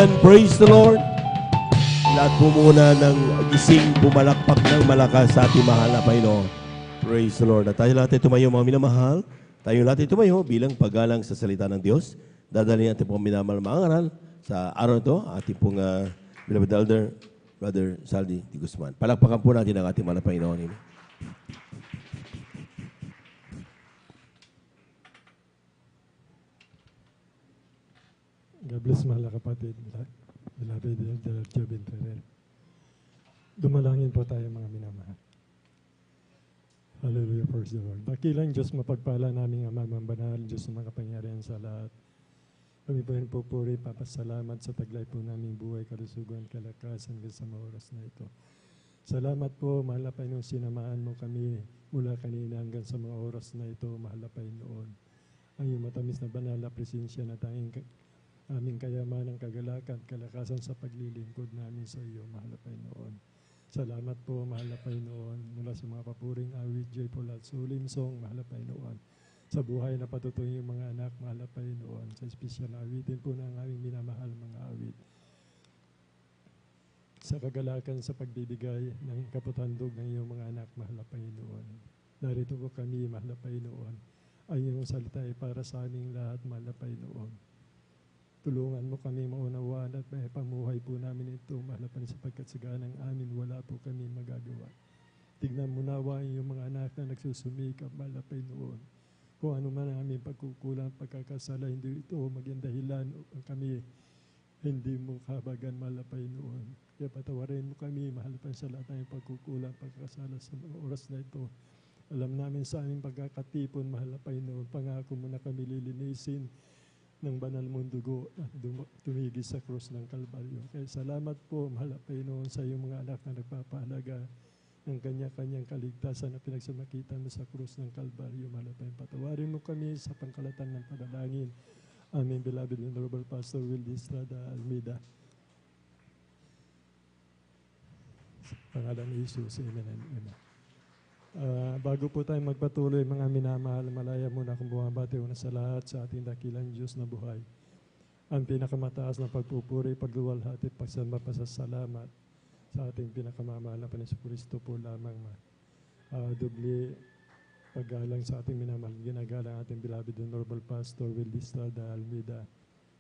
Amen. Praise the Lord. Lahat po muna ng gising, pumalakpak ng malakas sa ating mahal na Panginoon. Praise the Lord. At tayo natin tumayo, mga minamahal. Tayo natin tumayo bilang paggalang sa salita ng Diyos. Dadalhin natin po minamahal mga aral sa araw ito. Ating pong beloved elder, Brother Saldi Di Guzman. Palakpakan po natin ang ating mahal na Panginoon. God bless mga kapatid. Beloved Elder Jobin Ferrer. Dumalangin po tayo mga minamahal. Hallelujah, praise the Lord. Dakilang Diyos, mapagpala namin ang Amang Banal, Diyos na makapangyarihan sa lahat. Kami po rin pupuri, papasalamat sa taglay po naming buhay, kalusugan, kalakasan sa mga oras na ito. Salamat po, mahal na Panginoon, sinamaan mo kami mula kanina hanggang sa mga oras na ito, mahal na Panginoon. Ang iyong matamis na banal na presensya na tanging aming kayamanan, kagalakan, kalakasan sa paglilingkod namin sa iyo, mahal na Panginoon. Salamat po, mahal na Panginoon, mula sa mga papuring awit, joyful at sulim song, mahal na Panginoon. Sa buhay na patutuloy yung mga anak, mahal na Panginoon, sa espesyal na awitin po ng aming minamahal mga awit. Sa kagalakan sa pagbibigay ng kapatandog ng iyong mga anak, mahal na Panginoon. Narito po kami, mahal na Panginoon. Ang iyong salita ay para sa aming lahat, mahal na Panginoon. Tulungan mo kami maunawaan at may pamuhay po namin ito, mahal na Panginoon, sapagkat sa ganang amin wala po kami magagawa. Tignan mo nawa ang iyong mga anak na nagsusumikap, mahal na Panginoon. Kung ano man ang aming pagkukulang, pagkakasala, hindi ito maging dahilan upang kami hindi mo kabagan, mahal na Panginoon. Kaya patawarin mo kami, mahal na Panginoon, sa lahat ng pagkukulang, pagkakasala sa mga oras na ito. Alam namin sa aming pagkakatipon, mahal na Panginoon, pangako mo na kami lilinisin ng banal mong dugo at tumigil sa krus ng Kalbaryo. Kaya salamat po, mahal na Panginoon, sa iyong mga anak na nagpapahalaga ng kanya-kanyang kaligtasan na pinagsamakitan mo sa krus ng Kalbaryo, mahal na Panginoon. Patawarin mo kami sa pangkalatan ng panalangin. Aming beloved Honorable Pastor Wildy Estrada Almeida. Sa pangalan ni Jesus, amen and amen. Bago po tayo magpatuloy, mga minamahal, malaya muna akong bumabati una sa lahat sa ating dakilang Diyos na buhay. Ang pinakamataas na pagpupuri, pagluwalhati, pasasalamat sa ating pinakamamahal na Panginoon Kristo po lamang dubli paggalang sa ating minamahal. Ginagalang ating beloved Honorable Pastor Wildy Estrada Almeida.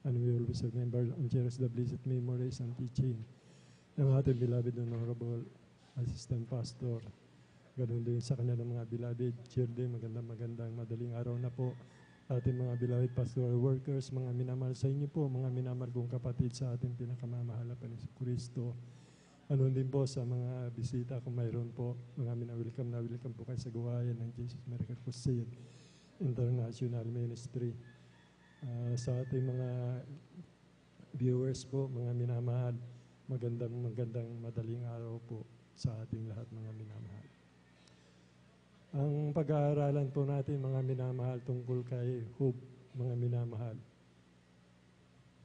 And we always remember and cherish the blessed memories and teaching ng ating beloved Honorable Assistant Pastor. Ganun din sa kanilang mga beloved children, magandang madaling araw na po. Ating mga beloved pastoral workers, mga minamahal sa inyo po, mga minamahal kong kapatid sa ating pinakamamahal na Panginoon Kristo. Ano din po sa mga bisita kung mayroon po, mga welcome po kayo sa gawain ng Jesus Miracle Crusade International Ministry. Sa ating mga viewers po, mga minamahal, magandang madaling araw po sa ating lahat mga minamahal. Ang pag-aaralan po natin mga minamahal tungkol kay Hope, mga minamahal.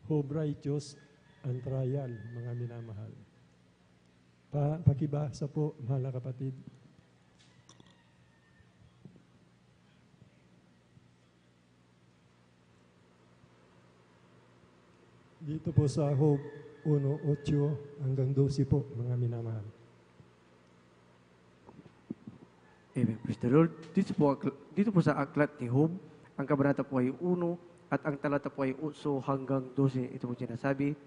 Hope righteous and trial, mga minamahal. Pakibasa po, mahal na kapatid. Dito po sa Hope 1:8 hanggang 12 po, mga minamahal. Amen. Praise the Lord. Dito po sa aklat ni Job, ang kabanata po ay 1 at ang talata po ay 8 hanggang 12. Ito po sinasabi.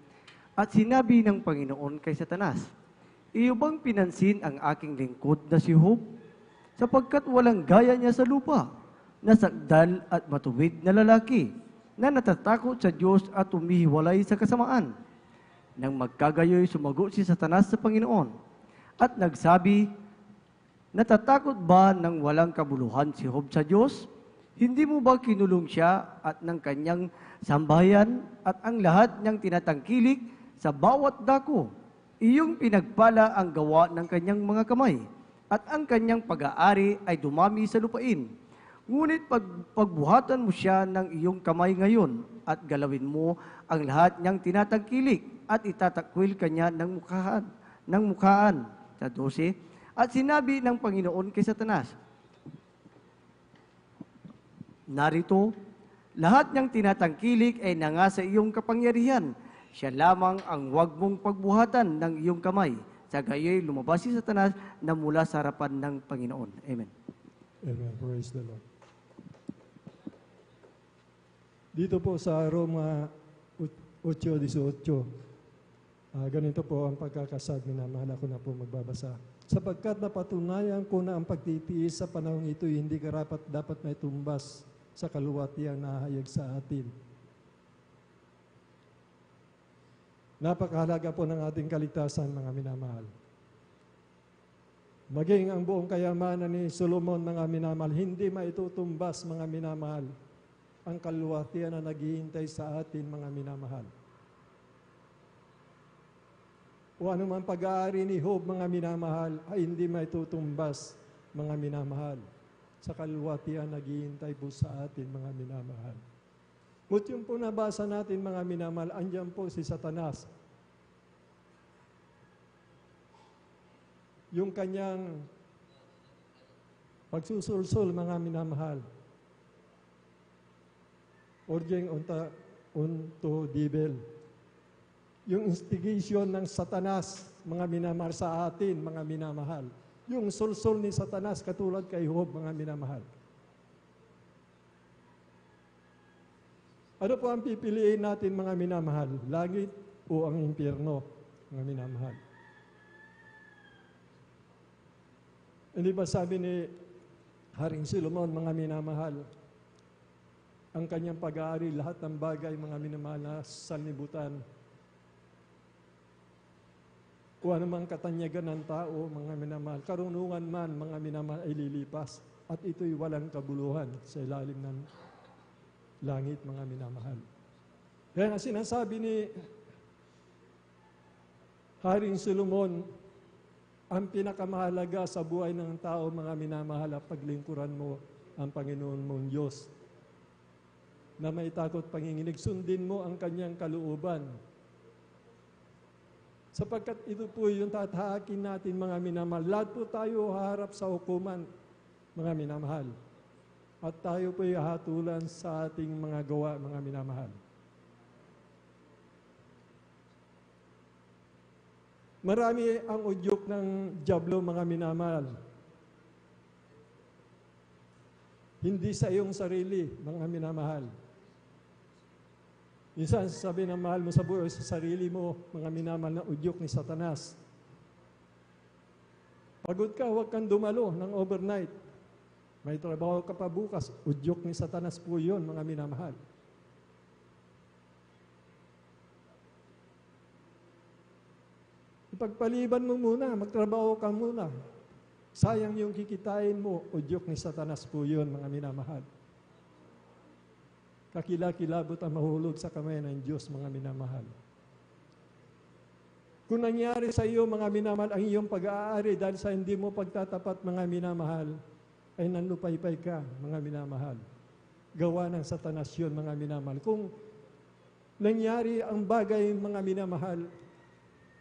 At sinabi ng Panginoon kay Satanas, iyo bang pinansin ang aking lingkod na si Job? Sapagkat walang gaya niya sa lupa, nasagdal at matuwid na lalaki, na natatakot sa Diyos at umihiwalay sa kasamaan. Nang magkagayoy, sumagot si Satanas sa Panginoon at nagsabi, natatakot ba ng walang kabuluhan si Job sa Diyos? Hindi mo ba kinulong siya at ng kanyang sambahayan at ang lahat niyang tinatangkilik sa bawat dako? Iyong pinagpala ang gawa ng kanyang mga kamay at ang kanyang pag-aari ay dumami sa lupain. Ngunit pagbuhatan mo siya ng iyong kamay ngayon at galawin mo ang lahat niyang tinatangkilik at itatakwil kanya ng mukhaan. Sa 12, at sinabi ng Panginoon kay Satanas, narito, lahat niyang tinatangkilik ay nanga sa iyong kapangyarihan. Siya lamang ang huwag mong pagbuhatan ng iyong kamay. Sa gayoy lumabas si Satanas na mula sa harapan ng Panginoon. Amen. Amen. Praise the Lord. Dito po sa Roma 8:18, ganito po ang pagkakasad, minamahal ako na po magbabasa. Sapagkat napatunayan ko na ang pagtitiis sa panahong ito hindi dapat may tumbas sa kaluwatiang nahayag sa atin. Napakahalaga po ng ating kaligtasan, mga minamahal. Maging ang buong kayamanan ni Solomon, mga minamahal, hindi maitutumbas, mga minamahal, ang kaluwatian na naghihintay sa atin, mga minamahal. O anumang pag-aari ni Job, mga minamahal, ay hindi maitutumbas, mga minamahal, sa kaluwatian na naghihintay po sa atin, mga minamahal. Ngunit yung po nabasa natin, mga minamahal, andyan po si Satanas. Yung kanyang pagsusulsul, mga minamahal. Urging unto devil. Yung instigation ng Satanas, mga minamahal, sa atin, mga minamahal. Yung sulsul ni Satanas, katulad kay Job, mga minamahal. Ano po ang pipiliin natin, mga minamahal? Langit o ang impyerno, mga minamahal? Hindi ba sabi ni Haring Solomon, mga minamahal, ang kanyang pag-aari, lahat ng bagay, mga minamahal, na sanlibutan, o anumang katanyagan ng tao, mga minamahal, karunungan man, mga minamahal, ay lilipas, at ito'y walang kabuluhan sa ilalim ng langit, mga minamahal. Kaya nga sinasabi ni Haring Solomon, ang pinakamahalaga sa buhay ng tao, mga minamahal, paglingkuran mo ang Panginoon mong Diyos. Na may takot panginginig, sundin mo ang kanyang kalooban. Sapagkat ito po yung tatahakin natin, mga minamahal. Lahat po tayo haharap sa hukuman, mga minamahal. At tayo po hatulan sa ating mga gawa, mga minamahal. Marami ang udyok ng dyablo, mga minamahal. Hindi sa iyong sarili, mga minamahal. Minsan sabi ng mahal mo sa buhay sa sarili mo, mga minamahal, na udyok ni Satanas. Pagod ka, huwag kang dumalo ng overnight. May trabaho ka pa bukas, udyok ni Satanas po yun, mga minamahal. Ipagpaliban mo muna, magtrabaho ka muna. Sayang yung kikitain mo, udyok ni Satanas po yun, mga minamahal. Kakilakilabot ang mahulog sa kamay ng Diyos, mga minamahal. Kung nangyari sa iyo, mga minamahal, ang iyong pag-aari dahil sa hindi mo pagtatapat, mga minamahal, ay nanlupaypay ka, mga minamahal. Gawa ng Satanas yun, mga minamahal. Kung nangyari ang bagay, mga minamahal,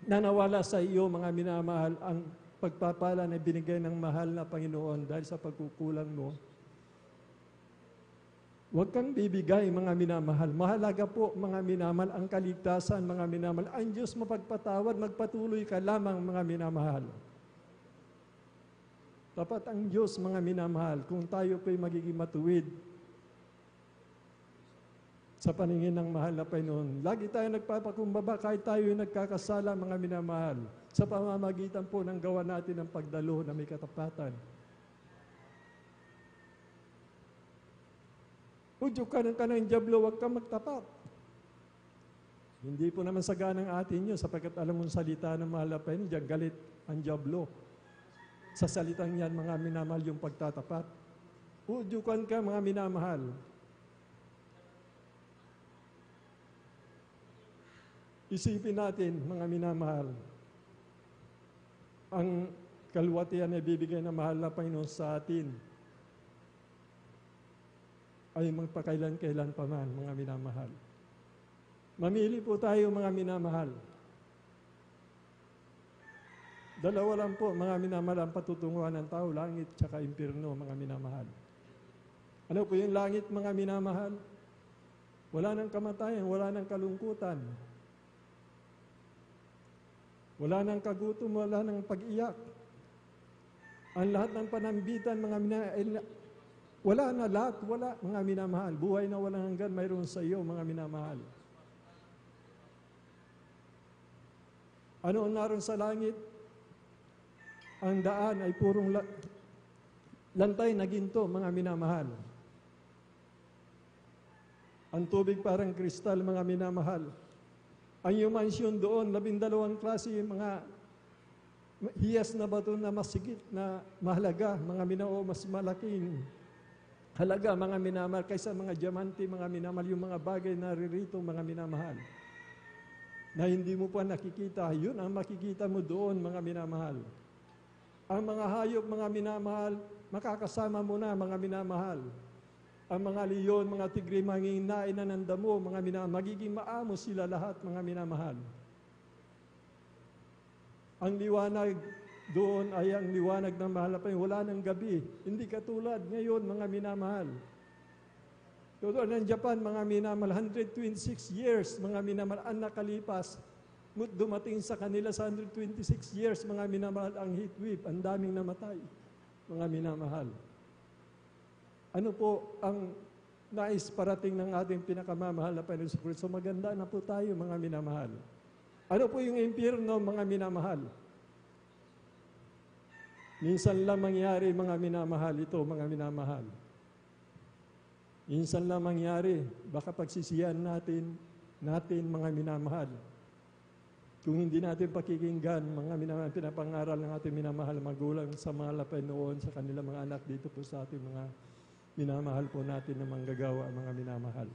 na nawala sa iyo, mga minamahal, ang pagpapala na binigay ng mahal na Panginoon dahil sa pagkukulang mo, huwag kang bibigay, mga minamahal. Mahalaga po, mga minamahal, ang kaligtasan, mga minamahal. Ang Diyos mapagpatawad, magpatuloy ka lamang, mga minamahal. Dapat ang Diyos, mga minamahal, kung tayo po'y magiging matuwid sa paningin ng mahal na Panginoon. Lagi tayo nagpapakumbaba kahit tayo nagkakasala, mga minamahal, sa pamamagitan po ng gawa natin ng pagdalo na may katapatan. Udyok ka ng kanang dyablo, huwag kang magtapat. Hindi po naman saganang atin yun, sapagkat alam mong salita ng mahal na Panginoon, diyan galit ang dyablo. Sa salitang yan, mga minamahal, yung pagtatapat. Udyukan ka, mga minamahal. Isipin natin, mga minamahal, ang kaluwatian na ibibigay ng mahal na Panginoon sa atin ay magpakailan-kailan pa man, mga minamahal. Mamili po tayo, mga minamahal. Dalawa lang po, mga minamahal, ang patutunguhan ng tao, langit tsaka impyerno, mga minamahal. Ano po yung langit, mga minamahal? Wala nang kamatayan, wala nang kalungkutan. Wala nang kagutom, wala nang pag-iyak. Ang lahat ng panambitan, mga wala na lahat, wala, mga minamahal. Buhay na walang hanggan, mayroon sa iyo, mga minamahal. Ano ang naroon sa langit? Ang daan ay purong lantay na ginto, mga minamahal. Ang tubig parang kristal, mga minamahal. Ang iyong mansyon doon, 12 klase, mga hiyas na bato na masigit na mahalaga, mga minao, mas malaking halaga, mga minamahal, kaysa mga diamante, mga minamahal, yung mga bagay na ririto, mga minamahal, na hindi mo pa nakikita, yun ang makikita mo doon, mga minamahal. Ang mga hayop, mga minamahal, makakasama mo na, mga minamahal. Ang mga leon, mga tigre, manginginain na ng damo, mga minamahal, magiging maamo sila lahat, mga minamahal. Ang liwanag doon ay ang liwanag ng mahal na Panginoon. Wala ng gabi. Hindi katulad ngayon, mga minamahal. Doon ng Japan, mga minamahal, 126 years, mga minamahal, ang nakalipas. Dumating sa kanila sa 126 years, mga minamahal, ang heat wave, ang daming namatay, mga minamahal. Ano po ang nais parating ng ating pinakamamahal na Panginoon sa Kristo? So maganda na po tayo, mga minamahal. Ano po yung impyerno, mga minamahal? Minsan lang mangyari, mga minamahal, ito, mga minamahal. Minsan lang mangyari, baka pagsisiyan natin, mga minamahal. Kung hindi natin pakikinggan, mga minamahal, pinapangaral ng ating minamahal magulang sa mga lapay noon, sa kanilang mga anak dito po sa ating mga minamahal po natin na manggagawa, mga minamahal.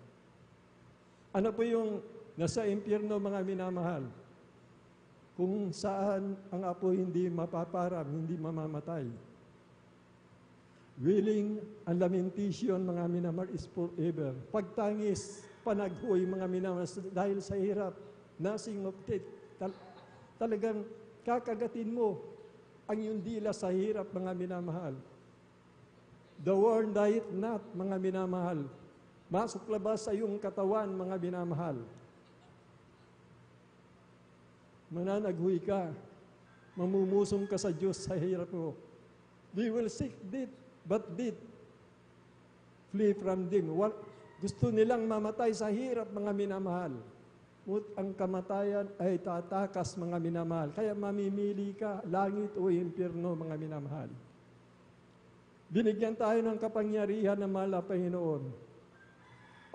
Ano po yung nasa impyerno, mga minamahal? Kung saan ang apoy hindi mapaparam, hindi mamamatay. Willing and lamentation, mga minamahal, is forever. Pagtangis, panaghoy, mga minamahal, dahil sa hirap, nothing of it. Talagang kakagatin mo ang iyong dila sa hirap, mga minamahal. The world dieth not, mga minamahal. Masok labas sa iyong katawan, mga minamahal. Mananaghoy ka, mamumusong ka sa Diyos sa hirap mo. They will seek death, but death flee from them. Gusto nilang mamatay sa hirap, mga minamahal. Ang kamatayan ay tatakas, mga minamahal. Kaya mamimili ka, langit o impyerno, mga minamahal. Binigyan tayo ng kapangyarihan ng mahal na Panginoon.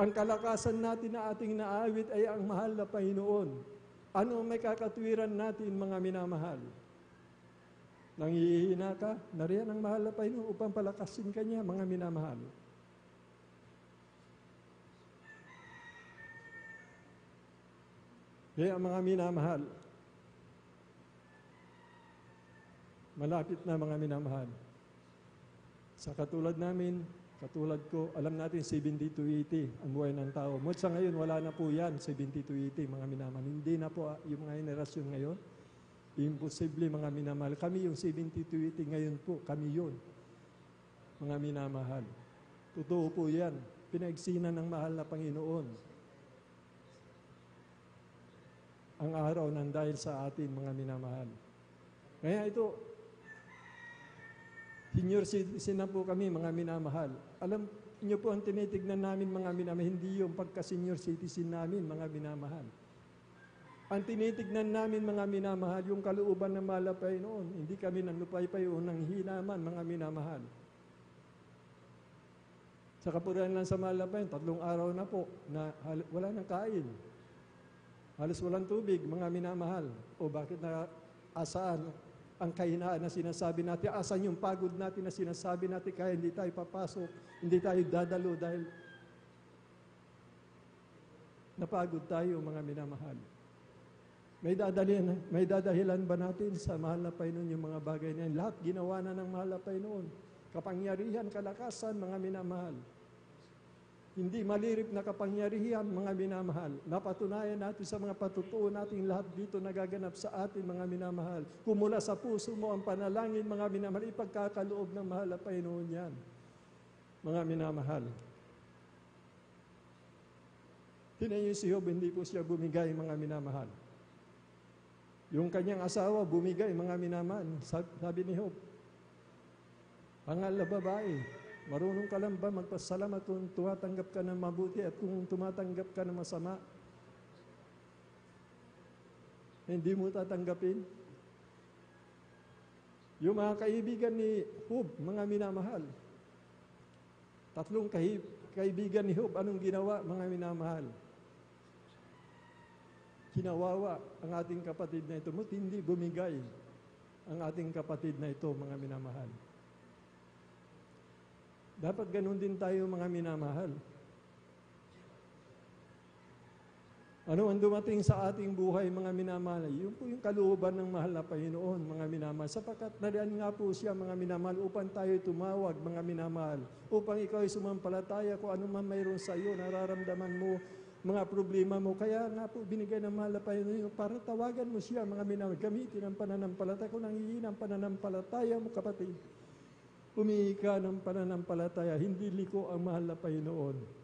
Ang kalakasan natin na ating naawit ay ang mahal na Panginoon. Ano may kakatwiran natin, mga minamahal? Nangihina ka, nariyan ang mahal na Panginoon upang palakasin ka niya, mga minamahal. Kaya mga minamahal, malapit na, mga minamahal. Sa katulad namin, katulad ko, alam natin 70 to 80 ang buhay ng tao. Mula sa ngayon, wala na po yan, 70 to 80, mga minamahal. Hindi na po yung mga henerasyon ngayon. Imposible, mga minamahal. Kami yung 70 to 80 ngayon po, kami yun. Mga minamahal. Totoo po yan. Pinagsinan ng mahal na Panginoon ang araw ng dahil sa atin, mga minamahal. Kaya ito, senior citizen na po kami, mga minamahal. Alam niyo po ang tinitignan namin, mga minamahal, hindi yung pagka-senior citizen namin, mga minamahal. Ang tinitignan namin, mga minamahal, yung kalooban ng malapay noon. Hindi kami nang lupay-pay o nang hinaman, mga minamahal. Sa kapurihan lang sa malapay, 3 araw na po, na wala nang kain. Halos walang tubig, mga minamahal. O bakit na asaan ang kahinaan na sinasabi natin? Asan yung pagod natin na sinasabi natin kaya hindi tayo papasok, hindi tayo dadalo dahil napagod tayo, mga minamahal. May dadahilan ba natin sa mahal na Panginoon yung mga bagay na yan? Lahat ginawa na ng mahal na Panginoon. Kapangyarihan, kalakasan, mga minamahal. Hindi malirip na kapangyarihan, mga minamahal. Napatunayan natin sa mga patutuo nating lahat dito nagaganap sa atin, mga minamahal. Kumula sa puso mo ang panalangin, mga minamahal, ipagkakaloob ng mahal na Panginoon yan. Mga minamahal. Tingnan niyo si Job, hindi po siya bumigay, mga minamahal. Yung kanyang asawa, bumigay, mga minamahal. Sabi ni Job, hangal na babae, marunong ka lang ba magpasalamat kung tumatanggap ka ng mabuti at kung tumatanggap ka ng masama? Hindi mo tatanggapin? Yung mga kaibigan ni Job, mga minamahal, tatlong kaibigan ni Job, anong ginawa, mga minamahal? Kinawawa ang ating kapatid na ito. Hindi bumigay ang ating kapatid na ito, mga minamahal. Dapat ganun din tayo, mga minamahal. Ano ang dumating sa ating buhay, mga minamahal? Yun po yung kalooban ng mahal na Panginoon, mga minamahal. Sapagkat nariyan nga po siya, mga minamahal, upang tayo tumawag, mga minamahal. Upang ikaw ay sumampalataya kung ano man mayroon sa iyo, nararamdaman mo, mga problema mo. Kaya nga po, binigay ng mahal na Panginoon para tawagan mo siya, mga minamahal. Gamitin ang pananampalataya. Kung nangihin ang pananampalataya mo, kapatid, humingi ka ng pananampalataya. Hindi liko ang mahal na Panginoon.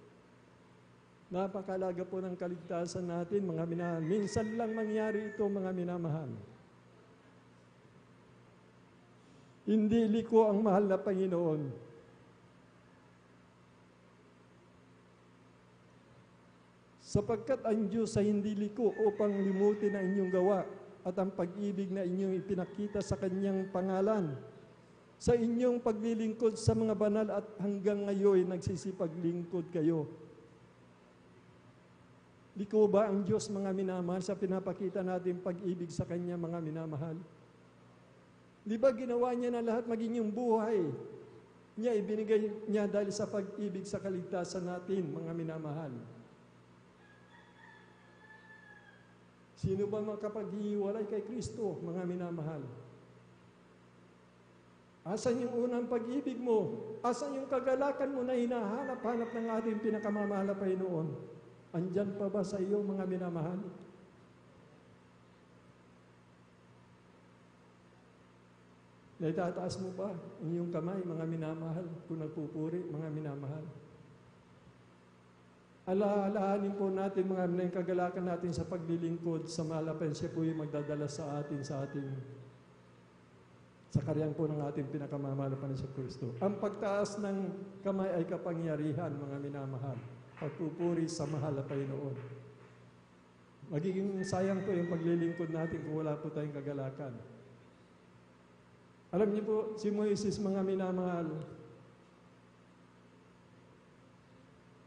Napakalaga po ng kaligtasan natin, mga minamahal. Minsan lang mangyari ito, mga minamahal. Hindi liko ang mahal na Panginoon. Sapagkat ang Diyos ay hindi liko upang limutin ang inyong gawa at ang pag-ibig na inyong ipinakita sa Kanyang pangalan. Sa inyong paglilingkod sa mga banal at hanggang ngayon nagsisipaglingkod kayo. Liko ba ang Diyos, mga minamahal, sa pinapakita natin pag-ibig sa Kanya, mga minamahal? Di ba ginawa niya na lahat maging yung buhay niya, ibinigay niya dahil sa pag-ibig sa kaligtasan natin, mga minamahal? Sino ba makapaghiwalay kay Kristo, mga minamahal? Asan yung unang pag-ibig mo? Asan yung kagalakan mo na hinahanap-hanap ng ating pinakamamahal na Panginoon? Andyan pa ba sa iyo, mga minamahal? Naitataas mo ba ang iyong kamay, mga minamahal, kung nagpupuri, mga minamahal? Alaalaanin po natin, mga minamahal, kagalakan natin sa paglilingkod sa malapan. Siya po yung magdadala sa atin, sa karyang po ng ating pinakamamahal na Panginoon Kristo. Ang pagtaas ng kamay ay kapangyarihan, mga minamahal. Pagpupuri sa mahal na Panginoon. Magiging sayang po yung paglilingkod natin kung wala po tayong kagalakan. Alam niyo po, si Moises, mga minamahal,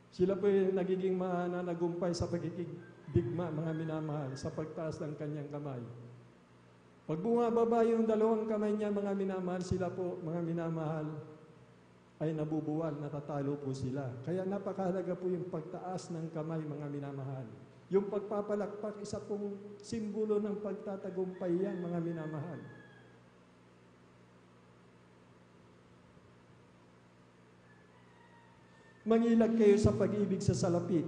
sila po yung nagiging mananagumpay sa pagkikigdigma, mga minamahal, sa pagtaas ng kanyang kamay. Pag bumababa yung dalawang kamay niya, mga minamahal, sila po, mga minamahal, ay nabubuwal, natatalo po sila. Kaya napakahalaga po yung pagtaas ng kamay, mga minamahal. Yung pagpapalakpak, isa pong simbolo ng pagtatagumpay yan, mga minamahal. Mangilag kayo sa pag-ibig sa salapi.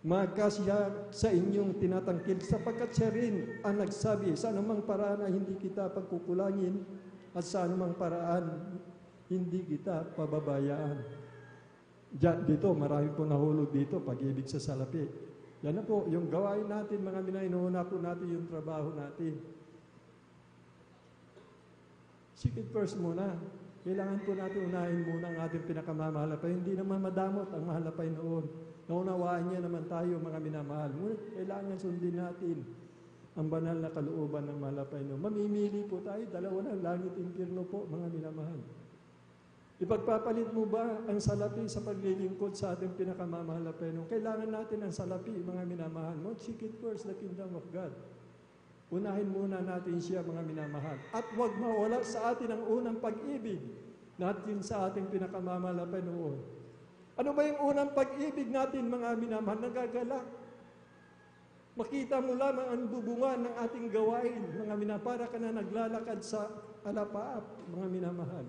Magkasya sa inyong tinatangkil, sapagkat siya rin ang nagsabi, sa anumang paraan na hindi kita pagkukulangin at sa anumang paraan hindi kita pababayaan. Dito, marami po nahulog dito, pag-ibig sa salapi. Yan na po, yung gawain natin, mga minainuuna po natin yung trabaho natin. Seek it first muna. Kailangan po natin unahin muna ang ating pinakamamahal na Panginoon. Hindi naman madamot ang mahal na Panginoon. Naunawaan niya naman tayo, mga minamahal. Ngunit kailangan sundin natin ang banal na kalooban ng mahal na Panginoon. Mamimili po tayo, dalawa na, langit, impyerno po, mga minamahal. Ipagpapalit mo ba ang salapi sa paglilingkod sa ating pinakamamahal na Panginoon? Kailangan natin ang salapi, mga minamahal. Seek it first, the kingdom of God. Unahin muna natin siya, mga minamahal. At huwag mawala sa atin ang unang pag-ibig natin sa ating pinakamamahal na Panginoon. Ano ba yung unang pag-ibig natin, mga minamahal? Nagagalak. Makita mo lamang ang bubungan ng ating gawain, mga minamahal, para ka na naglalakad sa alapaap, mga minamahal.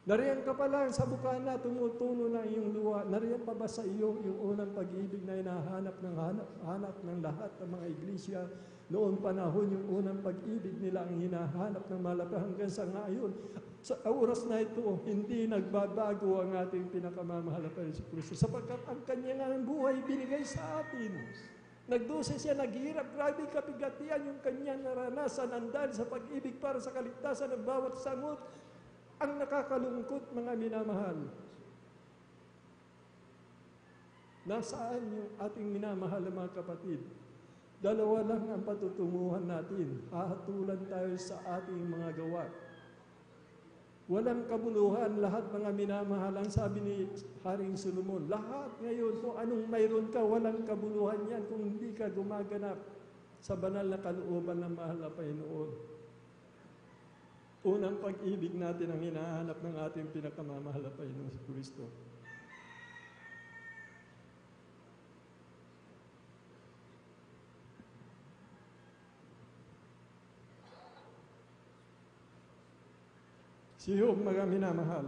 Nariyan ka pa lang sa bukana, tumutulo na iyong luwa. Nariyan pa ba sa iyo yung unang pag-ibig na hinahanap ng lahat ng mga iglesia? Noon panahon, yung unang pag-ibig nila ang hinahanap ng malapit hanggang sa ngayon. Sa oras na ito, hindi nagbabago ang ating pinakamamahal na Panginoon Kristo, sapagkat ang kanyang buhay binigay sa atin. Nagdusa siya, naghirap, grabe kapigatian yung kanyang naranasan ang dahil sa pag-ibig para sa kaligtasan ng bawat sangot. Ang nakakalungkot, mga minamahal. Nasaan yung ating minamahal na mga kapatid? Dalawa lang ang patutunguhan natin. Hahatulan tayo sa ating mga gawa. Walang kabuluhan, lahat mga minamahal. Ang sabi ni Haring Solomon, lahat ngayon, kung anong mayroon ka, walang kabuluhan yan kung hindi ka gumaganap sa banal na kalooban ng mahal na Panginoon. Unang pag-ibig natin ang hinahanap ng ating pinakamamahal na Panginoon si Kristo. Si Job, mga minamahal,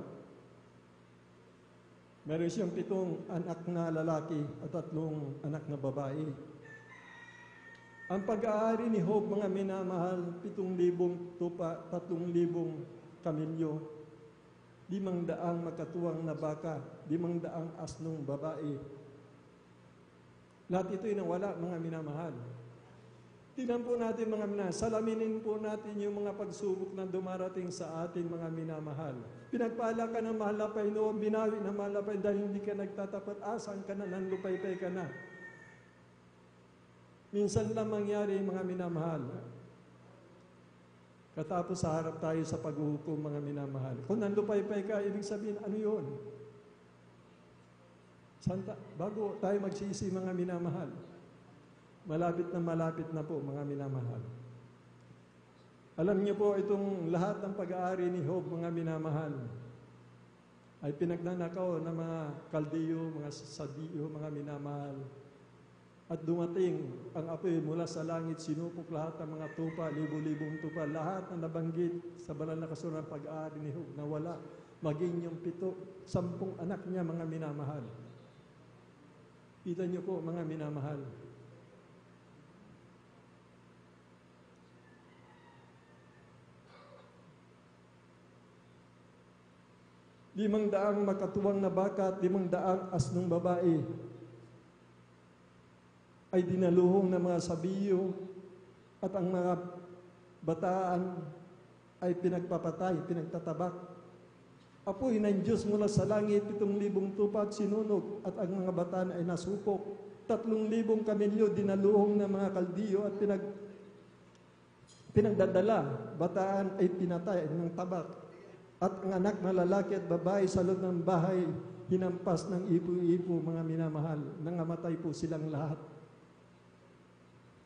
meron siyang 7 anak na lalaki at 3 anak na babae. Ang pag-aari ni Job, mga minamahal, 7,000 tupa, 3,000 kamilyo, 500 makatuwang na baka, 500 asnong babae. Lahat ito'y nawala, mga minamahal. Tingnan po natin mga minamahal, salaminin po natin yung mga pagsubok na dumarating sa ating mga minamahal. Pinagpala ka ng mahal na Panginoon, binawi ng mahal na Panginoon dahil hindi ka nagtatapat, asan ka na, nanlupay-pay ka na. Minsan lang mangyari mga minamahal. Katapos sa harap tayo sa paghuhukom mga minamahal. Kung nanlupay-pay ka, ibig sabihin, ano yun? Bago tayo magsisi mga minamahal. Malapit na po mga minamahal. Alam niyo po itong lahat ng pag-aari ni Job mga minamahal ay pinagnanakaw ng mga Kaldiyo, mga Sadiyo, mga minamahal. At dumating ang apoy mula sa langit, sinupok lahat ng mga tupa, libo-libong tupa, lahat na nabanggit sa banal na kasulatan ng pag-aari ni Job na wala, maging yung 10 anak niya mga minamahal. Kita niyo po mga minamahal. Limang-daang makatuwang na baka at 500 asnong babae ay dinaluhong ng mga sabiyo at ang mga bataan ay pinagpapatay, pinagtatabak. Apoy ng Diyos mula sa langit, 7,000 tupa at sinunog at ang mga bataan ay nasupok. 3,000 kamilyo dinaluhong ng mga Kaldiyo at pinagdadala. Bataan ay pinatay ng tabak. At ang anak na lalaki at babae sa loob ng bahay, hinampas ng ipo-ipo mga minamahal. Nangamatay po silang lahat.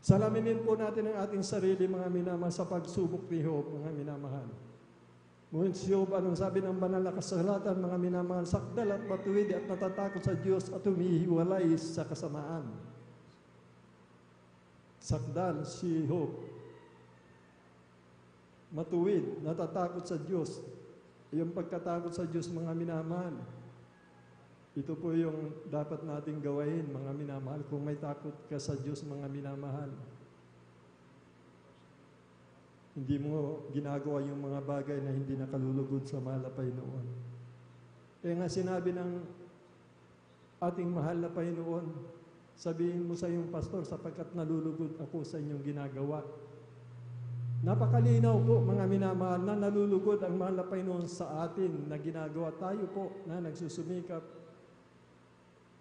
Salaminin po natin ang ating sarili mga minamahal sa pagsubok ni Job, mga minamahal. Ngunit si Job, anong sabi ng banal na kasulatan, mga minamahal, sakdal at matuwid at natatakot sa Diyos at humihiwalay sa kasamaan. Sakdal si Job. Matuwid, natatakot sa Diyos. Yung pagkatakot sa Diyos, mga minamahal, ito po yung dapat nating gawain, mga minamahal. Kung may takot ka sa Diyos, mga minamahal, hindi mo ginagawa yung mga bagay na hindi nakalulugod sa mahal na Panginoon. Kaya nga sinabi ng ating mahal na Panginoon, sabihin mo sa iyong pastor, sapagkat nalulugod ako sa inyong ginagawa. Napakalinaw po mga minamahal na nalulugod ang mahal na Panginoon sa atin na ginagawa. Tayo po na nagsusumikap.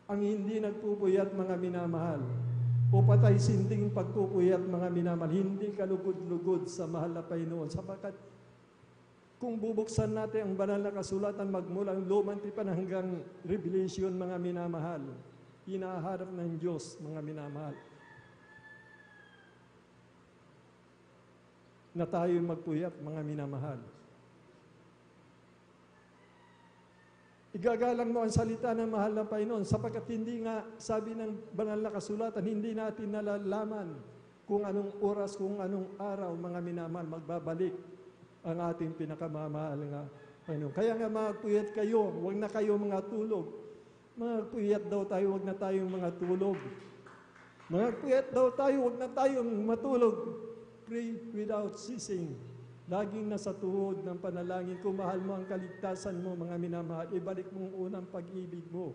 Ang hindi nagpupuyat mga minamahal o patay sinding pagpupuyat mga minamahal, hindi kalugod-lugod sa mahal na Panginoon. Sapagkat kung bubuksan natin ang banal na kasulatan magmulang lumang tipan hanggang Revelation mga minamahal, hinaharap ng Diyos mga minamahal, na tayo magpuyat, mga minamahal. Igagalang mo ang salita ng mahal na Panginoon sapagkat hindi nga, sabi ng banal na kasulatan, hindi natin nalalaman kung anong oras, kung anong araw, mga minamahal, magbabalik ang ating pinakamamahal nga Panginoon. Kaya nga magpuyat kayo, huwag na kayo mga tulog. Magpuyat daw tayo, huwag na tayong mga tulog. Magpuyat daw tayo, huwag na tayong matulog. Pray without ceasing. Laging nasa tuhod ng panalangin. Kung mahal mo ang kaligtasan mo, mga minamahal, ibalik mo ang unang pag-ibig mo.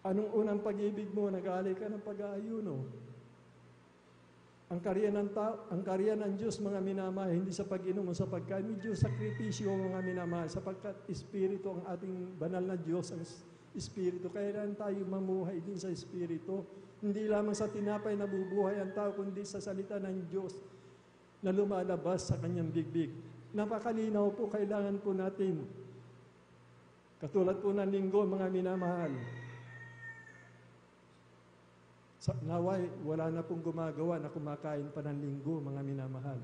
Anong unang pag-ibig mo? Nag-aalay ka ng pag-aayuno. Ang karya ng Diyos, mga minamahal, hindi sa pag-inom o sa pagkain. May Diyos sakripisyo, mga minamahal, sapagkat Espiritu ang ating banal na Diyos, ang Espiritu. Kailangan tayo mamuhay din sa Espiritu. Hindi lamang sa tinapay na bubuhay ang tao, kundi sa salita ng Diyos na lumalabas sa kanyang bibig. Napakalinaw po, kailangan po natin. Katulad po ng linggo, mga minamahal, naway, wala na pong gumagawa na kumakain pa ng linggo, mga minamahal.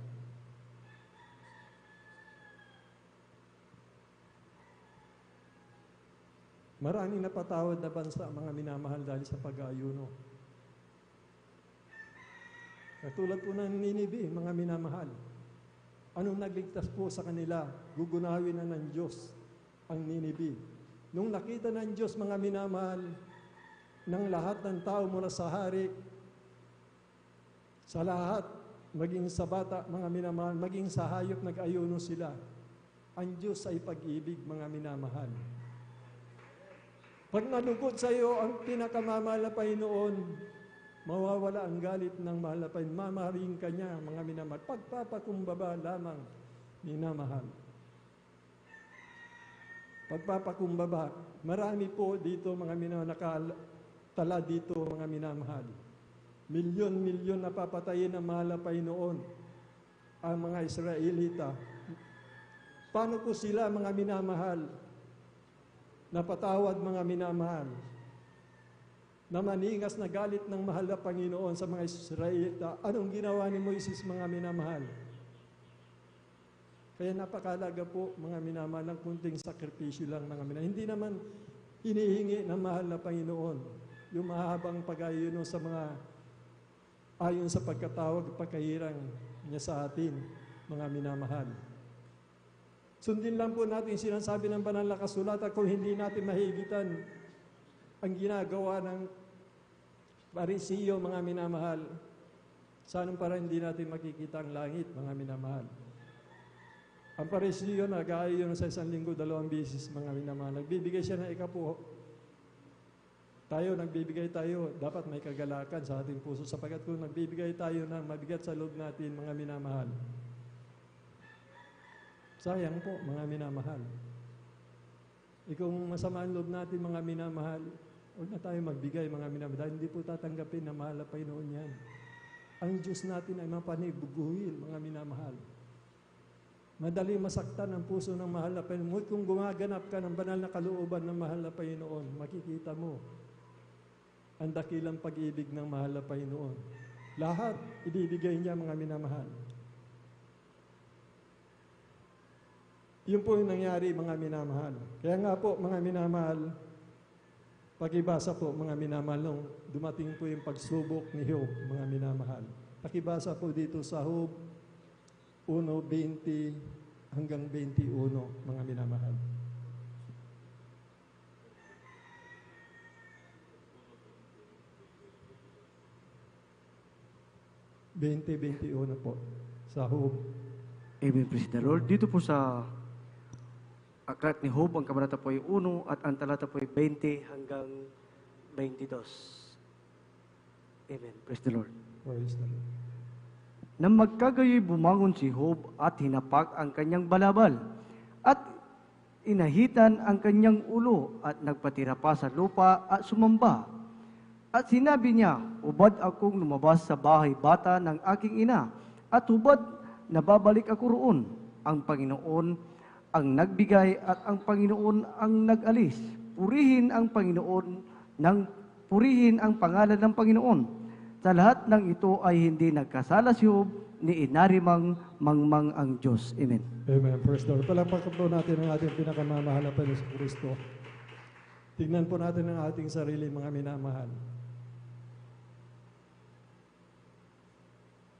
Maraming napatawad na bansa, mga minamahal, dahil sa pag-aayuno. Katulad po ng Ninive, mga minamahal. Anong nagligtas po sa kanila? Gugunawin na ng Diyos ang Ninive. Nung nakita ng Diyos, mga minamahal, ng lahat ng tao mula sa hari, sa lahat, maging sa bata, mga minamahal, maging sa hayop, nag-ayuno sila. Ang Diyos ay pag-ibig, mga minamahal. Pag nalugod sa iyo ang pinakamamahal na Panginoon, mawawala ang galit ng mahal na Panginoon. Mamahalin ka niya, mga minamahal. Pagpapakumbaba lamang, minamahal. Pagpapakumbaba. Marami po dito, mga minamahal, tala dito, mga minamahal. Milyon-milyon na papatayin ng mahal na Panginoon ang mga Israelita. Paano po sila, mga minamahal, napatawad, mga minamahal, na maningas na galit ng mahal na Panginoon sa mga Israelita? Anong ginawa ni Moises, mga minamahal? Kaya napakalaga po, mga minamahal, ng kunting sakripisyo lang, mga minamahal. Hindi naman hinihingi ng mahal na Panginoon yung mahabang pag-ayuno sa mga ayon sa pagkatawag, pagkahirang niya sa atin, mga minamahal. Sundin lang po natin sinasabi ng banal na kasulatan kung hindi natin mahigitan ang ginagawa ng Parisiyo, mga minamahal. Sanang para hindi natin makikita ang langit, mga minamahal. Ang Parisiyo nag-aayon sa isang linggo 2 beses, mga minamahal. Nagbibigay siya ng ikapo. Tayo, nagbibigay tayo, dapat may kagalakan sa ating puso, sapagkat kung nagbibigay tayo ng mabigat sa loob natin, mga minamahal, sayang po, mga minamahal. Kung masama ang loob natin, mga minamahal, huwag na tayo magbigay, mga minamahal, dahil hindi po tatanggapin na mahal na Panginoon yan. Ang Diyos natin ay mapaniguguhil, mga minamahal. Madali masaktan ang puso ng mahal na Panginoon. Kung gumaganap ka ng banal na kalooban ng mahal na Panginoon, makikita mo ang dakilang pag-ibig ng mahal na Panginoon. Lahat ibibigay niya, mga minamahal. Yun po yung nangyari, mga minamahal. Kaya nga po, mga minamahal, pakibasa po, mga minamahal, nung dumating po yung pagsubok ni Job, mga minamahal. Pakibasa po dito sa Job 1:20 hanggang 21, mga minamahal. 20:21 po, sa Job. Amen, praise the Lord. Dito po sa aklat ni Job, ang kabanata po ay 1 at ang talata po ay 20 hanggang 22. Amen, praise the Lord. Praise the Lord. Nang magkagayoy bumangon si Job at hinapak ang kanyang balabal at inahitan ang kanyang ulo at nagpatira pa sa lupa at sumamba. At sinabi niya, ubad akong lumabas sa bahay bata ng aking ina, at ubad na babalik ako roon. Ang Panginoon ang nagbigay at ang Panginoon ang nag-alis. Purihin ang Panginoon, purihin ang pangalan ng Panginoon. Sa lahat ng ito ay hindi nagkasala si Job, ni inarimang mangmang ang Diyos. Amen. Amen. Praise the Lord. Palakpakan po natin ang ating pinakamamahal na Panginoon Kristo. Tignan po natin ang ating sarili, mga minamahal.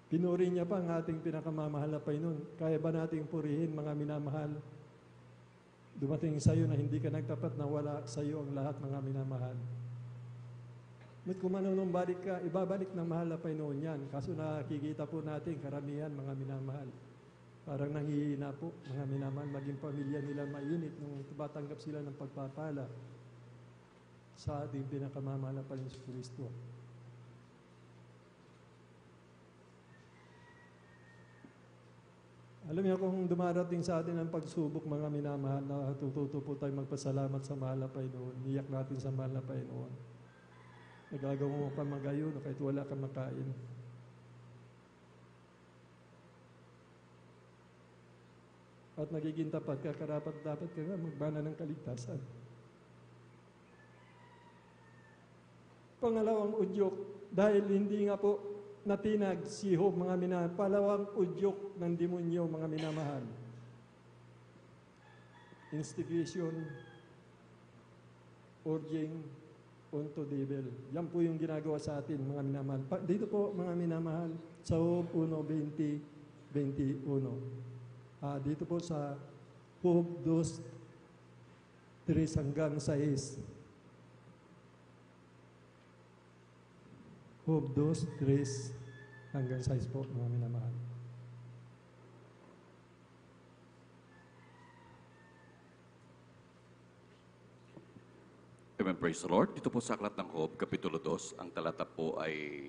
Pinuri niya pa ang ating pinakamamahal na Panginoon. Kaya ba nating purihin, mga minamahal? Dumating sa iyo na hindi ka nagtapat na wala sa iyo ang lahat, mga minamahal. Ngunit kung manunumbalik ka, ibabalik ng mahal na Panginoon yan. Kaso nakikita po natin karamihan, mga minamahal. Parang nanghihina po, mga minamahal, maging pamilya nila mainit nung tumatanggap sila ng pagpapala. sa ating pinakamamahal na Panginoon Kristo. Alam niyo kung dumarating sa atin ang pagsubok, mga minamahal, na tututo po tayo magpasalamat sa mahal na Panginoon. Iyak natin sa mahal na Panginoon. Nagagawa mo pa magayon kahit wala kang makain. At nagiging tapat ka, karapat-dapat ka nga magbana ng kaligtasan. Pangalawang udyok, dahil hindi nga po natinag si Job, mga minamahal. Palawang udyok ng demonyo, mga minamahal. Instigation, urging unto devil. Yan po yung ginagawa sa atin, mga minamahal. Dito po, mga minamahal, sa Job 1:20, 21. Dito po sa Job 2:3 hanggang 6. Job 2:3 hanggang 6 po, mga minamahal. Amen, praise the Lord. Dito po sa Aklat ng Job, Kapitulo 2, ang talata po ay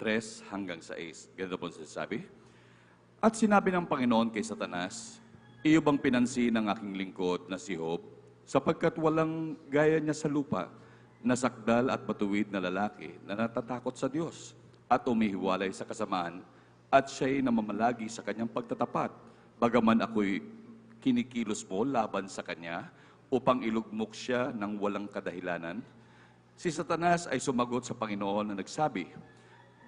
3 hanggang 6. Ganito po sinasabi. At sinabi ng Panginoon kay Satanas, iyo bang pinansin ng aking lingkod na si Job, sapagkat walang gaya niya sa lupa, na sakdal at matuwid na lalaki na natatakot sa Diyos at umihiwalay sa kasamaan at siya'y namamalagi sa kanyang pagtatapat, bagaman ako'y kinikilos mo laban sa kanya upang ilugmok siya ng walang kadahilanan. Si Satanas ay sumagot sa Panginoon na nagsabi,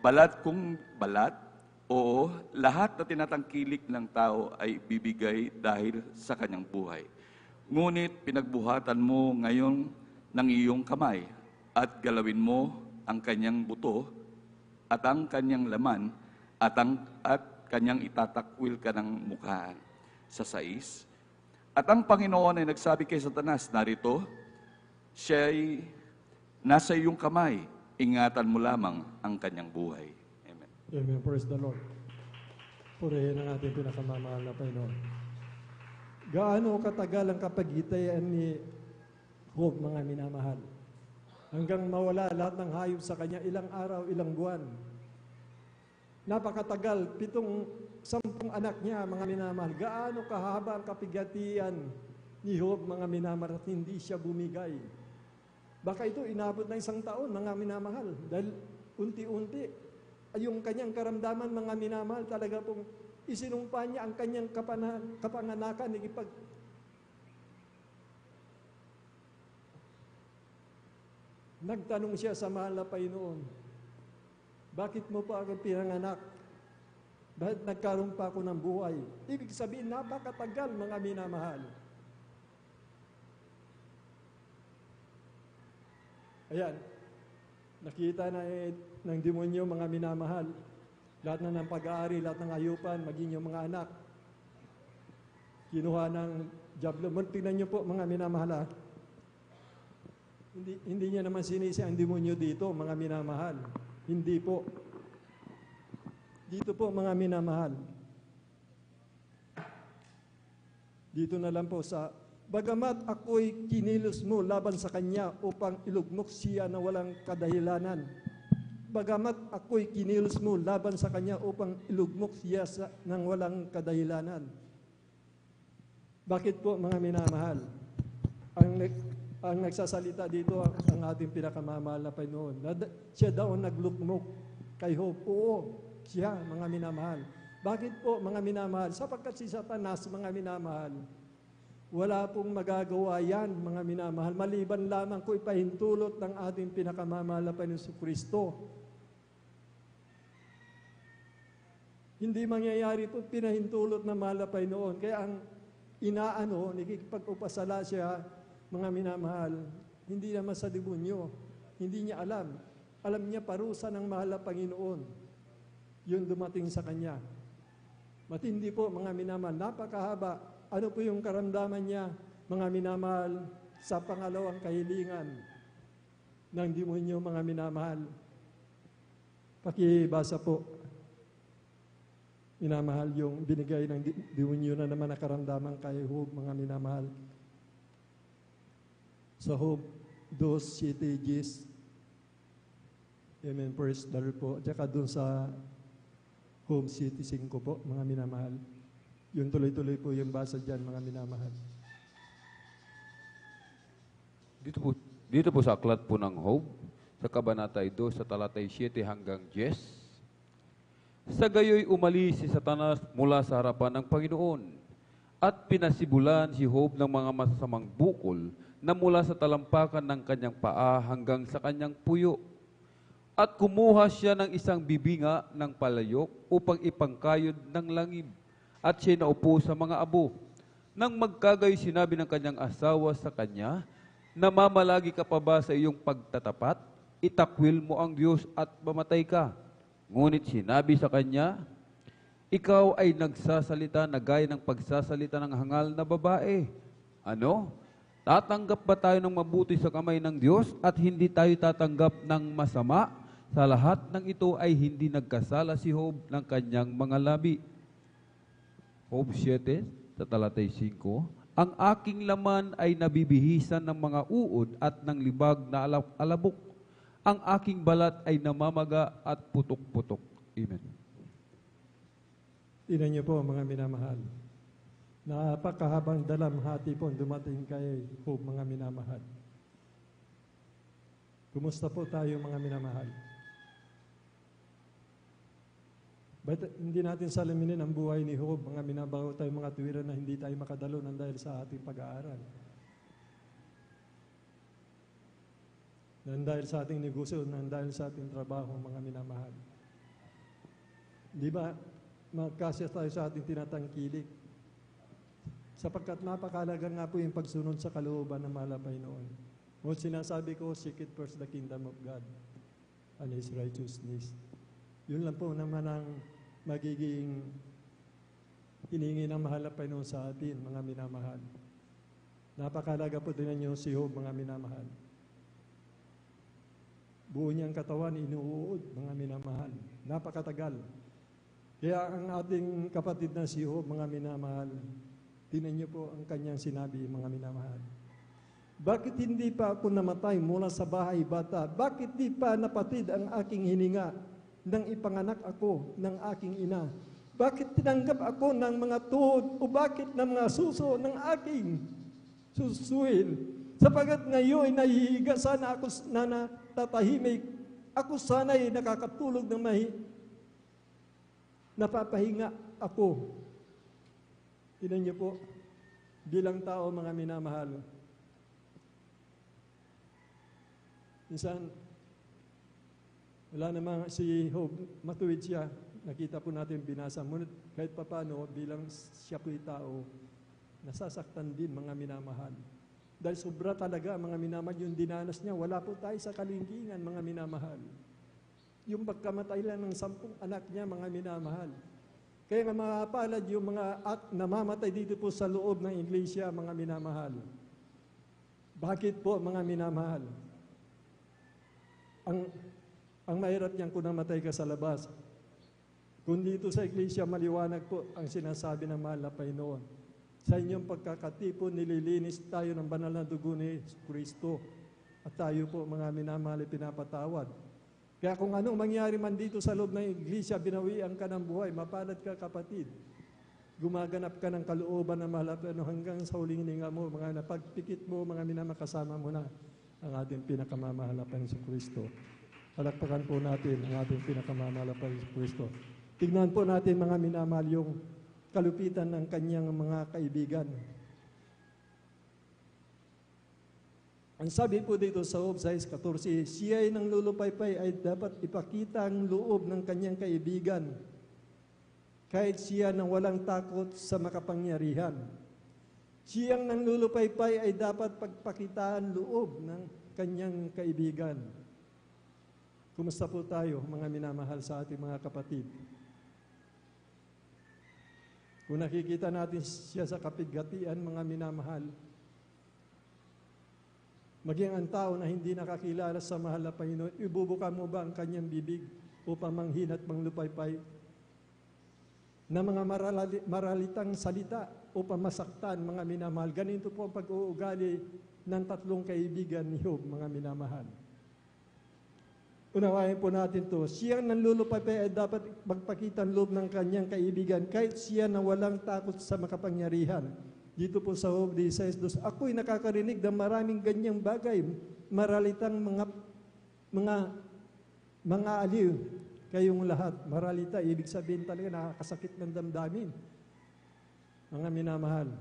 balat kung balat, oo, lahat na tinatangkilik ng tao ay bibigay dahil sa kanyang buhay. Ngunit pinagbuhatan mo ngayon ng iyong kamay at galawin mo ang kanyang buto at ang kanyang laman at kanyang itatakwil ka ng mukhaan sa 6. At ang Panginoon ay nagsabi kay Satanas, narito, siya'y nasa iyong kamay, ingatan mo lamang ang kanyang buhay. Amen. Amen. Praise the Lord. Purihin ang ating pinakamamahal na Panginoon. Gaano katagal ang kapagitayan ni Job, mga minamahal? Hanggang mawala lahat ng hayop sa kanya, ilang araw, ilang buwan. Napakatagal, 10 anak niya, mga minamahal. Gaano kahaba ang kapigatian ni Job, mga minamahal, at hindi siya bumigay. Baka ito inabot ng 1 taon, mga minamahal. Dahil unti-unti, yung kanyang karamdaman, mga minamahal, talaga pong isinumpa niya ang kanyang kapanganakan, Nagtanong siya sa mahal na Panginoon, bakit mo pa ako pinanganak? Bakit nagkaroon pa ako ng buhay? Ibig sabihin, napakatagal, mga minamahal. Ayan, nakita na ng demonyo, mga minamahal. Lahat na ng pag-aari, lahat ng ayupan, maging yung mga anak. Kinuha ng diablo. Tingnan niyo po, mga minamahal. Hindi niya naman sinisi ang demonyo dito, mga minamahal. Hindi po. Dito po, mga minamahal. Dito na lang po sa, bagamat ako'y kinilos mo laban sa kanya upang ilugmok siya na walang kadahilanan. Bagamat ako'y kinilos mo laban sa kanya upang ilugmok siya ng walang kadahilanan. Bakit po, mga minamahal? Ang nagsasalita dito ang ating pinakamamahal na Panginoon. Siya daw naglugmok kay Job. Oo, siya, mga minamahal. Bakit po, mga minamahal? Sapagkat si Satanas, mga minamahal, wala pong magagawa yan, mga minamahal, maliban lamang ko ipahintulot ng ating pinakamamahal na Panginoon Kristo. Hindi mangyayari ito pinahintulot ng mahal na Panginoon. Kaya ang nakikipag-upasala siya, mga minamahal, hindi naman sa demonyo. Hindi niya alam. Alam niya parusa ng mahal na Panginoon. Yun dumating sa kanya. Matindi po, mga minamahal. Napakahaba. Ano po yung karamdaman niya, mga minamahal, sa pangalawang kahilingan ng demonyo, mga minamahal? Pakibasa po. Minamahal, yung binigay ng demonyo na naman na karamdaman kay Job, mga minamahal. Sa Job 2:7 Gs. Amen. Praise the Lord po. At saka doon sa Home City 5 po, mga minamahal. Yung tuloy-tuloy po yung basa dyan, mga minamahal. Dito po sa aklat po ng Hope, sa Kabanata 2, sa talatay 7 hanggang 10. Sa gayoy umalis si Satanas mula sa harapan ng Panginoon at pinasibulan si Job ng mga masasamang bukol na mula sa talampakan ng kanyang paa hanggang sa kanyang puyo. At kumuha siya ng isang bibinga ng palayok upang ipangkayod ng langib. At siya naupo sa mga abo. Nang magkagayo sinabi ng kanyang asawa sa kanya, namamalagi ka pa ba sa iyong pagtatapat? Itakwil mo ang Diyos at mamatay ka. Ngunit sinabi sa kanya, ikaw ay nagsasalita na gaya ng pagsasalita ng hangal na babae. Ano? Tatanggap ba tayo ng mabuti sa kamay ng Diyos at hindi tayo tatanggap ng masama? Sa lahat ng ito ay hindi nagkasala si Job ng kanyang mga labi. Job 7, sa talatay 5, ang aking laman ay nabibihisan ng mga uod at ng libag na alabok. Ang aking balat ay namamaga at putok-putok. Amen. Tingnan niyo po, mga minamahal. Napakahabang dalamhati po dumating kay Job, mga minamahal. Kumusta po tayo, mga minamahal? Ba't hindi natin salaminin ang buhay ni Job, mga minabago tayo mga tuwiran na hindi tayo makadalo ng dahil sa ating pag-aaral? Nang dahil sa ating negosyo, nang dahil sa ating trabaho, mga minamahal. Di ba, magkasya tayo sa ating tinatangkilik. Sapagkat napakalaga nga po yung pagsunod sa kalooban ng mahal na Panginoon. O sinasabi ko, seek it first the kingdom of God and His righteousness. Yun lang po naman ang magiging hiningi ng mahal na Panginoon sa atin, mga minamahal. Napakalaga po din ninyo si Job, mga minamahal. Buo niyang katawan, inuud, mga minamahal. Napakatagal. Kaya ang ating kapatid na si Job, mga minamahal, tingnan niyo po ang kanyang sinabi, mga minamahal. Bakit hindi pa ako namatay mula sa bahay bata? Bakit di pa napatid ang aking hininga nang ipanganak ako ng aking ina? Bakit tinanggap ako ng mga tuhod o bakit ng mga suso ng aking susuin? Sapagat ngayon nahihiga sana ako na natatahimik. Ako sana'y nakakatulog ng napapahinga ako. Tingnan niyo po, bilang tao, mga minamahal. Minsan, wala namang si Job, matuwid siya. Nakita po natin binasa. Ngunit kahit papano, bilang siya po'y tao, nasasaktan din, mga minamahal. Dahil sobra talaga, mga minamahal, yung dinanas niya, wala po tayo sa kalingkingan, mga minamahal. Yung pagkamatay lang ng 10 anak niya, mga minamahal. Kaya nga mga palad yung mga namamatay dito po sa loob ng iglesia, mga minamahal. Bakit po, mga minamahal? Ang mahirap niyan kung namatay ka sa labas. Kung dito sa iglesia, maliwanag po ang sinasabi ng mahal na Panginoon. Sa inyong pagkakatipon, nililinis tayo ng banal na dugo ni Kristo. At tayo po, mga minamahal, pinapatawad. Kaya kung anong mangyari man dito sa loob ng iglesia, binawian ka ng buhay, mapalad ka, kapatid. Gumaganap ka ng kalooban na mahal hanggang sa huling hininga mo, mga napagpikit mo, mga minamakasama mo na ang ating pinakamamahal na Panginoon Kristo. Palakpakan po natin ang ating pinakamamahal na Panginoon Kristo. Tignan po natin, mga minamahal, yung kalupitan ng kanyang mga kaibigan. Ang sabi po dito sa Job 6:14, siya ay nang lulupaypay ay dapat ipakita ang loob ng kanyang kaibigan, kahit siya nang walang takot sa makapangyarihan. Siyang nang lulupaypay ay dapat pagpakitaan loob ng kanyang kaibigan. Kumusta po tayo, mga minamahal sa ating mga kapatid? Kung nakikita natin siya sa kapighatian, mga minamahal, maging ang tao na hindi nakakilala sa mahal na Panginoon, ibubuka mo ba ang kanyang bibig upang manghin at manglupaypay na mga maralitang salita upang masaktan, mga minamahal? Ganito po ang pag-uugali ng tatlong kaibigan ni Job, mga minamahal. Unawain po natin to. Siyang nanlulupay ay dapat magpakita ang loob ng kanyang kaibigan kahit siya na walang takot sa makapangyarihan. Dito po sa Job 16:2, ako'y nakakarinig ng maraming ganyang bagay, maralitang mga aliw kayong lahat. Maralita, ibig sabihin talaga nakakasakit ng damdamin. Mga minamahal,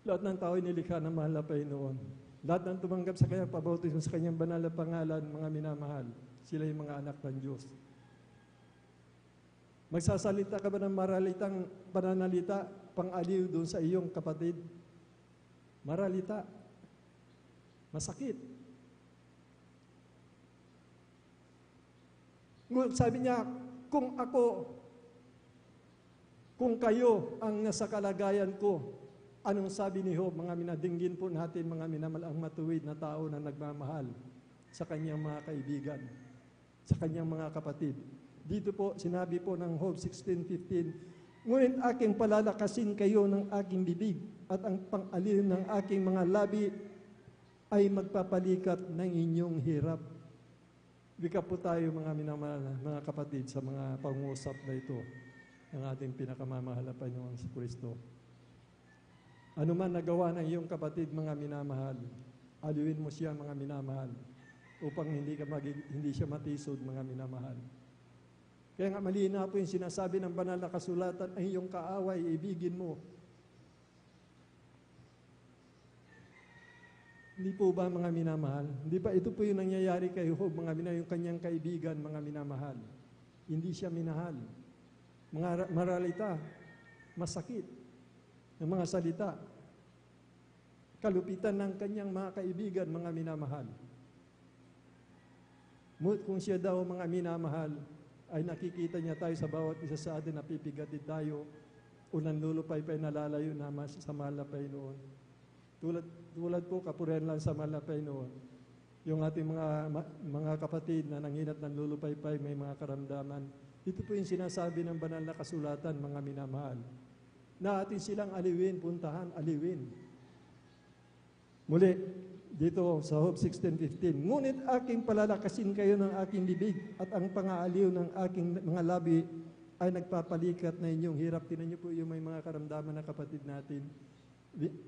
lahat ng tao ay nilikha ng mahal na Panginoon. Lahat ng tumanggap sa kanyang pabautismo sa kanyang banal na pangalan, mga minamahal, sila yung mga anak ng Diyos. Magsasalita ka ba ng maralitang pananalita, pang-aliw doon sa iyong kapatid? Maralita. Masakit. Sabi niya, kung kayo ang nasa kalagayan ko, anong sabi ni Job? Mga minadinggin po natin, mga minamalang matuwid na tao na nagmamahal sa kanyang mga kaibigan, sa kanyang mga kapatid. Dito po, sinabi po ng Job 16:15, ngunit aking palalakasin kayo ng aking bibig at ang pang-aliw ng aking mga labi ay magpapalikat ng inyong hirap. Bika po tayo, mga minamahal, mga kapatid, sa mga pangusap na ito ng ating pinakamamahal na Panginoon sa Kristo. Ano man nagawa ng iyong kapatid, mga minamahal, aliwin mo siya, mga minamahal, upang hindi siya matisod, mga minamahal. Kaya nga malinaw po yung sinasabi ng banal na kasulatan, ay iyong kaaway, ibigin mo. Hindi po ba, mga minamahal? Hindi ba ito po yung nangyayari kay Job, mga minamahal, yung kanyang kaibigan, mga minamahal? Hindi siya minahal. Mga maralita, masakit ng mga salita, kalupitan ng kanyang mga kaibigan, mga minamahal. Kung siya daw, mga minamahal, ay nakikita niya tayo sa bawat isa sa atin, napipigatid tayo, o nanlulupay pa nalalayo na sa mahal na Panginoon. Tulad po, kapurihan lang sa mahal na Panginoon. Yung ating mga kapatid na nanginat nanlulupay-pay, may mga karamdaman. Ito po yung sinasabi ng banal na kasulatan, mga minamahal, na atin silang aliwin, puntahan, aliwin. Muli, dito sa Job 16:15, ngunit aking palalakasin kayo ng aking bibig at ang pangaaliw ng aking mga labi ay nagpapalikat na inyong hirap. Tinan niyo po yung may mga karamdaman na kapatid natin.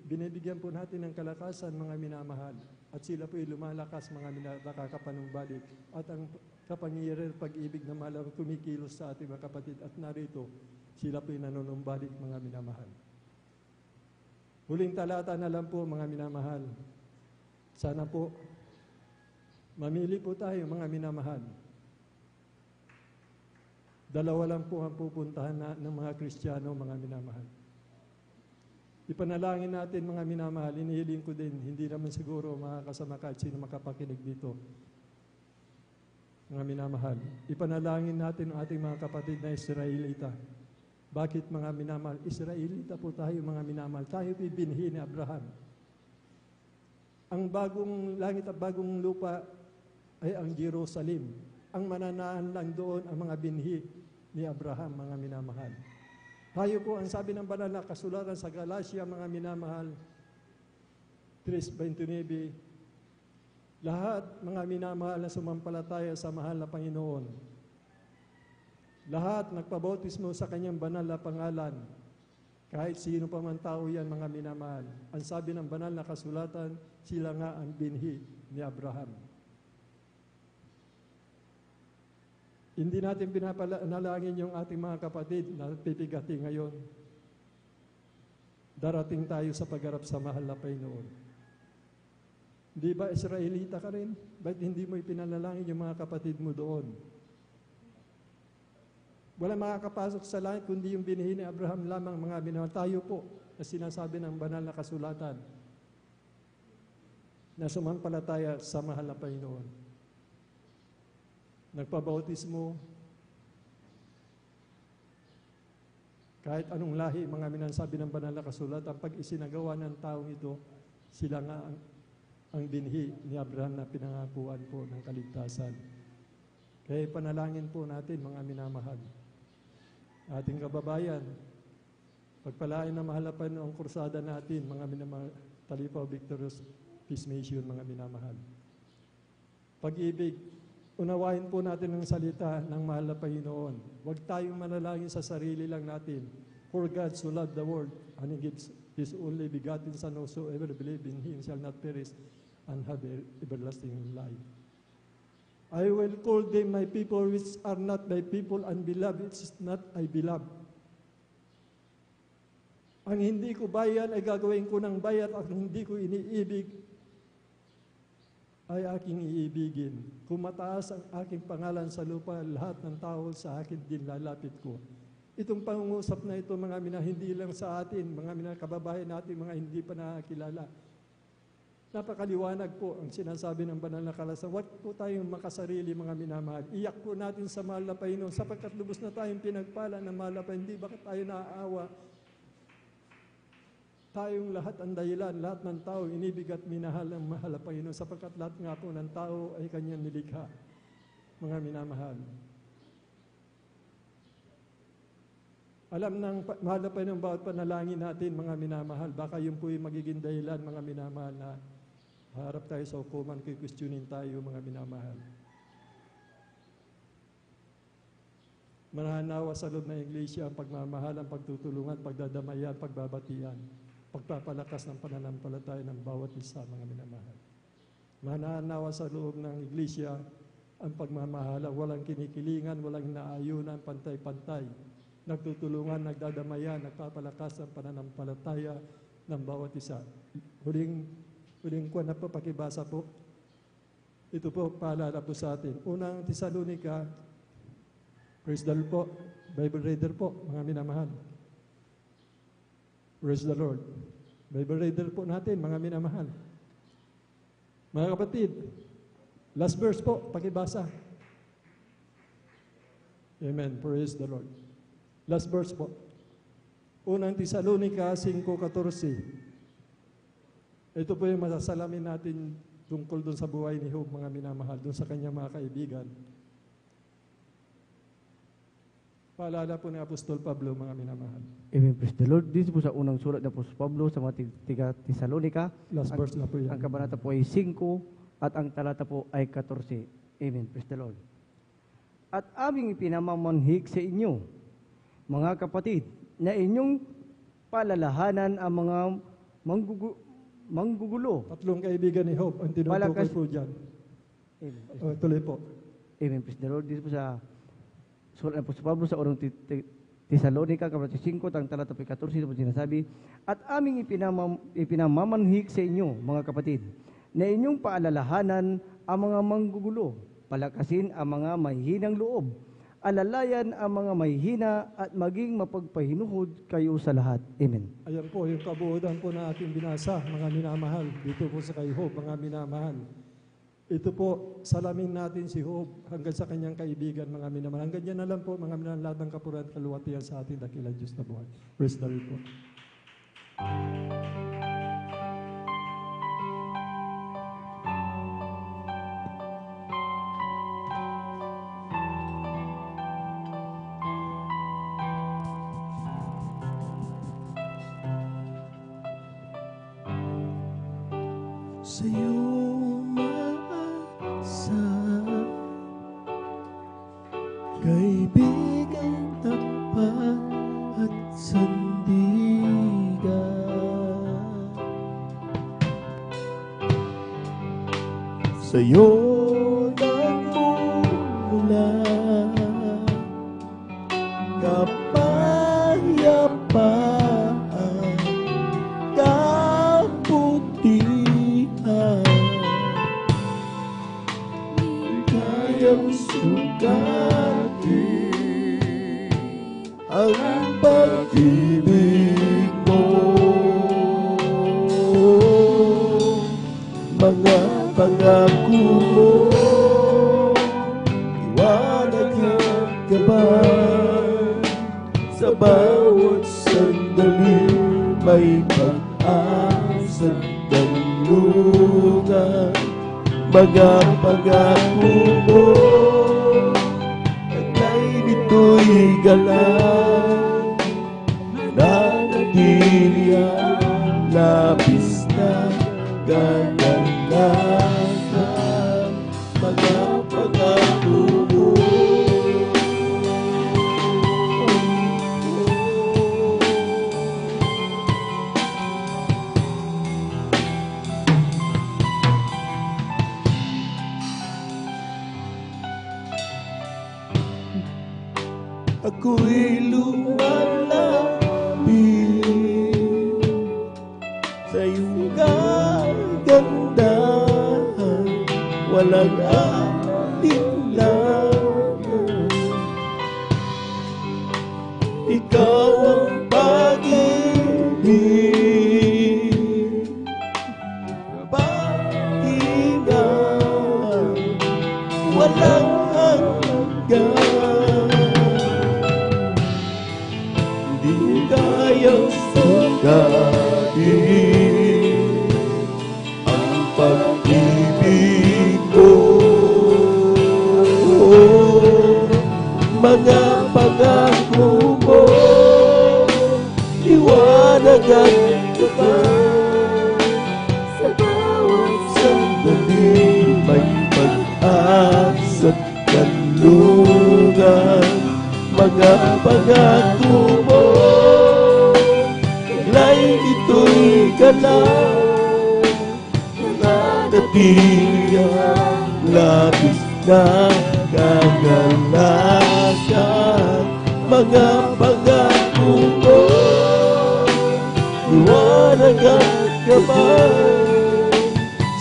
Binibigyan po natin ng kalakasan, mga minamahal. At sila po ay lumalakas, mga nakakapanumbalik. At ang kapangyarihan pag-ibig na malang kumikilos sa ating mga kapatid. At narito, sila po ay nanunumbalik, mga minamahal. Huling talata na lang po, mga minamahal. Sana po, mamili po tayo, mga minamahal. Dalawa lang po ang pupuntahan ng mga Kristiyano, mga minamahal. Ipanalangin natin, mga minamahal, inihiling ko din, hindi naman siguro makakasama kahit sino makapakinig dito. Mga minamahal, ipanalangin natin ang ating mga kapatid na Israelita. Bakit, mga minamahal? Israelita po tayo, mga minamahal. Tayo binhi ni Abraham. Ang bagong langit at bagong lupa ay ang Jerusalem. Ang mananaan lang doon ang mga binhi ni Abraham, mga minamahal. Tayo po, ang sabi ng banal na kasulatan sa Galatia, mga minamahal, 3:29, lahat, mga minamahal, na sumampalataya sa mahal na Panginoon, lahat nagpabautismo sa kanyang banal na pangalan, kahit sino pa man tao yan, mga minamahal. Ang sabi ng banal na kasulatan, sila nga ang binhi ni Abraham. Hindi natin pinapanalangin yung ating mga kapatid na pipigati ngayon. Darating tayo sa pagharap sa mahal na Panginoon. Di ba Israelita ka rin? Ba't hindi mo ipinanalangin yung mga kapatid mo doon? Wala makakapasok sa langit kundi yung binhi ni Abraham lamang, mga minamahal. Tayo po na sinasabi ng banal na kasulatan na sumampalataya sa mahal na Panginoon. Nagpabautismo, kahit anong lahi, mga minansabi ng banal na kasulatan, pag isinagawa ng taong ito, sila nga ang binhi ni Abraham na pinangakuan po ng kaligtasan. Kaya panalangin po natin, mga minamahal, ating kababayan, pagpalain na mahal na Panginoon ang kursada natin, mga minamahal, Talipaw Victorious Peace Mission, mga minamahal. Pag-ibig, unawain po natin ang salita ng mahal na Panginoon. Huwag tayong manalangin sa sarili lang natin. For God so loved the world, and He gives His only begotten Son, whosoever believe in Him shall not perish and have everlasting life. I will call them my people which are not my people, and beloved which is not I beloved. Ang hindi ko bayan ay gagawin ko ng bayat, at hindi ko iniibig ay aking iibigin. Kung mataas ang aking pangalan sa lupa, lahat ng tao sa akin din lalapit ko. Itong pangungusap na ito, mga hindi lang sa atin, mga kababayan natin, mga hindi pa nakakilala. Napakaliwanag po ang sinasabi ng banal na kalasan. Huwag po tayong makasarili, mga minamahal. Iyak po natin sa mahal na Panginoon, sapagkat lubos na tayong pinagpala ng mahal na Panginoon. Hindi bakit tayo naaawa? Tayong lahat ang dahilan, lahat ng tao inibig at minahal ng mahal na Panginoon, sapagkat lahat nga po ng tao ay kanyang nilikha, mga minamahal. Alam ng mahal na Panginoon bawat panalangin natin, mga minamahal. Baka yun po yung magiging dahilan, mga minamahal, na harap tayo sa hukuman, kukwestiyonin tayo, mga minamahal. Mananawa sa loob ng Iglesia ang pagmamahal, ang pagtutulungan, pagdadamayan, pagbabatian, pagpapalakas ng pananampalataya ng bawat isa, mga minamahal. Mananawa sa loob ng Iglesia ang pagmamahal, walang kinikilingan, walang naayunan, pantay-pantay, nagtutulungan, nagdadamayan, nagpapalakas ng pananampalataya ng bawat isa. Huling kuwan na po, pakibasa po. Ito po, paalala po sa atin. Unang Tesalonica, praise the Lord po, Bible reader po, mga minamahal. Praise the Lord. Bible reader po natin, mga minamahal. Mga kapatid, last verse po, pakibasa. Amen, praise the Lord. Last verse po. Unang Tesalonica 5:14. Ito po yung masasalamin natin tungkol doon sa buhay ni Job, mga minamahal, doon sa kanyang mga kaibigan. Paalala po ni Apostol Pablo, mga minamahal. Amen, praise the Lord. Dito po sa unang sulat ng Apostol Pablo sa mga tiga Tesalonica. Last verse na po yan. Ang kabanata po ay 5 at ang talata po ay 14. Amen, praise the Lord. At aming pinamamanhik sa inyo, mga kapatid, na inyong palalahanan ang mga manggugulo. Tatlong kaibigan ni Job ang tinutukoy po dyan. Amen. Tuloy po. Amen, praise the Lord. Dito po sa sulat ng Apostol Pablo sa unang Tesalonica, kabanata 5, ang talata po 14, ito po sinasabi, at aming ipinamamanhik sa inyo, mga kapatid, na inyong paalalahanan ang mga manggugulo, palakasin ang mga mahihinang loob, alalayan ang mga mahihina at maging mapagpahinuhod kayo sa lahat. Amen. Ayan po, yung kabuudan po na ating binasa, mga minamahal, dito po sa kay Job, mga minamahal. Ito po, salamin natin si Job hanggang sa kanyang kaibigan, mga minamahal. Hanggang yan na lang po, mga minamahal, lahat ng kapurihan at kaluwatian sa ating dakilang Diyos na buhay. Praise the Lord po. Sa'yo maasa, kaibigan tapat at sandigan. Sa'yo nagmumula kapayapaan, kabutihan, kayang sugatin ang pag-ibig mo. Mga pangako mo, iwanag at gabay, sa bawat sandali may pag-asang dalungan. Mga pangako mo, taglay nito'y galang, nanatili ang labis na kadalasan, mga pangako mo. Ako'y lumalapit sa iyong kagandahan, walang alinlangan. Ikaw ang pag-ibig, pahingahan, walang hanggan. Kayang sukatin ang pag-ibig ko. Mga pangako mo, liwanag at kapal. Sa bawat sandali may pag-asa't kanlungan. Mga pangako mo, ito'y galaw, nanatili ang labis na kagalakan. Mga pangako mo, liwanag at gabay.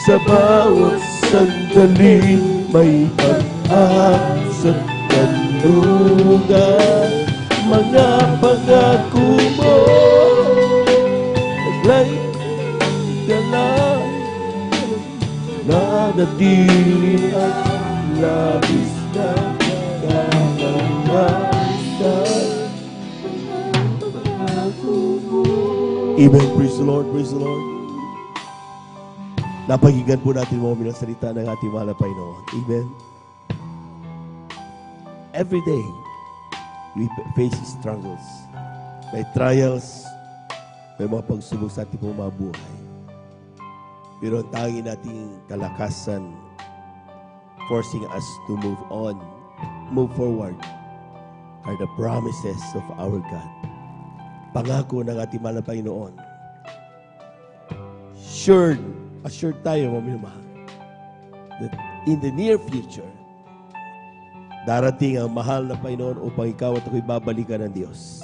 Sa bawat sandali may pag-asa't kanlungan. Mga pangako mo, nanatili ang labis na kagalakan. Amen. Praise the Lord. Praise the Lord. Napakinggan po natin mga minasalita ng ating mahal na Panginoon. Amen. Every day, we face struggles. May trials, may mga pagsubok sa ating mga buhay. Pero ang tanging nating kalakasan, forcing us to move on, move forward, are the promises of our God. Pangako ng ating mahal na Panginoon. Assured tayo, mga minamahal, that in the near future, darating ang mahal na Panginoon upang ikaw at ako'y babalikan ng Diyos.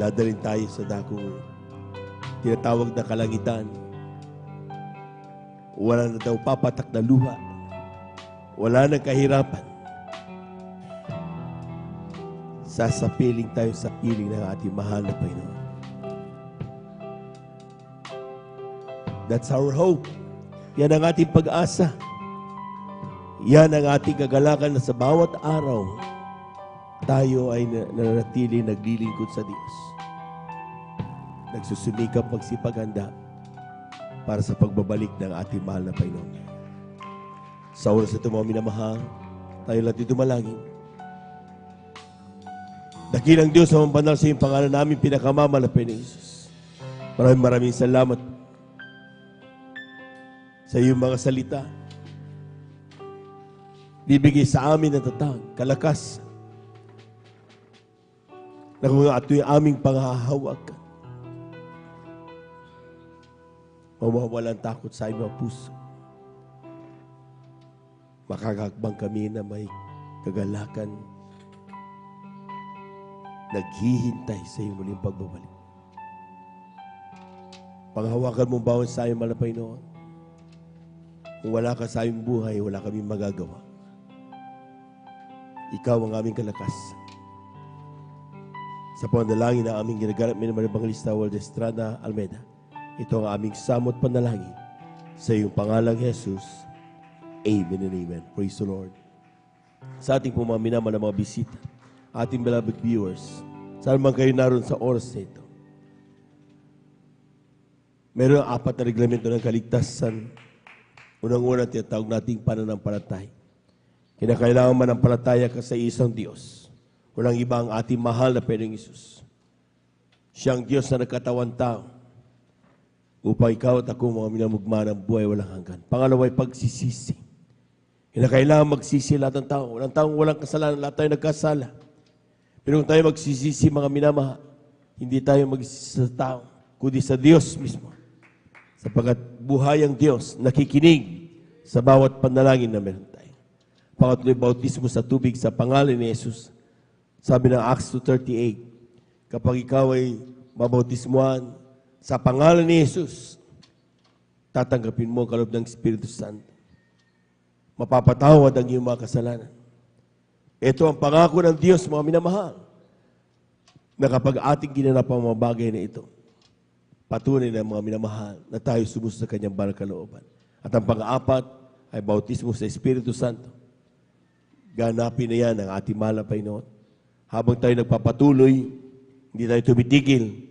Dadalhin tayo sa dakong tinatawag na kalangitan. Wala na daw papatak na luha. Wala nang kahirapan. Sasapiling tayo sa piling ng ating mahal na Panginoon. That's our hope. Yan ang ating pag-asa. Yan ang ating kagalakan na sa bawat araw tayo ay nananatili naglilingkod sa Diyos. Nagsusumikap magsipaganda para sa pagbabalik ng ating mahal na Panginoon. Sa oras ito mga minamahal, tayo lahat dito malangin. Dakilang Diyos ang banal sa iyong pangalan namin pinakamamalapay ng Jesus. Maraming salamat sa iyong mga salita. Bibigay sa amin ng tatag, kalakas, na kung ito'y aming panghahawakan, mawawalan takot sa aming mga puso. Makakakbang kami na may kagalakan, naghihintay sa iyong muling pagbabalik. Panghawakan mong bawat sa aming malapay noon. Kung wala ka sa aming buhay, wala kaming magagawa. Ikaw ang aming kalakas. Sa panalangin na aming ginaganap minamahal Evangelista Waldo Estrada Almeda, ito ang aming samot panalangin sa iyong pangalang Jesus. Amen and amen. Praise the Lord. Sa ating mga minamahal na mga bisita, ating beloved viewers, saan man kayo naroon sa oras na ito, meron 4 na reglamento ng kaligtasan. Unang-una, tinatawag nating pananampalatay. Kinakailangan manampalataya ka sa isang Diyos. Walang iba ang ating mahal na Panginoong Hesus. Siyang Diyos na nagkatawang tao. upang ikaw at ako mga minamugma ng buhay walang hanggan. Pangalawa ay pagsisisi. Kailangan magsisi lahat ng tao. Walang taong walang kasalanan, lahat tayo nagkasala. Pero kung tayo magsisisi mga minamahal, hindi tayo magsisi sa tao, kundi sa Diyos mismo. Sapagkat buhay ang Diyos, nakikinig sa bawat panalangin na meron tayo. Pangatlo, bautismo sa tubig sa pangalan ni Jesus. Sabi ng Acts 2:38, kapag ikaw ay mabautismuhan sa pangalan ni Jesus, tatanggapin mo ang kaloob ng Espiritu Santo. Mapapatawad ang iyong mga kasalanan. Ito ang pangako ng Diyos, mga minamahal, na kapag ating ginanap ang mga bagay na ito, patunay na mga minamahal na tayo sumusunod sa kanyang banal kalooban. At ang pang-apat ay bautismo sa Espiritu Santo. Ganapin na yan ang ating mahal na Panginoon. Habang tayo nagpapatuloy, hindi tayo tumitigil.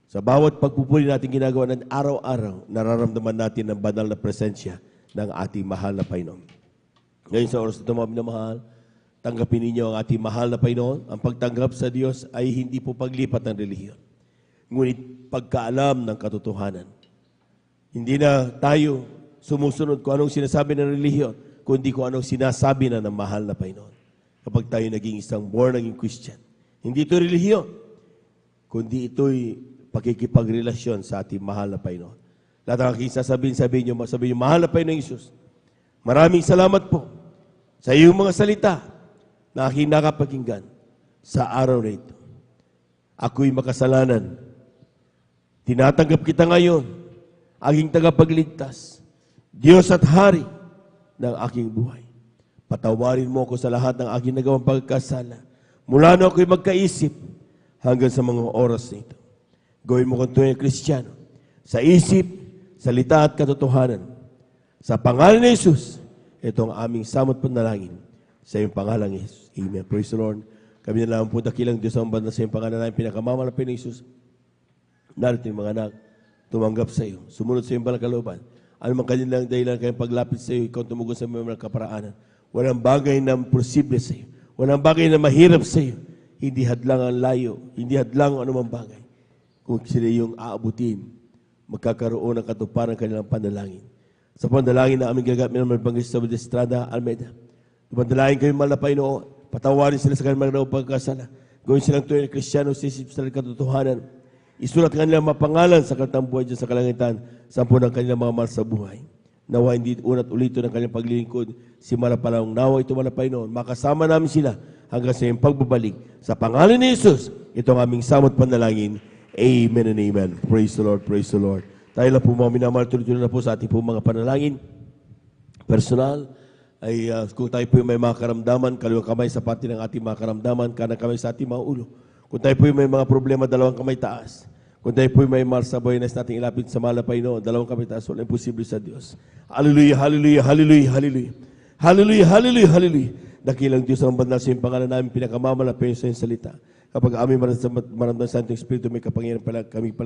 Sa bawat pagpupuli natin ginagawa ng araw-araw, nararamdaman natin ang banal na presensya ng ating mahal na Panginoon. Ngayon sa oras ito, mga minamahal, tanggapin ninyo ang ating mahal na Panginoon. Ang pagtanggap sa Diyos ay hindi po paglipat ng relihiyon, ngunit pagkaalam ng katotohanan. Hindi na tayo sumusunod kung anong sinasabi ng relihiyon, kundi kung anong sinasabi na ng mahal na Panginoon. Kapag tayo naging isang born-again Christian, hindi ito relihiyon, kundi ito'y pakikipagrelasyon sa ating mahal na Panginoon. Lahat ng aking sabihin nyo, mahal na Panginoon Jesus, maraming salamat po sa iyong mga salita na aking nakapakinggan sa araw na ito. Ako'y makasalanan. Tinatanggap kita ngayon, aking tagapagligtas, Diyos at Hari ng aking buhay. Patawarin mo ako sa lahat ng aking nagawang pagkasala. Mula na ako'y magkaisip hanggang sa mga oras na ito. Gawin mo kong tunay na Kristiyano sa isip, salita at katotohanan. Sa pangalan ni Jesus, ito ang aming samot panalangin sa iyong pangalan ni Jesus. Amen. Praise the Lord. Kami na lang po dakilang Diyos ang banda sa iyong pangalan namin, pinakamamalapin ni Jesus. Narito yung mga anak, tumanggap sa iyo, sumunod sa iyong banal kalooban. Ano man kanilang dahilan kayong paglapit sa iyo, ikaw tumugon sa mga kaparaanan. Walang bagay na posible sa iyo. Walang bagay na mahirap sa iyo. Hindi hadlang ang layo, hindi hadlang ang anumang bagay. Kung sila yung aabutin, magkakaroon ng katuparan ng kanilang panalangin. Sa panalangin na aming gagamit ng Malbanggis sa Estrada Almeida. Panalangin kayo mahal na Panginoon, patawarin sila sa kanilang mga pagkasala. Gawin silang tunay na Kristiyano sa isip sa katotohanan. Isulat kanilang mga pangalan sa kalatang buhay dyan sa kalangitan, sampu ng kanilang mga mahal sa buhay. Nawa hindi unat ulito ng kanilang paglilingkod, si Malapalang nawa ito mahal na Panginoon. Makasama namin sila hanggang sa iyong pagbabalik. Sa pangalan ni Jesus, ito ang aming samot panalangin. Amen and amen. Praise the Lord, praise the Lord. Tayo lang po mga minamahal, tuloy-tuloy na po sa ating po mga panalangin. Personal, ay kung tayo po may mga karamdaman, kaliwang kamay sa pati ng ating mga karamdaman, kanang kamay sa ating mga ulo. Kung tayo po may mga problema, dalawang kamay taas. Kung tayo po may mahal sa buhay na nating ilapit sa mahal na Panginoon, dalawang kamay taas, walang imposible sa Diyos. Hallelujah, hallelujah, hallelujah, hallelujah. Hallelujah, hallelujah, hallelujah. Dakilang Diyos ang banal sa iyong pangalan namin, pinakamamalapin sa iyong salita. Kapag aming maramdaman sa Santong Espiritu, may kapangyarihan pala, kami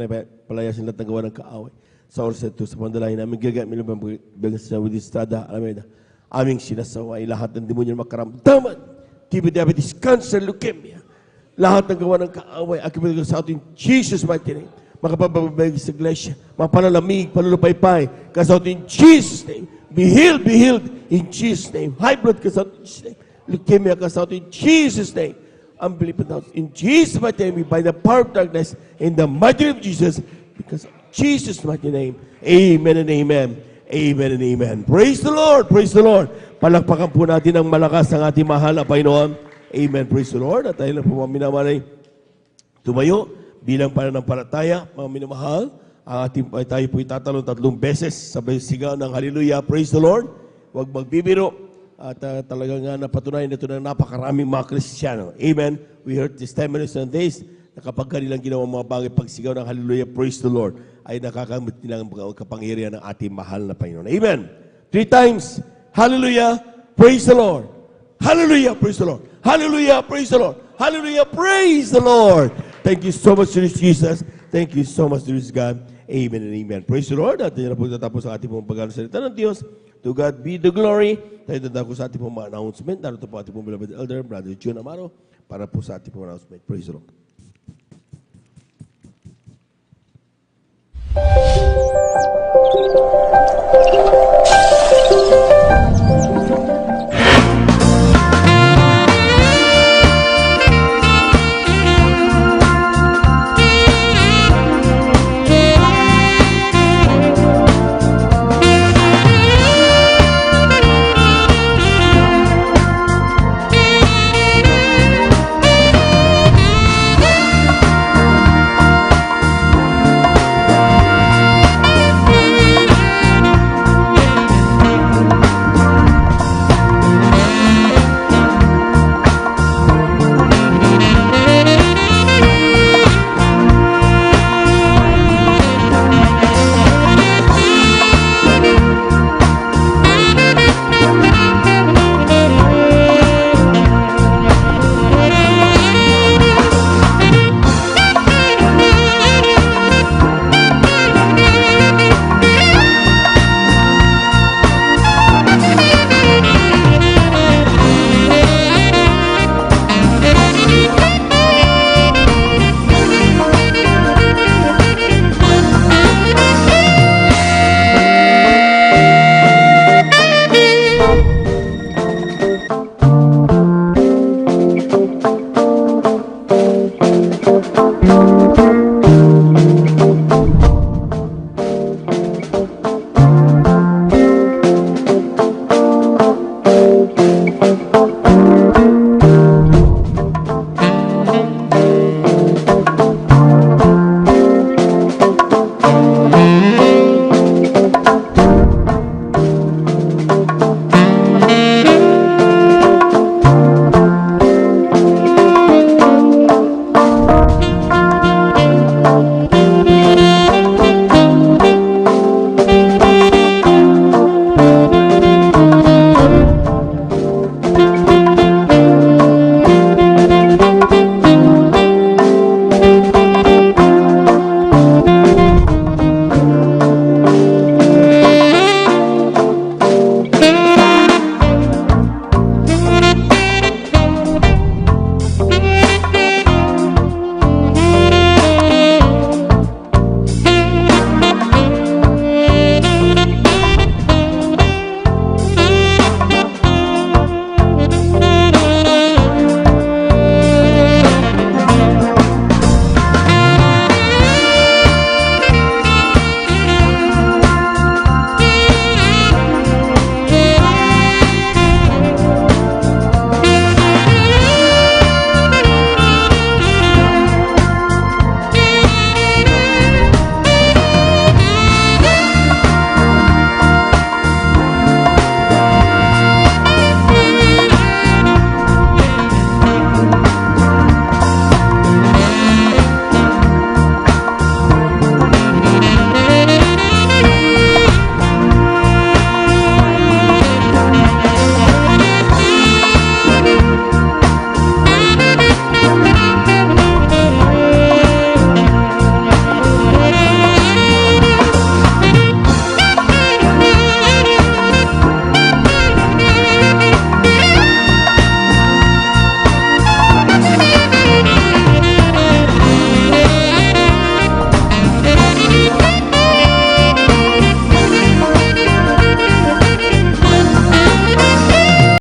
palayasin lahat ng gawa ng kaaway. Sa oras ito, sa pandalahin namin, gagamit ng Malbanggis sa Estrada Almeida. Aming sinasawa ay lahat ng demonyo na makaramdaman. TB, diabetes, cancer, leukemia. Lahat ng gawa ng kaaway, aking pinagawa sa atin, Jesus mighty name. Makapababagay sa iglesia, mapalalamig, palulupaypay, kasawat in Jesus name. Be healed in Jesus name. High blood kasawat in Jesus name. Leukemia kasawat in Jesus name. Unbelief in Jesus' mighty name, by the power of darkness, in the mighty name of Jesus, because of Jesus' mighty name, amen and amen. Amen and amen. Praise the Lord, praise the Lord. Palakpakan po natin ang malakas ng ating mahal na Panginoon. Amen, praise the Lord. At tayo lang po mga minamahal, tumayo bilang pananampalataya, mga minamahal. Tayo po itatalon 3 beses, sabay sigaw ng hallelujah, praise the Lord. Huwag magbibiro. At talagang napatunayan ito ng napakaraming mga Kristiyano. Amen. We heard testimonies on this na kapag kanilang ginawa mga bagay pagsigaw ng hallelujah, praise the Lord, ay nakakamit nilang kapangyarihan ng ating mahal na Panginoon. Amen. 3 times, hallelujah, praise the Lord. Hallelujah, praise the Lord. Hallelujah, praise the Lord. Hallelujah, praise the Lord. Thank you so much, Jesus. Thank you so much, God. Amen and amen. Praise the Lord. At yan na po tatapos ang ating pong pagkasalita ng Diyos. To God be the glory. Tayo dadako sa ating pong mga announcement. Narito po ating pong beloved elder, Brother June Amaro, para po sa ating pong announcement. Praise the Lord.